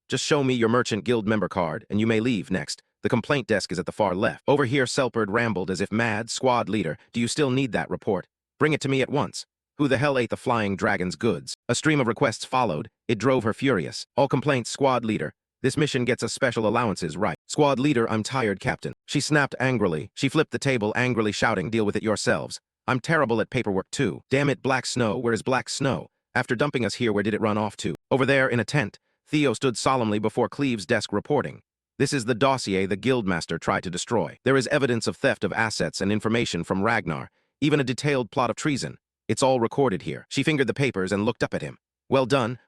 S1: Just show me your Merchant Guild member card, and you may leave next. The complaint desk is at the far left. Over here, Selperd rambled as if mad. Squad leader, do you still need that report? Bring it to me at once. Who the hell ate the flying dragon's goods? A stream of requests followed. It drove her furious. All complaints, squad leader. This mission gets us special allowances, right? Squad leader, I'm tired, Captain. She snapped angrily. She flipped the table, angrily shouting, deal with it yourselves. I'm terrible at paperwork too. Damn it, Black Snow, where is Black Snow? After dumping us here, where did it run off to? Over there, in a tent. Theo stood solemnly before Cleve's desk reporting. This is the dossier the Guildmaster tried to destroy. There is evidence of theft of assets and information from Ragnar, even a detailed plot of treason. It's all recorded here. She fingered the papers and looked up at him. Well done,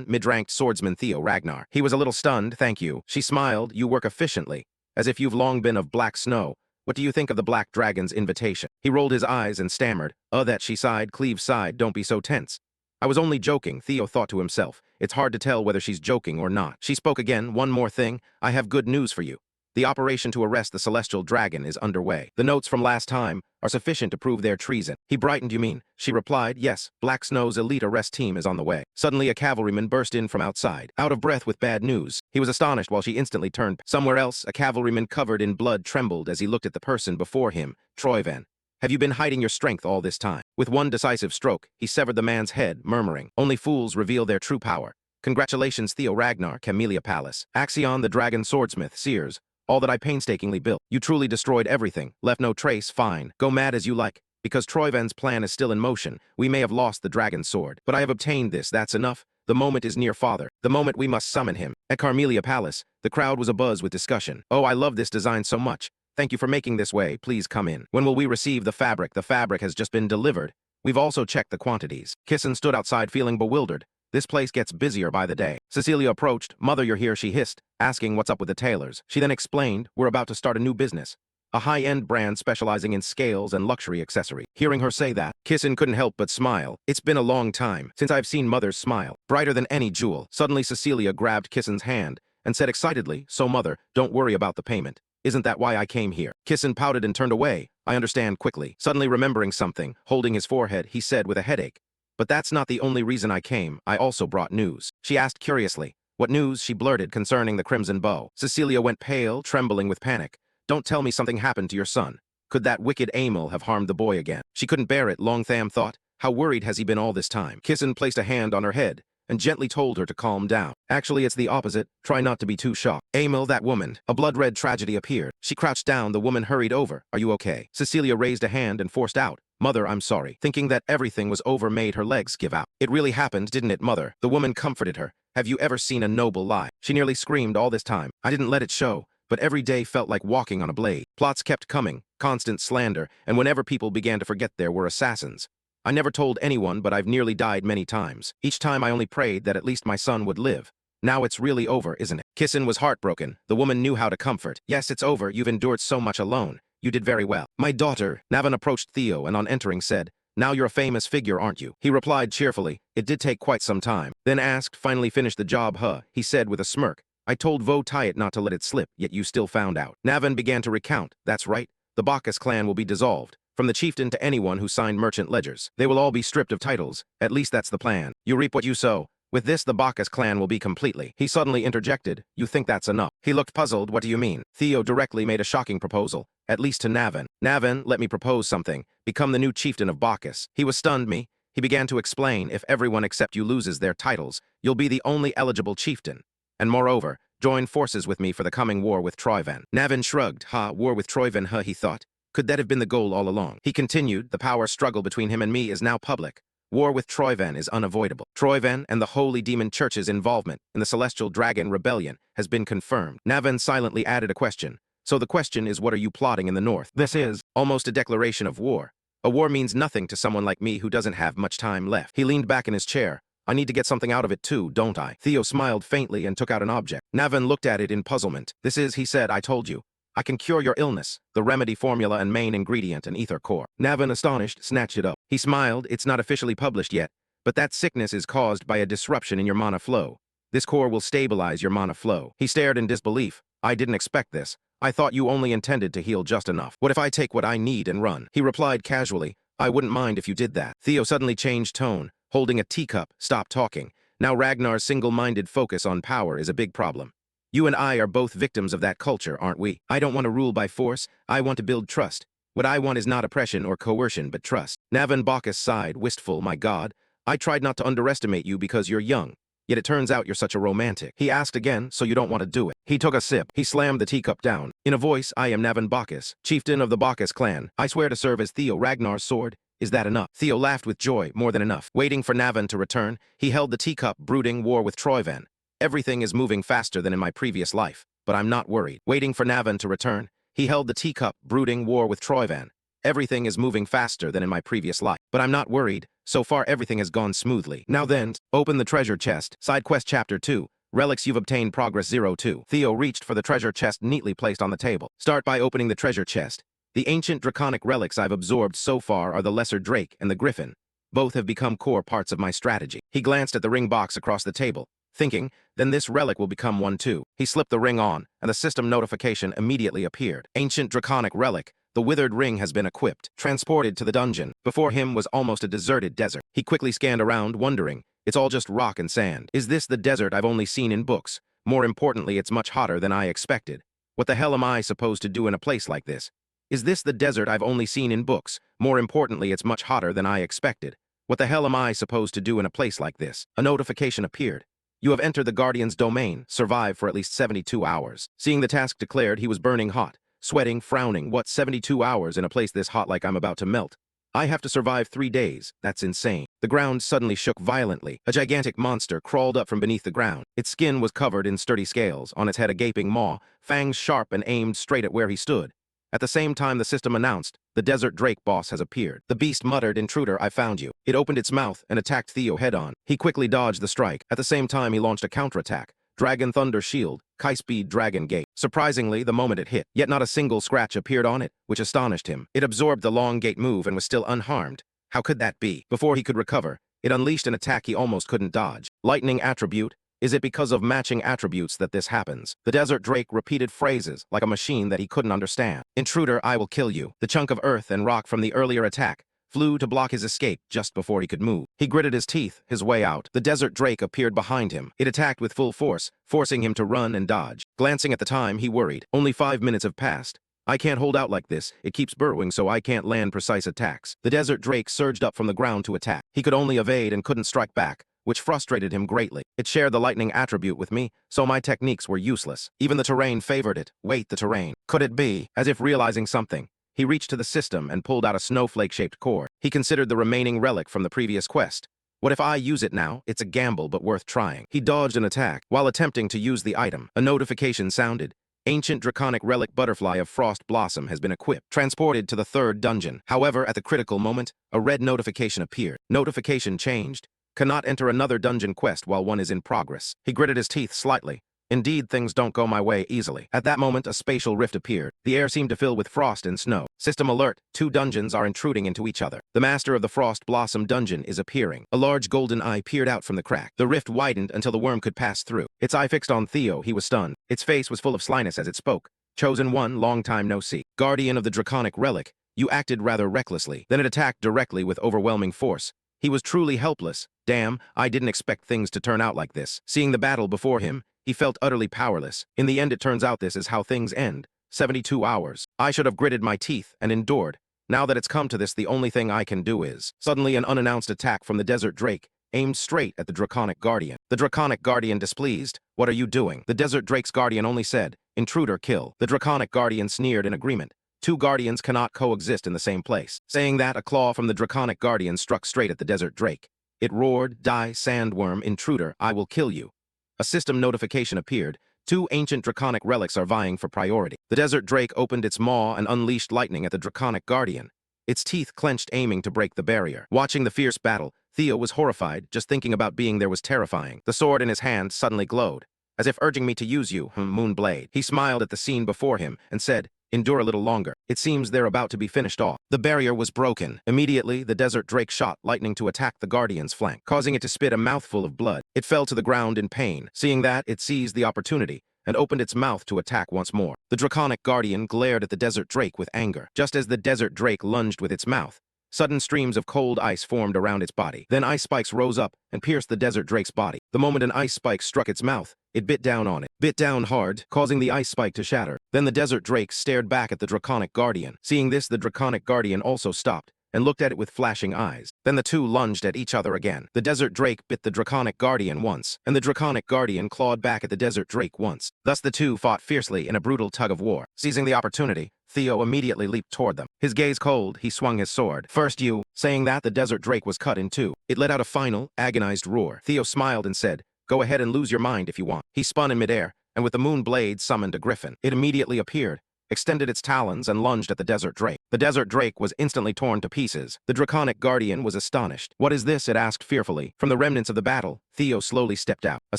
S1: mid-ranked swordsman Theo Ragnar. He was a little stunned, thank you. She smiled, you work efficiently, as if you've long been of Black Snow. What do you think of the Black Dragon's invitation? He rolled his eyes and stammered. That, she sighed. Cleve sighed, don't be so tense. I was only joking, Theo thought to himself. It's hard to tell whether she's joking or not. She spoke again, one more thing. I have good news for you. The operation to arrest the Celestial Dragon is underway. The notes from last time are sufficient to prove their treason. He brightened, you mean? She replied, yes, Black Snow's elite arrest team is on the way. Suddenly a cavalryman burst in from outside, out of breath with bad news. He was astonished while she instantly turned. Somewhere else, a cavalryman covered in blood trembled as he looked at the person before him, Troivan. Have you been hiding your strength all this time? With one decisive stroke, he severed the man's head, murmuring, only fools reveal their true power. Congratulations, Theo Ragnar, Camellia Palace. Axion the Dragon Swordsmith, Seers. All that I painstakingly built. You truly destroyed everything, left no trace, fine. Go mad as you like. Because Troivan's plan is still in motion, we may have lost the dragon's sword. But I have obtained this, that's enough. The moment is near, father. The moment we must summon him. At Carmelia Palace, the crowd was abuzz with discussion. Oh, I love this design so much. Thank you for making this way. Please come in. When will we receive the fabric? The fabric has just been delivered. We've also checked the quantities. Kissin stood outside feeling bewildered. This place gets busier by the day. Cecilia approached. Mother, you're here, she hissed, asking what's up with the tailors. She then explained, we're about to start a new business. A high-end brand specializing in scales and luxury accessory. Hearing her say that, Kissin couldn't help but smile. It's been a long time since I've seen Mother's smile, brighter than any jewel. Suddenly Cecilia grabbed Kissin's hand and said excitedly, so Mother, don't worry about the payment. Isn't that why I came here? Kissin pouted and turned away. I understand quickly. Suddenly remembering something, holding his forehead, he said with a headache. But that's not the only reason I came. I also brought news. She asked curiously. What news? She blurted concerning the crimson bow. Cecilia went pale, trembling with panic. Don't tell me something happened to your son. Could that wicked Emil have harmed the boy again? She couldn't bear it, Longtham thought. How worried has he been all this time? Kissin placed a hand on her head and gently told her to calm down. Actually, it's the opposite. Try not to be too shocked. Emil, that woman. A blood-red tragedy appeared. She crouched down. The woman hurried over. Are you okay? Cecilia raised a hand and forced out. Mother, I'm sorry. Thinking that everything was over made her legs give out. It really happened, didn't it, Mother? The woman comforted her. Have you ever seen a noble lie? She nearly screamed all this time. I didn't let it show, but every day felt like walking on a blade. Plots kept coming, constant slander, and whenever people began to forget there were assassins. I never told anyone, but I've nearly died many times. Each time I only prayed that at least my son would live. Now it's really over, isn't it? Kissin was heartbroken. The woman knew how to comfort. Yes, it's over. You've endured so much alone. You did very well. My daughter. Navan approached Theo and on entering said, now you're a famous figure, aren't you? He replied cheerfully, it did take quite some time. Then asked, finally finished the job, huh? He said with a smirk. I told Vo Tyet not to let it slip, yet you still found out. Navan began to recount. That's right. The Bacchus clan will be dissolved. From the chieftain to anyone who signed merchant ledgers. They will all be stripped of titles. At least that's the plan. You reap what you sow. With this, the Bacchus clan will be completely. He suddenly interjected. You think that's enough? He looked puzzled. What do you mean? Theo directly made a shocking proposal, at least to Navan. Navan, let me propose something. Become the new chieftain of Bacchus. He was stunned me. He began to explain, if everyone except you loses their titles, you'll be the only eligible chieftain. And moreover, join forces with me for the coming war with Troyven. Navan shrugged. Ha, war with Troyven, huh, he thought. Could that have been the goal all along? He continued, the power struggle between him and me is now public. War with Troyven is unavoidable. Troyven and the Holy Demon Church's involvement in the Celestial Dragon Rebellion has been confirmed. Navan silently added a question. So the question is, what are you plotting in the north? This is almost a declaration of war. A war means nothing to someone like me who doesn't have much time left. He leaned back in his chair. I need to get something out of it too, don't I? Theo smiled faintly and took out an object. Navan looked at it in puzzlement. This is, he said, I told you. I can cure your illness. The remedy formula and main ingredient, an ether core. Navan, astonished, snatched it up. He smiled. It's not officially published yet, but that sickness is caused by a disruption in your mana flow. This core will stabilize your mana flow. He stared in disbelief. I didn't expect this. I thought you only intended to heal just enough. What if I take what I need and run? He replied casually. I wouldn't mind if you did that. Theo suddenly changed tone, holding a teacup, stopped talking. Now Ragnar's single-minded focus on power is a big problem. You and I are both victims of that culture, aren't we? I don't want to rule by force. I want to build trust. What I want is not oppression or coercion, but trust. Navan Bacchus sighed, wistful, my God. I tried not to underestimate you because you're young. Yet it turns out you're such a romantic. He asked again, so you don't want to do it. He took a sip. He slammed the teacup down. In a voice, I am Navan Bacchus, chieftain of the Bacchus clan. I swear to serve as Theo Ragnar's sword. Is that enough? Theo laughed with joy, more than enough. Waiting for Navan to return, he held the teacup, brooding war with Troyven. Everything is moving faster than in my previous life, but I'm not worried. Waiting for Navan to return, he held the teacup, brooding war with Troyven. Everything is moving faster than in my previous life, but I'm not worried. So far everything has gone smoothly. Now then, open the treasure chest. Side quest chapter 2. Relics you've obtained progress 02. Theo reached for the treasure chest neatly placed on the table. Start by opening the treasure chest. The ancient draconic relics I've absorbed so far are the Lesser Drake and the Griffin. Both have become core parts of my strategy. He glanced at the ring box across the table, thinking, then this relic will become one too. He slipped the ring on, and the system notification immediately appeared. Ancient draconic relic. The withered ring has been equipped, transported to the dungeon. Before him was almost a deserted desert. He quickly scanned around, wondering, it's all just rock and sand. Is this the desert I've only seen in books? More importantly, it's much hotter than I expected. What the hell am I supposed to do in a place like this? Is this the desert I've only seen in books? More importantly, it's much hotter than I expected. What the hell am I supposed to do in a place like this? A notification appeared. You have entered the Guardian's domain. Survive for at least 72 hours. Seeing the task declared, he was burning hot. Sweating, frowning. What, 72 hours in a place this hot like I'm about to melt? I have to survive 3 days. That's insane. The ground suddenly shook violently. A gigantic monster crawled up from beneath the ground. Its skin was covered in sturdy scales, on its head a gaping maw, fangs sharp and aimed straight at where he stood. At the same time the system announced, the Desert Drake boss has appeared. The beast muttered, "Intruder, I found you." It opened its mouth and attacked Theo head-on. He quickly dodged the strike. At the same time he launched a counterattack. Dragon Thunder Shield, Kai-Speed Dragon Gate. Surprisingly, the moment it hit, yet not a single scratch appeared on it, which astonished him. It absorbed the long gate move and was still unharmed. How could that be? Before he could recover, it unleashed an attack he almost couldn't dodge. Lightning Attribute. Is it because of matching attributes that this happens? The Desert Drake repeated phrases like a machine that he couldn't understand. "Intruder, I will kill you." The chunk of earth and rock from the earlier attack flew to block his escape just before he could move. He gritted his teeth, his way out. The Desert Drake appeared behind him. It attacked with full force, forcing him to run and dodge. Glancing at the time, he worried. Only 5 minutes have passed. I can't hold out like this. It keeps burrowing so I can't land precise attacks. The Desert Drake surged up from the ground to attack. He could only evade and couldn't strike back, which frustrated him greatly. It shared the lightning attribute with me, so my techniques were useless. Even the terrain favored it. Wait, the terrain. Could it be? As if realizing something, he reached to the system and pulled out a snowflake-shaped core. He considered the remaining relic from the previous quest. What if I use it now? It's a gamble, but worth trying. He dodged an attack. While attempting to use the item, a notification sounded. Ancient Draconic Relic Butterfly of Frost Blossom has been equipped. Transported to the 3rd dungeon. However, at the critical moment, a red notification appeared. Notification changed. Cannot enter another dungeon quest while one is in progress. He gritted his teeth slightly. Indeed, things don't go my way easily. At that moment, a spatial rift appeared. The air seemed to fill with frost and snow. System alert. 2 dungeons are intruding into each other. The master of the Frost Blossom dungeon is appearing. A large golden eye peered out from the crack. The rift widened until the worm could pass through. Its eye fixed on Theo. He was stunned. Its face was full of slyness as it spoke. "Chosen one, long time no see. Guardian of the Draconic Relic, you acted rather recklessly." Then it attacked directly with overwhelming force. He was truly helpless. Damn, I didn't expect things to turn out like this. Seeing the battle before him, he felt utterly powerless. In the end, it turns out this is how things end. 72 hours. I should have gritted my teeth and endured. Now that it's come to this, the only thing I can do is... Suddenly, an unannounced attack from the Desert Drake aimed straight at the Draconic Guardian. The Draconic Guardian displeased. "What are you doing?" The Desert Drake's Guardian only said, "Intruder, kill." The Draconic Guardian sneered in agreement. 2 guardians cannot coexist in the same place. Saying that, a claw from the Draconic Guardian struck straight at the Desert Drake. It roared, "Die, sandworm, intruder, I will kill you." A system notification appeared. 2 ancient draconic relics are vying for priority. The Desert Drake opened its maw and unleashed lightning at the Draconic Guardian. Its teeth clenched, aiming to break the barrier. Watching the fierce battle, Theo was horrified. Just thinking about being there was terrifying. The sword in his hand suddenly glowed. "As if urging me to use you, Moonblade." He smiled at the scene before him and said, "Endure a little longer. It seems they're about to be finished off." The barrier was broken. Immediately, the Desert Drake shot lightning to attack the Guardian's flank, causing it to spit a mouthful of blood. It fell to the ground in pain. Seeing that, it seized the opportunity and opened its mouth to attack once more. The Draconic Guardian glared at the Desert Drake with anger. Just as the Desert Drake lunged with its mouth, sudden streams of cold ice formed around its body. Then ice spikes rose up and pierced the Desert Drake's body. The moment an ice spike struck its mouth, it bit down on it. Bit down hard, causing the ice spike to shatter. Then the Desert Drake stared back at the Draconic Guardian. Seeing this, the Draconic Guardian also stopped and looked at it with flashing eyes. Then the 2 lunged at each other again. The Desert Drake bit the Draconic Guardian once, and the Draconic Guardian clawed back at the Desert Drake once. Thus the 2 fought fiercely in a brutal tug-of-war. Seizing the opportunity, Theo immediately leaped toward them. His gaze cold, he swung his sword. "First you." Saying that, the Desert Drake was cut in 2. It let out a final, agonized roar. Theo smiled and said, "Go ahead and lose your mind if you want." He spun in midair, and with the moon blade summoned a griffin. It immediately appeared, extended its talons, and lunged at the Desert Drake. The Desert Drake was instantly torn to pieces. The Draconic Guardian was astonished. "What is this?" it asked fearfully. From the remnants of the battle, Theo slowly stepped out. A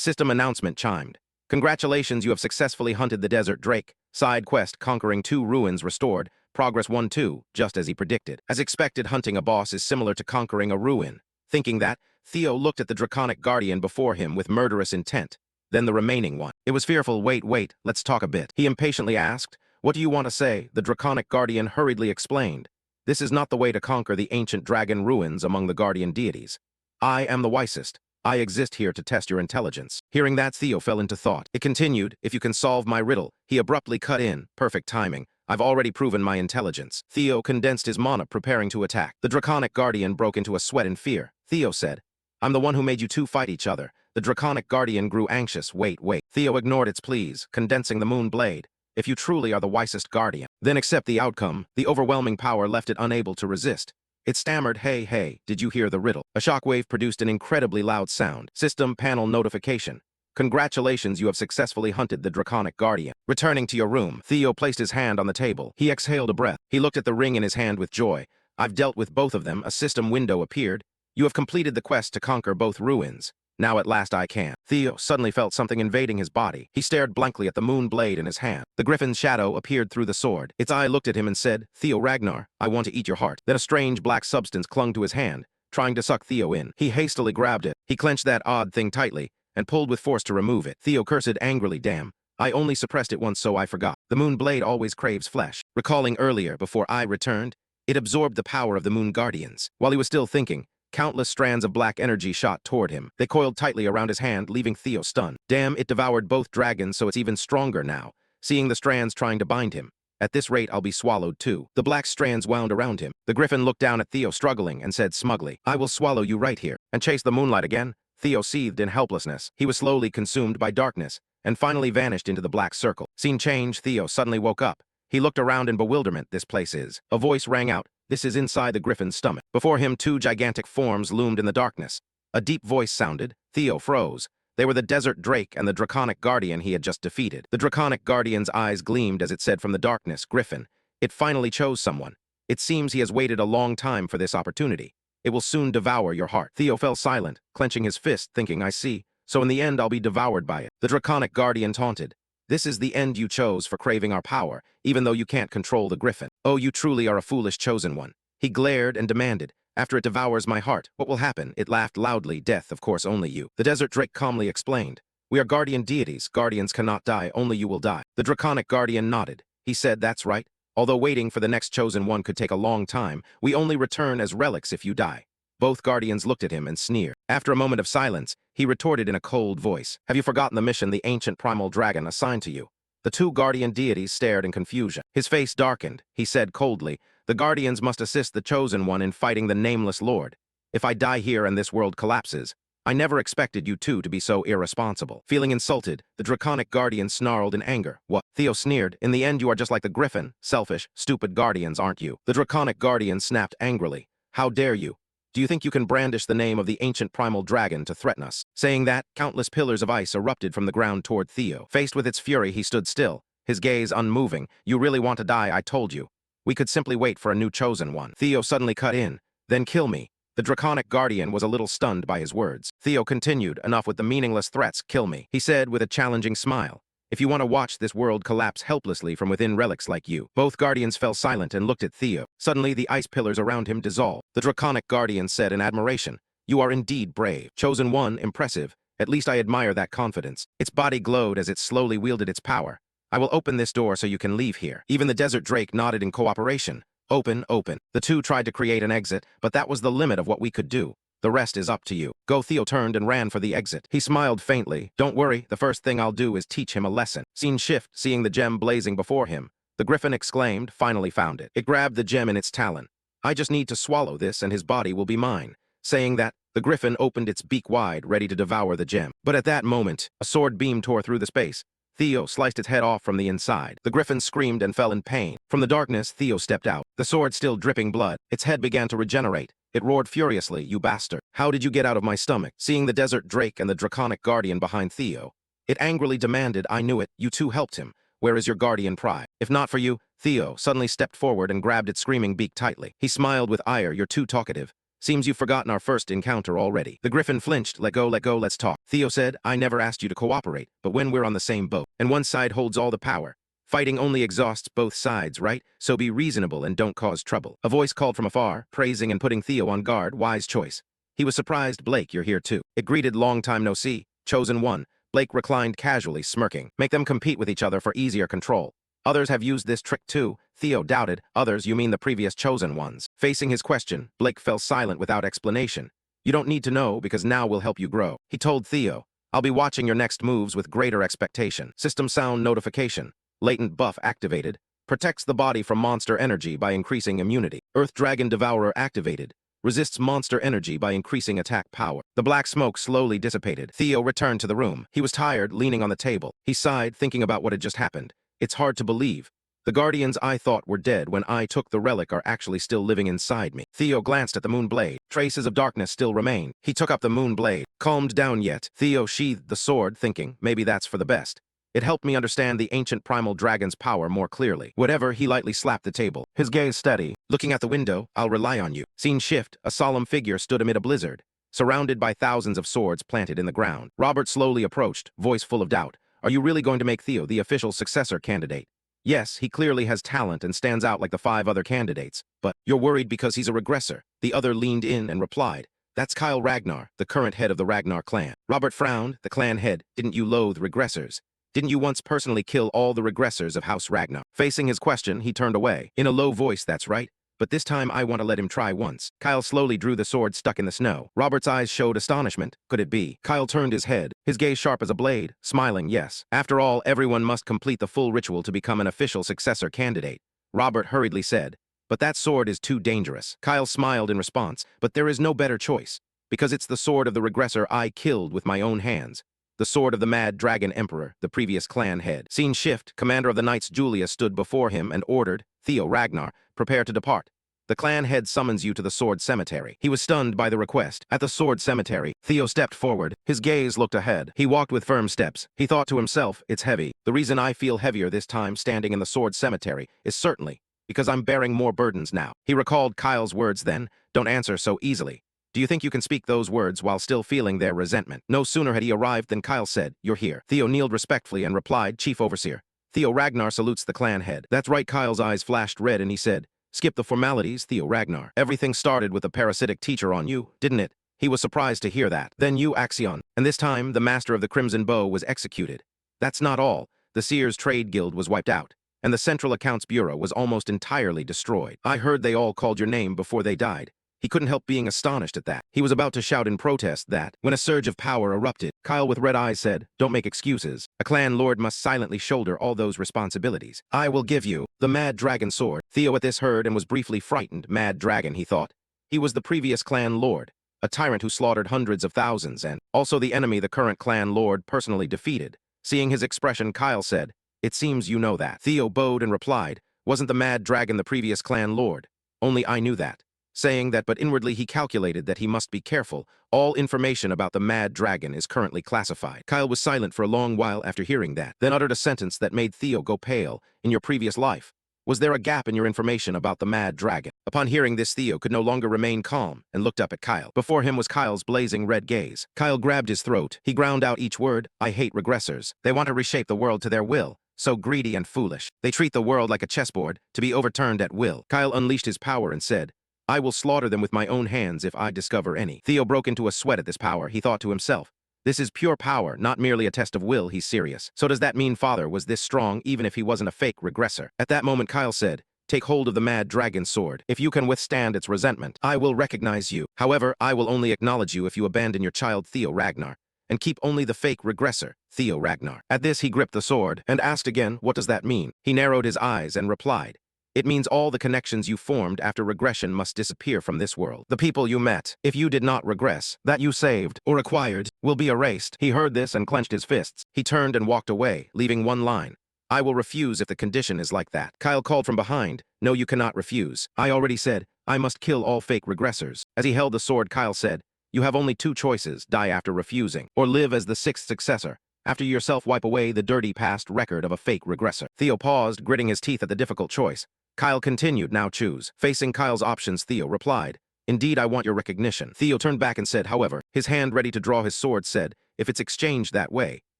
S1: system announcement chimed. "Congratulations, you have successfully hunted the Desert Drake. Side quest, conquering 2 ruins restored. Progress 1-2, just as he predicted." As expected, hunting a boss is similar to conquering a ruin. Thinking that, Theo looked at the Draconic Guardian before him with murderous intent. Then the remaining one. It was fearful. Wait, let's talk a bit." He impatiently asked. "What do you want to say?" The Draconic Guardian hurriedly explained. "This is not the way to conquer the ancient dragon ruins among the guardian deities. I am the wisest. I exist here to test your intelligence." Hearing that, Theo fell into thought. It continued, "If you can solve my riddle." He abruptly cut in. Perfect timing. "I've already proven my intelligence." Theo condensed his mana, preparing to attack. The Draconic Guardian broke into a sweat in fear. Theo said, "I'm the one who made you 2 fight each other." The Draconic Guardian grew anxious. Wait. Theo ignored its pleas, condensing the moon blade. "If you truly are the wisest guardian, then accept the outcome." The overwhelming power left it unable to resist. It stammered, "Hey, hey, did you hear the riddle?" A shockwave produced an incredibly loud sound. System panel notification. Congratulations, you have successfully hunted the Draconic Guardian. Returning to your room, Theo placed his hand on the table. He exhaled a breath. He looked at the ring in his hand with joy. I've dealt with both of them. A system window appeared. You have completed the quest to conquer both ruins. Now at last I can. Theo suddenly felt something invading his body. He stared blankly at the moon blade in his hand. The griffin's shadow appeared through the sword. Its eye looked at him and said, Theo Ragnar, I want to eat your heart. Then a strange black substance clung to his hand, trying to suck Theo in. He hastily grabbed it. He clenched that odd thing tightly and pulled with force to remove it. Theo cursed angrily, damn. I only suppressed it once so I forgot. The moon blade always craves flesh. Recalling earlier, before I returned, it absorbed the power of the moon guardians. While he was still thinking, countless strands of black energy shot toward him. They coiled tightly around his hand, leaving Theo stunned. Damn, it devoured both dragons, so it's even stronger now, seeing the strands trying to bind him. At this rate, I'll be swallowed too. The black strands wound around him. The griffin looked down at Theo struggling and said smugly, I will swallow you right here. And chase the moonlight again? Theo seethed in helplessness. He was slowly consumed by darkness and finally vanished into the black circle. Scene change, Theo suddenly woke up. He looked around in bewilderment. This place is. A voice rang out. This is inside the griffin's stomach. Before him, two gigantic forms loomed in the darkness. A deep voice sounded. Theo froze. They were the Desert Drake and the Draconic Guardian he had just defeated. The Draconic Guardian's eyes gleamed as it said from the darkness, Griffin, it finally chose someone. It seems he has waited a long time for this opportunity. It will soon devour your heart. Theo fell silent, clenching his fist, thinking, I see. So in the end, I'll be devoured by it. The Draconic Guardian taunted. This is the end you chose for craving our power, even though you can't control the griffin. Oh, you truly are a foolish chosen one. He glared and demanded, after it devours my heart, what will happen? It laughed loudly, death, of course, only you. The Desert Drake calmly explained, we are guardian deities. Guardians cannot die, only you will die. The Draconic Guardian nodded. He said, that's right. Although waiting for the next chosen one could take a long time, we only return as relics if you die. Both guardians looked at him and sneered. After a moment of silence, he retorted in a cold voice, have you forgotten the mission the ancient primal dragon assigned to you? The two guardian deities stared in confusion. His face darkened. He said coldly, the guardians must assist the chosen one in fighting the nameless lord. If I die here and this world collapses, I never expected you two to be so irresponsible. Feeling insulted, the Draconic Guardian snarled in anger. What? Theo sneered. In the end, you are just like the griffin. Selfish, stupid guardians, aren't you? The Draconic Guardian snapped angrily. How dare you? Do you think you can brandish the name of the ancient primal dragon to threaten us? Saying that, countless pillars of ice erupted from the ground toward Theo. Faced with its fury, he stood still, his gaze unmoving. You really want to die, I told you. We could simply wait for a new chosen one. Theo suddenly cut in. Then kill me. The Draconic Guardian was a little stunned by his words. Theo continued, enough with the meaningless threats, kill me. He said with a challenging smile. If you want to watch this world collapse helplessly from within relics like you. Both guardians fell silent and looked at Theo. Suddenly, the ice pillars around him dissolved. The Draconic Guardian said in admiration, you are indeed brave. Chosen one, impressive. At least I admire that confidence. Its body glowed as it slowly wielded its power. I will open this door so you can leave here. Even the Desert Drake nodded in cooperation. Open, open. The two tried to create an exit, but that was the limit of what we could do. The rest is up to you. Go. Theo turned and ran for the exit. He smiled faintly. Don't worry, the first thing I'll do is teach him a lesson. Scene shift, seeing the gem blazing before him. The griffin exclaimed, finally found it. It grabbed the gem in its talon. I just need to swallow this and his body will be mine. Saying that, the griffin opened its beak wide, ready to devour the gem. But at that moment, a sword beam tore through the space. Theo sliced its head off from the inside. The griffin screamed and fell in pain. From the darkness, Theo stepped out, the sword still dripping blood. Its head began to regenerate. It roared furiously, you bastard. How did you get out of my stomach? Seeing the Desert Drake and the Draconic Guardian behind Theo, it angrily demanded, I knew it, you two helped him. Where is your guardian pride? If not for you, Theo suddenly stepped forward and grabbed its screaming beak tightly. He smiled with ire, you're too talkative. Seems you've forgotten our first encounter already. The griffin flinched, let go, let's talk. Theo said, I never asked you to cooperate, but when we're on the same boat, and one side holds all the power, fighting only exhausts both sides, right? So be reasonable and don't cause trouble. A voice called from afar, praising and putting Theo on guard, wise choice. He was surprised, Blake, you're here too. It greeted, long time no see, chosen one. Blake reclined casually, smirking. Make them compete with each other for easier control. Others have used this trick too. Theo doubted. Others, you mean the previous chosen ones. Facing his question, Blake fell silent without explanation. You don't need to know because now we'll help you grow. He told Theo, I'll be watching your next moves with greater expectation. System sound notification. Latent buff activated. Protects the body from monster energy by increasing immunity. Earth Dragon Devourer activated. Resists monster energy by increasing attack power. The black smoke slowly dissipated. Theo returned to the room. He was tired, leaning on the table. He sighed, thinking about what had just happened. It's hard to believe. The guardians I thought were dead when I took the relic are actually still living inside me. Theo glanced at the moon blade. Traces of darkness still remain. He took up the moon blade. Calmed down yet, Theo sheathed the sword, thinking, maybe that's for the best. It helped me understand the ancient primal dragon's power more clearly. Whatever, he lightly slapped the table. His gaze steady. Looking at the window, I'll rely on you. Scene shift, a solemn figure stood amid a blizzard, surrounded by thousands of swords planted in the ground. Robert slowly approached, voice full of doubt. Are you really going to make Theo the official successor candidate? Yes, he clearly has talent and stands out like the 5 other candidates. But you're worried because he's a regressor. The other leaned in and replied, that's Kyle Ragnar, the current head of the Ragnar clan. Robert frowned, the clan head. Didn't you loathe regressors? Didn't you once personally kill all the regressors of House Ragnar? Facing his question, he turned away. In a low voice, that's right. But this time I want to let him try once. Kyle slowly drew the sword stuck in the snow. Robert's eyes showed astonishment. Could it be? Kyle turned his head, his gaze sharp as a blade, smiling yes. After all, everyone must complete the full ritual to become an official successor candidate. Robert hurriedly said, but that sword is too dangerous. Kyle smiled in response, but there is no better choice. Because it's the sword of the regressor I killed with my own hands. The sword of the Mad Dragon Emperor, the previous clan head. Scene shift, commander of the Knights Julia stood before him and ordered, Theo Ragnar, prepare to depart. The clan head summons you to the Sword Cemetery. He was stunned by the request. At the Sword Cemetery, Theo stepped forward. His gaze looked ahead. He walked with firm steps. He thought to himself, it's heavy. The reason I feel heavier this time standing in the Sword Cemetery is certainly because I'm bearing more burdens now. He recalled Kyle's words then, don't answer so easily. Do you think you can speak those words while still feeling their resentment? No sooner had he arrived than Kyle said, you're here. Theo kneeled respectfully and replied, Chief Overseer. Theo Ragnar salutes the clan head. That's right, Kyle's eyes flashed red and he said, skip the formalities, Theo Ragnar. Everything started with a parasitic teacher on you, didn't it? He was surprised to hear that. Then you, Axion. And this time, the master of the Crimson Bow was executed. That's not all. The Seers Trade Guild was wiped out. And the Central Accounts Bureau was almost entirely destroyed. I heard they all called your name before they died. He couldn't help being astonished at that. He was about to shout in protest that, when a surge of power erupted, Kyle with red eyes said, don't make excuses. A clan lord must silently shoulder all those responsibilities. I will give you the Mad Dragon sword. Theo at this heard and was briefly frightened. Mad Dragon, he thought. He was the previous clan lord, a tyrant who slaughtered hundreds of thousands and also the enemy the current clan lord personally defeated. Seeing his expression, Kyle said, it seems you know that. Theo bowed and replied, wasn't the Mad Dragon the previous clan lord? Only I knew that. Saying that, but inwardly he calculated that he must be careful. All information about the Mad Dragon is currently classified. Kyle was silent for a long while after hearing that, then uttered a sentence that made Theo go pale. In your previous life, was there a gap in your information about the Mad Dragon? Upon hearing this, Theo could no longer remain calm and looked up at Kyle. Before him was Kyle's blazing red gaze. Kyle grabbed his throat. He ground out each word. I hate regressors. They want to reshape the world to their will. So greedy and foolish. They treat the world like a chessboard, to be overturned at will. Kyle unleashed his power and said, I will slaughter them with my own hands if I discover any. Theo broke into a sweat at this power. He thought to himself, this is pure power, not merely a test of will. He's serious. So does that mean Father was this strong even if he wasn't a fake regressor? At that moment, Kyle said, take hold of the Mad Dragon sword. If you can withstand its resentment, I will recognize you. However, I will only acknowledge you if you abandon your child Theo Ragnar, and keep only the fake regressor, Theo Ragnar. At this, he gripped the sword and asked again, what does that mean? He narrowed his eyes and replied, it means all the connections you formed after regression must disappear from this world. The people you met, if you did not regress, that you saved or acquired, will be erased. He heard this and clenched his fists. He turned and walked away, leaving one line. I will refuse if the condition is like that. Kyle called from behind. No, you cannot refuse. I already said, I must kill all fake regressors. As he held the sword, Kyle said, you have only 2 choices, die after refusing, or live as the 6th successor. After you yourself wipe away the dirty past record of a fake regressor. Theo paused, gritting his teeth at the difficult choice. Kyle continued, now choose. Facing Kyle's options, Theo replied, indeed I want your recognition. Theo turned back and said, however, his hand ready to draw his sword said, if it's exchanged that way,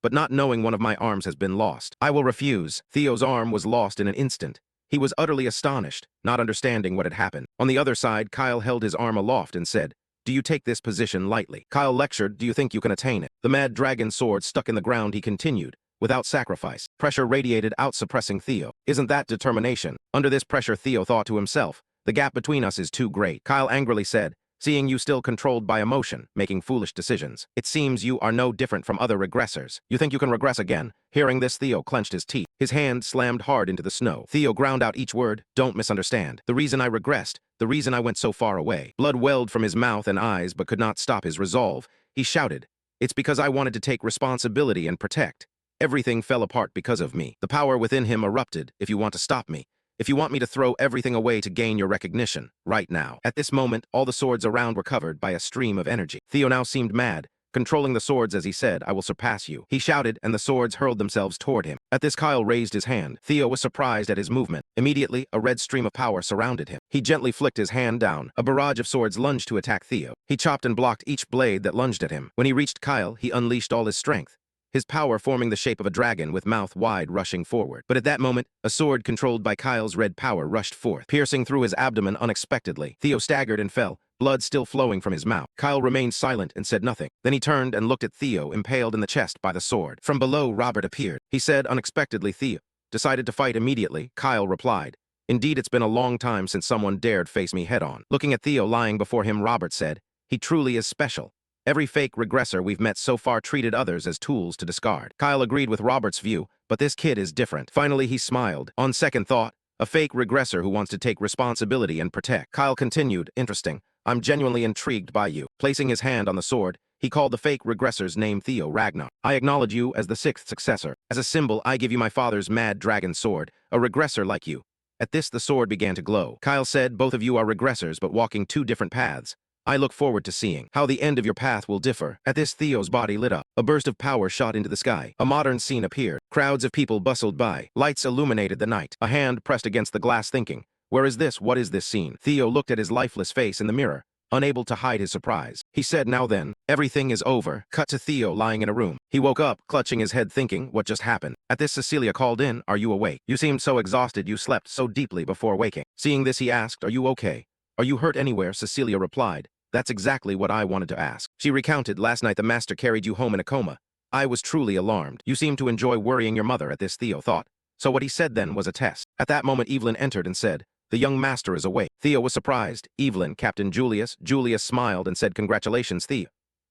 S1: but not knowing one of my arms has been lost, I will refuse. Theo's arm was lost in an instant. He was utterly astonished, not understanding what had happened. On the other side, Kyle held his arm aloft and said, do you take this position lightly? Kyle lectured, do you think you can attain it? The Mad Dragon sword stuck in the ground, he continued, without sacrifice. Pressure radiated out, suppressing Theo. Isn't that determination? Under this pressure, Theo thought to himself, the gap between us is too great. Kyle angrily said, seeing you still controlled by emotion, making foolish decisions. It seems you are no different from other regressors. You think you can regress again? Hearing this, Theo clenched his teeth. His hand slammed hard into the snow. Theo ground out each word, don't misunderstand. The reason I regressed, the reason I went so far away. Blood welled from his mouth and eyes but could not stop his resolve. He shouted, it's because I wanted to take responsibility and protect. Everything fell apart because of me. The power within him erupted. If you want to stop me, if you want me to throw everything away to gain your recognition, right now. At this moment, all the swords around were covered by a stream of energy. Theo now seemed mad, controlling the swords as he said, I will surpass you. He shouted, and the swords hurled themselves toward him. At this, Kyle raised his hand. Theo was surprised at his movement. Immediately, a red stream of power surrounded him. He gently flicked his hand down. A barrage of swords lunged to attack Theo. He chopped and blocked each blade that lunged at him. When he reached Kyle, he unleashed all his strength, his power forming the shape of a dragon with mouth wide rushing forward. But at that moment, a sword controlled by Kyle's red power rushed forth, piercing through his abdomen unexpectedly. Theo staggered and fell, blood still flowing from his mouth. Kyle remained silent and said nothing. Then he turned and looked at Theo, impaled in the chest by the sword. From below, Robert appeared. He said unexpectedly, Theo decided to fight immediately. Kyle replied, Indeed, it's been a long time since someone dared face me head-on. Looking at Theo lying before him, Robert said, He truly is special. Every fake regressor we've met so far treated others as tools to discard. Kyle agreed with Robert's view, but this kid is different. Finally, he smiled. On second thought, a fake regressor who wants to take responsibility and protect. Kyle continued, Interesting. I'm genuinely intrigued by you. Placing his hand on the sword, he called the fake regressor's name Theo Ragnar. I acknowledge you as the sixth successor. As a symbol, I give you my father's mad dragon sword, a regressor like you. At this, the sword began to glow. Kyle said, Both of you are regressors, but walking two different paths. I look forward to seeing how the end of your path will differ. At this, Theo's body lit up. A burst of power shot into the sky. A modern scene appeared. Crowds of people bustled by. Lights illuminated the night. A hand pressed against the glass thinking, Where is this? What is this scene? Theo looked at his lifeless face in the mirror, unable to hide his surprise. He said, Now then, everything is over. Cut to Theo lying in a room. He woke up, clutching his head thinking, What just happened? At this, Cecilia called in, Are you awake? You seemed so exhausted you slept so deeply before waking. Seeing this, he asked, Are you okay? Are you hurt anywhere? Cecilia replied, That's exactly what I wanted to ask. She recounted, Last night the master carried you home in a coma. I was truly alarmed. You seem to enjoy worrying your mother. At this, Theo thought, So what he said then was a test. At that moment, Evelyn entered and said, The young master is awake. Theo was surprised. Evelyn, Captain Julius. Julius smiled and said, Congratulations, Theo.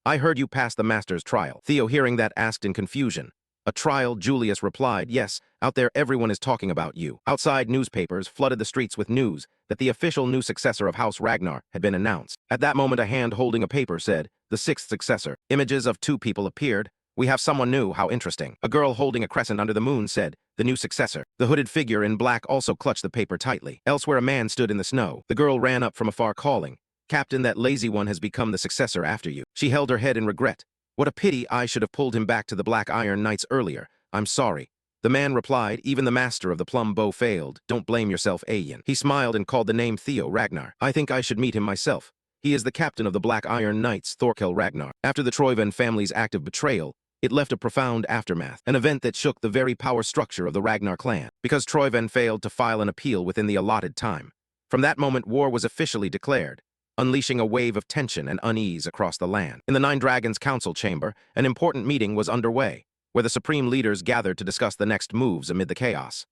S1: I heard you passed the master's trial. Theo, hearing that, asked in confusion, A trial? Julius replied, Yes, out there everyone is talking about you. Outside, newspapers flooded the streets with news that the official new successor of House Ragnar had been announced. At that moment, a hand holding a paper said, The sixth successor. Images of two people appeared. We have someone new, how interesting. A girl holding a crescent under the moon said, The new successor. The hooded figure in black also clutched the paper tightly. Elsewhere, a man stood in the snow. The girl ran up from afar calling, Captain, that lazy one has become the successor after you. She held her head in regret. What a pity, I should have pulled him back to the Black Iron Knights earlier. I'm sorry. The man replied, Even the master of the plum bow failed. Don't blame yourself, Ayan. He smiled and called the name Theo Ragnar. I think I should meet him myself. He is the captain of the Black Iron Knights, Thorkel Ragnar. After the Troyven family's act of betrayal, it left a profound aftermath, an event that shook the very power structure of the Ragnar clan, because Troyven failed to file an appeal within the allotted time. From that moment, war was officially declared, unleashing a wave of tension and unease across the land. In the Nine Dragons Council chamber, an important meeting was underway, where the supreme leaders gathered to discuss the next moves amid the chaos.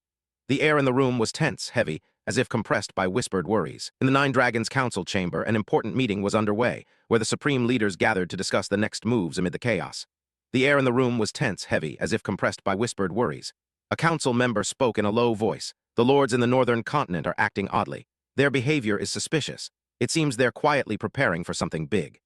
S1: The air in the room was tense, heavy, as if compressed by whispered worries. In the Nine Dragons Council chamber, an important meeting was underway, where the supreme leaders gathered to discuss the next moves amid the chaos. The air in the room was tense, heavy, as if compressed by whispered worries. A council member spoke in a low voice. The lords in the northern continent are acting oddly. Their behavior is suspicious. It seems they're quietly preparing for something big.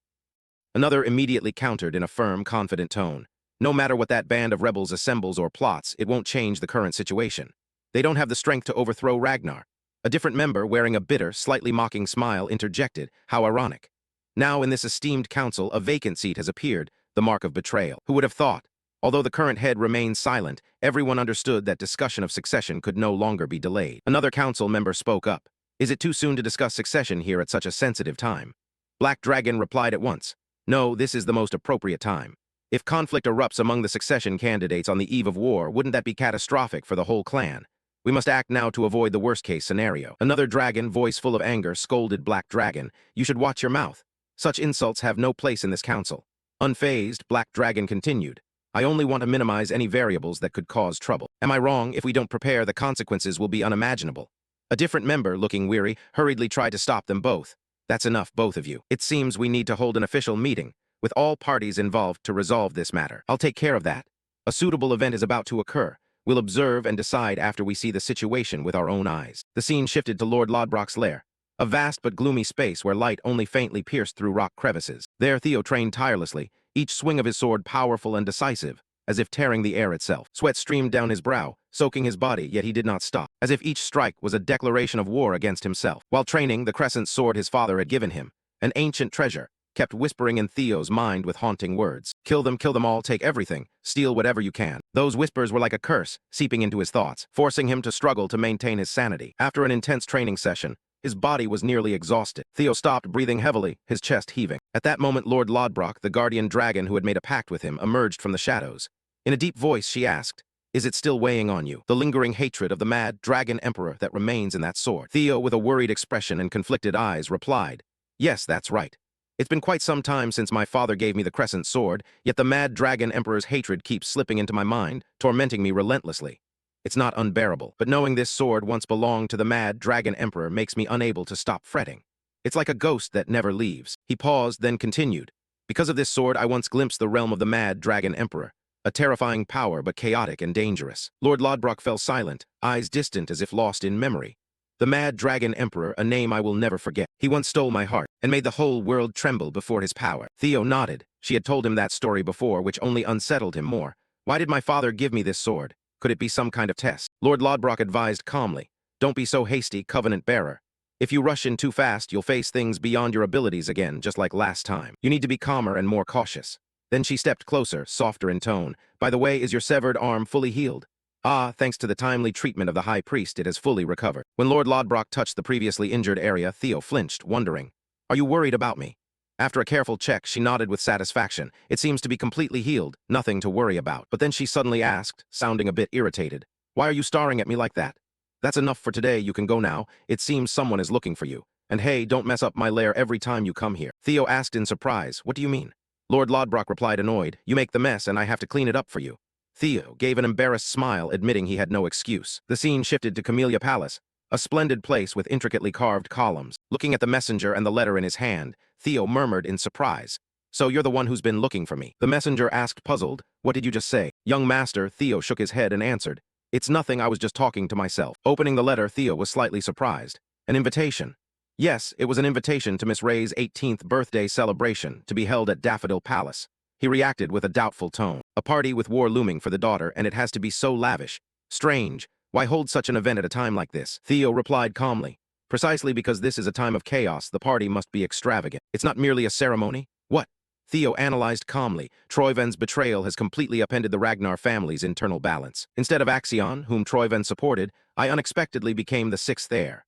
S1: Another immediately countered in a firm, confident tone. No matter what that band of rebels assembles or plots, it won't change the current situation. They don't have the strength to overthrow Ragnar. A different member, wearing a bitter, slightly mocking smile, interjected, How ironic. Now in this esteemed council, a vacant seat has appeared, the mark of betrayal. Who would have thought? Although the current head remained silent, everyone understood that discussion of succession could no longer be delayed. Another council member spoke up. Is it too soon to discuss succession here at such a sensitive time? Black Dragon replied at once. No, this is the most appropriate time. If conflict erupts among the succession candidates on the eve of war, wouldn't that be catastrophic for the whole clan? We must act now to avoid the worst-case scenario. Another dragon, voice full of anger, scolded Black Dragon. You should watch your mouth. Such insults have no place in this council. Unfazed, Black Dragon continued. I only want to minimize any variables that could cause trouble. Am I wrong? If we don't prepare, the consequences will be unimaginable. A different member, looking weary, hurriedly tried to stop them both. That's enough, both of you. It seems we need to hold an official meeting, with all parties involved, to resolve this matter. I'll take care of that. A suitable event is about to occur. We'll observe and decide after we see the situation with our own eyes. The scene shifted to Lord Lodbrok's lair, a vast but gloomy space where light only faintly pierced through rock crevices. There Theo trained tirelessly, each swing of his sword powerful and decisive, as if tearing the air itself. Sweat streamed down his brow, soaking his body, yet he did not stop, as if each strike was a declaration of war against himself. While training, the crescent sword his father had given him, an ancient treasure, kept whispering in Theo's mind with haunting words. Kill them all, take everything, steal whatever you can. Those whispers were like a curse, seeping into his thoughts, forcing him to struggle to maintain his sanity. After an intense training session, his body was nearly exhausted. Theo stopped, breathing heavily, his chest heaving. At that moment, Lord Lodbrok, the guardian dragon who had made a pact with him, emerged from the shadows. In a deep voice, she asked, "Is it still weighing on you, the lingering hatred of the mad dragon emperor that remains in that sword?" Theo, with a worried expression and conflicted eyes, replied, "Yes, that's right. It's been quite some time since my father gave me the crescent sword, yet the mad dragon emperor's hatred keeps slipping into my mind, tormenting me relentlessly. It's not unbearable, but knowing this sword once belonged to the mad dragon emperor makes me unable to stop fretting. It's like a ghost that never leaves." He paused, then continued, "Because of this sword, I once glimpsed the realm of the mad dragon emperor, a terrifying power but chaotic and dangerous." Lord Lodbrok fell silent, eyes distant as if lost in memory. "The mad dragon emperor, a name I will never forget. He once stole my heart and made the whole world tremble before his power." Theo nodded. She had told him that story before, which only unsettled him more. "Why did my father give me this sword? Could it be some kind of test?" Lord Lodbrok advised calmly, "Don't be so hasty, covenant-bearer. If you rush in too fast, you'll face things beyond your abilities again, just like last time. You need to be calmer and more cautious." Then she stepped closer, softer in tone. "By the way, is your severed arm fully healed?" "Ah, thanks to the timely treatment of the High Priest, it has fully recovered." When Lord Lodbrok touched the previously injured area, Theo flinched, wondering, "Are you worried about me?" After a careful check, she nodded with satisfaction. "It seems to be completely healed, nothing to worry about." But then she suddenly asked, sounding a bit irritated, "Why are you staring at me like that? That's enough for today, you can go now. It seems someone is looking for you. And hey, don't mess up my lair every time you come here." Theo asked in surprise, "What do you mean?" Lord Lodbrok replied, annoyed, "You make the mess and I have to clean it up for you." Theo gave an embarrassed smile, admitting he had no excuse. The scene shifted to Camellia Palace, a splendid place with intricately carved columns. Looking at the messenger and the letter in his hand, Theo murmured in surprise, "So you're the one who's been looking for me?" The messenger asked, puzzled, "What did you just say?" "Young master," Theo shook his head and answered, "It's nothing, I was just talking to myself." Opening the letter, Theo was slightly surprised. An invitation. Yes, it was an invitation to Miss Ray's 18th birthday celebration to be held at Daffodil Palace. He reacted with a doubtful tone. A party with war looming for the daughter, and it has to be so lavish. Strange. Why hold such an event at a time like this? Theo replied calmly, "Precisely because this is a time of chaos, the party must be extravagant. It's not merely a ceremony." "What?" Theo analyzed calmly. Troyven's betrayal has completely upended the Ragnar family's internal balance. Instead of Axion, whom Troyven supported, I unexpectedly became the sixth heir.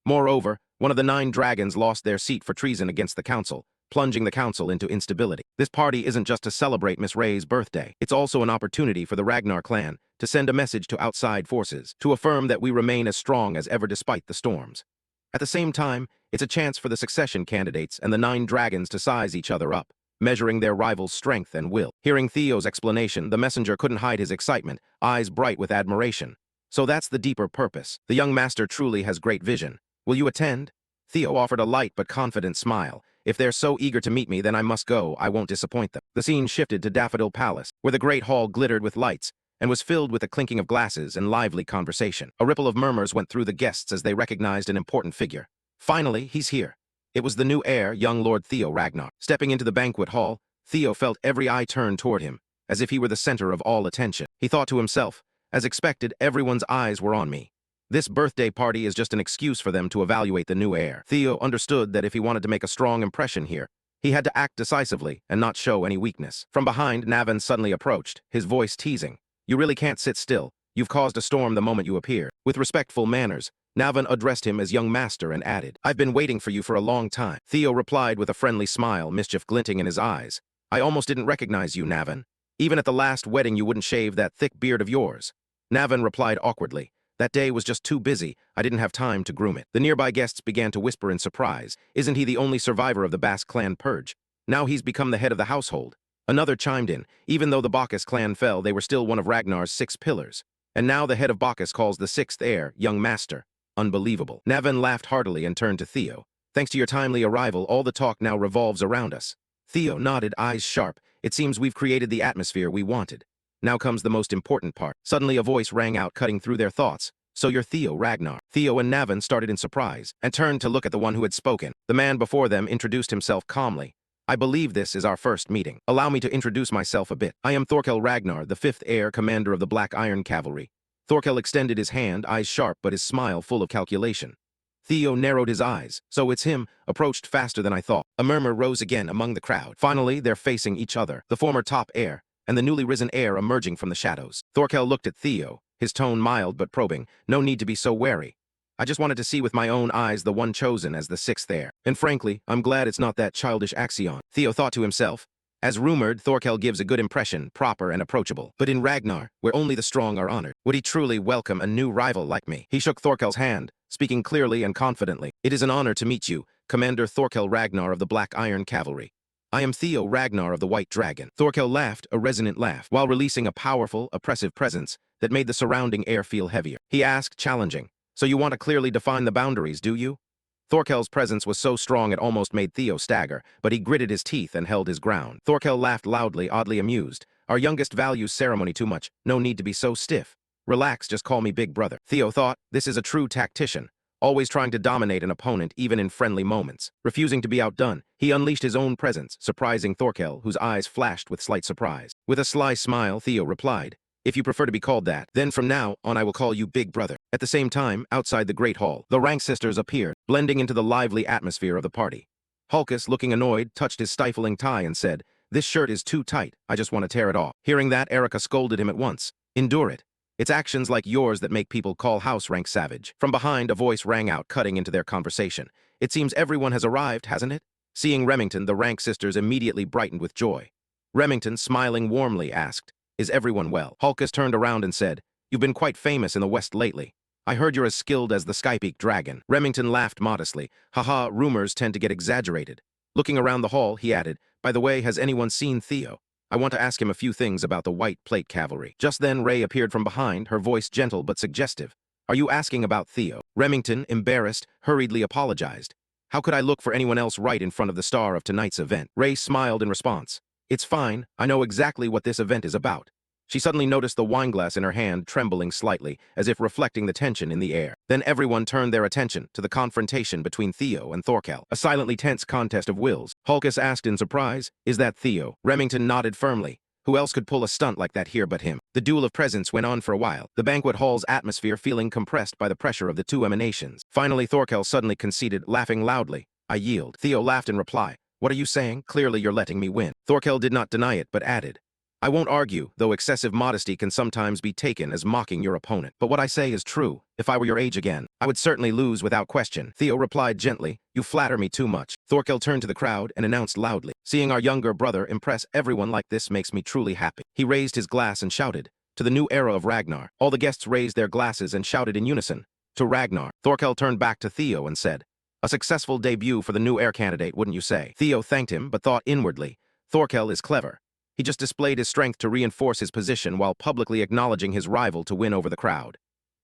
S1: Moreover, one of the 9 dragons lost their seat for treason against the council, plunging the council into instability. This party isn't just to celebrate Miss Ray's birthday. It's also an opportunity for the Ragnar clan to send a message to outside forces, to affirm that we remain as strong as ever despite the storms. At the same time, it's a chance for the succession candidates and the 9 dragons to size each other up, measuring their rivals' strength and will." Hearing Theo's explanation, the messenger couldn't hide his excitement, eyes bright with admiration. "So that's the deeper purpose. The young master truly has great vision. Will you attend?" Theo offered a light but confident smile. "If they're so eager to meet me, then I must go. I won't disappoint them." The scene shifted to Daffodil Palace, where the great hall glittered with lights and was filled with the clinking of glasses and lively conversation. A ripple of murmurs went through the guests as they recognized an important figure. "Finally, he's here." It was the new heir, young Lord Theo Ragnar. Stepping into the banquet hall, Theo felt every eye turned toward him, as if he were the center of all attention. He thought to himself, "As expected, everyone's eyes were on me. This birthday party is just an excuse for them to evaluate the new heir." Theo understood that if he wanted to make a strong impression here, he had to act decisively and not show any weakness. From behind, Navan suddenly approached, his voice teasing, "You really can't sit still. You've caused a storm the moment you appeared." With respectful manners, Navan addressed him as young master and added, "I've been waiting for you for a long time." Theo replied with a friendly smile, mischief glinting in his eyes, "I almost didn't recognize you, Navan. Even at the last wedding you wouldn't shave that thick beard of yours." Navan replied awkwardly, "That day was just too busy. I didn't have time to groom it." The nearby guests began to whisper in surprise, "Isn't he the only survivor of the Basque clan purge? Now he's become the head of the household." Another chimed in, "Even though the Bacchus clan fell, they were still one of Ragnar's 6 pillars. And now the head of Bacchus calls the 6th heir, young master. Unbelievable." Navan laughed heartily and turned to Theo. "Thanks to your timely arrival, all the talk now revolves around us." Theo nodded, eyes sharp. "It seems we've created the atmosphere we wanted. Now comes the most important part." Suddenly a voice rang out, cutting through their thoughts. "So you're Theo Ragnar." Theo and Navan started in surprise and turned to look at the one who had spoken. The man before them introduced himself calmly. I believe this is our first meeting. Allow me to introduce myself a bit. I am Thorkel Ragnar, the 5th heir commander of the Black Iron Cavalry. Thorkel extended his hand, eyes sharp but his smile full of calculation. Theo narrowed his eyes. So it's him, approached faster than I thought. A murmur rose again among the crowd. Finally, they're facing each other, the former top heir, and the newly risen heir emerging from the shadows. Thorkel looked at Theo, his tone mild but probing. No need to be so wary. I just wanted to see with my own eyes the one chosen as the 6th heir. And frankly, I'm glad it's not that childish Axion. Theo thought to himself. As rumored, Thorkel gives a good impression, proper and approachable. But in Ragnar, where only the strong are honored, would he truly welcome a new rival like me? He shook Thorkel's hand, speaking clearly and confidently. It is an honor to meet you, Commander Thorkel Ragnar of the Black Iron Cavalry. I am Theo Ragnar of the White Dragon. Thorkel laughed a resonant laugh, while releasing a powerful, oppressive presence that made the surrounding air feel heavier. He asked, challenging, so you want to clearly define the boundaries, do you? Thorkel's presence was so strong it almost made Theo stagger, but he gritted his teeth and held his ground. Thorkel laughed loudly, oddly amused. Our youngest values ceremony too much. No need to be so stiff. Relax, just call me Big Brother. Theo thought, this is a true tactician, always trying to dominate an opponent even in friendly moments. Refusing to be outdone, he unleashed his own presence, surprising Thorkel, whose eyes flashed with slight surprise. With a sly smile, Theo replied, if you prefer to be called that, then from now on I will call you Big Brother. At the same time, outside the Great Hall, the Rank Sisters appeared, blending into the lively atmosphere of the party. Hulkus, looking annoyed, touched his stifling tie and said, this shirt is too tight, I just want to tear it off. Hearing that, Erica scolded him at once. Endure it. It's actions like yours that make people call House Rank savage. From behind, a voice rang out, cutting into their conversation. It seems everyone has arrived, hasn't it? Seeing Remington, the Rank Sisters immediately brightened with joy. Remington, smiling warmly, asked, is everyone well? Hulkus turned around and said, you've been quite famous in the West lately. I heard you're as skilled as the Skypeak dragon. Remington laughed modestly. Haha, rumors tend to get exaggerated. Looking around the hall, he added, by the way, has anyone seen Theo? I want to ask him a few things about the White Plate Cavalry. Just then, Ray appeared from behind, her voice gentle but suggestive. Are you asking about Theo? Remington, embarrassed, hurriedly apologized. How could I look for anyone else right in front of the star of tonight's event? Ray smiled in response. It's fine, I know exactly what this event is about. She suddenly noticed the wineglass in her hand trembling slightly, as if reflecting the tension in the air. Then everyone turned their attention to the confrontation between Theo and Thorkel, a silently tense contest of wills. Hulkus asked in surprise, is that Theo? Remington nodded firmly. Who else could pull a stunt like that here but him? The duel of presence went on for a while, the banquet hall's atmosphere feeling compressed by the pressure of the two emanations. Finally, Thorkel suddenly conceded, laughing loudly. I yield. Theo laughed in reply. What are you saying? Clearly you're letting me win. Thorkel did not deny it, but added, I won't argue, though excessive modesty can sometimes be taken as mocking your opponent. But what I say is true. If I were your age again, I would certainly lose without question. Theo replied gently, you flatter me too much. Thorkel turned to the crowd and announced loudly, seeing our younger brother impress everyone like this makes me truly happy. He raised his glass and shouted, to the new era of Ragnar. All the guests raised their glasses and shouted in unison, to Ragnar. Thorkel turned back to Theo and said, a successful debut for the new heir candidate, wouldn't you say? Theo thanked him, but thought inwardly, Thorkel is clever. He just displayed his strength to reinforce his position while publicly acknowledging his rival to win over the crowd.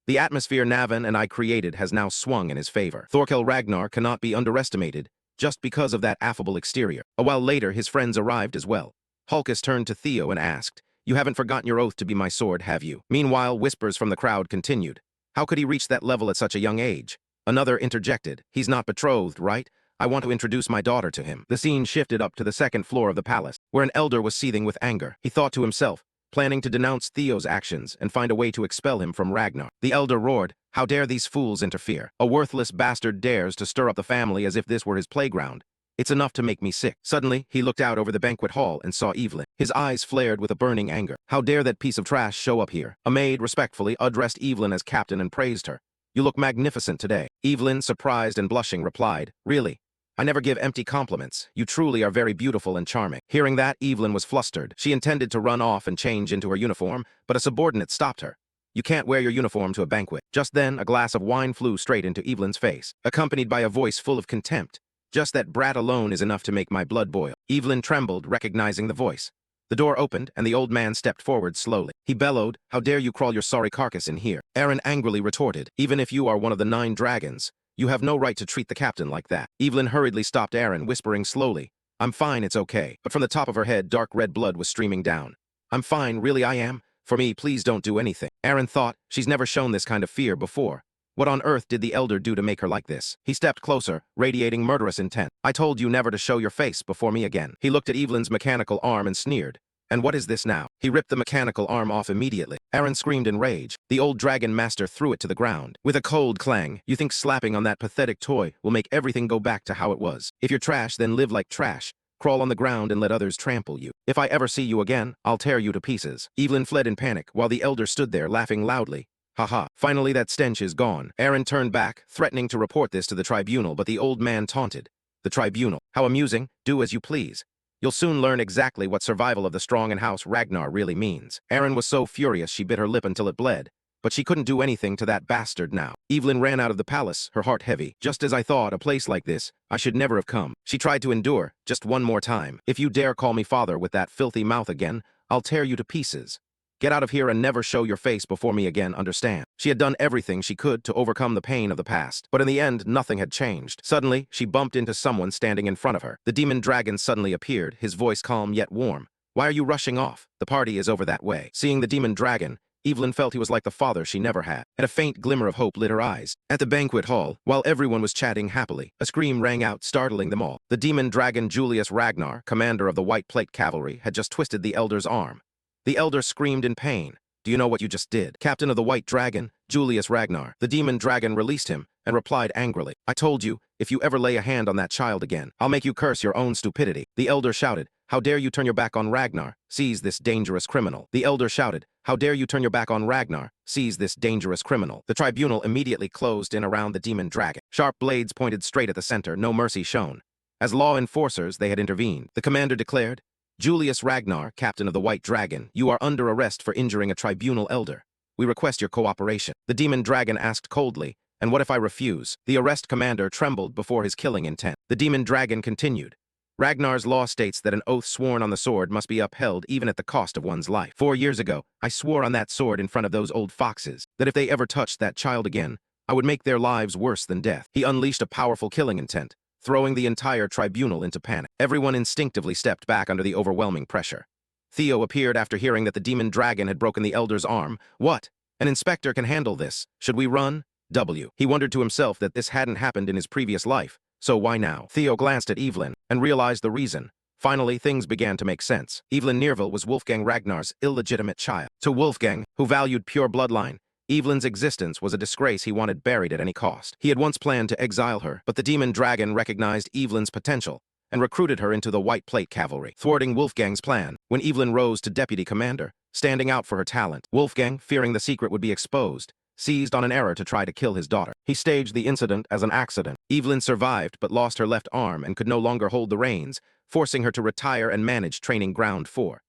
S1: The atmosphere Navin and I created has now swung in his favor. Thorkel Ragnar cannot be underestimated, just because of that affable exterior. A while later, his friends arrived as well. Hulkus turned to Theo and asked, you haven't forgotten your oath to be my sword, have you? Meanwhile, whispers from the crowd continued. How could he reach that level at such a young age? Another interjected, he's not betrothed, right? I want to introduce my daughter to him. The scene shifted up to the second floor of the palace, where an elder was seething with anger. He thought to himself, planning to denounce Theo's actions and find a way to expel him from Ragnar. The elder roared, how dare these fools interfere? A worthless bastard dares to stir up the family as if this were his playground. It's enough to make me sick. Suddenly, he looked out over the banquet hall and saw Evelyn. His eyes flared with a burning anger. How dare that piece of trash show up here? A maid respectfully addressed Evelyn as captain and praised her. You look magnificent today. Evelyn, surprised and blushing, replied, really? I never give empty compliments. You truly are very beautiful and charming. Hearing that, Evelyn was flustered. She intended to run off and change into her uniform, but a subordinate stopped her. You can't wear your uniform to a banquet. Just then, a glass of wine flew straight into Evelyn's face, accompanied by a voice full of contempt. Just that brat alone is enough to make my blood boil. Evelyn trembled, recognizing the voice. The door opened, and the old man stepped forward slowly. He bellowed, how dare you crawl your sorry carcass in here? Aaron angrily retorted, even if you are one of the 9 dragons, you have no right to treat the captain like that. Evelyn hurriedly stopped Aaron, whispering slowly, I'm fine, it's okay. But from the top of her head, dark red blood was streaming down. I'm fine, really I am? For me, please don't do anything. Aaron thought, she's never shown this kind of fear before. What on earth did the elder do to make her like this? He stepped closer, radiating murderous intent. I told you never to show your face before me again. He looked at Evelyn's mechanical arm and sneered. And what is this now? He ripped the mechanical arm off immediately. Aaron screamed in rage. The old dragon master threw it to the ground. With a cold clang, you think slapping on that pathetic toy will make everything go back to how it was. If you're trash, then live like trash. Crawl on the ground and let others trample you. If I ever see you again, I'll tear you to pieces. Evelyn fled in panic, while the elder stood there laughing loudly. Haha, finally that stench is gone. Aaron turned back, threatening to report this to the tribunal, but the old man taunted. The tribunal. How amusing. Do as you please. You'll soon learn exactly what survival of the strong in House Ragnar really means. Aaron was so furious she bit her lip until it bled. But she couldn't do anything to that bastard now. Evelyn ran out of the palace, her heart heavy. Just as I thought, a place like this, I should never have come. She tried to endure, just one more time. If you dare call me father with that filthy mouth again, I'll tear you to pieces. Get out of here and never show your face before me again, understand? She had done everything she could to overcome the pain of the past, but in the end, nothing had changed. Suddenly, she bumped into someone standing in front of her. The demon dragon suddenly appeared, his voice calm yet warm. Why are you rushing off? The party is over that way. Seeing the demon dragon, Evelyn felt he was like the father she never had, and a faint glimmer of hope lit her eyes. At the banquet hall, while everyone was chatting happily, a scream rang out, startling them all. The demon dragon Julius Ragnar, commander of the White Plate Cavalry, had just twisted the elder's arm. The elder screamed in pain. Do you know what you just did? Captain of the White Dragon, Julius Ragnar. The demon dragon released him and replied angrily. I told you, if you ever lay a hand on that child again, I'll make you curse your own stupidity. The elder shouted. How dare you turn your back on Ragnar? Seize this dangerous criminal. The elder shouted. How dare you turn your back on Ragnar? Seize this dangerous criminal. The tribunal immediately closed in around the demon dragon. Sharp blades pointed straight at the center, no mercy shown. As law enforcers, they had intervened. The commander declared, Julius Ragnar, captain of the White Dragon, you are under arrest for injuring a tribunal elder. We request your cooperation. The demon dragon asked coldly, and what if I refuse? The arrest commander trembled before his killing intent. The demon dragon continued. Ragnar's law states that an oath sworn on the sword must be upheld even at the cost of one's life. 4 years ago, I swore on that sword in front of those old foxes that if they ever touched that child again, I would make their lives worse than death. He unleashed a powerful killing intent, throwing the entire tribunal into panic. Everyone instinctively stepped back under the overwhelming pressure. Theo appeared after hearing that the demon dragon had broken the elder's arm. What? An inspector can handle this. Should we run? He wondered to himself that this hadn't happened in his previous life, so why now? Theo glanced at Evelyn and realized the reason. Finally, things began to make sense. Evelyn Nerville was Wolfgang Ragnar's illegitimate child. To Wolfgang, who valued pure bloodline, Evelyn's existence was a disgrace he wanted buried at any cost. He had once planned to exile her, but the demon dragon recognized Evelyn's potential and recruited her into the White Plate Cavalry, thwarting Wolfgang's plan. When Evelyn rose to deputy commander, standing out for her talent, Wolfgang, fearing the secret would be exposed, seized on an error to try to kill his daughter. He staged the incident as an accident. Evelyn survived but lost her left arm and could no longer hold the reins, forcing her to retire and manage Training Ground 4.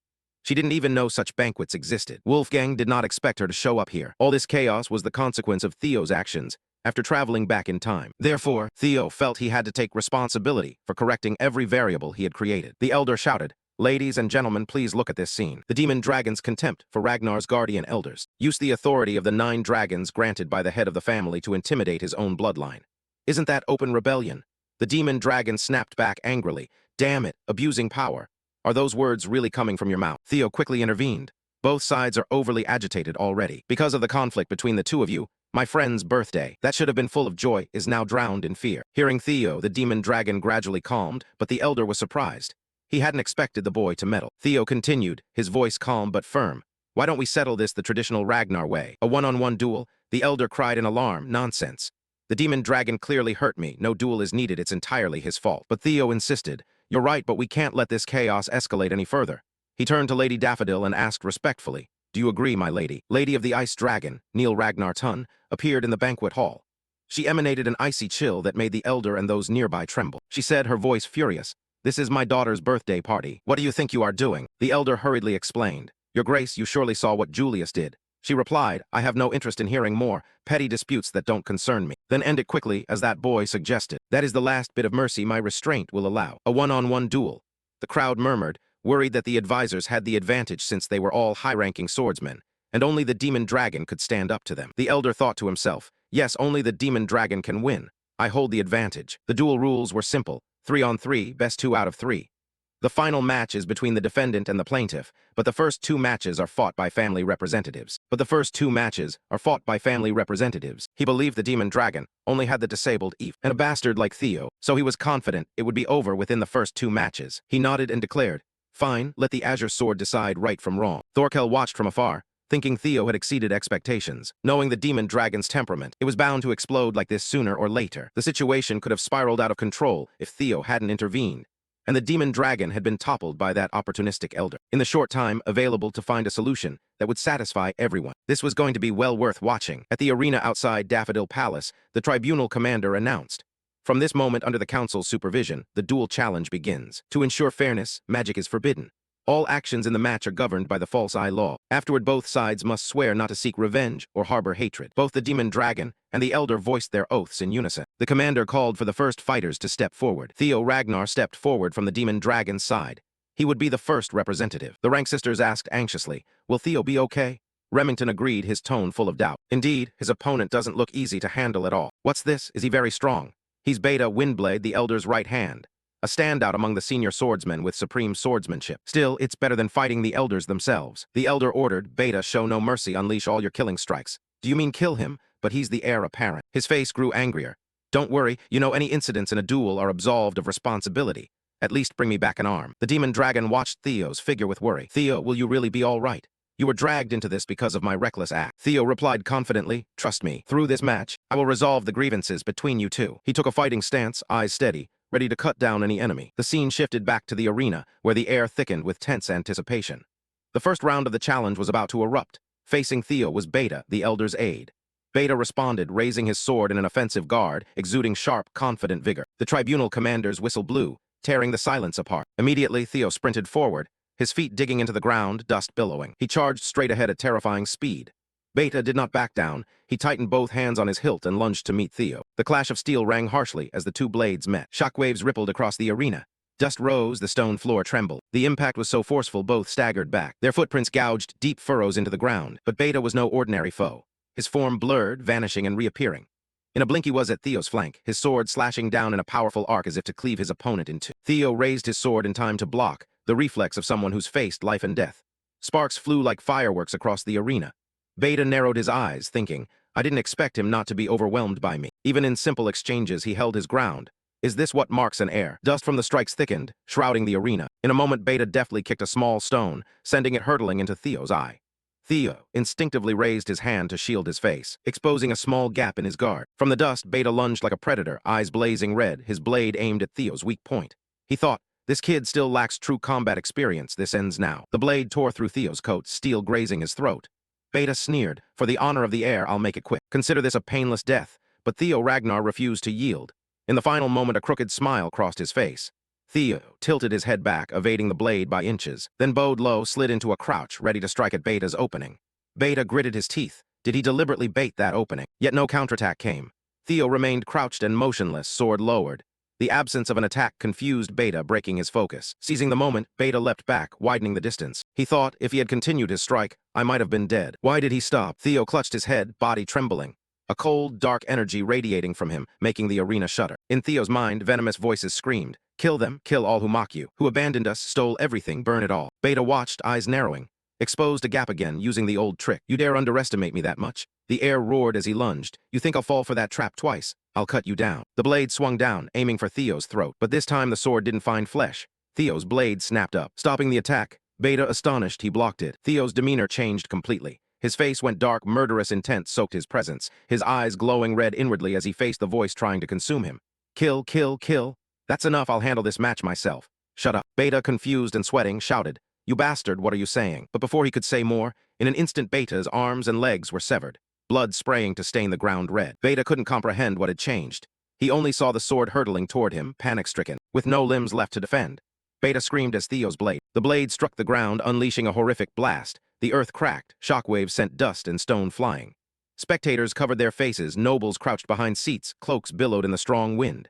S1: She didn't even know such banquets existed. Wolfgang did not expect her to show up here. All this chaos was the consequence of Theo's actions after traveling back in time. Therefore, Theo felt he had to take responsibility for correcting every variable he had created. The elder shouted, Ladies and gentlemen, please look at this scene. The demon dragon's contempt for Ragnar's guardian elders. Use the authority of the 9 dragons granted by the head of the family to intimidate his own bloodline. Isn't that open rebellion? The demon dragon snapped back angrily. Damn it, abusing power. Are those words really coming from your mouth? Theo quickly intervened. Both sides are overly agitated already. Because of the conflict between the two of you, my friend's birthday, that should have been full of joy, is now drowned in fear. Hearing Theo, the demon dragon gradually calmed, but the elder was surprised. He hadn't expected the boy to meddle. Theo continued, his voice calm but firm. Why don't we settle this the traditional Ragnar way? A one-on-one duel? The elder cried in alarm. Nonsense. The demon dragon clearly hurt me. No duel is needed. It's entirely his fault. But Theo insisted. You're right, but we can't let this chaos escalate any further. He turned to Lady Daffodil and asked respectfully, Do you agree, my lady? Lady of the Ice Dragon, Neil Ragnar Tun, appeared in the banquet hall. She emanated an icy chill that made the elder and those nearby tremble. She said, her voice furious, This is my daughter's birthday party. What do you think you are doing? The elder hurriedly explained, Your Grace, you surely saw what Julius did. She replied, I have no interest in hearing more petty disputes that don't concern me. Then end it quickly, as that boy suggested. That is the last bit of mercy my restraint will allow. A one-on-one duel. The crowd murmured, worried that the advisors had the advantage since they were all high-ranking swordsmen, and only the demon dragon could stand up to them. The elder thought to himself, yes, only the demon dragon can win. I hold the advantage. The duel rules were simple. 3-on-3, best 2 out of 3. The final match is between the defendant and the plaintiff, but the first two matches are fought by family representatives. He believed the demon dragon only had the disabled Eve and a bastard like Theo, so he was confident it would be over within the first two matches. He nodded and declared, "Fine, let the Azure Sword decide right from wrong." Thorkel watched from afar, thinking Theo had exceeded expectations. Knowing the demon dragon's temperament, it was bound to explode like this sooner or later. The situation could have spiraled out of control if Theo hadn't intervened, and the demon dragon had been toppled by that opportunistic elder. In the short time available to find a solution that would satisfy everyone, this was going to be well worth watching. At the arena outside Daffodil Palace, the tribunal commander announced, "From this moment, under the council's supervision, the duel challenge begins. To ensure fairness, magic is forbidden. All actions in the match are governed by the false eye law. Afterward, both sides must swear not to seek revenge or harbor hatred." Both the demon dragon and the elder voiced their oaths in unison. The commander called for the first fighters to step forward. Theo Ragnar stepped forward from the demon dragon's side. He would be the first representative. The rank sisters asked anxiously, "Will Theo be okay?" Remington agreed, his tone full of doubt. Indeed, his opponent doesn't look easy to handle at all. What's this? Is he very strong? He's Beta Windblade, the elder's right hand, a standout among the senior swordsmen with supreme swordsmanship. Still, it's better than fighting the elders themselves. The elder ordered, "Beta, show no mercy, unleash all your killing strikes." "Do you mean kill him? But he's the heir apparent." His face grew angrier. "Don't worry, any incidents in a duel are absolved of responsibility. At least bring me back an arm." The demon dragon watched Theo's figure with worry. "Theo, will you really be all right? You were dragged into this because of my reckless act." Theo replied confidently, "Trust me, through this match, I will resolve the grievances between you two." He took a fighting stance, eyes steady, ready to cut down any enemy. The scene shifted back to the arena, where the air thickened with tense anticipation. The first round of the challenge was about to erupt. Facing Theo was Beta, the elder's aide. Beta responded, raising his sword in an offensive guard, exuding sharp, confident vigor. The tribunal commander's whistle blew, tearing the silence apart. Immediately, Theo sprinted forward, his feet digging into the ground, dust billowing. He charged straight ahead at terrifying speed. Beta did not back down. He tightened both hands on his hilt and lunged to meet Theo. The clash of steel rang harshly as the two blades met. Shockwaves rippled across the arena. Dust rose, the stone floor trembled. The impact was so forceful both staggered back. Their footprints gouged deep furrows into the ground. But Beta was no ordinary foe. His form blurred, vanishing and reappearing. In a blink he was at Theo's flank, his sword slashing down in a powerful arc as if to cleave his opponent in two. Theo raised his sword in time to block, the reflex of someone who's faced life and death. Sparks flew like fireworks across the arena. Beta narrowed his eyes, thinking, I didn't expect him not to be overwhelmed by me. Even in simple exchanges he held his ground. Is this what marks an heir? Dust from the strikes thickened, shrouding the arena. In a moment Beta deftly kicked a small stone, sending it hurtling into Theo's eye. Theo instinctively raised his hand to shield his face, exposing a small gap in his guard. From the dust, Beta lunged like a predator, eyes blazing red, his blade aimed at Theo's weak point. He thought, this kid still lacks true combat experience, this ends now. The blade tore through Theo's coat, steel grazing his throat. Beta sneered, for the honor of the heir, I'll make it quick. Consider this a painless death, but Theo Ragnar refused to yield. In the final moment, a crooked smile crossed his face. Theo tilted his head back, evading the blade by inches, then bowed low, slid into a crouch, ready to strike at Beta's opening. Beta gritted his teeth. Did he deliberately bait that opening? Yet no counterattack came. Theo remained crouched and motionless, sword lowered. The absence of an attack confused Beta, breaking his focus. Seizing the moment, Beta leapt back, widening the distance. He thought, if he had continued his strike, I might have been dead. Why did he stop? Theo clutched his head, body trembling. A cold, dark energy radiating from him, making the arena shudder. In Theo's mind, venomous voices screamed, kill them, kill all who mock you, who abandoned us, stole everything, burn it all. Beta watched, eyes narrowing, exposed a gap again, using the old trick. You dare underestimate me that much? The air roared as he lunged. You think I'll fall for that trap twice? I'll cut you down. The blade swung down, aiming for Theo's throat, but this time the sword didn't find flesh. Theo's blade snapped up. Stopping the attack, Beta astonished, he blocked it. Theo's demeanor changed completely. His face went dark, murderous intent soaked his presence, his eyes glowing red inwardly as he faced the voice trying to consume him. Kill, kill, kill. That's enough, I'll handle this match myself. Shut up. Beta, confused and sweating, shouted, You bastard, what are you saying? But before he could say more, in an instant Beta's arms and legs were severed, blood spraying to stain the ground red. Beta couldn't comprehend what had changed. He only saw the sword hurtling toward him, panic-stricken, with no limbs left to defend. Beta screamed as Theo's blade. The blade struck the ground, unleashing a horrific blast. The earth cracked, shockwaves sent dust and stone flying. Spectators covered their faces, nobles crouched behind seats, cloaks billowed in the strong wind.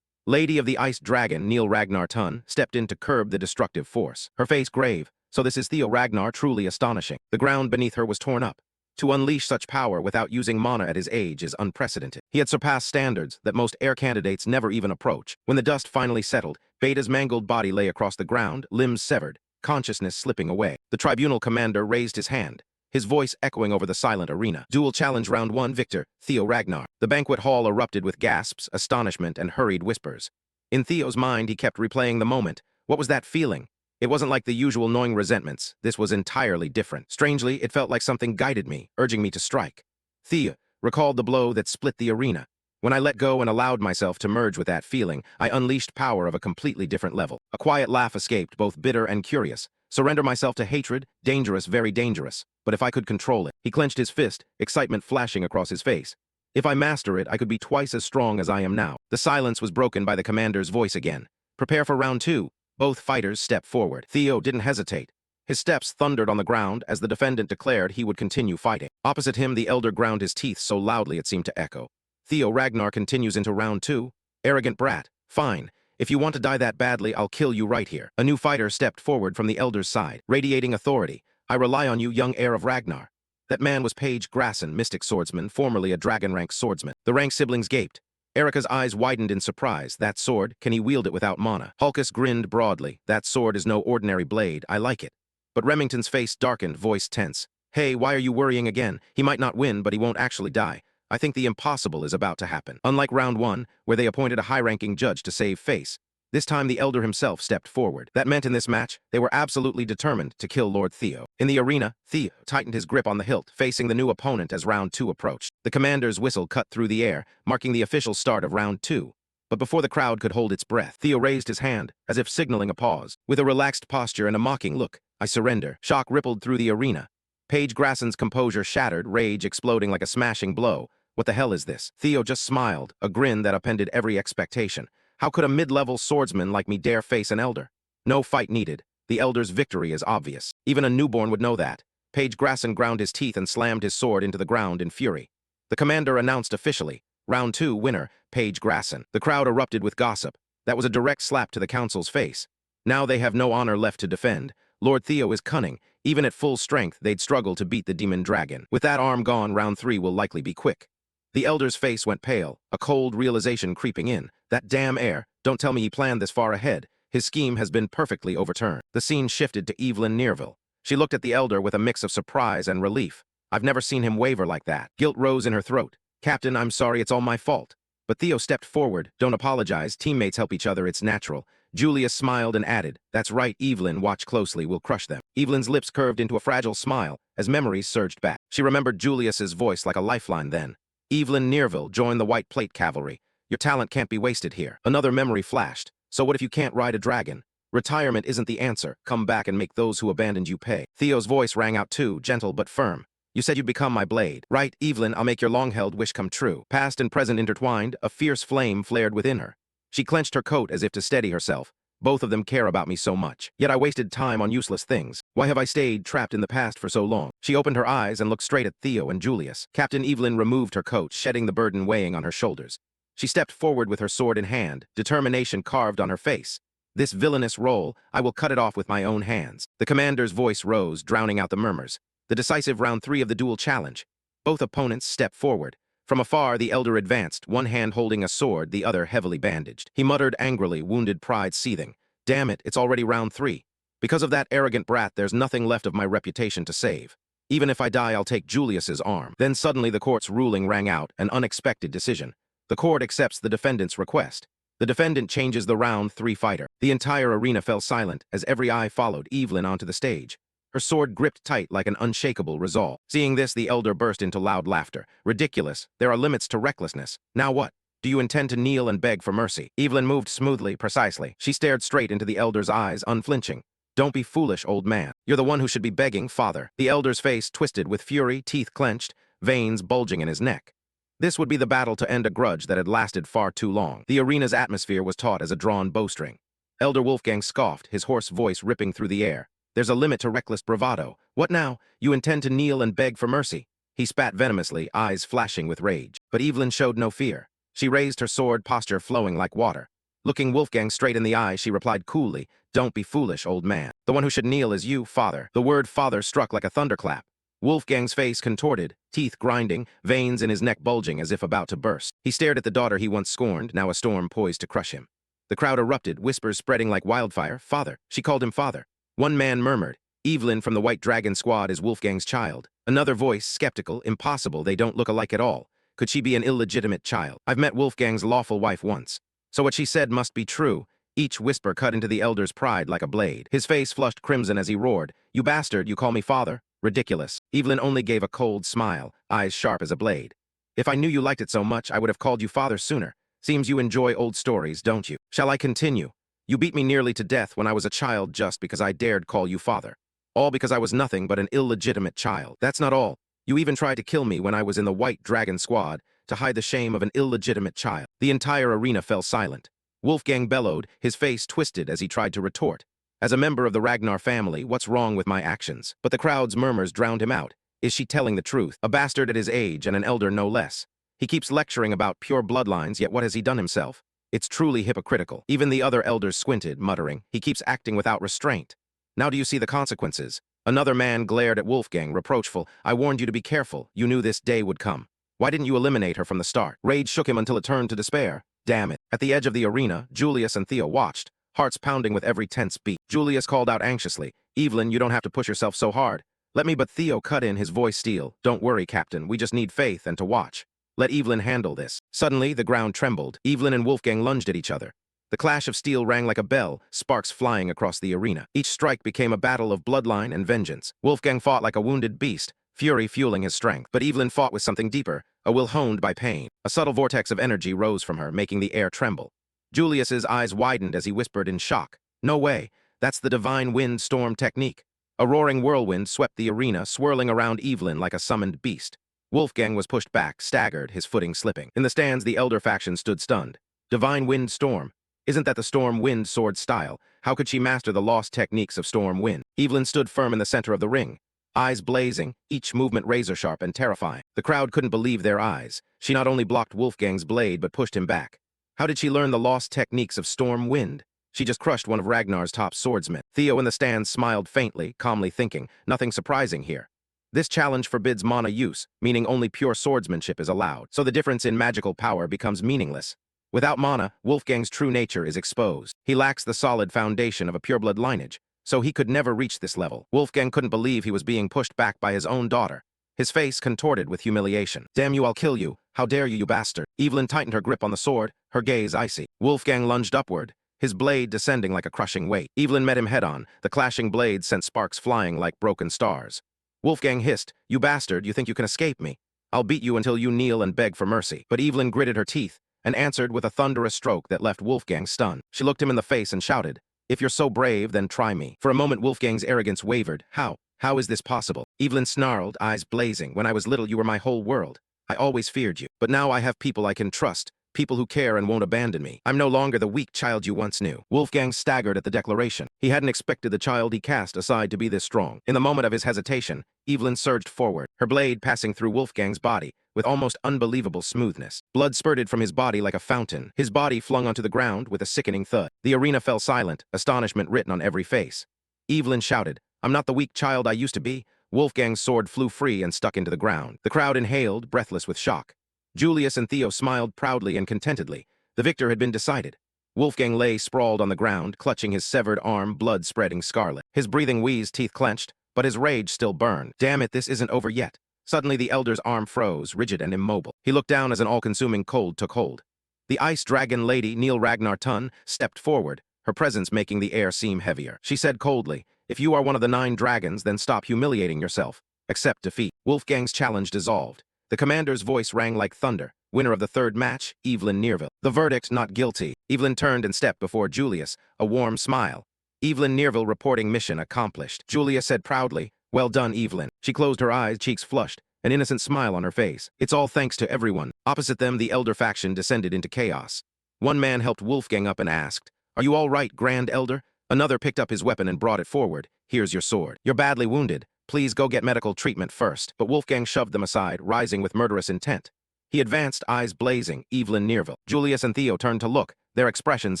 S1: Lady of the Iced Dragon, Neil Ragnar Tun, stepped in to curb the destructive force. Her face grave, so this is Theo Ragnar, truly astonishing. The ground beneath her was torn up. To unleash such power without using mana at his age is unprecedented. He had surpassed standards that most heir candidates never even approach. When the dust finally settled, Beta's mangled body lay across the ground, limbs severed, consciousness slipping away. The tribunal commander raised his hand, his voice echoing over the silent arena. Duel challenge round 1, Victor, Theo Ragnar. The banquet hall erupted with gasps, astonishment, and hurried whispers. In Theo's mind, he kept replaying the moment. What was that feeling? It wasn't like the usual gnawing resentments. This was entirely different. Strangely, it felt like something guided me, urging me to strike. Theo recalled the blow that split the arena. When I let go and allowed myself to merge with that feeling, I unleashed power of a completely different level. A quiet laugh escaped, both bitter and curious. Surrender myself to hatred? Dangerous, very dangerous. But if I could control it. He clenched his fist, excitement flashing across his face. If I master it, I could be twice as strong as I am now. The silence was broken by the commander's voice again. Prepare for round 2. Both fighters stepped forward. Theo didn't hesitate. His steps thundered on the ground as the defendant declared he would continue fighting. Opposite him, the elder ground his teeth so loudly it seemed to echo. Theo Ragnar continues into round 2. Arrogant brat. Fine. If you want to die that badly, I'll kill you right here. A new fighter stepped forward from the elder's side, radiating authority. I rely on you, young heir of Ragnar. That man was Page Grasson, mystic swordsman, formerly a dragon-rank swordsman. The rank siblings gaped. Erica's eyes widened in surprise. That sword, can he wield it without mana? Hulkus grinned broadly. That sword is no ordinary blade. I like it. But Remington's face darkened, voice tense. Hey, why are you worrying again? He might not win, but he won't actually die. I think the impossible is about to happen. Unlike round 1, where they appointed a high-ranking judge to save face, this time the elder himself stepped forward. That meant in this match, they were absolutely determined to kill Lord Theo. In the arena, Theo tightened his grip on the hilt, facing the new opponent as round 2 approached. The commander's whistle cut through the air, marking the official start of round 2. But before the crowd could hold its breath, Theo raised his hand, as if signaling a pause. With a relaxed posture and a mocking look, I surrender. Shock rippled through the arena. Page Grasson's composure shattered, rage exploding like a smashing blow. What the hell is this? Theo just smiled, a grin that upended every expectation. How could a mid-level swordsman like me dare face an elder? No fight needed. The elder's victory is obvious. Even a newborn would know that. Page Grasson ground his teeth and slammed his sword into the ground in fury. The commander announced officially, round 2 winner, Page Grasson. The crowd erupted with gossip. That was a direct slap to the council's face. Now they have no honor left to defend. Lord Theo is cunning. Even at full strength, they'd struggle to beat the demon dragon. With that arm gone, round 3 will likely be quick. The elder's face went pale, a cold realization creeping in. That damn heir, don't tell me he planned this far ahead. His scheme has been perfectly overturned. The scene shifted to Evelyn Nearville. She looked at the elder with a mix of surprise and relief. I've never seen him waver like that. Guilt rose in her throat. Captain, I'm sorry, it's all my fault. But Theo stepped forward. Don't apologize, teammates help each other, it's natural. Julius smiled and added, that's right, Evelyn, watch closely, we'll crush them. Evelyn's lips curved into a fragile smile as memories surged back. She remembered Julius's voice like a lifeline then. Evelyn Nearville, join the White Plate Cavalry. Your talent can't be wasted here. Another memory flashed. So what if you can't ride a dragon? Retirement isn't the answer. Come back and make those who abandoned you pay. Theo's voice rang out too, gentle but firm. You said you'd become my blade. Right, Evelyn, I'll make your long-held wish come true. Past and present intertwined, a fierce flame flared within her. She clenched her coat as if to steady herself. Both of them care about me so much. Yet I wasted time on useless things. Why have I stayed trapped in the past for so long? She opened her eyes and looked straight at Theo and Julius. Captain Evelyn removed her coat, shedding the burden weighing on her shoulders. She stepped forward with her sword in hand, determination carved on her face. This villainous role, I will cut it off with my own hands. The commander's voice rose, drowning out the murmurs. The decisive round 3 of the duel challenge. Both opponents stepped forward. From afar, the elder advanced, one hand holding a sword, the other heavily bandaged. He muttered angrily, wounded pride seething. Damn it, it's already round 3. Because of that arrogant brat, there's nothing left of my reputation to save. Even if I die, I'll take Julius's arm. Then suddenly the court's ruling rang out, an unexpected decision. The court accepts the defendant's request. The defendant changes the round 3 fighter. The entire arena fell silent as every eye followed Evelyn onto the stage. Her sword gripped tight like an unshakable resolve. Seeing this, the elder burst into loud laughter. Ridiculous. There are limits to recklessness. Now what? Do you intend to kneel and beg for mercy? Evelyn moved smoothly, precisely. She stared straight into the elder's eyes, unflinching. Don't be foolish, old man. You're the one who should be begging, father. The elder's face twisted with fury, teeth clenched, veins bulging in his neck. This would be the battle to end a grudge that had lasted far too long. The arena's atmosphere was taut as a drawn bowstring. Elder Wolfgang scoffed, his hoarse voice ripping through the air. There's a limit to reckless bravado. What now? You intend to kneel and beg for mercy? He spat venomously, eyes flashing with rage. But Evelyn showed no fear. She raised her sword, posture flowing like water. Looking Wolfgang straight in the eye, she replied coolly, Don't be foolish, old man. The one who should kneel is you, father. The word father struck like a thunderclap. Wolfgang's face contorted, teeth grinding, veins in his neck bulging as if about to burst. He stared at the daughter he once scorned, now a storm poised to crush him. The crowd erupted, whispers spreading like wildfire. Father. She called him father. One man murmured, Evelyn from the White Dragon Squad is Wolfgang's child. Another voice, skeptical, impossible, they don't look alike at all. Could she be an illegitimate child? I've met Wolfgang's lawful wife once. So what she said must be true. Each whisper cut into the elder's pride like a blade. His face flushed crimson as he roared, You bastard, you call me father? Ridiculous. Evelyn only gave a cold smile, eyes sharp as a blade. If I knew you liked it so much, I would have called you father sooner. Seems you enjoy old stories, don't you? Shall I continue? You beat me nearly to death when I was a child just because I dared call you father. All because I was nothing but an illegitimate child. That's not all. You even tried to kill me when I was in the White Dragon Squad to hide the shame of an illegitimate child. The entire arena fell silent. Wolfgang bellowed, his face twisted as he tried to retort. As a member of the Ragnar family, what's wrong with my actions? But the crowd's murmurs drowned him out. Is she telling the truth? A bastard at his age and an elder no less. He keeps lecturing about pure bloodlines, yet what has he done himself? It's truly hypocritical. Even the other elders squinted, muttering, He keeps acting without restraint. Now do you see the consequences? Another man glared at Wolfgang, reproachful. I warned you to be careful. You knew this day would come. Why didn't you eliminate her from the start? Rage shook him until it turned to despair. Damn it. At the edge of the arena, Julius and Theo watched, hearts pounding with every tense beat. Julius called out anxiously, Evelyn, you don't have to push yourself so hard. Let me but Theo cut in, his voice steel. Don't worry, Captain. We just need faith and to watch. Let Evelyn handle this. Suddenly, the ground trembled. Evelyn and Wolfgang lunged at each other. The clash of steel rang like a bell, sparks flying across the arena. Each strike became a battle of bloodline and vengeance. Wolfgang fought like a wounded beast, fury fueling his strength. But Evelyn fought with something deeper, a will honed by pain. A subtle vortex of energy rose from her, making the air tremble. Julius's eyes widened as he whispered in shock. No way. That's the divine wind storm technique. A roaring whirlwind swept the arena, swirling around Evelyn like a summoned beast. Wolfgang was pushed back, staggered, his footing slipping. In the stands, the elder faction stood stunned. Divine wind storm. Isn't that the storm wind sword style? How could she master the lost techniques of storm wind? Evelyn stood firm in the center of the ring, eyes blazing, each movement razor-sharp and terrifying. The crowd couldn't believe their eyes. She not only blocked Wolfgang's blade, but pushed him back. How did she learn the lost techniques of storm wind? She just crushed one of Ragnar's top swordsmen. Theo in the stands smiled faintly, calmly thinking, nothing surprising here. This challenge forbids mana use, meaning only pure swordsmanship is allowed, so the difference in magical power becomes meaningless. Without mana, Wolfgang's true nature is exposed. He lacks the solid foundation of a pureblood lineage, so he could never reach this level. Wolfgang couldn't believe he was being pushed back by his own daughter. His face contorted with humiliation. Damn you, I'll kill you. How dare you, you bastard. Evelyn tightened her grip on the sword, her gaze icy. Wolfgang lunged upward, his blade descending like a crushing weight. Evelyn met him head-on. The clashing blades sent sparks flying like broken stars. Wolfgang hissed, You bastard, you think you can escape me? I'll beat you until you kneel and beg for mercy. But Evelyn gritted her teeth and answered with a thunderous stroke that left Wolfgang stunned. She looked him in the face and shouted, If you're so brave, then try me. For a moment, Wolfgang's arrogance wavered. How? How is this possible? Evelyn snarled, eyes blazing. When I was little, you were my whole world. I always feared you. But now I have people I can trust, people who care and won't abandon me. I'm no longer the weak child you once knew. Wolfgang staggered at the declaration. He hadn't expected the child he cast aside to be this strong. In the moment of his hesitation, Evelyn surged forward, her blade passing through Wolfgang's body with almost unbelievable smoothness. Blood spurted from his body like a fountain. His body flung onto the ground with a sickening thud. The arena fell silent, astonishment written on every face. Evelyn shouted, I'm not the weak child I used to be. Wolfgang's sword flew free and stuck into the ground. The crowd inhaled, breathless with shock. Julius and Theo smiled proudly and contentedly. The victor had been decided. Wolfgang lay sprawled on the ground, clutching his severed arm, blood spreading scarlet. His breathing wheezed, teeth clenched, but his rage still burned. Damn it, this isn't over yet. Suddenly the elder's arm froze, rigid and immobile. He looked down as an all-consuming cold took hold. The ice dragon lady, Neil Ragnar Tun, stepped forward, her presence making the air seem heavier. She said coldly, If you are one of the 9 dragons, then stop humiliating yourself. Accept defeat. Wolfgang's challenge dissolved. The commander's voice rang like thunder. Winner of the 3rd match, Evelyn Nerville. The verdict, not guilty. Evelyn turned and stepped before Julius, a warm smile. Evelyn Nerville reporting mission accomplished. Julius said proudly, Well done, Evelyn. She closed her eyes, cheeks flushed, an innocent smile on her face. It's all thanks to everyone. Opposite them, the elder faction descended into chaos. One man helped Wolfgang up and asked, Are you all right, Grand Elder? Another picked up his weapon and brought it forward. Here's your sword. You're badly wounded. Please go get medical treatment first. But Wolfgang shoved them aside, rising with murderous intent. He advanced, eyes blazing, Evelyn Nerville. Julius and Theo turned to look, their expressions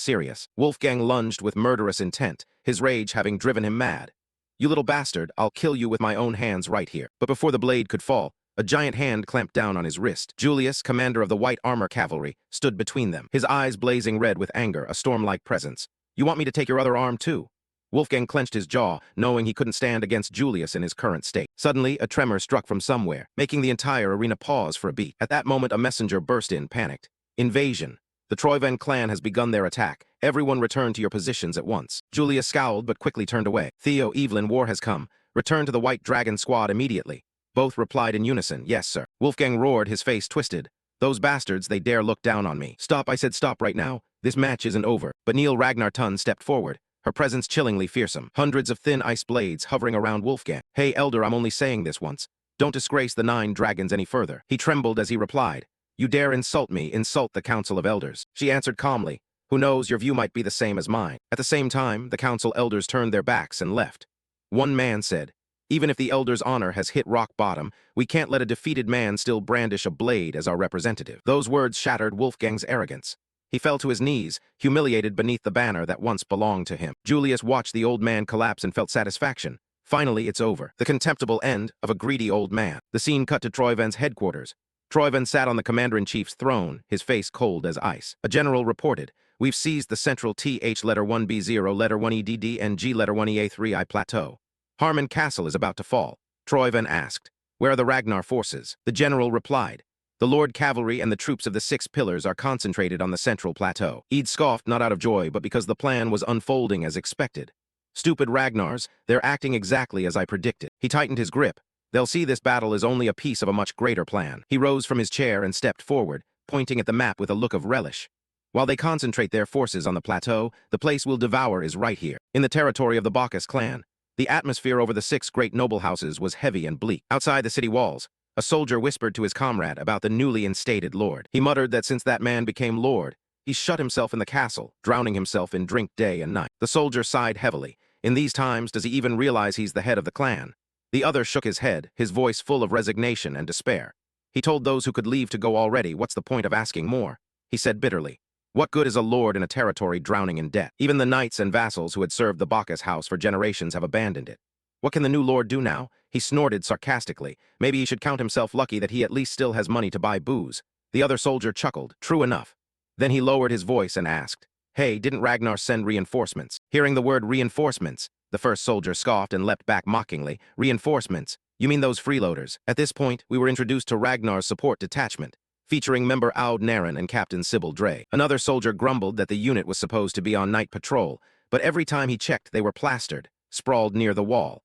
S1: serious. Wolfgang lunged with murderous intent, his rage having driven him mad. "You little bastard, I'll kill you with my own hands right here." But before the blade could fall, a giant hand clamped down on his wrist. Julius, commander of the White Armor Cavalry, stood between them, his eyes blazing red with anger, a storm-like presence. "You want me to take your other arm too?" Wolfgang clenched his jaw, knowing he couldn't stand against Julius in his current state. Suddenly, a tremor struck from somewhere, making the entire arena pause for a beat. At that moment, a messenger burst in, panicked. "Invasion. The Troyven clan has begun their attack. Everyone return to your positions at once." Julius scowled but quickly turned away. "Theo, Evelyn, war has come. Return to the White Dragon squad immediately." Both replied in unison, "Yes, sir." Wolfgang roared, his face twisted. "Those bastards, they dare look down on me." "Stop, I said stop right now. This match isn't over." But Neil Ragnar Tun stepped forward, her presence chillingly fearsome, hundreds of thin ice blades hovering around Wolfgang. "Hey, Elder, I'm only saying this once. Don't disgrace the 9 dragons any further." He trembled as he replied, "You dare insult me, insult the Council of Elders." She answered calmly, "Who knows, your view might be the same as mine." At the same time, the Council Elders turned their backs and left. One man said, "Even if the Elders' honor has hit rock bottom, we can't let a defeated man still brandish a blade as our representative." Those words shattered Wolfgang's arrogance. He fell to his knees, humiliated beneath the banner that once belonged to him. Julius watched the old man collapse and felt satisfaction. Finally, it's over. The contemptible end of a greedy old man. The scene cut to Troyven's headquarters. Troyven sat on the commander-in-chief's throne, his face cold as ice. A general reported, "We've seized the central TH letter 1B0, letter 1EDD, and G letter 1EA3I plateau. Harmon Castle is about to fall." Troyven asked, "Where are the Ragnar forces?" The general replied, "The Lord Cavalry and the troops of the 6 Pillars are concentrated on the central plateau." Eid scoffed, not out of joy, but because the plan was unfolding as expected. "Stupid Ragnars, they're acting exactly as I predicted." He tightened his grip. "They'll see this battle is only a piece of a much greater plan." He rose from his chair and stepped forward, pointing at the map with a look of relish. "While they concentrate their forces on the plateau, the place we'll devour is right here, in the territory of the Bacchus clan." The atmosphere over the 6 great noble houses was heavy and bleak. Outside the city walls, a soldier whispered to his comrade about the newly instated lord. He muttered that since that man became lord, he shut himself in the castle, drowning himself in drink day and night. The soldier sighed heavily. In these times, does he even realize he's the head of the clan? The other shook his head, his voice full of resignation and despair. He told those who could leave to go already. "What's the point of asking more?" he said bitterly. "What good is a lord in a territory drowning in debt? Even the knights and vassals who had served the Bacchus house for generations have abandoned it. What can the new lord do now?" He snorted sarcastically. Maybe he should count himself lucky that he at least still has money to buy booze. The other soldier chuckled. True enough. Then he lowered his voice and asked, "Hey, didn't Ragnar send reinforcements?" Hearing the word reinforcements, the first soldier scoffed and leapt back mockingly. "Reinforcements? You mean those freeloaders?" At this point, we were introduced to Ragnar's support detachment, featuring member Aud Naren and Captain Sybil Dre. Another soldier grumbled that the unit was supposed to be on night patrol, but every time he checked they were plastered, sprawled near the wall.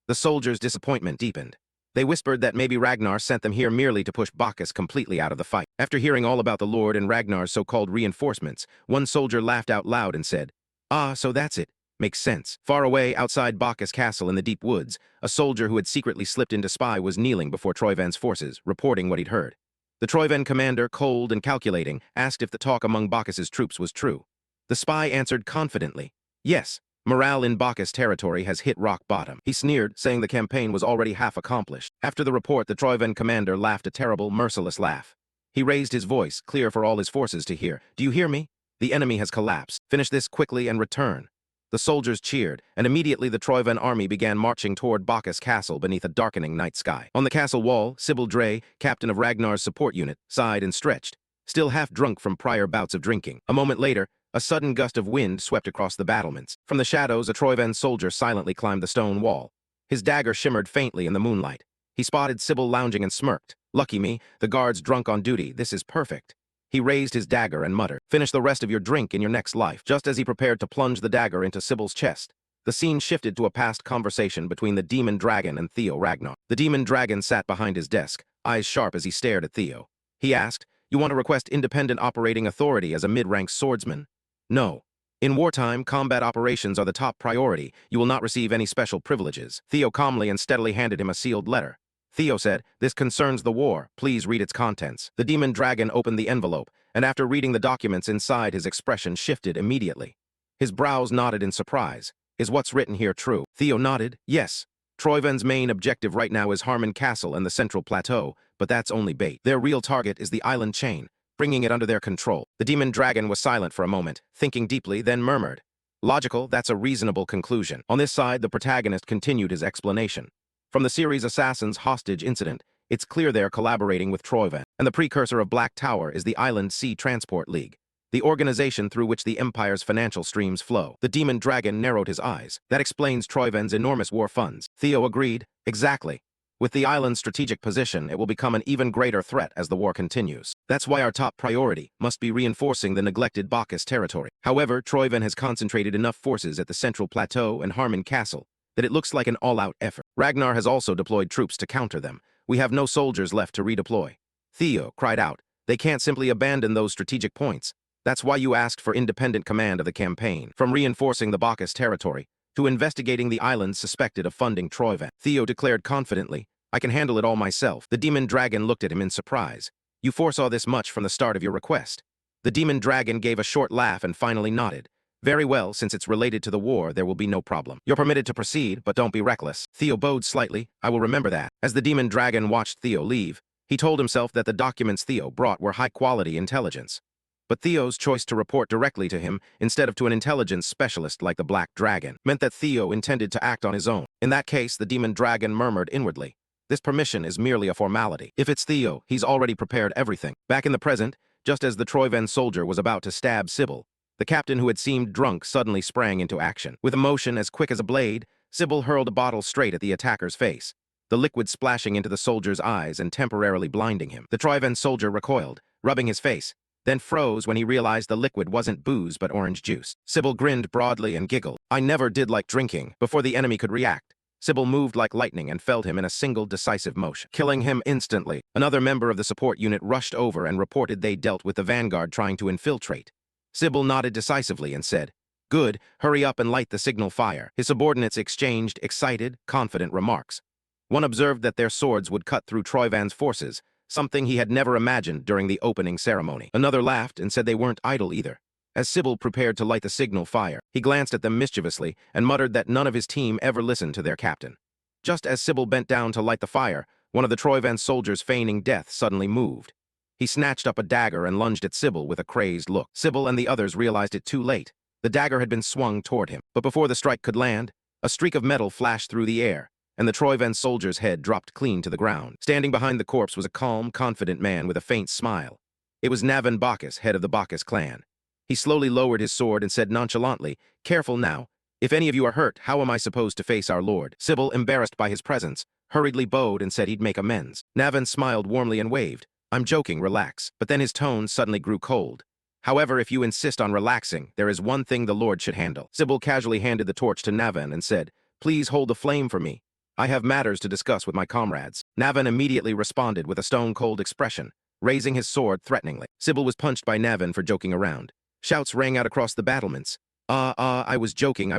S1: The soldiers' disappointment deepened. They whispered that maybe Ragnar sent them here merely to push Bacchus completely out of the fight. After hearing all about the Lord and Ragnar's so-called reinforcements, one soldier laughed out loud and said, "Ah, so that's it. Makes sense." Far away, outside Bacchus Castle in the deep woods, a soldier who had secretly slipped in to spy was kneeling before Troyven's forces, reporting what he'd heard. The Troyven commander, cold and calculating, asked if the talk among Bacchus's troops was true. The spy answered confidently, "Yes. Morale in Bacchus territory has hit rock bottom." He sneered, saying the campaign was already half accomplished. After the report, the Troyven commander laughed a terrible, merciless laugh. He raised his voice, clear for all his forces to hear. "Do you hear me? The enemy has collapsed. Finish this quickly and return." The soldiers cheered, and immediately the Troyven army began marching toward Bacchus Castle beneath a darkening night sky. On the castle wall, Sybil Dre, captain of Ragnar's support unit, sighed and stretched, still half drunk from prior bouts of drinking. A moment later, a sudden gust of wind swept across the battlements. From the shadows, a Troyven soldier silently climbed the stone wall. His dagger shimmered faintly in the moonlight. He spotted Sybil lounging and smirked. "Lucky me, the guard's drunk on duty. This is perfect." He raised his dagger and muttered, "Finish the rest of your drink in your next life." Just as he prepared to plunge the dagger into Sybil's chest, the scene shifted to a past conversation between the demon dragon and Theo Ragnar. The demon dragon sat behind his desk, eyes sharp as he stared at Theo. He asked, "You want to request independent operating authority as a mid-rank swordsman?" "No. In wartime, combat operations are the top priority. You will not receive any special privileges." Theo calmly and steadily handed him a sealed letter. Theo said, "This concerns the war. Please read its contents." The demon dragon opened the envelope, and after reading the documents inside, his expression shifted immediately. His brows knotted in surprise. "Is what's written here true?" Theo nodded. "Yes. Troyven's main objective right now is Harmon Castle and the Central Plateau, but that's only bait. Their real target is the island chain, bringing it under their control." The demon dragon was silent for a moment, thinking deeply, then murmured, Logical, that's a reasonable conclusion. On this side, the protagonist continued his explanation. From the series Assassin's Hostage Incident, it's clear they're collaborating with Troyven, and the precursor of Black Tower is the Island Sea Transport League, the organization through which the Empire's financial streams flow. The demon dragon narrowed his eyes. That explains Troyven's enormous war funds. Theo agreed. Exactly. With the island's strategic position, it will become an even greater threat as the war continues. That's why our top priority must be reinforcing the neglected Bacchus territory. However, Troyven has concentrated enough forces at the Central Plateau and Harmon Castle that it looks like an all-out effort. Ragnar has also deployed troops to counter them. We have no soldiers left to redeploy. Theo cried out. They can't simply abandon those strategic points. That's why you asked for independent command of the campaign, from reinforcing the Bacchus territory to investigating the islands suspected of funding Troyven. Theo declared confidently, I can handle it all myself. The demon dragon looked at him in surprise. You foresaw this much from the start of your request. The demon dragon gave a short laugh and finally nodded. Very well, since it's related to the war, there will be no problem. You're permitted to proceed, but don't be reckless. Theo bowed slightly. I will remember that. As the demon dragon watched Theo leave, he told himself that the documents Theo brought were high-quality intelligence. But Theo's choice to report directly to him, instead of to an intelligence specialist like the Black Dragon, meant that Theo intended to act on his own. In that case, the demon dragon murmured inwardly. This permission is merely a formality. If it's Theo, he's already prepared everything. Back in the present, just as the Troyven soldier was about to stab Sybil, the captain who had seemed drunk suddenly sprang into action. With a motion as quick as a blade, Sybil hurled a bottle straight at the attacker's face, the liquid splashing into the soldier's eyes and temporarily blinding him. The Troyven soldier recoiled, rubbing his face, then froze when he realized the liquid wasn't booze but orange juice. Sybil grinned broadly and giggled. I never did like drinking. Before the enemy could react, Sybil moved like lightning and felled him in a single decisive motion, killing him instantly. Another member of the support unit rushed over and reported they dealt with the vanguard trying to infiltrate. Sybil nodded decisively and said, Good, hurry up and light the signal fire. His subordinates exchanged excited, confident remarks. One observed that their swords would cut through Troyven's forces, something he had never imagined during the opening ceremony. Another laughed and said they weren't idle either. As Sybil prepared to light the signal fire, he glanced at them mischievously and muttered that none of his team ever listened to their captain. Just as Sybil bent down to light the fire, one of the Troyven soldiers feigning death suddenly moved. He snatched up a dagger and lunged at Sybil with a crazed look. Sybil and the others realized it too late. The dagger had been swung toward him, but before the strike could land, a streak of metal flashed through the air, and the Troyven soldier's head dropped clean to the ground. Standing behind the corpse was a calm, confident man with a faint smile. It was Navin Bacchus, head of the Bacchus clan. He slowly lowered his sword and said nonchalantly, Careful now. If any of you are hurt, how am I supposed to face our lord? Sybil, embarrassed by his presence, hurriedly bowed and said he'd make amends. Navin smiled warmly and waved. I'm joking, relax. But then his tone suddenly grew cold. However, if you insist on relaxing, there is one thing the Lord should handle. Sybil casually handed the torch to Navin and said, Please hold the flame for me. I have matters to discuss with my comrades. Navin immediately responded with a stone-cold expression, raising his sword threateningly. Sybil was punched by Navin for joking around. Shouts rang out across the battlements. I was joking.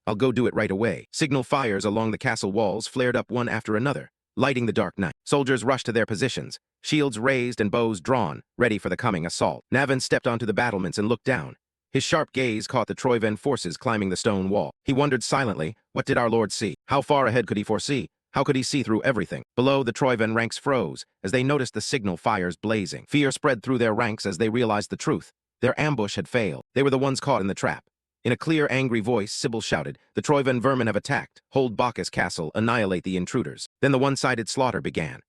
S1: I'll go do it right away. Signal fires along the castle walls flared up one after another, lighting the dark night. Soldiers rushed to their positions, shields raised and bows drawn, ready for the coming assault. Navin stepped onto the battlements and looked down. His sharp gaze caught the Troyven forces climbing the stone wall. He wondered silently, what did our lord see? How far ahead could he foresee? How could he see through everything? Below, the Troyven ranks froze as they noticed the signal fires blazing. Fear spread through their ranks as they realized the truth. Their ambush had failed. They were the ones caught in the trap. In a clear, angry voice, Sybil shouted, The Troyven vermin have attacked. Hold Bacchus Castle, annihilate the intruders. Then the one-sided slaughter began.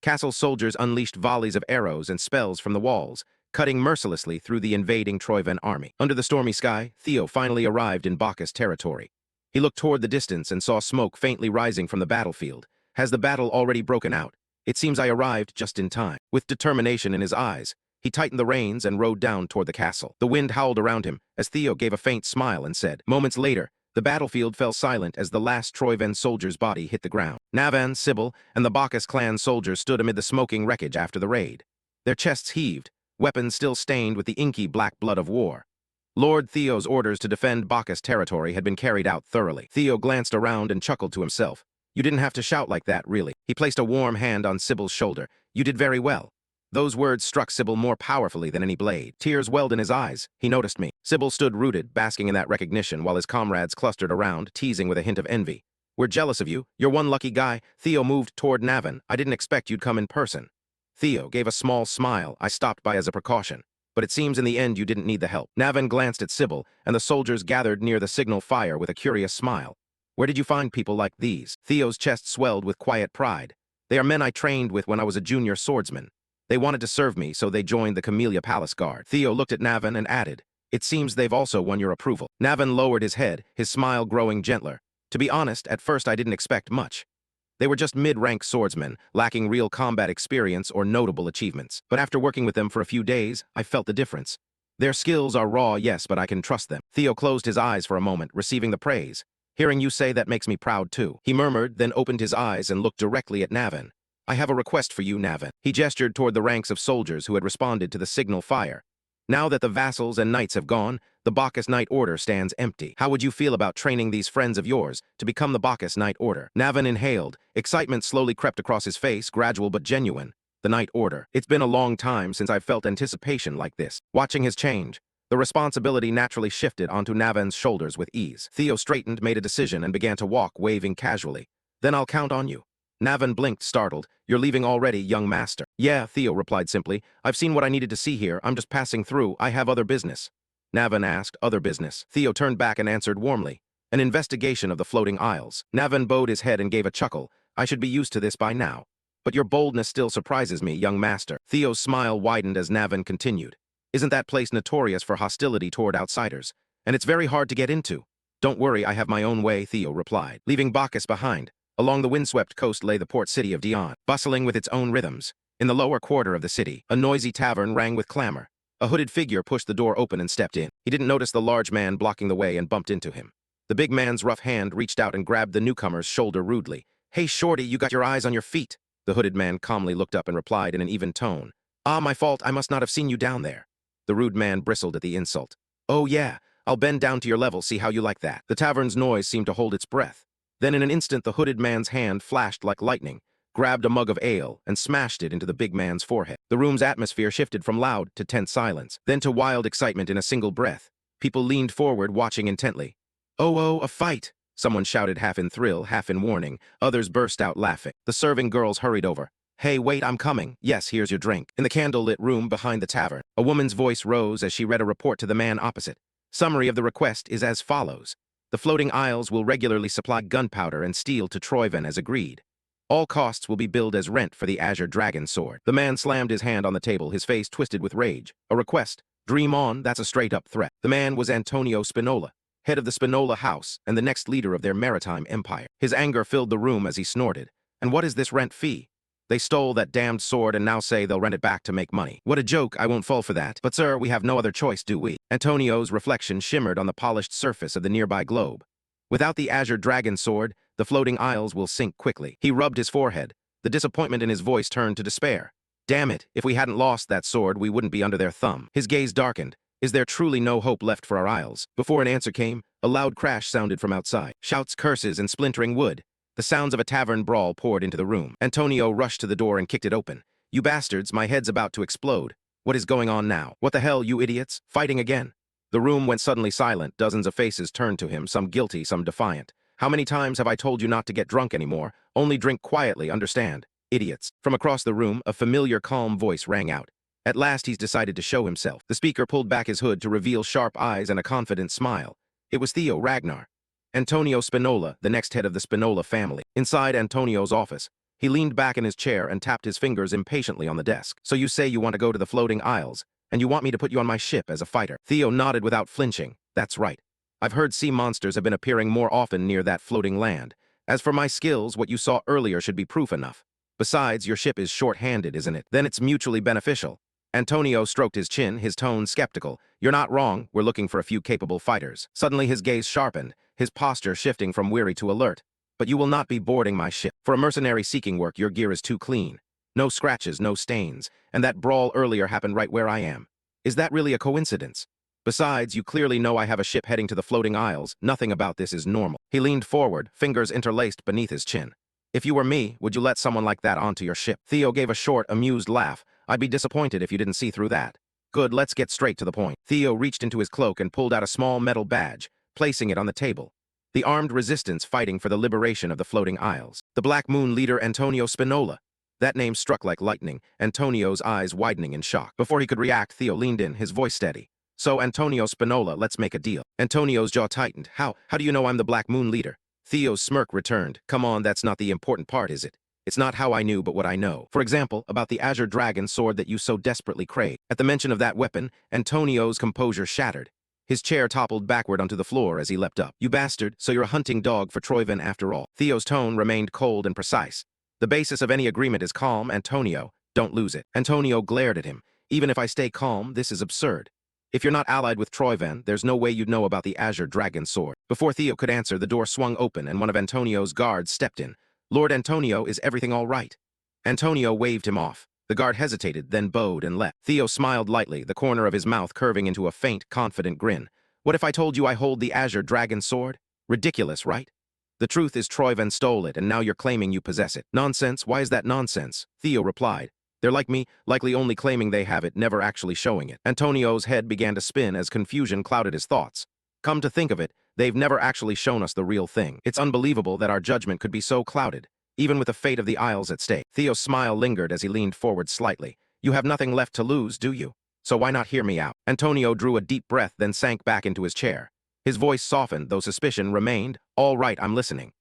S1: Castle soldiers unleashed volleys of arrows and spells from the walls, cutting mercilessly through the invading Troyven army. Under the stormy sky, Theo finally arrived in Bacchus territory. He looked toward the distance and saw smoke faintly rising from the battlefield. Has the battle already broken out? It seems I arrived just in time. With determination in his eyes, he tightened the reins and rode down toward the castle. The wind howled around him as Theo gave a faint smile and said, Moments later, the battlefield fell silent as the last Troyven soldier's body hit the ground. Navin, Sybil, and the Bacchus clan soldiers stood amid the smoking wreckage after the raid. Their chests heaved, weapons still stained with the inky black blood of war. Lord Theo's orders to defend Bacchus territory had been carried out thoroughly. Theo glanced around and chuckled to himself. You didn't have to shout like that, really. He placed a warm hand on Sybil's shoulder. You did very well. Those words struck Sybil more powerfully than any blade. Tears welled in his eyes. He noticed me. Sybil stood rooted, basking in that recognition, while his comrades clustered around, teasing with a hint of envy. We're jealous of you. You're one lucky guy. Theo moved toward Navin. I didn't expect you'd come in person. Theo gave a small smile. I stopped by as a precaution. but it seems in the end you didn't need the help. Navin glanced at Sybil, and the soldiers gathered near the signal fire with a curious smile. Where did you find people like these? Theo's chest swelled with quiet pride. They are men I trained with when I was a junior swordsman. They wanted to serve me, so they joined the Camellia Palace Guard. Theo looked at Navin and added, it seems they've also won your approval. Navin lowered his head, his smile growing gentler. To be honest, at first I didn't expect much. They were just mid-rank swordsmen, lacking real combat experience or notable achievements. But after working with them for a few days, I felt the difference. Their skills are raw, yes, but I can trust them. Theo closed his eyes for a moment, receiving the praise. Hearing you say that makes me proud too. He murmured, then opened his eyes and looked directly at Navin. I have a request for you, Navin. He gestured toward the ranks of soldiers who had responded to the signal fire. Now that the vassals and knights have gone, the Bacchus Knight Order stands empty. How would you feel about training these friends of yours to become the Bacchus Knight Order? Navin inhaled. Excitement slowly crept across his face, gradual but genuine. The Knight Order. It's been a long time since I've felt anticipation like this. Watching his change, the responsibility naturally shifted onto Navin's shoulders with ease. Theo straightened, made a decision, and began to walk, waving casually. Then I'll count on you. Navin blinked, startled. You're leaving already, young master. Yeah, Theo replied simply. I've seen what I needed to see here. I'm just passing through. I have other business. Navin asked, other business. Theo turned back and answered warmly. An investigation of the floating isles. Navin bowed his head and gave a chuckle. I should be used to this by now. But your boldness still surprises me, young master. Theo's smile widened as Navin continued. Isn't that place notorious for hostility toward outsiders? And it's very hard to get into. Don't worry, I have my own way, Theo replied. Leaving Bacchus behind, along the windswept coast lay the port city of Dion, bustling with its own rhythms. In the lower quarter of the city, a noisy tavern rang with clamor. A hooded figure pushed the door open and stepped in. He didn't notice the large man blocking the way and bumped into him. The big man's rough hand reached out and grabbed the newcomer's shoulder rudely. Hey, shorty, you got your eyes on your feet. The hooded man calmly looked up and replied in an even tone. Ah, my fault, I must not have seen you down there. The rude man bristled at the insult. Oh yeah, I'll bend down to your level, see how you like that. The tavern's noise seemed to hold its breath. Then in an instant the hooded man's hand flashed like lightning, grabbed a mug of ale, and smashed it into the big man's forehead. The room's atmosphere shifted from loud to tense silence, then to wild excitement in a single breath. People leaned forward, watching intently. Oh, a fight! Someone shouted, half in thrill, half in warning. Others burst out laughing. The serving girls hurried over. Hey, wait, I'm coming. Yes, here's your drink. In the candle-lit room behind the tavern, a woman's voice rose as she read a report to the man opposite. Summary of the request is as follows. The floating isles will regularly supply gunpowder and steel to Troyven as agreed. All costs will be billed as rent for the Azure Dragon Sword. The man slammed his hand on the table, his face twisted with rage. A request? Dream on, that's a straight-up threat. The man was Antonio Spinola, head of the Spinola House and the next leader of their maritime empire. His anger filled the room as he snorted. And what is this rent fee? They stole that damned sword and now say they'll rent it back to make money. What a joke, I won't fall for that. But sir, we have no other choice, do we? Antonio's reflection shimmered on the polished surface of the nearby globe. Without the Azure Dragon Sword, the floating isles will sink quickly. He rubbed his forehead. The disappointment in his voice turned to despair. Damn it, if we hadn't lost that sword, we wouldn't be under their thumb. His gaze darkened. Is there truly no hope left for our isles? Before an answer came, a loud crash sounded from outside. Shouts, curses, and splintering wood. The sounds of a tavern brawl poured into the room. Antonio rushed to the door and kicked it open. You bastards, my head's about to explode. What is going on now? What the hell, you idiots? Fighting again? The room went suddenly silent. Dozens of faces turned to him, some guilty, some defiant. How many times have I told you not to get drunk anymore? Only drink quietly, understand? Idiots. From across the room, a familiar, calm voice rang out. At last he's decided to show himself. The speaker pulled back his hood to reveal sharp eyes and a confident smile. It was Theo Ragnar. Antonio Spinola, the next head of the Spinola family. Inside Antonio's office, he leaned back in his chair and tapped his fingers impatiently on the desk. So you say you want to go to the floating isles, and you want me to put you on my ship as a fighter? Theo nodded without flinching. That's right. I've heard sea monsters have been appearing more often near that floating land. As for my skills, what you saw earlier should be proof enough. Besides, your ship is short-handed, isn't it? Then it's mutually beneficial. Antonio stroked his chin, his tone skeptical. You're not wrong, we're looking for a few capable fighters. Suddenly his gaze sharpened, his posture shifting from weary to alert. But you will not be boarding my ship. For a mercenary seeking work, your gear is too clean. No scratches, no stains, and that brawl earlier happened right where I am. Is that really a coincidence? Besides, you clearly know I have a ship heading to the floating isles. Nothing about this is normal. He leaned forward, fingers interlaced beneath his chin. If you were me, would you let someone like that onto your ship? Theo gave a short, amused laugh. I'd be disappointed if you didn't see through that. Good, let's get straight to the point. Theo reached into his cloak and pulled out a small metal badge, placing it on the table. The armed resistance fighting for the liberation of the floating isles. The Black Moon leader Antonio Spinola. That name struck like lightning, Antonio's eyes widening in shock. Before he could react, Theo leaned in, his voice steady. So, Antonio Spinola, let's make a deal. Antonio's jaw tightened. How do you know I'm the Black Moon leader? Theo's smirk returned. Come on, that's not the important part, is it? It's not how I knew, but what I know. For example, about the Azure Dragon sword that you so desperately crave. At the mention of that weapon, Antonio's composure shattered. His chair toppled backward onto the floor as he leapt up. You bastard, so you're a hunting dog for Troyven after all. Theo's tone remained cold and precise. The basis of any agreement is calm, Antonio. Don't lose it. Antonio glared at him. Even if I stay calm, this is absurd. If you're not allied with Troyven, there's no way you'd know about the Azure Dragon sword. Before Theo could answer, the door swung open and one of Antonio's guards stepped in. Lord Antonio, is everything all right? Antonio waved him off. The guard hesitated, then bowed and left. Theo smiled lightly, the corner of his mouth curving into a faint, confident grin. What if I told you I hold the Azure Dragon sword? Ridiculous, right? The truth is Troyven stole it, and now you're claiming you possess it. Nonsense? Why is that nonsense? Theo replied. They're like me, likely only claiming they have it, never actually showing it. Antonio's head began to spin as confusion clouded his thoughts. Come to think of it, they've never actually shown us the real thing. It's unbelievable that our judgment could be so clouded, even with the fate of the Isles at stake. Theo's smile lingered as he leaned forward slightly. You have nothing left to lose, do you? So why not hear me out? Antonio drew a deep breath, then sank back into his chair. His voice softened, though suspicion remained. All right, I'm listening.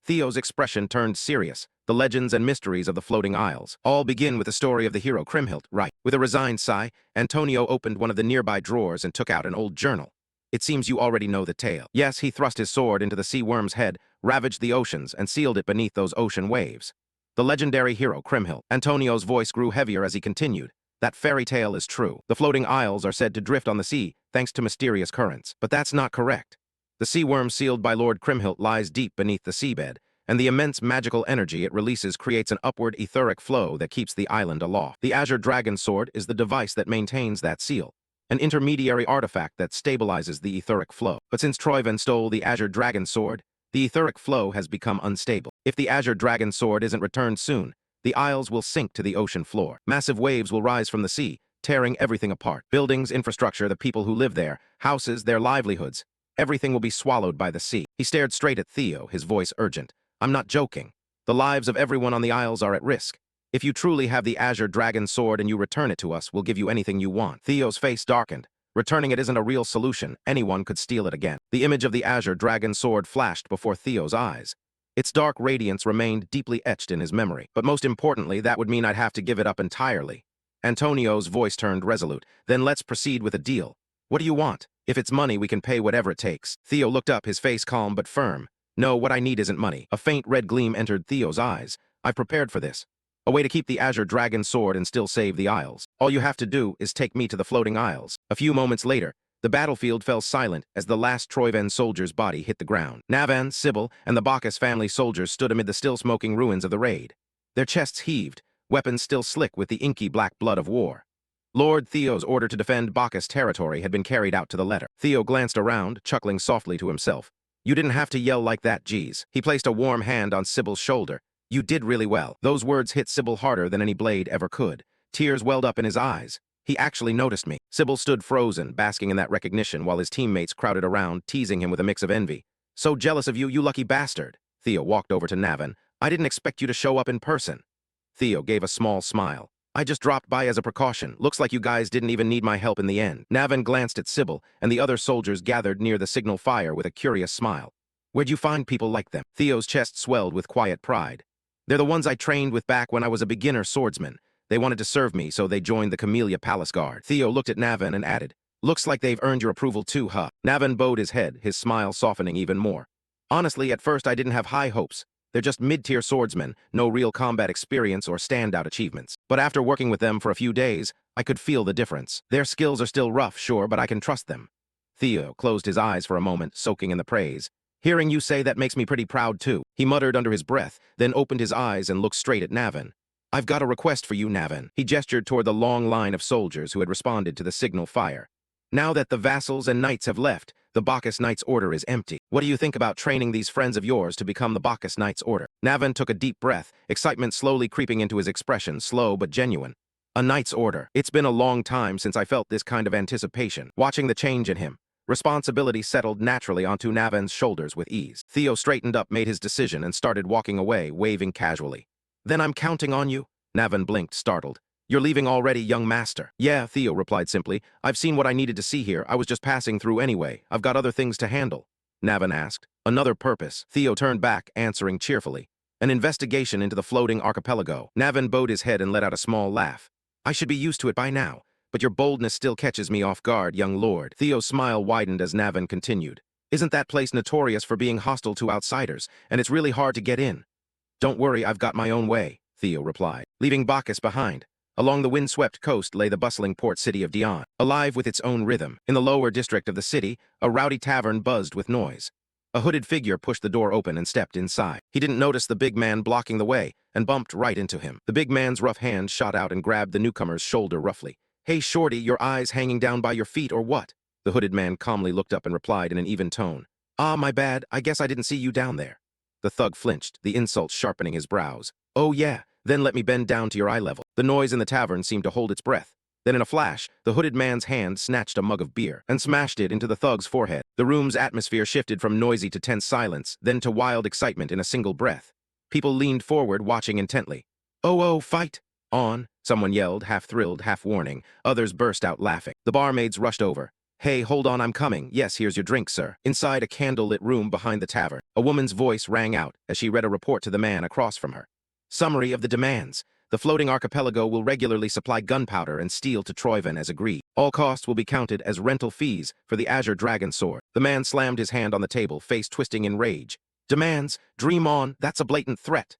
S1: Theo's expression turned serious. The legends and mysteries of the floating isles all begin with the story of the hero Kriemhild, right? With a resigned sigh, Antonio opened one of the nearby drawers and took out an old journal. It seems you already know the tale. Yes, he thrust his sword into the sea worm's head, ravaged the oceans, and sealed it beneath those ocean waves. The legendary hero Kriemhild. Antonio's voice grew heavier as he continued. That fairy tale is true. The floating isles are said to drift on the sea, thanks to mysterious currents. But that's not correct. The sea worm sealed by Lord Kriemhild lies deep beneath the seabed, and the immense magical energy it releases creates an upward etheric flow that keeps the island aloft. The Azure Dragon sword is the device that maintains that seal, an intermediary artifact that stabilizes the etheric flow. But since Troyven stole the Azure Dragon sword, the etheric flow has become unstable. If the Azure Dragon sword isn't returned soon, the isles will sink to the ocean floor. Massive waves will rise from the sea, tearing everything apart. Buildings, infrastructure, the people who live there, houses, their livelihoods. Everything will be swallowed by the sea. He stared straight at Theo, his voice urgent. I'm not joking. The lives of everyone on the isles are at risk. If you truly have the Azure Dragon sword and you return it to us, we'll give you anything you want. Theo's face darkened. Returning it isn't a real solution. Anyone could steal it again. The image of the Azure Dragon sword flashed before Theo's eyes. Its dark radiance remained deeply etched in his memory. But most importantly, that would mean I'd have to give it up entirely. Antonio's voice turned resolute. Then let's proceed with a deal. What do you want? If it's money, we can pay whatever it takes. Theo looked up, his face calm but firm. No, what I need isn't money. A faint red gleam entered Theo's eyes. I've prepared for this. A way to keep the Azure Dragon sword and still save the Isles. All you have to do is take me to the floating Isles. A few moments later, the battlefield fell silent as the last Troyven soldier's body hit the ground. Navan, Sybil, and the Bacchus family soldiers stood amid the still-smoking ruins of the raid. Their chests heaved, weapons still slick with the inky black blood of war. Lord Theo's order to defend Bacchus territory had been carried out to the letter. Theo glanced around, chuckling softly to himself. You didn't have to yell like that, geez. He placed a warm hand on Sybil's shoulder. You did really well. Those words hit Sybil harder than any blade ever could. Tears welled up in his eyes. He actually noticed me. Sybil stood frozen, basking in that recognition while his teammates crowded around, teasing him with a mix of envy. So jealous of you, you lucky bastard. Theo walked over to Navan. I didn't expect you to show up in person. Theo gave a small smile. I just dropped by as a precaution. Looks like you guys didn't even need my help in the end. Navan glanced at Sybil, and the other soldiers gathered near the signal fire with a curious smile. Where'd you find people like them? Theo's chest swelled with quiet pride. They're the ones I trained with back when I was a beginner swordsman. They wanted to serve me, so they joined the Camellia Palace Guard. Theo looked at Navan and added, Looks like they've earned your approval too, huh? Navan bowed his head, his smile softening even more. Honestly, at first I didn't have high hopes. They're just mid-tier swordsmen, no real combat experience or standout achievements. But after working with them for a few days, I could feel the difference. Their skills are still rough, sure, but I can trust them. Theo closed his eyes for a moment, soaking in the praise. Hearing you say that makes me pretty proud too. He muttered under his breath, then opened his eyes and looked straight at Navan. I've got a request for you, Navan. He gestured toward the long line of soldiers who had responded to the signal fire. Now that the vassals and knights have left, the Bacchus Knights' Order is empty. What do you think about training these friends of yours to become the Bacchus Knights' Order? Navan took a deep breath, excitement slowly creeping into his expression, slow but genuine. A Knight's Order. It's been a long time since I felt this kind of anticipation. Watching the change in him, responsibility settled naturally onto Navan's shoulders with ease. Theo straightened up, made his decision, and started walking away, waving casually. Then I'm counting on you. Navan blinked, startled. You're leaving already, young master. Yeah, Theo replied simply. I've seen what I needed to see here. I was just passing through anyway. I've got other things to handle. Navan asked. Another purpose. Theo turned back, answering cheerfully. An investigation into the floating archipelago. Navan bowed his head and let out a small laugh. I should be used to it by now, but your boldness still catches me off guard, young lord. Theo's smile widened as Navan continued. Isn't that place notorious for being hostile to outsiders, and it's really hard to get in? Don't worry, I've got my own way, Theo replied, leaving Bacchus behind. Along the windswept coast lay the bustling port city of Dion, alive with its own rhythm. In the lower district of the city, a rowdy tavern buzzed with noise. A hooded figure pushed the door open and stepped inside. He didn't notice the big man blocking the way and bumped right into him. The big man's rough hand shot out and grabbed the newcomer's shoulder roughly. Hey, shorty, your eyes hanging down by your feet or what? The hooded man calmly looked up and replied in an even tone. Ah, my bad, I guess I didn't see you down there. The thug flinched, the insult sharpening his brows. Oh yeah, then let me bend down to your eye level. The noise in the tavern seemed to hold its breath. Then in a flash, the hooded man's hand snatched a mug of beer and smashed it into the thug's forehead. The room's atmosphere shifted from noisy to tense silence, then to wild excitement in a single breath. People leaned forward, watching intently. Oh, fight! On! Someone yelled, half thrilled, half warning. Others burst out laughing. The barmaids rushed over. Hey, hold on, I'm coming. Yes, here's your drink, sir. Inside a candle-lit room behind the tavern, a woman's voice rang out as she read a report to the man across from her. Summary of the demands. The floating archipelago will regularly supply gunpowder and steel to Troyven as agreed. All costs will be counted as rental fees for the Azure Dragon Sword. The man slammed his hand on the table, face twisting in rage. Demands? Dream on, that's a blatant threat.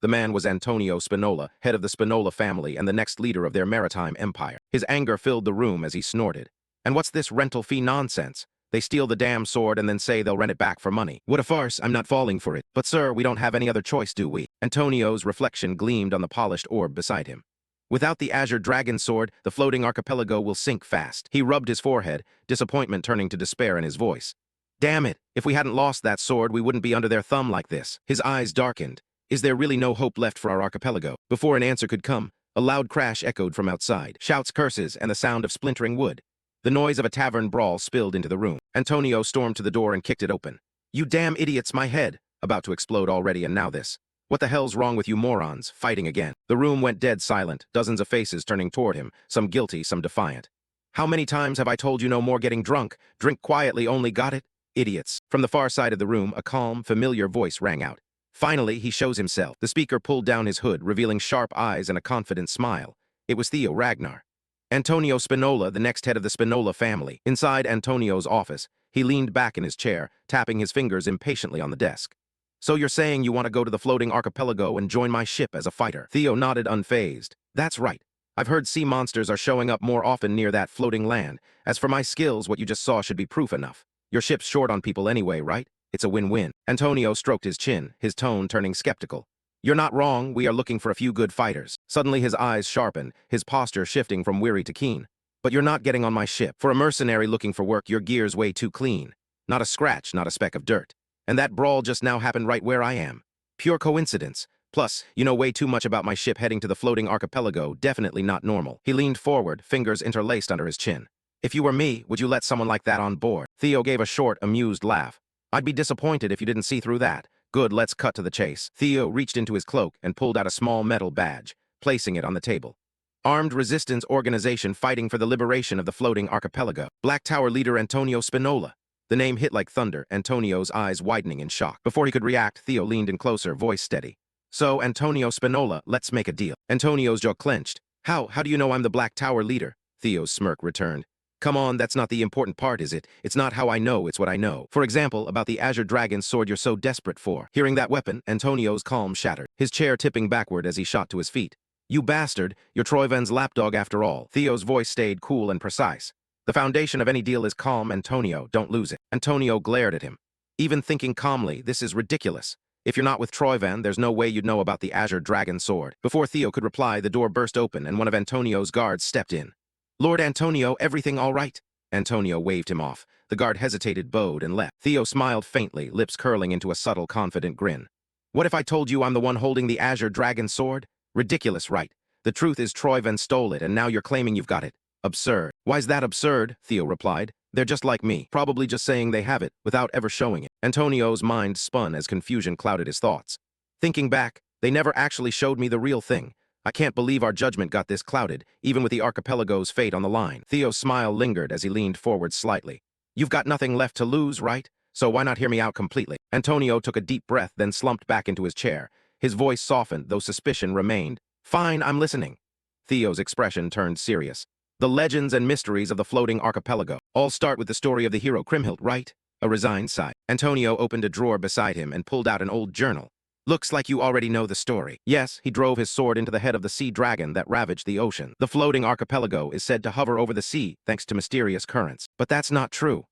S1: The man was Antonio Spinola, head of the Spinola family and the next leader of their maritime empire. His anger filled the room as he snorted. And what's this rental fee nonsense? They steal the damn sword and then say they'll rent it back for money. What a farce, I'm not falling for it. But sir, we don't have any other choice, do we? Antonio's reflection gleamed on the polished orb beside him. Without the Azure Dragon Sword, the floating archipelago will sink fast. He rubbed his forehead, disappointment turning to despair in his voice. Damn it, if we hadn't lost that sword, we wouldn't be under their thumb like this. His eyes darkened. Is there really no hope left for our archipelago? Before an answer could come, a loud crash echoed from outside. Shouts, curses, and the sound of splintering wood. The noise of a tavern brawl spilled into the room. Antonio stormed to the door and kicked it open. You damn idiots, my head! About to explode already and now this. What the hell's wrong with you morons? Fighting again. The room went dead silent, dozens of faces turning toward him, some guilty, some defiant. How many times have I told you no more getting drunk? Drink quietly, only got it? Idiots. From the far side of the room, a calm, familiar voice rang out. Finally, he shows himself. The speaker pulled down his hood, revealing sharp eyes and a confident smile. It was Theo Ragnar. Antonio Spinola, the next head of the Spinola family. Inside Antonio's office, he leaned back in his chair, tapping his fingers impatiently on the desk. So you're saying you want to go to the floating archipelago and join my ship as a fighter? Theo nodded unfazed. That's right. I've heard sea monsters are showing up more often near that floating land. As for my skills, what you just saw should be proof enough. Your ship's short on people anyway, right? It's a win-win. Antonio stroked his chin, his tone turning skeptical. You're not wrong, we are looking for a few good fighters. Suddenly his eyes sharpened, his posture shifting from weary to keen. But you're not getting on my ship. For a mercenary looking for work, your gear's way too clean. Not a scratch, not a speck of dirt. And that brawl just now happened right where I am. Pure coincidence. Plus, you know way too much about my ship heading to the floating archipelago, definitely not normal. He leaned forward, fingers interlaced under his chin. If you were me, would you let someone like that on board? Theo gave a short, amused laugh. I'd be disappointed if you didn't see through that. Good, let's cut to the chase. Theo reached into his cloak and pulled out a small metal badge, placing it on the table. Armed Resistance Organization fighting for the liberation of the floating archipelago. Black Tower leader Antonio Spinola. The name hit like thunder, Antonio's eyes widening in shock. Before he could react, Theo leaned in closer, voice steady. So, Antonio Spinola, let's make a deal. Antonio's jaw clenched. How do you know I'm the Black Tower leader? Theo's smirk returned. Come on, that's not the important part, is it? It's not how I know, it's what I know. For example, about the Azure Dragon sword you're so desperate for. Hearing that weapon, Antonio's calm shattered, his chair tipping backward as he shot to his feet. You bastard, you're Troyven's lapdog after all. Theo's voice stayed cool and precise. The foundation of any deal is calm, Antonio, don't lose it. Antonio glared at him. Even thinking calmly, this is ridiculous. If you're not with Troyven, there's no way you'd know about the Azure Dragon sword. Before Theo could reply, the door burst open and one of Antonio's guards stepped in. Lord Antonio, everything all right? Antonio waved him off. The guard hesitated, bowed, and left. Theo smiled faintly, lips curling into a subtle, confident grin. What if I told you I'm the one holding the Azure Dragon sword? Ridiculous, right? The truth is Troyven stole it, and now you're claiming you've got it. Absurd. Why's that absurd? Theo replied. They're just like me, probably just saying they have it, without ever showing it. Antonio's mind spun as confusion clouded his thoughts. Thinking back, they never actually showed me the real thing. I can't believe our judgment got this clouded, even with the archipelago's fate on the line. Theo's smile lingered as he leaned forward slightly. You've got nothing left to lose, right? So why not hear me out completely? Antonio took a deep breath, then slumped back into his chair. His voice softened, though suspicion remained. Fine, I'm listening. Theo's expression turned serious. The legends and mysteries of the floating archipelago all start with the story of the hero Kriemhild, right? A resigned sigh. Antonio opened a drawer beside him and pulled out an old journal. Looks like you already know the story. Yes, he drove his sword into the head of the sea dragon that ravaged the ocean. The floating archipelago is said to hover over the sea thanks to mysterious currents. But that's not true.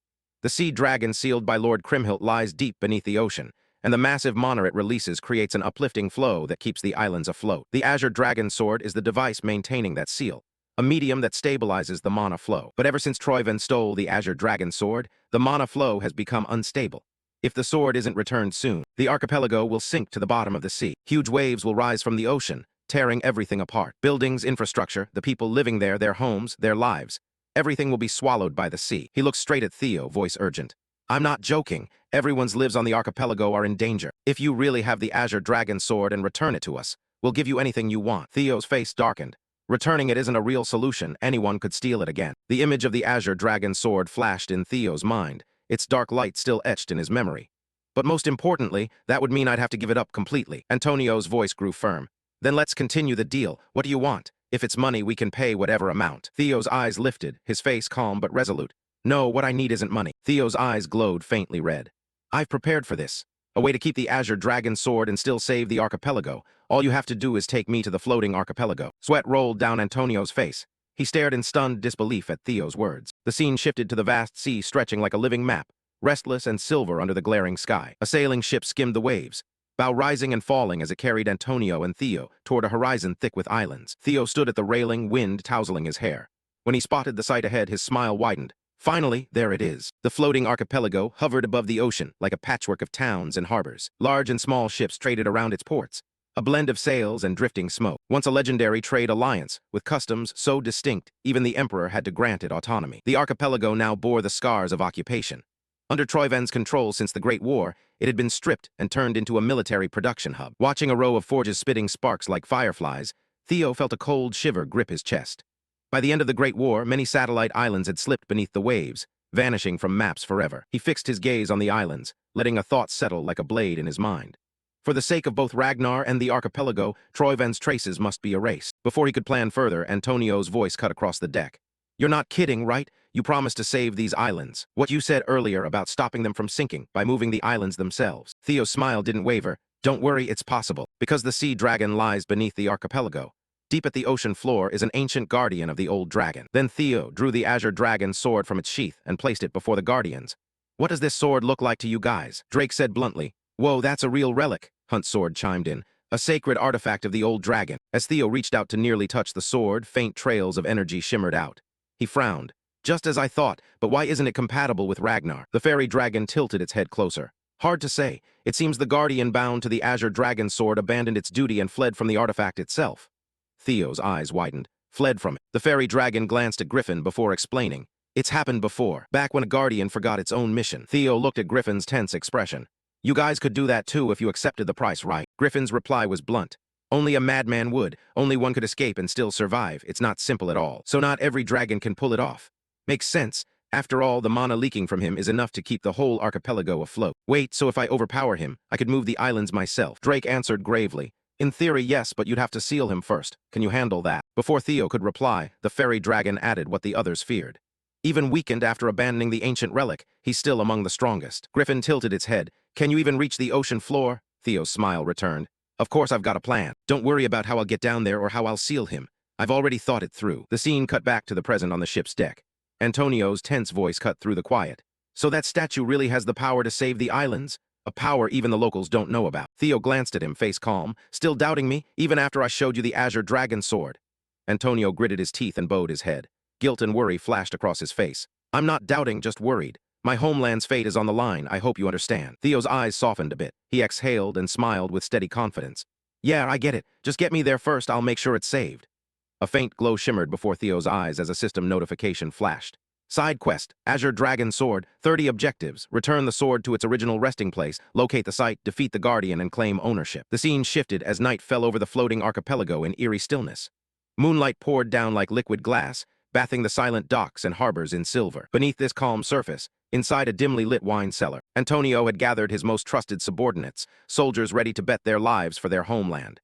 S1: The sea dragon sealed by Lord Kriemhild lies deep beneath the ocean, and the massive mana it releases creates an uplifting flow that keeps the islands afloat. The Azure Dragon Sword is the device maintaining that seal, a medium that stabilizes the mana flow. But ever since Troyven stole the Azure Dragon Sword, the mana flow has become unstable. If the sword isn't returned soon, the archipelago will sink to the bottom of the sea. Huge waves will rise from the ocean, tearing everything apart. Buildings, infrastructure, the people living there, their homes, their lives. Everything will be swallowed by the sea. He looked straight at Theo, voice urgent. I'm not joking. Everyone's lives on the archipelago are in danger. If you really have the Azure Dragon Sword and return it to us, we'll give you anything you want. Theo's face darkened. Returning it isn't a real solution. Anyone could steal it again. The image of the Azure Dragon Sword flashed in Theo's mind, its dark light still etched in his memory. But most importantly, that would mean I'd have to give it up completely. Antonio's voice grew firm. Then let's continue the deal. What do you want? If it's money, we can pay whatever amount. Theo's eyes lifted, his face calm but resolute. No, what I need isn't money. Theo's eyes glowed faintly red. I've prepared for this. A way to keep the Azure Dragon Sword and still save the archipelago. All you have to do is take me to the floating archipelago. Sweat rolled down Antonio's face. He stared in stunned disbelief at Theo's words. The scene shifted to the vast sea stretching like a living map, restless and silver under the glaring sky. A sailing ship skimmed the waves, bow rising and falling as it carried Antonio and Theo toward a horizon thick with islands. Theo stood at the railing, wind tousling his hair. When he spotted the sight ahead, his smile widened. Finally, there it is. The floating archipelago hovered above the ocean like a patchwork of towns and harbors. Large and small ships traded around its ports, a blend of sails and drifting smoke. Once a legendary trade alliance, with customs so distinct, even the emperor had to grant it autonomy. The archipelago now bore the scars of occupation. Under Troyven's control since the Great War, it had been stripped and turned into a military production hub. Watching a row of forges spitting sparks like fireflies, Theo felt a cold shiver grip his chest. By the end of the Great War, many satellite islands had slipped beneath the waves, vanishing from maps forever. He fixed his gaze on the islands, letting a thought settle like a blade in his mind. For the sake of both Ragnar and the archipelago, Troyven's traces must be erased. Before he could plan further, Antonio's voice cut across the deck. You're not kidding, right? You promised to save these islands. What you said earlier about stopping them from sinking by moving the islands themselves. Theo's smile didn't waver. Don't worry, it's possible. Because the sea dragon lies beneath the archipelago. Deep at the ocean floor is an ancient guardian of the old dragon. Then Theo drew the Azure Dragon sword from its sheath and placed it before the guardians. What does this sword look like to you guys? Drake said bluntly. Whoa, that's a real relic, Hunt's sword chimed in. A sacred artifact of the old dragon. As Theo reached out to nearly touch the sword, faint trails of energy shimmered out. He frowned. Just as I thought, but why isn't it compatible with Ragnar? The fairy dragon tilted its head closer. Hard to say. It seems the guardian bound to the Azure Dragon sword abandoned its duty and fled from the artifact itself. Theo's eyes widened. Fled from it. The fairy dragon glanced at Griffin before explaining. It's happened before, back when a guardian forgot its own mission. Theo looked at Griffin's tense expression. You guys could do that too if you accepted the price, right? Griffin's reply was blunt. Only a madman would. Only one could escape and still survive. It's not simple at all. So not every dragon can pull it off. Makes sense. After all, the mana leaking from him is enough to keep the whole archipelago afloat. Wait, so if I overpower him, I could move the islands myself? Drake answered gravely. In theory, yes, but you'd have to seal him first. Can you handle that? Before Theo could reply, the fairy dragon added what the others feared. Even weakened after abandoning the ancient relic, he's still among the strongest. Griffin tilted its head. Can you even reach the ocean floor? Theo's smile returned. Of course I've got a plan. Don't worry about how I'll get down there or how I'll seal him. I've already thought it through. The scene cut back to the present on the ship's deck. Antonio's tense voice cut through the quiet. So that statue really has the power to save the islands? A power even the locals don't know about. Theo glanced at him, face calm. Still doubting me, even after I showed you the Azure Dragon sword? Antonio gritted his teeth and bowed his head. Guilt and worry flashed across his face. I'm not doubting, just worried. My homeland's fate is on the line, I hope you understand. Theo's eyes softened a bit. He exhaled and smiled with steady confidence. Yeah, I get it. Just get me there first, I'll make sure it's saved. A faint glow shimmered before Theo's eyes as a system notification flashed. Side quest, Azure Dragon Sword, 30 objectives, return the sword to its original resting place, locate the site, defeat the Guardian, and claim ownership. The scene shifted as night fell over the floating archipelago in eerie stillness. Moonlight poured down like liquid glass, bathing the silent docks and harbors in silver. Beneath this calm surface, inside a dimly lit wine cellar, Antonio had gathered his most trusted subordinates, soldiers ready to bet their lives for their homeland.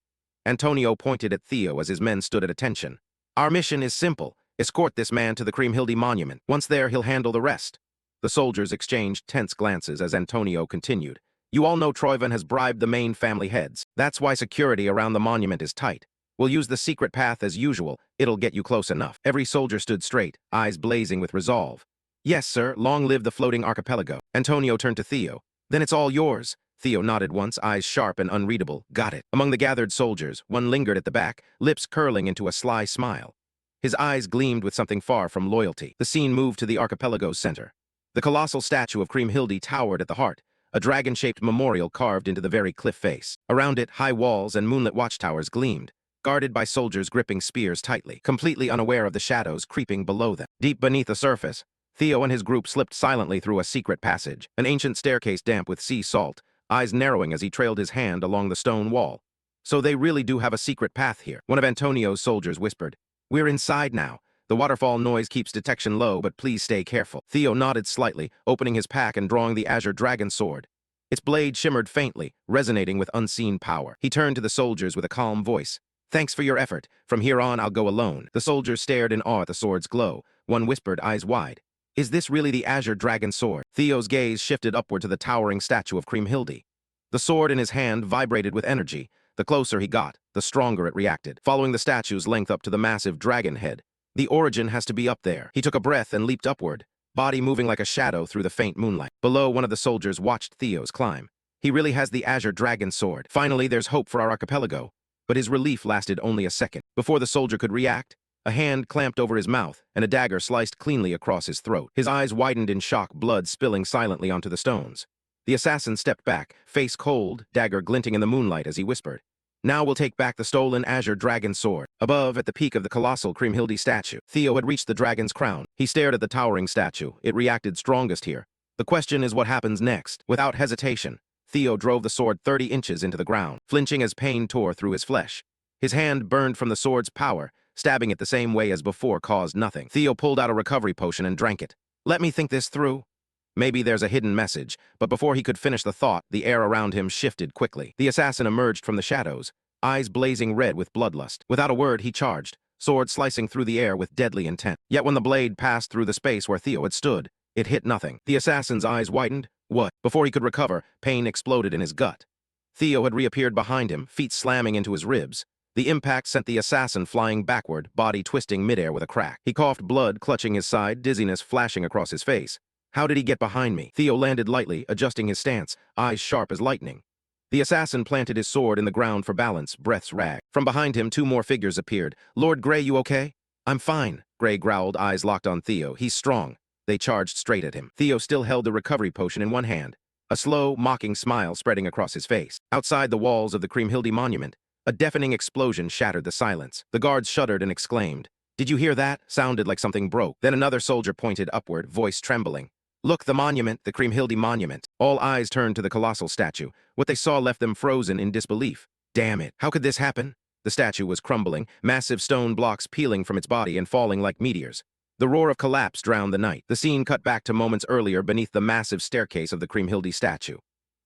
S1: Antonio pointed at Theo as his men stood at attention. Our mission is simple. Escort this man to the Kriemhilde monument. Once there, he'll handle the rest. The soldiers exchanged tense glances as Antonio continued. You all know Troyven has bribed the main family heads. That's why security around the monument is tight. We'll use the secret path as usual. It'll get you close enough. Every soldier stood straight, eyes blazing with resolve. Yes, sir. Long live the floating archipelago. Antonio turned to Theo. Then it's all yours. Theo nodded once, eyes sharp and unreadable. Got it. Among the gathered soldiers, one lingered at the back, lips curling into a sly smile. His eyes gleamed with something far from loyalty. The scene moved to the archipelago's center. The colossal statue of Kriemhilde towered at the heart, a dragon-shaped memorial carved into the very cliff face. Around it, high walls and moonlit watchtowers gleamed, guarded by soldiers gripping spears tightly, completely unaware of the shadows creeping below them. Deep beneath the surface, Theo and his group slipped silently through a secret passage, an ancient staircase damp with sea salt, eyes narrowing as he trailed his hand along the stone wall. So they really do have a secret path here, one of Antonio's soldiers whispered. We're inside now. The waterfall noise keeps detection low, but please stay careful. Theo nodded slightly, opening his pack and drawing the Azure Dragon Sword. Its blade shimmered faintly, resonating with unseen power. He turned to the soldiers with a calm voice. Thanks for your effort. From here on, I'll go alone. The soldiers stared in awe at the sword's glow. One whispered, eyes wide. Is this really the Azure Dragon Sword? Theo's gaze shifted upward to the towering statue of Kriemhilde. The sword in his hand vibrated with energy. The closer he got, the stronger it reacted, following the statue's length up to the massive dragon head. The origin has to be up there. He took a breath and leaped upward, body moving like a shadow through the faint moonlight. Below, one of the soldiers watched Theo's climb. He really has the Azure Dragon Sword. Finally, there's hope for our archipelago. But his relief lasted only a second. Before the soldier could react, a hand clamped over his mouth, and a dagger sliced cleanly across his throat. His eyes widened in shock, blood spilling silently onto the stones. The assassin stepped back, face cold, dagger glinting in the moonlight as he whispered. Now we'll take back the stolen Azure Dragon Sword. Above, at the peak of the colossal Kriemhilde statue, Theo had reached the dragon's crown. He stared at the towering statue. It reacted strongest here. The question is what happens next. Without hesitation, Theo drove the sword 30 inches into the ground, flinching as pain tore through his flesh. His hand burned from the sword's power, stabbing it the same way as before caused nothing. Theo pulled out a recovery potion and drank it. Let me think this through. Maybe there's a hidden message, but before he could finish the thought, the air around him shifted quickly. The assassin emerged from the shadows, eyes blazing red with bloodlust. Without a word, he charged, sword slicing through the air with deadly intent. Yet when the blade passed through the space where Theo had stood, it hit nothing. The assassin's eyes widened. What? Before he could recover, pain exploded in his gut. Theo had reappeared behind him, feet slamming into his ribs. The impact sent the assassin flying backward, body twisting midair with a crack. He coughed, blood clutching his side, dizziness flashing across his face. How did he get behind me? Theo landed lightly, adjusting his stance, eyes sharp as lightning. The assassin planted his sword in the ground for balance, breaths ragged. From behind him, two more figures appeared. Lord Grey, you okay? I'm fine, Grey growled, eyes locked on Theo. He's strong. They charged straight at him. Theo still held the recovery potion in one hand, a slow, mocking smile spreading across his face. Outside the walls of the Kriemhilde monument, a deafening explosion shattered the silence. The guards shuddered and exclaimed. Did you hear that? Sounded like something broke. Then another soldier pointed upward, voice trembling. Look, the monument, the Kriemhilde monument. All eyes turned to the colossal statue. What they saw left them frozen in disbelief. Damn it, how could this happen? The statue was crumbling, massive stone blocks peeling from its body and falling like meteors. The roar of collapse drowned the night. The scene cut back to moments earlier beneath the massive staircase of the Kriemhilde statue.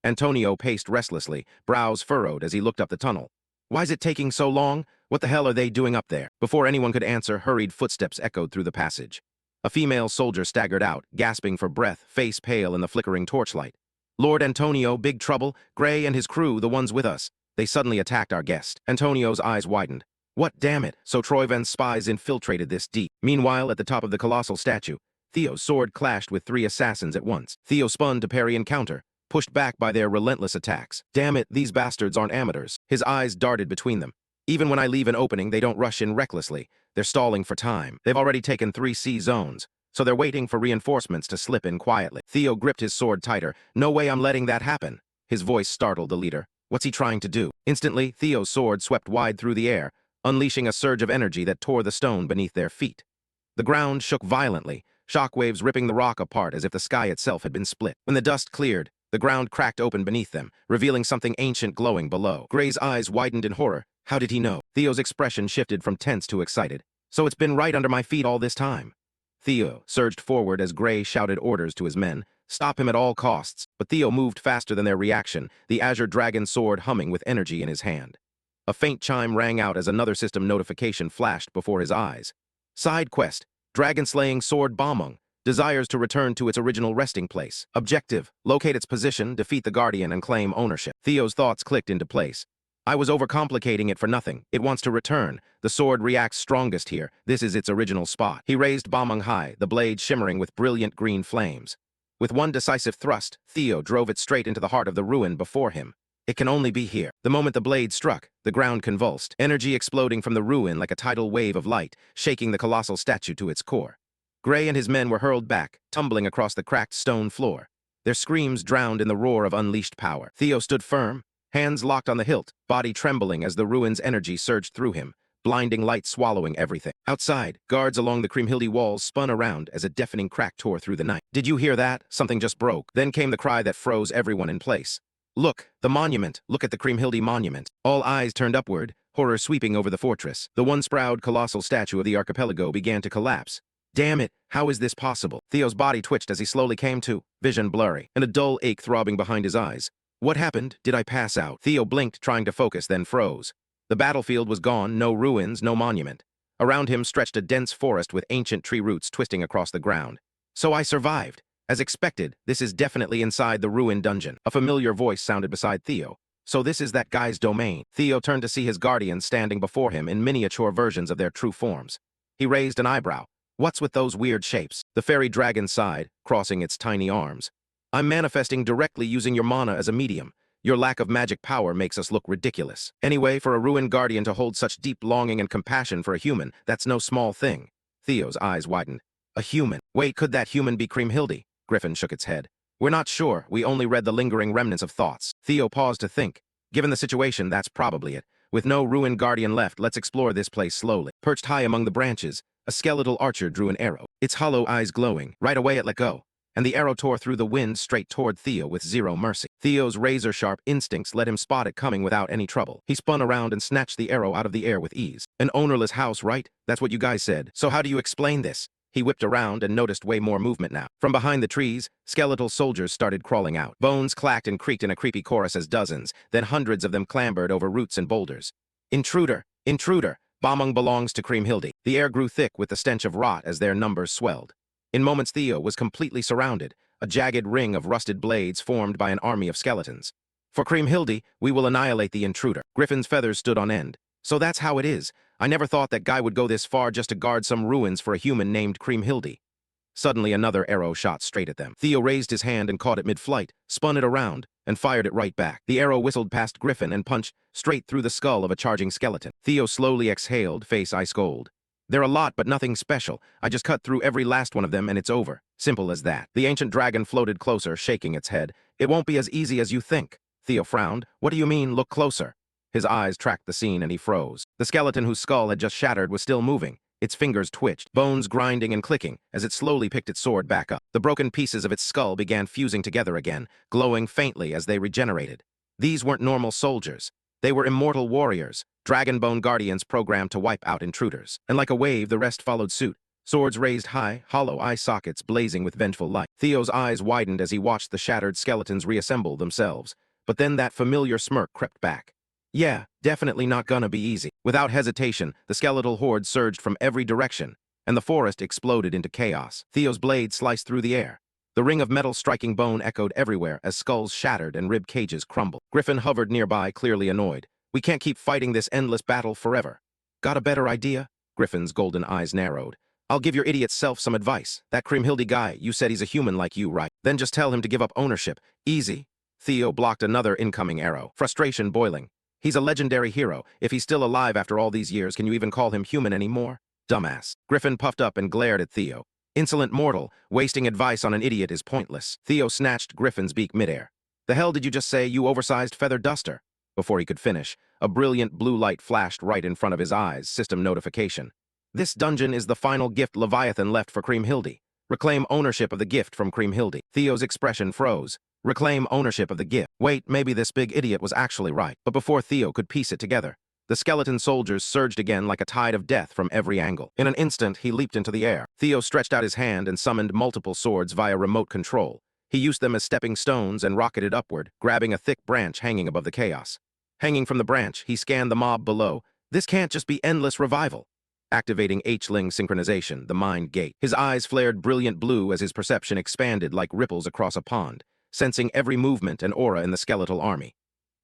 S1: Antonio paced restlessly, brows furrowed as he looked up the tunnel. Why's it taking so long? What the hell are they doing up there? Before anyone could answer, hurried footsteps echoed through the passage. A female soldier staggered out, gasping for breath, face pale in the flickering torchlight. Lord Antonio, big trouble, Grey and his crew, the ones with us. They suddenly attacked our guest. Antonio's eyes widened. What, damn it, so Troyven's spies infiltrated this deep. Meanwhile, at the top of the colossal statue, Theo's sword clashed with 3 assassins at once. Theo spun to parry and counter, pushed back by their relentless attacks. Damn it, these bastards aren't amateurs. His eyes darted between them. Even when I leave an opening, they don't rush in recklessly. They're stalling for time. They've already taken 3 C zones, so they're waiting for reinforcements to slip in quietly. Theo gripped his sword tighter. No way I'm letting that happen. His voice startled the leader. What's he trying to do? Instantly, Theo's sword swept wide through the air, unleashing a surge of energy that tore the stone beneath their feet. The ground shook violently, shockwaves ripping the rock apart as if the sky itself had been split. When the dust cleared, the ground cracked open beneath them, revealing something ancient glowing below. Gray's eyes widened in horror. How did he know? Theo's expression shifted from tense to excited. So it's been right under my feet all this time. Theo surged forward as Gray shouted orders to his men. Stop him at all costs. But Theo moved faster than their reaction, the azure dragon sword humming with energy in his hand. A faint chime rang out as another system notification flashed before his eyes. Side quest, dragon-slaying sword Balmung, desires to return to its original resting place. Objective, locate its position, defeat the Guardian, and claim ownership. Theo's thoughts clicked into place. I was overcomplicating it for nothing. It wants to return. The sword reacts strongest here. This is its original spot. He raised Balmung high, the blade shimmering with brilliant green flames. With one decisive thrust, Theo drove it straight into the heart of the ruin before him. It can only be here. The moment the blade struck, the ground convulsed, energy exploding from the ruin like a tidal wave of light, shaking the colossal statue to its core. Gray and his men were hurled back, tumbling across the cracked stone floor. Their screams drowned in the roar of unleashed power. Theo stood firm, hands locked on the hilt, body trembling as the ruin's energy surged through him, blinding light swallowing everything. Outside, guards along the Kriemhilde walls spun around as a deafening crack tore through the night. Did you hear that? Something just broke. Then came the cry that froze everyone in place. Look, the monument. Look at the Kriemhilde monument. All eyes turned upward, horror sweeping over the fortress. The once-proud colossal statue of the archipelago began to collapse. Damn it, how is this possible? Theo's body twitched as he slowly came to, vision blurry, and a dull ache throbbing behind his eyes. What happened? Did I pass out? Theo blinked, trying to focus, then froze. The battlefield was gone, no ruins, no monument. Around him stretched a dense forest with ancient tree roots twisting across the ground. So I survived. As expected, this is definitely inside the ruined dungeon. A familiar voice sounded beside Theo. So this is that guy's domain. Theo turned to see his guardians standing before him in miniature versions of their true forms. He raised an eyebrow. What's with those weird shapes? The fairy dragon sighed, crossing its tiny arms. I'm manifesting directly using your mana as a medium. Your lack of magic power makes us look ridiculous. Anyway, for a ruined guardian to hold such deep longing and compassion for a human, that's no small thing. Theo's eyes widened. A human. Wait, could that human be Kriemhilde? Griffin shook its head. We're not sure. We only read the lingering remnants of thoughts. Theo paused to think. Given the situation, that's probably it. With no ruined guardian left, let's explore this place slowly. Perched high among the branches, a skeletal archer drew an arrow, its hollow eyes glowing. Right away it let go, and the arrow tore through the wind straight toward Theo with zero mercy. Theo's razor-sharp instincts let him spot it coming without any trouble. He spun around and snatched the arrow out of the air with ease. An ownerless house, right? That's what you guys said. So how do you explain this? He whipped around and noticed way more movement now. From behind the trees, skeletal soldiers started crawling out. Bones clacked and creaked in a creepy chorus as dozens, then hundreds of them clambered over roots and boulders. Intruder! Intruder! Balmung belongs to Kriemhilde. The air grew thick with the stench of rot as their numbers swelled. In moments Theo was completely surrounded, a jagged ring of rusted blades formed by an army of skeletons. For Kriemhilde, we will annihilate the intruder. Griffin's feathers stood on end. So that's how it is. I never thought that guy would go this far just to guard some ruins for a human named Kriemhilde. Suddenly another arrow shot straight at them. Theo raised his hand and caught it mid-flight, spun it around, and fired it right back. The arrow whistled past Griffin and punched straight through the skull of a charging skeleton. Theo slowly exhaled, face ice cold. They're a lot, but nothing special. I just cut through every last one of them and it's over. Simple as that. The ancient dragon floated closer, shaking its head. It won't be as easy as you think. Theo frowned. What do you mean, look closer? His eyes tracked the scene and he froze. The skeleton whose skull had just shattered was still moving. Its fingers twitched, bones grinding and clicking, as it slowly picked its sword back up. The broken pieces of its skull began fusing together again, glowing faintly as they regenerated. These weren't normal soldiers. They were immortal warriors, dragonbone guardians programmed to wipe out intruders. And like a wave, the rest followed suit. Swords raised high, hollow eye sockets blazing with vengeful light. Theo's eyes widened as he watched the shattered skeletons reassemble themselves. But then that familiar smirk crept back. Yeah, definitely not gonna be easy. Without hesitation, the skeletal horde surged from every direction, and the forest exploded into chaos. Theo's blade sliced through the air. The ring of metal striking bone echoed everywhere as skulls shattered and rib cages crumbled. Griffin hovered nearby, clearly annoyed. We can't keep fighting this endless battle forever. Got a better idea? Griffin's golden eyes narrowed. I'll give your idiot self some advice. That Kriemhilde guy, you said he's a human like you, right? Then just tell him to give up ownership. Easy. Theo blocked another incoming arrow, frustration boiling. He's a legendary hero. If he's still alive after all these years, can you even call him human anymore? Dumbass. Griffin puffed up and glared at Theo. Insolent mortal, wasting advice on an idiot is pointless. Theo snatched Griffin's beak midair. The hell did you just say, you oversized feather duster? Before he could finish, a brilliant blue light flashed right in front of his eyes, system notification. This dungeon is the final gift Leviathan left for Kriemhilde. Reclaim ownership of the gift from Kriemhilde. Theo's expression froze. Reclaim ownership of the gift. Wait, maybe this big idiot was actually right. But before Theo could piece it together, the skeleton soldiers surged again like a tide of death from every angle. In an instant, he leaped into the air. Theo stretched out his hand and summoned multiple swords via remote control. He used them as stepping stones and rocketed upward, grabbing a thick branch hanging above the chaos. Hanging from the branch, he scanned the mob below. This can't just be endless revival. Activating H-Ling synchronization, the mind gate. His eyes flared brilliant blue as his perception expanded like ripples across a pond, sensing every movement and aura in the skeletal army.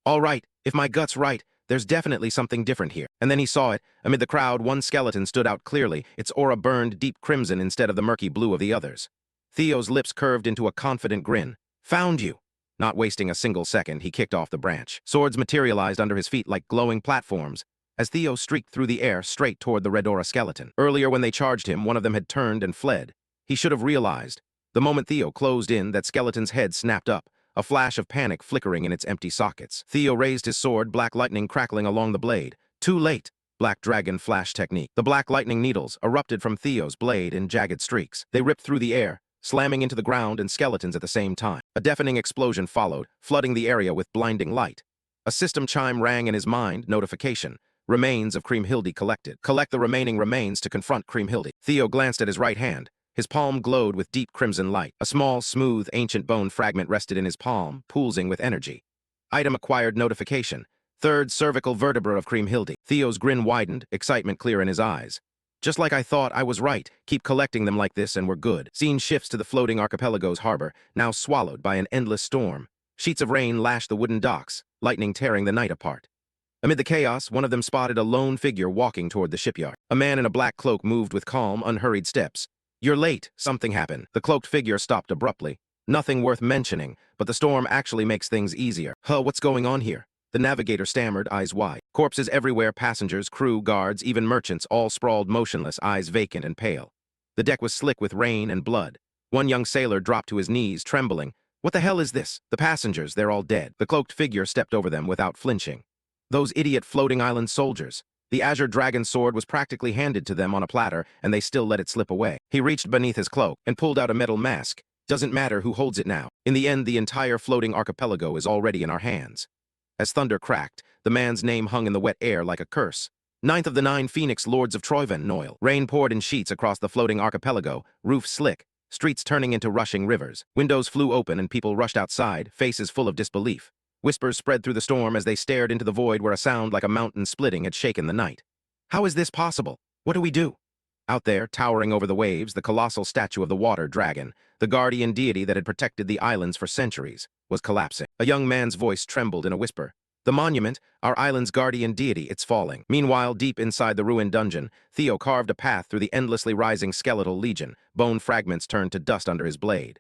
S1: All right, if my gut's right, there's definitely something different here. And then he saw it. Amid the crowd, one skeleton stood out clearly. Its aura burned deep crimson instead of the murky blue of the others. Theo's lips curved into a confident grin. Found you. Not wasting a single second, he kicked off the branch. Swords materialized under his feet like glowing platforms, as Theo streaked through the air straight toward the Red Aura skeleton. Earlier when they charged him, one of them had turned and fled. He should have realized. The moment Theo closed in, that skeleton's head snapped up, a flash of panic flickering in its empty sockets. Theo raised his sword, black lightning crackling along the blade. Too late. Black Dragon Flash Technique. The black lightning needles erupted from Theo's blade in jagged streaks. They ripped through the air, slamming into the ground and skeletons at the same time. A deafening explosion followed, flooding the area with blinding light. A system chime rang in his mind, notification. Remains of Kriemhilde collected. Collect the remaining remains to confront Kriemhilde. Theo glanced at his right hand. His palm glowed with deep crimson light. A small, smooth, ancient bone fragment rested in his palm, pulsing with energy. Item acquired notification. Third cervical vertebra of Kriemhilde. Theo's grin widened, excitement clear in his eyes. Just like I thought, I was right. Keep collecting them like this and we're good. Scene shifts to the floating archipelago's harbor, now swallowed by an endless storm. Sheets of rain lashed the wooden docks, lightning tearing the night apart. Amid the chaos, one of them spotted a lone figure walking toward the shipyard. A man in a black cloak moved with calm, unhurried steps. You're late. Something happened. The cloaked figure stopped abruptly. Nothing worth mentioning, but the storm actually makes things easier. What's going on here? The navigator stammered, eyes wide. Corpses everywhere, passengers, crew, guards, even merchants, all sprawled motionless, eyes vacant and pale. The deck was slick with rain and blood. One young sailor dropped to his knees, trembling. What the hell is this? The passengers, they're all dead. The cloaked figure stepped over them without flinching. Those idiot floating island soldiers. The azure dragon sword was practically handed to them on a platter, and they still let it slip away. He reached beneath his cloak and pulled out a metal mask. Doesn't matter who holds it now. In the end, the entire floating archipelago is already in our hands. As thunder cracked, the man's name hung in the wet air like a curse. 9th of the 9 Phoenix Lords of Troyven Noil. Rain poured in sheets across the floating archipelago, roofs slick, streets turning into rushing rivers. Windows flew open and people rushed outside, faces full of disbelief. Whispers spread through the storm as they stared into the void where a sound like a mountain splitting had shaken the night. How is this possible? What do we do? Out there, towering over the waves, the colossal statue of the water dragon, the guardian deity that had protected the islands for centuries, was collapsing. A young man's voice trembled in a whisper. The monument, our island's guardian deity, it's falling. Meanwhile, deep inside the ruined dungeon, Theo carved a path through the endlessly rising skeletal legion. Bone fragments turned to dust under his blade.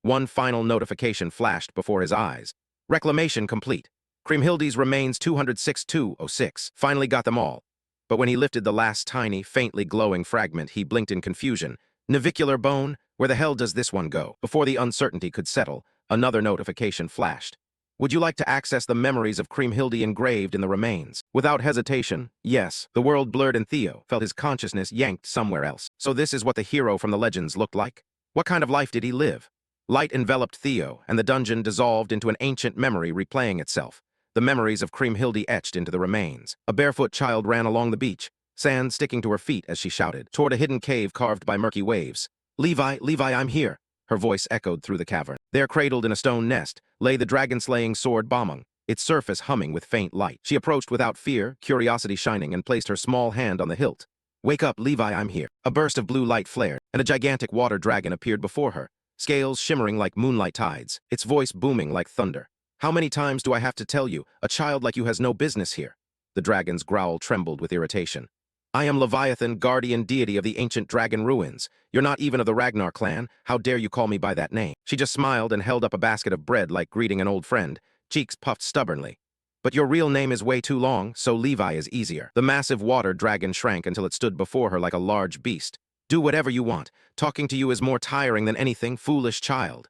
S1: One final notification flashed before his eyes. Reclamation complete. Kriemhilde's remains 206-206. Finally got them all. But when he lifted the last tiny, faintly glowing fragment, he blinked in confusion. Navicular bone? Where the hell does this one go? Before the uncertainty could settle, another notification flashed. Would you like to access the memories of Kriemhilde engraved in the remains? Without hesitation, yes. The world blurred and Theo felt his consciousness yanked somewhere else. So this is what the hero from the legends looked like? What kind of life did he live? Light enveloped Theo, and the dungeon dissolved into an ancient memory replaying itself. The memories of Kriemhilde etched into the remains. A barefoot child ran along the beach, sand sticking to her feet as she shouted, toward a hidden cave carved by murky waves. Levi, Levi, I'm here. Her voice echoed through the cavern. There, cradled in a stone nest, lay the dragon-slaying sword Bomung, its surface humming with faint light. She approached without fear, curiosity shining, and placed her small hand on the hilt. Wake up, Levi, I'm here. A burst of blue light flared, and a gigantic water dragon appeared before her. Scales shimmering like moonlight tides, its voice booming like thunder. How many times do I have to tell you, a child like you has no business here? The dragon's growl trembled with irritation. I am Leviathan, guardian deity of the ancient dragon ruins. You're not even of the Ragnar clan. How dare you call me by that name? She just smiled and held up a basket of bread like greeting an old friend, cheeks puffed stubbornly. But your real name is way too long, so Levi is easier. The massive water dragon shrank until it stood before her like a large beast. Do whatever you want. Talking to you is more tiring than anything, foolish child.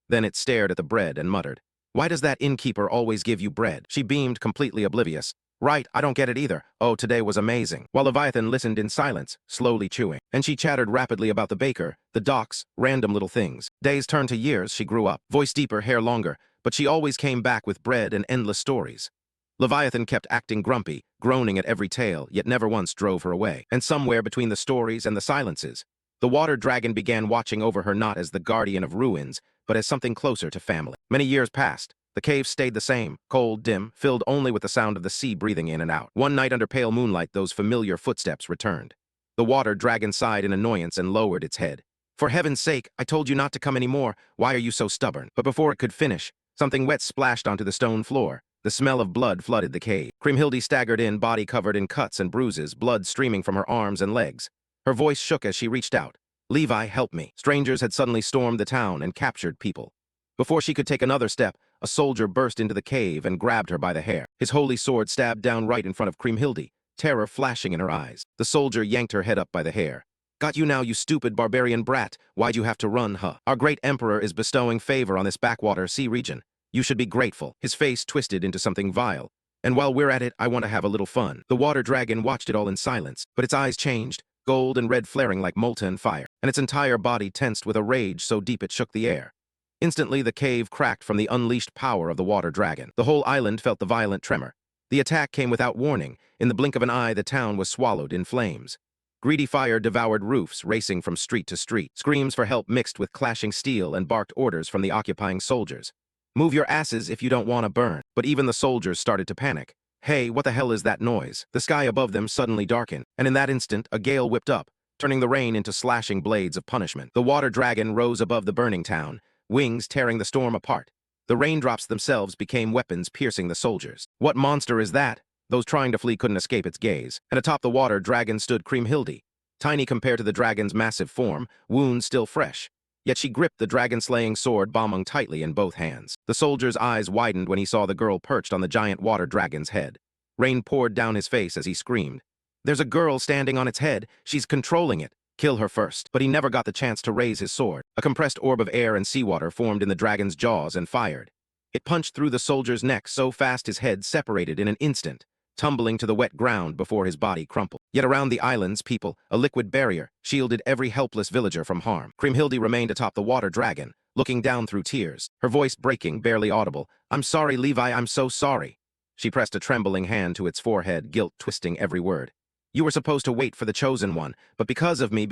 S1: Then it stared at the bread and muttered, Why does that innkeeper always give you bread? She beamed, completely oblivious. Right, I don't get it either. Oh, today was amazing. While Leviathan listened in silence, slowly chewing. And she chattered rapidly about the baker, the docks, random little things. Days turned to years, she grew up. Voice deeper, hair longer, but she always came back with bread and endless stories. Leviathan kept acting grumpy, groaning at every tale, yet never once drove her away. And somewhere between the stories and the silences, the water dragon began watching over her not as the guardian of ruins, but as something closer to family. Many years passed. The cave stayed the same, cold, dim, filled only with the sound of the sea breathing in and out. One night under pale moonlight, those familiar footsteps returned. The water dragon sighed in annoyance and lowered its head. For heaven's sake, I told you not to come any more. Why are you so stubborn? But before it could finish, something wet splashed onto the stone floor. The smell of blood flooded the cave. Kriemhilde staggered in, body covered in cuts and bruises, blood streaming from her arms and legs. Her voice shook as she reached out. Levi, help me. Strangers had suddenly stormed the town and captured people. Before she could take another step, a soldier burst into the cave and grabbed her by the hair. His holy sword stabbed down right in front of Kriemhilde, terror flashing in her eyes. The soldier yanked her head up by the hair. Got you now, you stupid barbarian brat. Why'd you have to run, huh? Our great emperor is bestowing favor on this backwater sea region. You should be grateful. His face twisted into something vile. And while we're at it, I want to have a little fun. The water dragon watched it all in silence, but its eyes changed, gold and red flaring like molten fire, and its entire body tensed with a rage so deep it shook the air. Instantly, the cave cracked from the unleashed power of the water dragon. The whole island felt the violent tremor. The attack came without warning. In the blink of an eye, the town was swallowed in flames. Greedy fire devoured roofs, racing from street to street. Screams for help mixed with clashing steel and barked orders from the occupying soldiers. Move your asses if you don't want to burn. But even the soldiers started to panic. Hey, what the hell is that noise? The sky above them suddenly darkened, and in that instant, a gale whipped up, turning the rain into slashing blades of punishment. The water dragon rose above the burning town, wings tearing the storm apart. The raindrops themselves became weapons piercing the soldiers. What monster is that? Those trying to flee couldn't escape its gaze. And atop the water dragon stood Kriemhilde, tiny compared to the dragon's massive form, wounds still fresh. Yet she gripped the dragon-slaying sword bombing tightly in both hands. The soldier's eyes widened when he saw the girl perched on the giant water dragon's head. Rain poured down his face as he screamed. There's a girl standing on its head. She's controlling it. Kill her first. But he never got the chance to raise his sword. A compressed orb of air and seawater formed in the dragon's jaws and fired. It punched through the soldier's neck so fast his head separated in an instant, tumbling to the wet ground before his body crumpled. Yet around the island's people, a liquid barrier shielded every helpless villager from harm. Kriemhilde remained atop the water dragon, looking down through tears, her voice breaking, barely audible. I'm sorry, Levi, I'm so sorry. She pressed a trembling hand to its forehead, guilt twisting every word. You were supposed to wait for the chosen one, but because of me.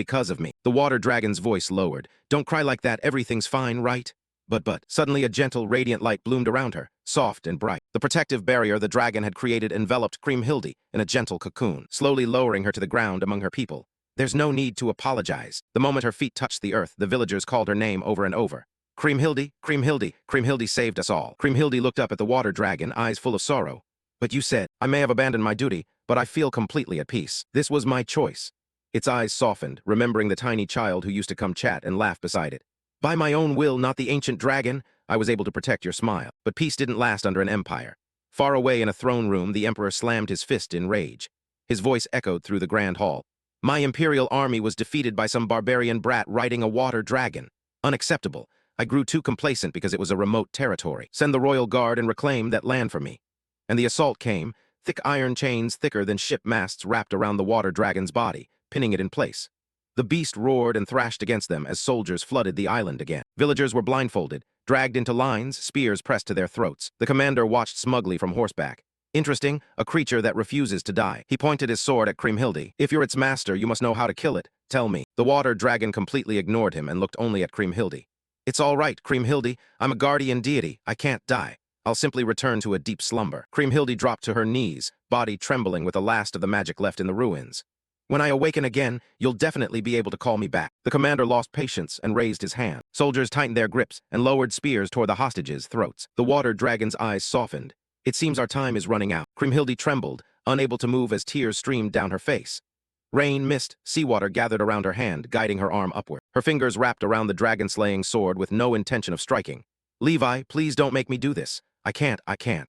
S1: The water dragon's voice lowered. Don't cry like that, everything's fine, right? But, suddenly a gentle, radiant light bloomed around her, soft and bright. The protective barrier the dragon had created enveloped Kriemhilde in a gentle cocoon, slowly lowering her to the ground among her people. There's no need to apologize. The moment her feet touched the earth, the villagers called her name over and over. Kriemhilde, Kriemhilde, Kriemhilde saved us all. Kriemhilde looked up at the water dragon, eyes full of sorrow. But you said, I may have abandoned my duty, but I feel completely at peace. This was my choice. Its eyes softened, remembering the tiny child who used to come chat and laugh beside it. By my own will, not the ancient dragon, I was able to protect your smile. But peace didn't last under an empire. Far away in a throne room, the emperor slammed his fist in rage. His voice echoed through the grand hall. My imperial army was defeated by some barbarian brat riding a water dragon. Unacceptable. I grew too complacent because it was a remote territory. Send the royal guard and reclaim that land for me. And the assault came, thick iron chains thicker than ship masts wrapped around the water dragon's body, pinning it in place. The beast roared and thrashed against them as soldiers flooded the island again. Villagers were blindfolded, dragged into lines, spears pressed to their throats. The commander watched smugly from horseback. Interesting, a creature that refuses to die. He pointed his sword at Kriemhilde. If you're its master, you must know how to kill it. Tell me. The water dragon completely ignored him and looked only at Kriemhilde. It's all right, Kriemhilde. I'm a guardian deity. I can't die. I'll simply return to a deep slumber. Kriemhilde dropped to her knees, body trembling with the last of the magic left in the ruins. When I awaken again, you'll definitely be able to call me back. The commander lost patience and raised his hand. Soldiers tightened their grips and lowered spears toward the hostages' throats. The water dragon's eyes softened. It seems our time is running out. Kriemhilde trembled, unable to move as tears streamed down her face. Rain, mist, seawater gathered around her hand, guiding her arm upward. Her fingers wrapped around the dragon-slaying sword with no intention of striking. Levi, please don't make me do this. I can't.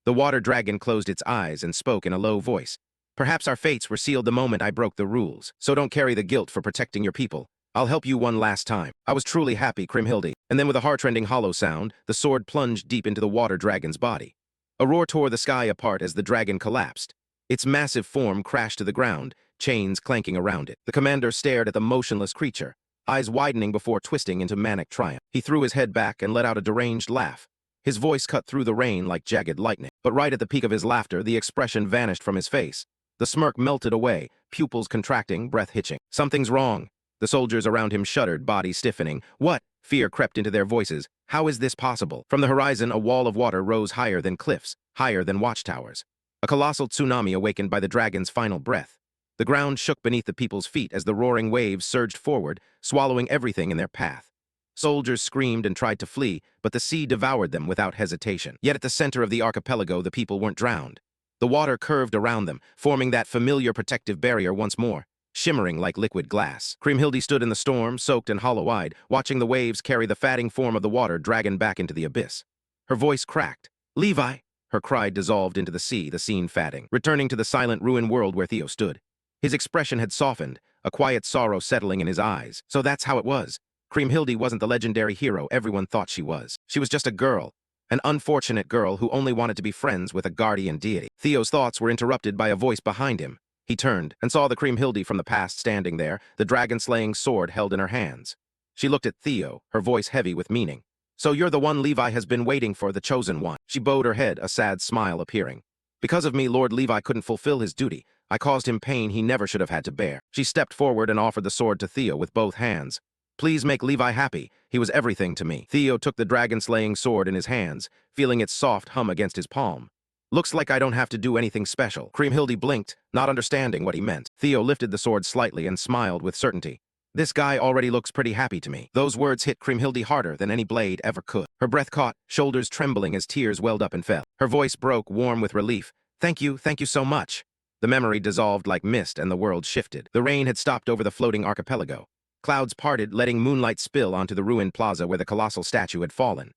S1: The water dragon closed its eyes and spoke in a low voice. Perhaps our fates were sealed the moment I broke the rules, so don't carry the guilt for protecting your people. I'll help you one last time. I was truly happy, Kriemhilde. And then with a heart-rending hollow sound, the sword plunged deep into the water dragon's body. A roar tore the sky apart as the dragon collapsed. Its massive form crashed to the ground, chains clanking around it. The commander stared at the motionless creature, eyes widening before twisting into manic triumph. He threw his head back and let out a deranged laugh. His voice cut through the rain like jagged lightning. But right at the peak of his laughter, the expression vanished from his face. The smirk melted away, pupils contracting, breath hitching. Something's wrong. The soldiers around him shuddered, bodies stiffening. What? Fear crept into their voices. How is this possible? From the horizon, a wall of water rose higher than cliffs, higher than watchtowers. A colossal tsunami awakened by the dragon's final breath. The ground shook beneath the people's feet as the roaring waves surged forward, swallowing everything in their path. Soldiers screamed and tried to flee, but the sea devoured them without hesitation. Yet at the center of the archipelago, the people weren't drowned. The water curved around them, forming that familiar protective barrier once more, shimmering like liquid glass. Kriemhilde stood in the storm, soaked and hollow-eyed, watching the waves carry the fatting form of the water dragon back into the abyss. Her voice cracked. "Levi!" Her cry dissolved into the sea, the scene fading, returning to the silent ruin world where Theo stood. His expression had softened, a quiet sorrow settling in his eyes. So that's how it was. Kriemhilde wasn't the legendary hero everyone thought she was. She was just a girl, an unfortunate girl who only wanted to be friends with a guardian deity. Theo's thoughts were interrupted by a voice behind him. He turned and saw the Kriemhilde from the past standing there, the dragon-slaying sword held in her hands. She looked at Theo, her voice heavy with meaning. "So you're the one Levi has been waiting for, the chosen one." She bowed her head, a sad smile appearing. "Because of me, Lord Levi couldn't fulfill his duty. I caused him pain he never should have had to bear." She stepped forward and offered the sword to Theo with both hands. "Please make Levi happy. He was everything to me." Theo took the dragon-slaying sword in his hands, feeling its soft hum against his palm. "Looks like I don't have to do anything special." Kriemhilde blinked, not understanding what he meant. Theo lifted the sword slightly and smiled with certainty. "This guy already looks pretty happy to me." Those words hit Kriemhilde harder than any blade ever could. Her breath caught, shoulders trembling as tears welled up and fell. Her voice broke, warm with relief. Thank you so much." The memory dissolved like mist and the world shifted. The rain had stopped over the floating archipelago. Clouds parted, letting moonlight spill onto the ruined plaza where the colossal statue had fallen.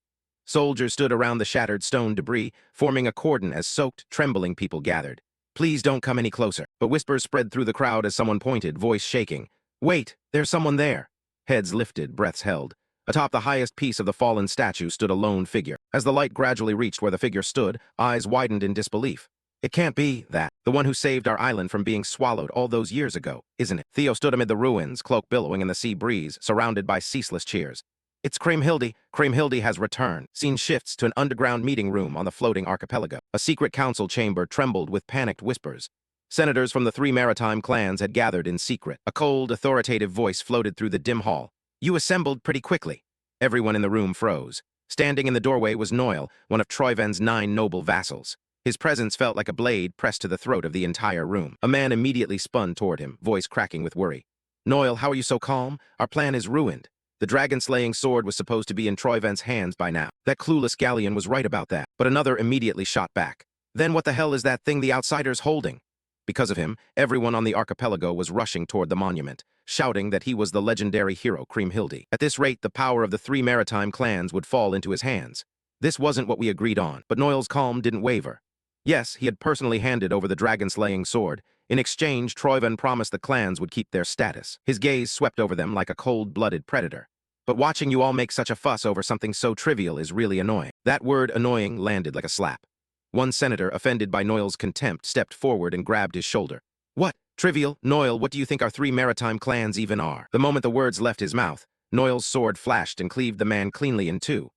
S1: Soldiers stood around the shattered stone debris, forming a cordon as soaked, trembling people gathered. "Please don't come any closer." But whispers spread through the crowd as someone pointed, voice shaking. "Wait, there's someone there." Heads lifted, breaths held. Atop the highest piece of the fallen statue stood a lone figure. As the light gradually reached where the figure stood, eyes widened in disbelief. "It can't be that. The one who saved our island from being swallowed all those years ago, isn't it?" Theo stood amid the ruins, cloak billowing in the sea breeze, surrounded by ceaseless cheers. "It's Kriemhilde. Kriemhilde has returned." Scene shifts to an underground meeting room on the floating archipelago. A secret council chamber trembled with panicked whispers. Senators from the 3 maritime clans had gathered in secret. A cold, authoritative voice floated through the dim hall. "You assembled pretty quickly." Everyone in the room froze. Standing in the doorway was Noel, one of Troiven's 9 noble vassals. His presence felt like a blade pressed to the throat of the entire room. A man immediately spun toward him, voice cracking with worry. "Noel, how are you so calm? Our plan is ruined." The dragon-slaying sword was supposed to be in Troiven's hands by now. That clueless galleon was right about that, but another immediately shot back. "Then what the hell is that thing the outsider's holding?" Because of him, everyone on the archipelago was rushing toward the monument, shouting that he was the legendary hero Kriemhilde. At this rate, the power of the 3 maritime clans would fall into his hands. This wasn't what we agreed on, but Noel's calm didn't waver. Yes, he had personally handed over the dragon-slaying sword. In exchange, Troiven promised the clans would keep their status. His gaze swept over them like a cold-blooded predator. "But watching you all make such a fuss over something so trivial is really annoying." That word annoying landed like a slap. One senator, offended by Noel's contempt, stepped forward and grabbed his shoulder. "What? Trivial? Noel, what do you think our 3 maritime clans even are?" The moment the words left his mouth, Noel's sword flashed and cleaved the man cleanly in two.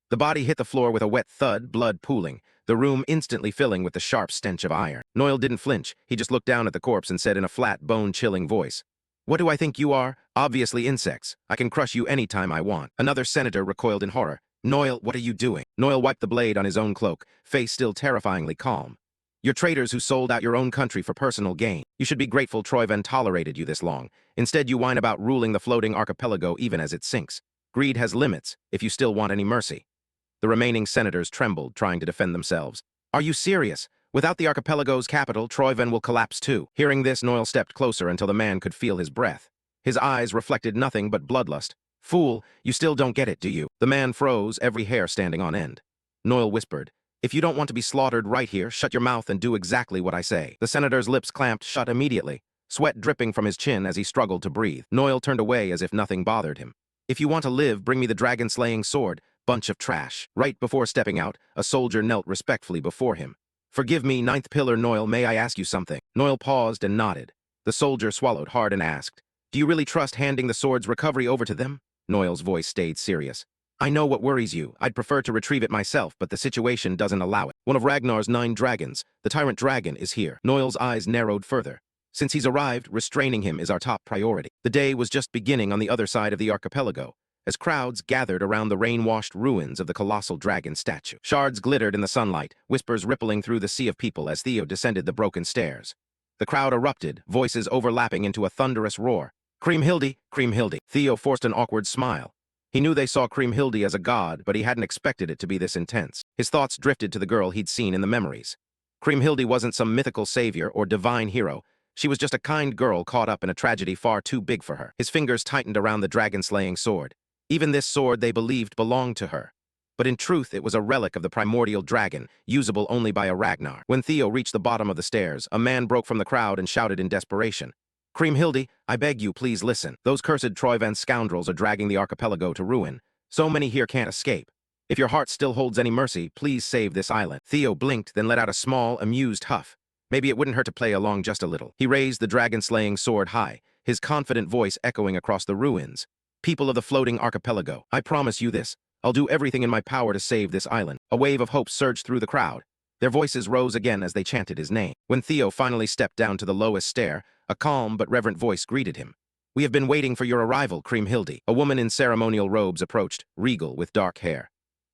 S1: The body hit the floor with a wet thud, blood pooling, the room instantly filling with the sharp stench of iron. Noel didn't flinch. He just looked down at the corpse and said in a flat, bone-chilling voice, "What do I think you are? Obviously insects. I can crush you any time I want." Another senator recoiled in horror. "Noel, what are you doing?" Noel wiped the blade on his own cloak, face still terrifyingly calm. "You're traitors who sold out your own country for personal gain. You should be grateful Troiven tolerated you this long. Instead, you whine about ruling the floating archipelago even as it sinks. Greed has limits, if you still want any mercy." The remaining senators trembled, trying to defend themselves. "Are you serious? Without the archipelago's capital, Troiven will collapse too." Hearing this, Noel stepped closer until the man could feel his breath. His eyes reflected nothing but bloodlust. "Fool, you still don't get it, do you?" The man froze, every hair standing on end. Noel whispered, "If you don't want to be slaughtered right here, shut your mouth and do exactly what I say." The senator's lips clamped shut immediately, sweat dripping from his chin as he struggled to breathe. Noel turned away as if nothing bothered him. "If you want to live, bring me the dragon-slaying sword. Bunch of trash." Right before stepping out, a soldier knelt respectfully before him. "Forgive me, ninth pillar Noel, may I ask you something?" Noel paused and nodded. The soldier swallowed hard and asked, "Do you really trust handing the sword's recovery over to them?" Noel's voice stayed serious. "I know what worries you. I'd prefer to retrieve it myself, but the situation doesn't allow it. One of Ragnar's 9 dragons, the tyrant dragon, is here." Noel's eyes narrowed further. "Since he's arrived, restraining him is our top priority." The day was just beginning on the other side of the archipelago, as crowds gathered around the rain-washed ruins of the colossal dragon statue. Shards glittered in the sunlight, whispers rippling through the sea of people as Theo descended the broken stairs. The crowd erupted, voices overlapping into a thunderous roar. "Kriemhilde! Kriemhilde!" Theo forced an awkward smile. He knew they saw Kriemhilde as a god, but he hadn't expected it to be this intense. His thoughts drifted to the girl he'd seen in the memories. Kriemhilde wasn't some mythical savior or divine hero. She was just a kind girl caught up in a tragedy far too big for her. His fingers tightened around the dragon-slaying sword. Even this sword they believed belonged to her. But in truth, it was a relic of the primordial dragon, usable only by a Ragnar. When Theo reached the bottom of the stairs, a man broke from the crowd and shouted in desperation, "Kriemhilde, I beg you, please listen. Those cursed Troyvan scoundrels are dragging the archipelago to ruin. So many here can't escape. If your heart still holds any mercy, please save this island." Theo blinked, then let out a small, amused huff. Maybe it wouldn't hurt to play along just a little. He raised the dragon-slaying sword high, his confident voice echoing across the ruins. "People of the floating archipelago, I promise you this. I'll do everything in my power to save this island." A wave of hope surged through the crowd. Their voices rose again as they chanted his name. When Theo finally stepped down to the lowest stair, a calm but reverent voice greeted him. "We have been waiting for your arrival, Kriemhilde." A woman in ceremonial robes approached, regal with dark hair.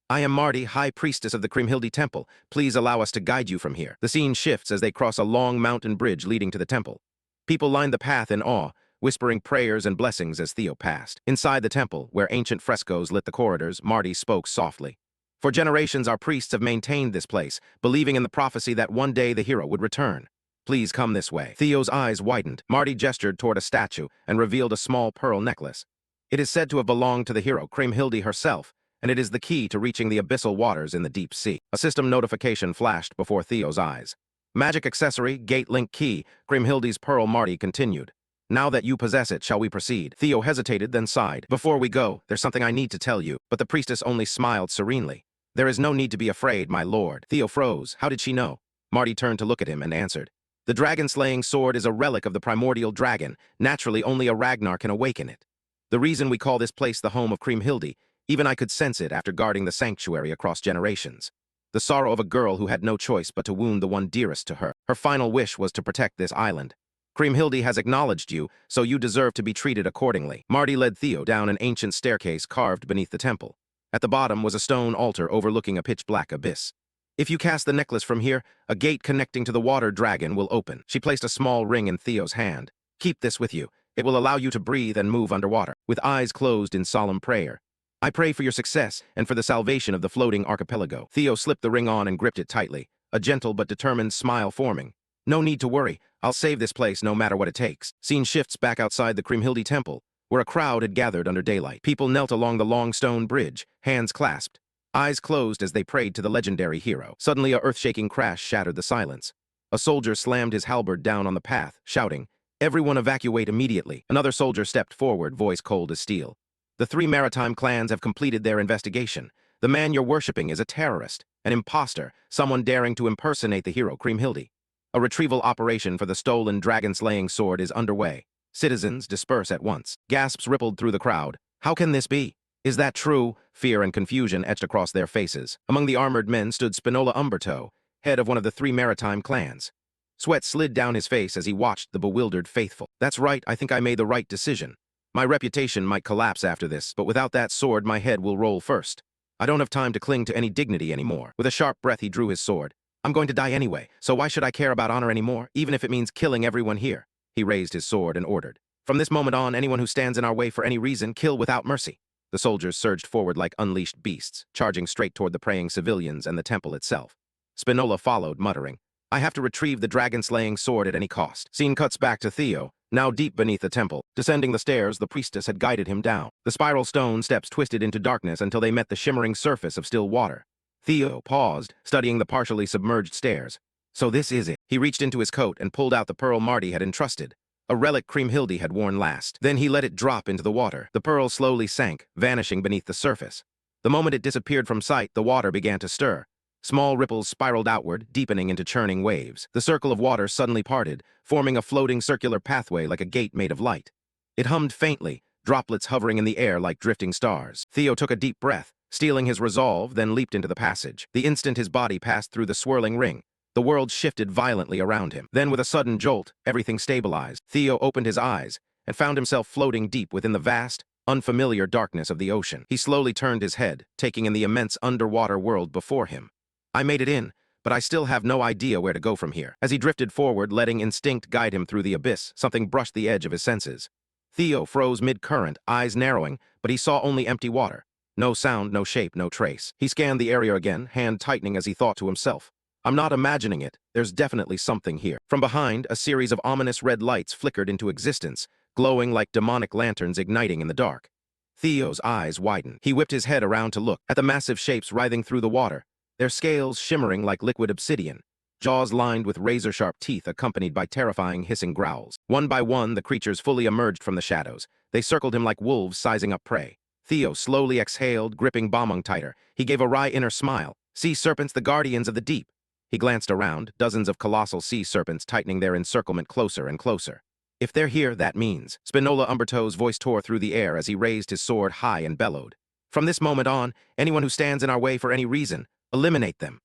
S1: "I am Marty, High Priestess of the Kriemhilde Temple. Please allow us to guide you from here." The scene shifts as they cross a long mountain bridge leading to the temple. People lined the path in awe, whispering prayers and blessings as Theo passed. Inside the temple, where ancient frescoes lit the corridors, Marty spoke softly. "For generations our priests have maintained this place, believing in the prophecy that one day the hero would return. Please come this way." Theo's eyes widened. Marty gestured toward a statue and revealed a small pearl necklace. It is said to have belonged to the hero, Kriemhilde herself, and it is the key to reaching the abyssal waters in the deep sea. A system notification flashed before Theo's eyes. "Magic accessory, gate link key, Kriemhilde's pearl." Marty continued. "Now that you possess it, shall we proceed?" Theo hesitated, then sighed. "Before we go, there's something I need to tell you." But the priestess only smiled serenely. "There is no need to be afraid, my lord." Theo froze. How did she know? Marty turned to look at him and answered. "The dragon-slaying sword is a relic of the primordial dragon. Naturally, only a Ragnar can awaken it. The reason we call this place the home of Kriemhilde, even I could sense it after guarding the sanctuary across generations. The sorrow of a girl who had no choice but to wound the one dearest to her. Her final wish was to protect this island. Kriemhilde has acknowledged you, so you deserve to be treated accordingly." Marty led Theo down an ancient staircase carved beneath the temple. At the bottom was a stone altar overlooking a pitch-black abyss. "If you cast the necklace from here, a gate connecting to the water dragon will open." She placed a small ring in Theo's hand. "Keep this with you. It will allow you to breathe and move underwater." With eyes closed in solemn prayer, "I pray for your success and for the salvation of the floating archipelago." Theo slipped the ring on and gripped it tightly, a gentle but determined smile forming. "No need to worry. I'll save this place no matter what it takes." Scene shifts back outside the Kriemhilde Temple, where a crowd had gathered under daylight. People knelt along the long stone bridge, hands clasped, eyes closed as they prayed to the legendary hero. Suddenly, a earth-shaking crash shattered the silence. A soldier slammed his halberd down on the path, shouting, "Everyone evacuate immediately." Another soldier stepped forward, voice cold as steel. "The 3 maritime clans have completed their investigation. The man you're worshipping is a terrorist, an imposter, someone daring to impersonate the hero Kriemhilde. A retrieval operation for the stolen dragon-slaying sword is underway. Citizens, disperse at once." Gasps rippled through the crowd. "How can this be? Is that true?" Fear and confusion etched across their faces. Among the armored men stood Spinola Umberto, head of one of the 3 maritime clans. Sweat slid down his face as he watched the bewildered faithful. "That's right, I think I made the right decision. My reputation might collapse after this, but without that sword my head will roll first. I don't have time to cling to any dignity anymore." With a sharp breath he drew his sword. "I'm going to die anyway, so why should I care about honor anymore, even if it means killing everyone here?" He raised his sword and ordered, "From this moment on, anyone who stands in our way for any reason, kill without mercy." The soldiers surged forward like unleashed beasts, charging straight toward the praying civilians and the temple itself. Spinola followed, muttering, "I have to retrieve the dragon-slaying sword at any cost." Scene cuts back to Theo, now deep beneath the temple. Descending the stairs, the priestess had guided him down. The spiral stone steps twisted into darkness until they met the shimmering surface of still water. Theo paused, studying the partially submerged stairs. "So this is it." He reached into his coat and pulled out the pearl Marty had entrusted, a relic Kriemhilde had worn last. Then he let it drop into the water. The pearl slowly sank, vanishing beneath the surface. The moment it disappeared from sight, the water began to stir. Small ripples spiraled outward, deepening into churning waves. The circle of water suddenly parted, forming a floating circular pathway like a gate made of light. It hummed faintly, droplets hovering in the air like drifting stars. Theo took a deep breath, steeling his resolve, then leaped into the passage. The instant his body passed through the swirling ring, the world shifted violently around him. Then with a sudden jolt, everything stabilized. Theo opened his eyes and found himself floating deep within the vast, unfamiliar darkness of the ocean. He slowly turned his head, taking in the immense underwater world before him. I made it in, but I still have no idea where to go from here. As he drifted forward, letting instinct guide him through the abyss, something brushed the edge of his senses. Theo froze mid-current, eyes narrowing, but he saw only empty water. No sound, no shape, no trace. He scanned the area again, hand tightening as he thought to himself. I'm not imagining it. There's definitely something here. From behind, a series of ominous red lights flickered into existence, glowing like demonic lanterns igniting in the dark. Theo's eyes widened. He whipped his head around to look at the massive shapes writhing through the water, their scales shimmering like liquid obsidian, jaws lined with razor-sharp teeth accompanied by terrifying hissing growls. One by one, the creatures fully emerged from the shadows. They circled him like wolves sizing up prey. Theo slowly exhaled, gripping Bamung tighter. He gave a wry inner smile. Sea serpents, the guardians of the deep. He glanced around, dozens of colossal sea serpents tightening their encirclement closer and closer. If they're here, that means. Spinola Umberto's voice tore through the air as he raised his sword high and bellowed. From this moment on, anyone who stands in our way for any reason, eliminate them.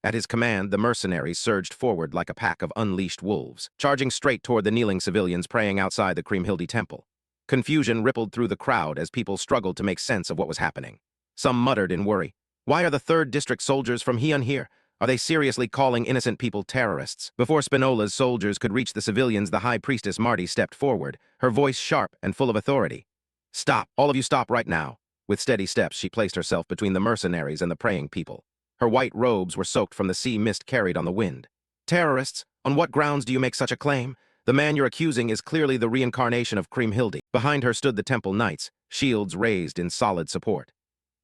S1: At his command, the mercenaries surged forward like a pack of unleashed wolves, charging straight toward the kneeling civilians praying outside the Kriemhilde temple. Confusion rippled through the crowd as people struggled to make sense of what was happening. Some muttered in worry. Why are the 3rd District soldiers from Heian here? Are they seriously calling innocent people terrorists? Before Spinola's soldiers could reach the civilians, the High Priestess Marty stepped forward, her voice sharp and full of authority. Stop! All of you stop right now. With steady steps, she placed herself between the mercenaries and the praying people. Her white robes were soaked from the sea mist carried on the wind. Terrorists? On what grounds do you make such a claim? The man you're accusing is clearly the reincarnation of Kriemhilde. Behind her stood the temple knights, shields raised in solid support.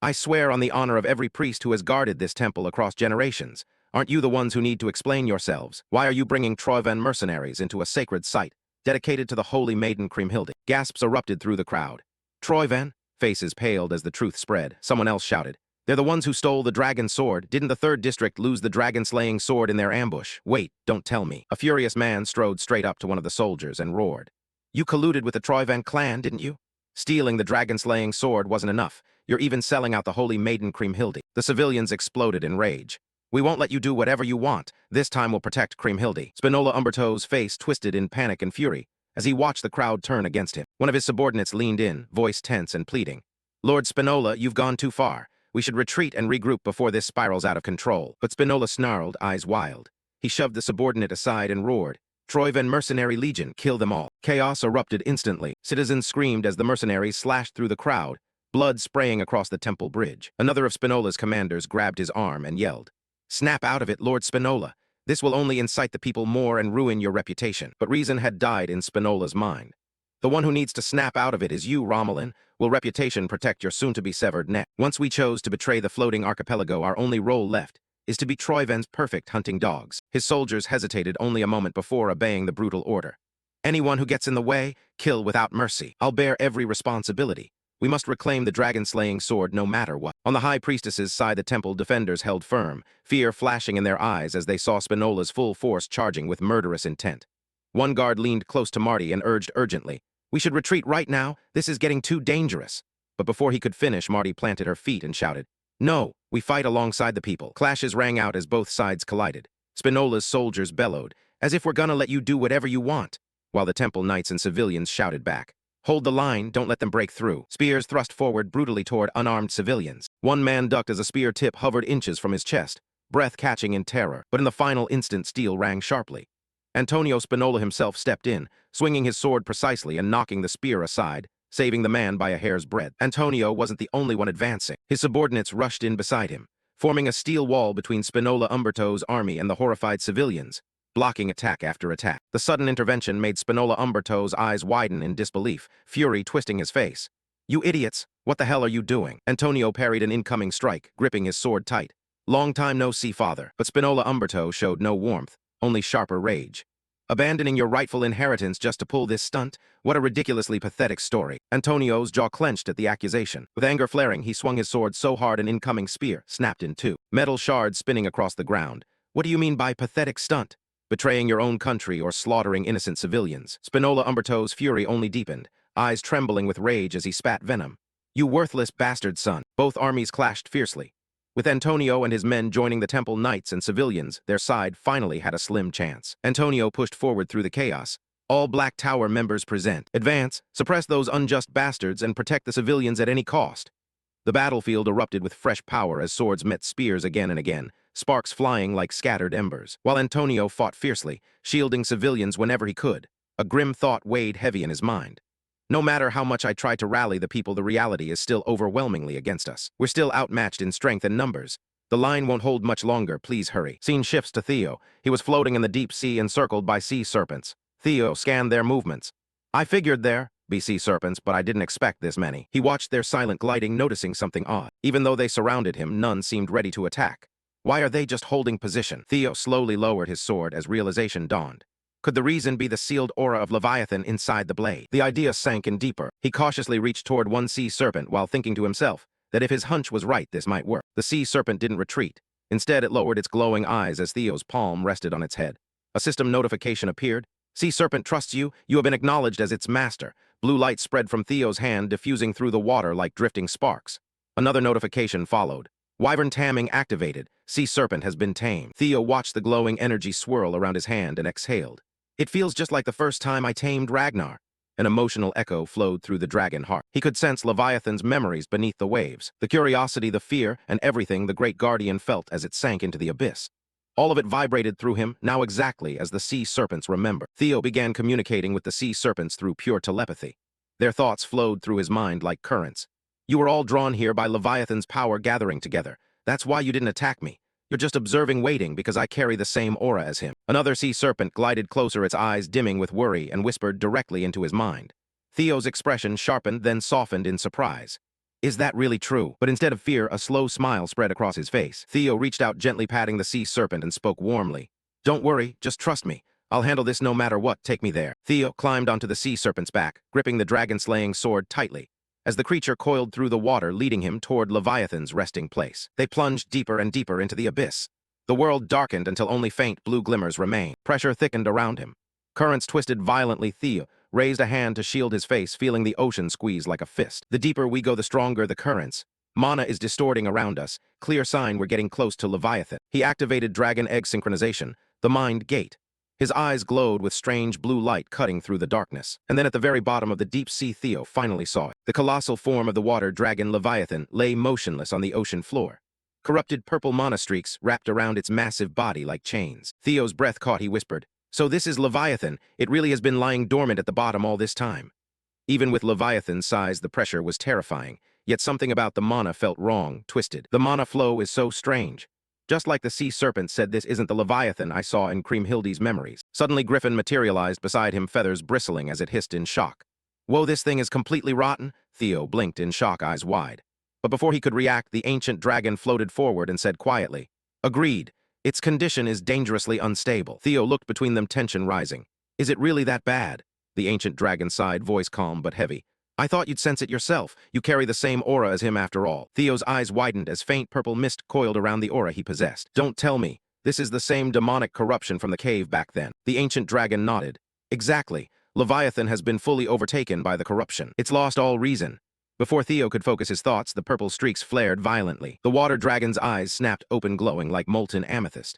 S1: I swear on the honor of every priest who has guarded this temple across generations. Aren't you the ones who need to explain yourselves? Why are you bringing Troivan mercenaries into a sacred site, dedicated to the holy maiden Kriemhilde? Gasps erupted through the crowd. Troivan? Faces paled as the truth spread. Someone else shouted. They're the ones who stole the dragon sword. Didn't the 3rd District lose the dragon-slaying sword in their ambush? Wait, don't tell me. A furious man strode straight up to one of the soldiers and roared. You colluded with the Troivan clan, didn't you? Stealing the dragon-slaying sword wasn't enough. You're even selling out the holy maiden Kriemhilde. The civilians exploded in rage. We won't let you do whatever you want. This time we'll protect Kriemhilde. Spinola Umberto's face twisted in panic and fury as he watched the crowd turn against him. One of his subordinates leaned in, voice tense and pleading. Lord Spinola, you've gone too far. We should retreat and regroup before this spirals out of control. But Spinola snarled, eyes wild. He shoved the subordinate aside and roared. Troivan Mercenary Legion, kill them all. Chaos erupted instantly. Citizens screamed as the mercenaries slashed through the crowd, blood spraying across the temple bridge. Another of Spinola's commanders grabbed his arm and yelled. Snap out of it, Lord Spinola. This will only incite the people more and ruin your reputation. But reason had died in Spinola's mind. The one who needs to snap out of it is you, Romulan. Will reputation protect your soon-to-be-severed neck? Once we chose to betray the floating archipelago, our only role left is to be Troivan's perfect hunting dogs. His soldiers hesitated only a moment before obeying the brutal order. Anyone who gets in the way, kill without mercy. I'll bear every responsibility. We must reclaim the dragon-slaying sword no matter what. On the High Priestess's side, the temple defenders held firm, fear flashing in their eyes as they saw Spinola's full force charging with murderous intent. One guard leaned close to Marty and urged urgently, We should retreat right now. This is getting too dangerous. But before he could finish, Marty planted her feet and shouted, No, we fight alongside the people. Clashes rang out as both sides collided. Spinola's soldiers bellowed, As if we're gonna let you do whatever you want, while the temple knights and civilians shouted back, Hold the line, don't let them break through. Spears thrust forward brutally toward unarmed civilians. One man ducked as a spear tip hovered inches from his chest, breath catching in terror. But in the final instant, steel rang sharply. Antonio Spinola himself stepped in, swinging his sword precisely and knocking the spear aside, saving the man by a hair's breadth. Antonio wasn't the only one advancing. His subordinates rushed in beside him, forming a steel wall between Spinola Umberto's army and the horrified civilians, blocking attack after attack. The sudden intervention made Spinola Umberto's eyes widen in disbelief, fury twisting his face. You idiots! What the hell are you doing? Antonio parried an incoming strike, gripping his sword tight. Long time no see, father. But Spinola Umberto showed no warmth, only sharper rage. Abandoning your rightful inheritance just to pull this stunt? What a ridiculously pathetic story. Antonio's jaw clenched at the accusation. With anger flaring, he swung his sword so hard an incoming spear snapped in two, metal shards spinning across the ground. What do you mean by pathetic stunt? Betraying your own country or slaughtering innocent civilians? Spinola Umberto's fury only deepened, eyes trembling with rage as he spat venom. You worthless bastard son. Both armies clashed fiercely. With Antonio and his men joining the temple knights and civilians, their side finally had a slim chance. Antonio pushed forward through the chaos. All Black Tower members present. Advance, suppress those unjust bastards, and protect the civilians at any cost. The battlefield erupted with fresh power as swords met spears again and again, sparks flying like scattered embers, while Antonio fought fiercely, shielding civilians whenever he could. A grim thought weighed heavy in his mind. No matter how much I try to rally the people, the reality is still overwhelmingly against us. We're still outmatched in strength and numbers. The line won't hold much longer, please hurry. Scene shifts to Theo. He was floating in the deep sea encircled by sea serpents. Theo scanned their movements. I figured there be sea serpents, but I didn't expect this many. He watched their silent gliding, noticing something odd. Even though they surrounded him, none seemed ready to attack. Why are they just holding position? Theo slowly lowered his sword as realization dawned. Could the reason be the sealed aura of Leviathan inside the blade? The idea sank in deeper. He cautiously reached toward one sea serpent while thinking to himself that if his hunch was right, this might work. The sea serpent didn't retreat. Instead, it lowered its glowing eyes as Theo's palm rested on its head. A system notification appeared. Sea serpent trusts you. You have been acknowledged as its master. Blue light spread from Theo's hand, diffusing through the water like drifting sparks. Another notification followed. Wyvern tamming activated. Sea serpent has been tamed. Theo watched the glowing energy swirl around his hand and exhaled. It feels just like the first time I tamed Ragnar. An emotional echo flowed through the dragon heart. He could sense Leviathan's memories beneath the waves, the curiosity, the fear, and everything the great guardian felt as it sank into the abyss. All of it vibrated through him, now exactly as the sea serpents remember. Theo began communicating with the sea serpents through pure telepathy. Their thoughts flowed through his mind like currents. You were all drawn here by Leviathan's power gathering together. That's why you didn't attack me. You're just observing, waiting, because I carry the same aura as him. Another sea serpent glided closer, its eyes dimming with worry, and whispered directly into his mind. Theo's expression sharpened, then softened in surprise. Is that really true? But instead of fear, a slow smile spread across his face. Theo reached out, gently patting the sea serpent, and spoke warmly. Don't worry, just trust me. I'll handle this no matter what, take me there. Theo climbed onto the sea serpent's back, gripping the dragon-slaying sword tightly, as the creature coiled through the water, leading him toward Leviathan's resting place. They plunged deeper and deeper into the abyss. The world darkened until only faint blue glimmers remained. Pressure thickened around him. Currents twisted violently. Theo raised a hand to shield his face, feeling the ocean squeeze like a fist. The deeper we go, the stronger the currents. Mana is distorting around us. Clear sign we're getting close to Leviathan. He activated Dragon Egg synchronization, the mind gate. His eyes glowed with strange blue light cutting through the darkness. And then at the very bottom of the deep sea, Theo finally saw it. The colossal form of the water dragon Leviathan lay motionless on the ocean floor. Corrupted purple mana streaks wrapped around its massive body like chains. Theo's breath caught. He whispered, "So this is Leviathan. It really has been lying dormant at the bottom all this time." Even with Leviathan's size, the pressure was terrifying. Yet something about the mana felt wrong, twisted. The mana flow is so strange. Just like the sea serpent said, this isn't the Leviathan I saw in Kriemhildi's memories. Suddenly Griffin materialized beside him, feathers bristling as it hissed in shock. Whoa, this thing is completely rotten? Theo blinked in shock, eyes wide. But before he could react, the ancient dragon floated forward and said quietly, "Agreed. Its condition is dangerously unstable." Theo looked between them, tension rising. "Is it really that bad?" The ancient dragon sighed, voice calm but heavy. "I thought you'd sense it yourself. You carry the same aura as him after all." Theo's eyes widened as faint purple mist coiled around the aura he possessed. "Don't tell me. This is the same demonic corruption from the cave back then." The ancient dragon nodded. "Exactly. Leviathan has been fully overtaken by the corruption. It's lost all reason." Before Theo could focus his thoughts, the purple streaks flared violently. The water dragon's eyes snapped open, glowing like molten amethyst.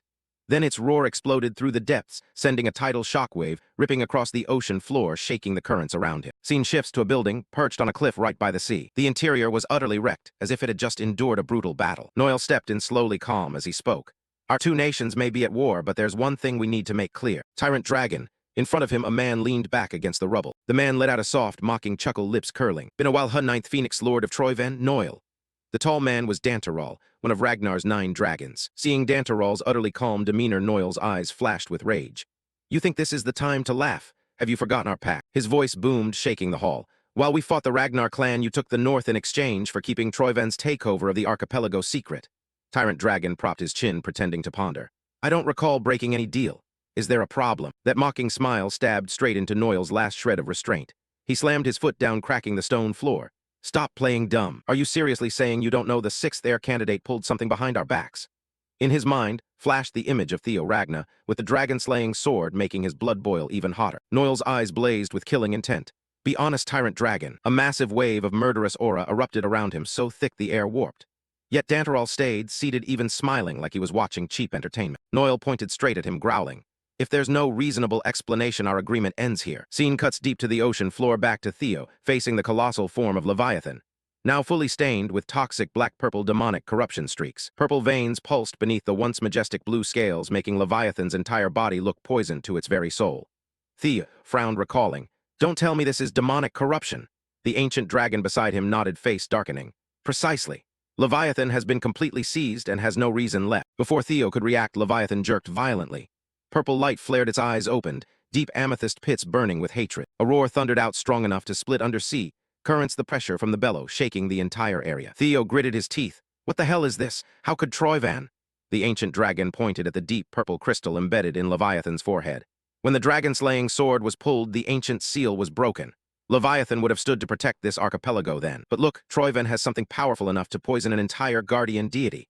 S1: Then its roar exploded through the depths, sending a tidal shockwave, ripping across the ocean floor, shaking the currents around him. Scene shifts to a building, perched on a cliff right by the sea. The interior was utterly wrecked, as if it had just endured a brutal battle. Noel stepped in, slowly calm as he spoke. "Our two nations may be at war, but there's one thing we need to make clear. Tyrant Dragon." In front of him, a man leaned back against the rubble. The man let out a soft, mocking chuckle, lips curling. "Been a while, huh, Ninth Phoenix Lord of Troyven, Noel." The tall man was Dantaral, one of Ragnar's 9 dragons. Seeing Dantaral's utterly calm demeanor, Noel's eyes flashed with rage. "You think this is the time to laugh? Have you forgotten our pact?" His voice boomed, shaking the hall. "While we fought the Ragnar clan, you took the North in exchange for keeping Troyven's takeover of the archipelago secret." Tyrant Dragon propped his chin, pretending to ponder. "I don't recall breaking any deal. Is there a problem? That mocking smile stabbed straight into Noel's last shred of restraint. He slammed his foot down, cracking the stone floor. Stop playing dumb. Are you seriously saying you don't know the sixth heir candidate pulled something behind our backs? In his mind flashed the image of Theo Ragna, with the dragon-slaying sword making his blood boil even hotter. Noel's eyes blazed with killing intent. Be honest, tyrant dragon. A massive wave of murderous aura erupted around him, so thick the air warped. Yet Danteral stayed, seated, even smiling like he was watching cheap entertainment. Noel pointed straight at him, growling. If there's no reasonable explanation, our agreement ends here. Scene cuts deep to the ocean floor, back to Theo, facing the colossal form of Leviathan. Now fully stained with toxic black-purple demonic corruption streaks. Purple veins pulsed beneath the once majestic blue scales, making Leviathan's entire body look poisoned to its very soul. Theo frowned, recalling. Don't tell me this is demonic corruption. The ancient dragon beside him nodded, face darkening. Precisely. Leviathan has been completely seized and has no reason left. Before Theo could react, Leviathan jerked violently. Purple light flared, its eyes opened, deep amethyst pits burning with hatred. A roar thundered out, strong enough to split undersea currents, the pressure from the bellow shaking the entire area. Theo gritted his teeth. What the hell is this? How could Troyvan? The ancient dragon pointed at the deep purple crystal embedded in Leviathan's forehead. When the dragon-slaying sword was pulled, the ancient seal was broken. Leviathan would have stood to protect this archipelago then. But look, Troyvan has something powerful enough to poison an entire guardian deity.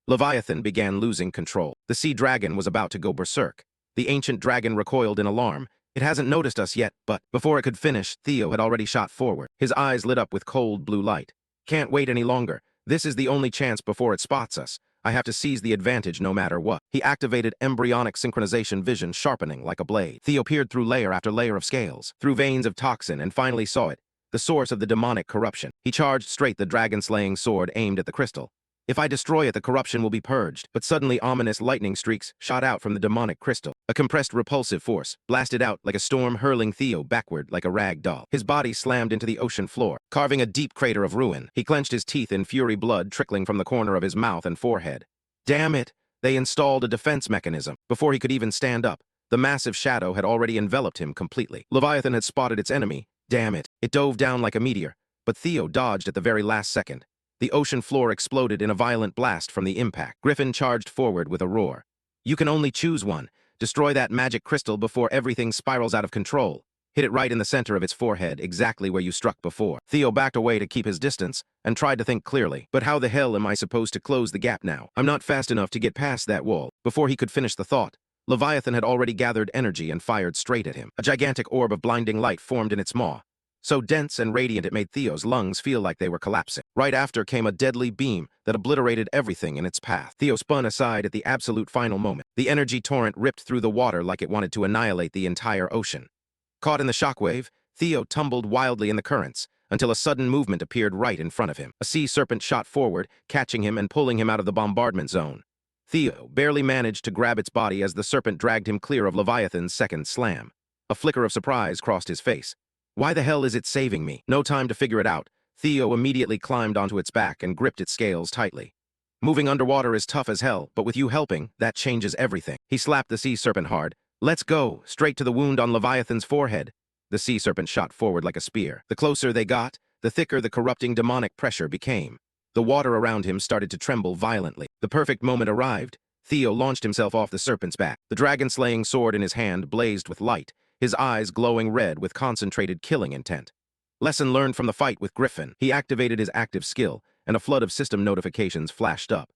S1: Leviathan began losing control. The sea dragon was about to go berserk. The ancient dragon recoiled in alarm. It hasn't noticed us yet, but before it could finish, Theo had already shot forward. His eyes lit up with cold blue light. Can't wait any longer. This is the only chance before it spots us. I have to seize the advantage no matter what. He activated embryonic synchronization, vision sharpening like a blade. Theo peered through layer after layer of scales, through veins of toxin, and finally saw it, the source of the demonic corruption. He charged straight, the dragon-slaying sword aimed at the crystal. If I destroy it, the corruption will be purged. But suddenly ominous lightning streaks shot out from the demonic crystal. A compressed repulsive force blasted out like a storm, hurling Theo backward like a rag doll. His body slammed into the ocean floor, carving a deep crater of ruin. He clenched his teeth in fury, blood trickling from the corner of his mouth and forehead. Damn it! They installed a defense mechanism. Before he could even stand up, the massive shadow had already enveloped him completely. Leviathan had spotted its enemy. Damn it! It dove down like a meteor, but Theo dodged at the very last second. The ocean floor exploded in a violent blast from the impact. Griffin charged forward with a roar. You can only choose one. Destroy that magic crystal before everything spirals out of control. Hit it right in the center of its forehead, exactly where you struck before. Theo backed away to keep his distance and tried to think clearly. But how the hell am I supposed to close the gap now? I'm not fast enough to get past that wall. Before he could finish the thought, Leviathan had already gathered energy and fired straight at him. A gigantic orb of blinding light formed in its maw, so dense and radiant it made Theo's lungs feel like they were collapsing. Right after came a deadly beam that obliterated everything in its path. Theo spun aside at the absolute final moment. The energy torrent ripped through the water like it wanted to annihilate the entire ocean. Caught in the shockwave, Theo tumbled wildly in the currents until a sudden movement appeared right in front of him. A sea serpent shot forward, catching him and pulling him out of the bombardment zone. Theo barely managed to grab its body as the serpent dragged him clear of Leviathan's second slam. A flicker of surprise crossed his face. Why the hell is it saving me? No time to figure it out. Theo immediately climbed onto its back and gripped its scales tightly. Moving underwater is tough as hell, but with you helping, that changes everything. He slapped the sea serpent hard. Let's go, straight to the wound on Leviathan's forehead. The sea serpent shot forward like a spear. The closer they got, the thicker the corrupting demonic pressure became. The water around him started to tremble violently. The perfect moment arrived. Theo launched himself off the serpent's back. The dragon-slaying sword in his hand blazed with light, his eyes glowing red with concentrated killing intent. Lesson learned from the fight with Griffin. He activated his active skill, and a flood of system notifications flashed up.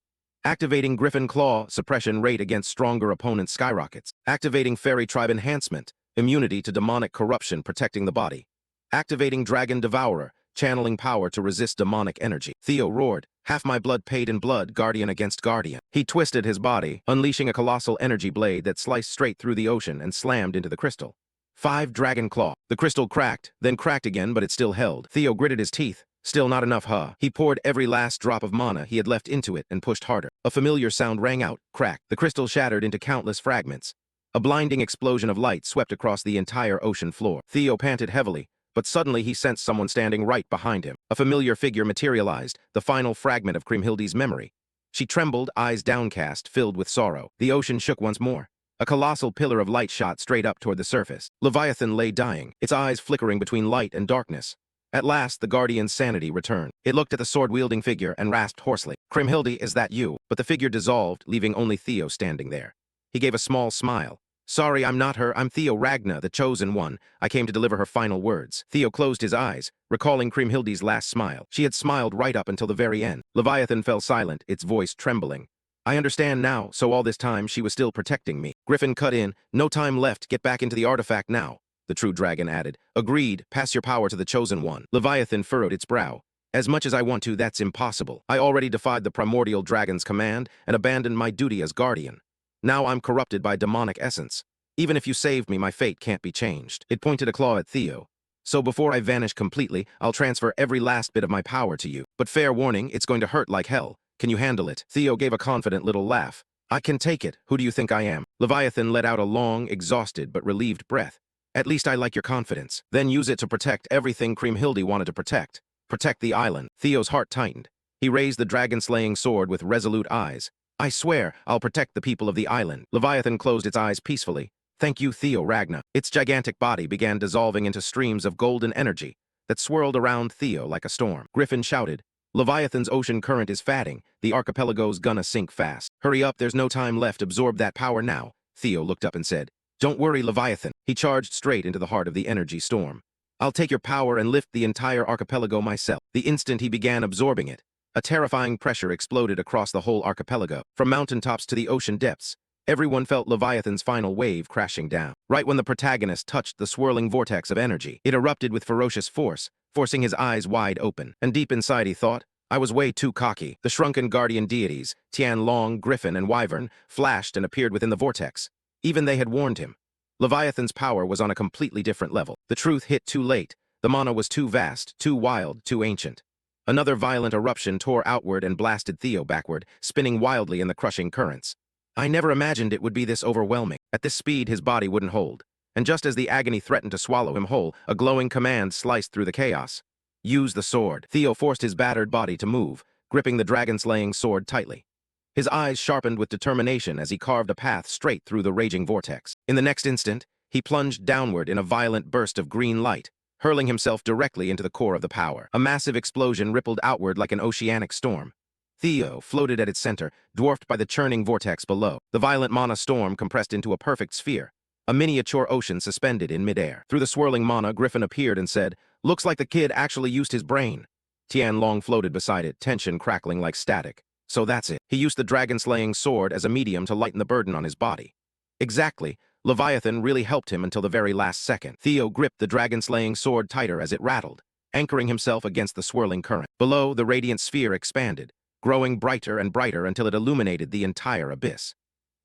S1: Activating Griffin Claw, suppression rate against stronger opponents skyrockets. Activating Fairy Tribe Enhancement, immunity to demonic corruption protecting the body. Activating Dragon Devourer, channeling power to resist demonic energy. Theo roared, half my blood paid in blood, guardian against guardian. He twisted his body, unleashing a colossal energy blade that sliced straight through the ocean and slammed into the crystal. 5 Dragon Claw. The crystal cracked, then cracked again, but it still held. Theo gritted his teeth. Still not enough, huh? He poured every last drop of mana he had left into it and pushed harder. A familiar sound rang out, crack. The crystal shattered into countless fragments. A blinding explosion of light swept across the entire ocean floor. Theo panted heavily, but suddenly he sensed someone standing right behind him. A familiar figure materialized, the final fragment of Kriemhildi's memory. She trembled, eyes downcast, filled with sorrow. The ocean shook once more. A colossal pillar of light shot straight up toward the surface. Leviathan lay dying, its eyes flickering between light and darkness. At last, the Guardian's sanity returned. It looked at the sword-wielding figure and rasped hoarsely, Kriemhildi, is that you? But the figure dissolved, leaving only Theo standing there. He gave a small smile. Sorry, I'm not her. I'm Theo Ragna, the chosen one. I came to deliver her final words. Theo closed his eyes, recalling Kriemhildi's last smile. She had smiled right up until the very end. Leviathan fell silent, its voice trembling. I understand now, so all this time she was still protecting me. Griffin cut in. No time left, get back into the artifact now. The true dragon added. Agreed, pass your power to the chosen one. Leviathan furrowed its brow. As much as I want to, that's impossible. I already defied the primordial dragon's command and abandoned my duty as guardian. Now I'm corrupted by demonic essence. Even if you saved me, my fate can't be changed. It pointed a claw at Theo. So before I vanish completely, I'll transfer every last bit of my power to you. But fair warning, it's going to hurt like hell. Can you handle it? Theo gave a confident little laugh. I can take it. Who do you think I am? Leviathan let out a long, exhausted but relieved breath. At least I like your confidence. Then use it to protect everything Kriemhildi wanted to protect. Protect the island. Theo's heart tightened. He raised the dragon-slaying sword with resolute eyes. I swear, I'll protect the people of the island. Leviathan closed its eyes peacefully. Thank you, Theo Ragna. Its gigantic body began dissolving into streams of golden energy that swirled around Theo like a storm. Griffin shouted, Leviathan's ocean current is fatting. The archipelago's gonna sink fast. Hurry up, there's no time left. Absorb that power now. Theo looked up and said, Don't worry, Leviathan. He charged straight into the heart of the energy storm. I'll take your power and lift the entire archipelago myself. The instant he began absorbing it, a terrifying pressure exploded across the whole archipelago. From mountaintops to the ocean depths, everyone felt Leviathan's final wave crashing down. Right when the protagonist touched the swirling vortex of energy, it erupted with ferocious force, forcing his eyes wide open. And deep inside he thought, I was way too cocky. The shrunken guardian deities, Tian Long, Griffin, and Wyvern, flashed and appeared within the vortex. Even they had warned him. Leviathan's power was on a completely different level. The truth hit too late. The mana was too vast, too wild, too ancient. Another violent eruption tore outward and blasted Theo backward, spinning wildly in the crushing currents. I never imagined it would be this overwhelming. At this speed, his body wouldn't hold. And just as the agony threatened to swallow him whole, a glowing command sliced through the chaos. Use the sword. Theo forced his battered body to move, gripping the dragon-slaying sword tightly. His eyes sharpened with determination as he carved a path straight through the raging vortex. In the next instant, he plunged downward in a violent burst of green light, hurling himself directly into the core of the power. A massive explosion rippled outward like an oceanic storm. Theo floated at its center, dwarfed by the churning vortex below. The violent mana storm compressed into a perfect sphere, a miniature ocean suspended in midair. Through the swirling mana, Griffin appeared and said, Looks like the kid actually used his brain. Tian Long floated beside it, tension crackling like static. So that's it. He used the dragon-slaying sword as a medium to lighten the burden on his body. Exactly. Leviathan really helped him until the very last second. Theo gripped the dragon-slaying sword tighter as it rattled, anchoring himself against the swirling current. Below, the radiant sphere expanded, growing brighter and brighter until it illuminated the entire abyss.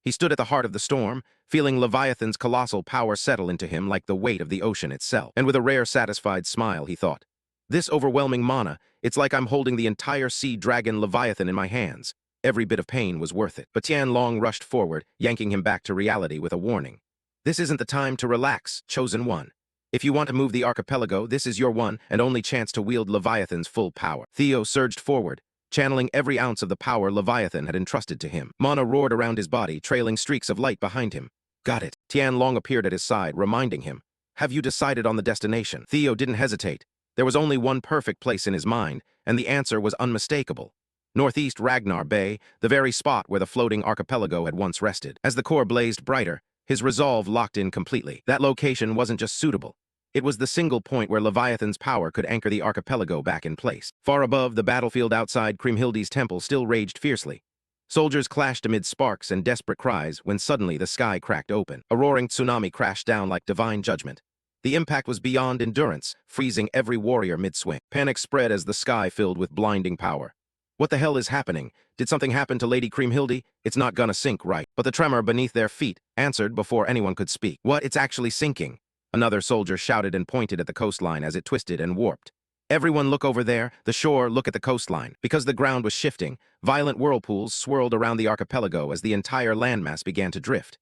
S1: He stood at the heart of the storm, feeling Leviathan's colossal power settle into him like the weight of the ocean itself. And with a rare satisfied smile, he thought, This overwhelming mana, it's like I'm holding the entire sea dragon Leviathan in my hands. Every bit of pain was worth it. But Tian Long rushed forward, yanking him back to reality with a warning. This isn't the time to relax, chosen one. If you want to move the archipelago, this is your one and only chance to wield Leviathan's full power. Theo surged forward, channeling every ounce of the power Leviathan had entrusted to him. Mana roared around his body, trailing streaks of light behind him. Got it. Tian Long appeared at his side, reminding him. Have you decided on the destination? Theo didn't hesitate. There was only one perfect place in his mind, and the answer was unmistakable. Northeast Ragnar Bay, the very spot where the floating archipelago had once rested. As the core blazed brighter, his resolve locked in completely. That location wasn't just suitable. It was the single point where Leviathan's power could anchor the archipelago back in place. Far above, the battlefield outside Kriemhildi's temple still raged fiercely. Soldiers clashed amid sparks and desperate cries when suddenly the sky cracked open. A roaring tsunami crashed down like divine judgment. The impact was beyond endurance, freezing every warrior mid-swing. Panic spread as the sky filled with blinding power. What the hell is happening? Did something happen to Lady Kriemhildi? It's not gonna sink, right? But the tremor beneath their feet answered before anyone could speak. What? It's actually sinking. Another soldier shouted and pointed at the coastline as it twisted and warped. Everyone look over there, the shore, look at the coastline. Because the ground was shifting, violent whirlpools swirled around the archipelago as the entire landmass began to drift.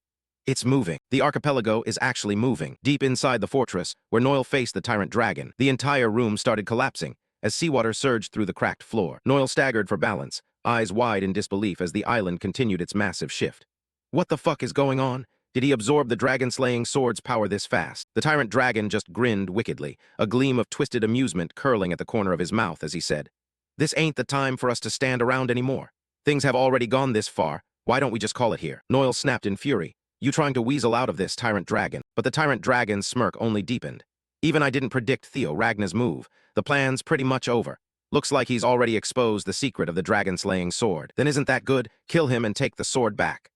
S1: It's moving. The archipelago is actually moving. Deep inside the fortress, where Noel faced the tyrant dragon, the entire room started collapsing as seawater surged through the cracked floor. Noel staggered for balance, eyes wide in disbelief as the island continued its massive shift. What the fuck is going on? Did he absorb the dragon-slaying sword's power this fast? The tyrant dragon just grinned wickedly, a gleam of twisted amusement curling at the corner of his mouth as he said, This ain't the time for us to stand around anymore. Things have already gone this far. Why don't we just call it here? Noel snapped in fury. You trying to weasel out of this, tyrant dragon. But the tyrant dragon's smirk only deepened. Even I didn't predict Theo Ragnar's move. The plan's pretty much over. Looks like he's already exposed the secret of the dragon-slaying sword. Then isn't that good? Kill him and take the sword back.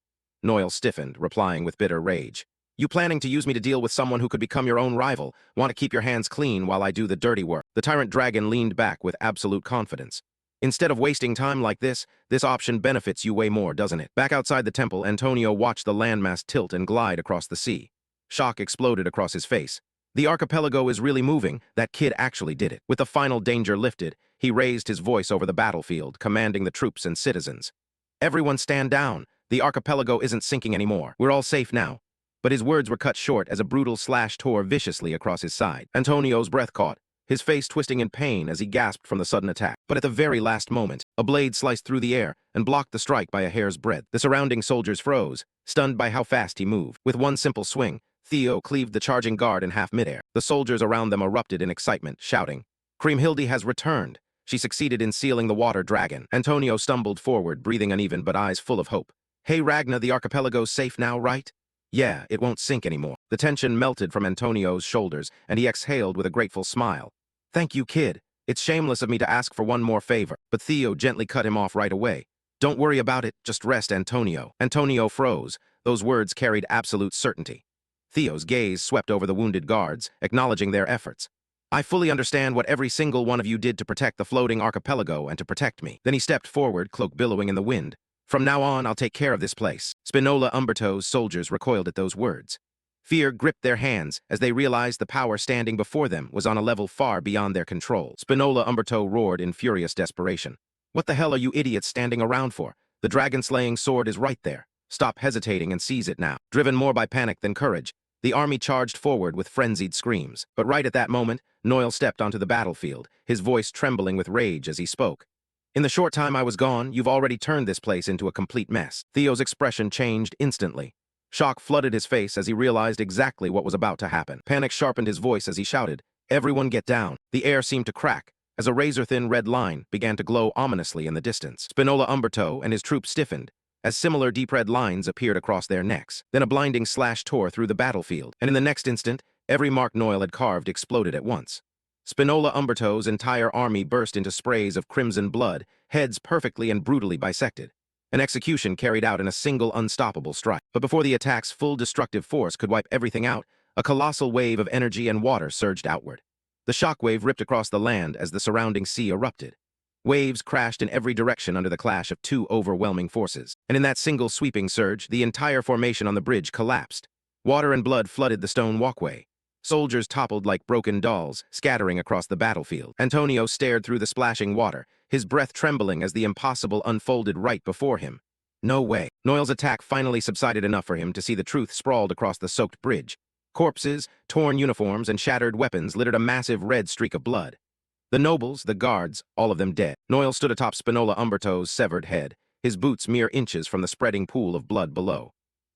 S1: Noel stiffened, replying with bitter rage. You planning to use me to deal with someone who could become your own rival? Want to keep your hands clean while I do the dirty work? The tyrant dragon leaned back with absolute confidence. Instead of wasting time like this option benefits you way more, doesn't it? Back outside the temple, Antonio watched the landmass tilt and glide across the sea. Shock exploded across his face. The archipelago is really moving. That kid actually did it. With the final danger lifted, he raised his voice over the battlefield, commanding the troops and citizens. Everyone stand down. The archipelago isn't sinking anymore. We're all safe now. But his words were cut short as a brutal slash tore viciously across his side. Antonio's breath caught, his face twisting in pain as he gasped from the sudden attack. But at the very last moment, a blade sliced through the air and blocked the strike by a hair's breadth. The surrounding soldiers froze, stunned by how fast he moved. With one simple swing, Theo cleaved the charging guard in half midair. The soldiers around them erupted in excitement, shouting, Kriemhilde has returned. She succeeded in sealing the water dragon. Antonio stumbled forward, breathing uneven but eyes full of hope. Hey Ragnar, the archipelago's safe now, right? Yeah, it won't sink anymore. The tension melted from Antonio's shoulders, and he exhaled with a grateful smile. Thank you, kid. It's shameless of me to ask for one more favor. But Theo gently cut him off right away. Don't worry about it, just rest, Antonio. Antonio froze. Those words carried absolute certainty. Theo's gaze swept over the wounded guards, acknowledging their efforts. I fully understand what every single one of you did to protect the floating archipelago and to protect me. Then he stepped forward, cloak billowing in the wind. From now on, I'll take care of this place. Spinola Umberto's soldiers recoiled at those words. Fear gripped their hands as they realized the power standing before them was on a level far beyond their control. Spinola Umberto roared in furious desperation. What the hell are you idiots standing around for? The dragon-slaying sword is right there. Stop hesitating and seize it now. Driven more by panic than courage, the army charged forward with frenzied screams. But right at that moment, Noel stepped onto the battlefield, his voice trembling with rage as he spoke. In the short time I was gone, you've already turned this place into a complete mess. Theo's expression changed instantly. Shock flooded his face as he realized exactly what was about to happen. Panic sharpened his voice as he shouted, Everyone get down. The air seemed to crack as a razor-thin red line began to glow ominously in the distance. Spinola Umberto and his troops stiffened as similar deep red lines appeared across their necks. Then a blinding slash tore through the battlefield, and in the next instant, every mark Noel had carved exploded at once. Spinola Umberto's entire army burst into sprays of crimson blood, heads perfectly and brutally bisected. An execution carried out in a single unstoppable strike. But before the attack's full destructive force could wipe everything out, a colossal wave of energy and water surged outward. The shockwave ripped across the land as the surrounding sea erupted. Waves crashed in every direction under the clash of two overwhelming forces. And in that single sweeping surge, the entire formation on the bridge collapsed. Water and blood flooded the stone walkway. Soldiers toppled like broken dolls, scattering across the battlefield. Antonio stared through the splashing water, his breath trembling as the impossible unfolded right before him. No way. Noel's attack finally subsided enough for him to see the truth sprawled across the soaked bridge. Corpses, torn uniforms, and shattered weapons littered a massive red streak of blood. The nobles, the guards, all of them dead. Noel stood atop Spinola Umberto's severed head, his boots mere inches from the spreading pool of blood below.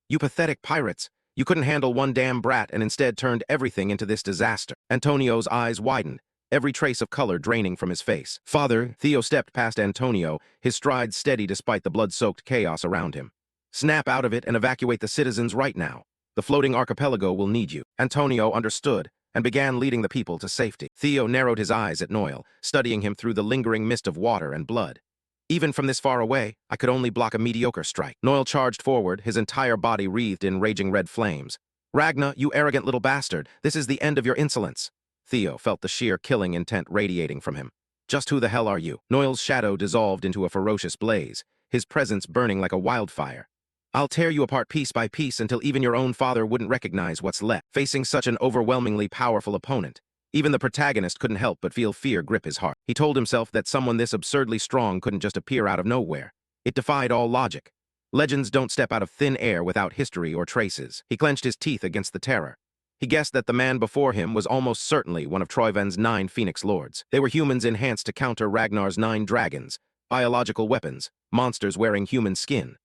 S1: You pathetic pirates! You couldn't handle one damn brat and instead turned everything into this disaster. Antonio's eyes widened, every trace of color draining from his face. Father, Theo stepped past Antonio, his stride steady despite the blood-soaked chaos around him. Snap out of it and evacuate the citizens right now. The floating archipelago will need you. Antonio understood and began leading the people to safety. Theo narrowed his eyes at Noel, studying him through the lingering mist of water and blood. Even from this far away, I could only block a mediocre strike. Noel charged forward, his entire body wreathed in raging red flames. Ragnar, you arrogant little bastard, this is the end of your insolence. Theo felt the sheer killing intent radiating from him. Just who the hell are you? Noel's shadow dissolved into a ferocious blaze, his presence burning like a wildfire. I'll tear you apart piece by piece until even your own father wouldn't recognize what's left. Facing such an overwhelmingly powerful opponent, even the protagonist couldn't help but feel fear grip his heart. He told himself that someone this absurdly strong couldn't just appear out of nowhere. It defied all logic. Legends don't step out of thin air without history or traces. He clenched his teeth against the terror. He guessed that the man before him was almost certainly one of Troiven's 9 Phoenix Lords. They were humans enhanced to counter Ragnar's 9 dragons, biological weapons, monsters wearing human skin.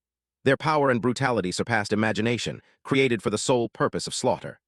S1: Their power and brutality surpassed imagination, created for the sole purpose of slaughter.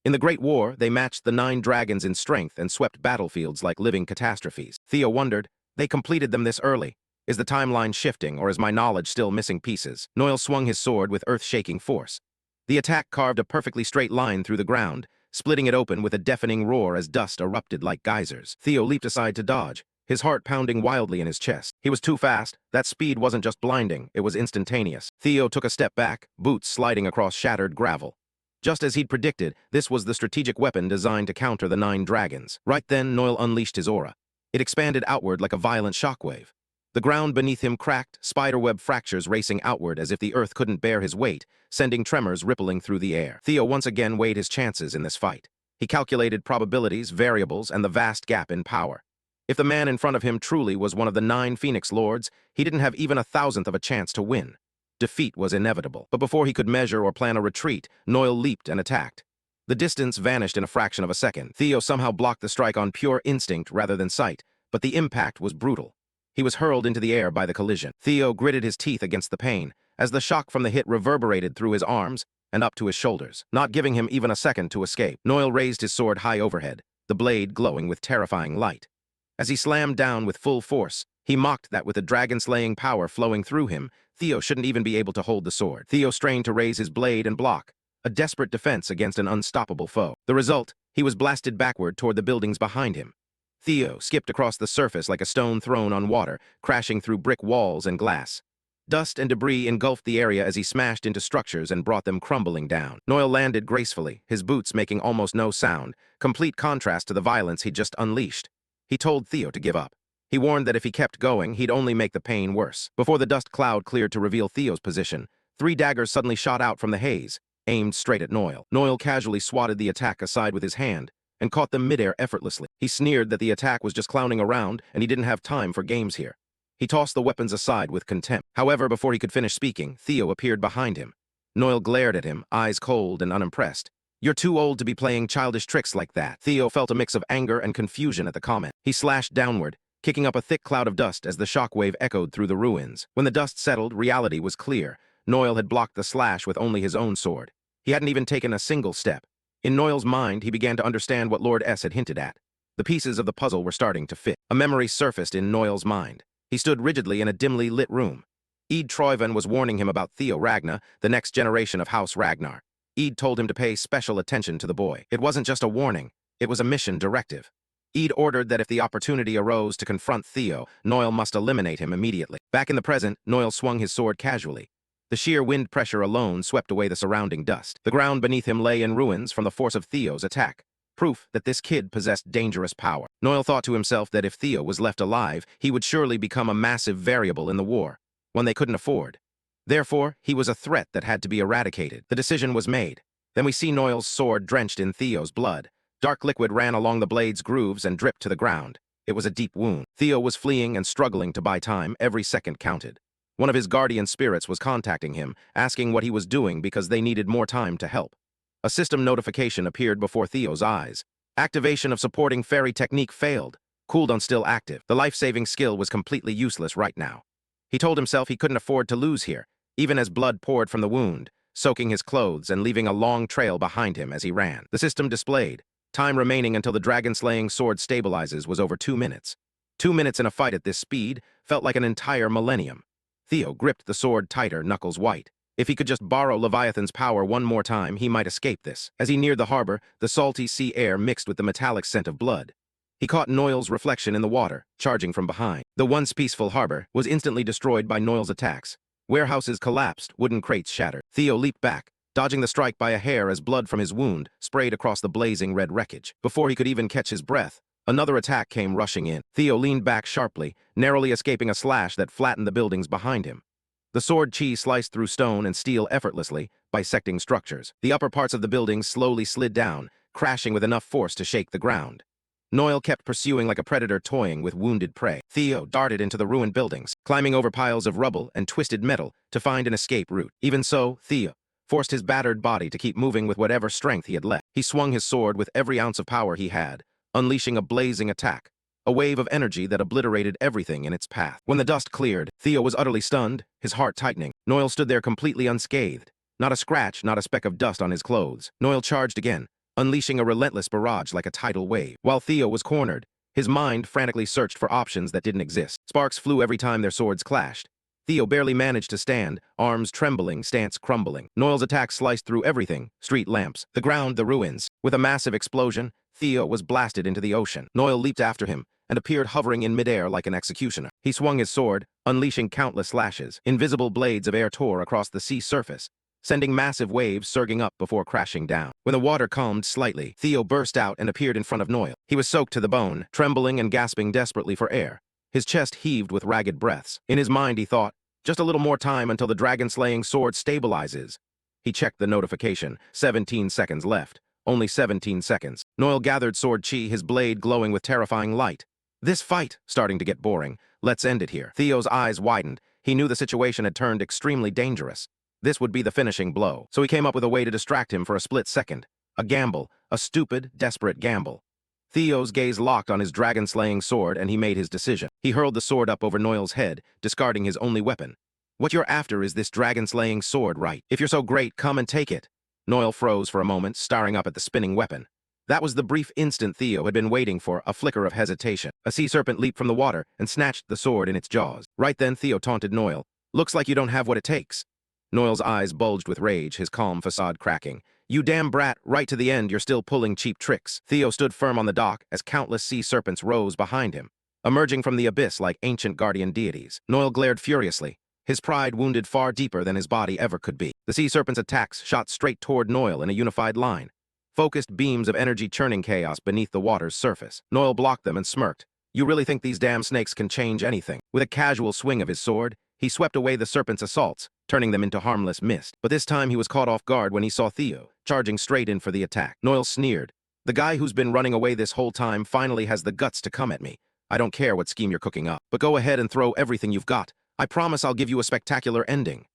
S1: In the Great War, they matched the 9 dragons in strength and swept battlefields like living catastrophes. Theo wondered, they completed them this early. Is the timeline shifting, or is my knowledge still missing pieces? Noel swung his sword with earth-shaking force. The attack carved a perfectly straight line through the ground, splitting it open with a deafening roar as dust erupted like geysers. Theo leaped aside to dodge, his heart pounding wildly in his chest. He was too fast. That speed wasn't just blinding, it was instantaneous. Theo took a step back, boots sliding across shattered gravel. Just as he'd predicted, this was the strategic weapon designed to counter the 9 dragons. Right then, Noel unleashed his aura. It expanded outward like a violent shockwave. The ground beneath him cracked, spiderweb fractures racing outward as if the earth couldn't bear his weight, sending tremors rippling through the air. Theo once again weighed his chances in this fight. He calculated probabilities, variables, and the vast gap in power. If the man in front of him truly was one of the 9 Phoenix Lords, he didn't have even a thousandth of a chance to win. Defeat was inevitable. But before he could measure or plan a retreat, Noel leaped and attacked. The distance vanished in a fraction of a second. Theo somehow blocked the strike on pure instinct rather than sight, but the impact was brutal. He was hurled into the air by the collision. Theo gritted his teeth against the pain, as the shock from the hit reverberated through his arms and up to his shoulders, not giving him even a second to escape. Noel raised his sword high overhead, the blade glowing with terrifying light. As he slammed down with full force, he mocked that with the dragon-slaying power flowing through him, Theo shouldn't even be able to hold the sword. Theo strained to raise his blade and block, a desperate defense against an unstoppable foe. The result, he was blasted backward toward the buildings behind him. Theo skipped across the surface like a stone thrown on water, crashing through brick walls and glass. Dust and debris engulfed the area as he smashed into structures and brought them crumbling down. Noel landed gracefully, his boots making almost no sound, complete contrast to the violence he'd just unleashed. He told Theo to give up. He warned that if he kept going, he'd only make the pain worse. Before the dust cloud cleared to reveal Theo's position, 3 daggers suddenly shot out from the haze, aimed straight at Noel. Noel casually swatted the attack aside with his hand, and caught them midair effortlessly. He sneered that the attack was just clowning around, and he didn't have time for games here. He tossed the weapons aside with contempt. However, before he could finish speaking, Theo appeared behind him. Noel glared at him, eyes cold and unimpressed. "You're too old to be playing childish tricks like that." Theo felt a mix of anger and confusion at the comment. He slashed downward, kicking up a thick cloud of dust as the shockwave echoed through the ruins. When the dust settled, reality was clear. Noel had blocked the slash with only his own sword. He hadn't even taken a single step. In Noel's mind, he began to understand what Lord S had hinted at. The pieces of the puzzle were starting to fit. A memory surfaced in Noel's mind. He stood rigidly in a dimly lit room. Eid Troyven was warning him about Theo Ragnar, the next generation of House Ragnar. Eid told him to pay special attention to the boy. It wasn't just a warning, it was a mission directive. Eid ordered that if the opportunity arose to confront Theo, Noel must eliminate him immediately. Back in the present, Noel swung his sword casually. The sheer wind pressure alone swept away the surrounding dust. The ground beneath him lay in ruins from the force of Theo's attack. Proof that this kid possessed dangerous power. Noel thought to himself that if Theo was left alive, he would surely become a massive variable in the war, one they couldn't afford. Therefore, he was a threat that had to be eradicated. The decision was made. Then we see Noel's sword drenched in Theo's blood. Dark liquid ran along the blade's grooves and dripped to the ground. It was a deep wound. Theo was fleeing and struggling to buy time. Every second counted. One of his guardian spirits was contacting him, asking what he was doing because they needed more time to help. A system notification appeared before Theo's eyes. Activation of supporting fairy technique failed. Cooldown still active. The life-saving skill was completely useless right now. He told himself he couldn't afford to lose here, even as blood poured from the wound, soaking his clothes and leaving a long trail behind him as he ran. The system displayed. Time remaining until the dragon-slaying sword stabilizes was over 2 minutes. 2 minutes in a fight at this speed felt like an entire millennium. Theo gripped the sword tighter, knuckles white. If he could just borrow Leviathan's power one more time, he might escape this. As he neared the harbor, the salty sea air mixed with the metallic scent of blood. He caught Noel's reflection in the water, charging from behind. The once peaceful harbor was instantly destroyed by Noel's attacks. Warehouses collapsed, wooden crates shattered. Theo leaped back, dodging the strike by a hair as blood from his wound sprayed across the blazing red wreckage. Before he could even catch his breath, another attack came rushing in. Theo leaned back sharply, narrowly escaping a slash that flattened the buildings behind him. The sword chi sliced through stone and steel effortlessly, bisecting structures. The upper parts of the buildings slowly slid down, crashing with enough force to shake the ground. Noel kept pursuing like a predator toying with wounded prey. Theo darted into the ruined buildings, climbing over piles of rubble and twisted metal to find an escape route. Even so, Theo forced his battered body to keep moving with whatever strength he had left. He swung his sword with every ounce of power he had, unleashing a blazing attack, a wave of energy that obliterated everything in its path. When the dust cleared, Theo was utterly stunned, his heart tightening. Noel stood there completely unscathed. Not a scratch, not a speck of dust on his clothes. Noel charged again, unleashing a relentless barrage like a tidal wave. While Theo was cornered, his mind frantically searched for options that didn't exist. Sparks flew every time their swords clashed. Theo barely managed to stand, arms trembling, stance crumbling. Noel's attack sliced through everything, street lamps, the ground, the ruins. With a massive explosion, Theo was blasted into the ocean. Noel leaped after him and appeared hovering in midair like an executioner. He swung his sword, unleashing countless slashes. Invisible blades of air tore across the sea surface, sending massive waves surging up before crashing down. When the water calmed slightly, Theo burst out and appeared in front of Noel. He was soaked to the bone, trembling and gasping desperately for air. His chest heaved with ragged breaths. In his mind, he thought, just a little more time until the dragon-slaying sword stabilizes. He checked the notification. 17 seconds left. Only 17 seconds. Noel gathered sword chi, his blade glowing with terrifying light. This fight, starting to get boring. Let's end it here. Theo's eyes widened. He knew the situation had turned extremely dangerous. This would be the finishing blow. So he came up with a way to distract him for a split second. A gamble. A stupid, desperate gamble. Theo's gaze locked on his dragon-slaying sword, and he made his decision. He hurled the sword up over Noel's head, discarding his only weapon. What you're after is this dragon-slaying sword, right? If you're so great, come and take it. Noel froze for a moment, staring up at the spinning weapon. That was the brief instant Theo had been waiting for, a flicker of hesitation. A sea serpent leaped from the water and snatched the sword in its jaws. Right then, Theo taunted Noel. Looks like you don't have what it takes. Noel's eyes bulged with rage, his calm facade cracking. You damn brat, right to the end you're still pulling cheap tricks. Theo stood firm on the dock as countless sea serpents rose behind him, emerging from the abyss like ancient guardian deities. Noel glared furiously, his pride wounded far deeper than his body ever could be. The sea serpent's attacks shot straight toward Noel in a unified line, focused beams of energy churning chaos beneath the water's surface. Noel blocked them and smirked. You really think these damn snakes can change anything? With a casual swing of his sword, he swept away the serpent's assaults, turning them into harmless mist. But this time he was caught off guard when he saw Theo, charging straight in for the attack. Noel sneered. The guy who's been running away this whole time finally has the guts to come at me. I don't care what scheme you're cooking up, but go ahead and throw everything you've got. I promise I'll give you a spectacular ending.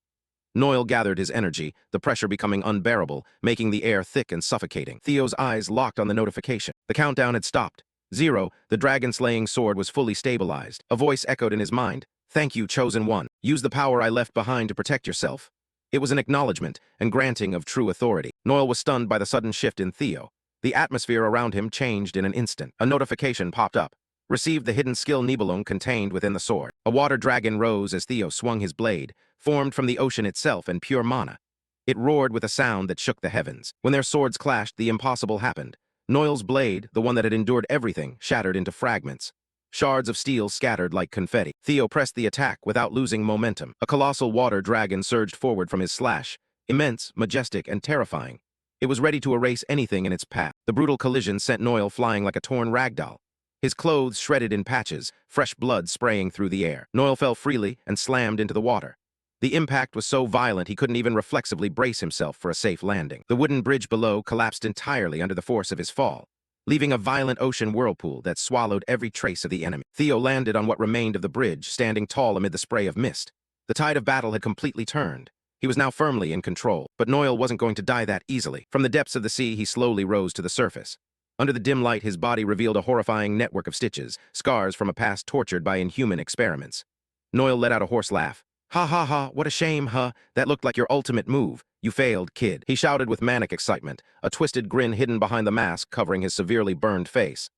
S1: Noel gathered his energy, the pressure becoming unbearable, making the air thick and suffocating. Theo's eyes locked on the notification. The countdown had stopped. 0, the dragon-slaying sword was fully stabilized. A voice echoed in his mind. Thank you, Chosen One. Use the power I left behind to protect yourself. It was an acknowledgement and granting of true authority. Noel was stunned by the sudden shift in Theo. The atmosphere around him changed in an instant. A notification popped up. Received the hidden skill Nibelung contained within the sword. A water dragon rose as Theo swung his blade, formed from the ocean itself and pure mana. It roared with a sound that shook the heavens. When their swords clashed, the impossible happened. Noel's blade, the one that had endured everything, shattered into fragments. Shards of steel scattered like confetti. Theo pressed the attack without losing momentum. A colossal water dragon surged forward from his slash, immense, majestic, and terrifying. It was ready to erase anything in its path. The brutal collision sent Noel flying like a torn ragdoll. His clothes shredded in patches, fresh blood spraying through the air. Noel fell freely and slammed into the water. The impact was so violent he couldn't even reflexively brace himself for a safe landing. The wooden bridge below collapsed entirely under the force of his fall, leaving a violent ocean whirlpool that swallowed every trace of the enemy. Theo landed on what remained of the bridge, standing tall amid the spray of mist. The tide of battle had completely turned. He was now firmly in control, but Noel wasn't going to die that easily. From the depths of the sea, he slowly rose to the surface. Under the dim light, his body revealed a horrifying network of stitches, scars from a past tortured by inhuman experiments. Noel let out a hoarse laugh. Ha ha ha, what a shame, huh? That looked like your ultimate move. You failed, kid. He shouted with manic excitement, a twisted grin hidden behind the mask covering his severely burned face.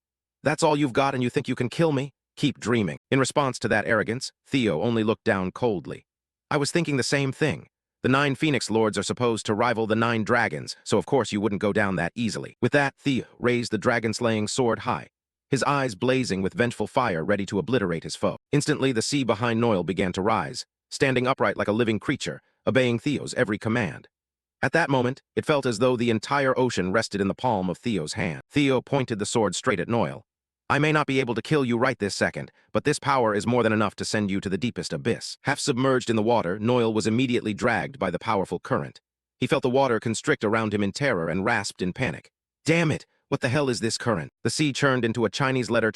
S1: That's all you've got and you think you can kill me? Keep dreaming. In response to that arrogance, Theo only looked down coldly. I was thinking the same thing. The 9 Phoenix Lords are supposed to rival the 9 dragons, so of course you wouldn't go down that easily. With that, Theo raised the dragon-slaying sword high, his eyes blazing with vengeful fire ready to obliterate his foe. Instantly, the sea behind Noel began to rise, standing upright like a living creature, obeying Theo's every command. At that moment, it felt as though the entire ocean rested in the palm of Theo's hand. Theo pointed the sword straight at Noel. I may not be able to kill you right this second, but this power is more than enough to send you to the deepest abyss. Half submerged in the water, Noel was immediately dragged by the powerful current. He felt the water constrict around him in terror and rasped in panic. Damn it! What the hell is this current? The sea churned into a Chinese letter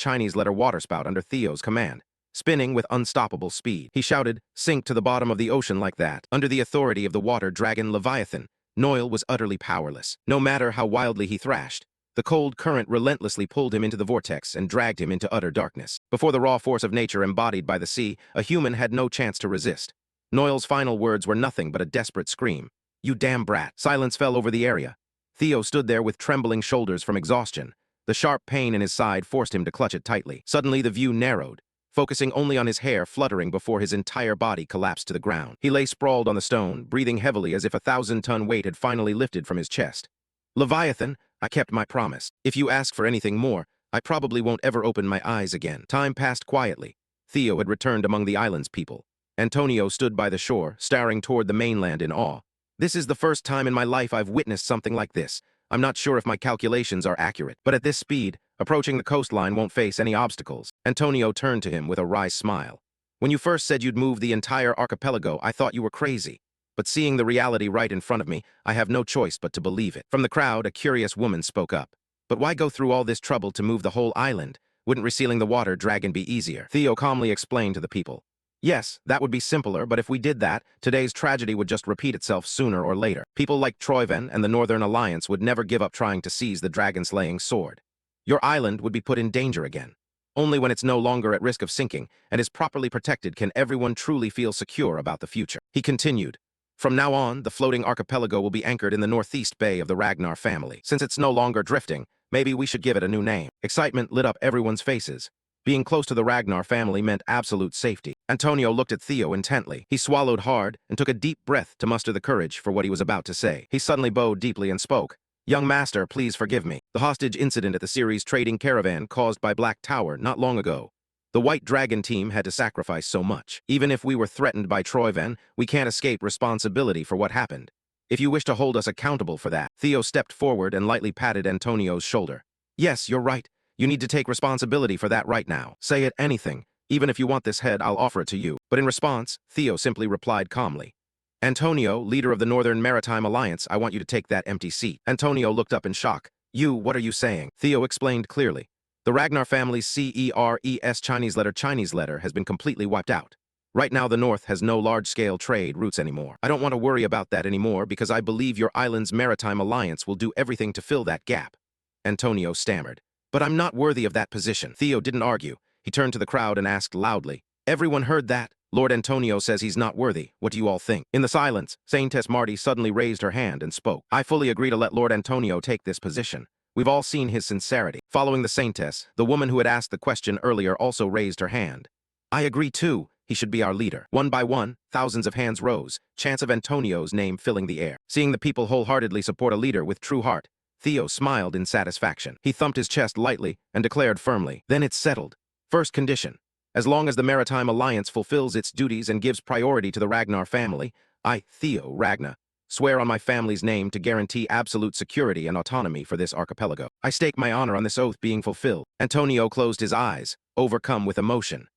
S1: waterspout under Theo's command, spinning with unstoppable speed. He shouted, sink to the bottom of the ocean like that. Under the authority of the water dragon Leviathan, Noel was utterly powerless. No matter how wildly he thrashed, the cold current relentlessly pulled him into the vortex and dragged him into utter darkness. Before the raw force of nature embodied by the sea, a human had no chance to resist. Noel's final words were nothing but a desperate scream. You damn brat. Silence fell over the area. Theo stood there with trembling shoulders from exhaustion. The sharp pain in his side forced him to clutch it tightly. Suddenly, the view narrowed. focusing only on his hair fluttering before his entire body collapsed to the ground. He lay sprawled on the stone, breathing heavily as if a 1,000-ton weight had finally lifted from his chest. Leviathan, I kept my promise. If you ask for anything more, I probably won't ever open my eyes again. Time passed quietly. Theo had returned among the island's people. Antonio stood by the shore, staring toward the mainland in awe. This is the first time in my life I've witnessed something like this. I'm not sure if my calculations are accurate, but at this speed, approaching the coastline won't face any obstacles. Antonio turned to him with a wry smile. When you first said you'd move the entire archipelago, I thought you were crazy. But seeing the reality right in front of me, I have no choice but to believe it. From the crowd, a curious woman spoke up. But why go through all this trouble to move the whole island? Wouldn't resealing the water dragon be easier? Theo calmly explained to the people. Yes, that would be simpler, but if we did that, today's tragedy would just repeat itself sooner or later. People like Troyven and the Northern Alliance would never give up trying to seize the dragon-slaying sword. Your island would be put in danger again. Only when it's no longer at risk of sinking and is properly protected can everyone truly feel secure about the future. He continued. From now on, the floating archipelago will be anchored in the northeast bay of the Ragnar family. Since it's no longer drifting, maybe we should give it a new name. Excitement lit up everyone's faces. Being close to the Ragnar family meant absolute safety. Antonio looked at Theo intently. He swallowed hard and took a deep breath to muster the courage for what he was about to say. He suddenly bowed deeply and spoke. Young master, please forgive me. The hostage incident at the Ceres trading caravan caused by Black Tower not long ago. The White Dragon team had to sacrifice so much. Even if we were threatened by Troyven, we can't escape responsibility for what happened. If you wish to hold us accountable for that. Theo stepped forward and lightly patted Antonio's shoulder. Yes, you're right. You need to take responsibility for that right now. Say it anything. Even if you want this head, I'll offer it to you. But in response, Theo simply replied calmly. Antonio, leader of the Northern Maritime Alliance, I want you to take that empty seat. Antonio looked up in shock. What are you saying? Theo explained clearly. The Ragnar family's CERES Chinese letter has been completely wiped out. Right now the North has no large-scale trade routes anymore. I don't want to worry about that anymore because I believe your island's maritime alliance will do everything to fill that gap. Antonio stammered. But I'm not worthy of that position. Theo didn't argue. He turned to the crowd and asked loudly. Everyone heard that? Lord Antonio says he's not worthy. What do you all think? In the silence, Saintess Marty suddenly raised her hand and spoke. I fully agree to let Lord Antonio take this position. We've all seen his sincerity. Following the Saintess, the woman who had asked the question earlier also raised her hand. I agree too. He should be our leader. One by one, thousands of hands rose, chants of Antonio's name filling the air. Seeing the people wholeheartedly support a leader with true heart, Theo smiled in satisfaction. He thumped his chest lightly and declared firmly, then it's settled. First condition. As long as the Maritime Alliance fulfills its duties and gives priority to the Ragnar family, I, Theo Ragnar, swear on my family's name to guarantee absolute security and autonomy for this archipelago. I stake my honor on this oath being fulfilled. Antonio closed his eyes, overcome with emotion.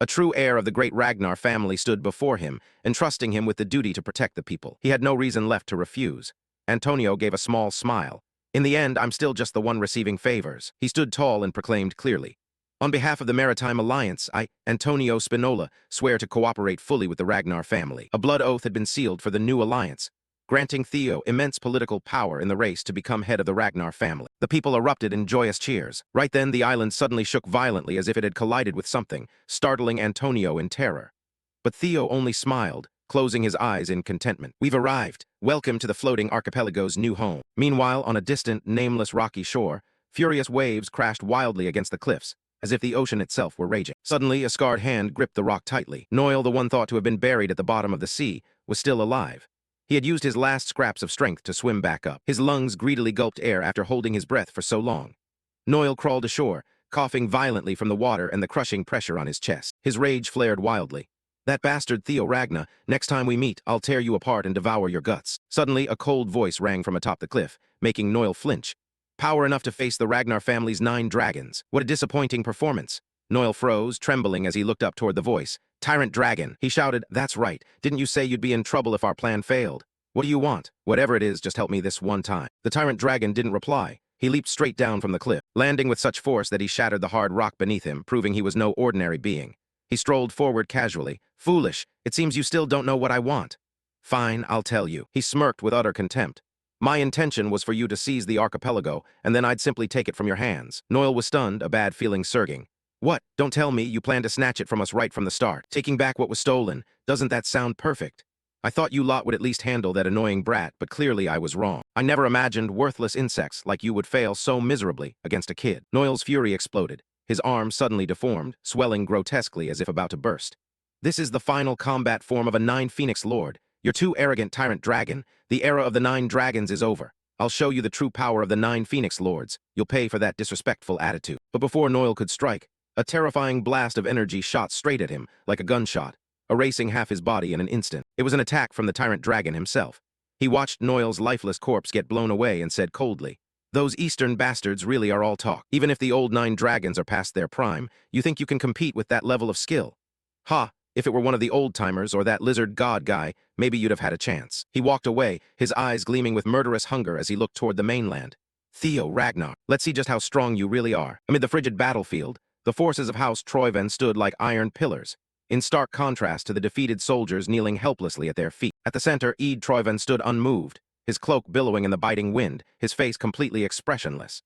S1: A true heir of the great Ragnar family stood before him, entrusting him with the duty to protect the people. He had no reason left to refuse. Antonio gave a small smile. In the end, I'm still just the one receiving favors. He stood tall and proclaimed clearly. On behalf of the Maritime Alliance, I, Antonio Spinola, swear to cooperate fully with the Ragnar family. A blood oath had been sealed for the new alliance, granting Theo immense political power in the race to become head of the Ragnar family. The people erupted in joyous cheers. Right then, the island suddenly shook violently as if it had collided with something, startling Antonio in terror. But Theo only smiled, closing his eyes in contentment. We've arrived. Welcome to the floating archipelago's new home. Meanwhile, on a distant, nameless rocky shore, furious waves crashed wildly against the cliffs, as if the ocean itself were raging. Suddenly, a scarred hand gripped the rock tightly. Noel, the one thought to have been buried at the bottom of the sea, was still alive. He had used his last scraps of strength to swim back up. His lungs greedily gulped air after holding his breath for so long. Noel crawled ashore, coughing violently from the water and the crushing pressure on his chest. His rage flared wildly. That bastard Theo Ragnar, next time we meet, I'll tear you apart and devour your guts. Suddenly, a cold voice rang from atop the cliff, making Noel flinch. Power enough to face the Ragnar family's 9 dragons. What a disappointing performance. Noel froze, trembling as he looked up toward the voice. Tyrant Dragon, he shouted. That's right. Didn't you say you'd be in trouble if our plan failed? What do you want? Whatever it is, just help me this one time. The Tyrant Dragon didn't reply. He leaped straight down from the cliff, landing with such force that he shattered the hard rock beneath him, proving he was no ordinary being. He strolled forward casually. Foolish, it seems you still don't know what I want. Fine, I'll tell you. He smirked with utter contempt. My intention was for you to seize the archipelago, and then I'd simply take it from your hands. Noel was stunned, a bad feeling surging. What? Don't tell me you plan to snatch it from us right from the start. Taking back what was stolen, doesn't that sound perfect? I thought you lot would at least handle that annoying brat, but clearly I was wrong. I never imagined worthless insects like you would fail so miserably against a kid. Noel's fury exploded. His arm suddenly deformed, swelling grotesquely as if about to burst. This is the final combat form of a 9 Phoenix Lord. You're too arrogant, tyrant dragon. The era of the 9 dragons is over. I'll show you the true power of the 9 Phoenix Lords. You'll pay for that disrespectful attitude. But before Noel could strike, a terrifying blast of energy shot straight at him, like a gunshot, erasing half his body in an instant. It was an attack from the tyrant dragon himself. He watched Noel's lifeless corpse get blown away and said coldly, "Those Eastern bastards really are all talk. Even if the old 9 dragons are past their prime, you think you can compete with that level of skill? Ha! If it were one of the old-timers or that lizard god guy, maybe you'd have had a chance." He walked away, his eyes gleaming with murderous hunger as he looked toward the mainland. "Theo, Ragnar, let's see just how strong you really are." Amid the frigid battlefield, the forces of House Troyven stood like iron pillars, in stark contrast to the defeated soldiers kneeling helplessly at their feet. At the center, Ead Troyven stood unmoved, his cloak billowing in the biting wind, his face completely expressionless.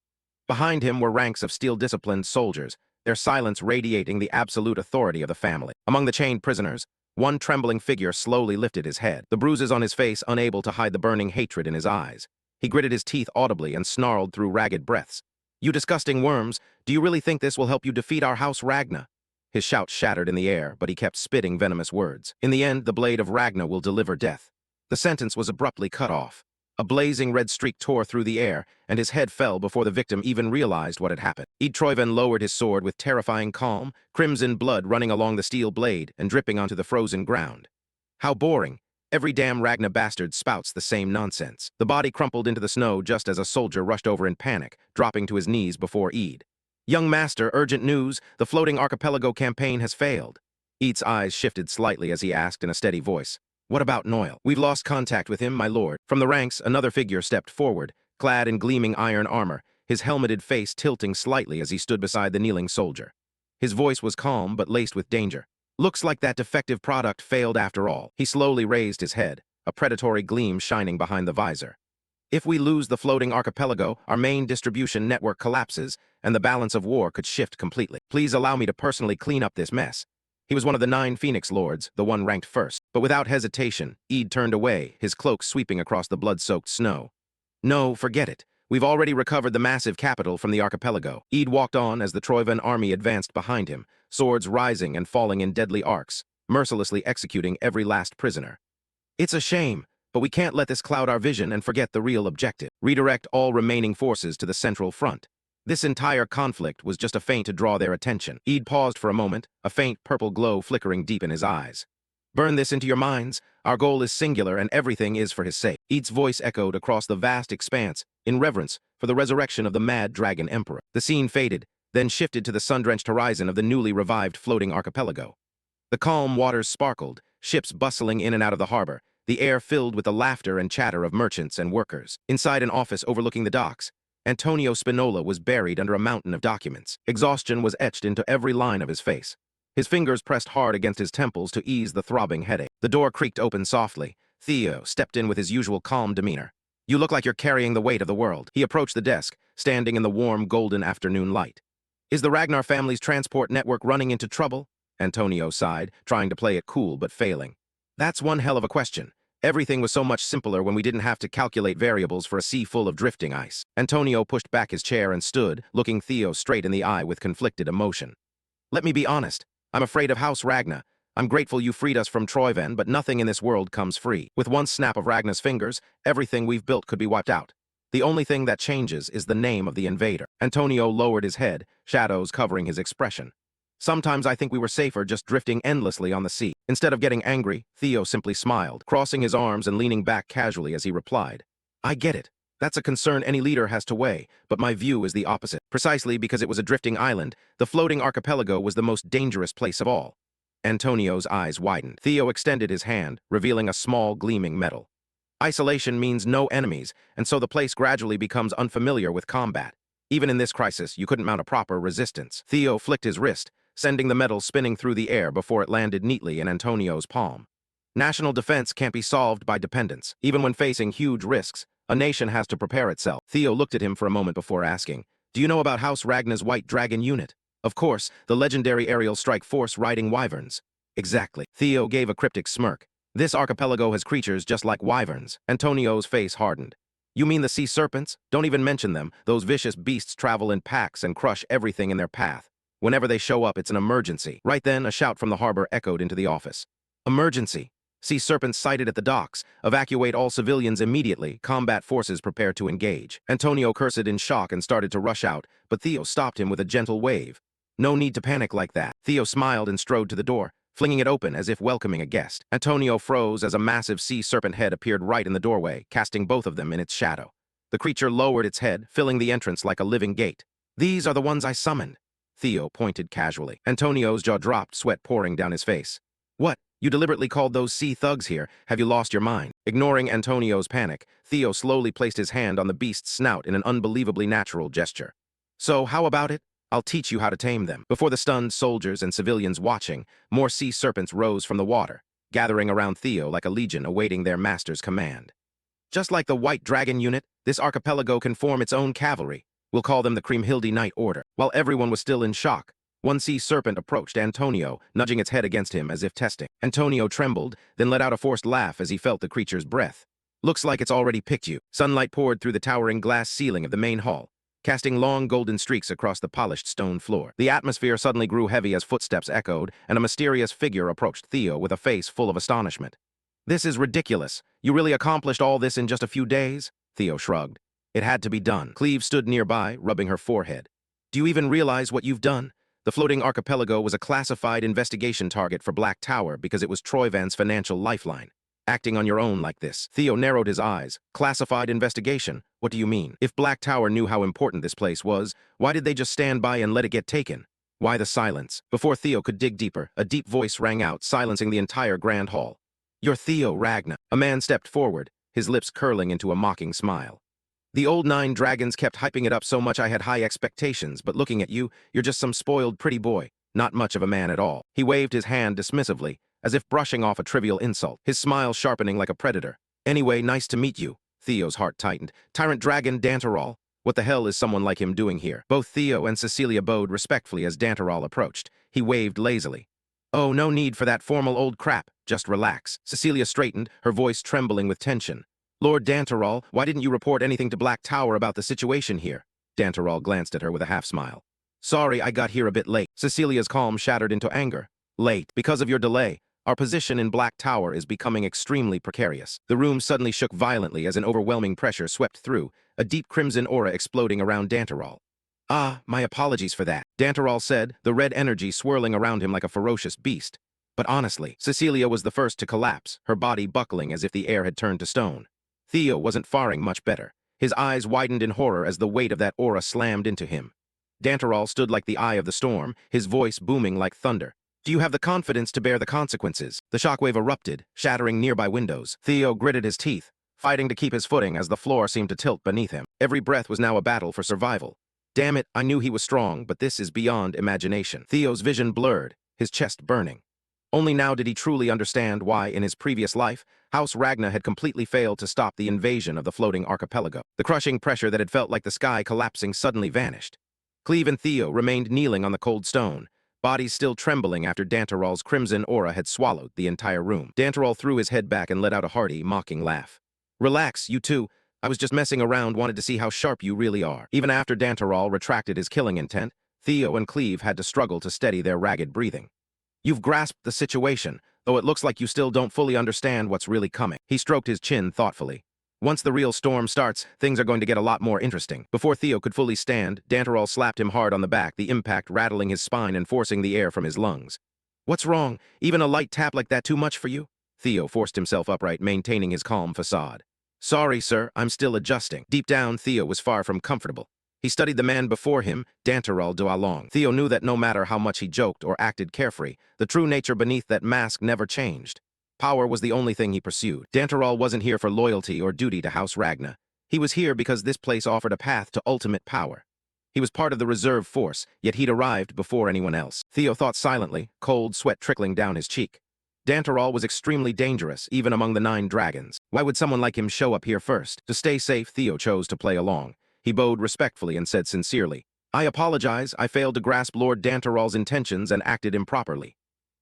S1: Behind him were ranks of steel-disciplined soldiers, their silence radiating the absolute authority of the family. Among the chained prisoners, one trembling figure slowly lifted his head, the bruises on his face unable to hide the burning hatred in his eyes. He gritted his teeth audibly and snarled through ragged breaths. "You disgusting worms, do you really think this will help you defeat our House Ragna?" His shout shattered in the air, but he kept spitting venomous words. "In the end, the blade of Ragna will deliver death." The sentence was abruptly cut off. A blazing red streak tore through the air, and his head fell before the victim even realized what had happened. Ead Troyven lowered his sword with terrifying calm, crimson blood running along the steel blade and dripping onto the frozen ground. How boring. Every damn Ragna bastard spouts the same nonsense. The body crumpled into the snow just as a soldier rushed over in panic, dropping to his knees before Ead. "Young master, urgent news. The floating archipelago campaign has failed." Ead's eyes shifted slightly as he asked in a steady voice, "What about Noel?" "We've lost contact with him, my lord." From the ranks, another figure stepped forward, clad in gleaming iron armor, his helmeted face tilting slightly as he stood beside the kneeling soldier. His voice was calm but laced with danger. "Looks like that defective product failed after all." He slowly raised his head, a predatory gleam shining behind the visor. "If we lose the floating archipelago, our main distribution network collapses, and the balance of war could shift completely. Please allow me to personally clean up this mess." He was one of the 9 Phoenix Lords, the one ranked first. But without hesitation, Ead turned away, his cloak sweeping across the blood-soaked snow. "No, forget it. We've already recovered the massive capital from the archipelago." Ead walked on as the Troyven army advanced behind him, swords rising and falling in deadly arcs, mercilessly executing every last prisoner. "It's a shame, but we can't let this cloud our vision and forget the real objective. Redirect all remaining forces to the central front." This entire conflict was just a feint to draw their attention. Ead paused for a moment, a faint purple glow flickering deep in his eyes. "Burn this into your minds. Our goal is singular and everything is for his sake." Ead's voice echoed across the vast expanse, in reverence for the resurrection of the mad dragon emperor. The scene faded, then shifted to the sun-drenched horizon of the newly revived floating archipelago. The calm waters sparkled, ships bustling in and out of the harbor, the air filled with the laughter and chatter of merchants and workers. Inside an office overlooking the docks, Antonio Spinola was buried under a mountain of documents. Exhaustion was etched into every line of his face. His fingers pressed hard against his temples to ease the throbbing headache. The door creaked open softly. Theo stepped in with his usual calm demeanor. "You look like you're carrying the weight of the world." He approached the desk, standing in the warm, golden afternoon light. "Is the Ragnar family's transport network running into trouble?" Antonio sighed, trying to play it cool but failing. "That's one hell of a question. Everything was so much simpler when we didn't have to calculate variables for a sea full of drifting ice." Antonio pushed back his chair and stood, looking Theo straight in the eye with conflicted emotion. "Let me be honest. I'm afraid of House Ragna. I'm grateful you freed us from Troyven, but nothing in this world comes free. With one snap of Ragna's fingers, everything we've built could be wiped out. The only thing that changes is the name of the invader." Antonio lowered his head, shadows covering his expression. "Sometimes I think we were safer just drifting endlessly on the sea." Instead of getting angry, Theo simply smiled, crossing his arms and leaning back casually as he replied, "I get it. That's a concern any leader has to weigh, but my view is the opposite. Precisely because it was a drifting island, the floating archipelago was the most dangerous place of all." Antonio's eyes widened. Theo extended his hand, revealing a small, gleaming metal. "Isolation means no enemies, and so the place gradually becomes unfamiliar with combat. Even in this crisis, you couldn't mount a proper resistance." Theo flicked his wrist, sending the metal spinning through the air before it landed neatly in Antonio's palm. "National defense can't be solved by dependence. Even when facing huge risks, a nation has to prepare itself." Theo looked at him for a moment before asking, "Do you know about House Ragna's White Dragon unit?" "Of course, the legendary aerial strike force riding wyverns." "Exactly." Theo gave a cryptic smirk. "This archipelago has creatures just like wyverns." Antonio's face hardened. "You mean the sea serpents? Don't even mention them. Those vicious beasts travel in packs and crush everything in their path." Whenever they show up, it's an emergency. Right then, a shout from the harbor echoed into the office. Emergency. Sea serpents sighted at the docks. Evacuate all civilians immediately. Combat forces prepare to engage. Antonio cursed in shock and started to rush out, but Theo stopped him with a gentle wave. No need to panic like that. Theo smiled and strode to the door, flinging it open as if welcoming a guest. Antonio froze as a massive sea serpent head appeared right in the doorway, casting both of them in its shadow. The creature lowered its head, filling the entrance like a living gate. These are the ones I summoned. Theo pointed casually. Antonio's jaw dropped, sweat pouring down his face. What? You deliberately called those sea thugs here. Have you lost your mind? Ignoring Antonio's panic, Theo slowly placed his hand on the beast's snout in an unbelievably natural gesture. So, how about it? I'll teach you how to tame them. Before the stunned soldiers and civilians watching, more sea serpents rose from the water, gathering around Theo like a legion awaiting their master's command. Just like the White Dragon unit, this archipelago can form its own cavalry. We'll call them the Kriemhilde Knight Order. While everyone was still in shock, one sea serpent approached Antonio, nudging its head against him as if testing. Antonio trembled, then let out a forced laugh as he felt the creature's breath. Looks like it's already picked you. Sunlight poured through the towering glass ceiling of the main hall, casting long golden streaks across the polished stone floor. The atmosphere suddenly grew heavy as footsteps echoed, and a mysterious figure approached Theo with a face full of astonishment. This is ridiculous. You really accomplished all this in just a few days? Theo shrugged. It had to be done. Cleve stood nearby, rubbing her forehead. Do you even realize what you've done? The floating archipelago was a classified investigation target for Black Tower because it was Troyvan's financial lifeline. Acting on your own like this. Theo narrowed his eyes. Classified investigation? What do you mean? If Black Tower knew how important this place was, why did they just stand by and let it get taken? Why the silence? Before Theo could dig deeper, a deep voice rang out, silencing the entire grand hall. You're Theo Ragna. A man stepped forward, his lips curling into a mocking smile. The old 9 dragons kept hyping it up so much I had high expectations, but looking at you, you're just some spoiled pretty boy, not much of a man at all. He waved his hand dismissively, as if brushing off a trivial insult, his smile sharpening like a predator. Anyway, nice to meet you. Theo's heart tightened. Tyrant Dragon Danteral? What the hell is someone like him doing here? Both Theo and Cecilia bowed respectfully as Danteral approached. He waved lazily. Oh, no need for that formal old crap. Just relax. Cecilia straightened, her voice trembling with tension. Lord Danteral, why didn't you report anything to Black Tower about the situation here? Danteral glanced at her with a half-smile. Sorry, I got here a bit late. Cecilia's calm shattered into anger. Late. Because of your delay, our position in Black Tower is becoming extremely precarious. The room suddenly shook violently as an overwhelming pressure swept through, a deep crimson aura exploding around Danteral. Ah, my apologies for that, Danteral said, the red energy swirling around him like a ferocious beast. But honestly, Cecilia was the first to collapse, her body buckling as if the air had turned to stone. Theo wasn't faring much better. His eyes widened in horror as the weight of that aura slammed into him. Danteral stood like the eye of the storm, his voice booming like thunder. Do you have the confidence to bear the consequences? The shockwave erupted, shattering nearby windows. Theo gritted his teeth, fighting to keep his footing as the floor seemed to tilt beneath him. Every breath was now a battle for survival. Damn it, I knew he was strong, but this is beyond imagination. Theo's vision blurred, his chest burning. Only now did he truly understand why, in his previous life, House Ragna had completely failed to stop the invasion of the floating archipelago. The crushing pressure that had felt like the sky collapsing suddenly vanished. Cleve and Theo remained kneeling on the cold stone, bodies still trembling after Danteral's crimson aura had swallowed the entire room. Danteral threw his head back and let out a hearty, mocking laugh. Relax, you two. I was just messing around, wanted to see how sharp you really are. Even after Danteral retracted his killing intent, Theo and Cleve had to struggle to steady their ragged breathing. You've grasped the situation, though it looks like you still don't fully understand what's really coming. He stroked his chin thoughtfully. Once the real storm starts, things are going to get a lot more interesting. Before Theo could fully stand, Danteral slapped him hard on the back, the impact rattling his spine and forcing the air from his lungs. What's wrong? Even a light tap like that too much for you? Theo forced himself upright, maintaining his calm facade. Sorry, sir, I'm still adjusting. Deep down, Theo was far from comfortable. He studied the man before him, Danteral Dualong. Theo knew that no matter how much he joked or acted carefree, the true nature beneath that mask never changed. Power was the only thing he pursued. Danteral wasn't here for loyalty or duty to House Ragna. He was here because this place offered a path to ultimate power. He was part of the reserve force, yet he'd arrived before anyone else. Theo thought silently, cold sweat trickling down his cheek. Danteral was extremely dangerous, even among the 9 dragons. Why would someone like him show up here first? To stay safe, Theo chose to play along. He bowed respectfully and said sincerely, I apologize, I failed to grasp Lord Danteral's intentions and acted improperly.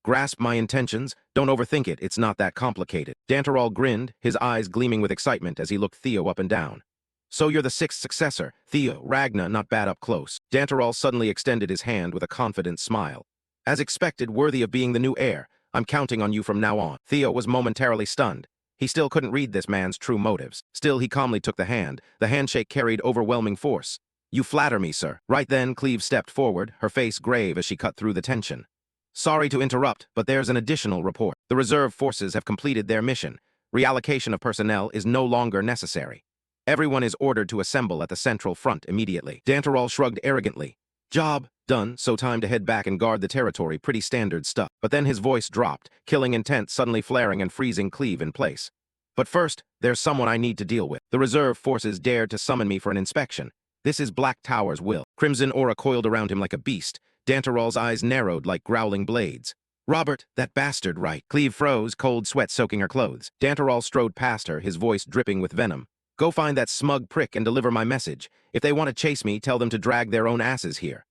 S1: Grasp my intentions? Don't overthink it, it's not that complicated. Danteral grinned, his eyes gleaming with excitement as he looked Theo up and down. So you're the sixth successor. Theo, Ragna, not bad up close. Danterol suddenly extended his hand with a confident smile. As expected, worthy of being the new heir. I'm counting on you from now on. Theo was momentarily stunned. He still couldn't read this man's true motives. Still, he calmly took the hand. The handshake carried overwhelming force. You flatter me, sir. Right then, Cleve stepped forward, her face grave as she cut through the tension. Sorry to interrupt, but there's an additional report. The reserve forces have completed their mission. Reallocation of personnel is no longer necessary. Everyone is ordered to assemble at the central front immediately. Danterol shrugged arrogantly. Job done, so time to head back and guard the territory. Pretty standard stuff. But then his voice dropped, killing intent suddenly flaring and freezing Cleve in place. But first, there's someone I need to deal with. The reserve forces dared to summon me for an inspection. This is Black Tower's will. Crimson aura coiled around him like a beast. Danterol's eyes narrowed like growling blades. Robert, that bastard, right? Cleve froze, cold sweat soaking her clothes. Danterol strode past her, his voice dripping with venom. Go find that smug prick and deliver my message. If they want to chase me, tell them to drag their own asses here.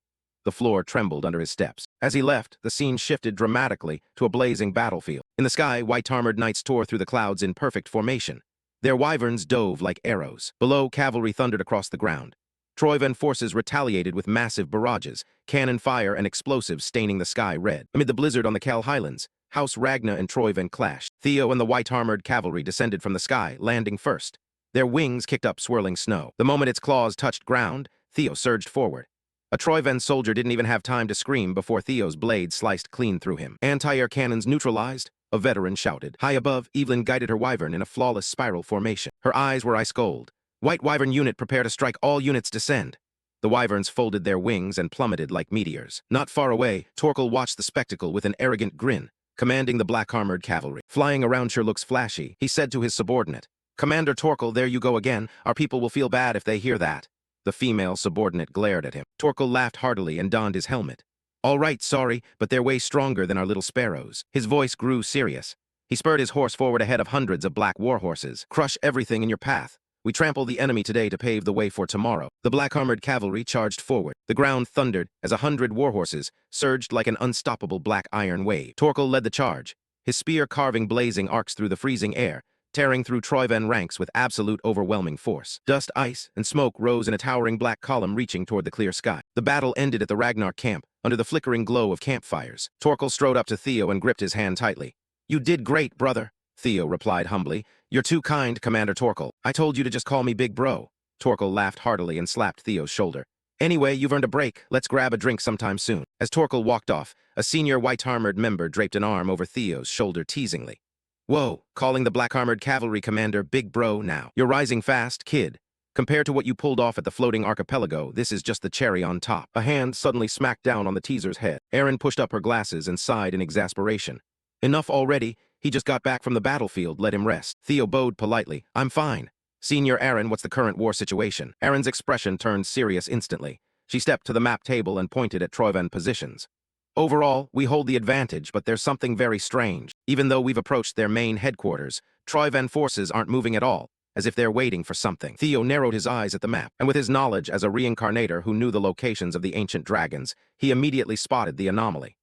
S1: The floor trembled under his steps. As he left, the scene shifted dramatically to a blazing battlefield. In the sky, white-armored knights tore through the clouds in perfect formation. Their wyverns dove like arrows. Below, cavalry thundered across the ground. Troyvan forces retaliated with massive barrages, cannon fire and explosives staining the sky red. Amid the blizzard on the Cal Highlands, House Ragna and Troyvan clashed. Theo and the white-armored cavalry descended from the sky, landing first. Their wings kicked up swirling snow. The moment its claws touched ground, Theo surged forward. A Troyvan soldier didn't even have time to scream before Theo's blade sliced clean through him. Anti-air cannons neutralized, a veteran shouted. High above, Evelyn guided her wyvern in a flawless spiral formation. Her eyes were ice cold. White wyvern unit, prepare to strike. All units descend. The wyverns folded their wings and plummeted like meteors. Not far away, Torkel watched the spectacle with an arrogant grin, commanding the black-armored cavalry. Flying around sure looks flashy, he said to his subordinate. Commander Torkel, there you go again. Our people will feel bad if they hear that. The female subordinate glared at him. Torkel laughed heartily and donned his helmet. All right, sorry, but they're way stronger than our little sparrows. His voice grew serious. He spurred his horse forward ahead of hundreds of black war horses. Crush everything in your path. We trample the enemy today to pave the way for tomorrow. The black-armored cavalry charged forward. The ground thundered as 100 warhorses surged like an unstoppable black iron wave. Torkel led the charge, his spear carving blazing arcs through the freezing air, tearing through Troyvan ranks with absolute overwhelming force. Dust, ice, and smoke rose in a towering black column reaching toward the clear sky. The battle ended at the Ragnar camp, under the flickering glow of campfires. Torkel strode up to Theo and gripped his hand tightly. You did great, brother, Theo replied humbly. You're too kind, Commander Torkel. I told you to just call me Big Bro. Torkel laughed heartily and slapped Theo's shoulder. Anyway, you've earned a break. Let's grab a drink sometime soon. As Torkel walked off, a senior white-armored member draped an arm over Theo's shoulder teasingly. Whoa, calling the black-armored cavalry commander Big Bro now. You're rising fast, kid. Compared to what you pulled off at the floating archipelago, this is just the cherry on top. A hand suddenly smacked down on the teaser's head. Aaron pushed up her glasses and sighed in exasperation. Enough already. He just got back from the battlefield, let him rest. Theo bowed politely. I'm fine. Senior Aaron, what's the current war situation? Aaron's expression turned serious instantly. She stepped to the map table and pointed at Troyvan positions. Overall, we hold the advantage, but there's something very strange. Even though we've approached their main headquarters, Troyvan forces aren't moving at all, as if they're waiting for something. Theo narrowed his eyes at the map, and with his knowledge as a reincarnator who knew the locations of the ancient dragons, he immediately spotted the anomaly.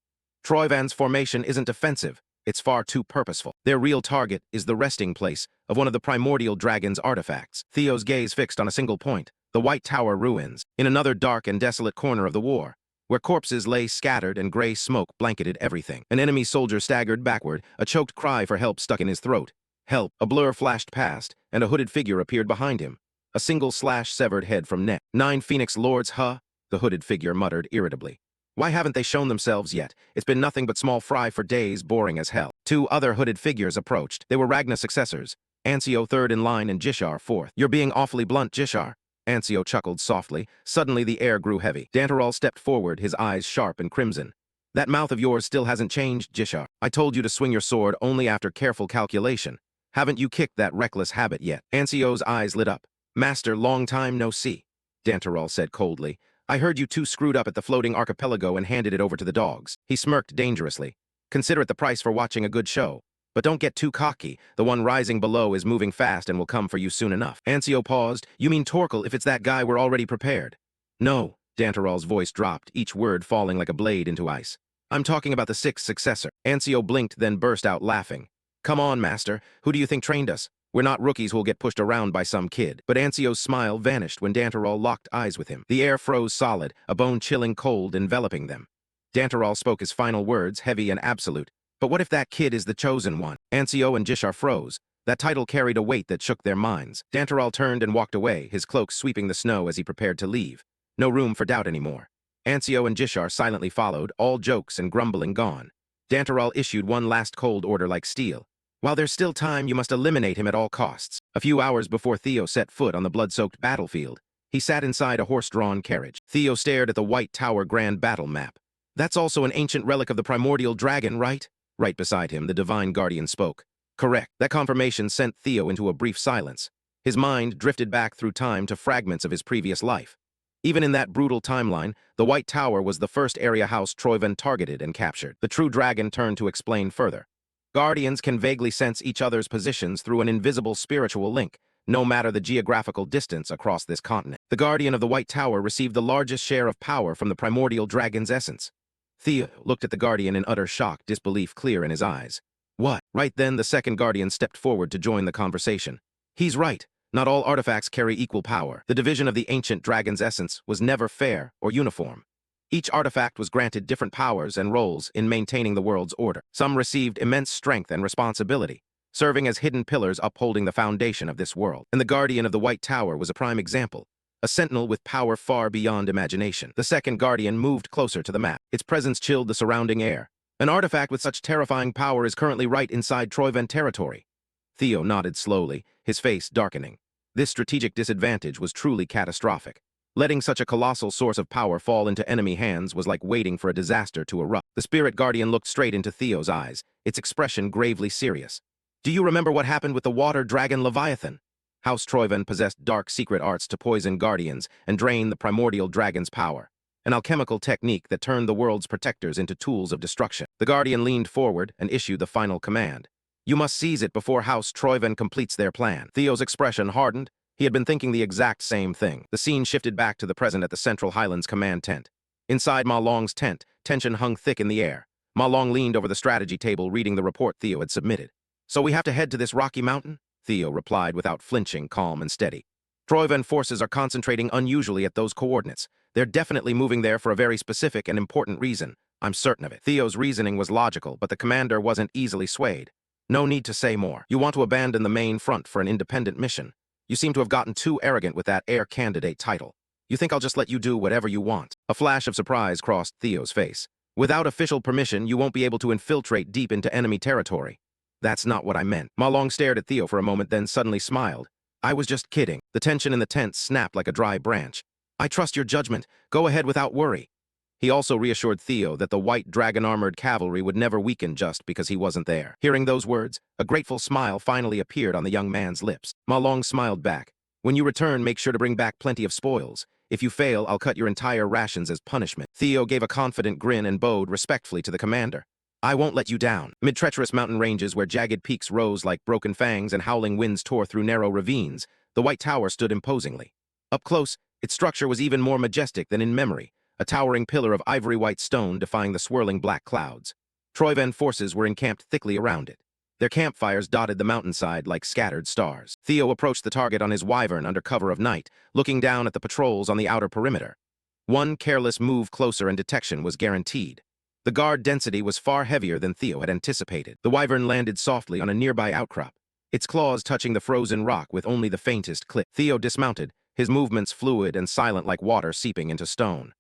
S1: Troyvan's formation isn't defensive. It's far too purposeful. Their real target is the resting place of one of the primordial dragon's artifacts. Theo's gaze fixed on a single point, the White Tower ruins, in another dark and desolate corner of the war, where corpses lay scattered and gray smoke blanketed everything. An enemy soldier staggered backward, a choked cry for help stuck in his throat. Help! A blur flashed past, and a hooded figure appeared behind him. A single slash severed head from neck. 9 Phoenix Lords, huh? The hooded figure muttered irritably. Why haven't they shown themselves yet? It's been nothing but small fry for days, boring as hell. 2 other hooded figures approached. They were Ragna's successors. Ancio third in line and Jishar fourth. You're being awfully blunt, Jishar. Ancio chuckled softly. Suddenly the air grew heavy. Danterol stepped forward, his eyes sharp and crimson. That mouth of yours still hasn't changed, Jishar. I told you to swing your sword only after careful calculation. Haven't you kicked that reckless habit yet? Ancio's eyes lit up. Master, long time no see, Danterol said coldly. I heard you 2 screwed up at the floating archipelago and handed it over to the dogs. He smirked dangerously. Consider it the price for watching a good show. But don't get too cocky. The one rising below is moving fast and will come for you soon enough. Ancio paused. You mean Torkel? If it's that guy, we're already prepared. No, Danterol's voice dropped, each word falling like a blade into ice. I'm talking about the 6th successor. Ancio blinked, then burst out laughing. Come on, Master. Who do you think trained us? We're not rookies who'll get pushed around by some kid. But Ansio's smile vanished when Danterol locked eyes with him. The air froze solid, a bone-chilling cold enveloping them. Danterol spoke his final words, heavy and absolute. But what if that kid is the chosen one? Ansio and Jishar froze. That title carried a weight that shook their minds. Danterol turned and walked away, his cloak sweeping the snow as he prepared to leave. No room for doubt anymore. Ansio and Jishar silently followed, all jokes and grumbling gone. Danterol issued one last cold order like steel. While there's still time, you must eliminate him at all costs. A few hours before Theo set foot on the blood-soaked battlefield, he sat inside a horse-drawn carriage. Theo stared at the White Tower Grand Battle map. That's also an ancient relic of the primordial dragon, right? Right beside him, the Divine Guardian spoke. Correct. That confirmation sent Theo into a brief silence. His mind drifted back through time to fragments of his previous life. Even in that brutal timeline, the White Tower was the first area house Troyven targeted and captured. The true dragon turned to explain further. Guardians can vaguely sense each other's positions through an invisible spiritual link, no matter the geographical distance across this continent. The Guardian of the White Tower received the largest share of power from the primordial dragon's essence. Theo looked at the Guardian in utter shock, disbelief clear in his eyes. What? Right then, the second Guardian stepped forward to join the conversation. He's right. Not all artifacts carry equal power. The division of the ancient dragon's essence was never fair or uniform. Each artifact was granted different powers and roles in maintaining the world's order. Some received immense strength and responsibility, serving as hidden pillars upholding the foundation of this world. And the Guardian of the White Tower was a prime example, a sentinel with power far beyond imagination. The second Guardian moved closer to the map. Its presence chilled the surrounding air. An artifact with such terrifying power is currently right inside Troyven territory. Theo nodded slowly, his face darkening. This strategic disadvantage was truly catastrophic. Letting such a colossal source of power fall into enemy hands was like waiting for a disaster to erupt. The Spirit Guardian looked straight into Theo's eyes, its expression gravely serious. Do you remember what happened with the water dragon Leviathan? House Troyven possessed dark secret arts to poison guardians and drain the primordial dragon's power. An alchemical technique that turned the world's protectors into tools of destruction. The Guardian leaned forward and issued the final command. You must seize it before House Troyven completes their plan. Theo's expression hardened. He had been thinking the exact same thing. The scene shifted back to the present at the Central Highlands command tent. Inside Ma Long's tent, tension hung thick in the air. Ma Long leaned over the strategy table reading the report Theo had submitted. So we have to head to this rocky mountain? Theo replied without flinching, calm and steady. Troyven forces are concentrating unusually at those coordinates. They're definitely moving there for a very specific and important reason. I'm certain of it. Theo's reasoning was logical, but the commander wasn't easily swayed. No need to say more. You want to abandon the main front for an independent mission. You seem to have gotten too arrogant with that air candidate title. You think I'll just let you do whatever you want? A flash of surprise crossed Theo's face. Without official permission, you won't be able to infiltrate deep into enemy territory. That's not what I meant. Ma Long stared at Theo for a moment, then suddenly smiled. I was just kidding. The tension in the tent snapped like a dry branch. I trust your judgment. Go ahead without worry. He also reassured Theo that the white dragon-armored cavalry would never weaken just because he wasn't there. Hearing those words, a grateful smile finally appeared on the young man's lips. Ma Long smiled back. When you return, make sure to bring back plenty of spoils. If you fail, I'll cut your entire rations as punishment. Theo gave a confident grin and bowed respectfully to the commander. I won't let you down. Mid treacherous mountain ranges where jagged peaks rose like broken fangs and howling winds tore through narrow ravines, the White Tower stood imposingly. Up close, its structure was even more majestic than in memory, a towering pillar of ivory-white stone defying the swirling black clouds. Troyven forces were encamped thickly around it. Their campfires dotted the mountainside like scattered stars. Theo approached the target on his wyvern under cover of night, looking down at the patrols on the outer perimeter. One careless move closer and detection was guaranteed. The guard density was far heavier than Theo had anticipated. The wyvern landed softly on a nearby outcrop, its claws touching the frozen rock with only the faintest click. Theo dismounted, his movements fluid and silent like water seeping into stone.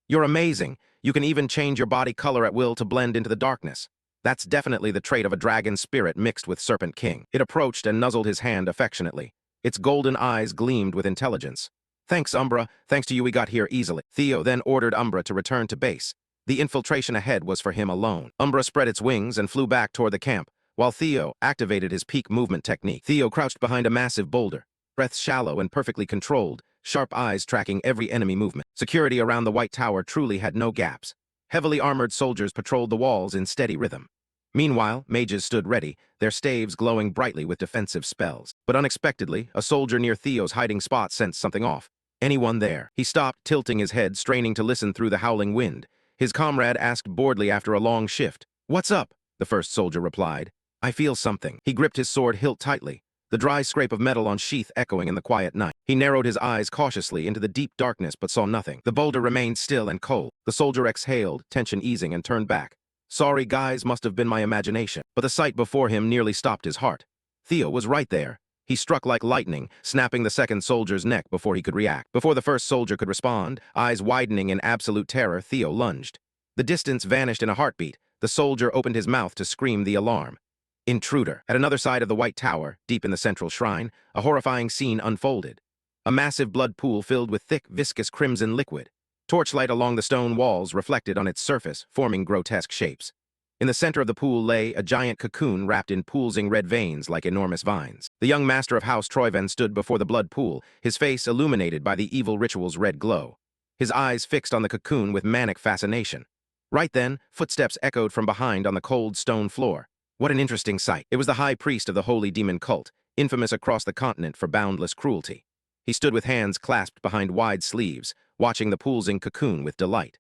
S1: You're amazing. You can even change your body color at will to blend into the darkness. That's definitely the trait of a dragon spirit mixed with Serpent King. It approached and nuzzled his hand affectionately. Its golden eyes gleamed with intelligence. Thanks, Umbra. Thanks to you we got here easily. Theo then ordered Umbra to return to base. The infiltration ahead was for him alone. Umbra spread its wings and flew back toward the camp, while Theo activated his peak movement technique. Theo crouched behind a massive boulder, breath shallow and perfectly controlled, sharp eyes tracking every enemy movement. Security around the White Tower truly had no gaps. Heavily armored soldiers patrolled the walls in steady rhythm. Meanwhile, mages stood ready, their staves glowing brightly with defensive spells. But unexpectedly, a soldier near Theo's hiding spot sensed something off. Anyone there? He stopped, tilting his head, straining to listen through the howling wind. His comrade asked boredly after a long shift. What's up? The first soldier replied. I feel something. He gripped his sword hilt tightly. the dry scrape of metal on sheath echoing in the quiet night. He narrowed his eyes cautiously into the deep darkness but saw nothing. The boulder remained still and cold. The soldier exhaled, tension easing, and turned back. Sorry guys, must have been my imagination. But the sight before him nearly stopped his heart. Theo was right there. He struck like lightning, snapping the second soldier's neck before he could react. Before the first soldier could respond, eyes widening in absolute terror, Theo lunged. The distance vanished in a heartbeat. The soldier opened his mouth to scream the alarm. Intruder. At another side of the White Tower, deep in the central shrine, a horrifying scene unfolded. A massive blood pool filled with thick, viscous crimson liquid. Torchlight along the stone walls reflected on its surface, forming grotesque shapes. In the center of the pool lay a giant cocoon wrapped in pulsing red veins like enormous vines. The young master of House Troyven stood before the blood pool, his face illuminated by the evil ritual's red glow. His eyes fixed on the cocoon with manic fascination. Right then, footsteps echoed from behind on the cold stone floor. What an interesting sight. It was the high priest of the holy demon cult, infamous across the continent for boundless cruelty. He stood with hands clasped behind wide sleeves, watching the pulsing cocoon with delight.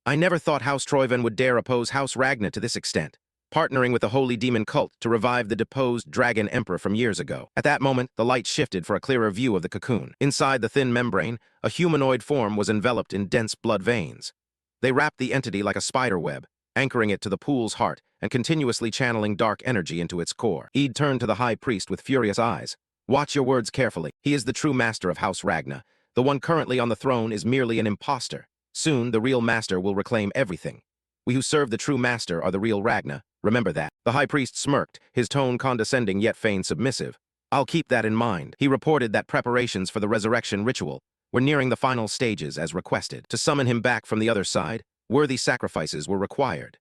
S1: I never thought House Troyven would dare oppose House Ragna to this extent, partnering with the holy demon cult to revive the deposed dragon emperor from years ago. At that moment, the light shifted for a clearer view of the cocoon. Inside the thin membrane, a humanoid form was enveloped in dense blood veins. They wrapped the entity like a spider web, anchoring it to the pool's heart and continuously channeling dark energy into its core. Eid turned to the high priest with furious eyes. Watch your words carefully. He is the true master of House Ragna. The one currently on the throne is merely an imposter. Soon, the real master will reclaim everything. We who serve the true master are the real Ragna. Remember that. The high priest smirked, his tone condescending yet feigned submissive. I'll keep that in mind. He reported that preparations for the resurrection ritual were nearing the final stages as requested. To summon him back from the other side, worthy sacrifices were required.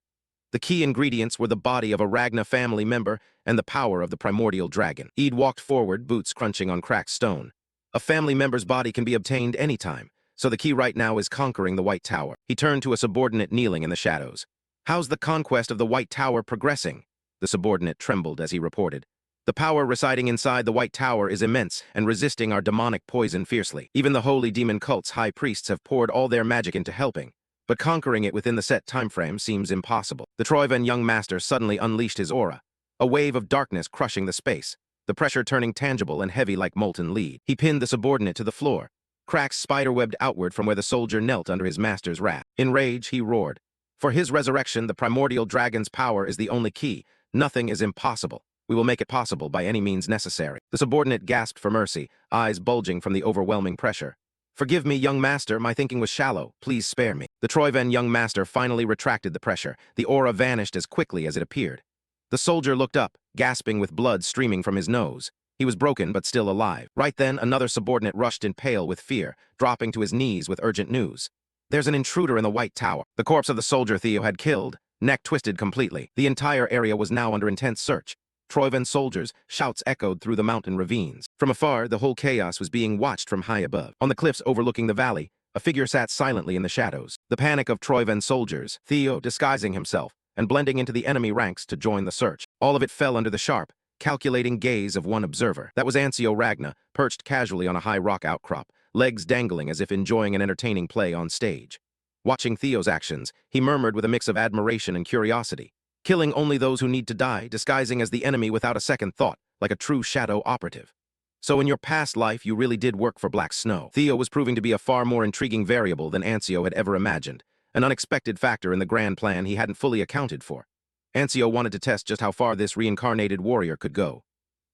S1: The key ingredients were the body of a Ragna family member and the power of the primordial dragon. Eid walked forward, boots crunching on cracked stone. A family member's body can be obtained anytime, so the key right now is conquering the White Tower. He turned to a subordinate kneeling in the shadows. How's the conquest of the White Tower progressing? The subordinate trembled as he reported. The power residing inside the White Tower is immense and resisting our demonic poison fiercely. Even the holy demon cult's high priests have poured all their magic into helping, but conquering it within the set timeframe seems impossible. The Troyven young master suddenly unleashed his aura, a wave of darkness crushing the space, the pressure turning tangible and heavy like molten lead. He pinned the subordinate to the floor. Cracks spiderwebbed outward from where the soldier knelt under his master's wrath. In rage, he roared. For his resurrection, the primordial dragon's power is the only key. Nothing is impossible. We will make it possible by any means necessary. The subordinate gasped for mercy, eyes bulging from the overwhelming pressure. Forgive me, young master, my thinking was shallow. Please spare me. The Troyven young master finally retracted the pressure. The aura vanished as quickly as it appeared. The soldier looked up, gasping with blood streaming from his nose. He was broken but still alive. Right then, another subordinate rushed in pale with fear, dropping to his knees with urgent news. There's an intruder in the White Tower. The corpse of the soldier Theo had killed, neck twisted completely. The entire area was now under intense search. Troyven soldiers, shouts echoed through the mountain ravines. From afar, the whole chaos was being watched from high above. On the cliffs overlooking the valley, a figure sat silently in the shadows. The panic of Troyven soldiers, Theo disguising himself and blending into the enemy ranks to join the search. All of it fell under the sharp, calculating gaze of one observer. That was Ancio Ragna, perched casually on a high rock outcrop, legs dangling as if enjoying an entertaining play on stage. Watching Theo's actions, he murmured with a mix of admiration and curiosity. Killing only those who need to die, disguising as the enemy without a second thought, like a true shadow operative. So in your past life, you really did work for Black Snow. Theo was proving to be a far more intriguing variable than Ancio had ever imagined, an unexpected factor in the grand plan he hadn't fully accounted for. Ancio wanted to test just how far this reincarnated warrior could go.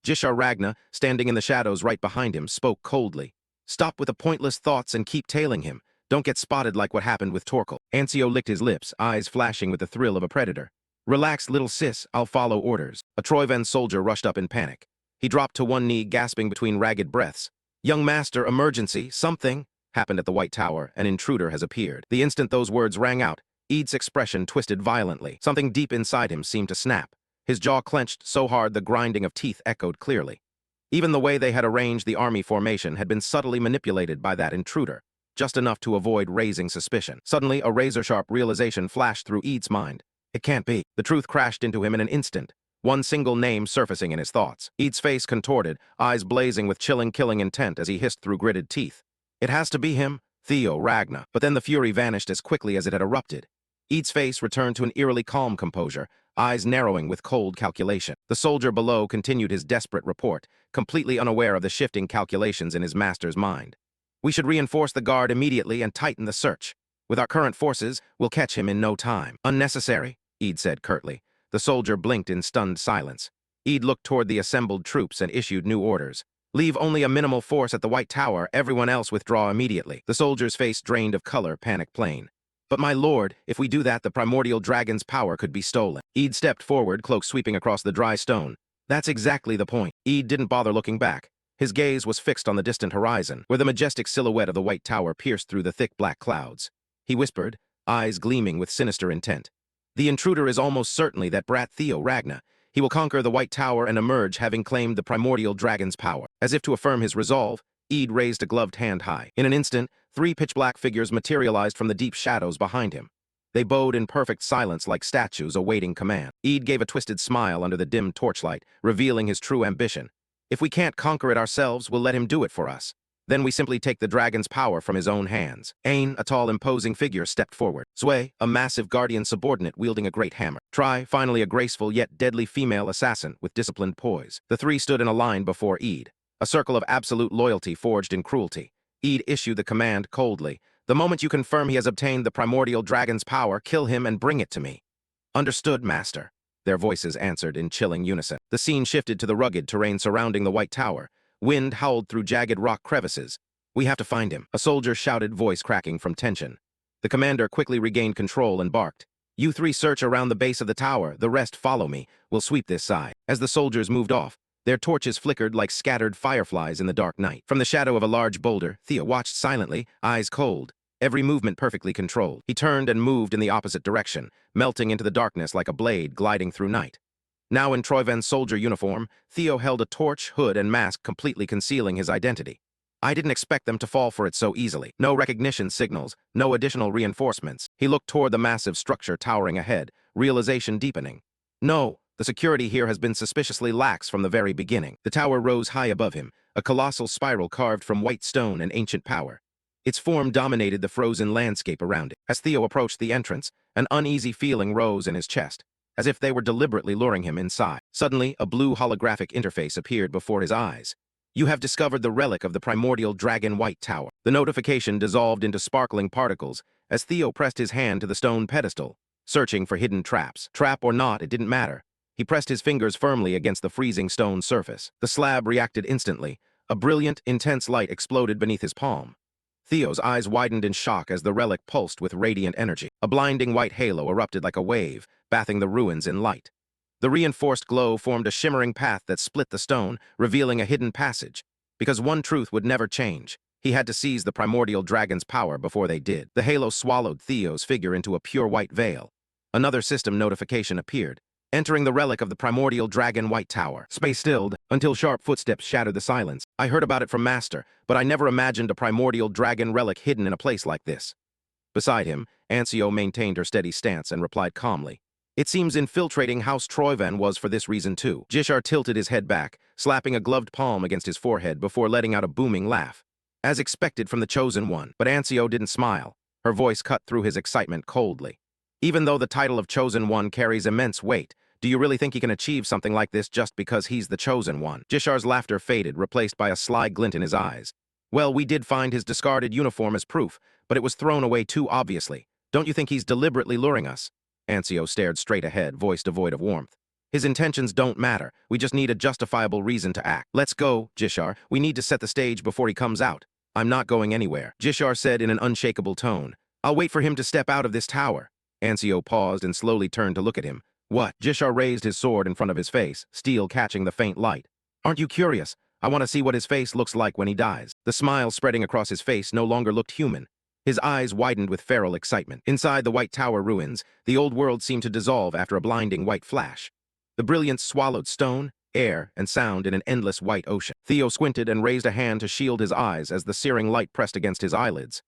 S1: Jishar Ragna, standing in the shadows right behind him, spoke coldly. Stop with the pointless thoughts and keep tailing him. Don't get spotted like what happened with Torkel. Ancio licked his lips, eyes flashing with the thrill of a predator. Relax, little sis, I'll follow orders. A Troyven soldier rushed up in panic. He dropped to one knee, gasping between ragged breaths. Young master, emergency, something happened at the White Tower. An intruder has appeared. The instant those words rang out, Eid's expression twisted violently. Something deep inside him seemed to snap. His jaw clenched so hard the grinding of teeth echoed clearly. Even the way they had arranged the army formation had been subtly manipulated by that intruder, just enough to avoid raising suspicion. Suddenly, a razor-sharp realization flashed through Eid's mind. It can't be. The truth crashed into him in an instant, one single name surfacing in his thoughts. Eid's face contorted, eyes blazing with chilling, killing intent as he hissed through gritted teeth. It has to be him, Theo Ragna. But then the fury vanished as quickly as it had erupted. Eid's face returned to an eerily calm composure, eyes narrowing with cold calculation. The soldier below continued his desperate report, completely unaware of the shifting calculations in his master's mind. We should reinforce the guard immediately and tighten the search. With our current forces, we'll catch him in no time. Unnecessary, Eid said curtly. The soldier blinked in stunned silence. Eid looked toward the assembled troops and issued new orders. Leave only a minimal force at the White Tower, everyone else withdraw immediately. The soldier's face drained of color, panic plain. But my lord, if we do that, the primordial dragon's power could be stolen. Eid stepped forward, cloak sweeping across the dry stone. That's exactly the point. Eid didn't bother looking back. His gaze was fixed on the distant horizon, where the majestic silhouette of the White Tower pierced through the thick black clouds. He whispered, eyes gleaming with sinister intent. The intruder is almost certainly that brat Theo Ragna. He will conquer the White Tower and emerge having claimed the primordial dragon's power. As if to affirm his resolve, Eid raised a gloved hand high. In an instant, 3 pitch-black figures materialized from the deep shadows behind him. They bowed in perfect silence like statues awaiting command. Eid gave a twisted smile under the dim torchlight, revealing his true ambition. If we can't conquer it ourselves, we'll let him do it for us. Then we simply take the dragon's power from his own hands. Ain, a tall, imposing figure, stepped forward. Zui, a massive guardian subordinate wielding a great hammer. Try, finally a graceful yet deadly female assassin with disciplined poise. The 3 stood in a line before Eid. A circle of absolute loyalty forged in cruelty. Eid issued the command coldly. The moment you confirm he has obtained the primordial dragon's power, kill him and bring it to me. Understood, master. Their voices answered in chilling unison. The scene shifted to the rugged terrain surrounding the White Tower. Wind howled through jagged rock crevices. We have to find him, a soldier shouted, voice cracking from tension. The commander quickly regained control and barked. You 3 search around the base of the tower, the rest follow me. We'll sweep this side. As the soldiers moved off, their torches flickered like scattered fireflies in the dark night. From the shadow of a large boulder, Theo watched silently, eyes cold, every movement perfectly controlled. He turned and moved in the opposite direction, melting into the darkness like a blade gliding through night. Now in Troyven's soldier uniform, Theo held a torch, hood, and mask completely concealing his identity. I didn't expect them to fall for it so easily. No recognition signals, no additional reinforcements. He looked toward the massive structure towering ahead, realization deepening. No, the security here has been suspiciously lax from the very beginning. The tower rose high above him, a colossal spiral carved from white stone and ancient power. Its form dominated the frozen landscape around it. As Theo approached the entrance, an uneasy feeling rose in his chest, as if they were deliberately luring him inside. Suddenly, a blue holographic interface appeared before his eyes. You have discovered the relic of the primordial dragon White Tower. The notification dissolved into sparkling particles as Theo pressed his hand to the stone pedestal, searching for hidden traps. Trap or not, it didn't matter. He pressed his fingers firmly against the freezing stone surface. The slab reacted instantly. A brilliant, intense light exploded beneath his palm. Theo's eyes widened in shock as the relic pulsed with radiant energy. A blinding white halo erupted like a wave, bathing the ruins in light. The reinforced glow formed a shimmering path that split the stone, revealing a hidden passage. Because one truth would never change. He had to seize the primordial dragon's power before they did. The halo swallowed Theo's figure into a pure white veil. Another system notification appeared, entering the relic of the primordial dragon White Tower. Space stilled until sharp footsteps shattered the silence. I heard about it from Master, but I never imagined a primordial dragon relic hidden in a place like this. Beside him, Ancio maintained her steady stance and replied calmly. It seems infiltrating House Troyven was for this reason too. Jishar tilted his head back, slapping a gloved palm against his forehead before letting out a booming laugh. As expected from the Chosen One, but Ancio didn't smile. Her voice cut through his excitement coldly. Even though the title of Chosen One carries immense weight, do you really think he can achieve something like this just because he's the Chosen One? Jishar's laughter faded, replaced by a sly glint in his eyes. Well, we did find his discarded uniform as proof, but it was thrown away too obviously. Don't you think he's deliberately luring us? Ancio stared straight ahead, voice devoid of warmth. His intentions don't matter. We just need a justifiable reason to act. Let's go, Jishar. We need to set the stage before he comes out. I'm not going anywhere, Jishar said in an unshakable tone. I'll wait for him to step out of this tower. Ancio paused and slowly turned to look at him. What? Jishar raised his sword in front of his face, steel catching the faint light. Aren't you curious? I want to see what his face looks like when he dies. The smile spreading across his face no longer looked human. His eyes widened with feral excitement. Inside the White Tower ruins, the old world seemed to dissolve after a blinding white flash. The brilliance swallowed stone, air, and sound in an endless white ocean. Theo squinted and raised a hand to shield his eyes as the searing light pressed against his eyelids.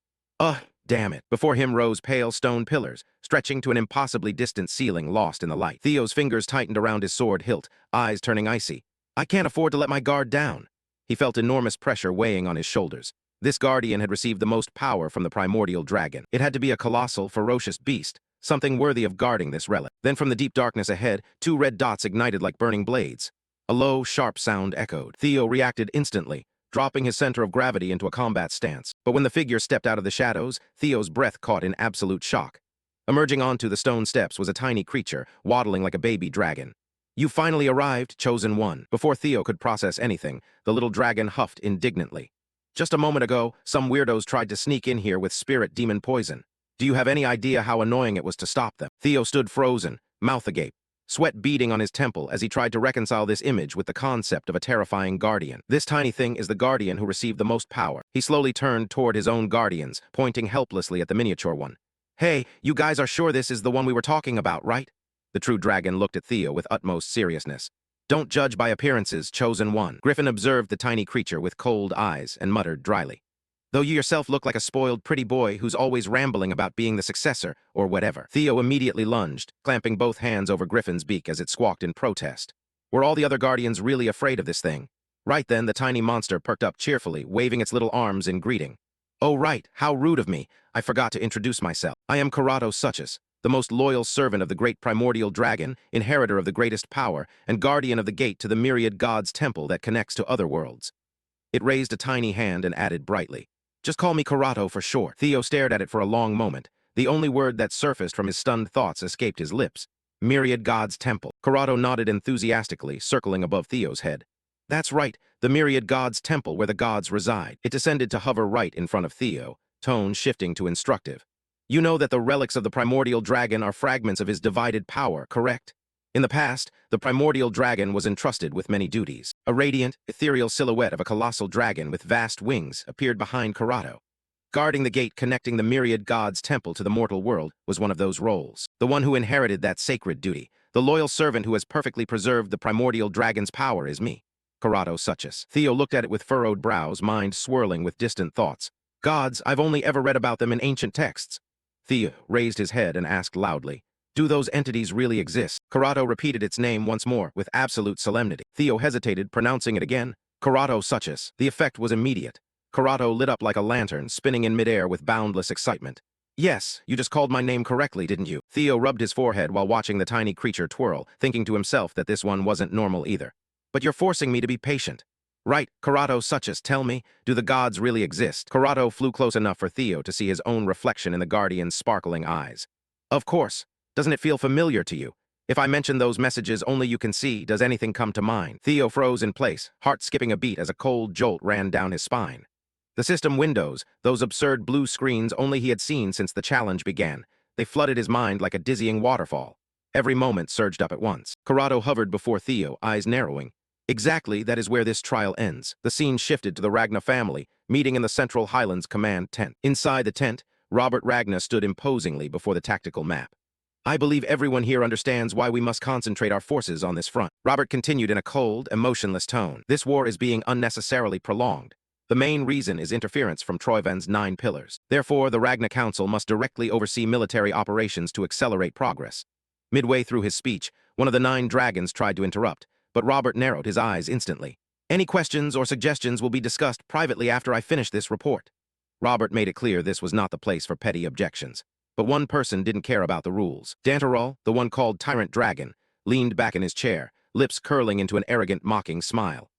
S1: Damn it. Before him rose pale stone pillars, stretching to an impossibly distant ceiling lost in the light. Theo's fingers tightened around his sword hilt, eyes turning icy. I can't afford to let my guard down. He felt enormous pressure weighing on his shoulders. This guardian had received the most power from the primordial dragon. It had to be a colossal, ferocious beast, something worthy of guarding this relic. Then from the deep darkness ahead, two red dots ignited like burning blades. A low, sharp sound echoed. Theo reacted instantly, dropping his center of gravity into a combat stance. But when the figure stepped out of the shadows, Theo's breath caught in absolute shock. Emerging onto the stone steps was a tiny creature, waddling like a baby dragon. "You finally arrived, Chosen One." Before Theo could process anything, the little dragon huffed indignantly. "Just a moment ago, some weirdos tried to sneak in here with spirit demon poison. Do you have any idea how annoying it was to stop them?" Theo stood frozen, mouth agape, sweat beading on his temple as he tried to reconcile this image with the concept of a terrifying guardian. This tiny thing is the guardian who received the most power. He slowly turned toward his own guardians, pointing helplessly at the miniature one. "Hey, you guys are sure this is the one we were talking about, right?" The true dragon looked at Theo with utmost seriousness. "Don't judge by appearances, Chosen One." Griffin observed the tiny creature with cold eyes and muttered dryly, "Though you yourself look like a spoiled pretty boy who's always rambling about being the successor, or whatever." Theo immediately lunged, clamping both hands over Griffin's beak as it squawked in protest. Were all the other guardians really afraid of this thing? Right then, the tiny monster perked up cheerfully, waving its little arms in greeting. "Oh right, how rude of me. I forgot to introduce myself. I am Karato Suchus, the most loyal servant of the great primordial dragon, inheritor of the greatest power, and guardian of the gate to the myriad gods' temple that connects to other worlds." It raised a tiny hand and added brightly, "Just call me Karato for short." Theo stared at it for a long moment. The only word that surfaced from his stunned thoughts escaped his lips. Myriad gods' temple. Karato nodded enthusiastically, circling above Theo's head. "That's right, the myriad gods' temple where the gods reside." It descended to hover right in front of Theo, tone shifting to instructive. "You know that the relics of the primordial dragon are fragments of his divided power, correct? In the past, the primordial dragon was entrusted with many duties. A radiant, ethereal silhouette of a colossal dragon with vast wings appeared behind Karato. Guarding the gate connecting the myriad gods' temple to the mortal world was one of those roles. The one who inherited that sacred duty, the loyal servant who has perfectly preserved the primordial dragon's power is me, Karato Suchus." Theo looked at it with furrowed brows, mind swirling with distant thoughts. "Gods, I've only ever read about them in ancient texts." Theo raised his head and asked loudly, "Do those entities really exist?" Karato repeated its name once more, with absolute solemnity. Theo hesitated, pronouncing it again, "Karato Suchus." The effect was immediate. Karato lit up like a lantern, spinning in midair with boundless excitement. "Yes, you just called my name correctly, didn't you?" Theo rubbed his forehead while watching the tiny creature twirl, thinking to himself that this one wasn't normal either. "But you're forcing me to be patient." "Right, Karato Suchus, tell me, do the gods really exist?" Karato flew close enough for Theo to see his own reflection in the guardian's sparkling eyes. "Of course. Doesn't it feel familiar to you? If I mention those messages only you can see, does anything come to mind?" Theo froze in place, heart skipping a beat as a cold jolt ran down his spine. The system windows, those absurd blue screens only he had seen since the challenge began, they flooded his mind like a dizzying waterfall. Every moment surged up at once. Karato hovered before Theo, eyes narrowing. Exactly, that is where this trial ends. The scene shifted to the Ragna family, meeting in the Central Highlands command tent. Inside the tent, Robert Ragna stood imposingly before the tactical map. "I believe everyone here understands why we must concentrate our forces on this front." Robert continued in a cold, emotionless tone. "This war is being unnecessarily prolonged. The main reason is interference from Troivan's 9 pillars. Therefore, the Ragna Council must directly oversee military operations to accelerate progress." Midway through his speech, one of the 9 dragons tried to interrupt, but Robert narrowed his eyes instantly. "Any questions or suggestions will be discussed privately after I finish this report." Robert made it clear this was not the place for petty objections. But one person didn't care about the rules. Dantarol, the one called Tyrant Dragon, leaned back in his chair, lips curling into an arrogant, mocking smile.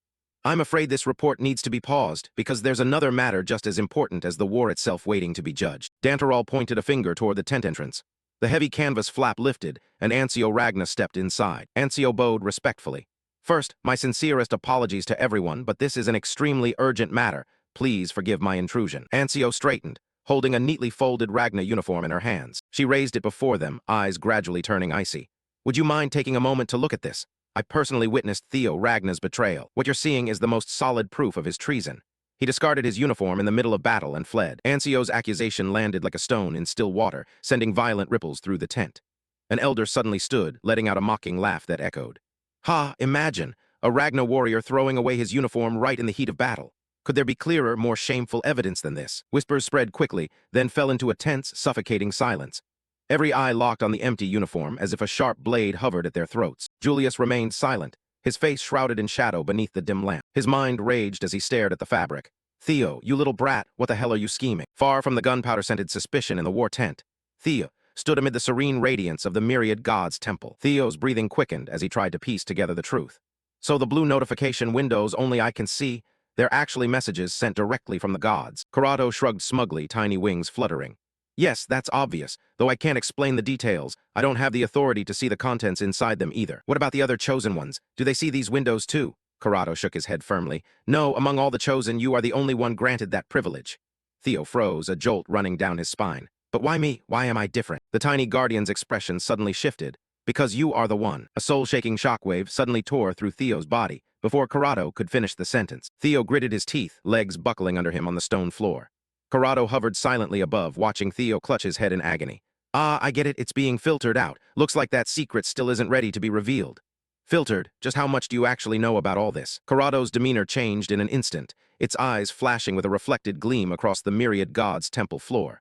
S1: "I'm afraid this report needs to be paused, because there's another matter just as important as the war itself waiting to be judged." Dantarol pointed a finger toward the tent entrance. The heavy canvas flap lifted, and Ancio Ragna stepped inside. Ancio bowed respectfully. "First, my sincerest apologies to everyone, but this is an extremely urgent matter. Please forgive my intrusion." Ancio straightened, holding a neatly folded Ragna uniform in her hands. She raised it before them, eyes gradually turning icy. "Would you mind taking a moment to look at this? I personally witnessed Theo Ragna's betrayal. What you're seeing is the most solid proof of his treason. He discarded his uniform in the middle of battle and fled." Ancio's accusation landed like a stone in still water, sending violent ripples through the tent. An elder suddenly stood, letting out a mocking laugh that echoed. "Ha, imagine, a Ragna warrior throwing away his uniform right in the heat of battle. Could there be clearer, more shameful evidence than this?" Whispers spread quickly, then fell into a tense, suffocating silence. Every eye locked on the empty uniform, as if a sharp blade hovered at their throats. Julius remained silent, his face shrouded in shadow beneath the dim lamp. His mind raged as he stared at the fabric. "Theo, you little brat, what the hell are you scheming?" Far from the gunpowder-scented suspicion in the war tent, "Theo, stood amid the serene radiance of the myriad gods' temple. Theo's breathing quickened as he tried to piece together the truth. So the blue notification windows only I can see, they're actually messages sent directly from the gods. Corrado shrugged smugly, tiny wings fluttering. Yes, that's obvious, though I can't explain the details. I don't have the authority to see the contents inside them either. What about the other chosen ones? Do they see these windows too? Corrado shook his head firmly. No, among all the chosen, you are the only one granted that privilege. Theo froze, a jolt running down his spine. But why me? Why am I different? The tiny guardian's expression suddenly shifted. Because you are the one. A soul-shaking shockwave suddenly tore through Theo's body before Corrado could finish the sentence. Theo gritted his teeth, legs buckling under him on the stone floor. Corrado hovered silently above, watching Theo clutch his head in agony. Ah, I get it, it's being filtered out. Looks like that secret still isn't ready to be revealed. Filtered? Just how much do you actually know about all this? Corrado's demeanor changed in an instant, its eyes flashing with a reflected gleam across the myriad gods' temple floor.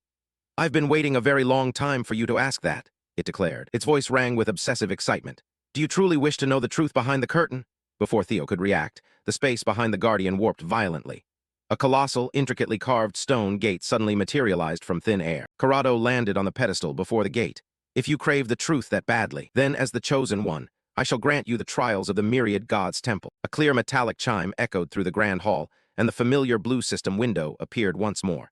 S1: I've been waiting a very long time for you to ask that, it declared. Its voice rang with obsessive excitement. Do you truly wish to know the truth behind the curtain? Before Theo could react, the space behind the guardian warped violently. A colossal, intricately carved stone gate suddenly materialized from thin air. Corrado landed on the pedestal before the gate. If you crave the truth that badly, then as the chosen one, I shall grant you the trials of the myriad gods' temple. A clear metallic chime echoed through the grand hall, and the familiar blue system window appeared once more.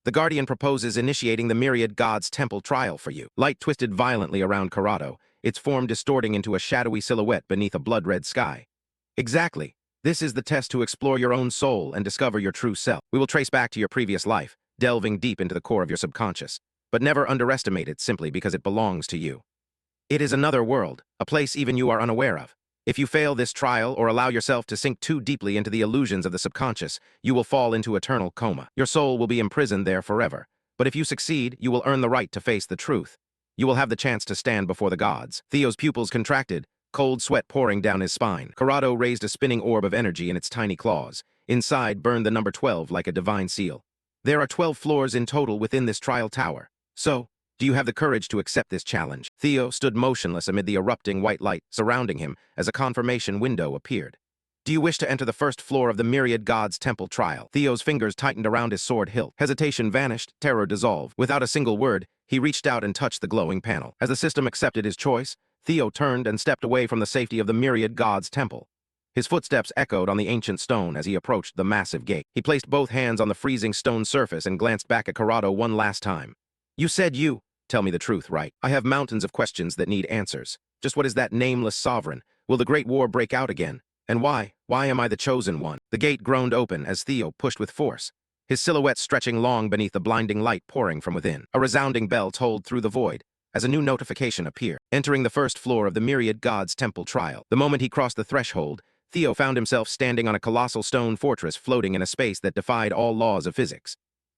S1: The guardian proposes initiating the myriad gods' temple trial for you. Light twisted violently around Corrado, its form distorting into a shadowy silhouette beneath a blood-red sky. Exactly. This is the test to explore your own soul and discover your true self. We will trace back to your previous life, delving deep into the core of your subconscious, but never underestimate it simply because it belongs to you. It is another world, a place even you are unaware of. If you fail this trial or allow yourself to sink too deeply into the illusions of the subconscious, you will fall into eternal coma. Your soul will be imprisoned there forever. But if you succeed, you will earn the right to face the truth. You will have the chance to stand before the gods. Theo's pupils contracted, cold sweat pouring down his spine. Corrado raised a spinning orb of energy in its tiny claws. Inside burned the number 12 like a divine seal. There are 12 floors in total within this trial tower. So, do you have the courage to accept this challenge? Theo stood motionless amid the erupting white light surrounding him as a confirmation window appeared. Do you wish to enter the first floor of the myriad gods' temple trial? Theo's fingers tightened around his sword hilt. Hesitation vanished, terror dissolved. Without a single word, he reached out and touched the glowing panel. As the system accepted his choice, Theo turned and stepped away from the safety of the myriad gods' temple. His footsteps echoed on the ancient stone as he approached the massive gate. He placed both hands on the freezing stone surface and glanced back at Corrado one last time. You said you. Tell me the truth, right? I have mountains of questions that need answers. Just what is that nameless sovereign? Will the Great War break out again? And why? Why am I the chosen one? The gate groaned open as Theo pushed with force, his silhouette stretching long beneath the blinding light pouring from within. A resounding bell tolled through the void as a new notification appeared, entering the first floor of the myriad gods' temple trial. The moment he crossed the threshold, Theo found himself standing on a colossal stone fortress floating in a space that defied all laws of physics.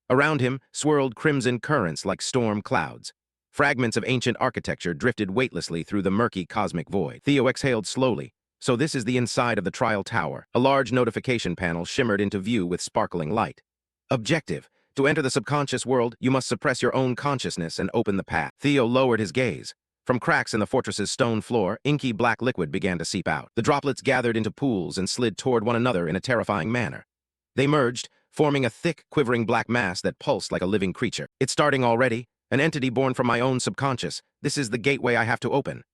S1: Around him swirled crimson currents like storm clouds. Fragments of ancient architecture drifted weightlessly through the murky cosmic void. Theo exhaled slowly. So this is the inside of the trial tower. A large notification panel shimmered into view with sparkling light. Objective: to enter the subconscious world, you must suppress your own consciousness and open the path. Theo lowered his gaze. From cracks in the fortress's stone floor, inky black liquid began to seep out. The droplets gathered into pools and slid toward one another in a terrifying manner. They merged, forming a thick, quivering black mass that pulsed like a living creature. It's starting already. An entity born from my own subconscious. This is the gateway I have to open.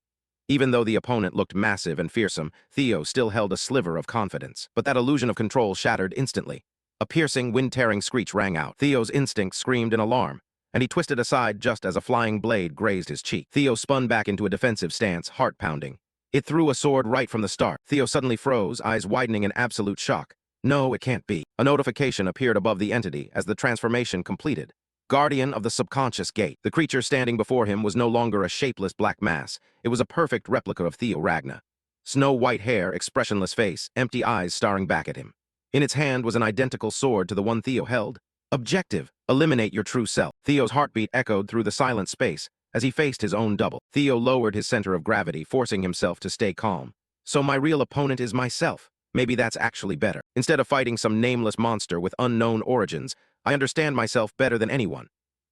S1: Even though the opponent looked massive and fearsome, Theo still held a sliver of confidence. But that illusion of control shattered instantly. A piercing, wind-tearing screech rang out. Theo's instinct screamed in alarm, and he twisted aside just as a flying blade grazed his cheek. Theo spun back into a defensive stance, heart pounding. It threw a sword right from the start. Theo suddenly froze, eyes widening in absolute shock. No, it can't be. A notification appeared above the entity as the transformation completed. Guardian of the subconscious gate. The creature standing before him was no longer a shapeless black mass. It was a perfect replica of Theo Ragna. Snow-white hair, expressionless face, empty eyes staring back at him. In its hand was an identical sword to the one Theo held. Objective: eliminate your true self. Theo's heartbeat echoed through the silent space as he faced his own double. Theo lowered his center of gravity, forcing himself to stay calm. So my real opponent is myself. Maybe that's actually better. Instead of fighting some nameless monster with unknown origins, I understand myself better than anyone.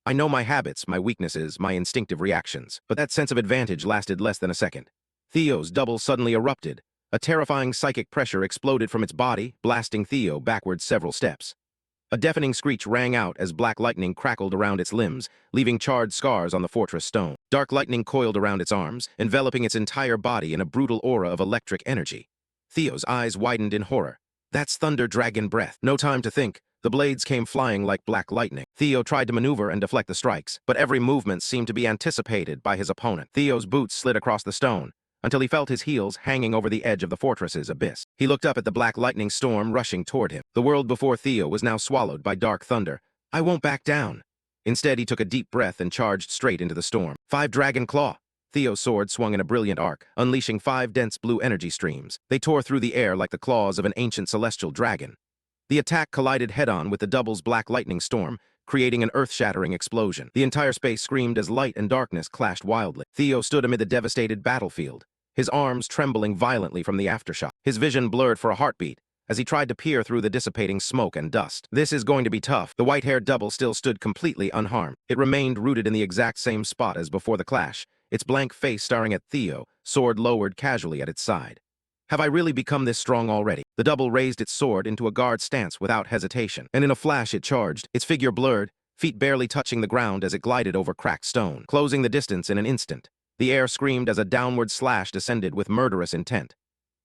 S1: I know my habits, my weaknesses, my instinctive reactions. But that sense of advantage lasted less than a second. Theo's double suddenly erupted. A terrifying psychic pressure exploded from its body, blasting Theo backward several steps. A deafening screech rang out as black lightning crackled around its limbs, leaving charred scars on the fortress stone. Dark lightning coiled around its arms, enveloping its entire body in a brutal aura of electric energy. Theo's eyes widened in horror. That's thunder dragon breath. No time to think. The blades came flying like black lightning. Theo tried to maneuver and deflect the strikes, but every movement seemed to be anticipated by his opponent. Theo's boots slid across the stone, until he felt his heels hanging over the edge of the fortress's abyss. He looked up at the black lightning storm rushing toward him. The world before Theo was now swallowed by dark thunder. I won't back down. Instead, he took a deep breath and charged straight into the storm. 5 Dragon Claw. Theo's sword swung in a brilliant arc, unleashing 5 dense blue energy streams. They tore through the air like the claws of an ancient celestial dragon. The attack collided head-on with the double's black lightning storm, creating an earth-shattering explosion. The entire space screamed as light and darkness clashed wildly. Theo stood amid the devastated battlefield, his arms trembling violently from the aftershock. His vision blurred for a heartbeat as he tried to peer through the dissipating smoke and dust. This is going to be tough. The white-haired double still stood completely unharmed. It remained rooted in the exact same spot as before the clash, its blank face staring at Theo, sword lowered casually at its side. Have I really become this strong already? The double raised its sword into a guard stance without hesitation, and in a flash it charged, its figure blurred, feet barely touching the ground as it glided over cracked stone, closing the distance in an instant. The air screamed as a downward slash descended with murderous intent.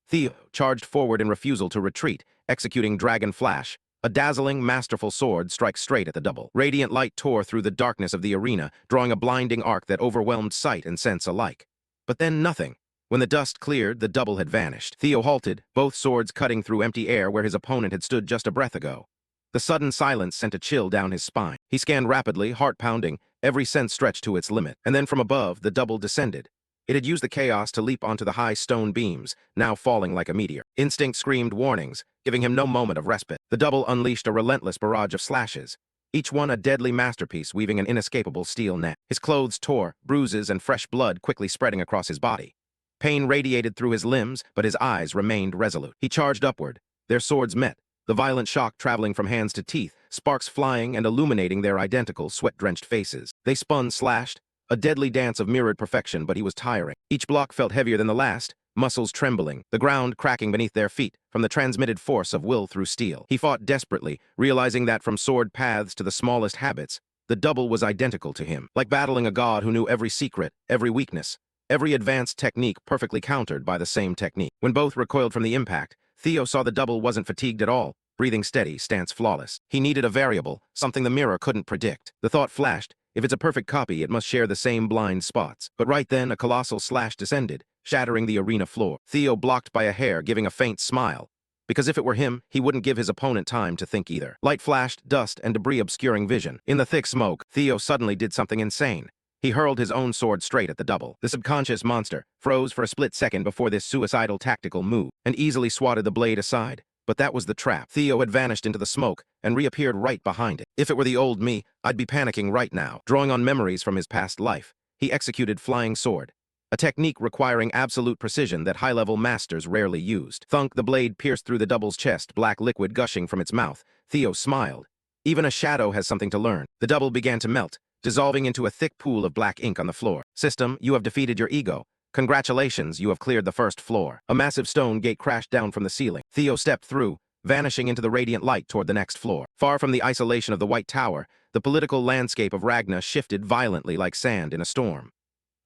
S1: Theo charged forward in refusal to retreat, executing Dragon Flash. A dazzling, masterful sword strikes straight at the double. Radiant light tore through the darkness of the arena, drawing a blinding arc that overwhelmed sight and sense alike. But then nothing. When the dust cleared, the double had vanished. Theo halted, both swords cutting through empty air where his opponent had stood just a breath ago. The sudden silence sent a chill down his spine. He scanned rapidly, heart pounding, every sense stretched to its limit. And then from above, the double descended. It had used the chaos to leap onto the high stone beams, now falling like a meteor. Instinct screamed warnings, giving him no moment of respite. The double unleashed a relentless barrage of slashes, each one a deadly masterpiece weaving an inescapable steel net. His clothes tore, bruises and fresh blood quickly spreading across his body. Pain radiated through his limbs, but his eyes remained resolute. He charged upward. Their swords met, the violent shock traveling from hands to teeth, sparks flying and illuminating their identical, sweat-drenched faces. They spun, slashed, a deadly dance of mirrored perfection, but he was tiring. Each block felt heavier than the last, muscles trembling, the ground cracking beneath their feet from the transmitted force of will through steel. He fought desperately, realizing that from sword paths to the smallest habits, the double was identical to him, like battling a god who knew every secret, every weakness, every advanced technique perfectly countered by the same technique. When both recoiled from the impact, Theo saw the double wasn't fatigued at all, breathing steady, stance flawless. He needed a variable, something the mirror couldn't predict. The thought flashed, if it's a perfect copy, it must share the same blind spots. But right then, a colossal slash descended, shattering the arena floor. Theo blocked by a hair, giving a faint smile, because if it were him, he wouldn't give his opponent time to think either. Light flashed, dust and debris obscuring vision. In the thick smoke, Theo suddenly did something insane. He hurled his own sword straight at the double. The subconscious monster froze for a split second before this suicidal tactical move, and easily swatted the blade aside. But that was the trap. Theo had vanished into the smoke and reappeared right behind it. If it were the old me, I'd be panicking right now. Drawing on memories from his past life, he executed Flying Sword, a technique requiring absolute precision that high-level masters rarely used. Thunk, the blade pierced through the double's chest, black liquid gushing from its mouth. Theo smiled. Even a shadow has something to learn. The double began to melt, dissolving into a thick pool of black ink on the floor. System, you have defeated your ego. Congratulations, you have cleared the first floor. A massive stone gate crashed down from the ceiling. Theo stepped through, vanishing into the radiant light toward the next floor. Far from the isolation of the White Tower, the political landscape of Ragna shifted violently like sand in a storm.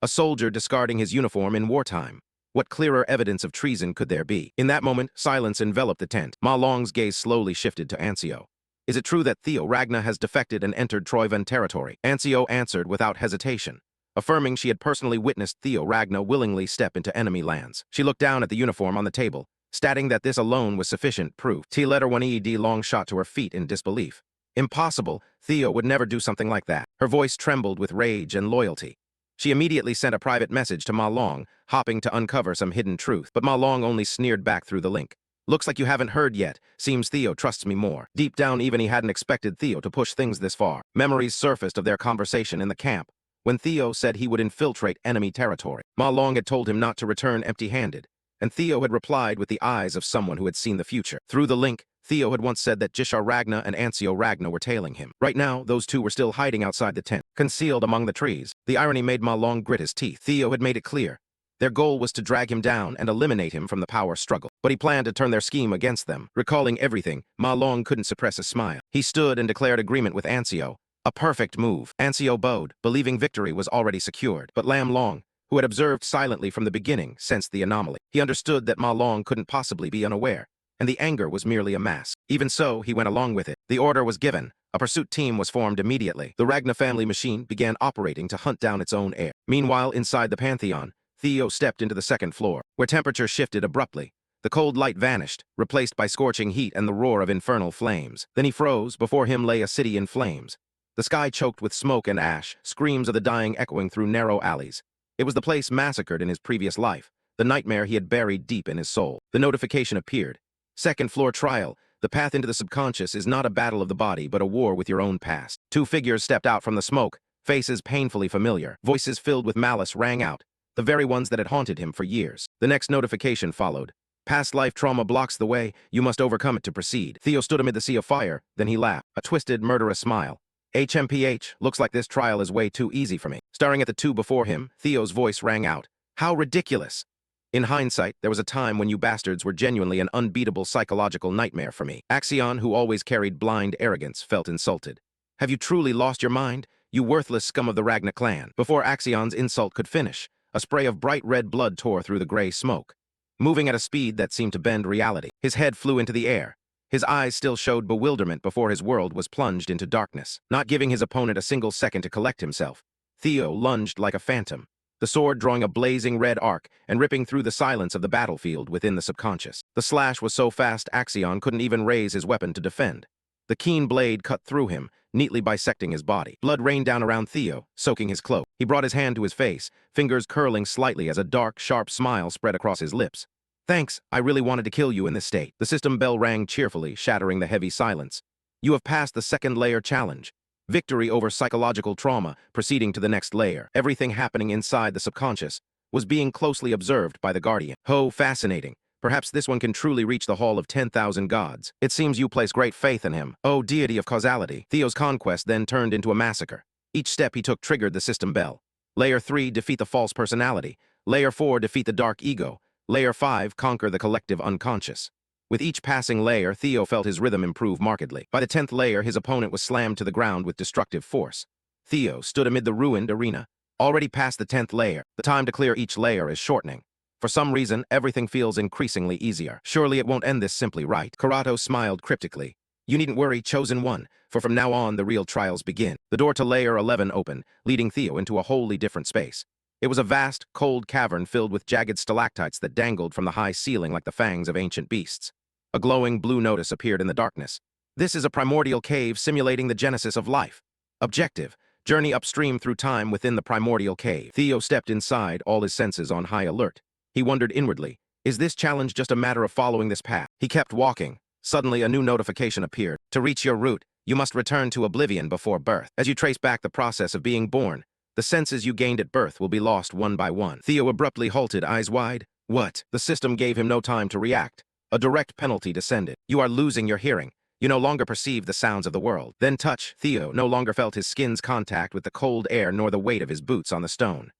S1: A soldier discarding his uniform in wartime. What clearer evidence of treason could there be? In that moment, silence enveloped the tent. Ma Long's gaze slowly shifted to Ancio. Is it true that Theo Ragna has defected and entered Troivan territory? Ancio answered without hesitation, affirming she had personally witnessed Theo Ragna willingly step into enemy lands. She looked down at the uniform on the table, stating that this alone was sufficient proof. T-letter 1ED Long shot to her feet in disbelief. Impossible. Theo would never do something like that. Her voice trembled with rage and loyalty. She immediately sent a private message to Ma Long, hoping to uncover some hidden truth, but Ma Long only sneered back through the link. Looks like you haven't heard yet. Seems Theo trusts me more. Deep down, even he hadn't expected Theo to push things this far. Memories surfaced of their conversation in the camp, when Theo said he would infiltrate enemy territory. Ma Long had told him not to return empty-handed, and Theo had replied with the eyes of someone who had seen the future. Through the link, Theo had once said that Jishar Ragna and Ancio Ragna were tailing him. Right now, those two were still hiding outside the tent, concealed among the trees. The irony made Ma Long grit his teeth. Theo had made it clear. Their goal was to drag him down and eliminate him from the power struggle. But he planned to turn their scheme against them. Recalling everything, Ma Long couldn't suppress a smile. He stood and declared agreement with Ancio. A perfect move. Ancio bowed, believing victory was already secured. But Lam Long, who had observed silently from the beginning, sensed the anomaly. He understood that Ma Long couldn't possibly be unaware, and the anger was merely a mask. Even so, he went along with it. The order was given. A pursuit team was formed immediately. The Ragna family machine began operating to hunt down its own heir. Meanwhile, inside the Pantheon, Theo stepped into the second floor, where temperature shifted abruptly. The cold light vanished, replaced by scorching heat and the roar of infernal flames. Then he froze. Before him lay a city in flames. The sky choked with smoke and ash, screams of the dying echoing through narrow alleys. It was the place massacred in his previous life, the nightmare he had buried deep in his soul. The notification appeared. Second floor trial. The path into the subconscious is not a battle of the body, but a war with your own past. Two figures stepped out from the smoke, faces painfully familiar. Voices filled with malice rang out, the very ones that had haunted him for years. The next notification followed. Past life trauma blocks the way, you must overcome it to proceed. Theo stood amid the sea of fire, then he laughed, a twisted, murderous smile. HMPH, looks like this trial is way too easy for me. Staring at the two before him, Theo's voice rang out. How ridiculous! In hindsight, there was a time when you bastards were genuinely an unbeatable psychological nightmare for me. Axion, who always carried blind arrogance, felt insulted. Have you truly lost your mind, you worthless scum of the Ragna clan? Before Axion's insult could finish, a spray of bright red blood tore through the gray smoke. Moving at a speed that seemed to bend reality, his head flew into the air. His eyes still showed bewilderment before his world was plunged into darkness. Not giving his opponent a single second to collect himself, Theo lunged like a phantom, the sword drawing a blazing red arc and ripping through the silence of the battlefield within the subconscious. The slash was so fast Axion couldn't even raise his weapon to defend. The keen blade cut through him, neatly bisecting his body. Blood rained down around Theo, soaking his cloak. He brought his hand to his face, fingers curling slightly as a dark, sharp smile spread across his lips. Thanks, I really wanted to kill you in this state. The system bell rang cheerfully, shattering the heavy silence. You have passed the second layer challenge. Victory over psychological trauma, proceeding to the next layer. Everything happening inside the subconscious was being closely observed by the Guardian. Oh, fascinating. Perhaps this one can truly reach the Hall of 10,000 Gods. It seems you place great faith in him. Oh, deity of causality. Theo's conquest then turned into a massacre. Each step he took triggered the system bell. Layer 3, defeat the false personality. Layer 4, defeat the dark ego. Layer 5, conquer the collective unconscious. With each passing layer, Theo felt his rhythm improve markedly. By the 10th layer, his opponent was slammed to the ground with destructive force. Theo stood amid the ruined arena. Already past the 10th layer, the time to clear each layer is shortening. For some reason, everything feels increasingly easier. Surely it won't end this simply, right? Karato smiled cryptically. You needn't worry, Chosen One, for from now on the real trials begin. The door to Layer 11 opened, leading Theo into a wholly different space. It was a vast, cold cavern filled with jagged stalactites that dangled from the high ceiling like the fangs of ancient beasts. A glowing blue notice appeared in the darkness. This is a primordial cave simulating the genesis of life. Objective: journey upstream through time within the primordial cave. Theo stepped inside, all his senses on high alert. He wondered inwardly, is this challenge just a matter of following this path? He kept walking. Suddenly, a new notification appeared. To reach your root, you must return to oblivion before birth. As you trace back the process of being born, the senses you gained at birth will be lost one by one. Theo abruptly halted, eyes wide. What? The system gave him no time to react. A direct penalty descended. You are losing your hearing. You no longer perceive the sounds of the world. Then touch. Theo no longer felt his skin's contact with the cold air nor the weight of his boots on the stone.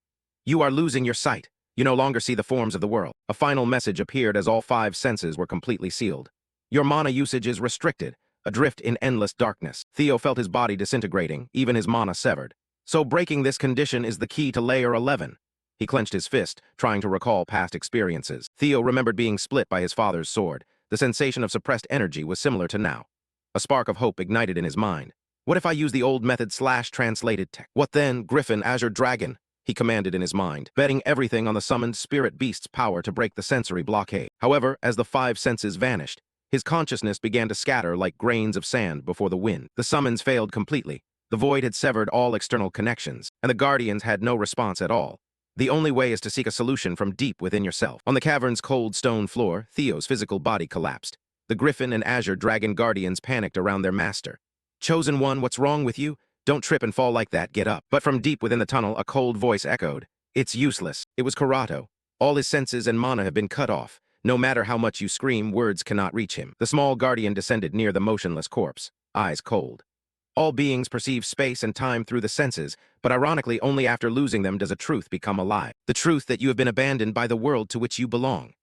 S1: You are losing your sight. You no longer see the forms of the world. A final message appeared as all 5 senses were completely sealed. Your mana usage is restricted, adrift in endless darkness. Theo felt his body disintegrating, even his mana severed. So breaking this condition is the key to Layer 11. He clenched his fist, trying to recall past experiences. Theo remembered being split by his father's sword. The sensation of suppressed energy was similar to now. A spark of hope ignited in his mind. What if I use the old method / translated tech? What then, Griffin, Azure Dragon? He commanded in his mind, betting everything on the summoned spirit beast's power to break the sensory blockade. However, as the 5 senses vanished, his consciousness began to scatter like grains of sand before the wind. The summons failed completely. The void had severed all external connections, and the Guardians had no response at all. The only way is to seek a solution from deep within yourself. On the cavern's cold stone floor, Theo's physical body collapsed. The Griffin and Azure Dragon Guardians panicked around their master. Chosen One, what's wrong with you? Don't trip and fall like that, get up. But from deep within the tunnel, a cold voice echoed. It's useless. It was Karato. All his senses and mana have been cut off. No matter how much you scream, words cannot reach him. The small guardian descended near the motionless corpse, eyes cold. All beings perceive space and time through the senses, but ironically only after losing them does a truth become alive. The truth that you have been abandoned by the world to which you belong.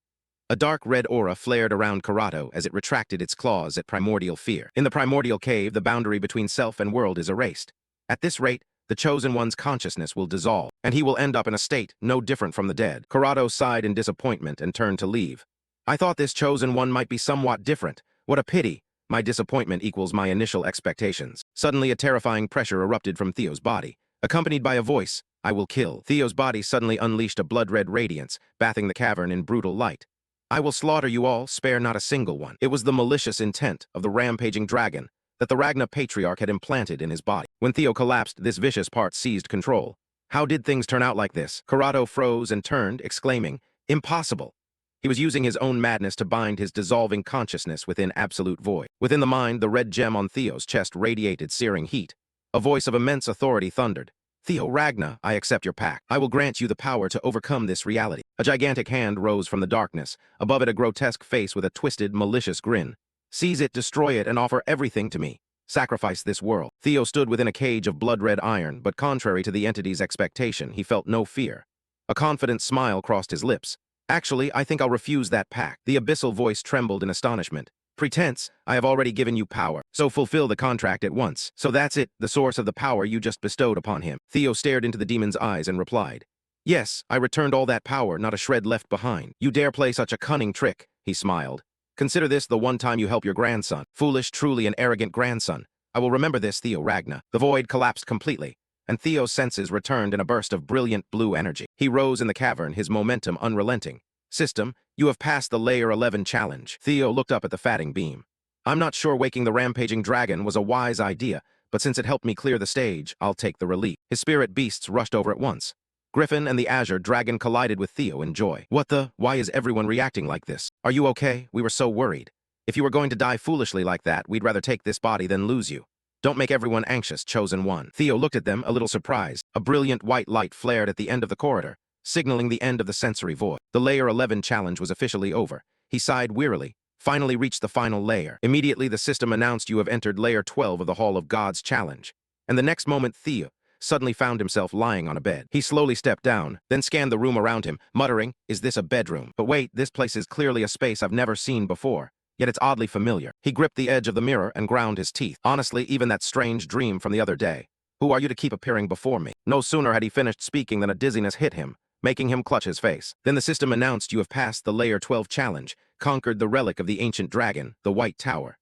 S1: A dark red aura flared around Karato as it retracted its claws at primordial fear. In the primordial cave, the boundary between self and world is erased. At this rate, the Chosen One's consciousness will dissolve, and he will end up in a state no different from the dead. Karato sighed in disappointment and turned to leave. I thought this Chosen One might be somewhat different. What a pity. My disappointment equals my initial expectations. Suddenly, a terrifying pressure erupted from Theo's body, accompanied by a voice, I will kill. Theo's body suddenly unleashed a blood-red radiance, bathing the cavern in brutal light. I will slaughter you all, spare not a single one. It was the malicious intent of the rampaging dragon that the Ragna Patriarch had implanted in his body. When Theo collapsed, this vicious part seized control. How did things turn out like this? Karato froze and turned, exclaiming, impossible. He was using his own madness to bind his dissolving consciousness within absolute void. Within the mind, the red gem on Theo's chest radiated searing heat. A voice of immense authority thundered. Theo Ragna, I accept your pact. I will grant you the power to overcome this reality. A gigantic hand rose from the darkness, above it a grotesque face with a twisted, malicious grin. Seize it, destroy it, and offer everything to me. Sacrifice this world. Theo stood within a cage of blood-red iron, but contrary to the entity's expectation, he felt no fear. A confident smile crossed his lips. Actually, I think I'll refuse that pact. The abyssal voice trembled in astonishment. Pretense, I have already given you power, so fulfill the contract at once. So that's it, the source of the power you just bestowed upon him. Theo stared into the demon's eyes and replied. Yes, I returned all that power, not a shred left behind. You dare play such a cunning trick, he smiled. Consider this the one time you help your grandson. Foolish, truly an arrogant grandson. I will remember this, Theo Ragna. The void collapsed completely, and Theo's senses returned in a burst of brilliant blue energy. He rose in the cavern, his momentum unrelenting. System, you have passed the Layer 11 challenge. Theo looked up at the fatting beam. I'm not sure waking the rampaging dragon was a wise idea, but since it helped me clear the stage, I'll take the relief. His spirit beasts rushed over at once. Griffin and the Azure Dragon collided with Theo in joy. What the? Why is everyone reacting like this? Are you okay? We were so worried. If you were going to die foolishly like that, we'd rather take this body than lose you. Don't make everyone anxious, Chosen One. Theo looked at them, a little surprised. A brilliant white light flared at the end of the corridor, signaling the end of the sensory void. The Layer 11 challenge was officially over. He sighed wearily, finally reached the final layer. Immediately, the system announced you have entered Layer 12 of the Hall of Gods challenge. And the next moment, Theo suddenly found himself lying on a bed. He slowly stepped down, then scanned the room around him, muttering, is this a bedroom? But wait, this place is clearly a space I've never seen before. Yet it's oddly familiar. He gripped the edge of the mirror and ground his teeth. Honestly, even that strange dream from the other day. Who are you to keep appearing before me? No sooner had he finished speaking than a dizziness hit him, making him clutch his face. Then the system announced you have passed the Layer 12 challenge, conquered the relic of the ancient dragon, the White Tower.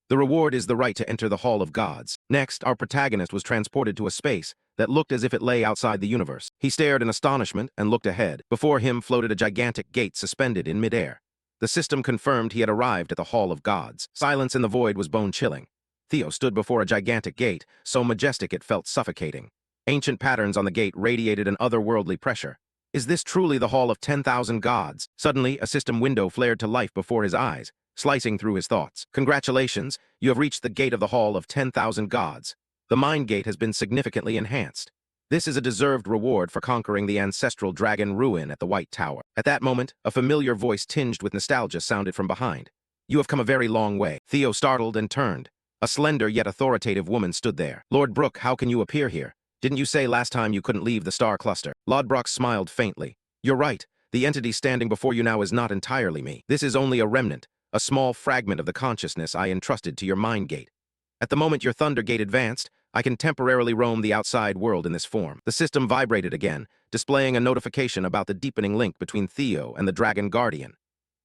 S1: The reward is the right to enter the Hall of Gods. Next, our protagonist was transported to a space that looked as if it lay outside the universe. He stared in astonishment and looked ahead. Before him floated a gigantic gate suspended in midair. The system confirmed he had arrived at the Hall of Gods. Silence in the void was bone-chilling. Theo stood before a gigantic gate, so majestic it felt suffocating. Ancient patterns on the gate radiated an otherworldly pressure. Is this truly the Hall of 10,000 Gods? Suddenly, a system window flared to life before his eyes, slicing through his thoughts. Congratulations, you have reached the gate of the Hall of 10,000 Gods. The mind gate has been significantly enhanced. This is a deserved reward for conquering the ancestral dragon ruin at the White Tower. At that moment, a familiar voice tinged with nostalgia sounded from behind. You have come a very long way. Theo startled and turned. A slender yet authoritative woman stood there. Lord Brooke, how can you appear here? Didn't you say last time you couldn't leave the star cluster? Lodbrok smiled faintly. You're right. The entity standing before you now is not entirely me. This is only a remnant, a small fragment of the consciousness I entrusted to your mind gate. At the moment your Thunder Gate advanced, I can temporarily roam the outside world in this form. The system vibrated again, displaying a notification about the deepening link between Theo and the Dragon Guardian.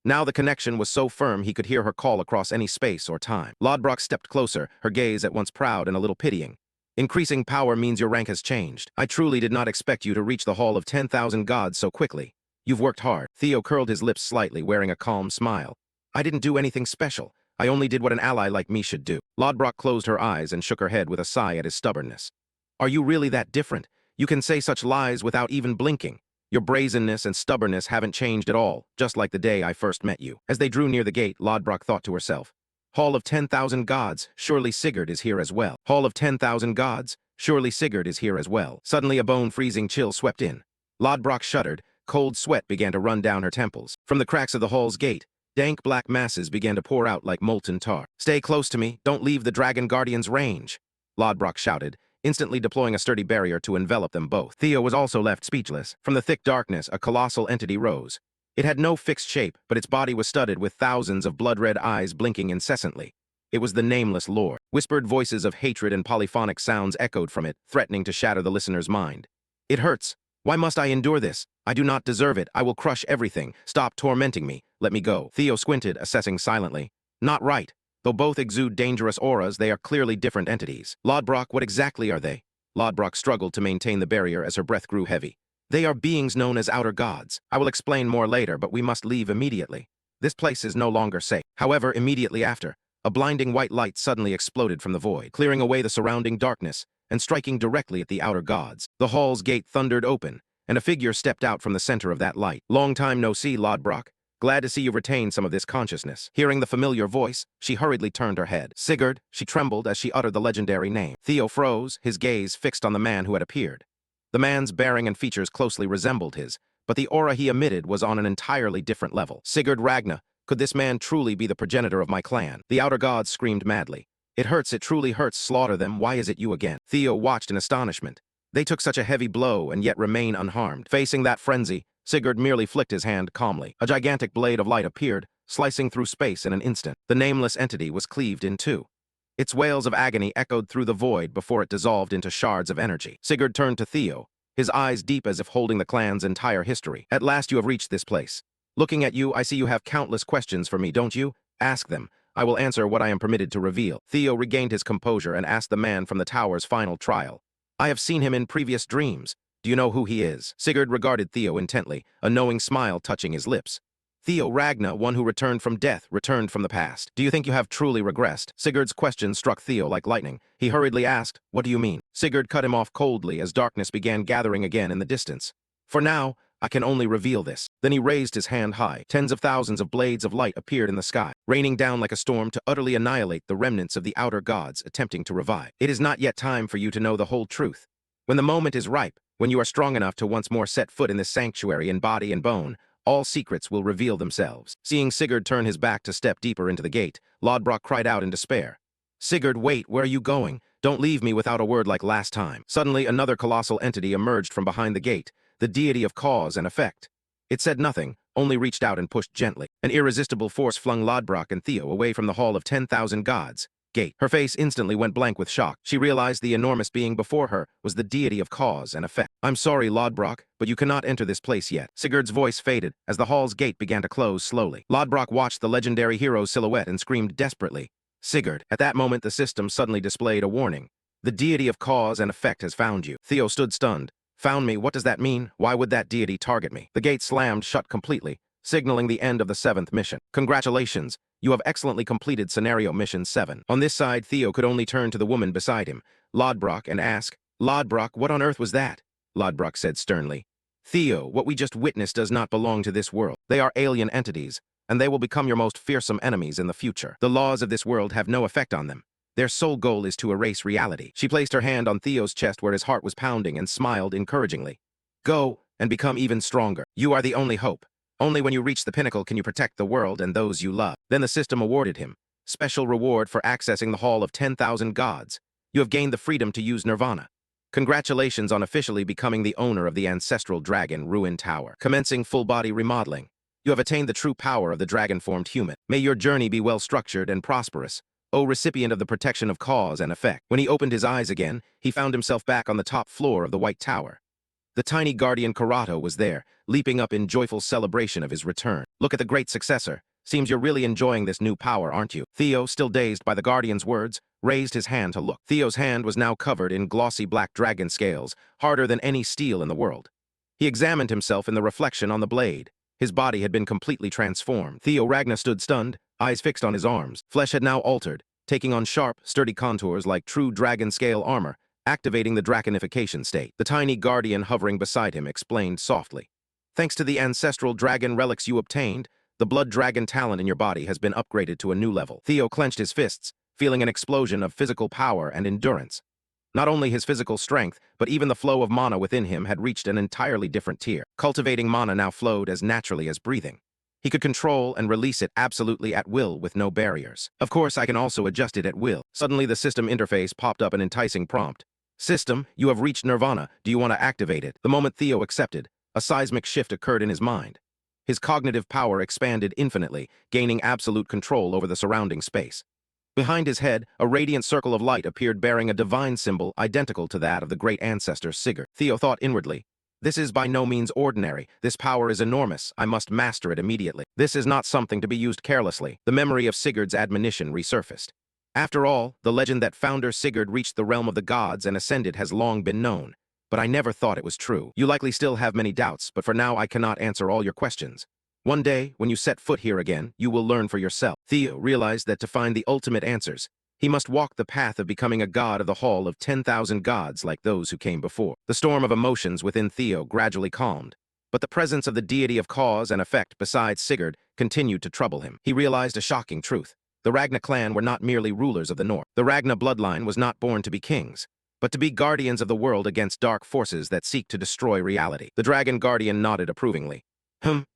S1: Now the connection was so firm he could hear her call across any space or time. Lodbrok stepped closer, her gaze at once proud and a little pitying. Increasing power means your rank has changed. I truly did not expect you to reach the Hall of 10,000 Gods so quickly. You've worked hard. Theo curled his lips slightly, wearing a calm smile. I didn't do anything special. I only did what an ally like me should do. Lodbrok closed her eyes and shook her head with a sigh at his stubbornness. Are you really that different? You can say such lies without even blinking. Your brazenness and stubbornness haven't changed at all, just like the day I first met you. As they drew near the gate, Lodbrok thought to herself, Hall of 10,000 Gods, surely Sigurd is here as well. Hall of 10,000 Gods, surely Sigurd is here as well. Suddenly a bone-freezing chill swept in. Lodbrok shuddered, cold sweat began to run down her temples. From the cracks of the hall's gate, dank black masses began to pour out like molten tar. Stay close to me, don't leave the Dragon Guardian's range. Lodbrok shouted, instantly deploying a sturdy barrier to envelop them both. Theo was also left speechless. From the thick darkness, a colossal entity rose. It had no fixed shape, but its body was studded with thousands of blood-red eyes blinking incessantly. It was the nameless Lord. Whispered voices of hatred and polyphonic sounds echoed from it, threatening to shatter the listener's mind. It hurts. Why must I endure this? I do not deserve it. I will crush everything. Stop tormenting me. Let me go. Theo squinted, assessing silently. Not right. Though both exude dangerous auras, they are clearly different entities. Lodbrok, what exactly are they? Lodbrok struggled to maintain the barrier as her breath grew heavy. They are beings known as outer gods. I will explain more later, but we must leave immediately. This place is no longer safe. However, immediately after, a blinding white light suddenly exploded from the void, clearing away the surrounding darkness and striking directly at the outer gods. The hall's gate thundered open, and a figure stepped out from the center of that light. Long time no see, Lodbrok. Glad to see you retain some of this consciousness. Hearing the familiar voice, she hurriedly turned her head. Sigurd, she trembled as she uttered the legendary name. Theo froze, his gaze fixed on the man who had appeared. The man's bearing and features closely resembled his, but the aura he emitted was on an entirely different level. Sigurd Ragna, could this man truly be the progenitor of my clan? The outer gods screamed madly. It truly hurts, slaughter them, why is it you again? Theo watched in astonishment. They took such a heavy blow and yet remain unharmed. Facing that frenzy, Sigurd merely flicked his hand calmly. A gigantic blade of light appeared, slicing through space in an instant. The nameless entity was cleaved in two. Its wails of agony echoed through the void before it dissolved into shards of energy. Sigurd turned to Theo, his eyes deep as if holding the clan's entire history. At last you have reached this place. Looking at you, I see you have countless questions for me, don't you? Ask them. I will answer what I am permitted to reveal. Theo regained his composure and asked the man from the tower's final trial. I have seen him in previous dreams. Do you know who he is? Sigurd regarded Theo intently, a knowing smile touching his lips. Theo Ragna, one who returned from death, returned from the past. Do you think you have truly regressed? Sigurd's question struck Theo like lightning. He hurriedly asked, what do you mean? Sigurd cut him off coldly as darkness began gathering again in the distance. For now, I can only reveal this. Then he raised his hand high. Tens of thousands of blades of light appeared in the sky, raining down like a storm to utterly annihilate the remnants of the outer gods attempting to revive. It is not yet time for you to know the whole truth. When the moment is ripe, when you are strong enough to once more set foot in this sanctuary in body and bone, all secrets will reveal themselves. Seeing Sigurd turn his back to step deeper into the gate, Lodbrok cried out in despair. Sigurd, wait, where are you going? Don't leave me without a word like last time. Suddenly, another colossal entity emerged from behind the gate, the deity of cause and effect. It said nothing, only reached out and pushed gently. An irresistible force flung Lodbrok and Theo away from the Hall of 10,000 Gods. Gate. Her face instantly went blank with shock. She realized the enormous being before her was the deity of cause and effect. I'm sorry, Lodbrok, but you cannot enter this place yet. Sigurd's voice faded as the hall's gate began to close slowly. Lodbrok watched the legendary hero's silhouette and screamed desperately, Sigurd. At that moment, the system suddenly displayed a warning. The deity of cause and effect has found you. Theo stood stunned. Found me? What does that mean? Why would that deity target me? The gate slammed shut completely, signaling the end of the 7th mission. Congratulations. You have excellently completed Scenario Mission 7. On this side, Theo could only turn to the woman beside him, Lodbrok, and ask, Lodbrok, what on earth was that? Lodbrok said sternly. Theo, what we just witnessed does not belong to this world. They are alien entities, and they will become your most fearsome enemies in the future. The laws of this world have no effect on them. Their sole goal is to erase reality. She placed her hand on Theo's chest where his heart was pounding and smiled encouragingly. Go, and become even stronger. You are the only hope. Only when you reach the pinnacle can you protect the world and those you love. Then the system awarded him special reward for accessing the Hall of 10,000 Gods. You have gained the freedom to use Nirvana. Congratulations on officially becoming the owner of the ancestral dragon Ruin Tower. Commencing full-body remodeling. You have attained the true power of the dragon-formed human. May your journey be well-structured and prosperous, O recipient of the protection of cause and effect. When he opened his eyes again, he found himself back on the top floor of the White Tower. The tiny guardian Karato was there, leaping up in joyful celebration of his return. Look at the great successor. Seems you're really enjoying this new power, aren't you? Theo, still dazed by the guardian's words, raised his hand to look. Theo's hand was now covered in glossy black dragon scales, harder than any steel in the world. He examined himself in the reflection on the blade. His body had been completely transformed. Theo Ragna stood stunned, eyes fixed on his arms. Flesh had now altered, taking on sharp, sturdy contours like true dragon-scale armor, activating the draconification state. The tiny guardian hovering beside him explained softly. Thanks to the ancestral dragon relics you obtained, the blood dragon talent in your body has been upgraded to a new level. Theo clenched his fists, feeling an explosion of physical power and endurance. Not only his physical strength, but even the flow of mana within him had reached an entirely different tier. Cultivating mana now flowed as naturally as breathing. He could control and release it absolutely at will with no barriers. Of course, I can also adjust it at will. Suddenly, the system interface popped up an enticing prompt. System, you have reached Nirvana. Do you want to activate it? The moment Theo accepted, a seismic shift occurred in his mind. His cognitive power expanded infinitely, gaining absolute control over the surrounding space. Behind his head, a radiant circle of light appeared bearing a divine symbol identical to that of the great ancestor Sigurd. Theo thought inwardly, this is by no means ordinary. This power is enormous. I must master it immediately. This is not something to be used carelessly. The memory of Sigurd's admonition resurfaced. After all, the legend that founder Sigurd reached the realm of the gods and ascended has long been known. But I never thought it was true. You likely still have many doubts, but for now I cannot answer all your questions. One day, when you set foot here again, you will learn for yourself. Theo realized that to find the ultimate answers, he must walk the path of becoming a god of the hall of 10,000 gods like those who came before. The storm of emotions within Theo gradually calmed, but the presence of the deity of cause and effect besides Sigurd continued to trouble him. He realized a shocking truth. The Ragna clan were not merely rulers of the north. The Ragna bloodline was not born to be kings, but to be guardians of the world against dark forces that seek to destroy reality. The dragon guardian nodded approvingly.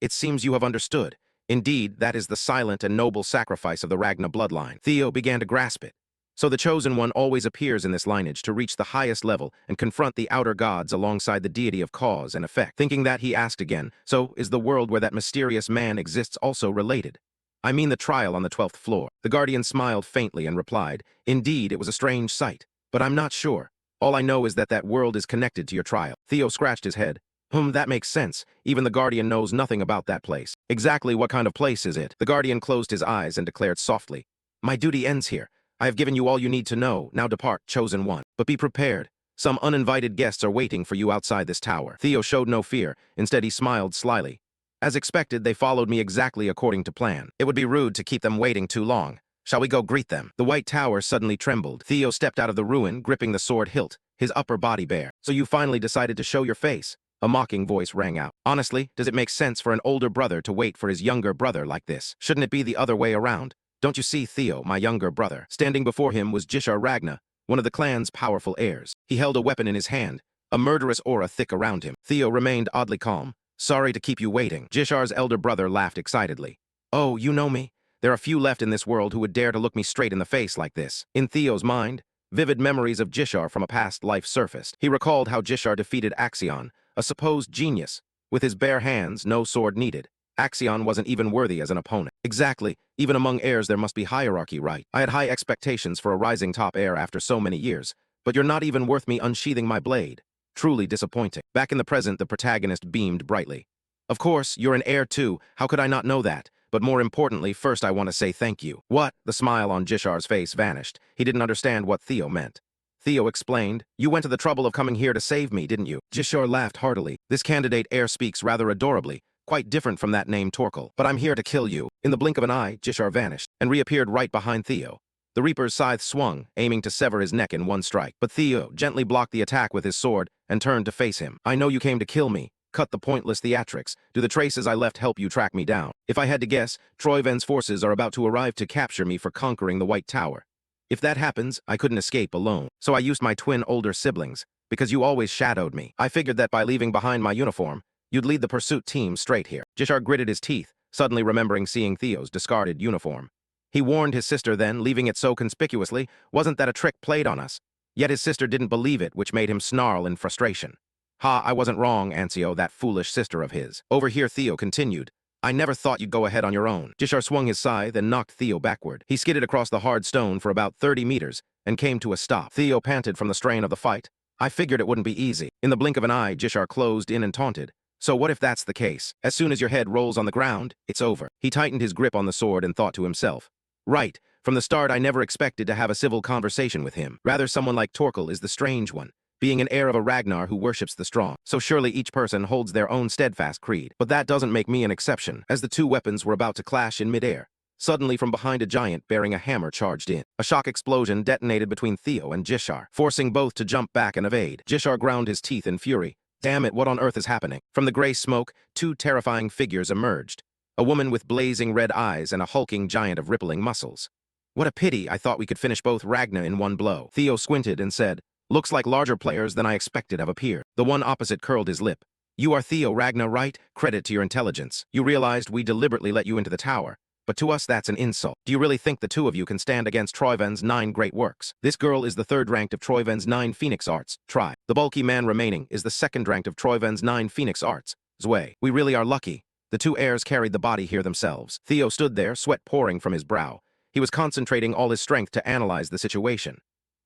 S1: It seems you have understood. Indeed, that is the silent and noble sacrifice of the Ragna bloodline. Theo began to grasp it. So the Chosen One always appears in this lineage to reach the highest level and confront the outer gods alongside the deity of cause and effect. Thinking that, he asked again, so is the world where that mysterious man exists also related? I mean the trial on the 12th floor. The guardian smiled faintly and replied, indeed, it was a strange sight, but I'm not sure. All I know is that that world is connected to your trial. Theo scratched his head. That makes sense. Even the Guardian knows nothing about that place. Exactly what kind of place is it? The Guardian closed his eyes and declared softly, my duty ends here. I have given you all you need to know. Now depart, Chosen One. But be prepared. Some uninvited guests are waiting for you outside this tower. Theo showed no fear. Instead, he smiled slyly. As expected, they followed me exactly according to plan. It would be rude to keep them waiting too long. Shall we go greet them? The white tower suddenly trembled. Theo stepped out of the ruin, gripping the sword hilt, his upper body bare. So you finally decided to show your face? A mocking voice rang out. Honestly, does it make sense for an older brother to wait for his younger brother like this? Shouldn't it be the other way around? Don't you see Theo, my younger brother? Standing before him was Jishar Ragna, one of the clan's powerful heirs. He held a weapon in his hand, a murderous aura thick around him. Theo remained oddly calm. Sorry to keep you waiting. Jishar's elder brother laughed excitedly. Oh, you know me? There are few left in this world who would dare to look me straight in the face like this. In Theo's mind, vivid memories of Jishar from a past life surfaced. He recalled how Jishar defeated Axion, a supposed genius. With his bare hands, no sword needed. Axion wasn't even worthy as an opponent. Exactly. Even among heirs there must be hierarchy, right? I had high expectations for a rising top heir after so many years, but you're not even worth me unsheathing my blade. Truly disappointing. Back in the present, the protagonist beamed brightly. Of course, you're an heir too. How could I not know that? But more importantly, first I want to say thank you. What? The smile on Jishar's face vanished. He didn't understand what Theo meant. Theo explained, you went to the trouble of coming here to save me, didn't you? Jishar laughed heartily. This candidate heir speaks rather adorably, quite different from that name Torkel. But I'm here to kill you. In the blink of an eye, Jishar vanished and reappeared right behind Theo. The Reaper's scythe swung, aiming to sever his neck in one strike. But Theo gently blocked the attack with his sword and turned to face him. I know you came to kill me. Cut the pointless theatrics. Do the traces I left help you track me down? If I had to guess, Troyven's forces are about to arrive to capture me for conquering the White Tower. If that happens, I couldn't escape alone. So I used my twin older siblings, because you always shadowed me. I figured that by leaving behind my uniform, you'd lead the pursuit team straight here. Jishar gritted his teeth, suddenly remembering seeing Theo's discarded uniform. He warned his sister then, leaving it so conspicuously. Wasn't that a trick played on us? Yet his sister didn't believe it, which made him snarl in frustration. Ha, I wasn't wrong, Ancio, that foolish sister of his. Over here, Theo continued. I never thought you'd go ahead on your own. Jishar swung his scythe and knocked Theo backward. He skidded across the hard stone for about 30 meters and came to a stop. Theo panted from the strain of the fight. I figured it wouldn't be easy. In the blink of an eye, Jishar closed in and taunted. So what if that's the case? As soon as your head rolls on the ground, it's over. He tightened his grip on the sword and thought to himself. Right. From the start, I never expected to have a civil conversation with him. Rather, someone like Torkel is the strange one, being an heir of a Ragnar who worships the strong. So surely each person holds their own steadfast creed. But that doesn't make me an exception. As the two weapons were about to clash in midair, suddenly from behind a giant bearing a hammer charged in. A shock explosion detonated between Theo and Jishar, forcing both to jump back and evade. Jishar ground his teeth in fury. Damn it, what on earth is happening? From the gray smoke, two terrifying figures emerged. A woman with blazing red eyes and a hulking giant of rippling muscles. What a pity, I thought we could finish both Ragna in one blow. Theo squinted and said, looks like larger players than I expected have appeared. The one opposite curled his lip. You are Theo Ragnar, right? Credit to your intelligence. You realized we deliberately let you into the tower. But to us that's an insult. Do you really think the two of you can stand against Troiven's 9 great works? This girl is the third ranked of Troiven's 9 Phoenix Arts. Try. The bulky man remaining is the second ranked of Troiven's 9 Phoenix Arts. Zwei. We really are lucky. The two heirs carried the body here themselves. Theo stood there, sweat pouring from his brow. He was concentrating all his strength to analyze the situation.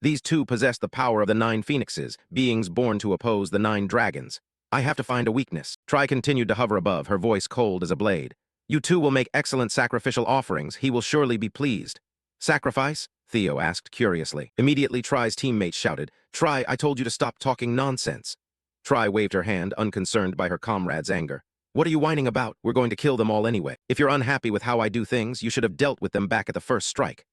S1: These two possess the power of the 9 phoenixes, beings born to oppose the 9 dragons. I have to find a weakness. Try continued to hover above, her voice cold as a blade. You two will make excellent sacrificial offerings. He will surely be pleased. Sacrifice? Theo asked curiously. Immediately Try's teammates shouted, Try, I told you to stop talking nonsense. Try waved her hand, unconcerned by her comrade's anger. What are you whining about? We're going to kill them all anyway. If you're unhappy with how I do things, you should have dealt with them back at the first strike.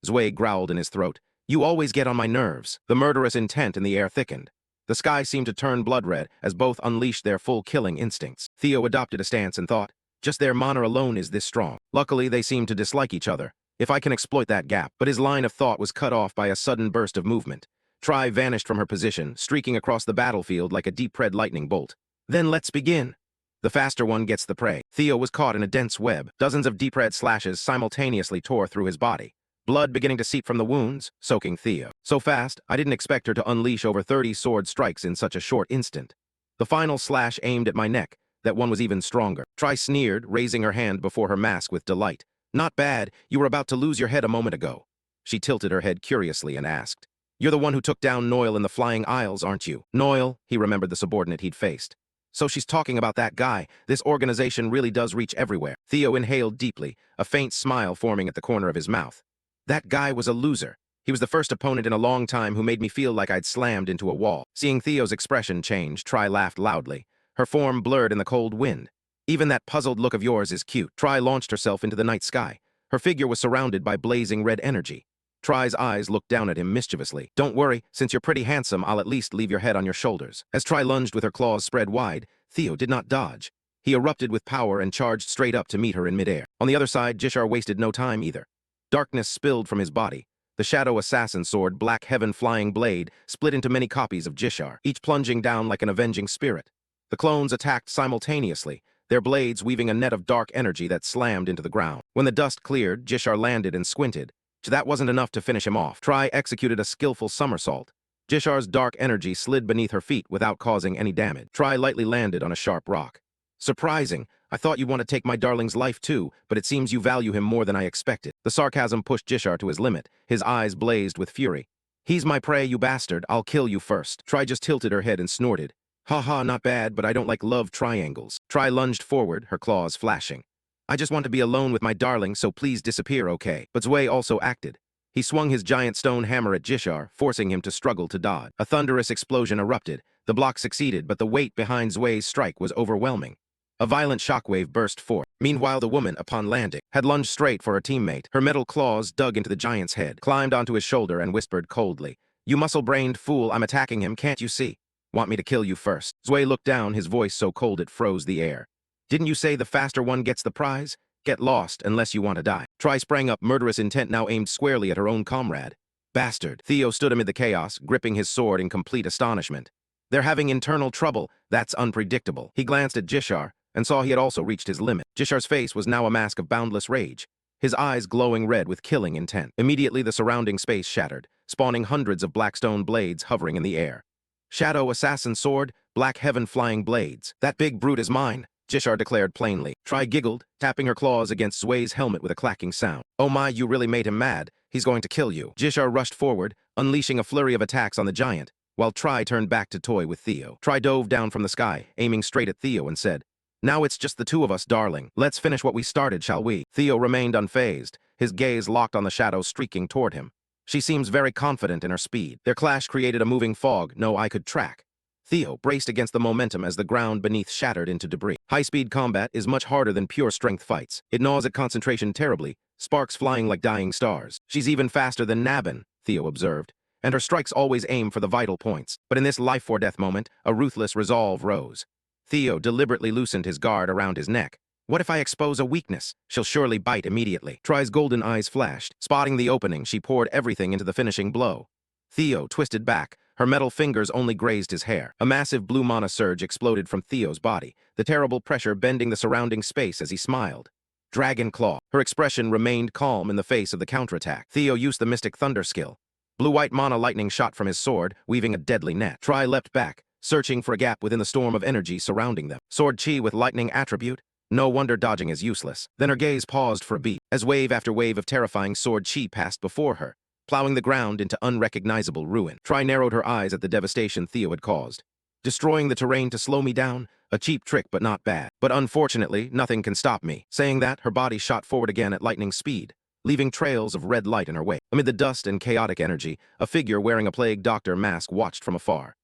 S1: Zwei growled in his throat. You always get on my nerves. The murderous intent in the air thickened. The sky seemed to turn blood red as both unleashed their full killing instincts. Theo adopted a stance and thought, just their manner alone is this strong. Luckily, they seemed to dislike each other. If I can exploit that gap. But his line of thought was cut off by a sudden burst of movement. Try vanished from her position, streaking across the battlefield like a deep-red lightning bolt. Then let's begin. The faster one gets the prey. Theo was caught in a dense web. Dozens of deep-red slashes simultaneously tore through his body. Blood beginning to seep from the wounds, soaking Theo. So fast, I didn't expect her to unleash over 30 sword strikes in such a short instant. The final slash aimed at my neck. That one was even stronger. Try sneered, raising her hand before her mask with delight. Not bad, you were about to lose your head a moment ago. She tilted her head curiously and asked, You're the one who took down Noyle in the Flying Isles, aren't you? Noyle, he remembered the subordinate he'd faced. So she's talking about that guy. This organization really does reach everywhere. Theo inhaled deeply, a faint smile forming at the corner of his mouth. That guy was a loser. He was the first opponent in a long time who made me feel like I'd slammed into a wall. Seeing Theo's expression change, Try laughed loudly. Her form blurred in the cold wind. Even that puzzled look of yours is cute. Try launched herself into the night sky. Her figure was surrounded by blazing red energy. Try's eyes looked down at him mischievously. Don't worry, since you're pretty handsome, I'll at least leave your head on your shoulders. As Try lunged with her claws spread wide, Theo did not dodge. He erupted with power and charged straight up to meet her in midair. On the other side, Jishar wasted no time either. Darkness spilled from his body. The shadow assassin sword, Black Heaven Flying Blade, split into many copies of Jishar, each plunging down like an avenging spirit. The clones attacked simultaneously, their blades weaving a net of dark energy that slammed into the ground. When the dust cleared, Jishar landed and squinted. That wasn't enough to finish him off. Try executed a skillful somersault. Jishar's dark energy slid beneath her feet without causing any damage. Try lightly landed on a sharp rock. Surprising. I thought you'd want to take my darling's life too, but it seems you value him more than I expected. The sarcasm pushed Jishar to his limit. His eyes blazed with fury. He's my prey, you bastard. I'll kill you first. Try just tilted her head and snorted. Ha ha, not bad, but I don't like love triangles. Try lunged forward, her claws flashing. I just want to be alone with my darling, so please disappear, okay? But Zwei also acted. He swung his giant stone hammer at Jishar, forcing him to struggle to dodge. A thunderous explosion erupted. The block succeeded, but the weight behind Zwei's strike was overwhelming. A violent shockwave burst forth. Meanwhile, the woman, upon landing, had lunged straight for her teammate. Her metal claws dug into the giant's head, climbed onto his shoulder, and whispered coldly, You muscle-brained fool, I'm attacking him, can't you see? Want me to kill you first? Zwei looked down, his voice so cold it froze the air. Didn't you say the faster one gets the prize? Get lost, unless you want to die. Try sprang up, murderous intent now aimed squarely at her own comrade. Bastard. Theo stood amid the chaos, gripping his sword in complete astonishment. They're having internal trouble. That's unpredictable. He glanced at Jishar, and saw he had also reached his limit. Jishar's face was now a mask of boundless rage, his eyes glowing red with killing intent. Immediately the surrounding space shattered, spawning hundreds of black stone blades hovering in the air. Shadow Assassin Sword, Black Heaven Flying Blades. That big brute is mine, Jishar declared plainly. Try giggled, tapping her claws against Zwei's helmet with a clacking sound. Oh my, you really made him mad. He's going to kill you. Jishar rushed forward, unleashing a flurry of attacks on the giant, while Try turned back to toy with Theo. Try dove down from the sky, aiming straight at Theo and said, Now it's just the two of us, darling. Let's finish what we started, shall we? Theo remained unfazed, his gaze locked on the shadow streaking toward him. She seems very confident in her speed. Their clash created a moving fog no eye could track. Theo braced against the momentum as the ground beneath shattered into debris. High-speed combat is much harder than pure strength fights. It gnaws at concentration terribly, sparks flying like dying stars. She's even faster than Nabin, Theo observed, and her strikes always aim for the vital points. But in this life-or-death moment, a ruthless resolve rose. Theo deliberately loosened his guard around his neck. What if I expose a weakness? She'll surely bite immediately. Try's golden eyes flashed. Spotting the opening, she poured everything into the finishing blow. Theo twisted back, Her metal fingers only grazed his hair. A massive blue mana surge exploded from Theo's body, the terrible pressure bending the surrounding space as he smiled. Dragon Claw. Her expression remained calm in the face of the counterattack. Theo used the Mystic Thunder skill. Blue-white mana lightning shot from his sword, weaving a deadly net. Tri leapt back, searching for a gap within the storm of energy surrounding them. Sword Chi with lightning attribute? No wonder dodging is useless. Then her gaze paused for a beat, as wave after wave of terrifying sword Chi passed before her, plowing the ground into unrecognizable ruin. Tri narrowed her eyes at the devastation Theo had caused. Destroying the terrain to slow me down? A cheap trick, but not bad. But unfortunately, nothing can stop me. Saying that, her body shot forward again at lightning speed, leaving trails of red light in her wake. Amid the dust and chaotic energy, a figure wearing a plague doctor mask watched from afar.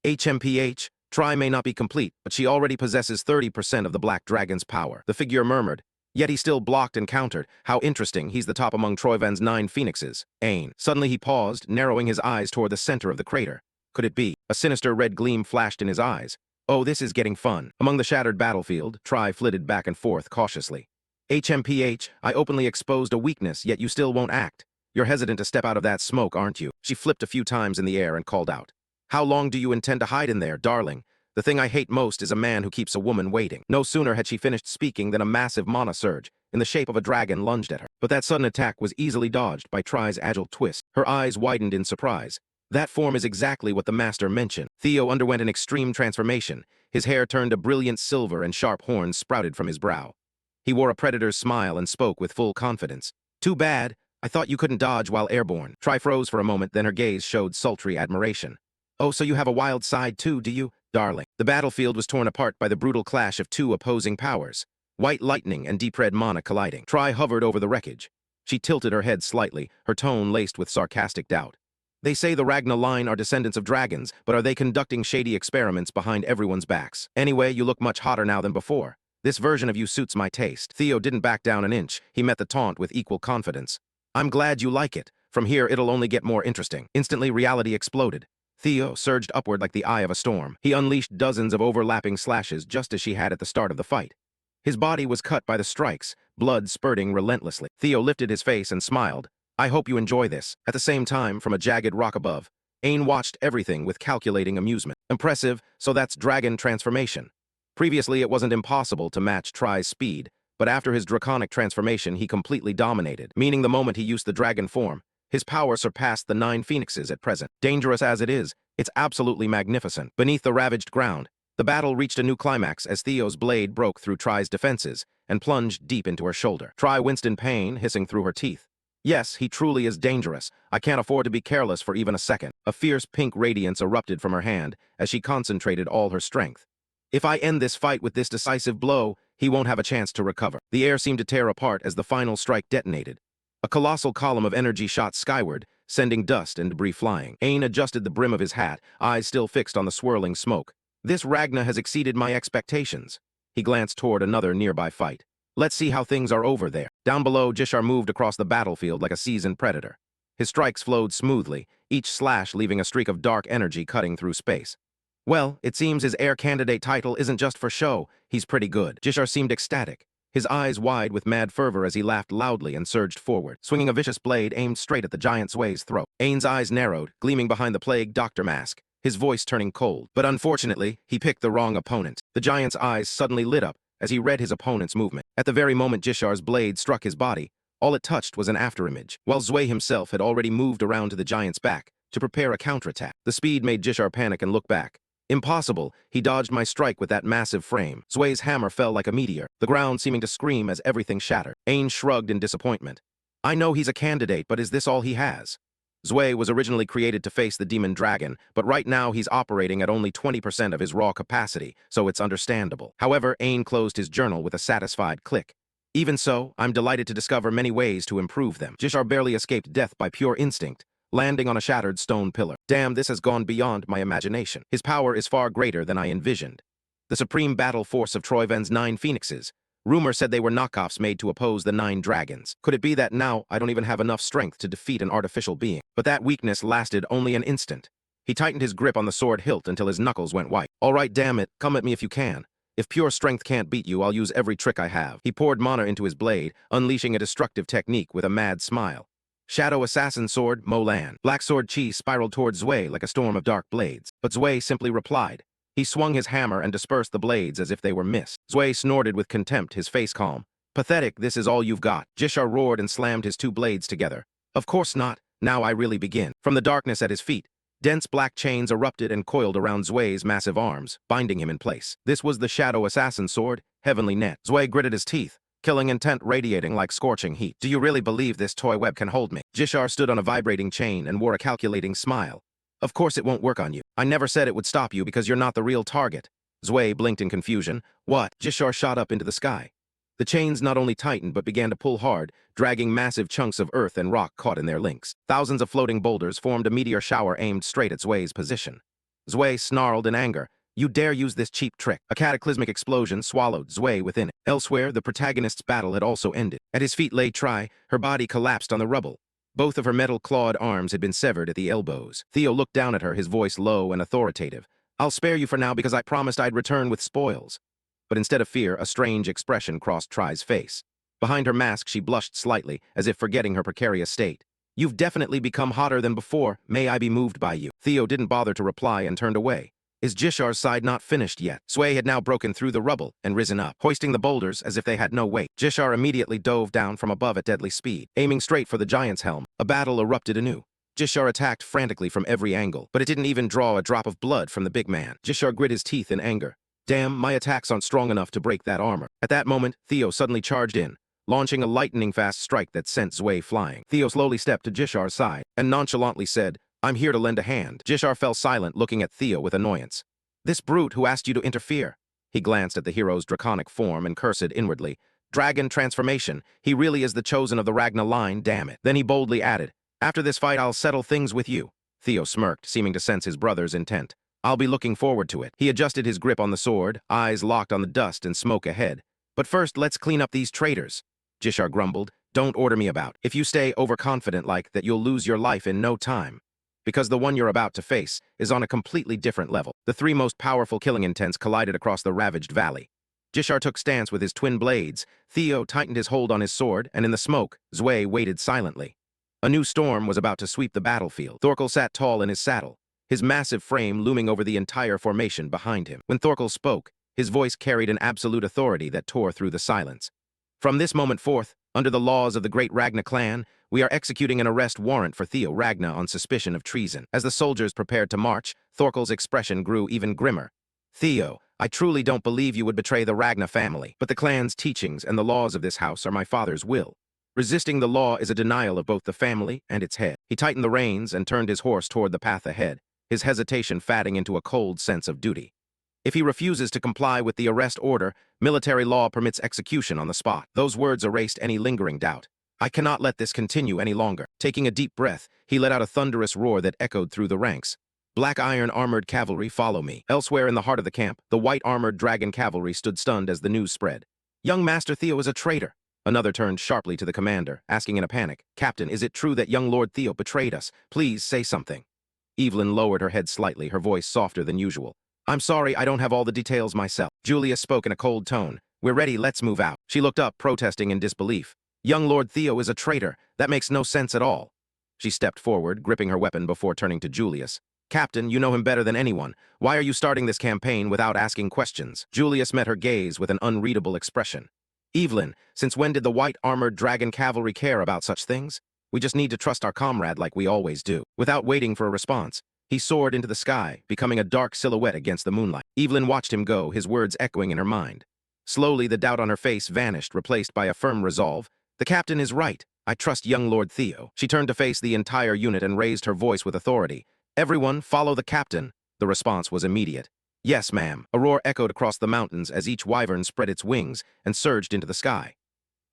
S1: HMPH, Tri may not be complete, but she already possesses 30% of the Black Dragon's power. The figure murmured, yet he still blocked and countered. How interesting, he's the top among Troivan's 9 phoenixes. Ain. Suddenly he paused, narrowing his eyes toward the center of the crater. Could it be? A sinister red gleam flashed in his eyes. Oh, this is getting fun. Among the shattered battlefield, Tri flitted back and forth cautiously. HMPH, I openly exposed a weakness, yet you still won't act. You're hesitant to step out of that smoke, aren't you? She flipped a few times in the air and called out. How long do you intend to hide in there, darling? The thing I hate most is a man who keeps a woman waiting. No sooner had she finished speaking than a massive mana surge, in the shape of a dragon, lunged at her. But that sudden attack was easily dodged by Tri's agile twist. Her eyes widened in surprise. That form is exactly what the master mentioned. Theo underwent an extreme transformation. His hair turned a brilliant silver and sharp horns sprouted from his brow. He wore a predator's smile and spoke with full confidence. Too bad. I thought you couldn't dodge while airborne. Tri froze for a moment, then her gaze showed sultry admiration. Oh, so you have a wild side too, do you, darling? The battlefield was torn apart by the brutal clash of 2 opposing powers. White lightning and deep red mana colliding. Tri hovered over the wreckage. She tilted her head slightly, her tone laced with sarcastic doubt. They say the Ragna line are descendants of dragons, but are they conducting shady experiments behind everyone's backs? Anyway, you look much hotter now than before. This version of you suits my taste. Theo didn't back down an inch. He met the taunt with equal confidence. I'm glad you like it. From here, it'll only get more interesting. Instantly, reality exploded. Theo surged upward like the eye of a storm. He unleashed dozens of overlapping slashes just as she had at the start of the fight. His body was cut by the strikes, blood spurting relentlessly. Theo lifted his face and smiled. I hope you enjoy this. At the same time, from a jagged rock above, Ain watched everything with calculating amusement. Impressive, so that's dragon transformation. Previously, it wasn't impossible to match Tri's speed, but after his draconic transformation, he completely dominated, meaning the moment he used the dragon form, his power surpassed the 9 phoenixes at present. Dangerous as it is, it's absolutely magnificent. Beneath the ravaged ground, the battle reached a new climax as Theo's blade broke through Tri's defenses and plunged deep into her shoulder. Tri winced in pain, hissing through her teeth. Yes, he truly is dangerous. I can't afford to be careless for even a second. A fierce pink radiance erupted from her hand as she concentrated all her strength. If I end this fight with this decisive blow, he won't have a chance to recover. The air seemed to tear apart as the final strike detonated. A colossal column of energy shot skyward, sending dust and debris flying. Ain adjusted the brim of his hat, eyes still fixed on the swirling smoke. This Ragna has exceeded my expectations. He glanced toward another nearby fight. Let's see how things are over there. Down below, Jishar moved across the battlefield like a seasoned predator. His strikes flowed smoothly, each slash leaving a streak of dark energy cutting through space. Well, it seems his heir candidate title isn't just for show. He's pretty good. Jishar seemed ecstatic, his eyes wide with mad fervor as he laughed loudly and surged forward, swinging a vicious blade aimed straight at the giant Zway's throat. Ain's eyes narrowed, gleaming behind the plague doctor mask, his voice turning cold. But unfortunately, he picked the wrong opponent. The giant's eyes suddenly lit up as he read his opponent's movement. At the very moment Jishar's blade struck his body, all it touched was an afterimage, while Zway himself had already moved around to the giant's back to prepare a counterattack. The speed made Jishar panic and look back. Impossible, he dodged my strike with that massive frame. Zway's hammer fell like a meteor, the ground seeming to scream as everything shattered. Ain shrugged in disappointment. I know he's a candidate, but is this all he has? Zway was originally created to face the demon dragon, but right now he's operating at only 20% of his raw capacity, so it's understandable. However, Ain closed his journal with a satisfied click. Even so, I'm delighted to discover many ways to improve them. Jishar barely escaped death by pure instinct, landing on a shattered stone pillar. Damn, this has gone beyond my imagination. His power is far greater than I envisioned. The supreme battle force of Troivan's 9 phoenixes. Rumor said they were knockoffs made to oppose the 9 dragons. Could it be that now I don't even have enough strength to defeat an artificial being? But that weakness lasted only an instant. He tightened his grip on the sword hilt until his knuckles went white. All right, damn it, come at me if you can. If pure strength can't beat you, I'll use every trick I have. He poured mana into his blade, unleashing a destructive technique with a mad smile. Shadow Assassin Sword, Molan. Black Sword Chi spiraled toward Zwei like a storm of dark blades. But Zwei simply replied. He swung his hammer and dispersed the blades as if they were mist. Zwei snorted with contempt, his face calm. Pathetic, this is all you've got. Jishar roared and slammed his two blades together. Of course not. Now I really begin. From the darkness at his feet, dense black chains erupted and coiled around Zwei's massive arms, binding him in place. This was the Shadow Assassin Sword, Heavenly Net. Zwei gritted his teeth, killing intent radiating like scorching heat. Do you really believe this toy web can hold me? Jishar stood on a vibrating chain and wore a calculating smile. Of course it won't work on you. I never said it would stop you because you're not the real target. Zwei blinked in confusion. What? Jishar shot up into the sky. The chains not only tightened but began to pull hard, dragging massive chunks of earth and rock caught in their links. Thousands of floating boulders formed a meteor shower aimed straight at Zwei's position. Zwei snarled in anger. You dare use this cheap trick. A cataclysmic explosion swallowed Zwei within it. Elsewhere, the protagonist's battle had also ended. At his feet lay Tri, her body collapsed on the rubble. Both of her metal-clawed arms had been severed at the elbows. Theo looked down at her, his voice low and authoritative. I'll spare you for now because I promised I'd return with spoils. But instead of fear, a strange expression crossed Tri's face. Behind her mask, she blushed slightly, as if forgetting her precarious state. You've definitely become hotter than before. May I be moved by you? Theo didn't bother to reply and turned away. Is Jishar's side not finished yet? Zwei had now broken through the rubble and risen up, hoisting the boulders as if they had no weight. Jishar immediately dove down from above at deadly speed, aiming straight for the giant's helm. A battle erupted anew. Jishar attacked frantically from every angle, but it didn't even draw a drop of blood from the big man. Jishar grit his teeth in anger. Damn, my attacks aren't strong enough to break that armor. At that moment, Theo suddenly charged in, launching a lightning-fast strike that sent Zwei flying. Theo slowly stepped to Jishar's side and nonchalantly said, I'm here to lend a hand. Jishar fell silent, looking at Theo with annoyance. This brute who asked you to interfere. He glanced at the hero's draconic form and cursed inwardly. Dragon transformation. He really is the chosen of the Ragna line, damn it. Then he boldly added, after this fight I'll settle things with you. Theo smirked, seeming to sense his brother's intent. I'll be looking forward to it. He adjusted his grip on the sword, eyes locked on the dust and smoke ahead. But first, let's clean up these traitors. Jishar grumbled. Don't order me about. If you stay overconfident like that, you'll lose your life in no time. Because the one you're about to face is on a completely different level. The three most powerful killing intents collided across the ravaged valley. Jishar took stance with his twin blades. Theo tightened his hold on his sword, and in the smoke, Zwei waited silently. A new storm was about to sweep the battlefield. Thorkel sat tall in his saddle, his massive frame looming over the entire formation behind him. When Thorkel spoke, his voice carried an absolute authority that tore through the silence. From this moment forth, under the laws of the great Ragna clan, we are executing an arrest warrant for Theo Ragna on suspicion of treason. As the soldiers prepared to march, Thorkel's expression grew even grimmer. Theo, I truly don't believe you would betray the Ragna family, but the clan's teachings and the laws of this house are my father's will. Resisting the law is a denial of both the family and its head. He tightened the reins and turned his horse toward the path ahead, his hesitation fatting into a cold sense of duty. If he refuses to comply with the arrest order, military law permits execution on the spot. Those words erased any lingering doubt. I cannot let this continue any longer. Taking a deep breath, he let out a thunderous roar that echoed through the ranks. Black iron armored cavalry, follow me. Elsewhere in the heart of the camp, the white armored dragon cavalry stood stunned as the news spread. Young Master Theo is a traitor. Another turned sharply to the commander, asking in a panic, Captain, is it true that young Lord Theo betrayed us? Please say something. Evelyn lowered her head slightly, her voice softer than usual. I'm sorry, I don't have all the details myself. Julius spoke in a cold tone. We're ready, let's move out. She looked up, protesting in disbelief. Young Lord Theo is a traitor. That makes no sense at all. She stepped forward, gripping her weapon before turning to Julius. Captain, you know him better than anyone. Why are you starting this campaign without asking questions? Julius met her gaze with an unreadable expression. Evelyn, since when did the white armored dragon cavalry care about such things? We just need to trust our comrade like we always do. Without waiting for a response, he soared into the sky, becoming a dark silhouette against the moonlight. Evelyn watched him go, his words echoing in her mind. Slowly, the doubt on her face vanished, replaced by a firm resolve. The captain is right. I trust young Lord Theo. She turned to face the entire unit and raised her voice with authority. Everyone, follow the captain. The response was immediate. Yes, ma'am. A roar echoed across the mountains as each wyvern spread its wings and surged into the sky.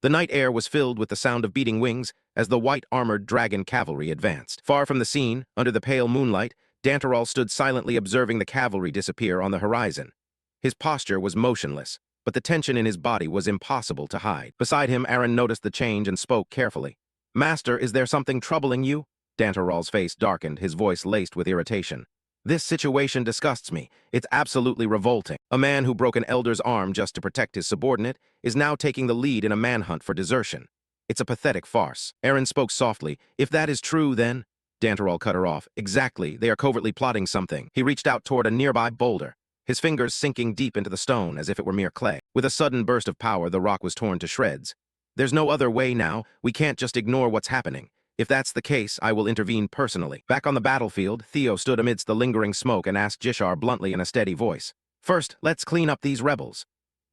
S1: The night air was filled with the sound of beating wings as the white armored dragon cavalry advanced. Far from the scene, under the pale moonlight, Danteral stood silently observing the cavalry disappear on the horizon. His posture was motionless, but the tension in his body was impossible to hide. Beside him, Aaron noticed the change and spoke carefully. Master, is there something troubling you? Danteral's face darkened, his voice laced with irritation. This situation disgusts me. It's absolutely revolting. A man who broke an elder's arm just to protect his subordinate is now taking the lead in a manhunt for desertion. It's a pathetic farce. Aaron spoke softly. If that is true, then... Danterall cut her off. Exactly, they are covertly plotting something. He reached out toward a nearby boulder, his fingers sinking deep into the stone as if it were mere clay. With a sudden burst of power, the rock was torn to shreds. There's no other way now. We can't just ignore what's happening. If that's the case, I will intervene personally. Back on the battlefield, Theo stood amidst the lingering smoke and asked Jishar bluntly in a steady voice. First, let's clean up these rebels.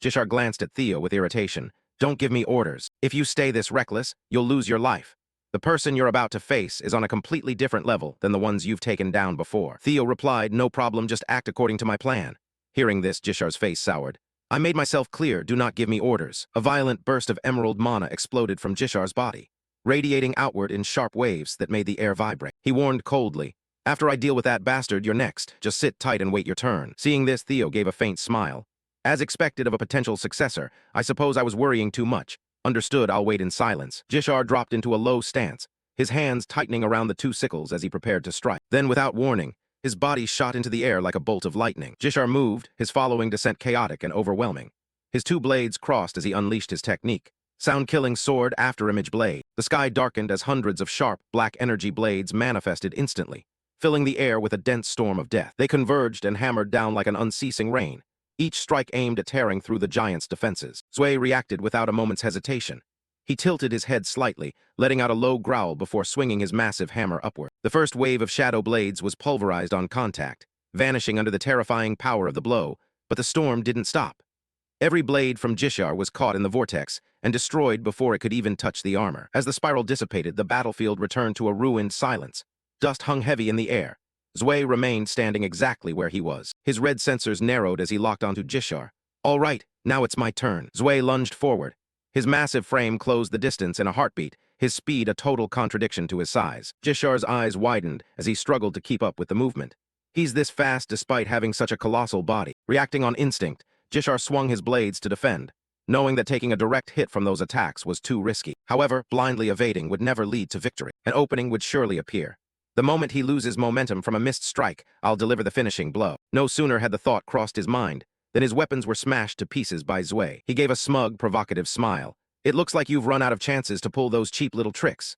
S1: Jishar glanced at Theo with irritation. Don't give me orders. If you stay this reckless, you'll lose your life. The person you're about to face is on a completely different level than the ones you've taken down before. Theo replied, no problem, just act according to my plan. Hearing this, Jishar's face soured. I made myself clear, do not give me orders. A violent burst of emerald mana exploded from Jishar's body, radiating outward in sharp waves that made the air vibrate. He warned coldly, after I deal with that bastard, you're next. Just sit tight and wait your turn. Seeing this, Theo gave a faint smile. As expected of a potential successor, I suppose I was worrying too much. Understood, I'll wait in silence. Jishar dropped into a low stance, his hands tightening around the two sickles as he prepared to strike. Then, without warning, his body shot into the air like a bolt of lightning. Jishar moved, his following descent chaotic and overwhelming. His two blades crossed as he unleashed his technique. Sound-killing sword after-image blade. The sky darkened as hundreds of sharp, black energy blades manifested instantly, filling the air with a dense storm of death. They converged and hammered down like an unceasing rain, each strike aimed at tearing through the giant's defenses. Zwei reacted without a moment's hesitation. He tilted his head slightly, letting out a low growl before swinging his massive hammer upward. The first wave of shadow blades was pulverized on contact, vanishing under the terrifying power of the blow, but the storm didn't stop. Every blade from Jishar was caught in the vortex and destroyed before it could even touch the armor. As the spiral dissipated, the battlefield returned to a ruined silence. Dust hung heavy in the air. Zwei remained standing exactly where he was. His red sensors narrowed as he locked onto Jishar. All right, now it's my turn. Zwei lunged forward. His massive frame closed the distance in a heartbeat, his speed a total contradiction to his size. Jishar's eyes widened as he struggled to keep up with the movement. He's this fast despite having such a colossal body. Reacting on instinct, Jishar swung his blades to defend, knowing that taking a direct hit from those attacks was too risky. However, blindly evading would never lead to victory. An opening would surely appear. The moment he loses momentum from a missed strike, I'll deliver the finishing blow. No sooner had the thought crossed his mind than his weapons were smashed to pieces by Zwei. He gave a smug, provocative smile. It looks like you've run out of chances to pull those cheap little tricks.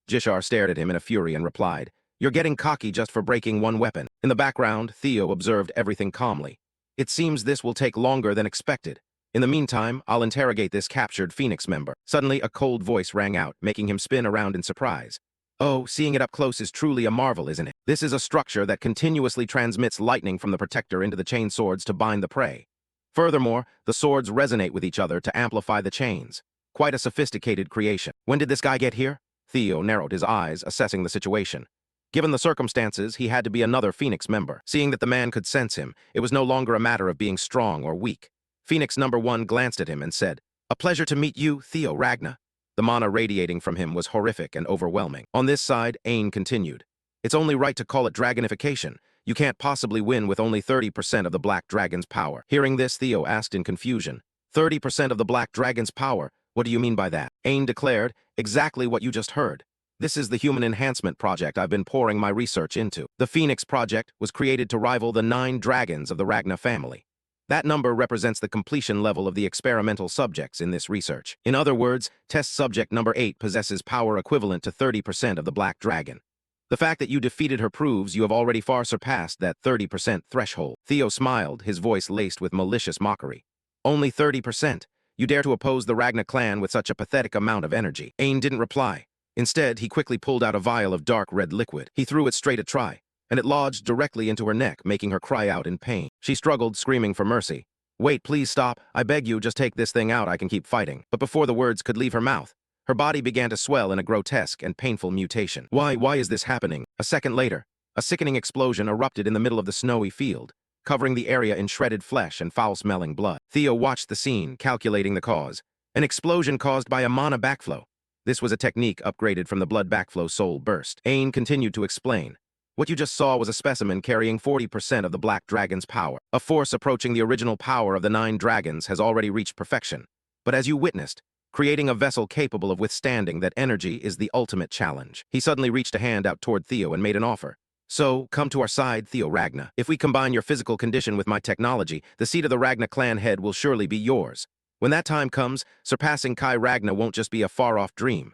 S1: Jishar stared at him in a fury and replied, You're getting cocky just for breaking one weapon. In the background, Theo observed everything calmly. It seems this will take longer than expected. In the meantime, I'll interrogate this captured Phoenix member. Suddenly, a cold voice rang out, making him spin around in surprise. Oh, seeing it up close is truly a marvel, isn't it? This is a structure that continuously transmits lightning from the protector into the chain swords to bind the prey. Furthermore, the swords resonate with each other to amplify the chains. Quite a sophisticated creation. When did this guy get here? Theo narrowed his eyes, assessing the situation. Given the circumstances, he had to be another Phoenix member. Seeing that the man could sense him, it was no longer a matter of being strong or weak. Phoenix number 1 glanced at him and said, A pleasure to meet you, Theo Ragna. The mana radiating from him was horrific and overwhelming. On this side, Ain continued. It's only right to call it dragonification. You can't possibly win with only 30% of the Black Dragon's power. Hearing this, Theo asked in confusion. 30% of the Black Dragon's power? What do you mean by that? Ain declared, exactly what you just heard. This is the human enhancement project I've been pouring my research into. The Phoenix Project was created to rival the 9 dragons of the Ragna family. That number represents the completion level of the experimental subjects in this research. In other words, test subject number 8 possesses power equivalent to 30% of the Black Dragon. The fact that you defeated her proves you have already far surpassed that 30% threshold. Theo smiled, his voice laced with malicious mockery. Only 30%? You dare to oppose the Ragna clan with such a pathetic amount of energy? Ain didn't reply. Instead, he quickly pulled out a vial of dark red liquid. He threw it straight at Tri, and it lodged directly into her neck, making her cry out in pain. She struggled, screaming for mercy. Wait, please stop. I beg you, just take this thing out, I can keep fighting. But before the words could leave her mouth, her body began to swell in a grotesque and painful mutation. Why is this happening? A second later, a sickening explosion erupted in the middle of the snowy field, covering the area in shredded flesh and foul-smelling blood. Theo watched the scene, calculating the cause. An explosion caused by a mana backflow. This was a technique upgraded from the blood backflow soul burst. Ain continued to explain. What you just saw was a specimen carrying 40% of the Black Dragon's power. A force approaching the original power of the 9 dragons has already reached perfection. But as you witnessed, creating a vessel capable of withstanding that energy is the ultimate challenge. He suddenly reached a hand out toward Theo and made an offer. So, come to our side, Theo Ragna. If we combine your physical condition with my technology, the seat of the Ragna clan head will surely be yours. When that time comes, surpassing Kai Ragna won't just be a far-off dream.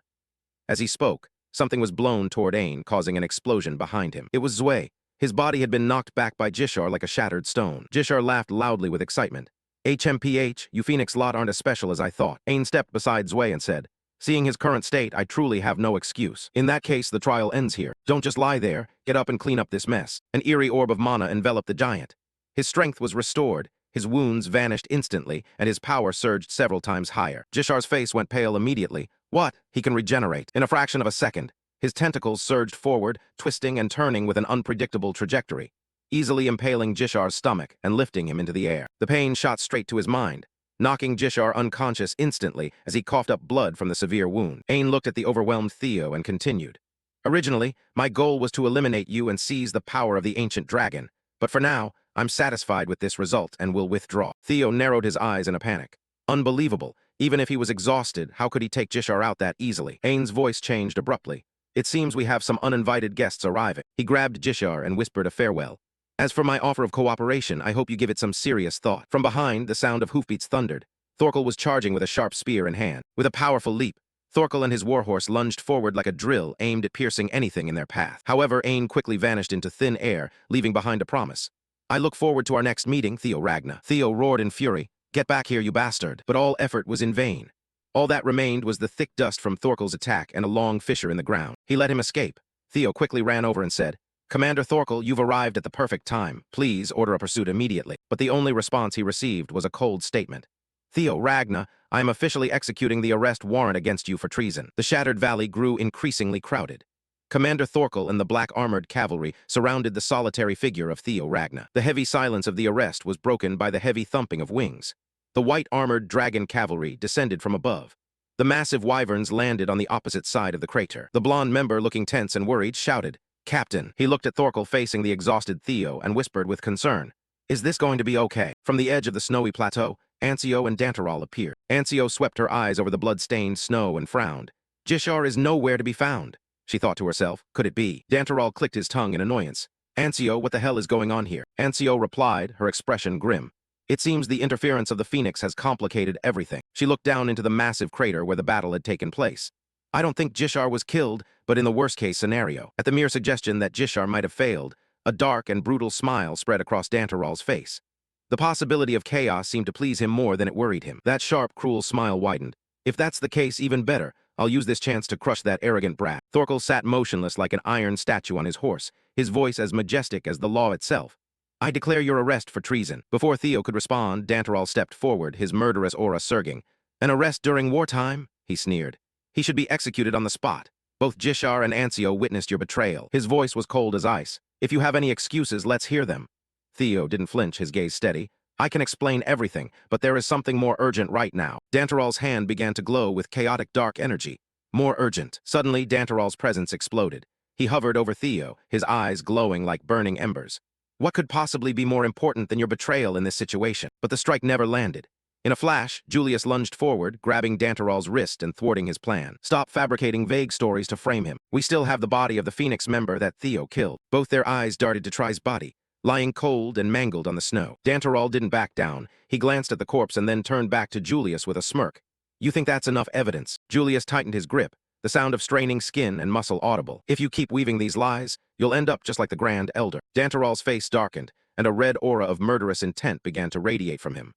S1: As he spoke, something was blown toward Ain, causing an explosion behind him. It was Zwei. His body had been knocked back by Jishar like a shattered stone. Jishar laughed loudly with excitement. HMPH, you Phoenix lot aren't as special as I thought. Ain stepped beside Zwei and said, seeing his current state, I truly have no excuse. In that case, the trial ends here. Don't just lie there. Get up and clean up this mess. An eerie orb of mana enveloped the giant. His strength was restored. His wounds vanished instantly, and his power surged several times higher. Jishar's face went pale immediately. What? He can regenerate. In a fraction of a second, his tentacles surged forward, twisting and turning with an unpredictable trajectory, easily impaling Jishar's stomach and lifting him into the air. The pain shot straight to his mind, knocking Jishar unconscious instantly as he coughed up blood from the severe wound. Ain looked at the overwhelmed Theo and continued. Originally, my goal was to eliminate you and seize the power of the ancient dragon, but for now, I'm satisfied with this result and will withdraw. Theo narrowed his eyes in a panic. Unbelievable. Even if he was exhausted, how could he take Jishar out that easily? Ain's voice changed abruptly. It seems we have some uninvited guests arriving. He grabbed Jishar and whispered a farewell. As for my offer of cooperation, I hope you give it some serious thought. From behind, the sound of hoofbeats thundered. Thorkel was charging with a sharp spear in hand. With a powerful leap, Thorkel and his warhorse lunged forward like a drill aimed at piercing anything in their path. However, Ain quickly vanished into thin air, leaving behind a promise. I look forward to our next meeting, Theo Ragna. Theo roared in fury. Get back here, you bastard. But all effort was in vain. All that remained was the thick dust from Thorkel's attack and a long fissure in the ground. He let him escape. Theo quickly ran over and said, Commander Thorkel, you've arrived at the perfect time. Please order a pursuit immediately. But the only response he received was a cold statement. Theo Ragna, I am officially executing the arrest warrant against you for treason. The shattered valley grew increasingly crowded. Commander Thorkel and the black-armored cavalry surrounded the solitary figure of Theo Ragna. The heavy silence of the arrest was broken by the heavy thumping of wings. The white-armored dragon cavalry descended from above. The massive wyverns landed on the opposite side of the crater. The blonde member, looking tense and worried, shouted, Captain. He looked at Thorkel facing the exhausted Theo and whispered with concern, Is this going to be okay? From the edge of the snowy plateau, Ancio and Dantaral appeared. Ancio swept her eyes over the blood-stained snow and frowned. Jishar is nowhere to be found. She thought to herself, could it be? Dantaral clicked his tongue in annoyance. Ancio, what the hell is going on here? Ancio replied, her expression grim. It seems the interference of the Phoenix has complicated everything. She looked down into the massive crater where the battle had taken place. I don't think Jishar was killed, but in the worst-case scenario. At the mere suggestion that Jishar might have failed, a dark and brutal smile spread across Dantaral's face. The possibility of chaos seemed to please him more than it worried him. That sharp, cruel smile widened. If that's the case, even better. I'll use this chance to crush that arrogant brat. Thorkel sat motionless like an iron statue on his horse, his voice as majestic as the law itself. I declare your arrest for treason. Before Theo could respond, Dantaral stepped forward, his murderous aura surging. An arrest during wartime? He sneered. He should be executed on the spot. Both Jishar and Ancio witnessed your betrayal. His voice was cold as ice. If you have any excuses, let's hear them. Theo didn't flinch, his gaze steady. I can explain everything, but there is something more urgent right now. Dantaral's hand began to glow with chaotic dark energy. More urgent. Suddenly, Dantaral's presence exploded. He hovered over Theo, his eyes glowing like burning embers. What could possibly be more important than your betrayal in this situation? But the strike never landed. In a flash, Julius lunged forward, grabbing Dantaral's wrist and thwarting his plan. Stop fabricating vague stories to frame him. We still have the body of the Phoenix member that Theo killed. Both their eyes darted to Tri's body, lying cold and mangled on the snow. Dantaral didn't back down. He glanced at the corpse and then turned back to Julius with a smirk. You think that's enough evidence? Julius tightened his grip, the sound of straining skin and muscle audible. If you keep weaving these lies, you'll end up just like the Grand Elder. Dantaral's face darkened, and a red aura of murderous intent began to radiate from him.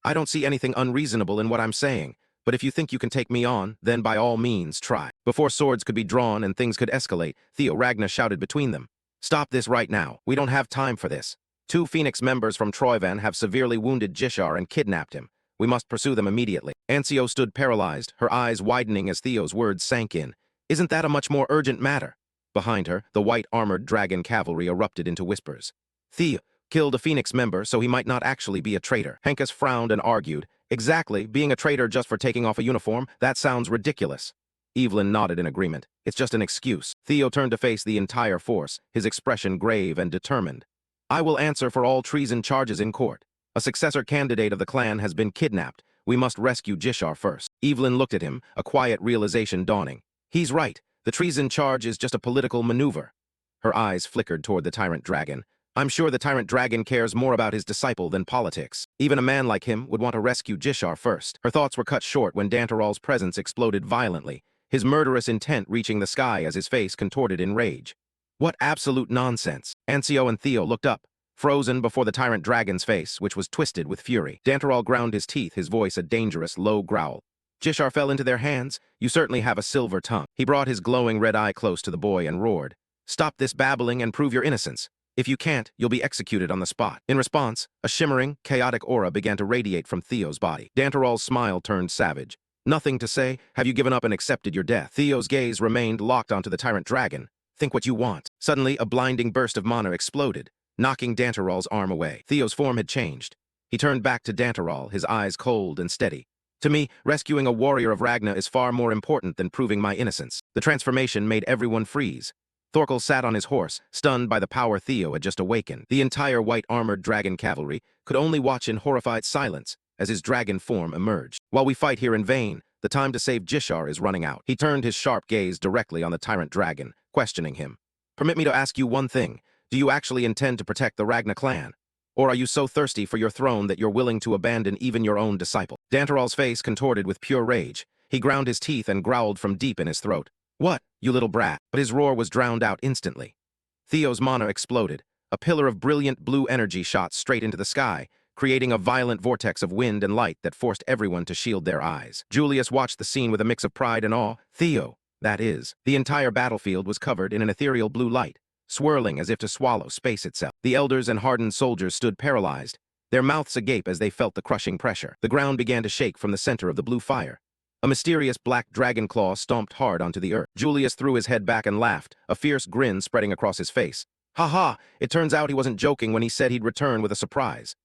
S1: I don't see anything unreasonable in what I'm saying, but if you think you can take me on, then by all means try. Before swords could be drawn and things could escalate, Theo Ragna shouted between them. Stop this right now. We don't have time for this. 2 Phoenix members from Troyvan have severely wounded Jishar and kidnapped him. We must pursue them immediately. Ancio stood paralyzed, her eyes widening as Theo's words sank in. Isn't that a much more urgent matter? Behind her, the white-armored dragon cavalry erupted into whispers. Theo killed a Phoenix member so he might not actually be a traitor. Henkus frowned and argued. Exactly, being a traitor just for taking off a uniform, that sounds ridiculous. Evelyn nodded in agreement. It's just an excuse. Theo turned to face the entire force, his expression grave and determined. I will answer for all treason charges in court. A successor candidate of the clan has been kidnapped. We must rescue Jishar first. Evelyn looked at him, a quiet realization dawning. He's right. The treason charge is just a political maneuver. Her eyes flickered toward the tyrant dragon. I'm sure the tyrant dragon cares more about his disciple than politics. Even a man like him would want to rescue Jishar first. Her thoughts were cut short when Dantaral's presence exploded violently, his murderous intent reaching the sky as his face contorted in rage. What absolute nonsense! Ancio and Theo looked up, frozen before the tyrant dragon's face, which was twisted with fury. Dantaral ground his teeth, his voice a dangerous, low growl. Jishar fell into their hands. You certainly have a silver tongue. He brought his glowing red eye close to the boy and roared. Stop this babbling and prove your innocence. If you can't, you'll be executed on the spot. In response, a shimmering, chaotic aura began to radiate from Theo's body. Dantaral's smile turned savage. Nothing to say. Have you given up and accepted your death? Theo's gaze remained locked onto the tyrant dragon. Think what you want. Suddenly, a blinding burst of mana exploded, knocking Dantaral's arm away. Theo's form had changed. He turned back to Dantaral, his eyes cold and steady. To me, rescuing a warrior of Ragna is far more important than proving my innocence. The transformation made everyone freeze. Thorkel sat on his horse, stunned by the power Theo had just awakened. The entire white-armored dragon cavalry could only watch in horrified silence as his dragon form emerged. While we fight here in vain, the time to save Jishar is running out. He turned his sharp gaze directly on the tyrant dragon, questioning him. Permit me to ask you one thing. Do you actually intend to protect the Ragna clan? Or are you so thirsty for your throne that you're willing to abandon even your own disciple? Dantaral's face contorted with pure rage. He ground his teeth and growled from deep in his throat. What, you little brat? But his roar was drowned out instantly. Theo's mana exploded. A pillar of brilliant blue energy shot straight into the sky, creating a violent vortex of wind and light that forced everyone to shield their eyes. Julius watched the scene with a mix of pride and awe. Theo, that is. The entire battlefield was covered in an ethereal blue light, swirling as if to swallow space itself. The elders and hardened soldiers stood paralyzed, their mouths agape as they felt the crushing pressure. The ground began to shake from the center of the blue fire. A mysterious black dragon claw stomped hard onto the earth. Julius threw his head back and laughed, a fierce grin spreading across his face. Ha ha! It turns out he wasn't joking when he said he'd return with a surprise.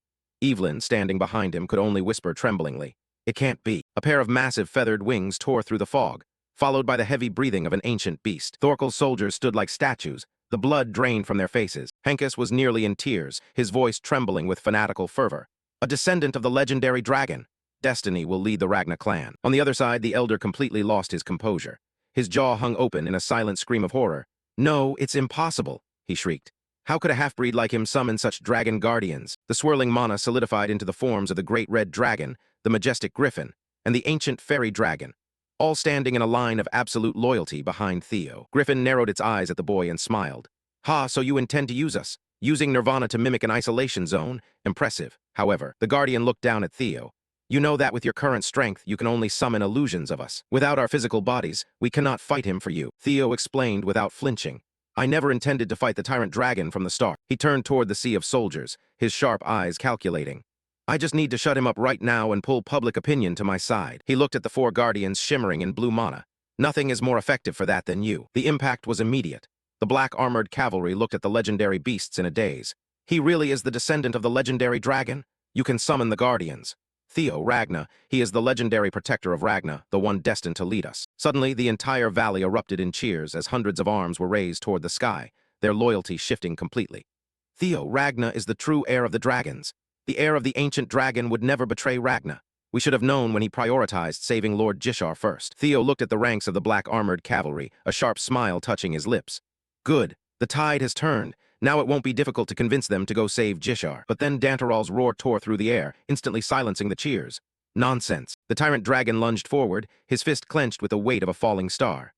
S1: Evelyn, standing behind him, could only whisper tremblingly, It can't be. A pair of massive feathered wings tore through the fog, followed by the heavy breathing of an ancient beast. Thorkel's soldiers stood like statues, the blood drained from their faces. Hencus was nearly in tears, his voice trembling with fanatical fervor. A descendant of the legendary dragon. Destiny will lead the Ragna clan. On the other side, the elder completely lost his composure. His jaw hung open in a silent scream of horror. No, it's impossible, he shrieked. How could a half-breed like him summon such dragon guardians? The swirling mana solidified into the forms of the great red dragon, the majestic griffin, and the ancient fairy dragon, all standing in a line of absolute loyalty behind Theo. Griffin narrowed its eyes at the boy and smiled. Ha, so you intend to use us? Using Nirvana to mimic an isolation zone? Impressive. However, the guardian looked down at Theo. You know that with your current strength, you can only summon illusions of us. Without our physical bodies, we cannot fight him for you. Theo explained without flinching. I never intended to fight the tyrant dragon from the start. He turned toward the sea of soldiers, his sharp eyes calculating. I just need to shut him up right now and pull public opinion to my side. He looked at the four guardians shimmering in blue mana. Nothing is more effective for that than you. The impact was immediate. The black-armored cavalry looked at the legendary beasts in a daze. He really is the descendant of the legendary dragon? You can summon the guardians. Theo, Ragna, he is the legendary protector of Ragna, the one destined to lead us. Suddenly, the entire valley erupted in cheers as hundreds of arms were raised toward the sky, their loyalty shifting completely. Theo, Ragna is the true heir of the dragons. The heir of the ancient dragon would never betray Ragna. We should have known when he prioritized saving Lord Jishar first. Theo looked at the ranks of the black-armored cavalry, a sharp smile touching his lips. Good. The tide has turned. Now it won't be difficult to convince them to go save Jishar. But then Dantaral's roar tore through the air, instantly silencing the cheers. Nonsense. The tyrant dragon lunged forward, his fist clenched with the weight of a falling star.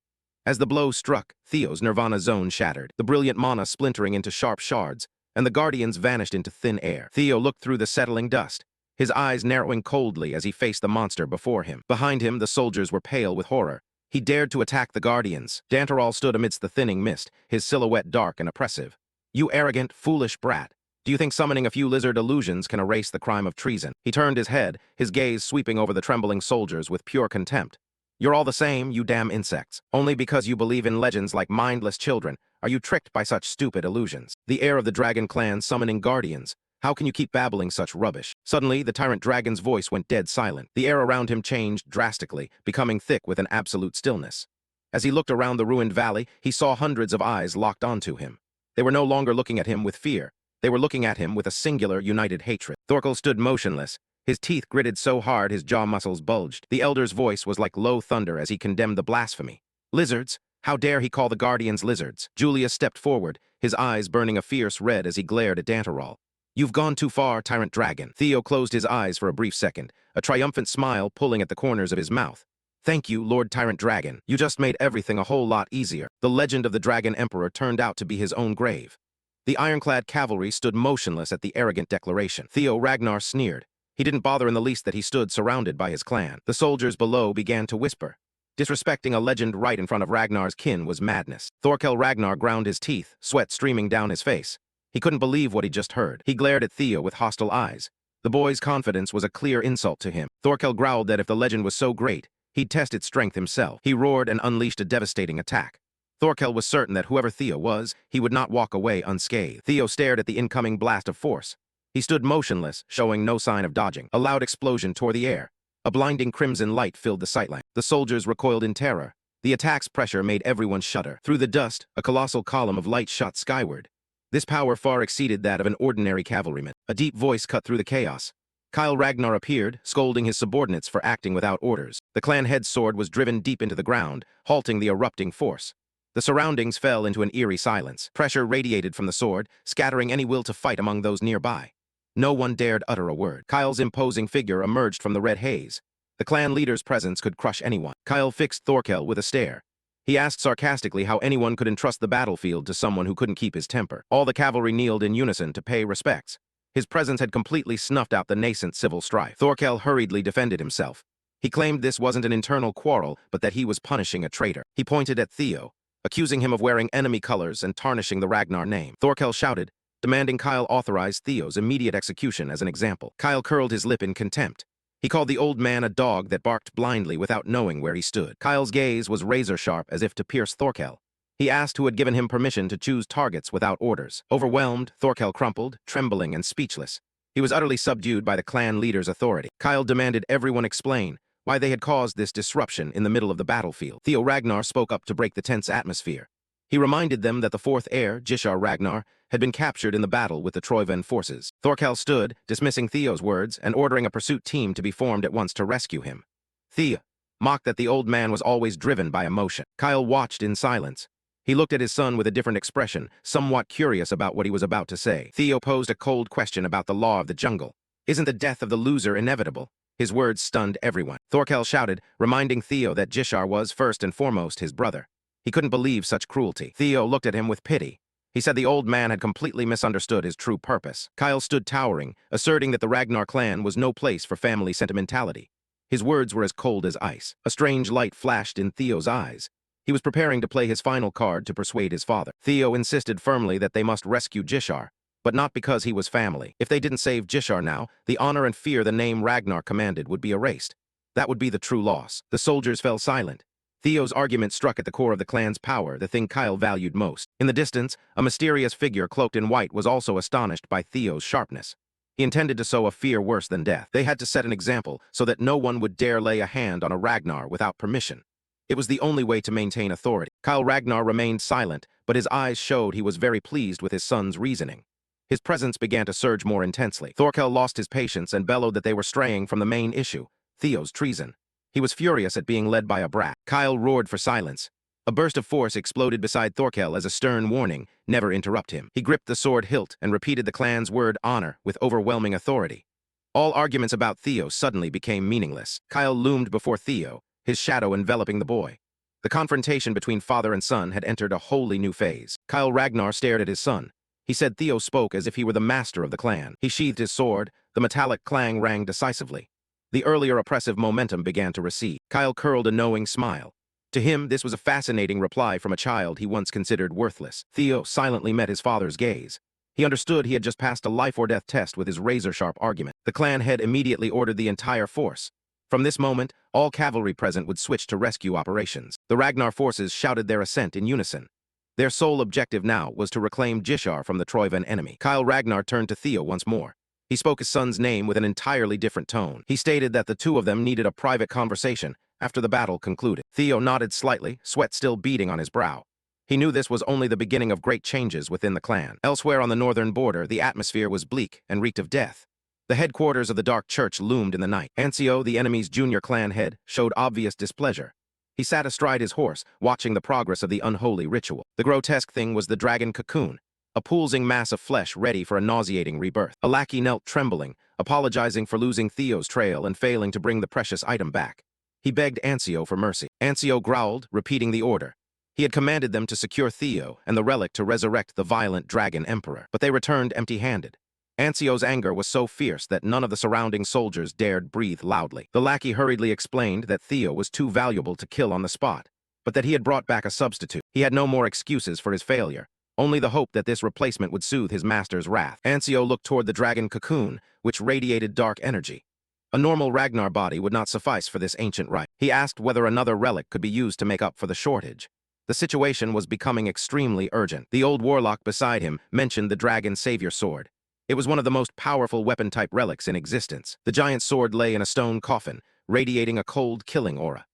S1: As the blow struck, Theo's Nirvana zone shattered, the brilliant mana splintering into sharp shards, and the guardians vanished into thin air. Theo looked through the settling dust, his eyes narrowing coldly as he faced the monster before him. Behind him, the soldiers were pale with horror. He dared to attack the guardians. Dantaral stood amidst the thinning mist, his silhouette dark and oppressive. You arrogant, foolish brat. Do you think summoning a few lizard illusions can erase the crime of treason? He turned his head, his gaze sweeping over the trembling soldiers with pure contempt. You're all the same, you damn insects. Only because you believe in legends like mindless children are you tricked by such stupid illusions. The heir of the dragon clan summoning guardians. How can you keep babbling such rubbish? Suddenly, the tyrant dragon's voice went dead silent. The air around him changed drastically, becoming thick with an absolute stillness. As he looked around the ruined valley, he saw hundreds of eyes locked onto him. They were no longer looking at him with fear. They were looking at him with a singular, united hatred. Thorkel stood motionless, his teeth gritted so hard his jaw muscles bulged. The elder's voice was like low thunder as he condemned the blasphemy. Lizards? How dare he call the guardians lizards? Julius stepped forward, his eyes burning a fierce red as he glared at Dantarol. "You've gone too far, Tyrant Dragon." Theo closed his eyes for a brief second, a triumphant smile pulling at the corners of his mouth. "Thank you, Lord Tyrant Dragon. You just made everything a whole lot easier." The legend of the Dragon Emperor turned out to be his own grave. The ironclad cavalry stood motionless at the arrogant declaration. Theo Ragnar sneered. He didn't bother in the least that he stood surrounded by his clan. The soldiers below began to whisper. Disrespecting a legend right in front of Ragnar's kin was madness. Thorkel Ragnar ground his teeth, sweat streaming down his face. He couldn't believe what he just heard. He glared at Theo with hostile eyes. The boy's confidence was a clear insult to him. Thorkel growled that if the legend was so great, he'd test its strength himself. He roared and unleashed a devastating attack. Thorkel was certain that whoever Theo was, he would not walk away unscathed. Theo stared at the incoming blast of force. He stood motionless, showing no sign of dodging. A loud explosion tore the air. A blinding crimson light filled the sightline. The soldiers recoiled in terror. The attack's pressure made everyone shudder. Through the dust, a colossal column of light shot skyward. This power far exceeded that of an ordinary cavalryman. A deep voice cut through the chaos. Kyle Ragnar appeared, scolding his subordinates for acting without orders. The clan head's sword was driven deep into the ground, halting the erupting force. The surroundings fell into an eerie silence. Pressure radiated from the sword, scattering any will to fight among those nearby. No one dared utter a word. Kyle's imposing figure emerged from the red haze. The clan leader's presence could crush anyone. Kyle fixed Thorkel with a stare. He asked sarcastically how anyone could entrust the battlefield to someone who couldn't keep his temper. All the cavalry kneeled in unison to pay respects. His presence had completely snuffed out the nascent civil strife. Thorkel hurriedly defended himself. He claimed this wasn't an internal quarrel, but that he was punishing a traitor. He pointed at Theo, accusing him of wearing enemy colors and tarnishing the Ragnar name. Thorkel shouted, demanding Kyle authorize Theo's immediate execution as an example. Kyle curled his lip in contempt. He called the old man a dog that barked blindly without knowing where he stood. Kyle's gaze was razor-sharp as if to pierce Thorkel. He asked who had given him permission to choose targets without orders. Overwhelmed, Thorkel crumpled, trembling and speechless. He was utterly subdued by the clan leader's authority. Kyle demanded everyone explain why they had caused this disruption in the middle of the battlefield. Theo Ragnar spoke up to break the tense atmosphere. He reminded them that the fourth heir, Jishar Ragnar, had been captured in the battle with the Troyven forces. Thorkel stood, dismissing Theo's words and ordering a pursuit team to be formed at once to rescue him. Theo mocked that the old man was always driven by emotion. Kyle watched in silence. He looked at his son with a different expression, somewhat curious about what he was about to say. Theo posed a cold question about the law of the jungle. Isn't the death of the loser inevitable? His words stunned everyone. Thorkel shouted, reminding Theo that Jishar was, first and foremost, his brother. He couldn't believe such cruelty. Theo looked at him with pity. He said the old man had completely misunderstood his true purpose. Kyle stood towering, asserting that the Ragnar clan was no place for family sentimentality. His words were as cold as ice. A strange light flashed in Theo's eyes. He was preparing to play his final card to persuade his father. Theo insisted firmly that they must rescue Jishar, but not because he was family. If they didn't save Jishar now, the honor and fear the name Ragnar commanded would be erased. That would be the true loss. The soldiers fell silent. Theo's argument struck at the core of the clan's power, the thing Kyle valued most. In the distance, a mysterious figure cloaked in white was also astonished by Theo's sharpness. He intended to sow a fear worse than death. They had to set an example so that no one would dare lay a hand on a Ragnar without permission. It was the only way to maintain authority. Kyle Ragnar remained silent, but his eyes showed he was very pleased with his son's reasoning. His presence began to surge more intensely. Thorkel lost his patience and bellowed that they were straying from the main issue, Theo's treason. He was furious at being led by a brat. Kyle roared for silence. A burst of force exploded beside Thorkel as a stern warning, never interrupt him. He gripped the sword hilt and repeated the clan's word honor with overwhelming authority. All arguments about Theo suddenly became meaningless. Kyle loomed before Theo, his shadow enveloping the boy. The confrontation between father and son had entered a wholly new phase. Kyle Ragnar stared at his son. He said Theo spoke as if he were the master of the clan. He sheathed his sword. The metallic clang rang decisively. The earlier oppressive momentum began to recede. Kyle curled a knowing smile. To him, this was a fascinating reply from a child he once considered worthless. Theo silently met his father's gaze. He understood he had just passed a life-or-death test with his razor-sharp argument. The clan head immediately ordered the entire force. From this moment, all cavalry present would switch to rescue operations. The Ragnar forces shouted their assent in unison. Their sole objective now was to reclaim Jishar from the Troyven enemy. Kyle Ragnar turned to Theo once more. He spoke his son's name with an entirely different tone. He stated that the two of them needed a private conversation after the battle concluded. Theo nodded slightly, sweat still beading on his brow. He knew this was only the beginning of great changes within the clan. Elsewhere on the northern border, the atmosphere was bleak and reeked of death. The headquarters of the Dark Church loomed in the night. Ancio, the enemy's junior clan head, showed obvious displeasure. He sat astride his horse, watching the progress of the unholy ritual. The grotesque thing was the dragon cocoon. a pulsing mass of flesh ready for a nauseating rebirth. A lackey knelt trembling, apologizing for losing Theo's trail and failing to bring the precious item back. He begged Ancio for mercy. Ancio growled, repeating the order. He had commanded them to secure Theo and the relic to resurrect the violent dragon emperor, but they returned empty-handed. Ancio's anger was so fierce that none of the surrounding soldiers dared breathe loudly. The lackey hurriedly explained that Theo was too valuable to kill on the spot, but that he had brought back a substitute. He had no more excuses for his failure, only the hope that this replacement would soothe his master's wrath. Ancio looked toward the dragon cocoon, which radiated dark energy. A normal Ragnar body would not suffice for this ancient rite. He asked whether another relic could be used to make up for the shortage. The situation was becoming extremely urgent. The old warlock beside him mentioned the dragon savior sword. It was one of the most powerful weapon-type relics in existence. The giant sword lay in a stone coffin, radiating a cold, killing aura.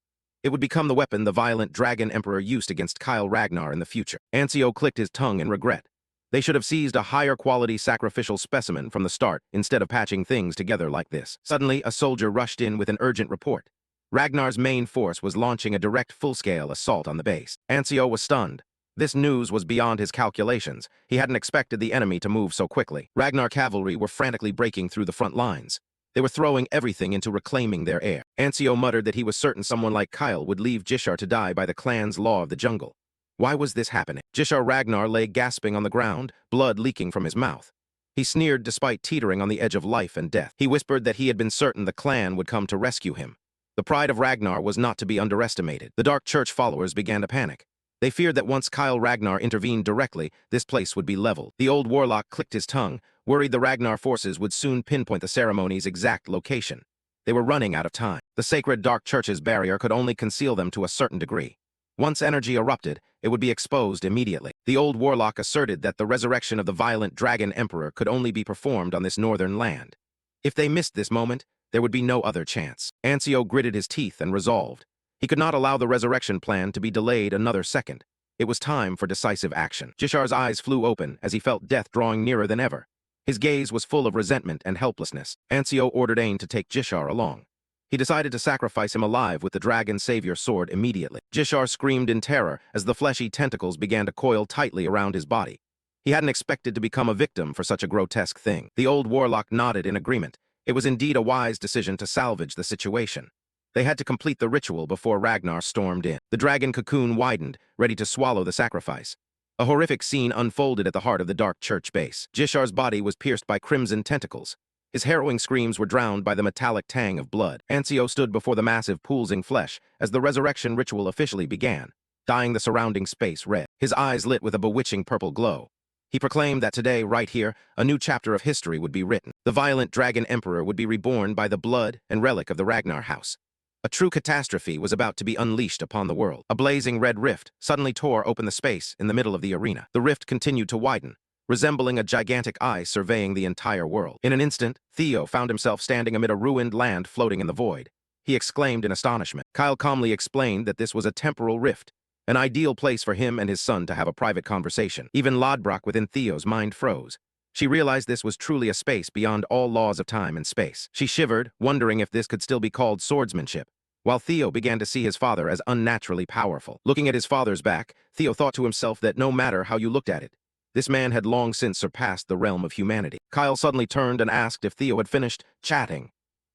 S1: It would become the weapon the violent dragon emperor used against Kyle Ragnar in the future. Ancio clicked his tongue in regret. They should have seized a higher-quality sacrificial specimen from the start instead of patching things together like this. Suddenly, a soldier rushed in with an urgent report. Ragnar's main force was launching a direct full-scale assault on the base. Ancio was stunned. This news was beyond his calculations. He hadn't expected the enemy to move so quickly. Ragnar cavalry were frantically breaking through the front lines. They were throwing everything into reclaiming their heir. Ancio muttered that he was certain someone like Kyle would leave Jishar to die by the clan's law of the jungle. Why was this happening? Jishar Ragnar lay gasping on the ground, blood leaking from his mouth. He sneered despite teetering on the edge of life and death. He whispered that he had been certain the clan would come to rescue him. The pride of Ragnar was not to be underestimated. The Dark Church followers began to panic. They feared that once Kyle Ragnar intervened directly, this place would be leveled. The old warlock clicked his tongue, worried the Ragnar forces would soon pinpoint the ceremony's exact location. They were running out of time. The sacred Dark Church's barrier could only conceal them to a certain degree. Once energy erupted, it would be exposed immediately. The old warlock asserted that the resurrection of the violent dragon emperor could only be performed on this northern land. If they missed this moment, there would be no other chance. Ancio gritted his teeth and resolved. He could not allow the resurrection plan to be delayed another second. It was time for decisive action. Jishar's eyes flew open as he felt death drawing nearer than ever. His gaze was full of resentment and helplessness. Ancio ordered Ain to take Jishar along. He decided to sacrifice him alive with the dragon savior sword immediately. Jishar screamed in terror as the fleshy tentacles began to coil tightly around his body. He hadn't expected to become a victim for such a grotesque thing. The old warlock nodded in agreement. It was indeed a wise decision to salvage the situation. They had to complete the ritual before Ragnar stormed in. The dragon cocoon widened, ready to swallow the sacrifice. A horrific scene unfolded at the heart of the Dark Church base. Jishar's body was pierced by crimson tentacles. His harrowing screams were drowned by the metallic tang of blood. Ancio stood before the massive pulsing flesh as the resurrection ritual officially began, dyeing the surrounding space red. His eyes lit with a bewitching purple glow. He proclaimed that today, right here, a new chapter of history would be written. The violent dragon emperor would be reborn by the blood and relic of the Ragnar house. A true catastrophe was about to be unleashed upon the world. A blazing red rift suddenly tore open the space in the middle of the arena. The rift continued to widen, resembling a gigantic eye surveying the entire world. In an instant, Theo found himself standing amid a ruined land floating in the void. He exclaimed in astonishment. Kyle calmly explained that this was a temporal rift, an ideal place for him and his son to have a private conversation. Even Lodbrok within Theo's mind froze. She realized this was truly a space beyond all laws of time and space. She shivered, wondering if this could still be called swordsmanship, while Theo began to see his father as unnaturally powerful. Looking at his father's back, Theo thought to himself that no matter how you looked at it, this man had long since surpassed the realm of humanity. Kyle suddenly turned and asked if Theo had finished chatting,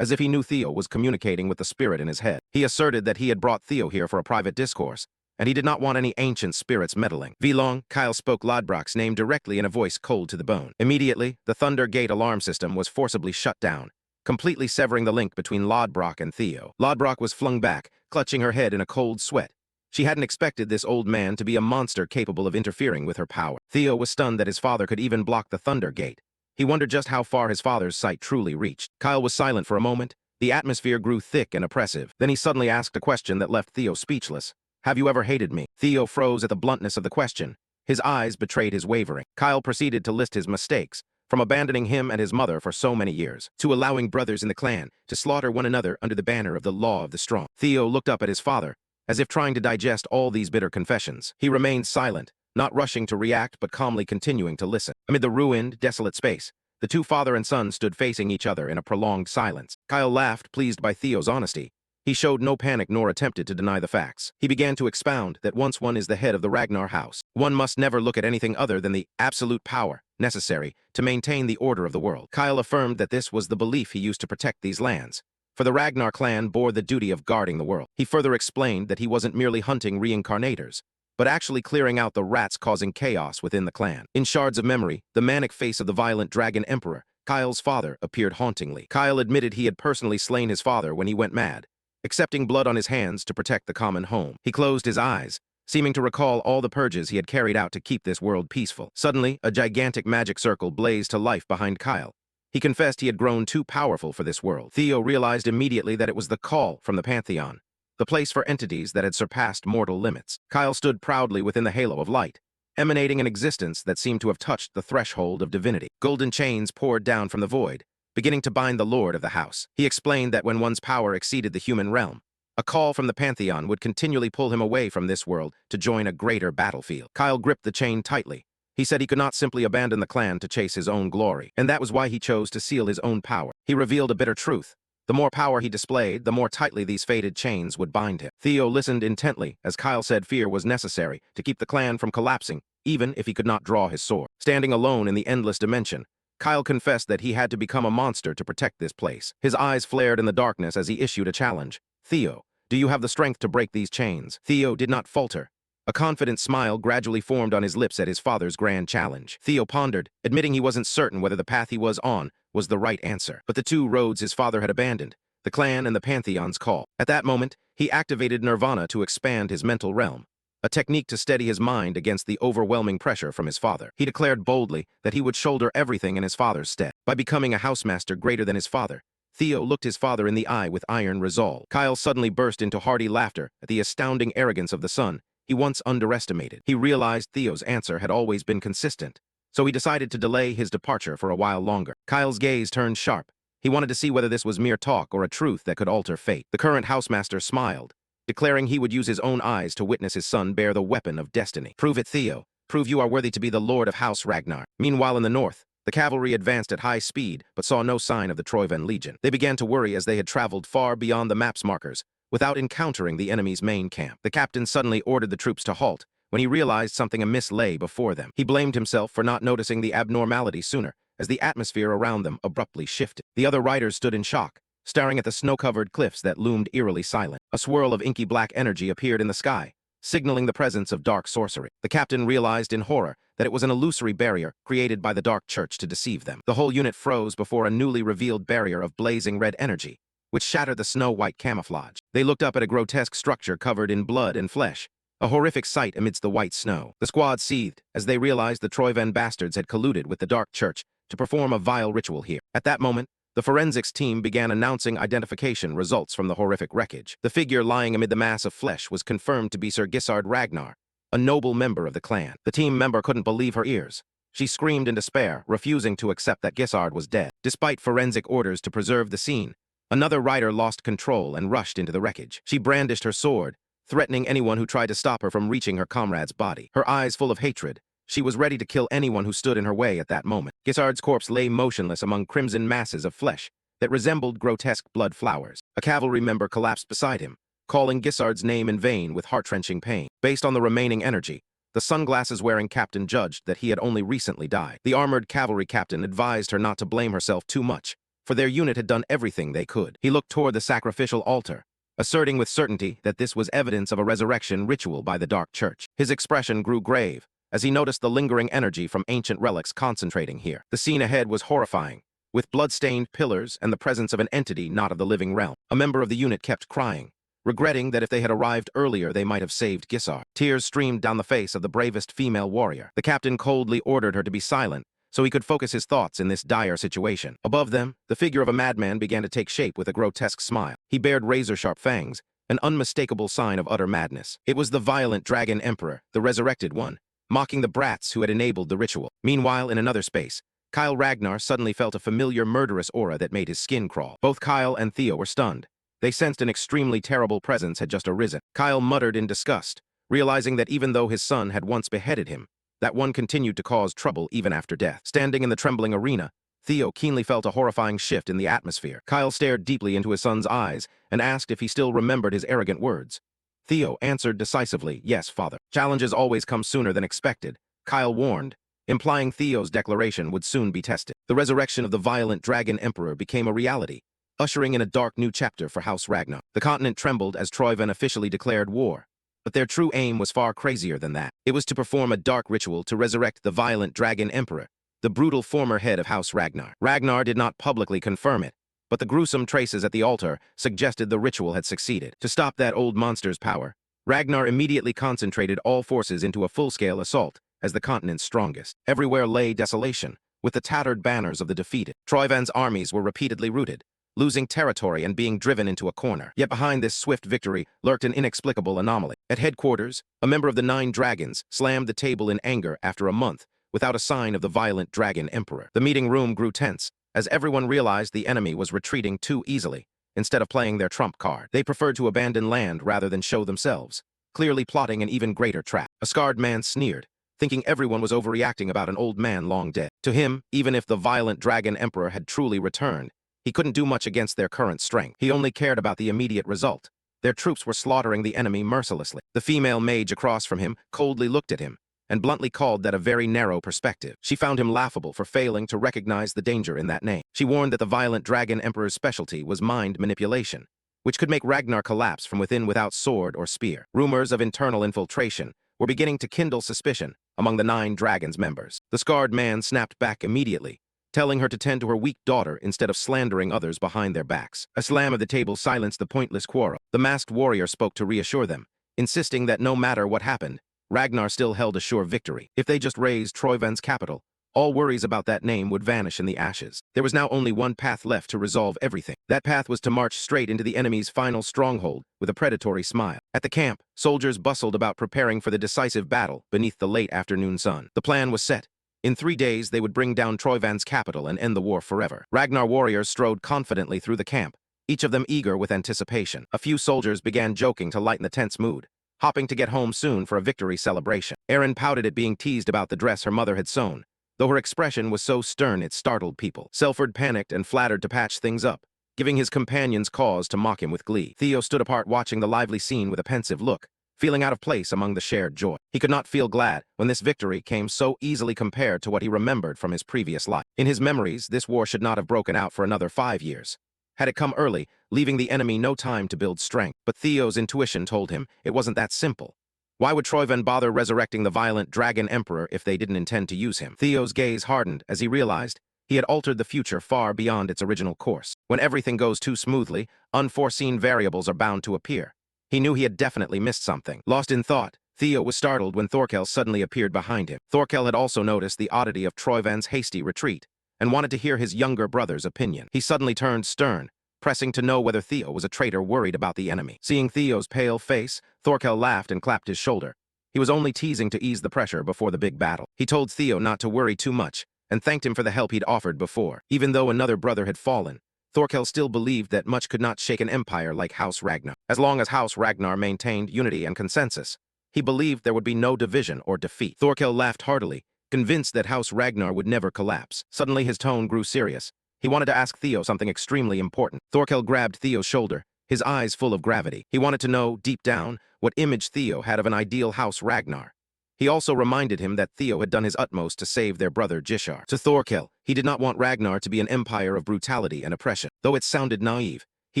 S1: as if he knew Theo was communicating with the spirit in his head. He asserted that he had brought Theo here for a private discourse, and he did not want any ancient spirits meddling. Vilong, Kyle spoke Lodbrok's name directly in a voice cold to the bone. Immediately, the Thunder Gate alarm system was forcibly shut down, completely severing the link between Lodbrok and Theo. Lodbrok was flung back, clutching her head in a cold sweat. She hadn't expected this old man to be a monster capable of interfering with her power. Theo was stunned that his father could even block the Thunder Gate. He wondered just how far his father's sight truly reached. Kyle was silent for a moment. The atmosphere grew thick and oppressive. Then he suddenly asked a question that left Theo speechless. Have you ever hated me? Theo froze at the bluntness of the question. His eyes betrayed his wavering. Kyle proceeded to list his mistakes, from abandoning him and his mother for so many years, to allowing brothers in the clan to slaughter one another under the banner of the law of the strong. Theo looked up at his father, as if trying to digest all these bitter confessions. He remained silent, not rushing to react but calmly continuing to listen. Amid the ruined, desolate space, the two father and son stood facing each other in a prolonged silence. Kyle laughed, pleased by Theo's honesty. He showed no panic nor attempted to deny the facts. He began to expound that once one is the head of the Ragnar house, one must never look at anything other than the absolute power necessary to maintain the order of the world. Kyle affirmed that this was the belief he used to protect these lands, for the Ragnar clan bore the duty of guarding the world. He further explained that he wasn't merely hunting reincarnators, but actually clearing out the rats causing chaos within the clan. In shards of memory, the manic face of the violent dragon emperor, Kyle's father, appeared hauntingly. Kyle admitted he had personally slain his father when he went mad, accepting blood on his hands to protect the common home. He closed his eyes, seeming to recall all the purges he had carried out to keep this world peaceful. Suddenly, a gigantic magic circle blazed to life behind Kyle. He confessed he had grown too powerful for this world. Theo realized immediately that it was the call from the Pantheon, the place for entities that had surpassed mortal limits. Kyle stood proudly within the halo of light, emanating an existence that seemed to have touched the threshold of divinity. Golden chains poured down from the void, beginning to bind the lord of the house. He explained that when one's power exceeded the human realm, a call from the Pantheon would continually pull him away from this world to join a greater battlefield. Kyle gripped the chain tightly. He said he could not simply abandon the clan to chase his own glory, and that was why he chose to seal his own power. He revealed a bitter truth. The more power he displayed, the more tightly these fated chains would bind him. Theo listened intently as Kyle said fear was necessary to keep the clan from collapsing, even if he could not draw his sword. Standing alone in the endless dimension, Kyle confessed that he had to become a monster to protect this place. His eyes flared in the darkness as he issued a challenge. Theo, do you have the strength to break these chains? Theo did not falter. A confident smile gradually formed on his lips at his father's grand challenge. Theo pondered, admitting he wasn't certain whether the path he was on was the right answer. But the two roads his father had abandoned, the clan and the Pantheon's call. At that moment, he activated Nirvana to expand his mental realm, a technique to steady his mind against the overwhelming pressure from his father. He declared boldly that he would shoulder everything in his father's stead. By becoming a housemaster greater than his father, Theo looked his father in the eye with iron resolve. Kyle suddenly burst into hearty laughter at the astounding arrogance of the son he once underestimated. He realized Theo's answer had always been consistent, so he decided to delay his departure for a while longer. Kyle's gaze turned sharp. He wanted to see whether this was mere talk or a truth that could alter fate. The current housemaster smiled, declaring he would use his own eyes to witness his son bear the weapon of destiny. Prove it, Theo. Prove you are worthy to be the Lord of House Ragnar. Meanwhile, in the north, the cavalry advanced at high speed, but saw no sign of the Troyven Legion. They began to worry as they had traveled far beyond the map's markers, without encountering the enemy's main camp. The captain suddenly ordered the troops to halt when he realized something amiss lay before them. He blamed himself for not noticing the abnormality sooner, as the atmosphere around them abruptly shifted. The other riders stood in shock, staring at the snow-covered cliffs that loomed eerily silent. A swirl of inky black energy appeared in the sky, signaling the presence of dark sorcery. The captain realized in horror that it was an illusory barrier created by the Dark Church to deceive them. The whole unit froze before a newly revealed barrier of blazing red energy, which shattered the snow-white camouflage. They looked up at a grotesque structure covered in blood and flesh, a horrific sight amidst the white snow. The squad seethed as they realized the Troyven bastards had colluded with the Dark Church to perform a vile ritual here. At that moment, the forensics team began announcing identification results from the horrific wreckage. The figure lying amid the mass of flesh was confirmed to be Sir Gisard Ragnar, a noble member of the clan. The team member couldn't believe her ears. She screamed in despair, refusing to accept that Gisard was dead. Despite forensic orders to preserve the scene, another rider lost control and rushed into the wreckage. She brandished her sword, threatening anyone who tried to stop her from reaching her comrade's body. Her eyes full of hatred, she was ready to kill anyone who stood in her way at that moment. Gisard's corpse lay motionless among crimson masses of flesh that resembled grotesque blood flowers. A cavalry member collapsed beside him, calling Gisard's name in vain with heart-wrenching pain. Based on the remaining energy, the sunglasses-wearing captain judged that he had only recently died. The armored cavalry captain advised her not to blame herself too much, for their unit had done everything they could. He looked toward the sacrificial altar, asserting with certainty that this was evidence of a resurrection ritual by the Dark Church. His expression grew grave as he noticed the lingering energy from ancient relics concentrating here. The scene ahead was horrifying, with blood-stained pillars and the presence of an entity not of the living realm. A member of the unit kept crying, regretting that if they had arrived earlier they might have saved Gisard. Tears streamed down the face of the bravest female warrior. The captain coldly ordered her to be silent, so he could focus his thoughts in this dire situation. Above them, the figure of a madman began to take shape with a grotesque smile. He bared razor-sharp fangs, an unmistakable sign of utter madness. It was the violent dragon emperor, the resurrected one, mocking the brats who had enabled the ritual. Meanwhile, in another space, Kyle Ragnar suddenly felt a familiar murderous aura that made his skin crawl. Both Kyle and Theo were stunned. They sensed an extremely terrible presence had just arisen. Kyle muttered in disgust, realizing that even though his son had once beheaded him, that one continued to cause trouble even after death. Standing in the trembling arena, Theo keenly felt a horrifying shift in the atmosphere. Kyle stared deeply into his son's eyes and asked if he still remembered his arrogant words. Theo answered decisively, "Yes, father." Challenges always come sooner than expected, Kyle warned, implying Theo's declaration would soon be tested. The resurrection of the violent Dragon Emperor became a reality, ushering in a dark new chapter for House Ragnar. The continent trembled as Troyven officially declared war. But their true aim was far crazier than that. It was to perform a dark ritual to resurrect the violent Dragon Emperor, the brutal former head of House Ragnar. Ragnar did not publicly confirm it, but the gruesome traces at the altar suggested the ritual had succeeded. To stop that old monster's power, Ragnar immediately concentrated all forces into a full-scale assault as the continent's strongest. Everywhere lay desolation, with the tattered banners of the defeated. Troyvan's armies were repeatedly routed, losing territory and being driven into a corner. Yet behind this swift victory lurked an inexplicable anomaly. At headquarters, a member of the 9 Dragons slammed the table in anger after a month, without a sign of the violent Dragon Emperor. The meeting room grew tense, as everyone realized the enemy was retreating too easily. Instead of playing their trump card, they preferred to abandon land rather than show themselves, clearly plotting an even greater trap. A scarred man sneered, thinking everyone was overreacting about an old man long dead. To him, even if the violent Dragon Emperor had truly returned, he couldn't do much against their current strength. He only cared about the immediate result. Their troops were slaughtering the enemy mercilessly. The female mage across from him coldly looked at him, and bluntly called that a very narrow perspective. She found him laughable for failing to recognize the danger in that name. She warned that the violent Dragon Emperor's specialty was mind manipulation, which could make Ragnar collapse from within without sword or spear. Rumors of internal infiltration were beginning to kindle suspicion among the 9 Dragons members. The scarred man snapped back immediately, telling her to tend to her weak daughter instead of slandering others behind their backs. A slam of the table silenced the pointless quarrel. The masked warrior spoke to reassure them, insisting that no matter what happened, Ragnar still held a sure victory. If they just razed Troyven's capital, all worries about that name would vanish in the ashes. There was now only one path left to resolve everything. That path was to march straight into the enemy's final stronghold with a predatory smile. At the camp, soldiers bustled about preparing for the decisive battle beneath the late afternoon sun. The plan was set. In 3 days, they would bring down Troyvan's capital and end the war forever. Ragnar warriors strode confidently through the camp, each of them eager with anticipation. A few soldiers began joking to lighten the tense mood, hopping to get home soon for a victory celebration. Erin pouted at being teased about the dress her mother had sewn, though her expression was so stern it startled people. Selford panicked and flattered to patch things up, giving his companions cause to mock him with glee. Theo stood apart watching the lively scene with a pensive look, feeling out of place among the shared joy. He could not feel glad when this victory came so easily compared to what he remembered from his previous life. In his memories, this war should not have broken out for another 5 years. Had it come early, leaving the enemy no time to build strength. But Theo's intuition told him it wasn't that simple. Why would Troyven bother resurrecting the violent Dragon Emperor if they didn't intend to use him? Theo's gaze hardened as he realized he had altered the future far beyond its original course. When everything goes too smoothly, unforeseen variables are bound to appear. He knew he had definitely missed something. Lost in thought, Theo was startled when Thorkel suddenly appeared behind him. Thorkel had also noticed the oddity of Troyven's hasty retreat and wanted to hear his younger brother's opinion. He suddenly turned stern, pressing to know whether Theo was a traitor worried about the enemy. Seeing Theo's pale face, Thorkel laughed and clapped his shoulder. He was only teasing to ease the pressure before the big battle. He told Theo not to worry too much and thanked him for the help he'd offered before. Even though another brother had fallen, Thorkel still believed that much could not shake an empire like House Ragnar. As long as House Ragnar maintained unity and consensus, he believed there would be no division or defeat. Thorkel laughed heartily, convinced that House Ragnar would never collapse. Suddenly his tone grew serious. He wanted to ask Theo something extremely important. Thorkel grabbed Theo's shoulder, his eyes full of gravity. He wanted to know, deep down, what image Theo had of an ideal House Ragnar. He also reminded him that Theo had done his utmost to save their brother Jishar. To Thorkel, he did not want Ragnar to be an empire of brutality and oppression. Though it sounded naive, he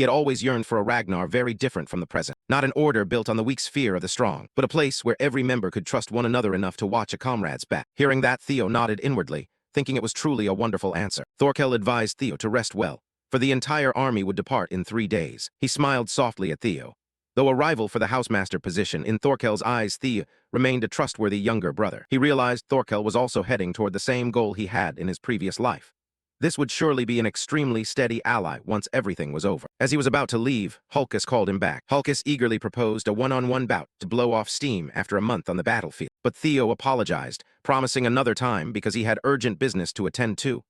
S1: had always yearned for a Ragnar very different from the present. Not an order built on the weak's fear of the strong, but a place where every member could trust one another enough to watch a comrade's back. Hearing that, Theo nodded inwardly, thinking it was truly a wonderful answer. Thorkel advised Theo to rest well, for the entire army would depart in 3 days. He smiled softly at Theo. Though a rival for the housemaster position, in Thorkel's eyes Theo remained a trustworthy younger brother. He realized Thorkel was also heading toward the same goal he had in his previous life. This would surely be an extremely steady ally once everything was over. As he was about to leave, Hulkus called him back. Hulkus eagerly proposed a one-on-one bout to blow off steam after a month on the battlefield. But Theo apologized, promising another time because he had urgent business to attend to.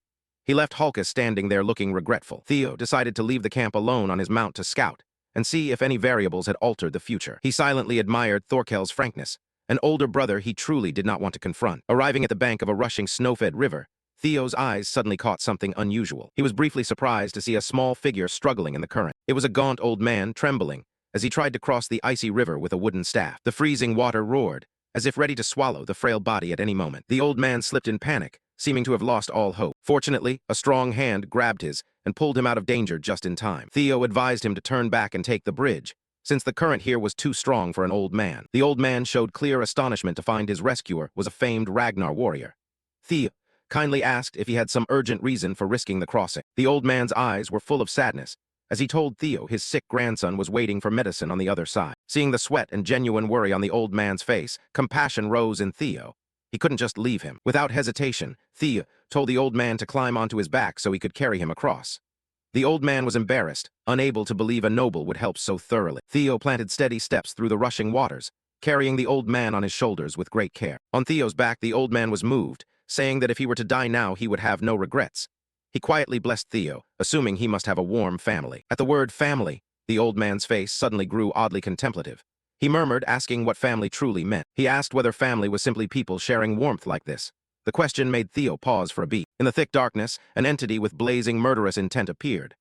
S1: He left Hulkus standing there looking regretful. Theo decided to leave the camp alone on his mount to scout and see if any variables had altered the future. He silently admired Thorkel's frankness, an older brother he truly did not want to confront. Arriving at the bank of a rushing snow-fed river, Theo's eyes suddenly caught something unusual. He was briefly surprised to see a small figure struggling in the current. It was a gaunt old man, trembling, as he tried to cross the icy river with a wooden staff. The freezing water roared, as if ready to swallow the frail body at any moment. The old man slipped in panic, seeming to have lost all hope. Fortunately, a strong hand grabbed his and pulled him out of danger just in time. Theo advised him to turn back and take the bridge, since the current here was too strong for an old man. The old man showed clear astonishment to find his rescuer was a famed Ragnar warrior. Theo kindly asked if he had some urgent reason for risking the crossing. The old man's eyes were full of sadness, as he told Theo his sick grandson was waiting for medicine on the other side. Seeing the sweat and genuine worry on the old man's face, compassion rose in Theo. He couldn't just leave him. Without hesitation, Theo told the old man to climb onto his back so he could carry him across. The old man was embarrassed, unable to believe a noble would help so thoroughly. Theo planted steady steps through the rushing waters, carrying the old man on his shoulders with great care. On Theo's back, the old man was moved, saying that if he were to die now, he would have no regrets. He quietly blessed Theo, assuming he must have a warm family. At the word family, the old man's face suddenly grew oddly contemplative. He murmured, asking what family truly meant. He asked whether family was simply people sharing warmth like this. The question made Theo pause for a beat. In the thick darkness, an entity with blazing murderous intent appeared.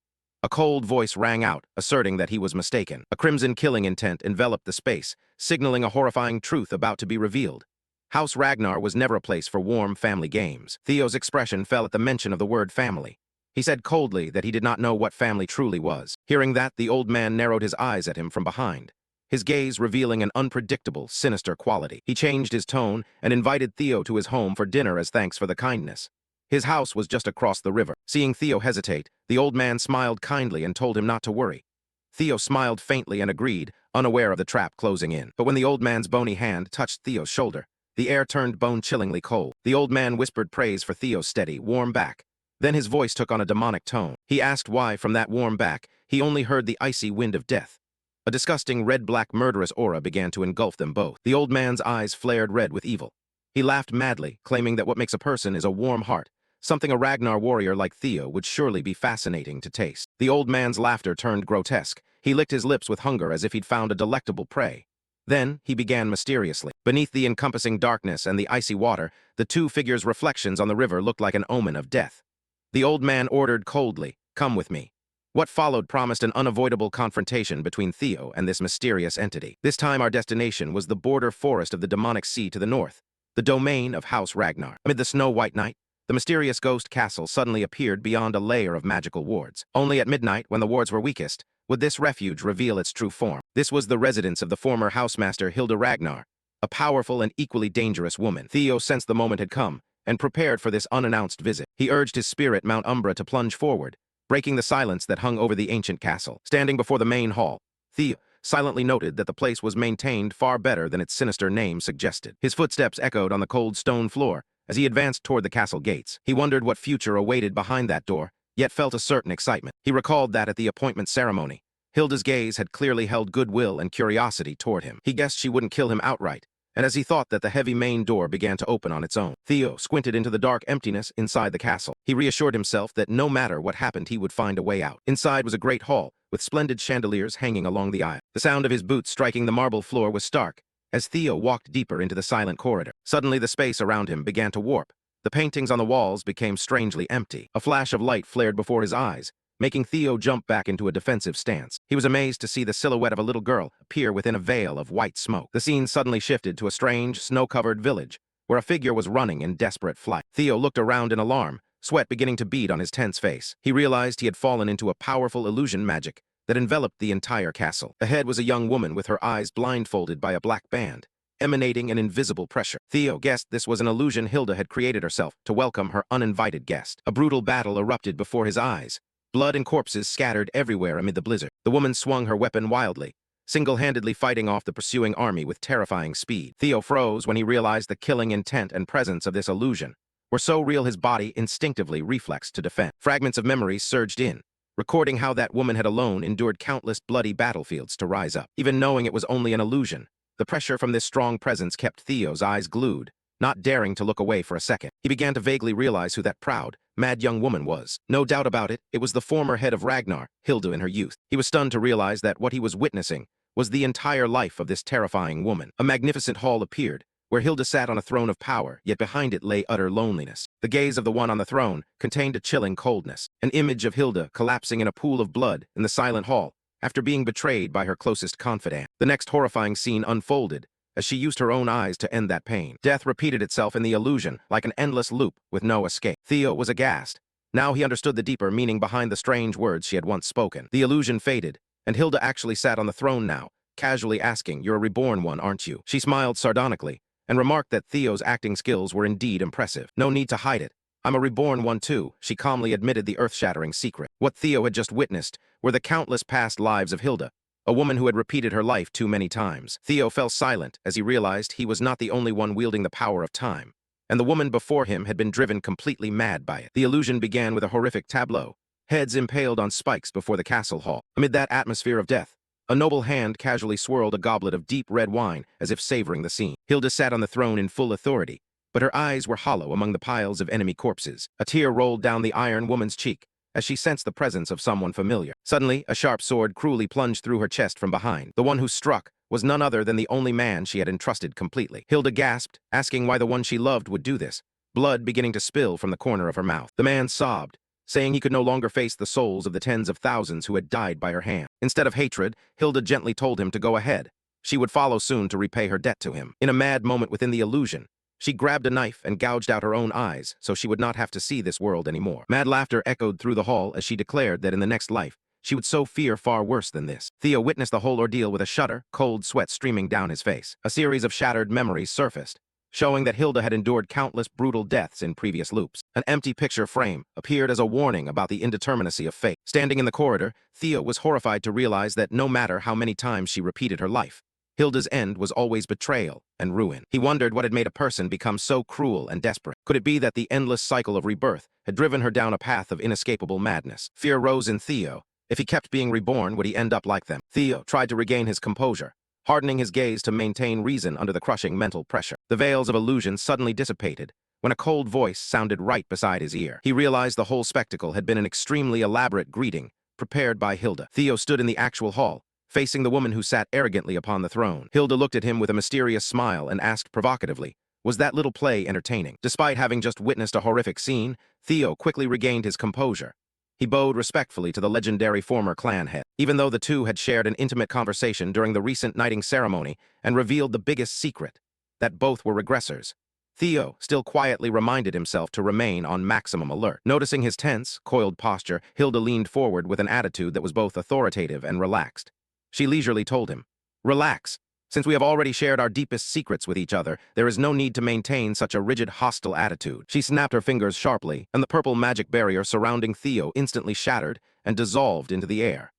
S1: A cold voice rang out, asserting that he was mistaken. A crimson killing intent enveloped the space, signaling a horrifying truth about to be revealed. House Ragnar was never a place for warm family games. Theo's expression fell at the mention of the word family. He said coldly that he did not know what family truly was. Hearing that, the old man narrowed his eyes at him from behind, his gaze revealing an unpredictable, sinister quality. He changed his tone and invited Theo to his home for dinner as thanks for the kindness. His house was just across the river. Seeing Theo hesitate, the old man smiled kindly and told him not to worry. Theo smiled faintly and agreed, unaware of the trap closing in. But when the old man's bony hand touched Theo's shoulder, the air turned bone-chillingly cold. The old man whispered praise for Theo's steady, warm back. Then his voice took on a demonic tone. He asked why, from that warm back, he only heard the icy wind of death. A disgusting red-black murderous aura began to engulf them both. The old man's eyes flared red with evil. He laughed madly, claiming that what makes a person is a warm heart, something a Ragnar warrior like Theo would surely be fascinating to taste. The old man's laughter turned grotesque. He licked his lips with hunger as if he'd found a delectable prey. Then, he began mysteriously. Beneath the encompassing darkness and the icy water, the two figures' reflections on the river looked like an omen of death. The old man ordered coldly, "Come with me." What followed promised an unavoidable confrontation between Theo and this mysterious entity. This time our destination was the border forest of the demonic sea to the north, the domain of House Ragnar. Amid the snow-white night, the mysterious ghost castle suddenly appeared beyond a layer of magical wards. Only at midnight, when the wards were weakest, would this refuge reveal its true form. This was the residence of the former housemaster Hilda Ragnar, a powerful and equally dangerous woman. Theo sensed the moment had come, and prepared for this unannounced visit. He urged his spirit Mount Umbra to plunge forward, breaking the silence that hung over the ancient castle. Standing before the main hall, Theo silently noted that the place was maintained far better than its sinister name suggested. His footsteps echoed on the cold stone floor as he advanced toward the castle gates. He wondered what future awaited behind that door, yet felt a certain excitement. He recalled that at the appointment ceremony, Hilda's gaze had clearly held goodwill and curiosity toward him. He guessed she wouldn't kill him outright, and as he thought that the heavy main door began to open on its own, Theo squinted into the dark emptiness inside the castle. He reassured himself that no matter what happened, he would find a way out. Inside was a great hall, with splendid chandeliers hanging along the aisle. The sound of his boots striking the marble floor was stark, as Theo walked deeper into the silent corridor. Suddenly the space around him began to warp. The paintings on the walls became strangely empty. A flash of light flared before his eyes, making Theo jump back into a defensive stance. He was amazed to see the silhouette of a little girl appear within a veil of white smoke. The scene suddenly shifted to a strange, snow-covered village, where a figure was running in desperate flight. Theo looked around in alarm, sweat beginning to bead on his tense face. He realized he had fallen into a powerful illusion magic that enveloped the entire castle. Ahead was a young woman with her eyes blindfolded by a black band, emanating an invisible pressure. Theo guessed this was an illusion Hilda had created herself to welcome her uninvited guest. A brutal battle erupted before his eyes. Blood and corpses scattered everywhere amid the blizzard. The woman swung her weapon wildly, single-handedly fighting off the pursuing army with terrifying speed. Theo froze when he realized the killing intent and presence of this illusion were so real his body instinctively reflexed to defend. Fragments of memories surged in, recording how that woman had alone endured countless bloody battlefields to rise up. Even knowing it was only an illusion, the pressure from this strong presence kept Theo's eyes glued, not daring to look away for a second. He began to vaguely realize who that proud, mad young woman was. No doubt about it, it was the former head of Ragnar, Hilda in her youth. He was stunned to realize that what he was witnessing was the entire life of this terrifying woman. A magnificent hall appeared, where Hilda sat on a throne of power, yet behind it lay utter loneliness. The gaze of the one on the throne contained a chilling coldness, an image of Hilda collapsing in a pool of blood in the silent hall after being betrayed by her closest confidant. The next horrifying scene unfolded as she used her own eyes to end that pain. Death repeated itself in the illusion like an endless loop with no escape. Theo was aghast. Now he understood the deeper meaning behind the strange words she had once spoken. The illusion faded, and Hilda actually sat on the throne now, casually asking, "You're a reborn one, aren't you?" She smiled sardonically and remarked that Theo's acting skills were indeed impressive. "No need to hide it. I'm a reborn one too," she calmly admitted the earth-shattering secret. What Theo had just witnessed were the countless past lives of Hilda, a woman who had repeated her life too many times. Theo fell silent as he realized he was not the only one wielding the power of time, and the woman before him had been driven completely mad by it. The illusion began with a horrific tableau, heads impaled on spikes before the castle hall. Amid that atmosphere of death, a noble hand casually swirled a goblet of deep red wine as if savoring the scene. Hilda sat on the throne in full authority, but her eyes were hollow among the piles of enemy corpses. A tear rolled down the iron woman's cheek as she sensed the presence of someone familiar. Suddenly, a sharp sword cruelly plunged through her chest from behind. The one who struck was none other than the only man she had entrusted completely. Hilda gasped, asking why the one she loved would do this, blood beginning to spill from the corner of her mouth. The man sobbed, saying he could no longer face the souls of the tens of thousands who had died by her hand. Instead of hatred, Hilda gently told him to go ahead. She would follow soon to repay her debt to him. In a mad moment within the illusion, she grabbed a knife and gouged out her own eyes so she would not have to see this world anymore. Mad laughter echoed through the hall as she declared that in the next life, she would so fear far worse than this. Theo witnessed the whole ordeal with a shudder, cold sweat streaming down his face. A series of shattered memories surfaced, showing that Hilda had endured countless brutal deaths in previous loops. An empty picture frame appeared as a warning about the indeterminacy of fate. Standing in the corridor, Theo was horrified to realize that no matter how many times she repeated her life, Hilda's end was always betrayal and ruin. He wondered what had made a person become so cruel and desperate. Could it be that the endless cycle of rebirth had driven her down a path of inescapable madness? Fear rose in Theo. If he kept being reborn, would he end up like them? Theo tried to regain his composure, hardening his gaze to maintain reason under the crushing mental pressure. The veils of illusion suddenly dissipated when a cold voice sounded right beside his ear. He realized the whole spectacle had been an extremely elaborate greeting prepared by Hilda. Theo stood in the actual hall, facing the woman who sat arrogantly upon the throne. Hilda looked at him with a mysterious smile and asked provocatively, "Was that little play entertaining?" Despite having just witnessed a horrific scene, Theo quickly regained his composure. He bowed respectfully to the legendary former clan head. Even though the two had shared an intimate conversation during the recent knighting ceremony and revealed the biggest secret, that both were regressors, Theo still quietly reminded himself to remain on maximum alert. Noticing his tense, coiled posture, Hilda leaned forward with an attitude that was both authoritative and relaxed. She leisurely told him, "Relax. Since we have already shared our deepest secrets with each other, there is no need to maintain such a rigid, hostile attitude." She snapped her fingers sharply, and the purple magic barrier surrounding Theo instantly shattered and dissolved into the air.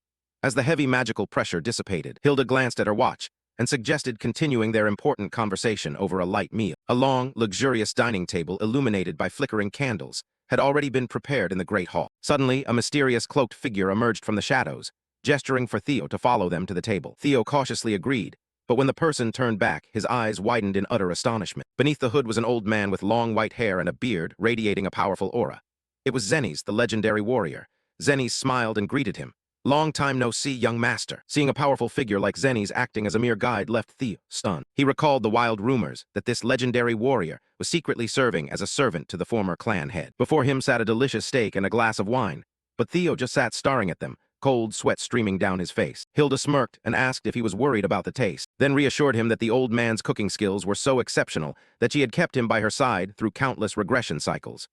S1: As the heavy magical pressure dissipated, Hilda glanced at her watch and suggested continuing their important conversation over a light meal. A long, luxurious dining table illuminated by flickering candles had already been prepared in the great hall. Suddenly, a mysterious cloaked figure emerged from the shadows, gesturing for Theo to follow them to the table. Theo cautiously agreed, but when the person turned back, his eyes widened in utter astonishment. Beneath the hood was an old man with long white hair and a beard, radiating a powerful aura. It was Zennies, the legendary warrior. Zennies smiled and greeted him. "Long time no see, young master." Seeing a powerful figure like Zennies acting as a mere guide left Theo stunned. He recalled the wild rumors that this legendary warrior was secretly serving as a servant to the former clan head. Before him sat a delicious steak and a glass of wine, but Theo just sat staring at them, cold sweat streaming down his face. Hilda smirked and asked if he was worried about the taste, then reassured him that the old man's cooking skills were so exceptional that she had kept him by her side through countless regression cycles.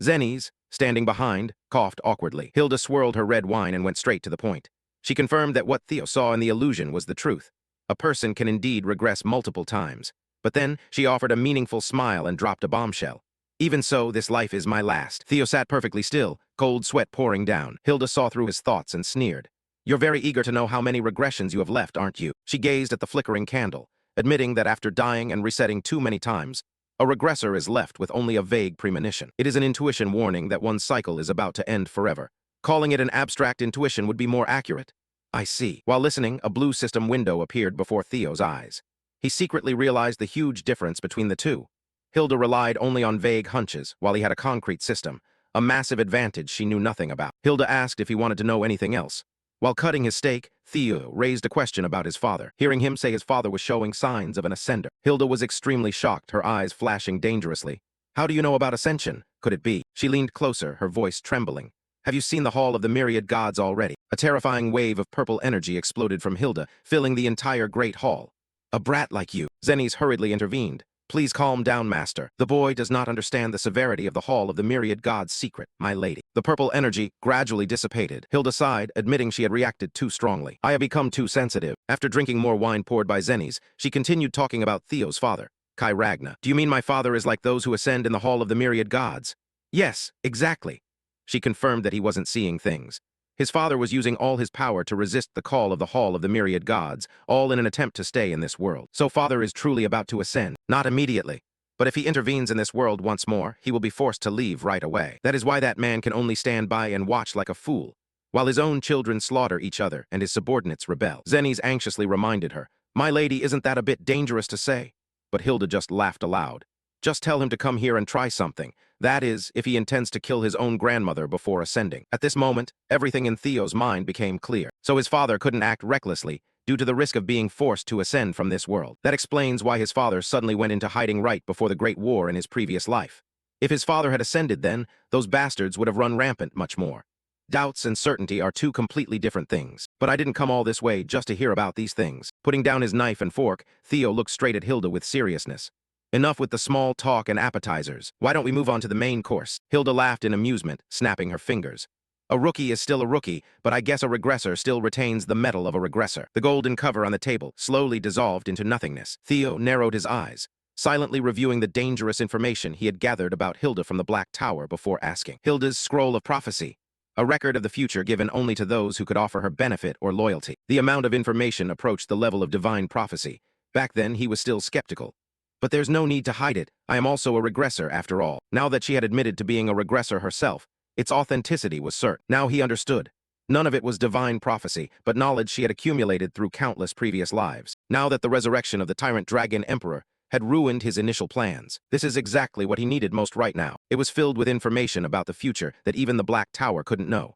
S1: Zennies, standing behind, coughed awkwardly. Hilda swirled her red wine and went straight to the point. She confirmed that what Theo saw in the illusion was the truth. A person can indeed regress multiple times. But then she offered a meaningful smile and dropped a bombshell. "Even so, this life is my last." Theo sat perfectly still, cold sweat pouring down. Hilda saw through his thoughts and sneered. "You're very eager to know how many regressions you have left, aren't you?" She gazed at the flickering candle, admitting that after dying and resetting too many times, a regressor is left with only a vague premonition. It is an intuition warning that one's cycle is about to end forever. Calling it an abstract intuition would be more accurate. "I see." While listening, a blue system window appeared before Theo's eyes. He secretly realized the huge difference between the two. Hilda relied only on vague hunches, while he had a concrete system, a massive advantage she knew nothing about. Hilda asked if he wanted to know anything else, While cutting his steak, Theo raised a question about his father. Hearing him say his father was showing signs of an ascender, Hilda was extremely shocked, her eyes flashing dangerously. How do you know about ascension? Could it be? She leaned closer, her voice trembling. Have you seen the Hall of the Myriad Gods already? A terrifying wave of purple energy exploded from Hilda, filling the entire great hall. A brat like you. Zennies hurriedly intervened. Please calm down, master. The boy does not understand the severity of the Hall of the Myriad Gods' secret, my lady. The purple energy gradually dissipated. Hilda sighed, admitting she had reacted too strongly. I have become too sensitive. After drinking more wine poured by Zennies, she continued talking about Theo's father, Kai Ragna. Do you mean my father is like those who ascend in the Hall of the Myriad Gods? Yes, exactly. She confirmed that he wasn't seeing things. His father was using all his power to resist the call of the Hall of the Myriad Gods, all in an attempt to stay in this world. So father is truly about to ascend, not immediately. But if he intervenes in this world once more, he will be forced to leave right away. That is why that man can only stand by and watch like a fool, while his own children slaughter each other and his subordinates rebel. Zennies anxiously reminded her, My lady, isn't that a bit dangerous to say? But Hilda just laughed aloud. Just tell him to come here and try something. That is, if he intends to kill his own grandmother before ascending. At this moment, everything in Theo's mind became clear. So his father couldn't act recklessly, due to the risk of being forced to ascend from this world. That explains why his father suddenly went into hiding right before the Great War in his previous life. If his father had ascended then, those bastards would have run rampant much more. Doubts and certainty are two completely different things. But I didn't come all this way just to hear about these things. Putting down his knife and fork, Theo looked straight at Hilda with seriousness. Enough with the small talk and appetizers. Why don't we move on to the main course? Hilda laughed in amusement, snapping her fingers. A rookie is still a rookie, but I guess a regressor still retains the mettle of a regressor. The golden cover on the table slowly dissolved into nothingness. Theo narrowed his eyes, silently reviewing the dangerous information he had gathered about Hilda from the Black Tower before asking. Hilda's scroll of prophecy. A record of the future given only to those who could offer her benefit or loyalty. The amount of information approached the level of divine prophecy. Back then, he was still skeptical. But there's no need to hide it. I am also a regressor, after all. Now that she had admitted to being a regressor herself, its authenticity was certain. Now he understood. None of it was divine prophecy, but knowledge she had accumulated through countless previous lives. Now that the resurrection of the tyrant dragon emperor had ruined his initial plans, this is exactly what he needed most right now. It was filled with information about the future that even the Black Tower couldn't know.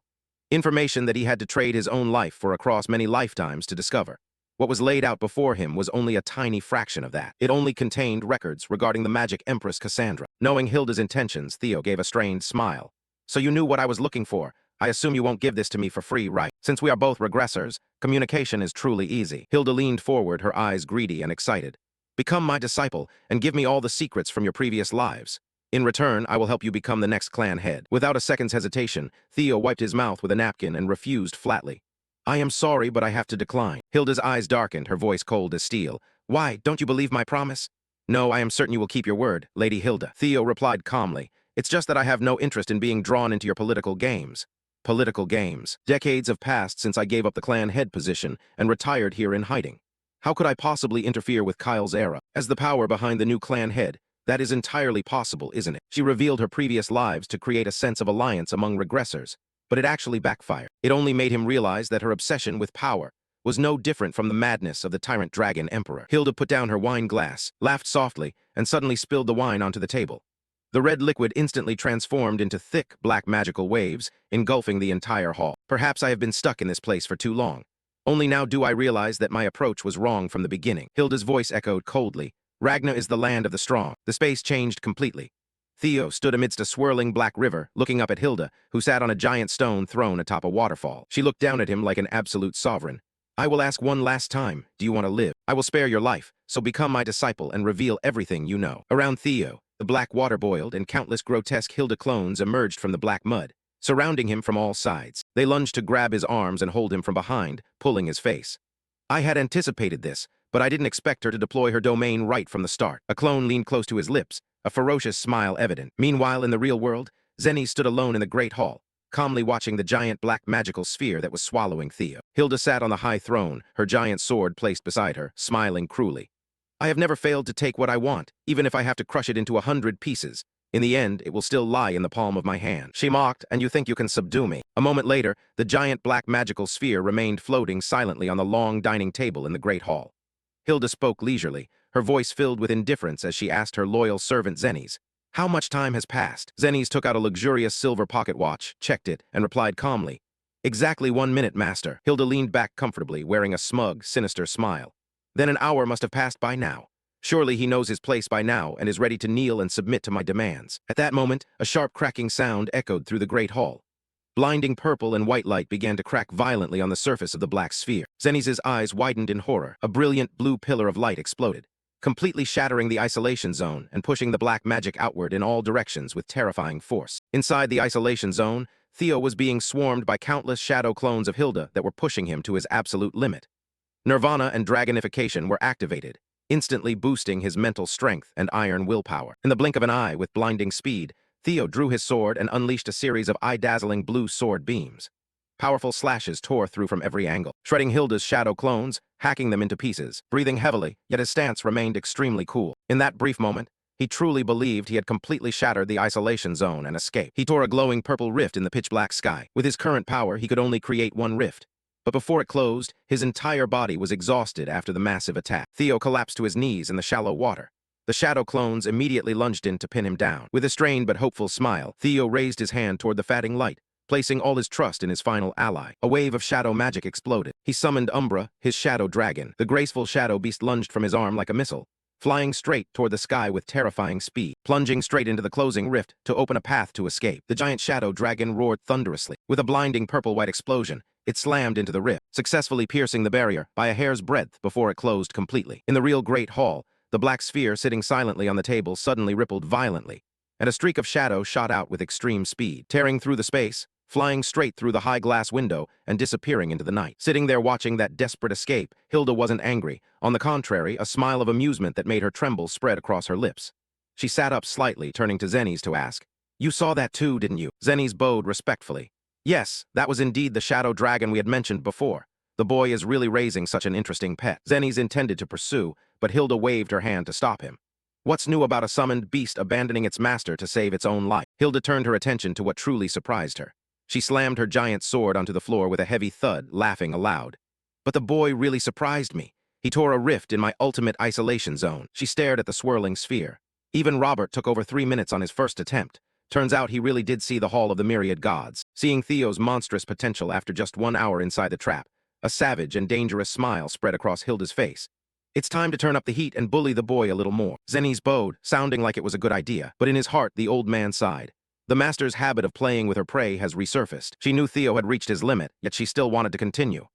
S1: Information that he had to trade his own life for across many lifetimes to discover. What was laid out before him was only a tiny fraction of that. It only contained records regarding the magic empress Cassandra. Knowing Hilda's intentions, Theo gave a strained smile. So you knew what I was looking for. I assume you won't give this to me for free, right? Since we are both regressors, communication is truly easy. Hilda leaned forward, her eyes greedy and excited. Become my disciple and give me all the secrets from your previous lives. In return, I will help you become the next clan head. Without a second's hesitation, Theo wiped his mouth with a napkin and refused flatly. I am sorry, but I have to decline. Hilda's eyes darkened, her voice cold as steel. Why, don't you believe my promise? No, I am certain you will keep your word, Lady Hilda. Theo replied calmly. It's just that I have no interest in being drawn into your political games. Political games. Decades have passed since I gave up the clan head position and retired here in hiding. How could I possibly interfere with Kyle's era? As the power behind the new clan head, that is entirely possible, isn't it? She revealed her previous lives to create a sense of alliance among regressors. But it actually backfired. It only made him realize that her obsession with power was no different from the madness of the tyrant dragon emperor. Hilda put down her wine glass, laughed softly, and suddenly spilled the wine onto the table. The red liquid instantly transformed into thick, black magical waves, engulfing the entire hall. Perhaps I have been stuck in this place for too long. Only now do I realize that my approach was wrong from the beginning. Hilda's voice echoed coldly. Ragna is the land of the strong. The space changed completely. Theo stood amidst a swirling black river, looking up at Hilda, who sat on a giant stone throne atop a waterfall. She looked down at him like an absolute sovereign. I will ask one last time, do you want to live? I will spare your life, so become my disciple and reveal everything you know. Around Theo, the black water boiled and countless grotesque Hilda clones emerged from the black mud, surrounding him from all sides. They lunged to grab his arms and hold him from behind, pulling his face. I had anticipated this, but I didn't expect her to deploy her domain right from the start. A clone leaned close to his lips, a ferocious smile evident. Meanwhile, in the real world, Zenny stood alone in the great hall, calmly watching the giant black magical sphere that was swallowing Theo. Hilda sat on the high throne, her giant sword placed beside her, smiling cruelly. I have never failed to take what I want, even if I have to crush it into 100 pieces. In the end, it will still lie in the palm of my hand. She mocked, and you think you can subdue me. A moment later, the giant black magical sphere remained floating silently on the long dining table in the great hall. Hilda spoke leisurely, her voice filled with indifference as she asked her loyal servant Zennies, how much time has passed? Zennies took out a luxurious silver pocket watch, checked it, and replied calmly, Exactly 1 minute, master. Hilda leaned back comfortably, wearing a smug, sinister smile. Then an hour must have passed by now. Surely he knows his place by now and is ready to kneel and submit to my demands. At that moment, a sharp cracking sound echoed through the great hall. Blinding purple and white light began to crack violently on the surface of the black sphere. Zenny's eyes widened in horror. A brilliant blue pillar of light exploded, completely shattering the isolation zone and pushing the black magic outward in all directions with terrifying force. Inside the isolation zone, Theo was being swarmed by countless shadow clones of Hilda that were pushing him to his absolute limit. Nirvana and Dragonification were activated, instantly boosting his mental strength and iron willpower. In the blink of an eye, with blinding speed, Theo drew his sword and unleashed a series of eye-dazzling blue sword beams. Powerful slashes tore through from every angle, shredding Hilda's shadow clones, hacking them into pieces. Breathing heavily, yet his stance remained extremely cool. In that brief moment, he truly believed he had completely shattered the isolation zone and escaped. He tore a glowing purple rift in the pitch-black sky. With his current power, he could only create one rift. But before it closed, his entire body was exhausted after the massive attack. Theo collapsed to his knees in the shallow water. The shadow clones immediately lunged in to pin him down. With a strained but hopeful smile, Theo raised his hand toward the fading light, placing all his trust in his final ally. A wave of shadow magic exploded. He summoned Umbra, his shadow dragon. The graceful shadow beast lunged from his arm like a missile, flying straight toward the sky with terrifying speed, plunging straight into the closing rift to open a path to escape. The giant shadow dragon roared thunderously. With a blinding purple-white explosion, it slammed into the rift, successfully piercing the barrier by a hair's breadth before it closed completely. In the real Great Hall, the black sphere sitting silently on the table suddenly rippled violently, and a streak of shadow shot out with extreme speed, tearing through the space, flying straight through the high glass window and disappearing into the night. Sitting there watching that desperate escape, Hilda wasn't angry. On the contrary, a smile of amusement that made her tremble spread across her lips. She sat up slightly, turning to Zenny's to ask, "You saw that too, didn't you?" Zenny's bowed respectfully. Yes, that was indeed the shadow dragon we had mentioned before. The boy is really raising such an interesting pet. Zenny's intended to pursue, but Hilda waved her hand to stop him. What's new about a summoned beast abandoning its master to save its own life? Hilda turned her attention to what truly surprised her. She slammed her giant sword onto the floor with a heavy thud, laughing aloud. But the boy really surprised me. He tore a rift in my ultimate isolation zone. She stared at the swirling sphere. Even Robert took over 3 minutes on his first attempt. Turns out he really did see the Hall of the Myriad Gods. Seeing Theo's monstrous potential after just 1 hour inside the trap, a savage and dangerous smile spread across Hilda's face. It's time to turn up the heat and bully the boy a little more. Zenny's bowed, sounding like it was a good idea, but in his heart the old man sighed. The master's habit of playing with her prey has resurfaced. She knew Theo had reached his limit, yet she still wanted to continue.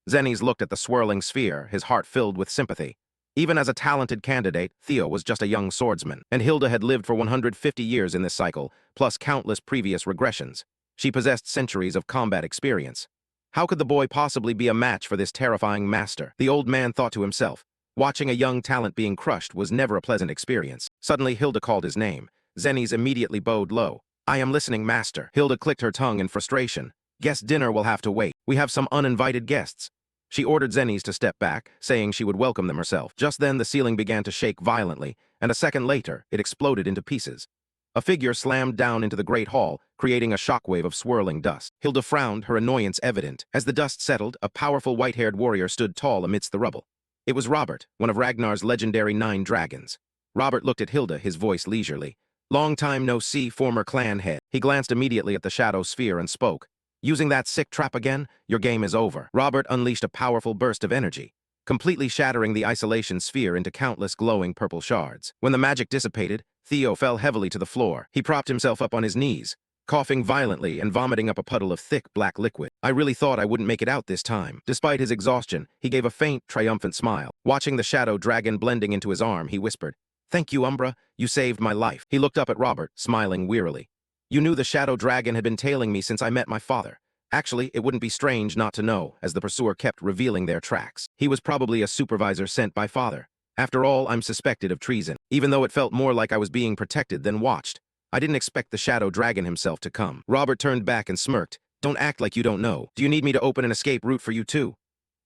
S1: Zenny's looked at the swirling sphere, his heart filled with sympathy. Even as a talented candidate, Theo was just a young swordsman, and Hilda had lived for 150 years in this cycle, plus countless previous regressions. She possessed centuries of combat experience. How could the boy possibly be a match for this terrifying master? The old man thought to himself. Watching a young talent being crushed was never a pleasant experience. Suddenly, Hilda called his name. Zenny's immediately bowed low. "I am listening, master." Hilda clicked her tongue in frustration. "Guest dinner will have to wait. We have some uninvited guests." She ordered Zenny's to step back, saying she would welcome them herself. Just then, the ceiling began to shake violently, and a second later, it exploded into pieces. A figure slammed down into the great hall, creating a shockwave of swirling dust. Hilda frowned, her annoyance evident. As the dust settled, a powerful white-haired warrior stood tall amidst the rubble. It was Robert, one of Ragnar's legendary 9 dragons. Robert looked at Hilda, his voice leisurely. "Long time no see, former clan head." He glanced immediately at the shadow sphere and spoke. "Using that sick trap again? Your game is over." Robert unleashed a powerful burst of energy, completely shattering the isolation sphere into countless glowing purple shards. When the magic dissipated, Theo fell heavily to the floor. He propped himself up on his knees, coughing violently and vomiting up a puddle of thick black liquid. "I really thought I wouldn't make it out this time." Despite his exhaustion, he gave a faint, triumphant smile. Watching the shadow dragon blending into his arm, he whispered, "Thank you, Umbra. You saved my life." He looked up at Robert, smiling wearily. "You knew the shadow dragon had been tailing me since I met my father." Actually, it wouldn't be strange not to know, as the pursuer kept revealing their tracks. He was probably a supervisor sent by father. After all, I'm suspected of treason, even though it felt more like I was being protected than watched. I didn't expect the shadow dragon himself to come. Robert turned back and smirked. "Don't act like you don't know. Do you need me to open an escape route for you too?"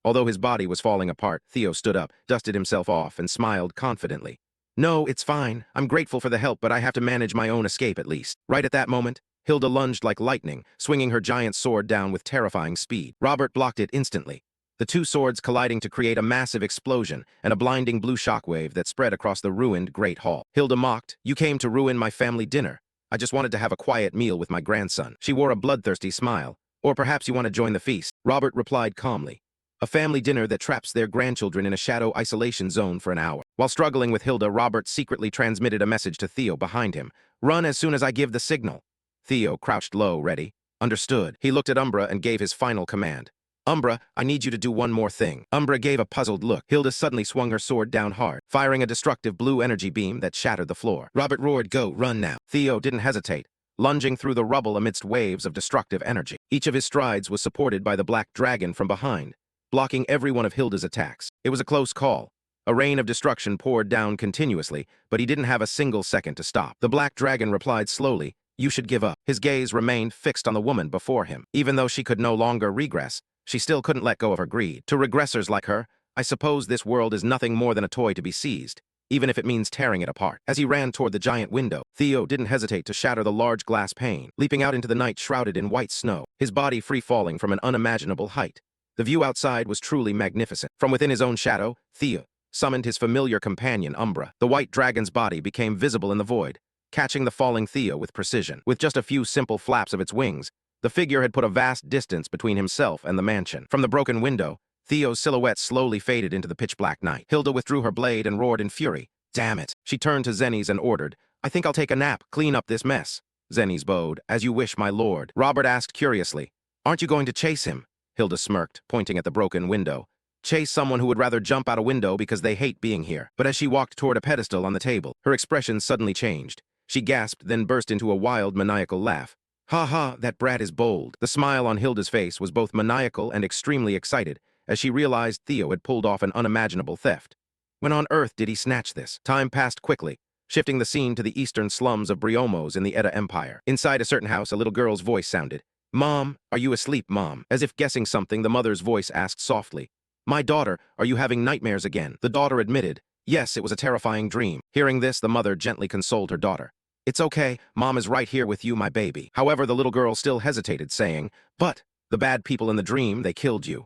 S1: Although his body was falling apart, Theo stood up, dusted himself off, and smiled confidently. "No, it's fine. I'm grateful for the help, but I have to manage my own escape at least." Right at that moment, Hilda lunged like lightning, swinging her giant sword down with terrifying speed. Robert blocked it instantly, the two swords colliding to create a massive explosion and a blinding blue shockwave that spread across the ruined Great Hall. Hilda mocked, "You came to ruin my family dinner. I just wanted to have a quiet meal with my grandson." She wore a bloodthirsty smile, Or perhaps you want to join the feast. Robert replied calmly. A family dinner that traps their grandchildren in a shadow isolation zone for an hour. While struggling with Hilda, Robert secretly transmitted a message to Theo behind him. Run as soon as I give the signal. Theo crouched low, ready. Understood. He looked at Umbra and gave his final command. Umbra, I need you to do one more thing. Umbra gave a puzzled look. Hilda suddenly swung her sword down hard, firing a destructive blue energy beam that shattered the floor. Robert roared, go, run now. Theo didn't hesitate, lunging through the rubble amidst waves of destructive energy. Each of his strides was supported by the black dragon from behind, blocking every one of Hilda's attacks. It was a close call. A rain of destruction poured down continuously, but he didn't have a single second to stop. The black dragon replied slowly, you should give up. His gaze remained fixed on the woman before him. Even though she could no longer regress, she still couldn't let go of her greed. To regressors like her, I suppose this world is nothing more than a toy to be seized, even if it means tearing it apart. As he ran toward the giant window, Theo didn't hesitate to shatter the large glass pane, leaping out into the night shrouded in white snow, his body free-falling from an unimaginable height. The view outside was truly magnificent. From within his own shadow, Theo summoned his familiar companion, Umbra. The white dragon's body became visible in the void, catching the falling Theo with precision. With just a few simple flaps of its wings, the figure had put a vast distance between himself and the mansion. From the broken window, Theo's silhouette slowly faded into the pitch-black night. Hilda withdrew her blade and roared in fury. Damn it. She turned to Zennies and ordered, I think I'll take a nap, clean up this mess. Zennies bowed, as you wish, my lord. Robert asked curiously, aren't you going to chase him? Hilda smirked, pointing at the broken window. Chase someone who would rather jump out a window because they hate being here. But as she walked toward a pedestal on the table, her expression suddenly changed. She gasped, then burst into a wild, maniacal laugh. Ha ha, that brat is bold. The smile on Hilda's face was both maniacal and extremely excited, as she realized Theo had pulled off an unimaginable theft. When on earth did he snatch this? Time passed quickly, shifting the scene to the eastern slums of Briomos in the Edda Empire. Inside a certain house, a little girl's voice sounded. Mom, are you asleep, Mom? As if guessing something, the mother's voice asked softly. My daughter, are you having nightmares again? The daughter admitted, yes, it was a terrifying dream. Hearing this, the mother gently consoled her daughter. It's okay, Mom is right here with you, my baby. However, the little girl still hesitated, saying, but the bad people in the dream, they killed you.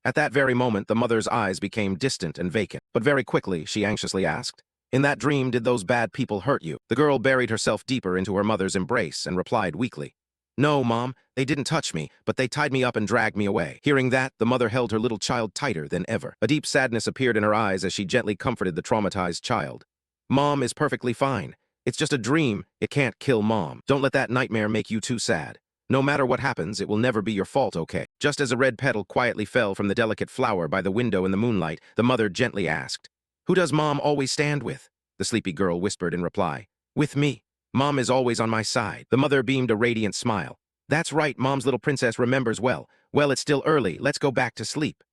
S1: At that very moment, the mother's eyes became distant and vacant. But very quickly, she anxiously asked, in that dream, did those bad people hurt you? The girl buried herself deeper into her mother's embrace and replied weakly, no, Mom, they didn't touch me, but they tied me up and dragged me away. Hearing that, the mother held her little child tighter than ever. A deep sadness appeared in her eyes as she gently comforted the traumatized child. Mom is perfectly fine. It's just a dream. It can't kill Mom. Don't let that nightmare make you too sad. No matter what happens, it will never be your fault, okay? Just as a red petal quietly fell from the delicate flower by the window in the moonlight, the mother gently asked, who does Mom always stand with? The sleepy girl whispered in reply, with me. Mom is always on my side. The mother beamed a radiant smile. That's right, Mom's little princess remembers well. Well, it's still early. Let's go back to sleep.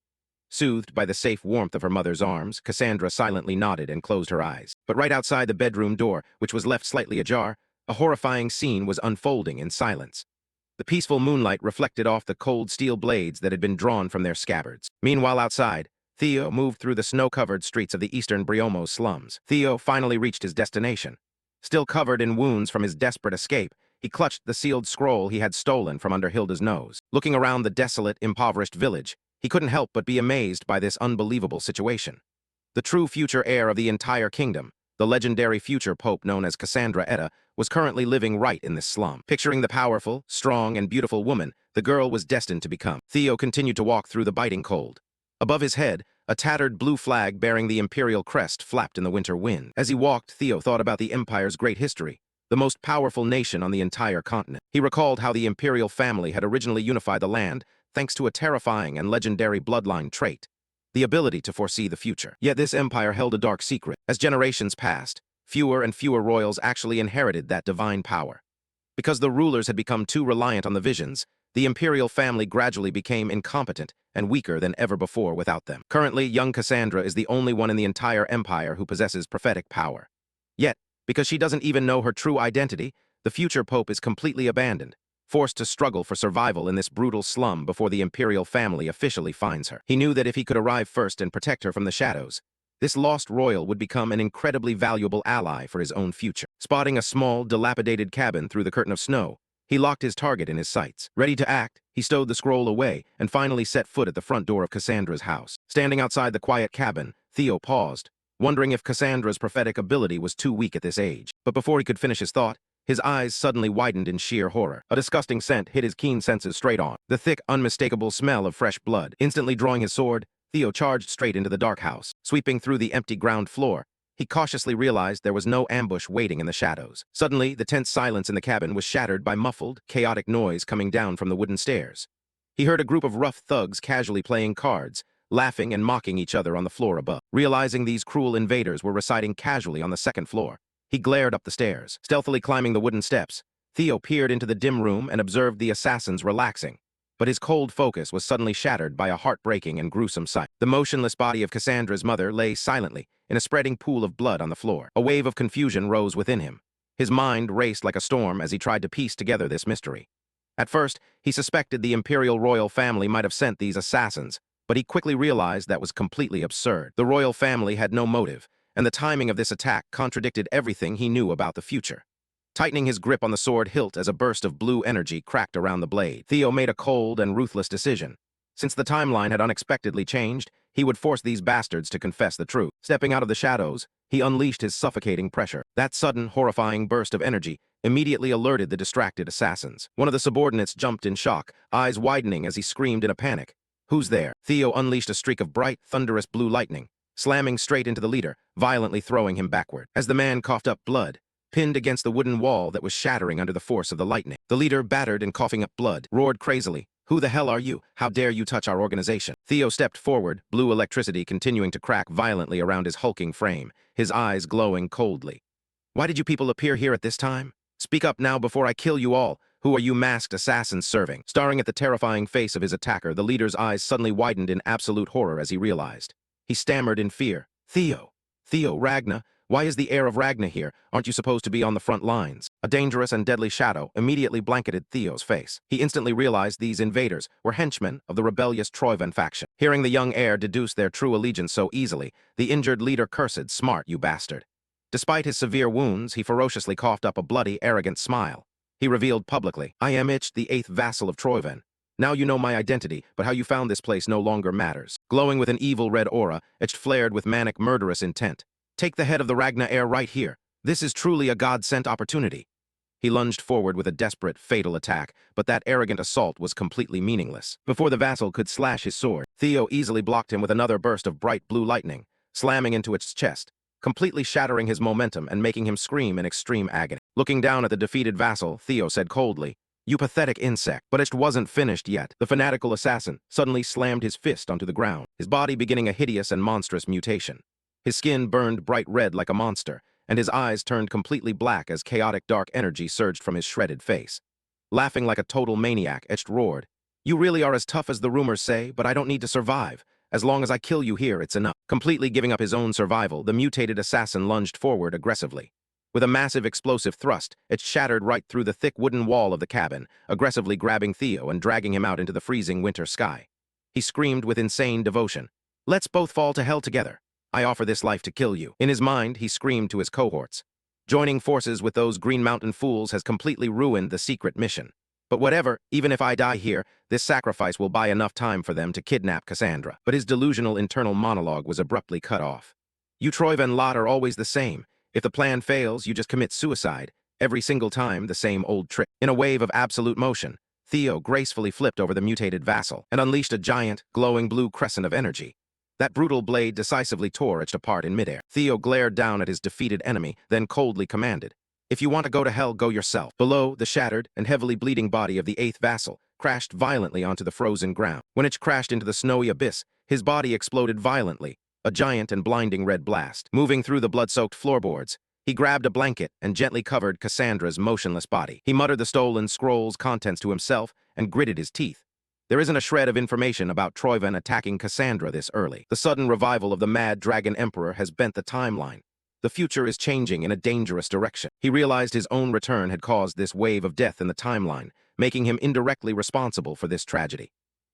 S1: Soothed by the safe warmth of her mother's arms, Cassandra silently nodded and closed her eyes. But right outside the bedroom door, which was left slightly ajar, a horrifying scene was unfolding in silence. The peaceful moonlight reflected off the cold steel blades that had been drawn from their scabbards. Meanwhile, outside, Theo moved through the snow-covered streets of the eastern Briomos slums. Theo finally reached his destination. Still covered in wounds from his desperate escape, he clutched the sealed scroll he had stolen from under Hilda's nose. Looking around the desolate, impoverished village, he couldn't help but be amazed by this unbelievable situation. The true future heir of the entire kingdom, the legendary future pope known as Cassandra Edda, was currently living right in this slum. Picturing the powerful, strong, and beautiful woman the girl was destined to become, Theo continued to walk through the biting cold. Above his head, a tattered blue flag bearing the imperial crest flapped in the winter wind. As he walked, Theo thought about the empire's great history, the most powerful nation on the entire continent. He recalled how the imperial family had originally unified the land thanks to a terrifying and legendary bloodline trait, the ability to foresee the future. Yet this empire held a dark secret. As generations passed, fewer and fewer royals actually inherited that divine power. Because the rulers had become too reliant on the visions, the imperial family gradually became incompetent and weaker than ever before without them. Currently, young Cassandra is the only one in the entire empire who possesses prophetic power. Yet, because she doesn't even know her true identity, the future pope is completely abandoned, forced to struggle for survival in this brutal slum before the imperial family officially finds her. He knew that if he could arrive first and protect her from the shadows, this lost royal would become an incredibly valuable ally for his own future. Spotting a small, dilapidated cabin through the curtain of snow, he locked his target in his sights. Ready to act, he stowed the scroll away and finally set foot at the front door of Cassandra's house. Standing outside the quiet cabin, Theo paused, wondering if Cassandra's prophetic ability was too weak at this age. But before he could finish his thought, His eyes suddenly widened in sheer horror. A disgusting scent hit his keen senses straight on. The thick, unmistakable smell of fresh blood. Instantly drawing his sword, Theo charged straight into the dark house. Sweeping through the empty ground floor, he cautiously realized there was no ambush waiting in the shadows. Suddenly, the tense silence in the cabin was shattered by muffled, chaotic noise coming down from the wooden stairs. He heard a group of rough thugs casually playing cards, laughing and mocking each other on the floor above. Realizing these cruel invaders were residing casually on the second floor, he glared up the stairs. Stealthily climbing the wooden steps, Theo peered into the dim room and observed the assassins relaxing. But his cold focus was suddenly shattered by a heartbreaking and gruesome sight. The motionless body of Cassandra's mother lay silently in a spreading pool of blood on the floor. A wave of confusion rose within him. His mind raced like a storm as he tried to piece together this mystery. At first, he suspected the imperial royal family might have sent these assassins, but he quickly realized that was completely absurd. The royal family had no motive, and the timing of this attack contradicted everything he knew about the future. Tightening his grip on the sword hilt as a burst of blue energy cracked around the blade, Theo made a cold and ruthless decision. Since the timeline had unexpectedly changed, he would force these bastards to confess the truth. Stepping out of the shadows, he unleashed his suffocating pressure. That sudden, horrifying burst of energy immediately alerted the distracted assassins. One of the subordinates jumped in shock, eyes widening as he screamed in a panic. "Who's there?" Theo unleashed a streak of bright, thunderous blue lightning, slamming straight into the leader, violently throwing him backward. As the man coughed up blood, pinned against the wooden wall that was shattering under the force of the lightning, the leader, battered and coughing up blood, roared crazily, "Who the hell are you? How dare you touch our organization?" Theo stepped forward, blue electricity continuing to crack violently around his hulking frame, his eyes glowing coldly. "Why did you people appear here at this time? Speak up now before I kill you all. Who are you masked assassins serving?" Staring at the terrifying face of his attacker, the leader's eyes suddenly widened in absolute horror as he realized. He stammered in fear. Theo, Ragna, why is the heir of Ragna here? Aren't you supposed to be on the front lines?" A dangerous and deadly shadow immediately blanketed Theo's face. He instantly realized these invaders were henchmen of the rebellious Troivan faction. Hearing the young heir deduce their true allegiance so easily, the injured leader cursed, "Smart, you bastard." Despite his severe wounds, he ferociously coughed up a bloody, arrogant smile. He revealed publicly, "I am Ich, the 8th vassal of Troivan. Now you know my identity, but how you found this place no longer matters." Glowing with an evil red aura, Ich flared with manic, murderous intent. "Take the head of the Ragna heir right here. This is truly a God-sent opportunity." He lunged forward with a desperate, fatal attack, but that arrogant assault was completely meaningless. Before the vassal could slash his sword, Theo easily blocked him with another burst of bright blue lightning, slamming into its chest, completely shattering his momentum and making him scream in extreme agony. Looking down at the defeated vassal, Theo said coldly, "You pathetic insect." But it wasn't finished yet. The fanatical assassin suddenly slammed his fist onto the ground, his body beginning a hideous and monstrous mutation. His skin burned bright red like a monster, and his eyes turned completely black as chaotic dark energy surged from his shredded face. Laughing like a total maniac, Ich roared, "You really are as tough as the rumors say, but I don't need to survive. As long as I kill you here, it's enough." Completely giving up his own survival, the mutated assassin lunged forward aggressively. With a massive explosive thrust, it shattered right through the thick wooden wall of the cabin, aggressively grabbing Theo and dragging him out into the freezing winter sky. He screamed with insane devotion, "Let's both fall to hell together. I offer this life to kill you." In his mind, he screamed to his cohorts, "Joining forces with those Green Mountain fools has completely ruined the secret mission. But whatever, even if I die here, this sacrifice will buy enough time for them to kidnap Cassandra." But his delusional internal monologue was abruptly cut off. "You Troivan lot are always the same. If the plan fails, you just commit suicide. Every single time, the same old trick." In a wave of absolute motion, Theo gracefully flipped over the mutated vassal and unleashed a giant, glowing blue crescent of energy. That brutal blade decisively tore it apart in midair. Theo glared down at his defeated enemy, then coldly commanded, "If you want to go to hell, go yourself." Below, the shattered and heavily bleeding body of the 8th vassal crashed violently onto the frozen ground. When it crashed into the snowy abyss, his body exploded violently, a giant and blinding red blast. Moving through the blood-soaked floorboards, he grabbed a blanket and gently covered Cassandra's motionless body. He muttered the stolen scroll's contents to himself and gritted his teeth. There isn't a shred of information about Troivan attacking Cassandra this early. The sudden revival of the mad dragon emperor has bent the timeline. The future is changing in a dangerous direction. He realized his own return had caused this wave of death in the timeline, making him indirectly responsible for this tragedy.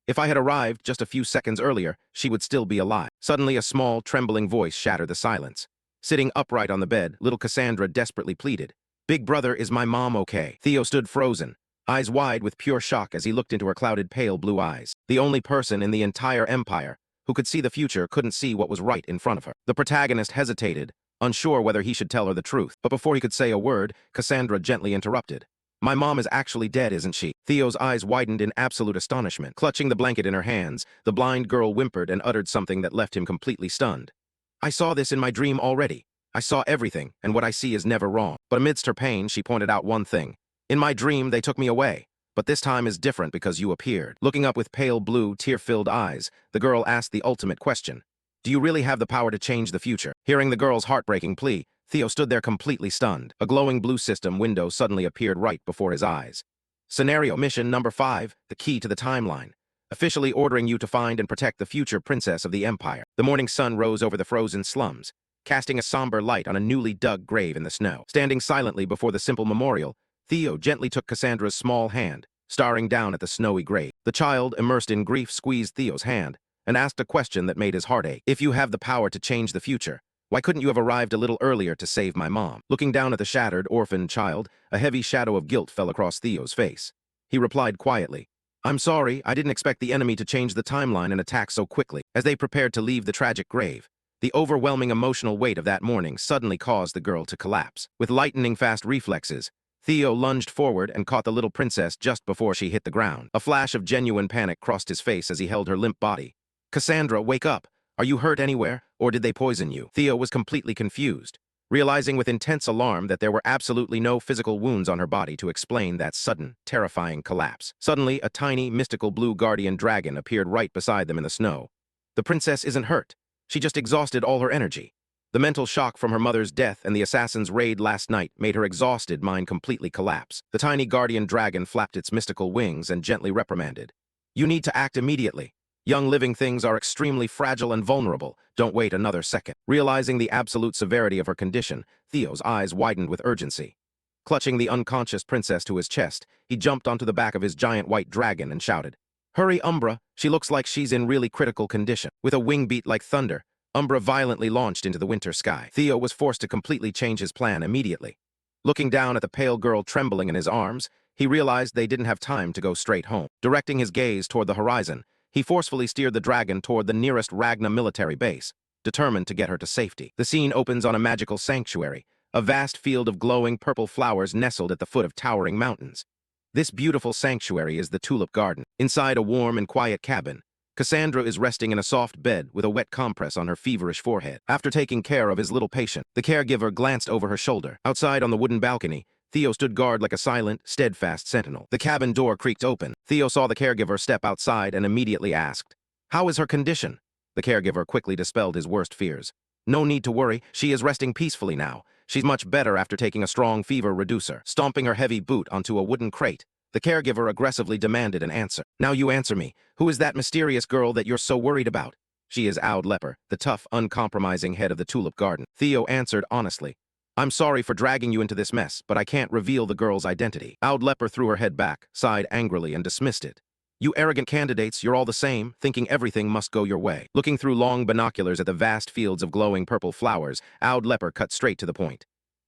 S1: If I had arrived just a few seconds earlier, she would still be alive. Suddenly, a small, trembling voice shattered the silence. Sitting upright on the bed, little Cassandra desperately pleaded, "Big brother, is my mom okay?" Theo stood frozen, eyes wide with pure shock as he looked into her clouded, pale blue eyes. The only person in the entire empire who could see the future couldn't see what was right in front of her. The protagonist hesitated, unsure whether he should tell her the truth. But before he could say a word, Cassandra gently interrupted. My mom is actually dead, isn't she? Theo's eyes widened in absolute astonishment. Clutching the blanket in her hands, the blind girl whimpered and uttered something that left him completely stunned. I saw this in my dream already. I saw everything, and what I see is never wrong. But amidst her pain, she pointed out one thing. In my dream, they took me away. But this time is different because you appeared. Looking up with pale blue, tear-filled eyes, the girl asked the ultimate question. Do you really have the power to change the future? Hearing the girl's heartbreaking plea, Theo stood there completely stunned. A glowing blue system window suddenly appeared right before his eyes. Scenario Mission Number 5, the key to the timeline. Officially ordering you to find and protect the future princess of the empire. The morning sun rose over the frozen slums, casting a somber light on a newly dug grave in the snow. Standing silently before the simple memorial, Theo gently took Cassandra's small hand, staring down at the snowy grave. The child, immersed in grief, squeezed Theo's hand and asked a question that made his heart ache. If you have the power to change the future, why couldn't you have arrived a little earlier to save my mom? Looking down at the shattered, orphaned child, a heavy shadow of guilt fell across Theo's face. He replied quietly, I'm sorry, I didn't expect the enemy to change the timeline and attack so quickly. As they prepared to leave the tragic grave, the overwhelming emotional weight of that morning suddenly caused the girl to collapse. With lightning-fast reflexes, Theo lunged forward and caught the little princess just before she hit the ground. A flash of genuine panic crossed his face as he held her limp body. Cassandra, wake up! Are you hurt anywhere, or did they poison you? Theo was completely confused, realizing with intense alarm that there were absolutely no physical wounds on her body to explain that sudden, terrifying collapse. Suddenly, a tiny, mystical blue guardian dragon appeared right beside them in the snow. The princess isn't hurt. She just exhausted all her energy. The mental shock from her mother's death and the assassin's raid last night made her exhausted mind completely collapse. The tiny guardian dragon flapped its mystical wings and gently reprimanded. You need to act immediately. Young living things are extremely fragile and vulnerable. Don't wait another second. Realizing the absolute severity of her condition, Theo's eyes widened with urgency. Clutching the unconscious princess to his chest, he jumped onto the back of his giant white dragon and shouted, Hurry, Umbra! She looks like she's in really critical condition. With a wing beat like thunder, Umbra violently launched into the winter sky. Theo was forced to completely change his plan immediately. Looking down at the pale girl trembling in his arms, he realized they didn't have time to go straight home. Directing his gaze toward the horizon, he forcefully steered the dragon toward the nearest Ragna military base, determined to get her to safety. The scene opens on a magical sanctuary, a vast field of glowing purple flowers nestled at the foot of towering mountains. This beautiful sanctuary is the Tulip Garden. Inside a warm and quiet cabin, Cassandra is resting in a soft bed with a wet compress on her feverish forehead. After taking care of his little patient, the caregiver glanced over her shoulder. Outside on the wooden balcony, Theo stood guard like a silent, steadfast sentinel. The cabin door creaked open. Theo saw the caregiver step outside and immediately asked, How is her condition? The caregiver quickly dispelled his worst fears. No need to worry, she is resting peacefully now. She's much better after taking a strong fever reducer. Stomping her heavy boot onto a wooden crate, the caregiver aggressively demanded an answer. Now you answer me. Who is that mysterious girl that you're so worried about? She is Oud Leper, the tough, uncompromising head of the Tulip Garden. Theo answered honestly. I'm sorry for dragging you into this mess, but I can't reveal the girl's identity. Oud Leper threw her head back, sighed angrily, and dismissed it. You arrogant candidates, you're all the same, thinking everything must go your way. Looking through long binoculars at the vast fields of glowing purple flowers, Oud Leper cut straight to the point.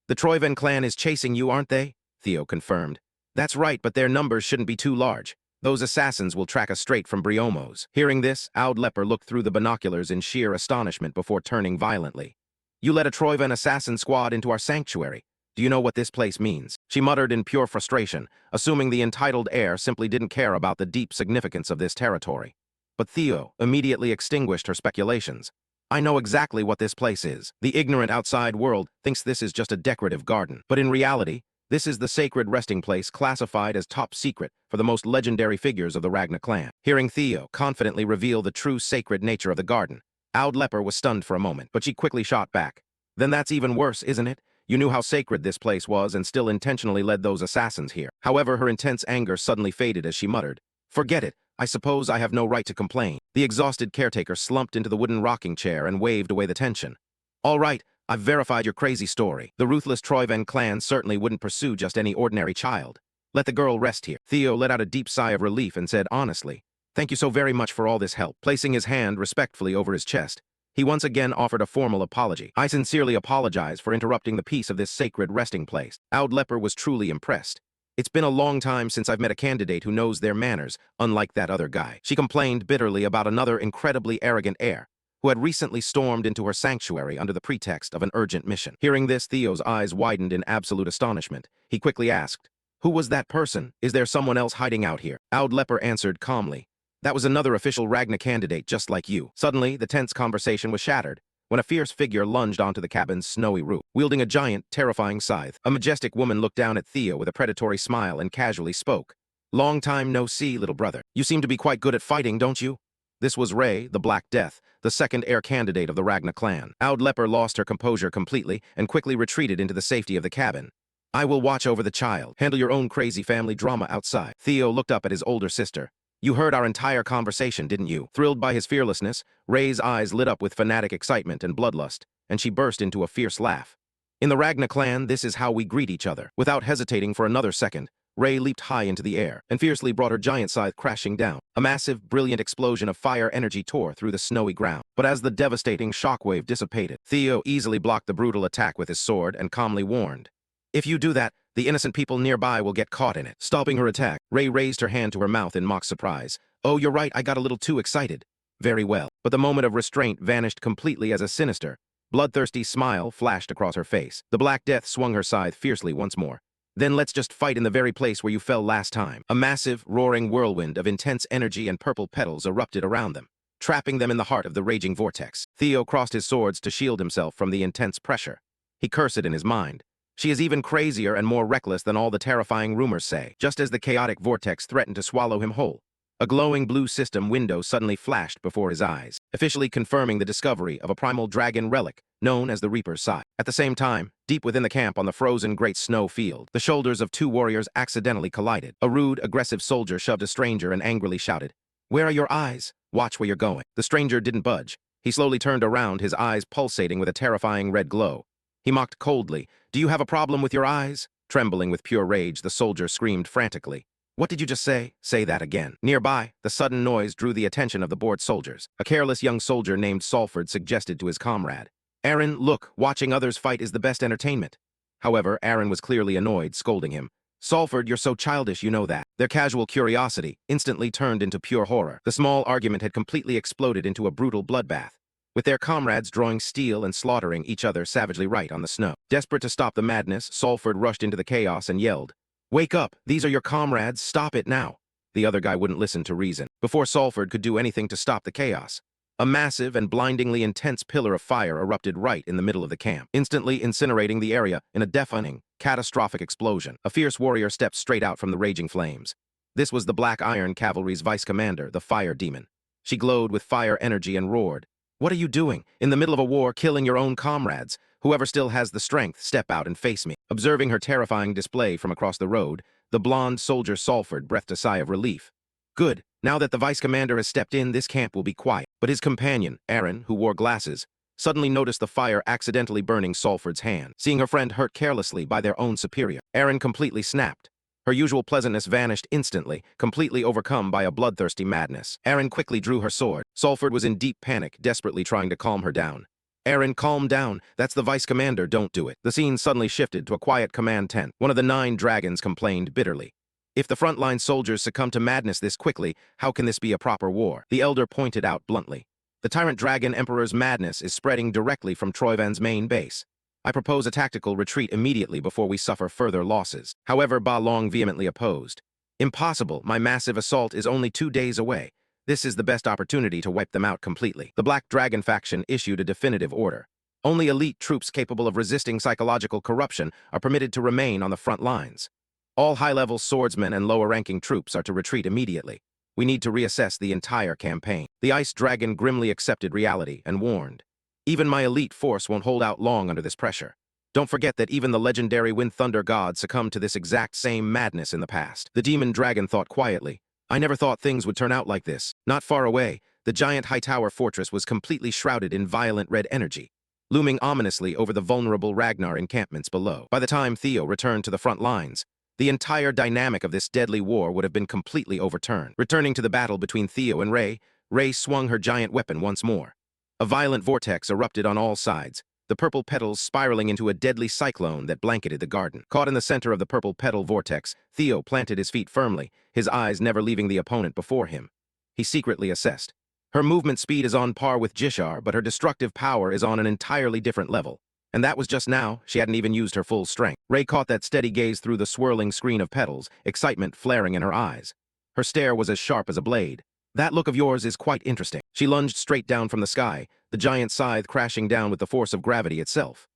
S1: The Troyven clan is chasing you, aren't they? Theo confirmed. That's right, but their numbers shouldn't be too large. Those assassins will track us straight from Briomos. Hearing this, Oud Leper looked through the binoculars in sheer astonishment before turning violently. You led a Troyven assassin squad into our sanctuary. Do you know what this place means? She muttered in pure frustration, assuming the entitled heir simply didn't care about the deep significance of this territory. But Theo immediately extinguished her speculations. I know exactly what this place is. The ignorant outside world thinks this is just a decorative garden. But in reality, this is the sacred resting place classified as top secret for the most legendary figures of the Ragna clan. Hearing Theo confidently reveal the true sacred nature of the garden, Oud Leper was stunned for a moment, but she quickly shot back. Then that's even worse, isn't it? You knew how sacred this place was and still intentionally led those assassins here. However, her intense anger suddenly faded as she muttered, Forget it. I suppose I have no right to complain. The exhausted caretaker slumped into the wooden rocking chair and waved away the tension. All right, I've verified your crazy story. The ruthless Troyven clan certainly wouldn't pursue just any ordinary child. Let the girl rest here. Theo let out a deep sigh of relief and said honestly, Thank you so very much for all this help. Placing his hand respectfully over his chest, he once again offered a formal apology. I sincerely apologize for interrupting the peace of this sacred resting place. Oud Leper was truly impressed. It's been a long time since I've met a candidate who knows their manners, unlike that other guy. She complained bitterly about another incredibly arrogant heir, who had recently stormed into her sanctuary under the pretext of an urgent mission. Hearing this, Theo's eyes widened in absolute astonishment. He quickly asked, "Who was that person? Is there someone else hiding out here?" Oud Leper answered calmly, "That was another official Ragna candidate just like you." Suddenly, the tense conversation was shattered when a fierce figure lunged onto the cabin's snowy roof, wielding a giant, terrifying scythe. A majestic woman looked down at Theo with a predatory smile and casually spoke. "Long time no see, little brother. You seem to be quite good at fighting, don't you?" This was Ray, the Black Death, the second heir candidate of the Ragna clan. Oud Leper lost her composure completely and quickly retreated into the safety of the cabin. "I will watch over the child. Handle your own crazy family drama outside." Theo looked up at his older sister. "You heard our entire conversation, didn't you?" Thrilled by his fearlessness, Ray's eyes lit up with fanatic excitement and bloodlust, and she burst into a fierce laugh. "In the Ragna clan, this is how we greet each other." Without hesitating for another second, Ray leaped high into the air and fiercely brought her giant scythe crashing down. A massive, brilliant explosion of fire energy tore through the snowy ground. But as the devastating shockwave dissipated, Theo easily blocked the brutal attack with his sword and calmly warned, "If you do that, the innocent people nearby will get caught in it." Stopping her attack, Ray raised her hand to her mouth in mock surprise. "Oh, you're right, I got a little too excited." "Very well." But the moment of restraint vanished completely as a sinister, bloodthirsty smile flashed across her face. The Black Death swung her scythe fiercely once more. "Then let's just fight in the very place where you fell last time." A massive, roaring whirlwind of intense energy and purple petals erupted around them, trapping them in the heart of the raging vortex. Theo crossed his swords to shield himself from the intense pressure. He cursed in his mind. She is even crazier and more reckless than all the terrifying rumors say. Just as the chaotic vortex threatened to swallow him whole, a glowing blue system window suddenly flashed before his eyes, officially confirming the discovery of a primal dragon relic known as the Reaper's Scythe. At the same time, deep within the camp on the frozen great snow field, the shoulders of two warriors accidentally collided. A rude, aggressive soldier shoved a stranger and angrily shouted, "Where are your eyes? Watch where you're going." The stranger didn't budge. He slowly turned around, his eyes pulsating with a terrifying red glow. He mocked coldly, "Do you have a problem with your eyes?" Trembling with pure rage, the soldier screamed frantically, "What did you just say?" "Say that again." Nearby, the sudden noise drew the attention of the bored soldiers. A careless young soldier named Salford suggested to his comrade, "Aaron, look, watching others fight is the best entertainment." However, Aaron was clearly annoyed, scolding him. "Salford, you're so childish, you know that." Their casual curiosity instantly turned into pure horror. The small argument had completely exploded into a brutal bloodbath, with their comrades drawing steel and slaughtering each other savagely right on the snow. Desperate to stop the madness, Salford rushed into the chaos and yelled, "Wake up! These are your comrades! Stop it now!" The other guy wouldn't listen to reason. Before Salford could do anything to stop the chaos, a massive and blindingly intense pillar of fire erupted right in the middle of the camp, instantly incinerating the area in a deafening, catastrophic explosion. A fierce warrior stepped straight out from the raging flames. This was the Black Iron Cavalry's vice commander, the Fire Demon. She glowed with fire energy and roared, "What are you doing? In the middle of a war, killing your own comrades? Whoever still has the strength, step out and face me." Observing her terrifying display from across the road, the blonde soldier Salford breathed a sigh of relief. "Good. Now that the vice commander has stepped in, this camp will be quiet." But his companion, Aaron, who wore glasses, suddenly noticed the fire accidentally burning Salford's hand. Seeing her friend hurt carelessly by their own superior, Aaron completely snapped. Her usual pleasantness vanished instantly, completely overcome by a bloodthirsty madness. Aaron quickly drew her sword. Salford was in deep panic, desperately trying to calm her down. "Aaron, calm down. That's the vice commander, don't do it." The scene suddenly shifted to a quiet command tent. One of the 9 dragons complained bitterly, "If the frontline soldiers succumb to madness this quickly, how can this be a proper war?" The elder pointed out bluntly, "The tyrant dragon emperor's madness is spreading directly from Troyvan's main base. I propose a tactical retreat immediately before we suffer further losses." However, Ba Long vehemently opposed. "Impossible. My massive assault is only 2 days away. This is the best opportunity to wipe them out completely." The Black Dragon faction issued a definitive order. Only elite troops capable of resisting psychological corruption are permitted to remain on the front lines. All high-level swordsmen and lower-ranking troops are to retreat immediately. We need to reassess the entire campaign. The Ice Dragon grimly accepted reality and warned, "Even my elite force won't hold out long under this pressure. Don't forget that even the legendary Wind Thunder God succumbed to this exact same madness in the past." The Demon Dragon thought quietly, "I never thought things would turn out like this." Not far away, the giant high-tower fortress was completely shrouded in violent red energy, looming ominously over the vulnerable Ragnar encampments below. By the time Theo returned to the front lines, the entire dynamic of this deadly war would have been completely overturned. Returning to the battle between Theo and Ray, Ray swung her giant weapon once more. A violent vortex erupted on all sides, the purple petals spiraling into a deadly cyclone that blanketed the garden. Caught in the center of the purple petal vortex, Theo planted his feet firmly, his eyes never leaving the opponent before him. He secretly assessed, Her movement speed is on par with Jishar, but her destructive power is on an entirely different level. And that was just now, she hadn't even used her full strength. Ray caught that steady gaze through the swirling screen of petals, excitement flaring in her eyes. Her stare was as sharp as a blade. That look of yours is quite interesting. She lunged straight down from the sky, the giant scythe crashing down with the force of gravity itself.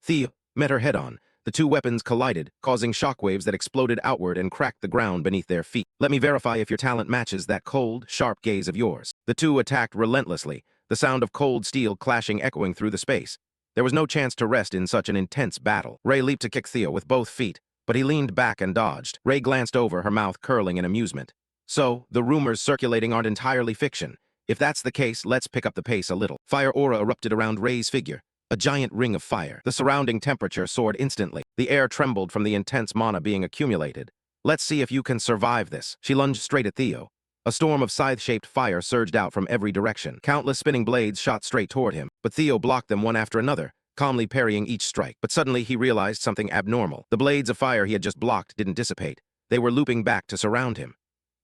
S1: Theo met her head-on. The two weapons collided, causing shockwaves that exploded outward and cracked the ground beneath their feet. Let me verify if your talent matches that cold, sharp gaze of yours. The two attacked relentlessly, the sound of cold steel clashing echoing through the space. There was no chance to rest in such an intense battle. Ray leaped to kick Theo with both feet, but he leaned back and dodged. Ray glanced over, her mouth curling in amusement. So, the rumors circulating aren't entirely fiction. If that's the case, let's pick up the pace a little. Fire aura erupted around Ray's figure. A giant ring of fire. The surrounding temperature soared instantly. The air trembled from the intense mana being accumulated. Let's see if you can survive this. She lunged straight at Theo. A storm of scythe-shaped fire surged out from every direction. Countless spinning blades shot straight toward him, but Theo blocked them one after another, calmly parrying each strike. But suddenly he realized something abnormal. The blades of fire he had just blocked didn't dissipate. They were looping back to surround him.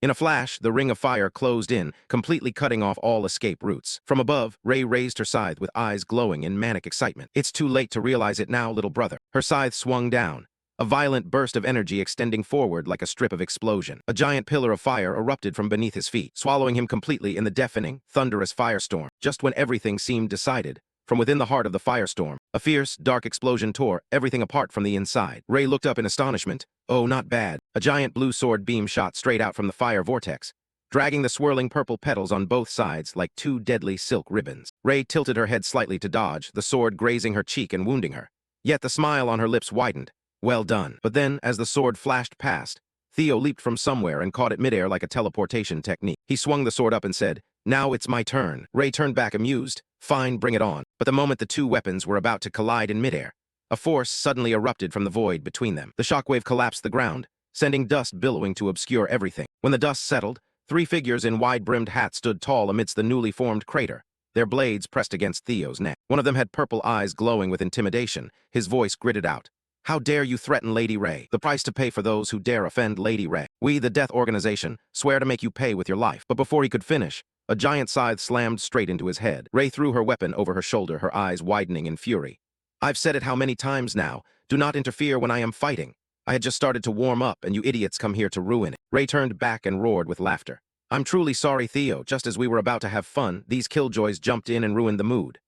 S1: In a flash, the ring of fire closed in, completely cutting off all escape routes. From above, Ray raised her scythe with eyes glowing in manic excitement. It's too late to realize it now, little brother. Her scythe swung down, a violent burst of energy extending forward like a strip of explosion. A giant pillar of fire erupted from beneath his feet, swallowing him completely in the deafening, thunderous firestorm. Just when everything seemed decided, from within the heart of the firestorm, a fierce, dark explosion tore everything apart from the inside. Ray looked up in astonishment. Oh, not bad. A giant blue sword beam shot straight out from the fire vortex, dragging the swirling purple petals on both sides like two deadly silk ribbons. Ray tilted her head slightly to dodge, the sword grazing her cheek and wounding her. Yet the smile on her lips widened. Well done. But then, as the sword flashed past, Theo leaped from somewhere and caught it midair like a teleportation technique. He swung the sword up and said, "Now it's my turn." Ray turned back amused. Fine, bring it on. But the moment the two weapons were about to collide in midair, a force suddenly erupted from the void between them. The shockwave collapsed the ground, sending dust billowing to obscure everything. When the dust settled, three figures in wide-brimmed hats stood tall amidst the newly formed crater, their blades pressed against Theo's neck. One of them had purple eyes glowing with intimidation. His voice gritted out, "How dare you threaten Lady Ray? The price to pay for those who dare offend Lady Ray. We, the Death Organization, swear to make you pay with your life." But before he could finish, a giant scythe slammed straight into his head. Ray threw her weapon over her shoulder, her eyes widening in fury. "I've said it how many times now? Do not interfere when I am fighting. I had just started to warm up, and you idiots come here to ruin it." Ray turned back and roared with laughter. "I'm truly sorry, Theo. Just as we were about to have fun, these killjoys jumped in and ruined the mood.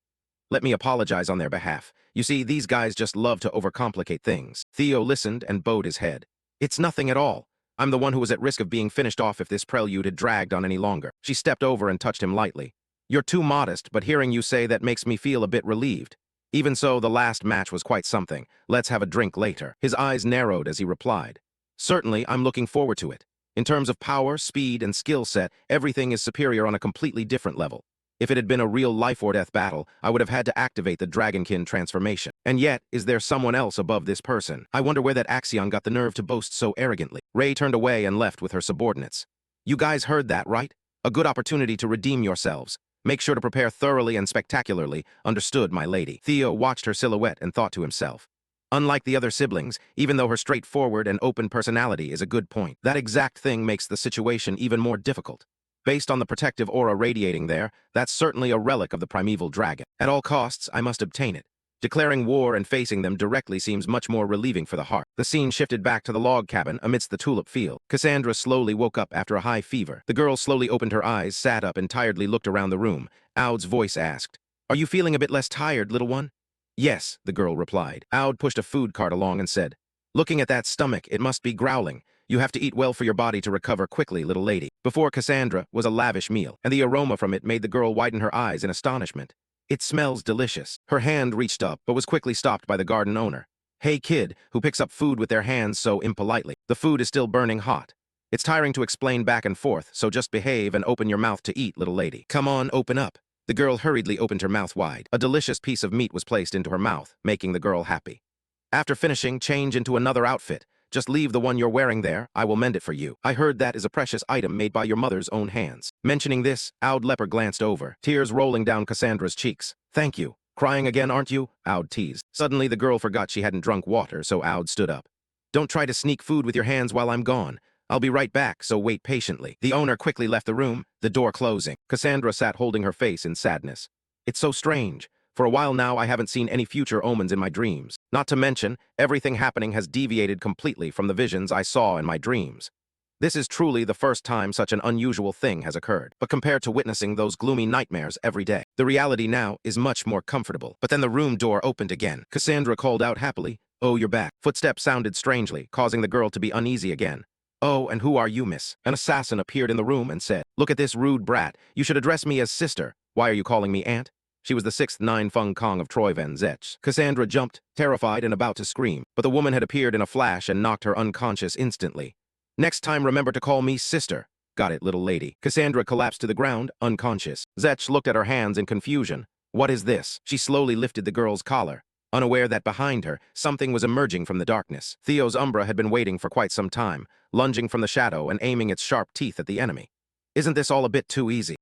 S1: Let me apologize on their behalf. You see, these guys just love to overcomplicate things." Theo listened and bowed his head. "It's nothing at all. I'm the one who was at risk of being finished off if this prelude had dragged on any longer." She stepped over and touched him lightly. "You're too modest, but hearing you say that makes me feel a bit relieved. Even so, the last match was quite something. Let's have a drink later." His eyes narrowed as he replied, "Certainly, I'm looking forward to it. In terms of power, speed, and skill set, everything is superior on a completely different level. If it had been a real life-or-death battle, I would have had to activate the Dragonkin transformation. And yet, is there someone else above this person? I wonder where that Axion got the nerve to boast so arrogantly." Ray turned away and left with her subordinates. "You guys heard that, right? A good opportunity to redeem yourselves. Make sure to prepare thoroughly and spectacularly. Understood, my lady." Theo watched her silhouette and thought to himself, unlike the other siblings, even though her straightforward and open personality is a good point, that exact thing makes the situation even more difficult. Based on the protective aura radiating there, that's certainly a relic of the primeval dragon. At all costs, I must obtain it. Declaring war and facing them directly seems much more relieving for the heart. The scene shifted back to the log cabin amidst the tulip field. Cassandra slowly woke up after a high fever. The girl slowly opened her eyes, sat up, and tiredly looked around the room. Aud's voice asked, "Are you feeling a bit less tired, little one?" "Yes," the girl replied. Aud pushed a food cart along and said, "Looking at that stomach, it must be growling. You have to eat well for your body to recover quickly, little lady." Before Cassandra was a lavish meal, and the aroma from it made the girl widen her eyes in astonishment. "It smells delicious." Her hand reached up, but was quickly stopped by the garden owner. "Hey kid, who picks up food with their hands so impolitely? The food is still burning hot. It's tiring to explain back and forth, so just behave and open your mouth to eat, little lady." "Come on, open up." The girl hurriedly opened her mouth wide. A delicious piece of meat was placed into her mouth, making the girl happy. "After finishing, change into another outfit. Just leave the one you're wearing there. I will mend it for you. I heard that is a precious item made by your mother's own hands." Mentioning this, Aud Leper glanced over, tears rolling down Cassandra's cheeks. "Thank you. Crying again, aren't you?" Aud teased. Suddenly, the girl forgot she hadn't drunk water, so Aud stood up. "Don't try to sneak food with your hands while I'm gone. I'll be right back, so wait patiently. The owner quickly left the room, the door closing. Cassandra sat holding her face in sadness. It's so strange. For a while now, I haven't seen any future omens in my dreams. Not to mention, everything happening has deviated completely from the visions I saw in my dreams. This is truly the first time such an unusual thing has occurred. But compared to witnessing those gloomy nightmares every day, the reality now is much more comfortable. But then the room door opened again. Cassandra called out happily, "Oh, you're back." Footsteps sounded strangely, causing the girl to be uneasy again. "Oh, and who are you, miss?" An assassin appeared in the room and said, "Look at this rude brat. You should address me as sister. Why are you calling me aunt?" She was the 6th Nine Feng Kong of Troyven Zech. Cassandra jumped, terrified and about to scream, but the woman had appeared in a flash and knocked her unconscious instantly. "Next time remember to call me sister." "Got it, little lady." Cassandra collapsed to the ground, unconscious. Zech looked at her hands in confusion. "What is this?" She slowly lifted the girl's collar, unaware that behind her, something was emerging from the darkness. Theo's Umbra had been waiting for quite some time, lunging from the shadow and aiming its sharp teeth at the enemy. "Isn't this all a bit too easy?"